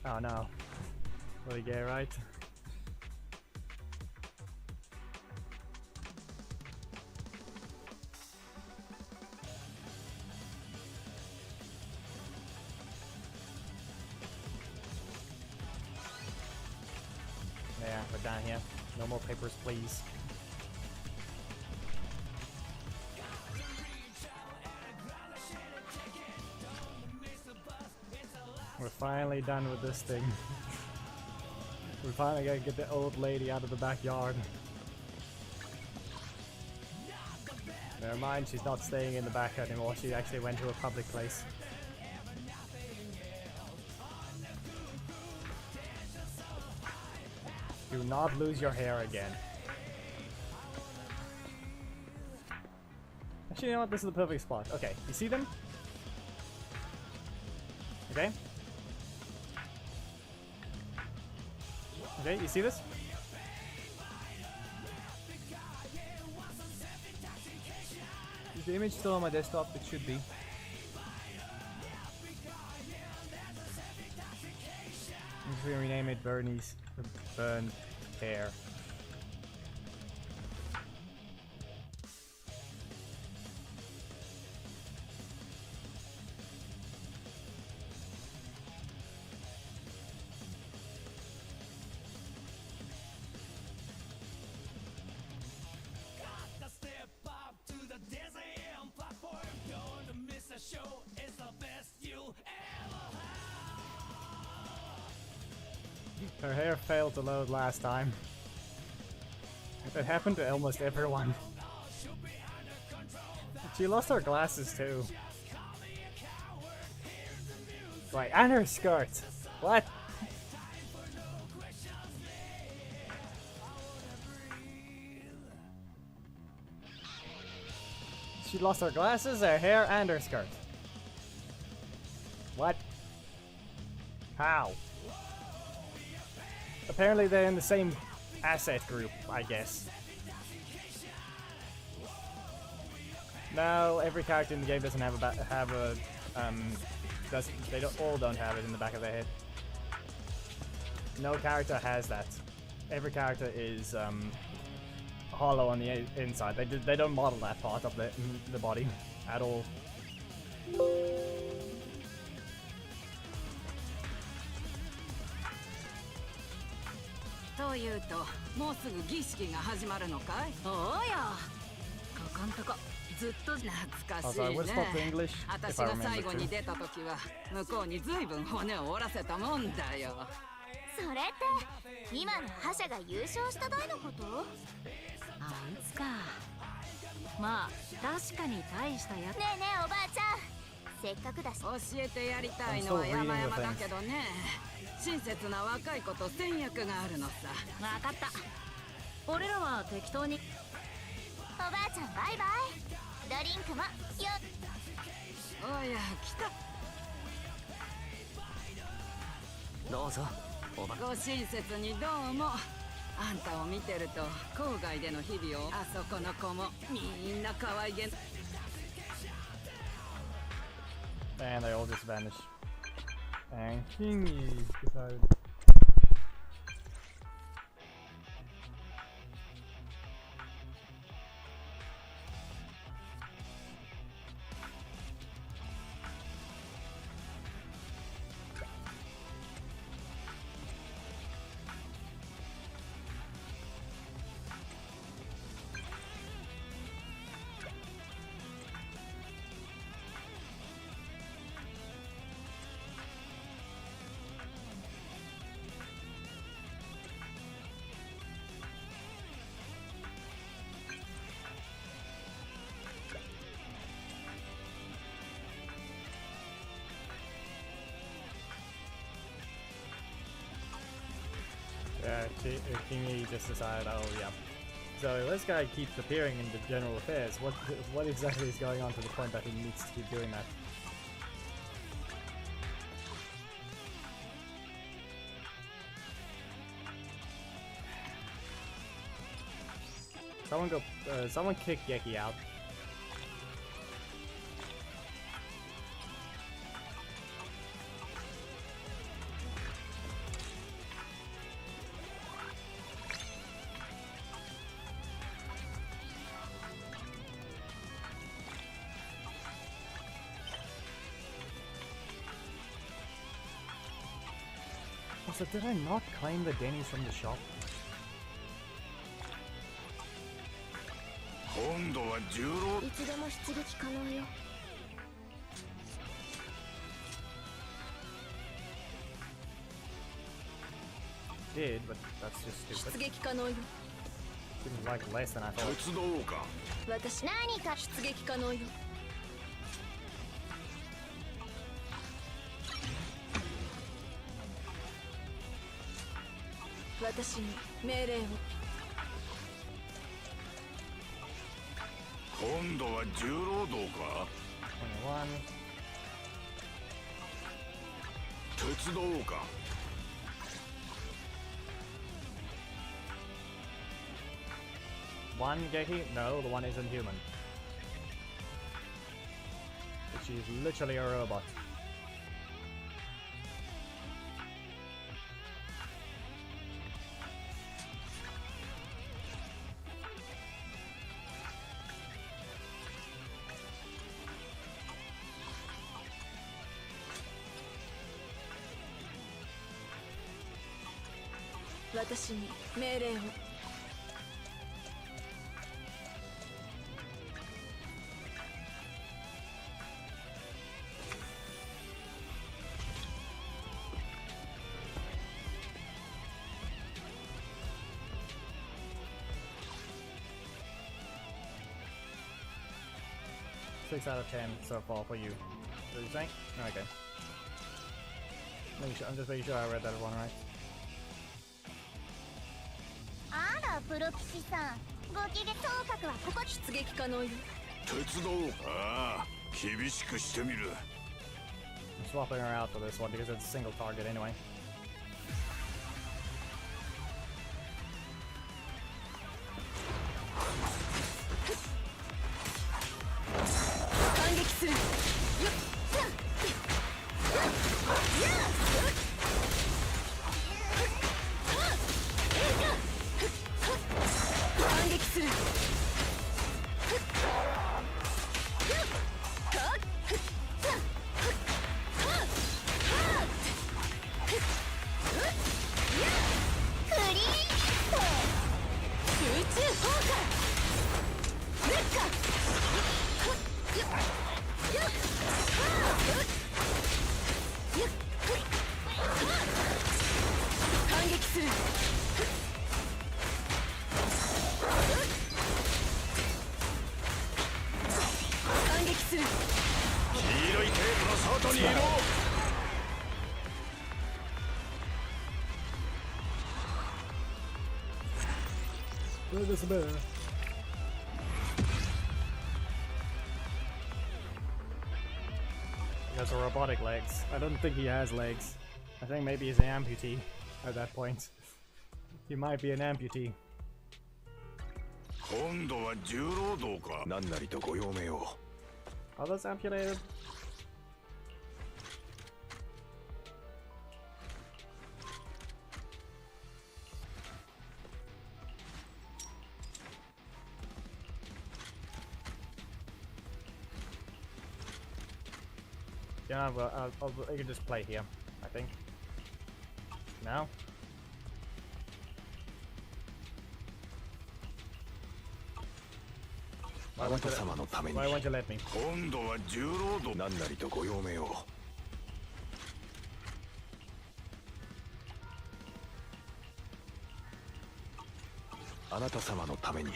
Oh no. Really gay, right? Yeah, we're down here. No more papers, please. We're finally done with this thing. We finally gotta get the old lady out of the backyard. Never mind, she's not staying in the back anymore. She actually went to a public place. Do not lose your hair again. Actually, you know what? This is the perfect spot. Okay, you see them? Okay. Okay, you see this? Is the image still on my desktop? It should be. If we rename it Bernie's Burnt Hair. Gotta step up to the Dizzy M platform. Don't miss a show. It's the best you ever had. Her hair failed to load last time. That happened to almost everyone. She lost her glasses too. Right, and her skirt. What? She lost her glasses, her hair, and her skirt. What? How? Apparently they're in the same asset group, I guess. No, every character in the game doesn't have they don't have it in the back of their head. No character has that. Every character is hollow on the inside. They don't model that part of the body at all. というと、もうすぐ儀式が始まるのかい？おうよ。ここんとこずっと懐かしい I would ね spoke to English。 私 if I が remember 最後に to. 出た時は向こうに随分骨を折らせたもんだよ。それって今の覇者が優勝した代のこと？あいつか。まあ確かに大したやつ。ねえねえおばあちゃん、せっかくだし教えてやりたいのは山々だけどね。親切な若い子と戦略があるのさ。わかった。俺らは適当に。おばあちゃんバイバイ。ドリンクもよおや来た。どうぞおば。ご親切にどうも。あんたを見てると郊外での日々をあそこの子もみんな可愛げ。 And they all just vanish. And Kingy decided. Yeah, Kingy just decided, oh yeah. So this guy keeps appearing in the general affairs. What exactly is going on to the point that he needs to keep doing that? Someone kick Yeki out. So did I not claim the Denny's from the shop? 今度は重郎。いつでも出撃可能よ。Did, but that's just stupid. 出撃可能よ。 Seems like less than I thought. 鉄道か。私何か出撃可能よ。私に命令を。今度は重労働か。鉄道か。One Geki? No, the one isn't human. She's literally a robot. 私に命令を。6 out of 10 so far for you. What are you saying? Okay. I'm just making sure I read that one right. あらプロ騎士さん、ご機嫌総格はここに。出撃可能よ。手伝おう。ああ、厳しくしてみる。 I'm swapping her out for this one because it's a single target anyway. This better. He has robotic legs. I don't think he has legs. I think maybe he's an amputee at that point. He might be an amputee. 今度は重労働か。何なりとご用命を。 Are those amputated? Yeah, well, I can just play here, I think. Now? Why won't you let me? 今度は重労働。何なりとご用命を。あなた様のために。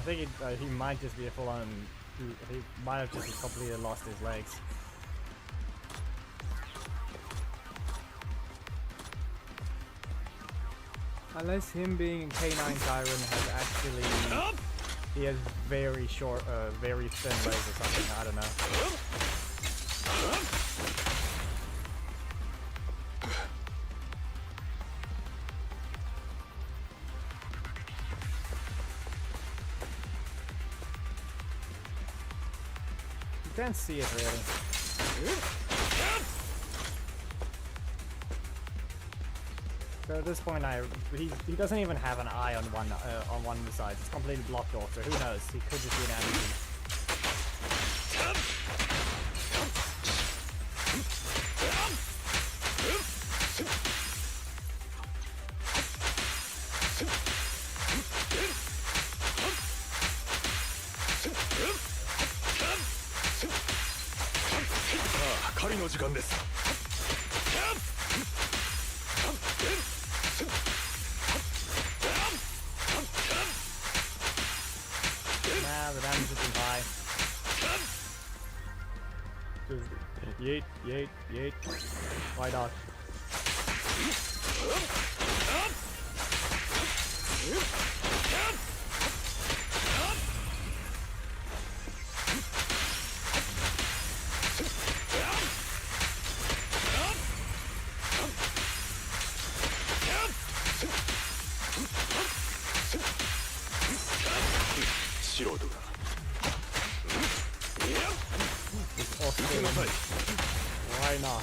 I think he might just be a full-on. He might have just completely lost his legs. Unless him being K9 Tyrant has actually... He has very short, very thin legs or something, I don't know. You can't see it really. So at this point, he doesn't even have an eye on one of the sides. It's completely blocked off. So who knows? He could just be an enemy. Nah, the damage isn't high. Just yeet, yeet, yeet. Why not? Why not?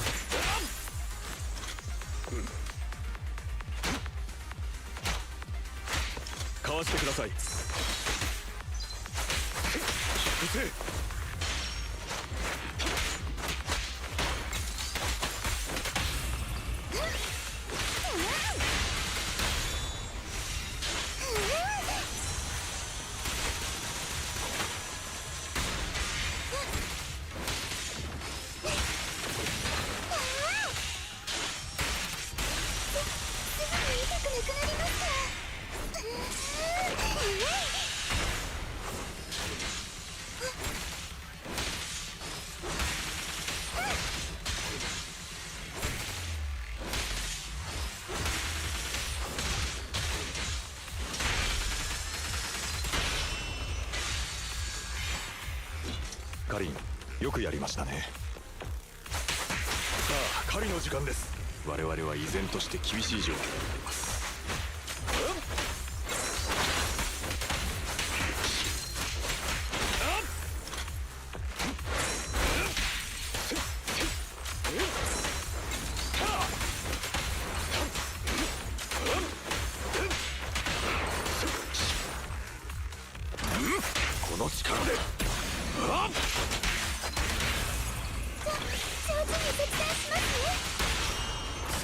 カリン、よくやりましたね。さあ、狩りの時間です。我々は依然として厳しい状況にあります。この力で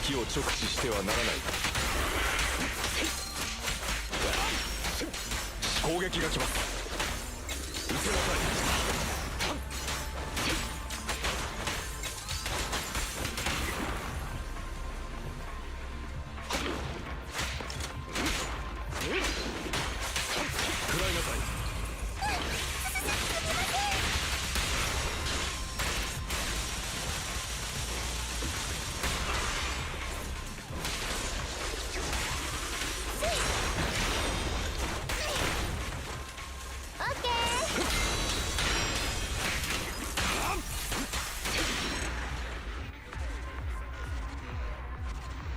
月を直視してはならない。攻撃が来ます。撃ちなさい。食らいなさい。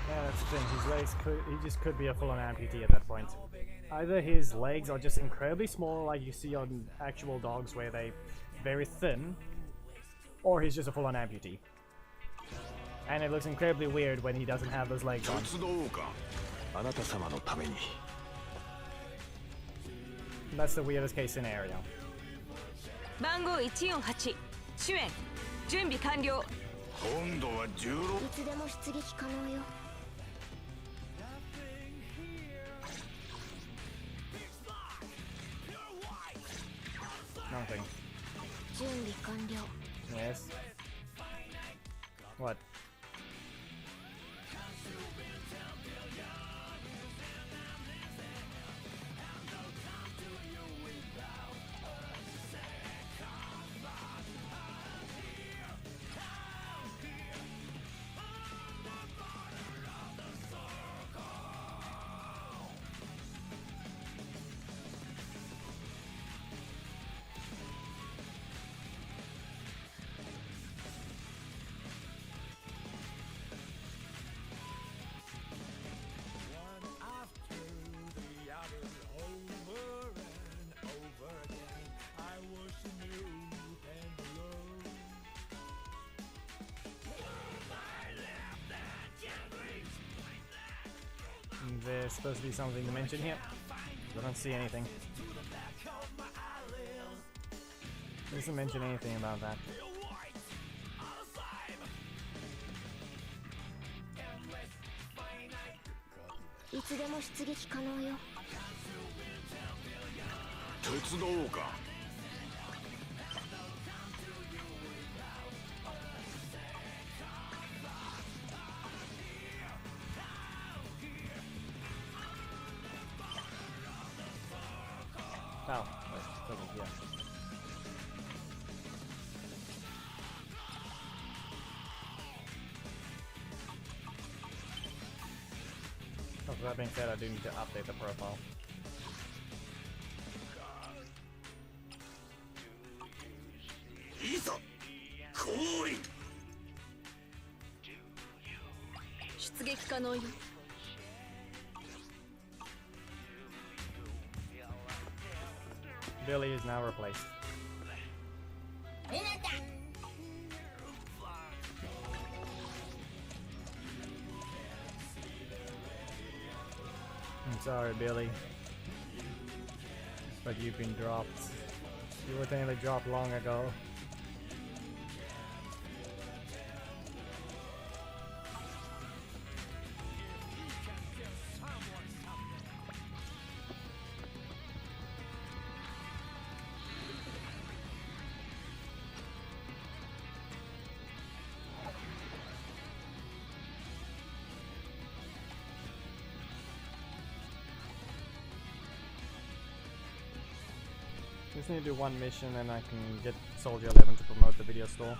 Yeah, that's the thing. His legs he just could be a full-on amputee at that point. Either his legs are just incredibly small, like you see on actual dogs where they very thin, or he's just a full-on amputee. And it looks incredibly weird when he doesn't have those legs on. あなた様のために。 That's the weirdest case scenario. 番号148主演準備完了。今度は16。いつでも出撃可能よ。 Nothing. 準備完了。 Yes. What? There's supposed to be something to mention here. I don't see anything. Doesn't mention anything about that. Oh, wait, okay, yeah. Oh, so that being said, I do need to update the profile. Billy is now replaced. Sorry, Billy. But you've been dropped. You were technically dropped long ago. Just need to do one mission and I can get Soldier 11 to promote the video store.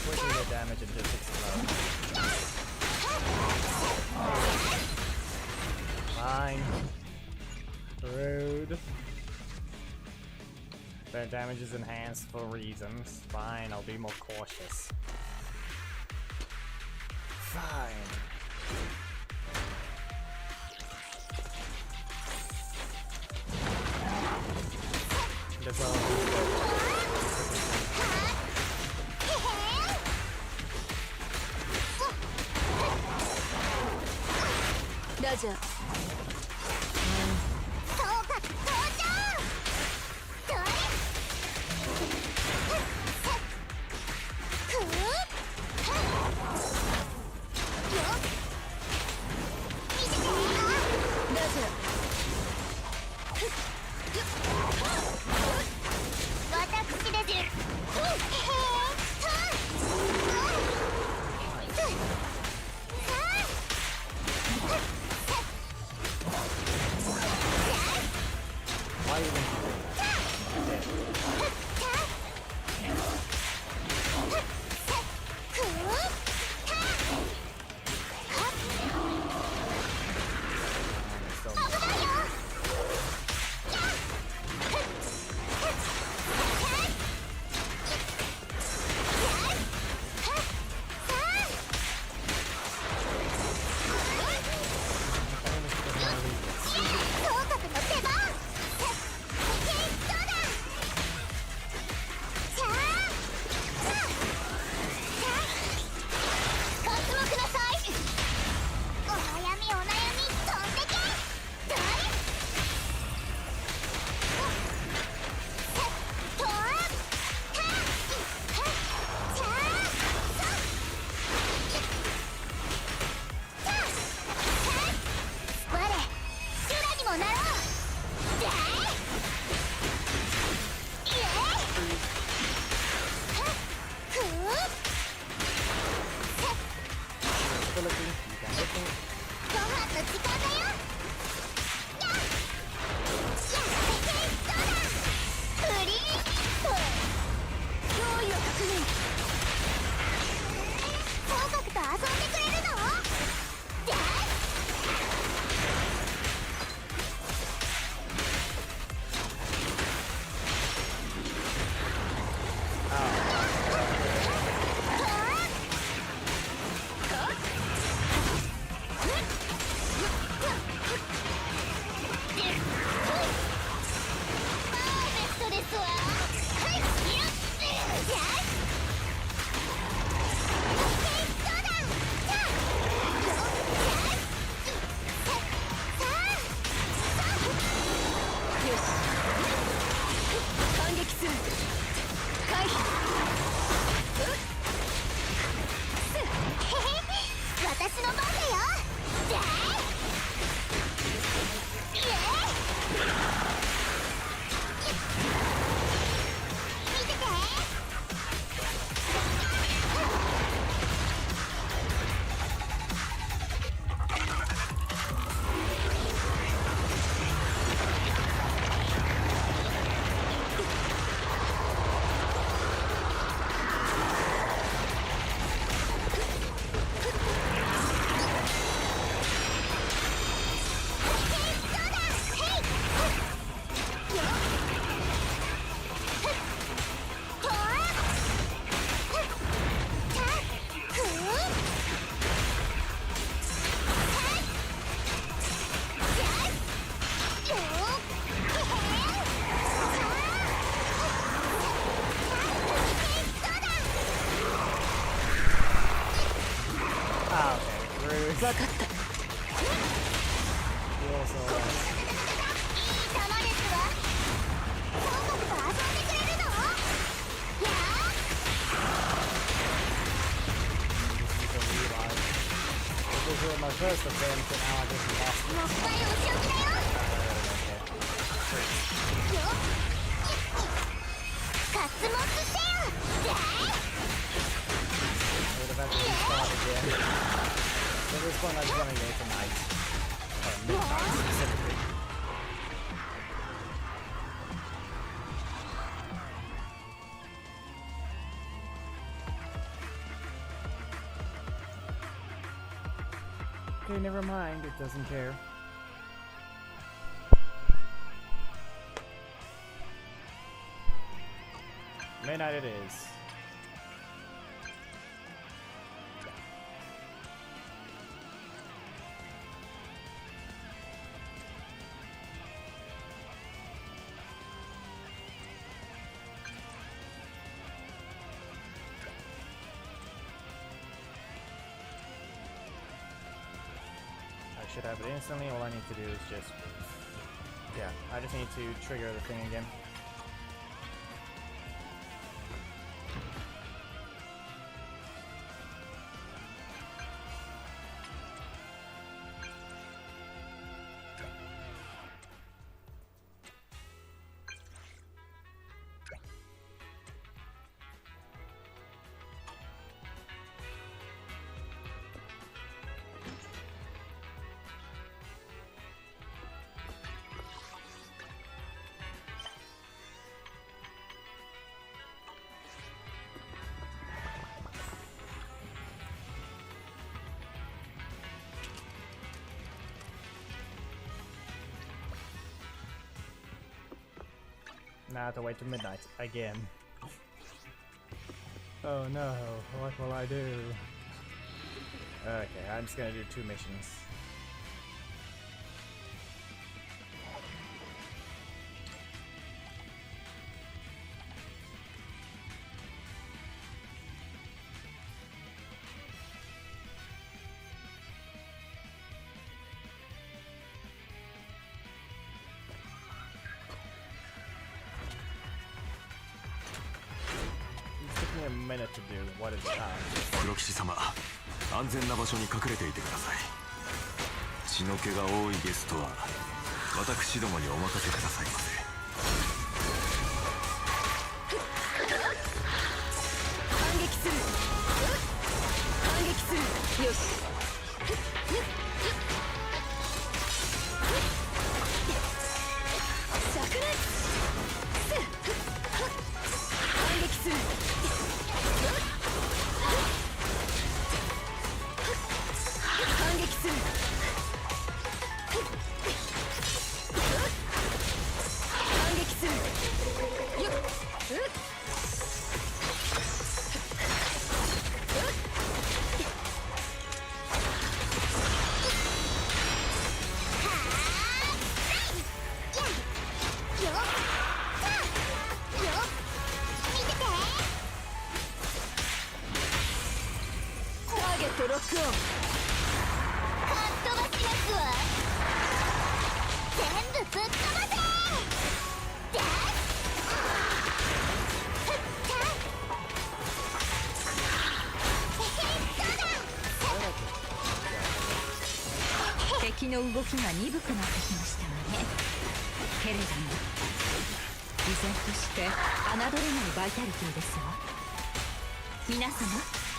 Quickly hit damage and just explode. Fine. Rude. Their damage is enhanced for reasons. Fine, I'll be more cautious. Fine. That's all I'll do. Roger. Why even do is that? You also lost. いい玉ですわ。本国と遊んでくれるの？やあ。 You can realize. This was my first attempt and now I just lost. もっぱいお仕置きだよ。よっ。カツモツせよ。じゃあ。 I would have had to restart again. So at this point I just want to go tonight. Or midnight specifically. Okay, never mind, it doesn't care. Midnight it is. I should have it instantly. All I need to do is just... Yeah, I just need to trigger the thing again. Now I have to wait till midnight again. Oh no, what will I do? Okay, I'm just gonna do 2 missions. It took me a minute to do what is that. 黒騎士様、安全な場所に隠れていてください。血の気が多いゲストは私どもにお任せくださいませ。反撃する。反撃する。よし。灼熱。反撃する。反撃する。反撃する。よっ。ターゲットロックオン。かっ飛ばしますわ。全部ぶっ飛ばせ。で。敵の動きが鈍くなってきましたわね。けれども依然として侮れないバイタリティですわ。皆様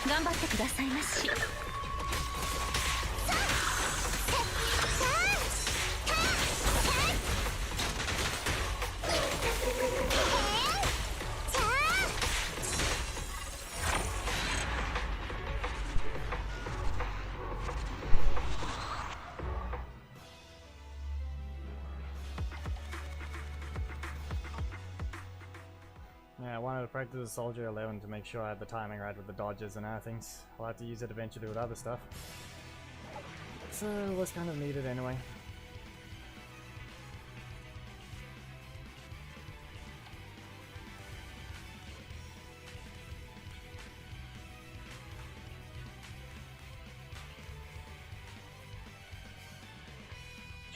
頑張ってくださいまし。Yeah, I wanted to practice a Soldier 11 to make sure I had the timing right with the dodges and other things. I'll have to use it eventually with other stuff. So it was kind of needed anyway.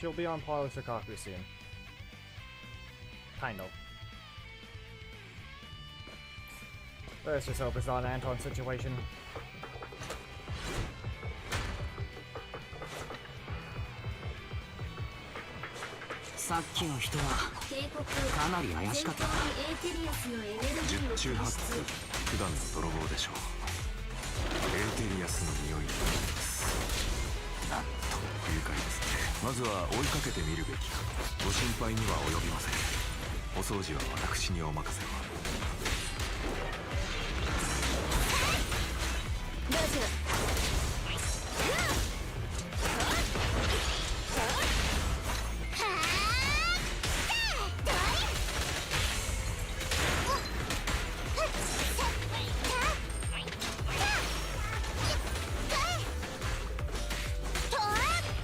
she'll be on par with Shikaku soon. Kind of. Let's just hope it's not an Anton situation. さっきの人はかなり怪しかったな。十中八九普段の泥棒でしょう。エーテリアスの匂いですなんと不愉快ですね。まずは追いかけてみるべきか。ご心配には及びません。お掃除は私にお任せを。ラジャ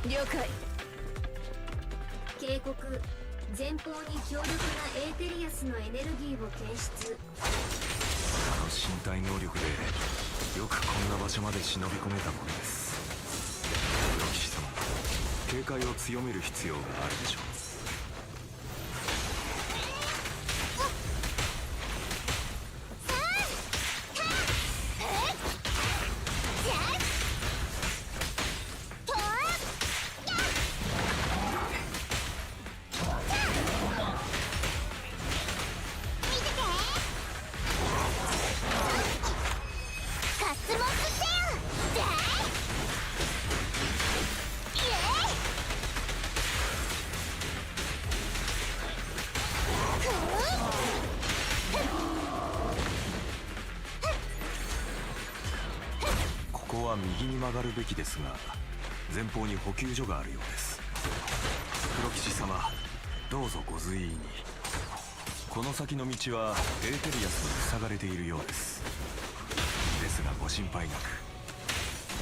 了解。警告、前方に強力なエーテリアスのエネルギーを検出。あの身体能力でよくこんな場所まで忍び込めたものです。黒騎士様、警戒を強める必要があるでしょう。ここは右に曲がるべきですが、前方に補給所があるようです。黒騎士様、どうぞご随意に。この先の道はエーテリアスに塞がれているようです。ですがご心配なく、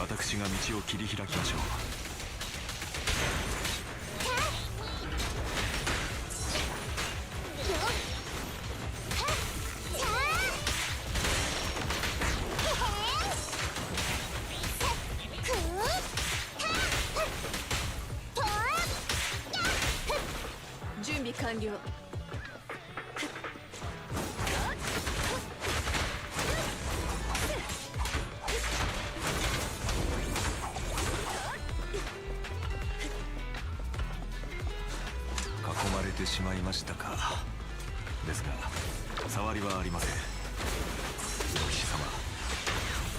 私が道を切り開きましょう。準備完了。囲まれてしまいましたか。ですが触りはありません。黒騎士様、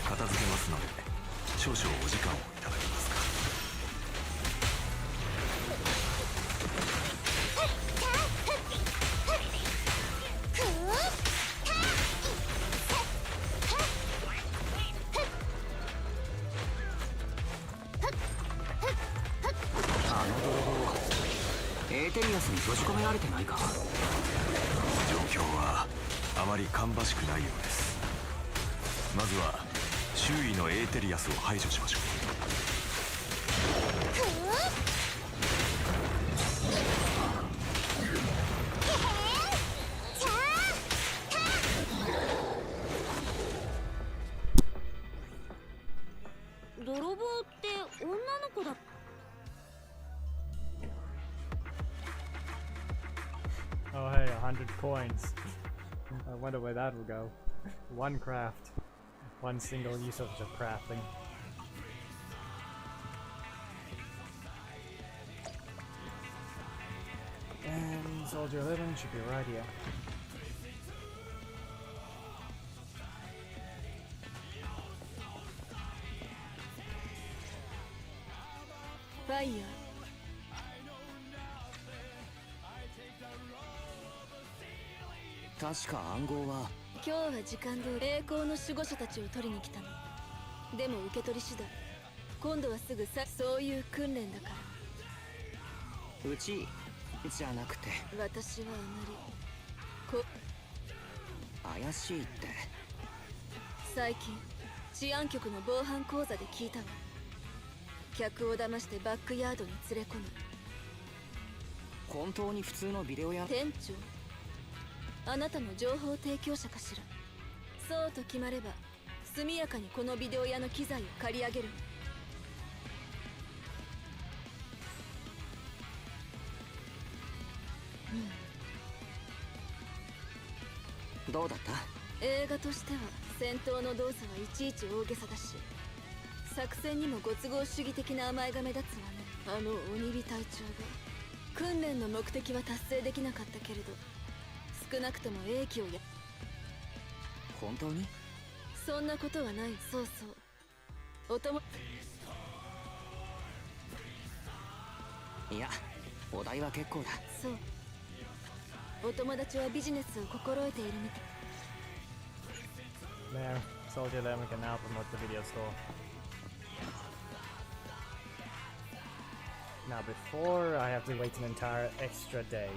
片付けますので少々お時間をいただけますか。あの泥棒エーテリアスに閉じ込められてないか。状況はあまり芳しくないようです。まずは周囲のエーテリアスを排除しましょう。泥棒って女の子だ。Oh hey, 100 coins. I wonder where that will go. One craft. One single use of crafting. And Soldier 11 should be right here. Fire. 確か暗号は今日は時間通り栄光の守護者たちを取りに来たの。でも受け取り次第今度はすぐそういう訓練だから。うちじゃなくて私はあまり怪しいって。最近治安局の防犯講座で聞いたわ。客を騙してバックヤードに連れ込む。本当に普通のビデオ屋。店長、あなたの情報提供者かしら。そうと決まれば速やかにこのビデオ屋の機材を借り上げる。どうだった？映画としては戦闘の動作はいちいち大げさだし、作戦にもご都合主義的な甘えが目立つわね。あの鬼火隊長が訓練の目的は達成できなかったけれど、少なくとも英気をや。本当に？そんなことはない。そうそう、お供。いや、お題は結構だ。そう、お友達はビジネスを心得ているみたい。 There, Soldier Lemon can now promote the video store. Now before I have to wait an entire extra day.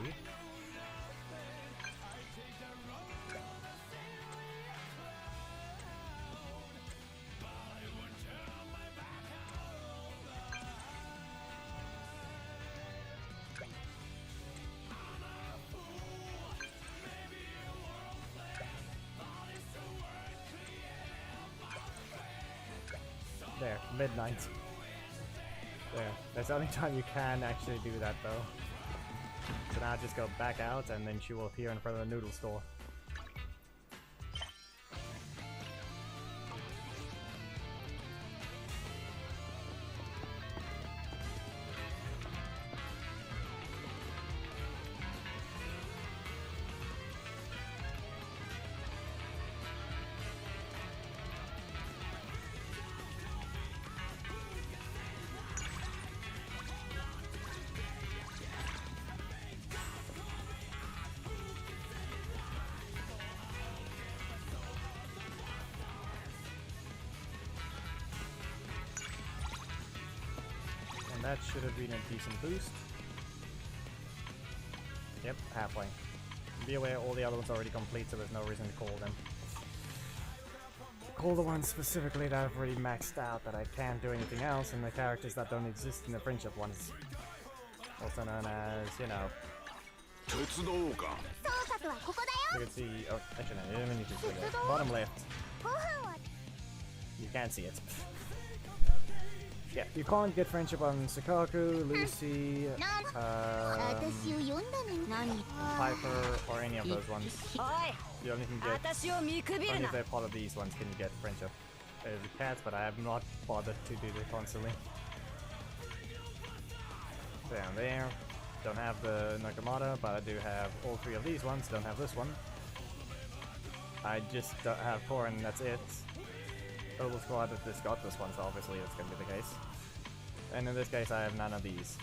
There, midnight. There. That's the only time you can actually do that though. So now just go back out and then she will appear in front of the noodle store. And that should have been a decent boost. Yep, halfway. Be aware all the other ones are already complete, so there's no reason to call them. Call the ones specifically that I've already maxed out that I can't do anything else, and the characters that don't exist in the friendship ones. Also known as, you know. You can see, oh, actually no, you don't need to see it. Bottom left. You can't see it. Yeah, you can't get friendship on Sakaku, Lucy, Piper, or any of those ones. You only can get, only if they're part of these ones can you get friendship. There's the cats, but I have not bothered to do it constantly. Down there, don't have the Nakamata, but I do have all three of these ones, don't have this one. I just don't have Korin, that's it. Total squad that just got this one, so obviously that's gonna be the case. And in this case, I have none of these.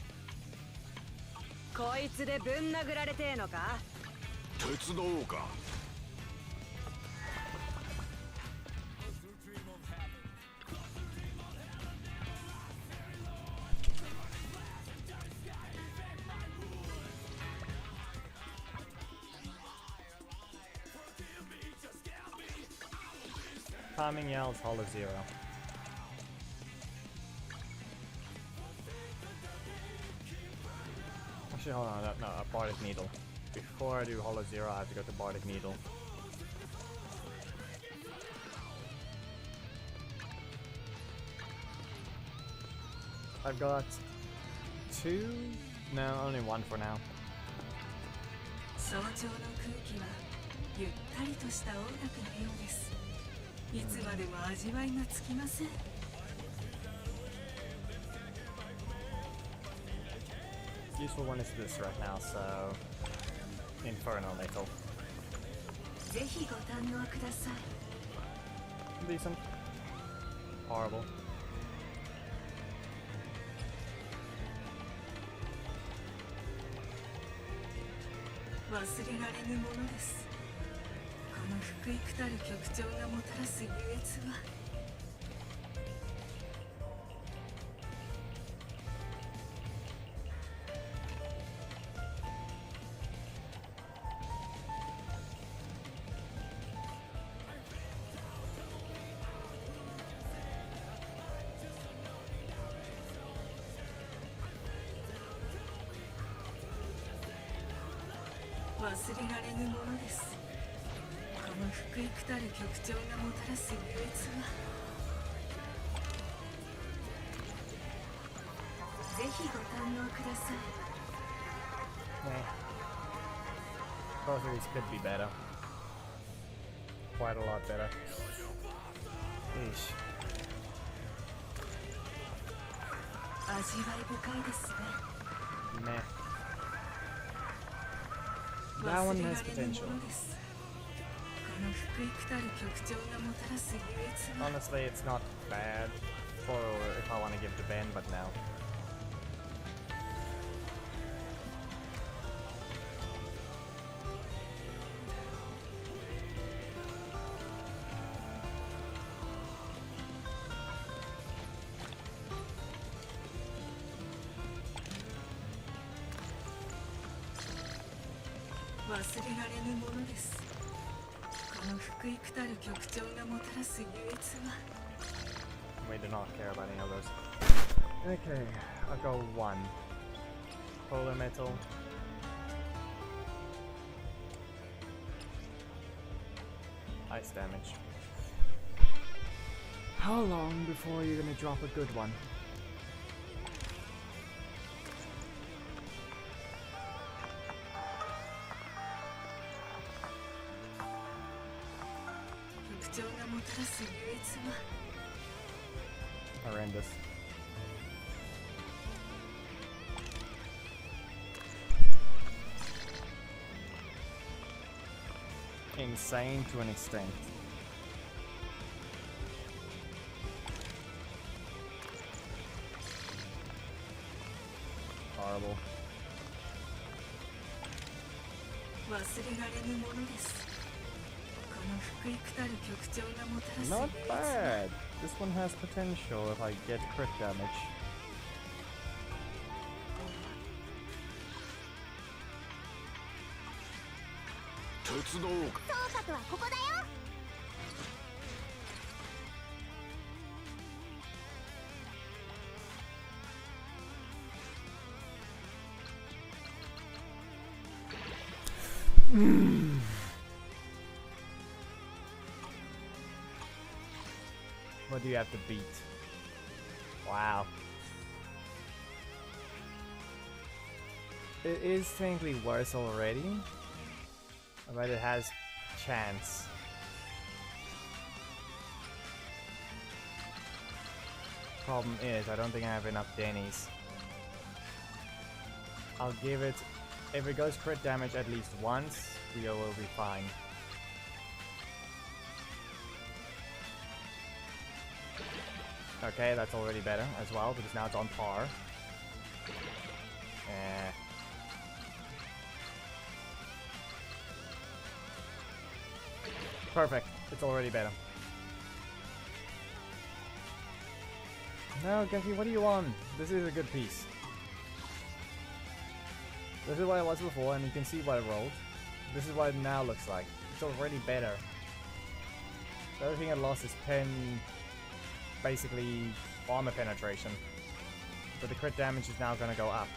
Timing yells, Hollow Zero. Actually, hold on, no, a Bardic Needle. Before I do Hollow Zero, I have to go to Bardic Needle. I've got 2? No, only 1 for now. Useful one is this right now, so Inferno Lethal. Decent. Horrible. Both of these could be better. Quite a lot better. Eesh. 味わい深いですね。 Meh. That one has potential. この福幾たる局長がもたらす唯一の Honestly, it's not bad for if I want to give to Ben, but no. We do not care about any of those. Okay, I'll go 1. Polar metal. Ice damage. How long before you're gonna drop a good one? Horrendous. Insane to an extent. Horrible. Not bad. This one has potential if I get crit damage. What do you have to beat? Wow. It is technically worse already, but it has chance. Problem is, I don't think I have enough Denny's. I'll give it, if it goes crit damage at least once, we will be fine. Okay, that's already better as well, because now it's on par. Perfect. It's already better. No, Genki, what do you want? This is a good piece. This is what it was before, and you can see what it rolled. This is what it now looks like. It's already better. The other thing it lost is basically armor penetration. But the crit damage is now gonna go up.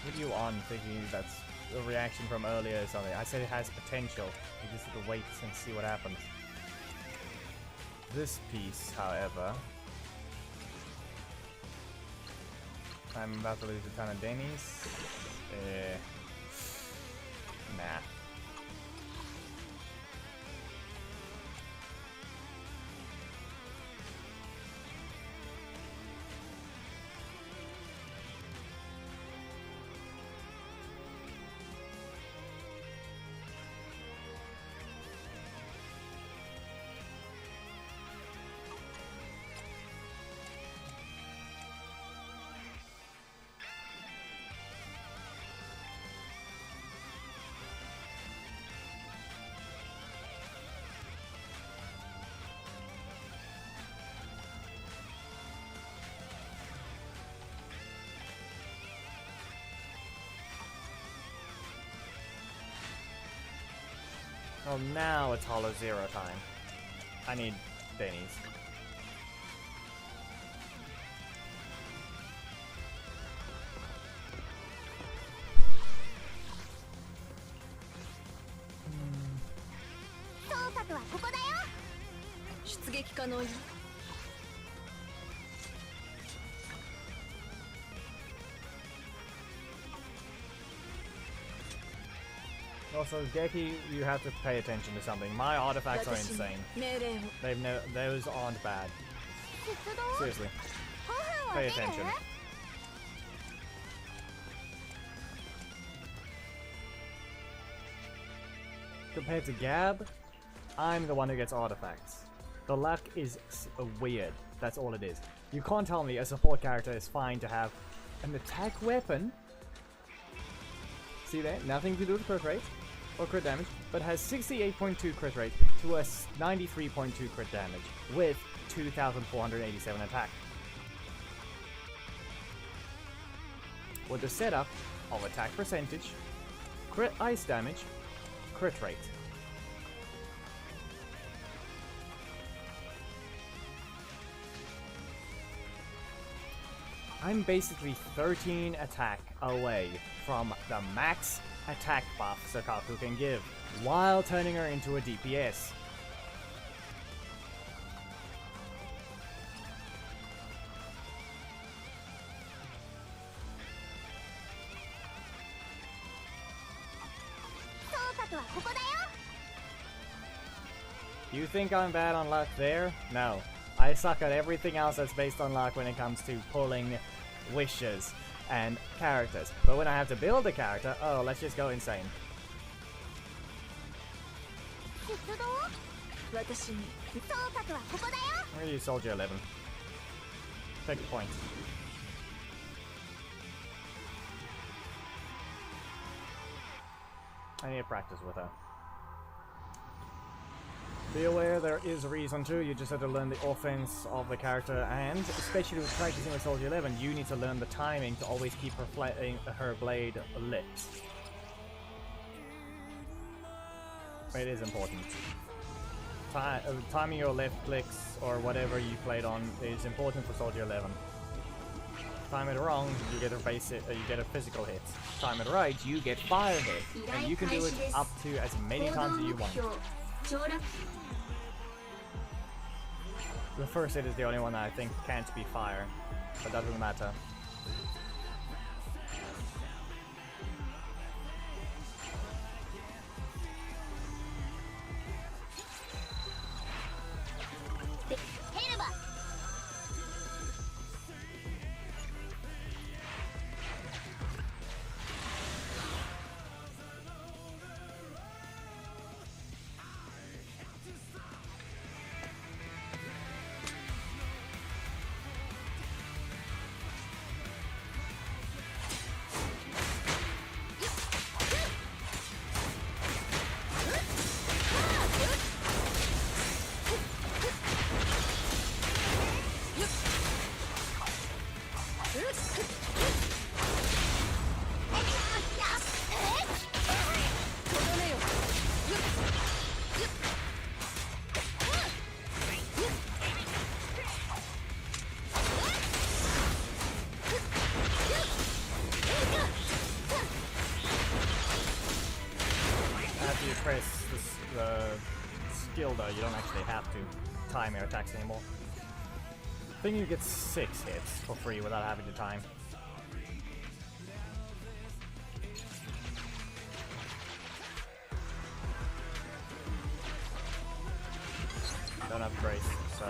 What are you on, thinking that's a reaction from earlier or something? I said it has potential. You just have to wait and see what happens. This piece, however, I'm about to lose a ton of Denny's. Nah. Well, now it's Hollow Zero time. I need Denny's. Also, Geki, you have to pay attention to something. My artifacts are 私に insane. 命令を Those aren't bad. 出動 Seriously, 5分は pay 出る attention. Compared to Gab, I'm the one who gets artifacts. The luck is weird. That's all it is. You can't tell me a support character is fine to have an attack weapon. See that? Nothing to do with crit rate or crit damage, but has 68.2 crit rate to a 93.2 crit damage with 2,487 attack. With the setup of attack percentage, crit ice damage, crit rate. I'm basically 13 attack away from the max attack buff Sakaku can give, while turning her into a DPS. You think I'm bad on luck there? No. I suck at everything else that's based on luck when it comes to pulling wishes and characters. But when I have to build a character, oh, let's just go insane. 出動私に総括はここだよ I'm gonna use Soldier 11. Take the point. I need to practice with her. Be aware there is a reason to, you just have to learn the offense of the character, and especially with practicing with Soldier 11, you need to learn the timing to always keep her blade lit. It is important. Timing your left clicks or whatever you played on is important for Soldier 11. Time it wrong, you get a physical hit. Time it right, you get fire hit, and you can do it up to as many times as you want. The first hit is the only one that I think can't be fire, but that doesn't matter. After you press the skill though, you don't actually have to time your attacks anymore. I think you get 6 hits for free without having to time. Don't have brace, so...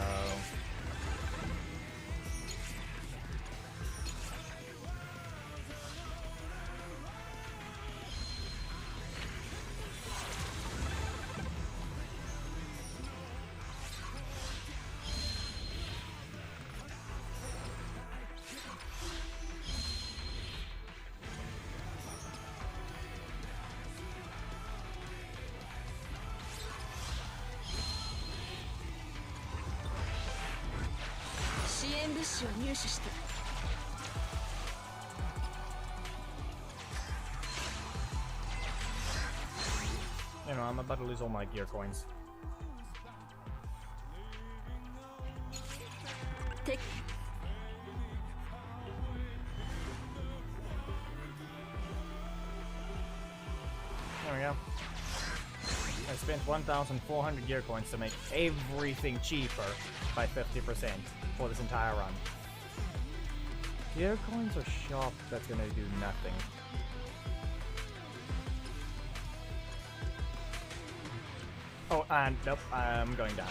You know, I'm about to lose all my gear coins. Take There we go. I spent 1,400 gear coins to make everything cheaper by 50% for this entire run. Gear coins are shop that's gonna do nothing. Oh, and nope, I'm going down.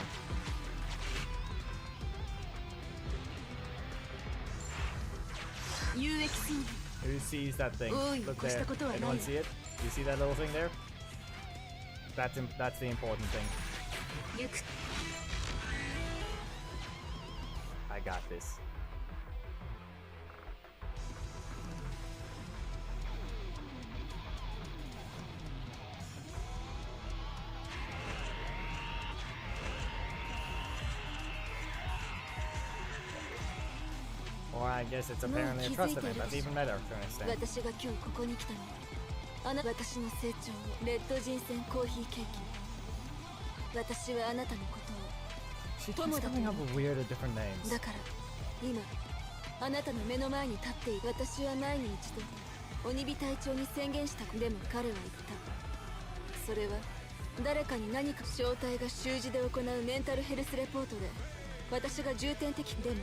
Who sees that thing? Look there. Anyone see it? Do you see that little thing there? That's the important thing. I got this. Or I guess it's apparently a trust event. That's even better to an extent. 私が今日ここに来たのは私の成長をレッド人選コーヒーケーキ私はあなたのことを She keeps coming up with weird different names. だから今あなたの目の前に立っている私は前に一度鬼火隊長に宣言したでも彼は言ったそれは誰かに何か正体が習字で行うメンタルヘルスレポートで私が重点的でも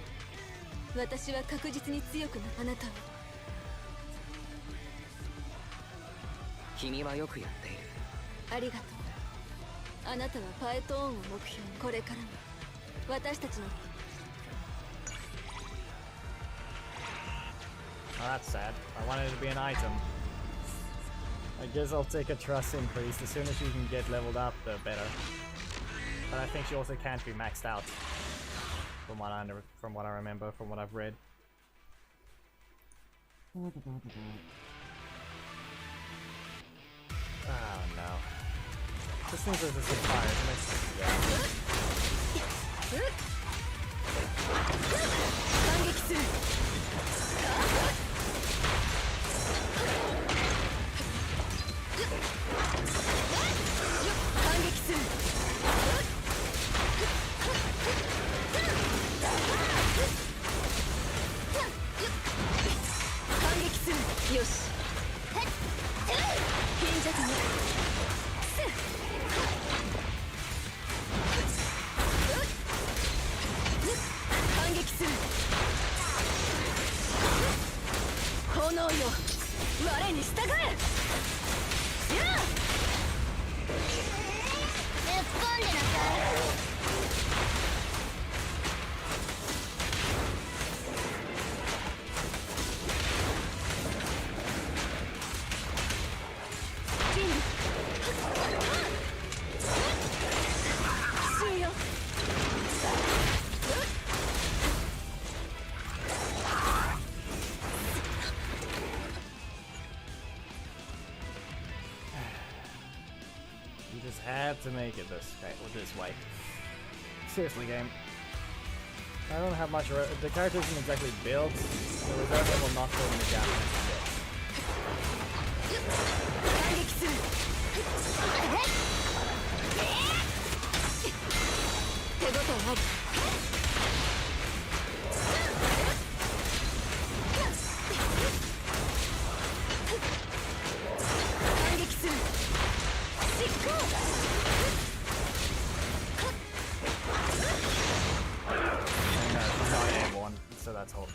私は確実に強くなあなたを君はよくやっているありがとうあなたはパエトーンを目標にこれからも私たちの Oh, that's sad. I wanted it to be an item. I guess I'll take a trust increase. The sooner she can get leveled up, the better. But I think she also can't be maxed out. From what I remember, from what I've read. Oh no. This thing's just a fire, isn't it? Yeah. よし貧弱に反撃する炎よ我に従えやあ突っ込んでなさいTo make it this way. Seriously, game. I don't have much. The character isn't exactly built. The reserve will not fill in the gap.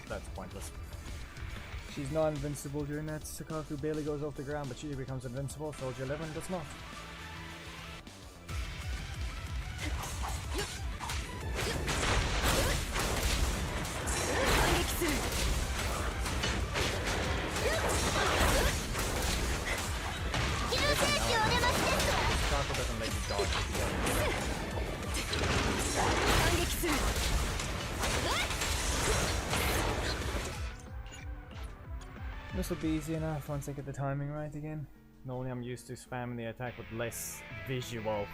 That's pointless. She's not invincible during that. Sakaku barely goes off the ground, but she becomes invincible. Soldier 11 does not. Sakaku doesn't let you dodge. This will be easy enough once I get the timing right again. Normally I'm used to spamming the attack with less visuals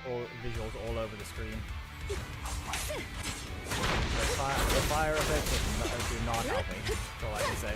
all over the screen. The fire effects do not help me, that's all I can say.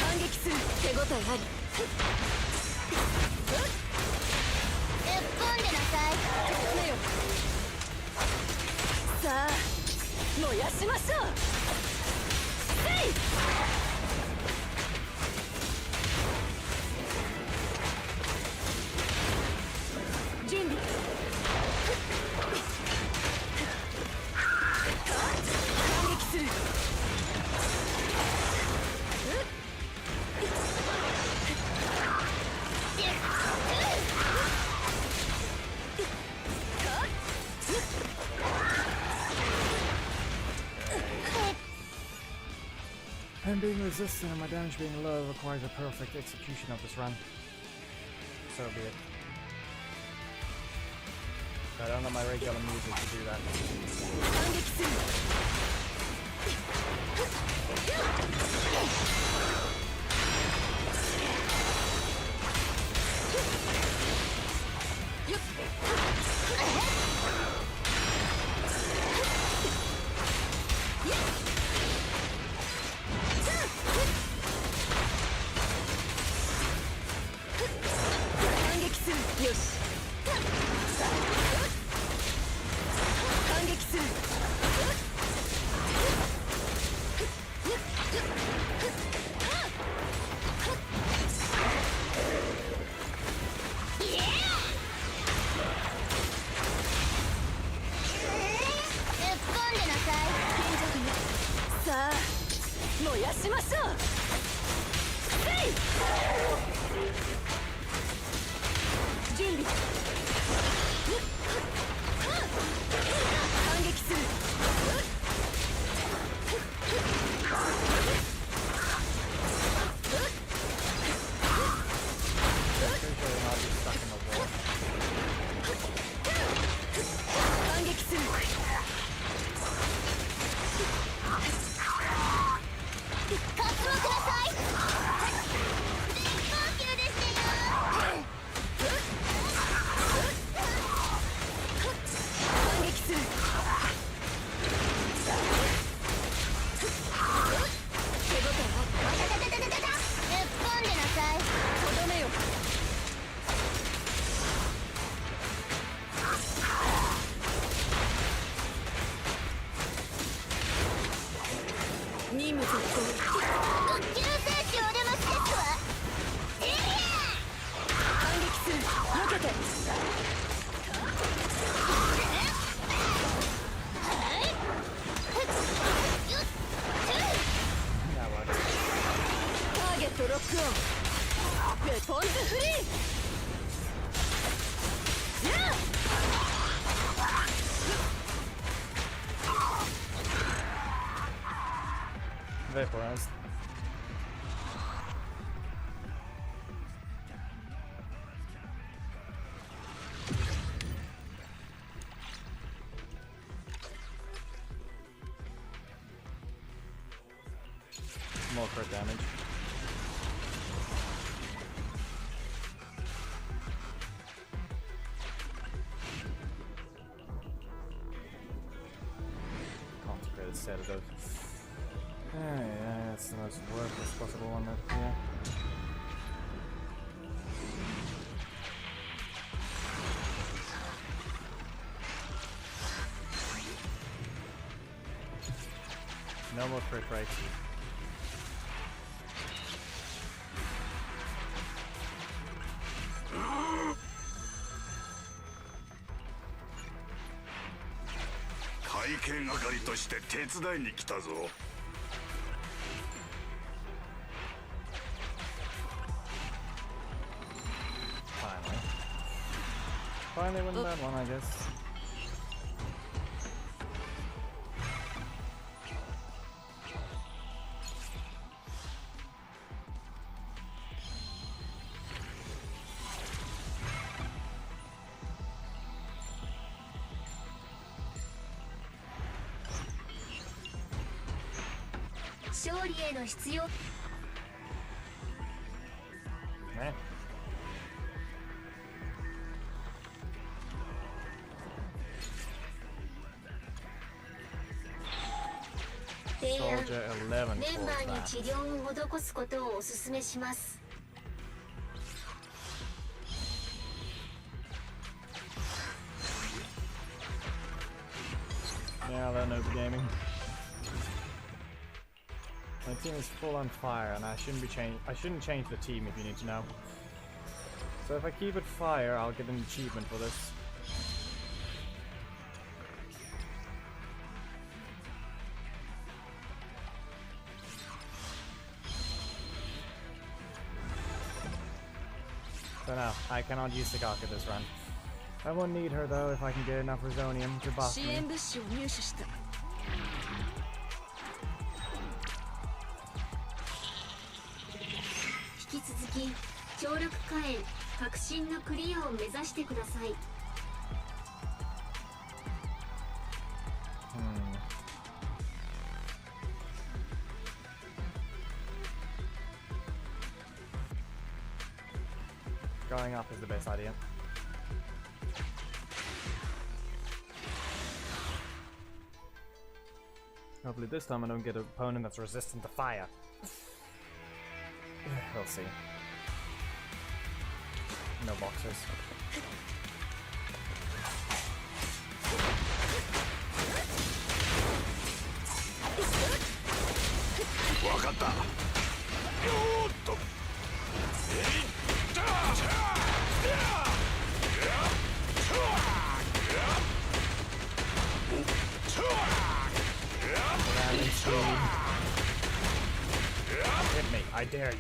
反撃する。手応えあり。ぶっ込んでなさい。とどめよ。さあ燃やしましょう。せい。準備。反撃する。And being resistant and my damage being low requires a perfect execution of this run. So be it. I don't know my regular music to do that. 反撃する。よっ。反撃する。よし。反撃する。さあ燃やしましょう。せい。準備。反撃する。反撃する。カツをください。絶好球でしたよ。反撃する。手応えあたたたたたたた。ぶっ込んでなさい。とどめよ。任務続行。救世主お出ましですわ。反撃する。避けて。ターゲットロックオン。ウェポンズフリー。Vaporized. More crit damage. Consecrated sedative. Yeah, that's the most worthless possible one right here. No more crit breaks. Finally win that one, I guess. Man. Soldier 11 メンバ towards ーに that. 治療を施すことをお勧めします。 Yeah, they're noob gaming. My team is full on fire, and I shouldn't change the team if you need to know. So if I keep it fire, I'll get an achievement for this. So no, I cannot use Sakaka this run. I won't need her though if I can get enough Resonium to buff 支 me. 援物資を入手した。引き続き協力火炎革新のクリアを目指してください。 Going up is the best idea. Hopefully this time I don't get an opponent that's resistant to fire. We'll see. No boxers. Hit me, I dare you.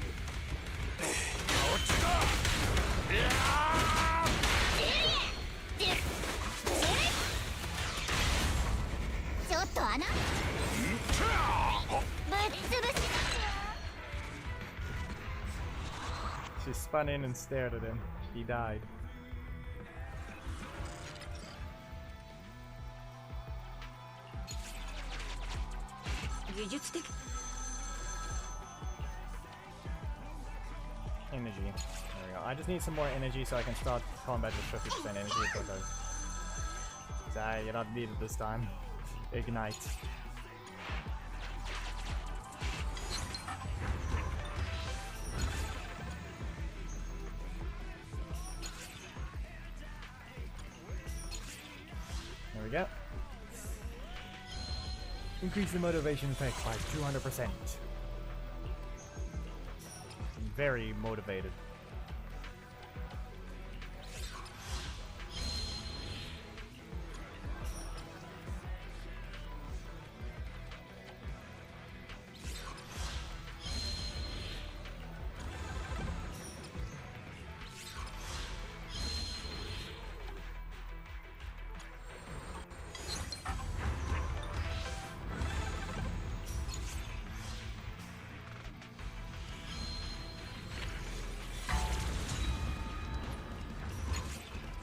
ちょっと穴ぶっ潰しますよ。 She spun in and stared at him. He died. Energy. There we go. I just need some more energy so I can start combat with 50% energy. Sorry, you're not needed this time. Ignite. There we go. Increase the motivation effect by 200%. I'm very motivated.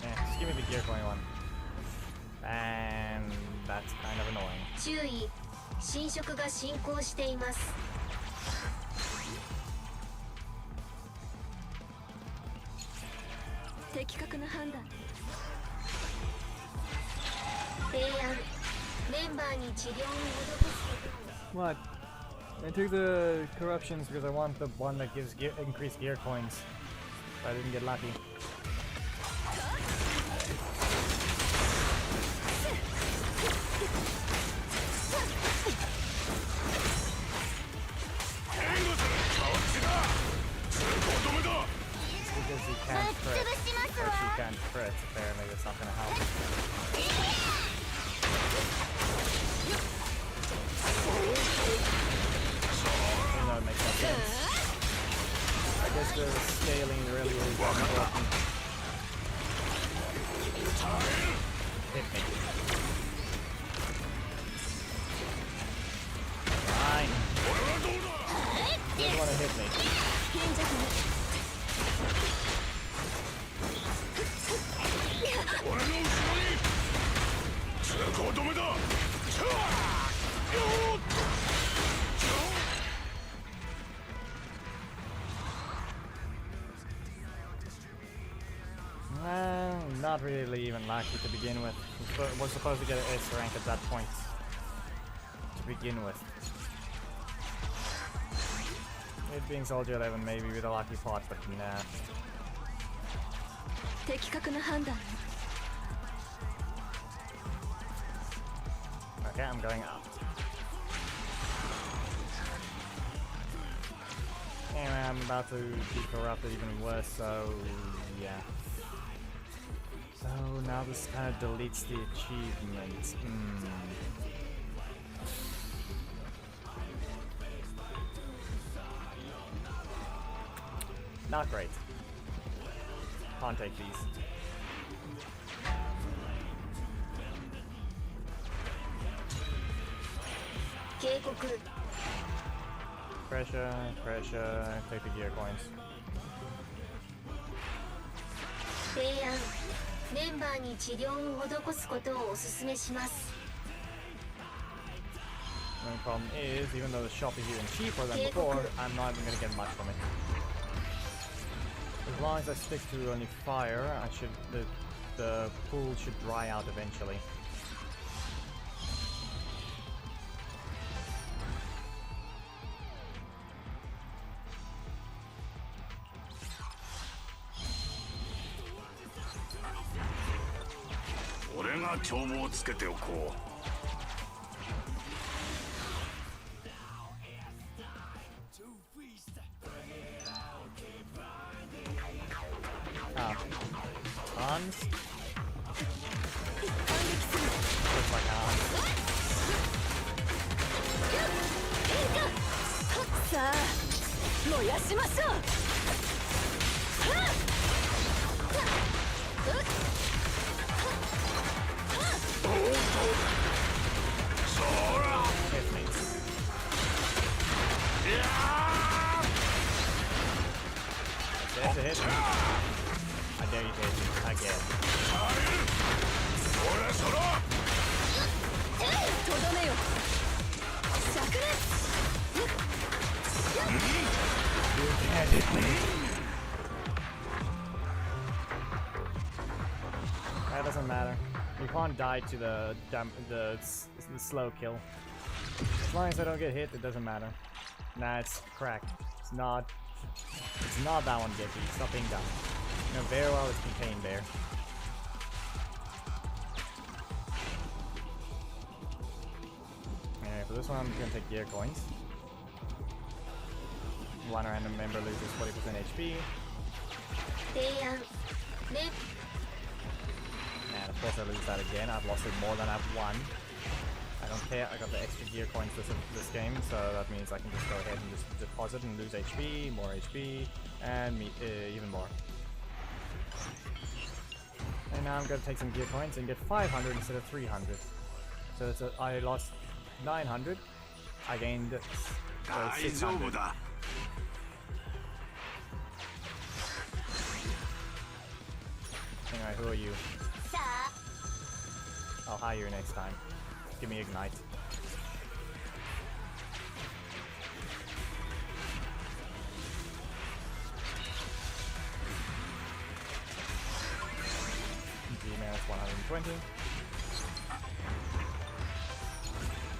Just give me the gear going one. And that's kind of annoying. 注意、侵食が進行しています。的確な判断。提案、メンバーに治療を施すことを。 What? I took the corruptions because I want the one that gives increased gear coins. But I didn't get lucky. Because he can't crit, or she can't crit, apparently that's not gonna help. You know, it makes no sense. I guess the scaling really is important. Hit me. Fine. Doesn't want to hit me. Not really even lucky to begin with. Was supposed to get an S rank at that point to begin with. It being Soldier 11 maybe with a lucky pot, but nah. 的確な判断ね Okay, I'm going up. And I'm about to be corrupted even worse, so yeah. So now this kind of deletes the achievement. Not great. Can't take these. Pressure, pressure, take the gear coins. 提案メンバーに治療を施すことをお勧めします The only problem is, even though the shop is even cheaper than before, I'm not even gonna get much from it. As long as I stick to only fire, the pool should dry out eventually. Hans? Looks like Hans. さあ燃やしましょう Hit me. That's a hit. I dare you to hit me again. とどめよ灼熱 You can't hit me. That doesn't matter. You can't die to the slow kill. As long as I don't get hit, it doesn't matter. Nah, it's cracked. It's not that one, Giphy. Stop being dumb. You know very well it's contained there. Anyway, for this one, I'm gonna take gear coins. One random member loses 40% HP. 提案メン And of course I lose that again. I've lost it more than I've won. I don't care, I got the extra gear coins this game, so that means I can just go ahead and just deposit and lose HP, more HP, and even more. And now I'm gonna take some gear coins and get 500 instead of 300. So I lost 900, I gained 600. Anyway, who are you? さあ I'll hire you next time. Give me Ignite. G minus 120.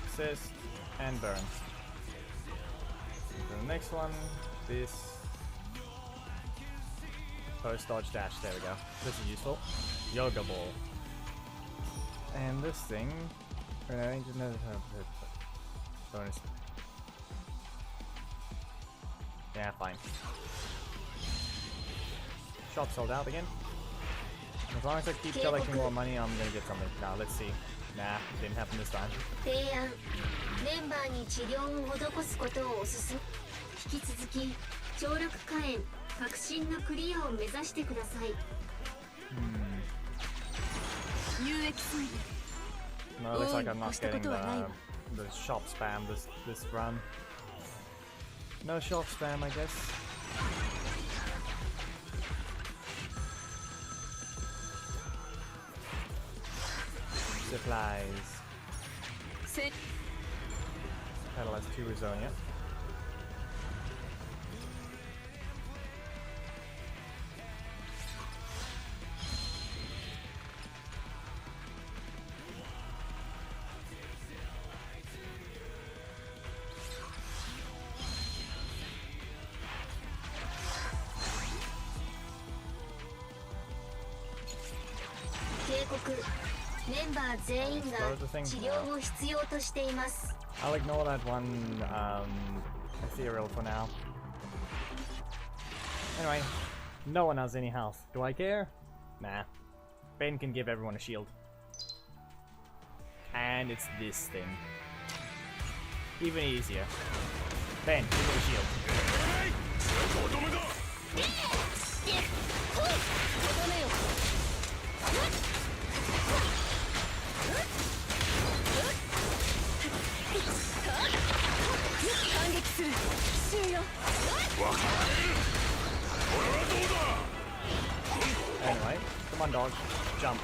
Assist and burn. The next one, this post dodge dash. There we go. This is useful. Yoga ball. And this thing, bonus. Yeah, fine. Shop sold out again. As long as I keep collecting more money, I'm gonna get something. Now let's see. Nah, didn't happen this time. 提案メンバーに治療を施すことをお勧め引き続き聴力火炎革新のクリアを目指してください 有益すぎる No, it looks like I'm not getting the shop spam this run. No shop spam, I guess. Supplies. せ Petal has 2 Rezonia. ンバー全員が Explode the thing? 治療を必要としています I'll ignore that one ethereal for now. Anyway, no one has any health. Do I care? Nah. Ben can give everyone a shield. And it's this thing. Even easier. Ben, give me a shield. 反撃する終了 Anyway, come on dog. Jump.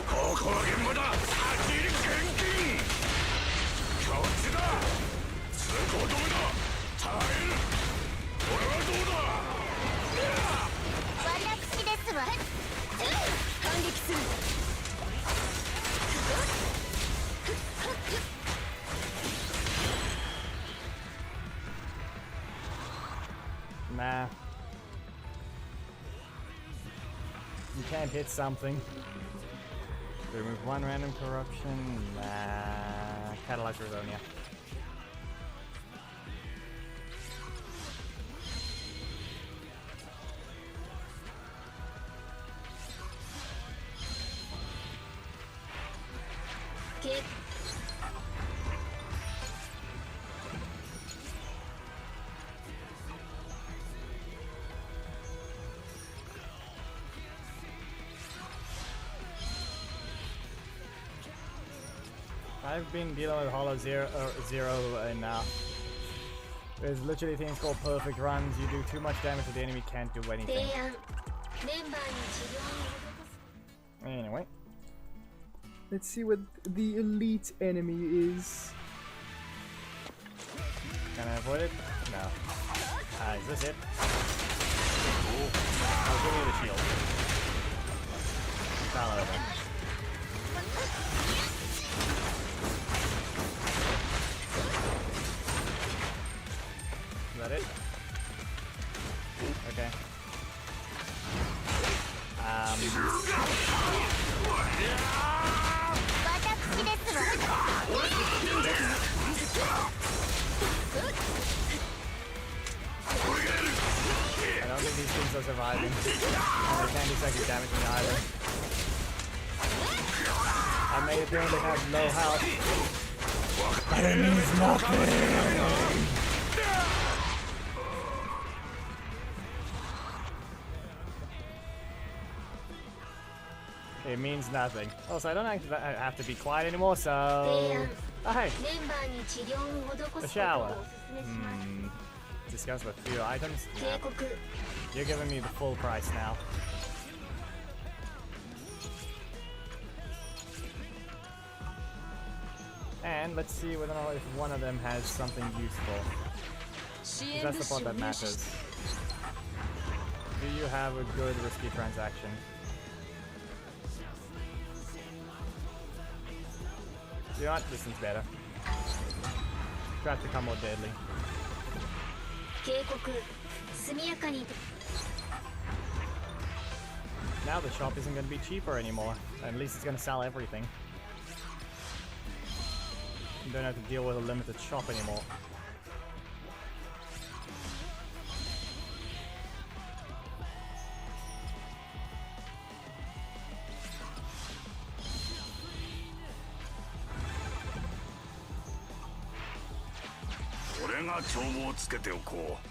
ここは現場だ走り現金こっちだ通行止めだ耐える俺はどうだ割り付きですわ反撃する Nah. You can't hit something. Remove one random corruption. Nah. Catalyze Rosonia. I've been dealing with Hollow Zero enough. There's literally things called perfect runs. You do too much damage to the enemy, can't do anything. 提案メンバーに治療を施す Anyway. Let's see what the elite enemy is. Can I avoid it? No. Is this it? I'll give you the shield. Fell over. Is that it? Okay. 私ですわ I don't think these things are surviving. And they can't do psychic damage to me either. I made it there, they have low health. But it means nothing! It means nothing. Also, I don't actually have to be quiet anymore, so... Oh, hey! メンバーに治療を施すことを A お shower. 勧めします Discuss with few items. 警告 You're giving me the full price now. And let's see whether or not if one of them has something useful. 支 'Cause 援 that's 物 the 資 part を that 入手し matters. Do you have a good risky transaction? You know what? This one's better. Try to become more deadly. 警告速やかに Now the shop isn't going to be cheaper anymore. At least it's going to sell everything. You don't have to deal with a limited shop anymore.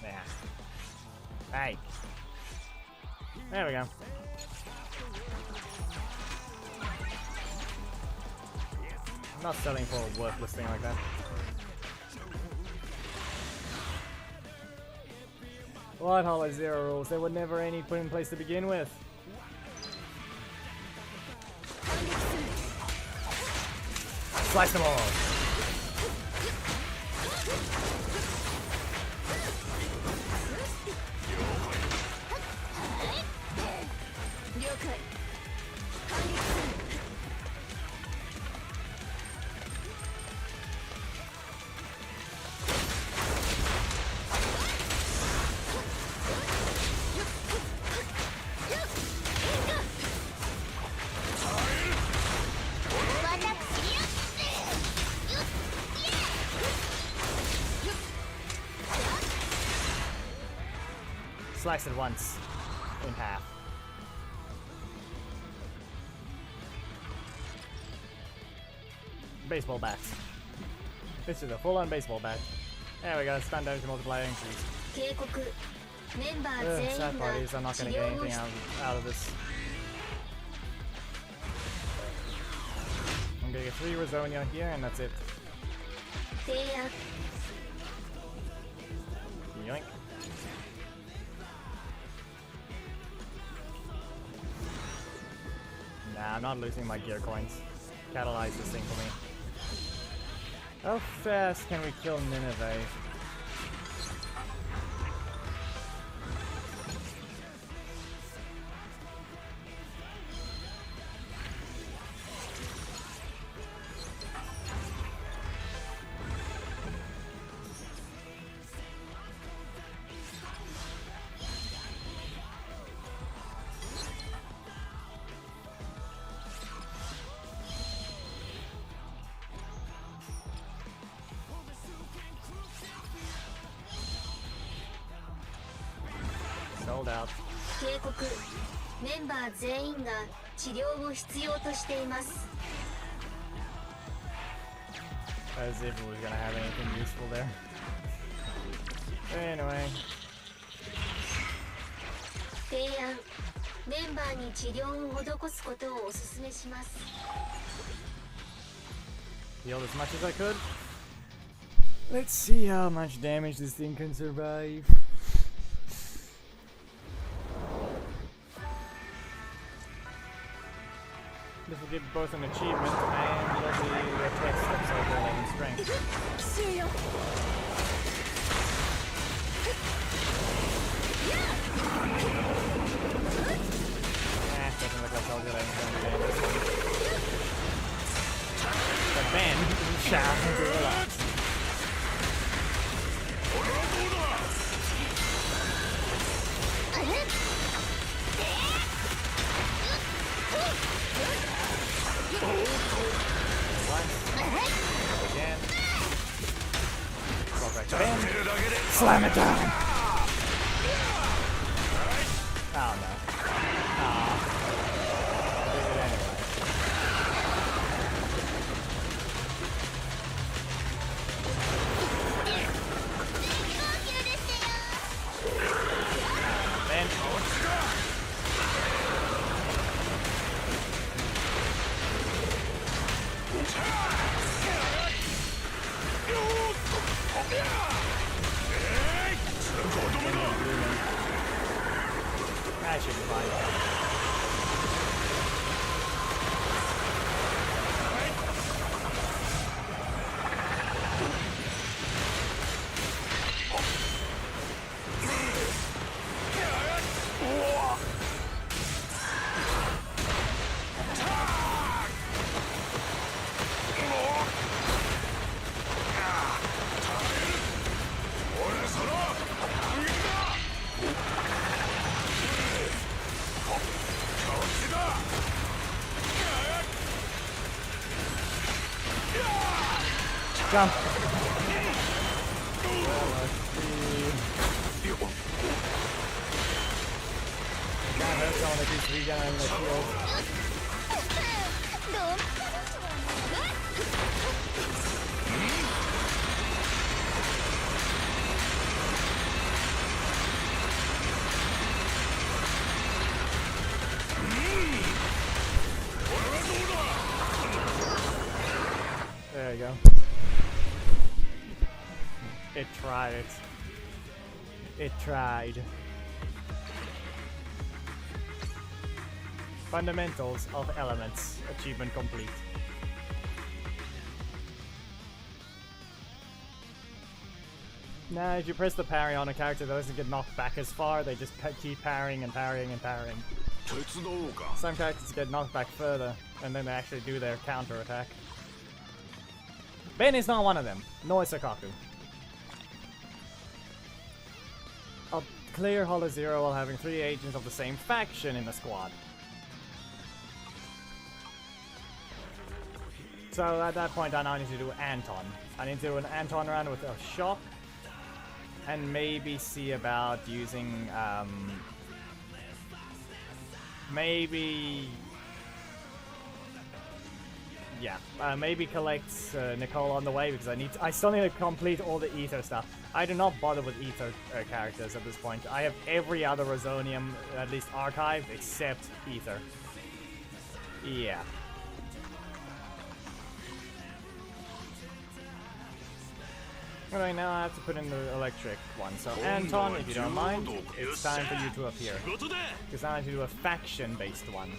Yeah. Hey. There we go. I'm not selling for a worthless thing like that. What Hollow Zero rules? There were never any put in place to begin with. Slice them all. Slice it once in half. Baseball bat. This is a full-on baseball bat. There we go, stun damage multiplier increase. 警告メンバー Ugh, 全員 sad part is I'm が not 治 gonna get 療を anything out of this. I'm gonna get 3 Rosonia here and that's it. 提案 Yoink. Nah, I'm not losing my gear coins. Catalyze this thing for me. How fast can we kill Nineveh? Sold out. 警告メンバー全員が治療を必要としています As if it was gonna have anything useful there. Anyway. 提案メンバーに治療を施すことをお勧めします Healed as much as I could. Let's see how much damage this thing can survive. This will give both an achievement and the test of self-building strength. 奇襲よ Doesn't look like self-building is going to be this one. But then, shaft into relax. Again. Go back to bam. Slam it down. Oh no. Aw. I did it anyway. Then. That should be fine. Jump. Can't hurt someone that keeps regenerating their shield. There you go. It tried. It tried. Fundamentals of Elements. Achievement complete. Now, if you press the parry on a character that doesn't get knocked back as far, they just keep parrying and parrying and parrying. Some characters get knocked back further, and then they actually do their counter attack. Ben is not one of them, nor is Sakaku. I'll clear Hollow Zero while having 3 agents of the same faction in the squad. So at that point I now need to do Anton. I need to do an Anton run with a shock. and maybe see about using maybe maybe collect Nicole on the way, because I still need to complete all the Ether stuff. I do not bother with Ether characters at this point. I have every other Rosonium at least archived except Ether. Yeah. Alright, now I have to put in the electric one. So Anton, if you don't mind, it's time for you to appear. Because I need to do a faction-based one.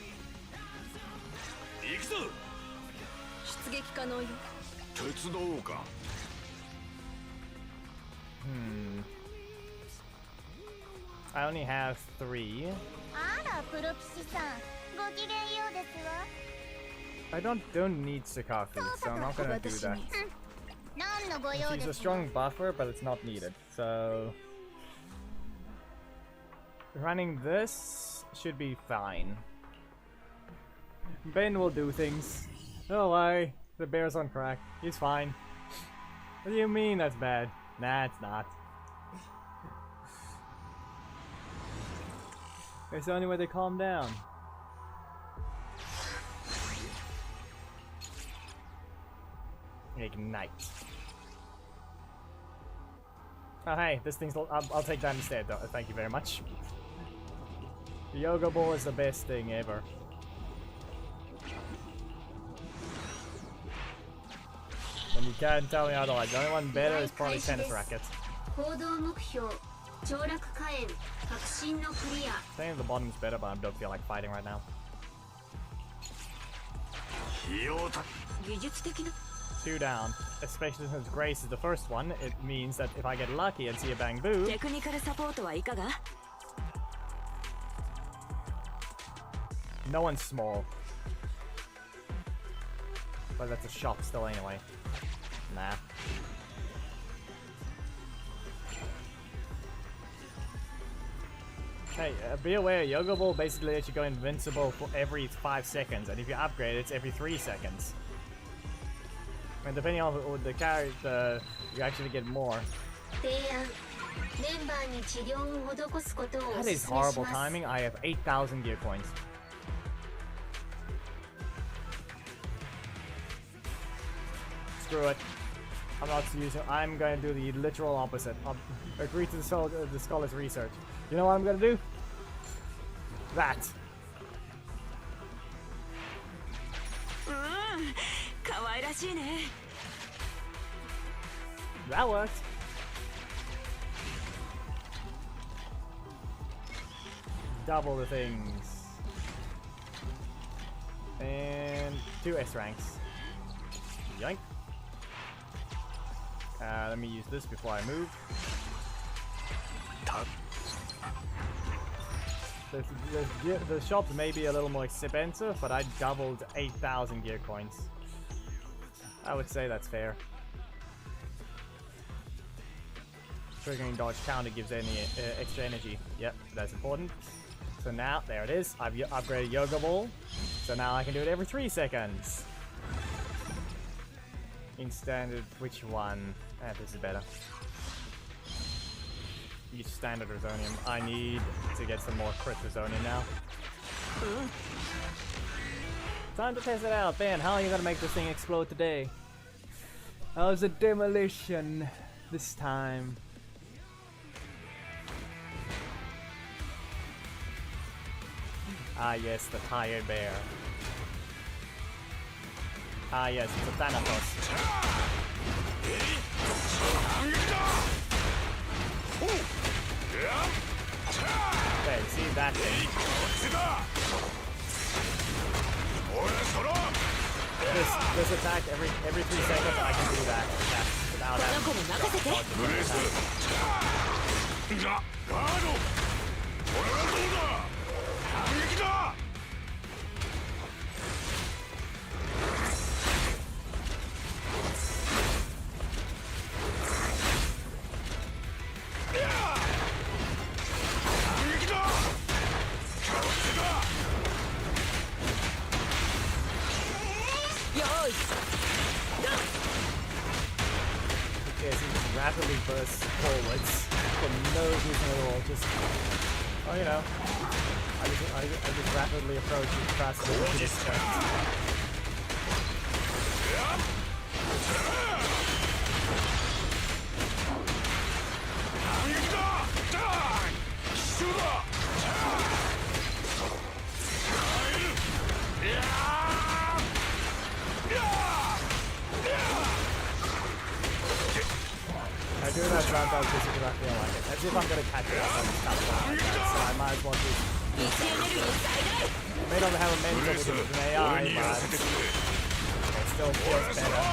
行くぞ出撃可能よ。手伝おうか I only have 3. あらプロ騎士さんごきげんようですわ I don't need Sakafi, so I'm not gonna do that. 何のご用 She's で a すわ strong buffer, but it's not needed. So running this should be fine. Ben will do things. Don't worry, the bear's on crack. He's fine. What do you mean that's bad? Nah, it's not. It's the only way they calm down. Ignite. Oh hey, this thing's... I'll take that instead though, thank you very much. The Yoga Ball is the best thing ever. And you can't tell me otherwise. The only one better is probably tennis rackets. 行動目標凋落火炎革新のクリア I think the bottom's better, but I don't feel like fighting right now. 費用た 技術的な 2 down. Especially since Grace is the first one, it means that if I get lucky and see a bang boo, テクニカルサポートはいかが no one's small. But that's a shop still anyway. Nah. Hey, be aware, Yoga Ball basically lets you go invincible for every 5 seconds, and if you upgrade, it's every 3 seconds. And depending on the character, you actually get more. 提案メンバーに治療を施すことをお That 勧め is し horrible ます timing. I have 8,000 gear coins. Screw it. I'm not using. I'm going to do the literal opposite. I'll agree to the scholar's research. You know what I'm going to do? That. 可愛らしいね That worked. Double the things. And 2 S ranks. Yoink. Let me use this before I move. The shop may be a little more expensive, but I doubled 8,000 gear coins. I would say that's fair. Triggering dodge counter gives any extra energy. Yep, that's important. So now, there it is. I've upgraded Yoga Ball. So now I can do it every 3 seconds. In standard, which one? This is better. Use standard Rosonium. I need to get some more crit Rosonium now. Time to test it out. Ben, how are you gonna make this thing explode today? How's the demolition this time? Ah yes, the tired bear. Ah yes, it's a Thanatos. Okay, see that thing. This attack every 3 seconds I can do that without Yeah, see, rapidly bursts forwards for no reason at all. Just, oh, you know, I just rapidly approach with faster than you expect. I do that round dog just because I feel like it. As if I'm gonna catch it up on stuff like that, so I might as well just... It may not have a mental because it's an AI, but it still feels better.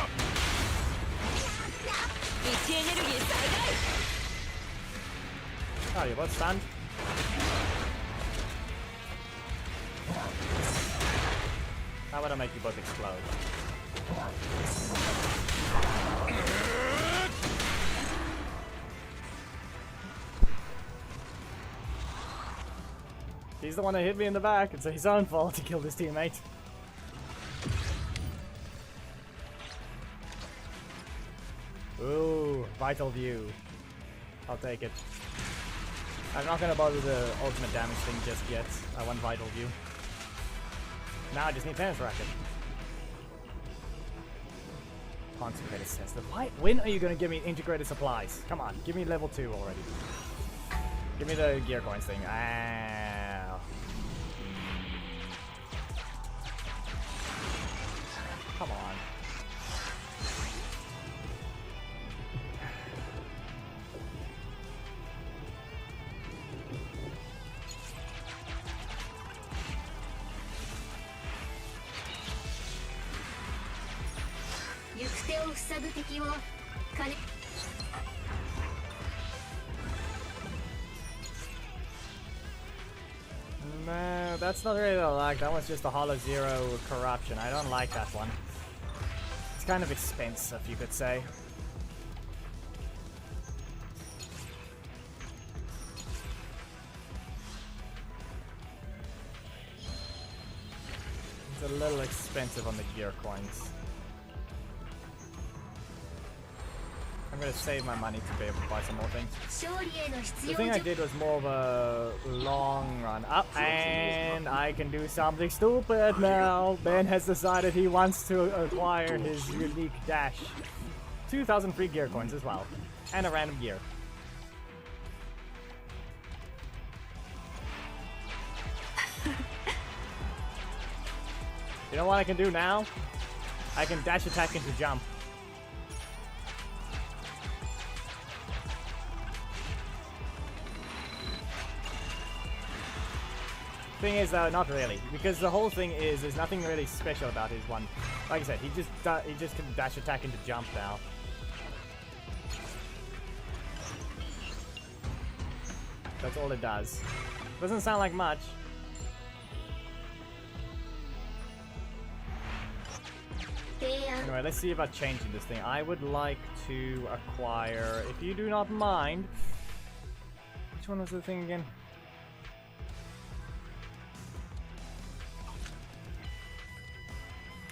Oh, you both stunned? How about I make you both explode? He's the one that hit me in the back. It's his own fault to kill his teammate. Ooh, vital view. I'll take it. I'm not gonna bother the ultimate damage thing just yet. I want vital view. Now I just need tennis racket. Consecrated sensitive. Why? When are you gonna give me integrated supplies? Come on, give me level 2 already. Give me the gear coins thing. Ow. Come on. No, that's not really what I like. That one's just a Hollow Zero corruption. I don't like that one. It's kind of expensive, you could say. It's a little expensive on the gear coins. I'm gonna save my money to be able to buy some more things. The thing I did was more of a long run up, and I can do something stupid now. Ben has decided he wants to acquire his unique dash. 2,000 free gear coins as well, and a random gear. You know what I can do now? I can dash attack into jump. Thing is though, not really, because the whole thing is there's nothing really special about his one. Like I said, he just can dash attack into jump now. That's all it does. Doesn't sound like much. Anyway, let's see about changing this thing. I would like to acquire, if you do not mind, which one was the thing again?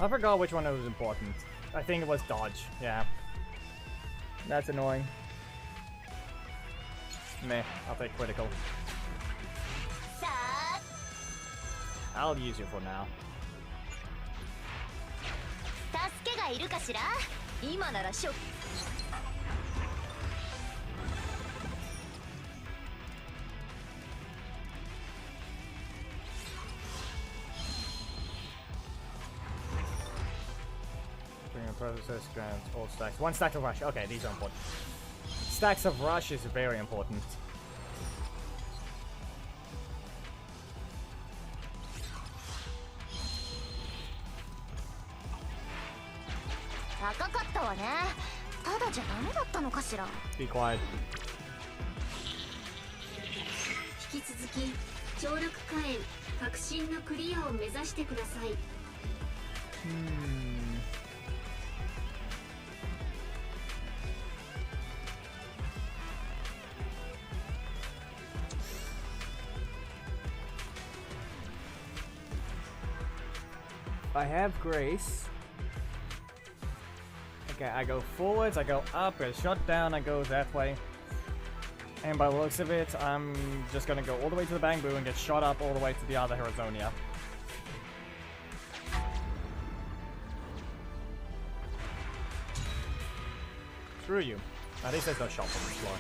I forgot which one was important. I think it was dodge, yeah. That's annoying. Meh, I'll take critical. I'll use you for now. Process grants all stacks. 1 stack of rush. Okay, these are important. Stacks of rush is very important. Be quiet. 引き続き協力火炎革新のクリアを目指してください。I have Grace. Okay, I go forwards, I go up, get shot down, I go that way. And by the looks of it, I'm just gonna go all the way to the Bamboo and get shot up all the way to the other Horizonia. Screw you. At least there's no shop on this floor.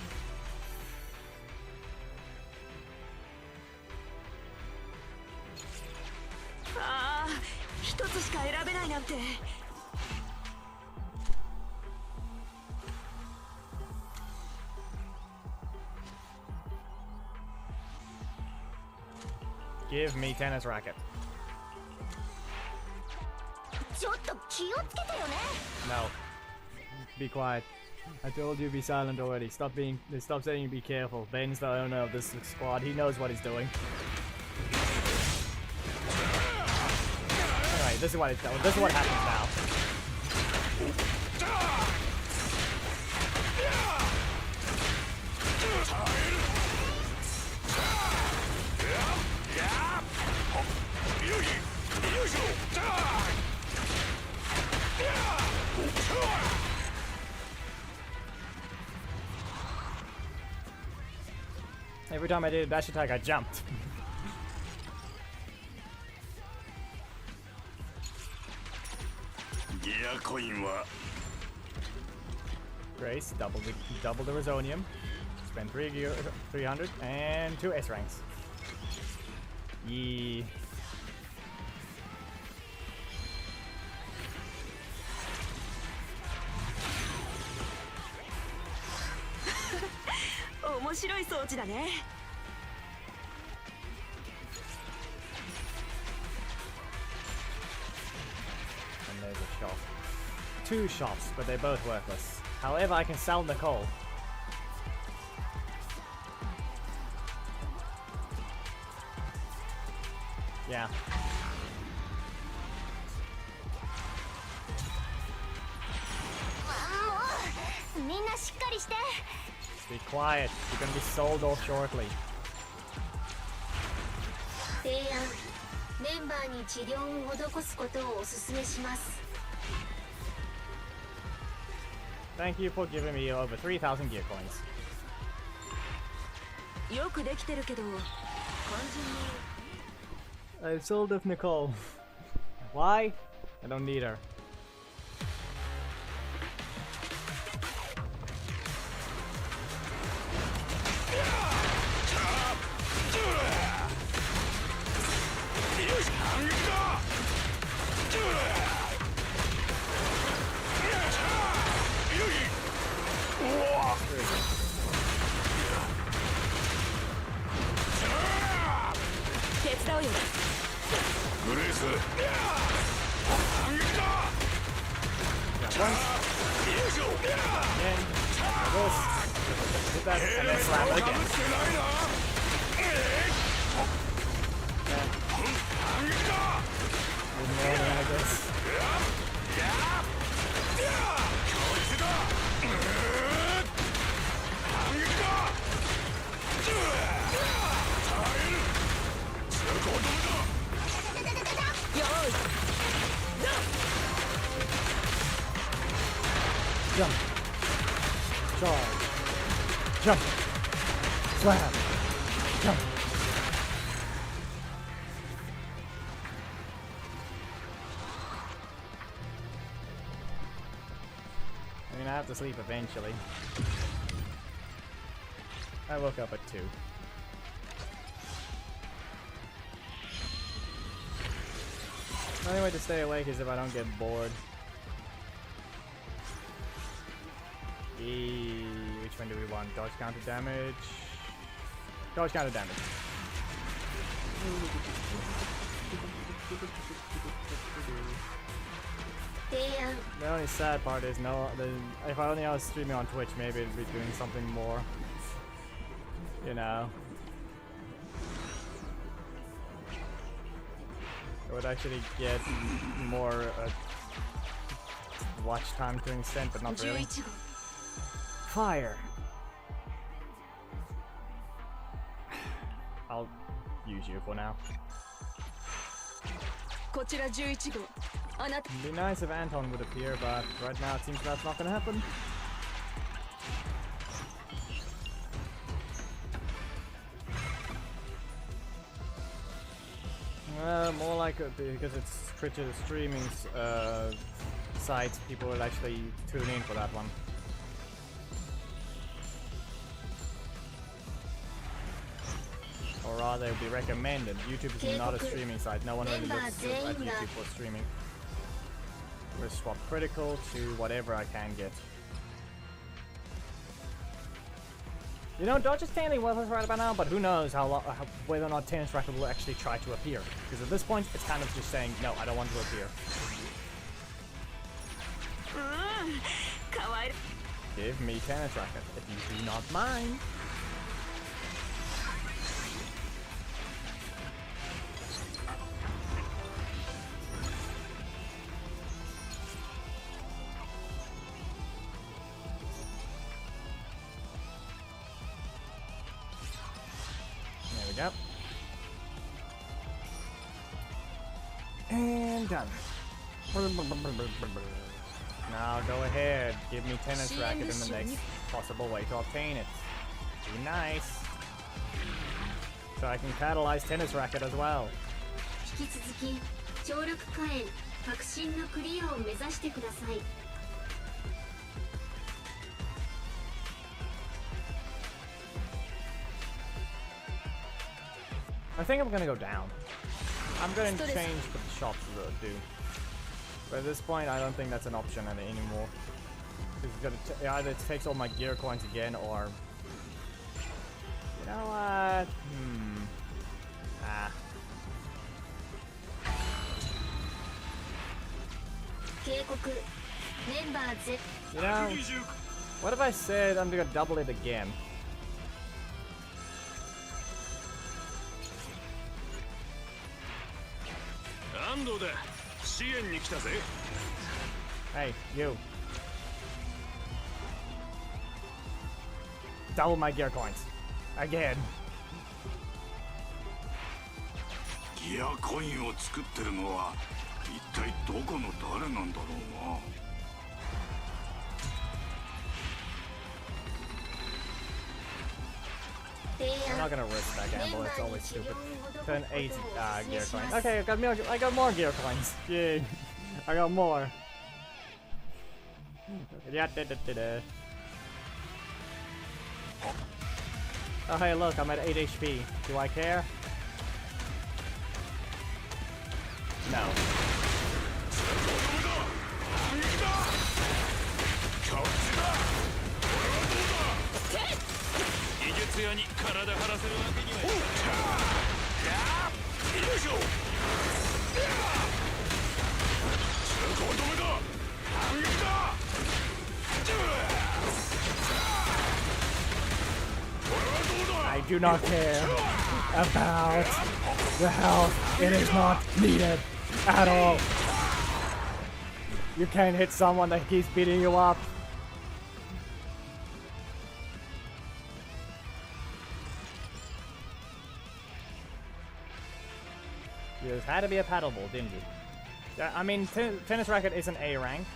ああ、一つしか選べないなんて。Give me tennis racket. ちょっと気をつけてよね。 No. Be quiet. I told you be silent already. Stop saying you be careful. Bane's the owner of this squad. He knows what he's doing. Alright, this is what happens now. Every time I did a dash attack, I jumped. Grace, double the Resonium. Spend 300 and 2 S ranks. Yee. 面白い装置だね。 And there's a shop. 2 shops, but they're both worthless. However, I can sell Nicole. Yeah. もうみんなしっかりして。 Be quiet. You're gonna be sold off shortly. 提案、メンバーに治療を施すことをお勧めします。 Thank you for giving me over 3,000 gear coins. よくできてるけど、肝心に。 I sold off Nicole. Why? I don't need her. And then slap it again. Jump. Charge. Jump. Slam. Jump. I mean, I have to sleep eventually. I woke up at 2. The only way to stay awake is if I don't get bored. Which one do we want? Dodge counter damage? Dodge counter damage. The only sad part is if I was streaming on Twitch, maybe it'd be doing something more. You know. I would actually get more watch time to an extent, but not really. Fire! I'll use you for now. こちら11号。あなた It'd be nice if Anton would appear, but right now it seems that's not gonna happen. More like because it's Twitch's streaming site, people will actually tune in for that one. Or rather, it will be recommended. YouTube is not a streaming site. No one really looks at YouTube for streaming. We'll swap critical to whatever I can get. You know, Dodge is standing with us right about now, but who knows whether or not Tennis Racket will actually try to appear. Because at this point, it's kind of just saying, no, I don't want to appear. Give me Tennis Racket, if you do not mind. Yep. And done. Now go ahead, give me Tennis Racket in the next possible way to obtain it. Be nice. So I can catalyze Tennis Racket as well. 引き続き協力火炎革新のクリアを目指してください I think I'm gonna go down. I'm gonna change what the shops do. But at this point, I don't think that's an option anymore. It's gonna either it takes all my gear coins again, or you know what? Ah. You know, what if I said I'm gonna double it again? Hey, you. Double my gear coins. Again. ギアコインを作ってるのは一体どこの誰なんだろうな。 I'm not gonna risk that gamble, it's always stupid. Turn 8 gear coins. Okay, I got more gear coins. Yay. I got more. Oh hey look, I'm at 8 HP. Do I care? No. I do not care about the health. It is not needed at all. You can't hit someone that keeps beating you up. You just had to be a paddleball, didn't you? Yeah, I mean, Tennis Racket is an A rank.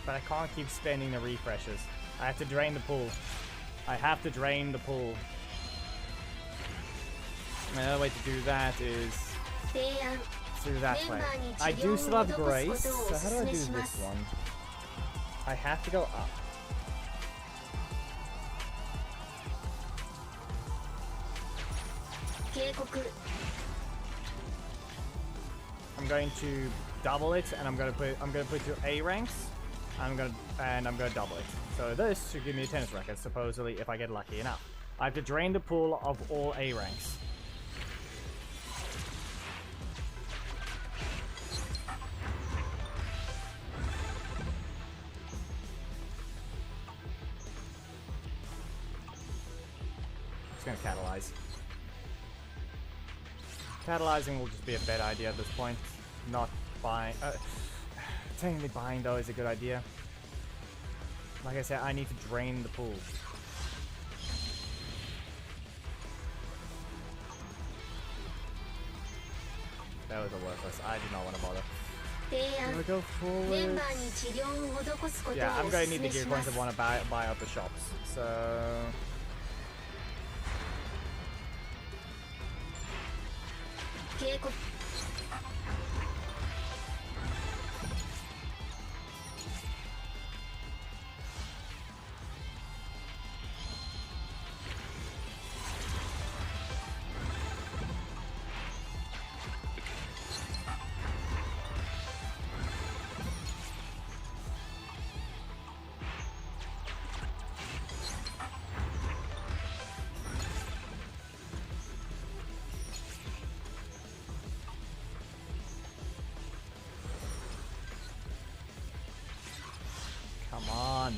But I can't keep spending the refreshes. I have to drain the pool. I have to drain the pool. Another way to do that is through that way. I do still have Grace, so how do I do this one? I have to go up. I'm going to double it, and I'm gonna put your A ranks. I'm gonna double it. So this should give me a tennis racket, supposedly, if I get lucky enough. I have to drain the pool of all A ranks. Just gonna catalyze. Catalyzing will just be a bad idea at this point. Not buying. Technically buying though is a good idea. Like I said, I need to drain the pool. That was a worthless. I do not want to bother. 提案 Can I go メン forward? バーに治療を施すこと Yeah, を I'm お going to 勧 need め the し gear ま coins す to want to buy out the shops. So...警告 Come on.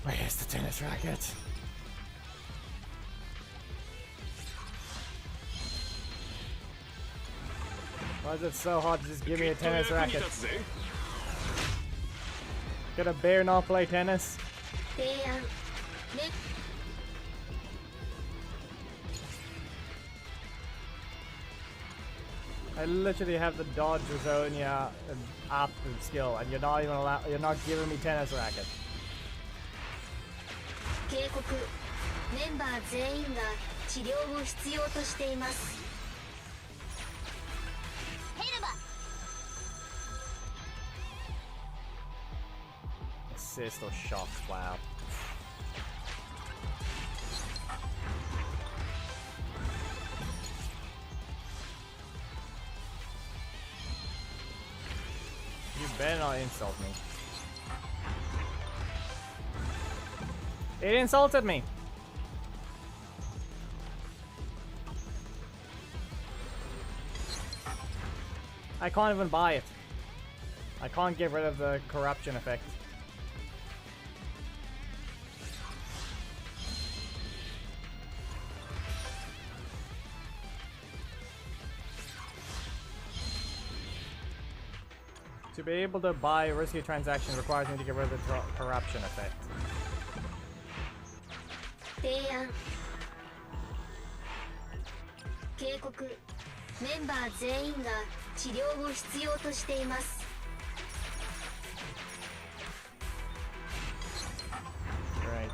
Where's the tennis racket? Why is it so hard to just give me a tennis racket? Could a bear not play tennis? 提案ね I literally have the dodge Rosonia up skill, and you're not even you're not giving me tennis racket. 警告メンバー全員が治療を必要としています Assist or shock, wow. You better not insult me. It insulted me! I can't even buy it. I can't get rid of the corruption effect. To be able to buy a risky transaction requires me to get rid of the corruption effect. 提案警告メンバー全員が治療を必要としています Right.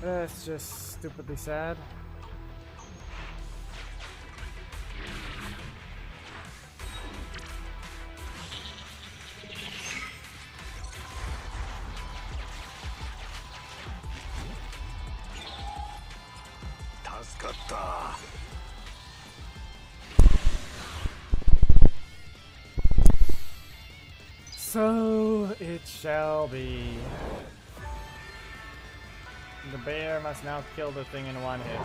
That's just stupidly sad. So it shall be. The bear must now kill the thing in one hit.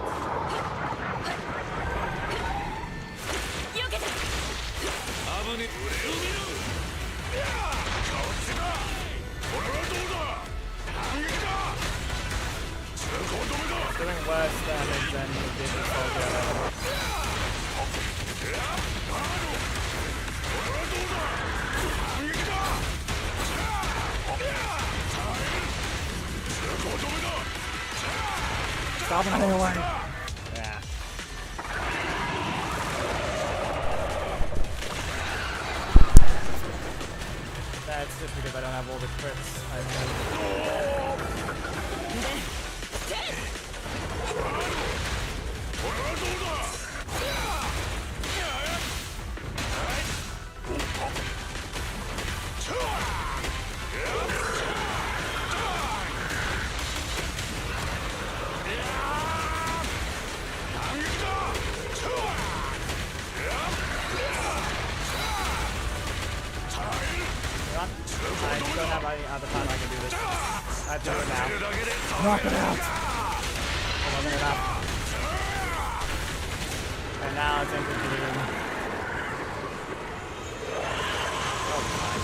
Doing worse damage than it did with Soldier. Stop running away! Yeah. That's just because I don't have all the crits. I don't have any other time I can do this. I do it now. Knock it out! It wasn't enough. And now it's into Doom. Oh my.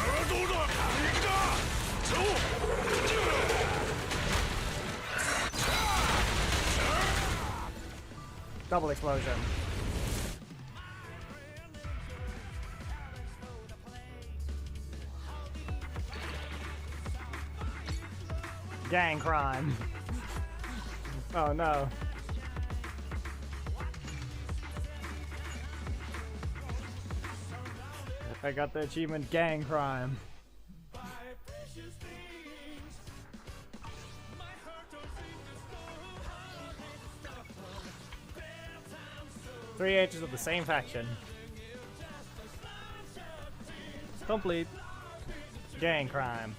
はどうだ反撃だそう Double explosion. Gang crime. Oh no. I got the achievement gang crime. Three H's of the same faction. Complete. Gang crime.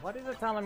What is it telling me?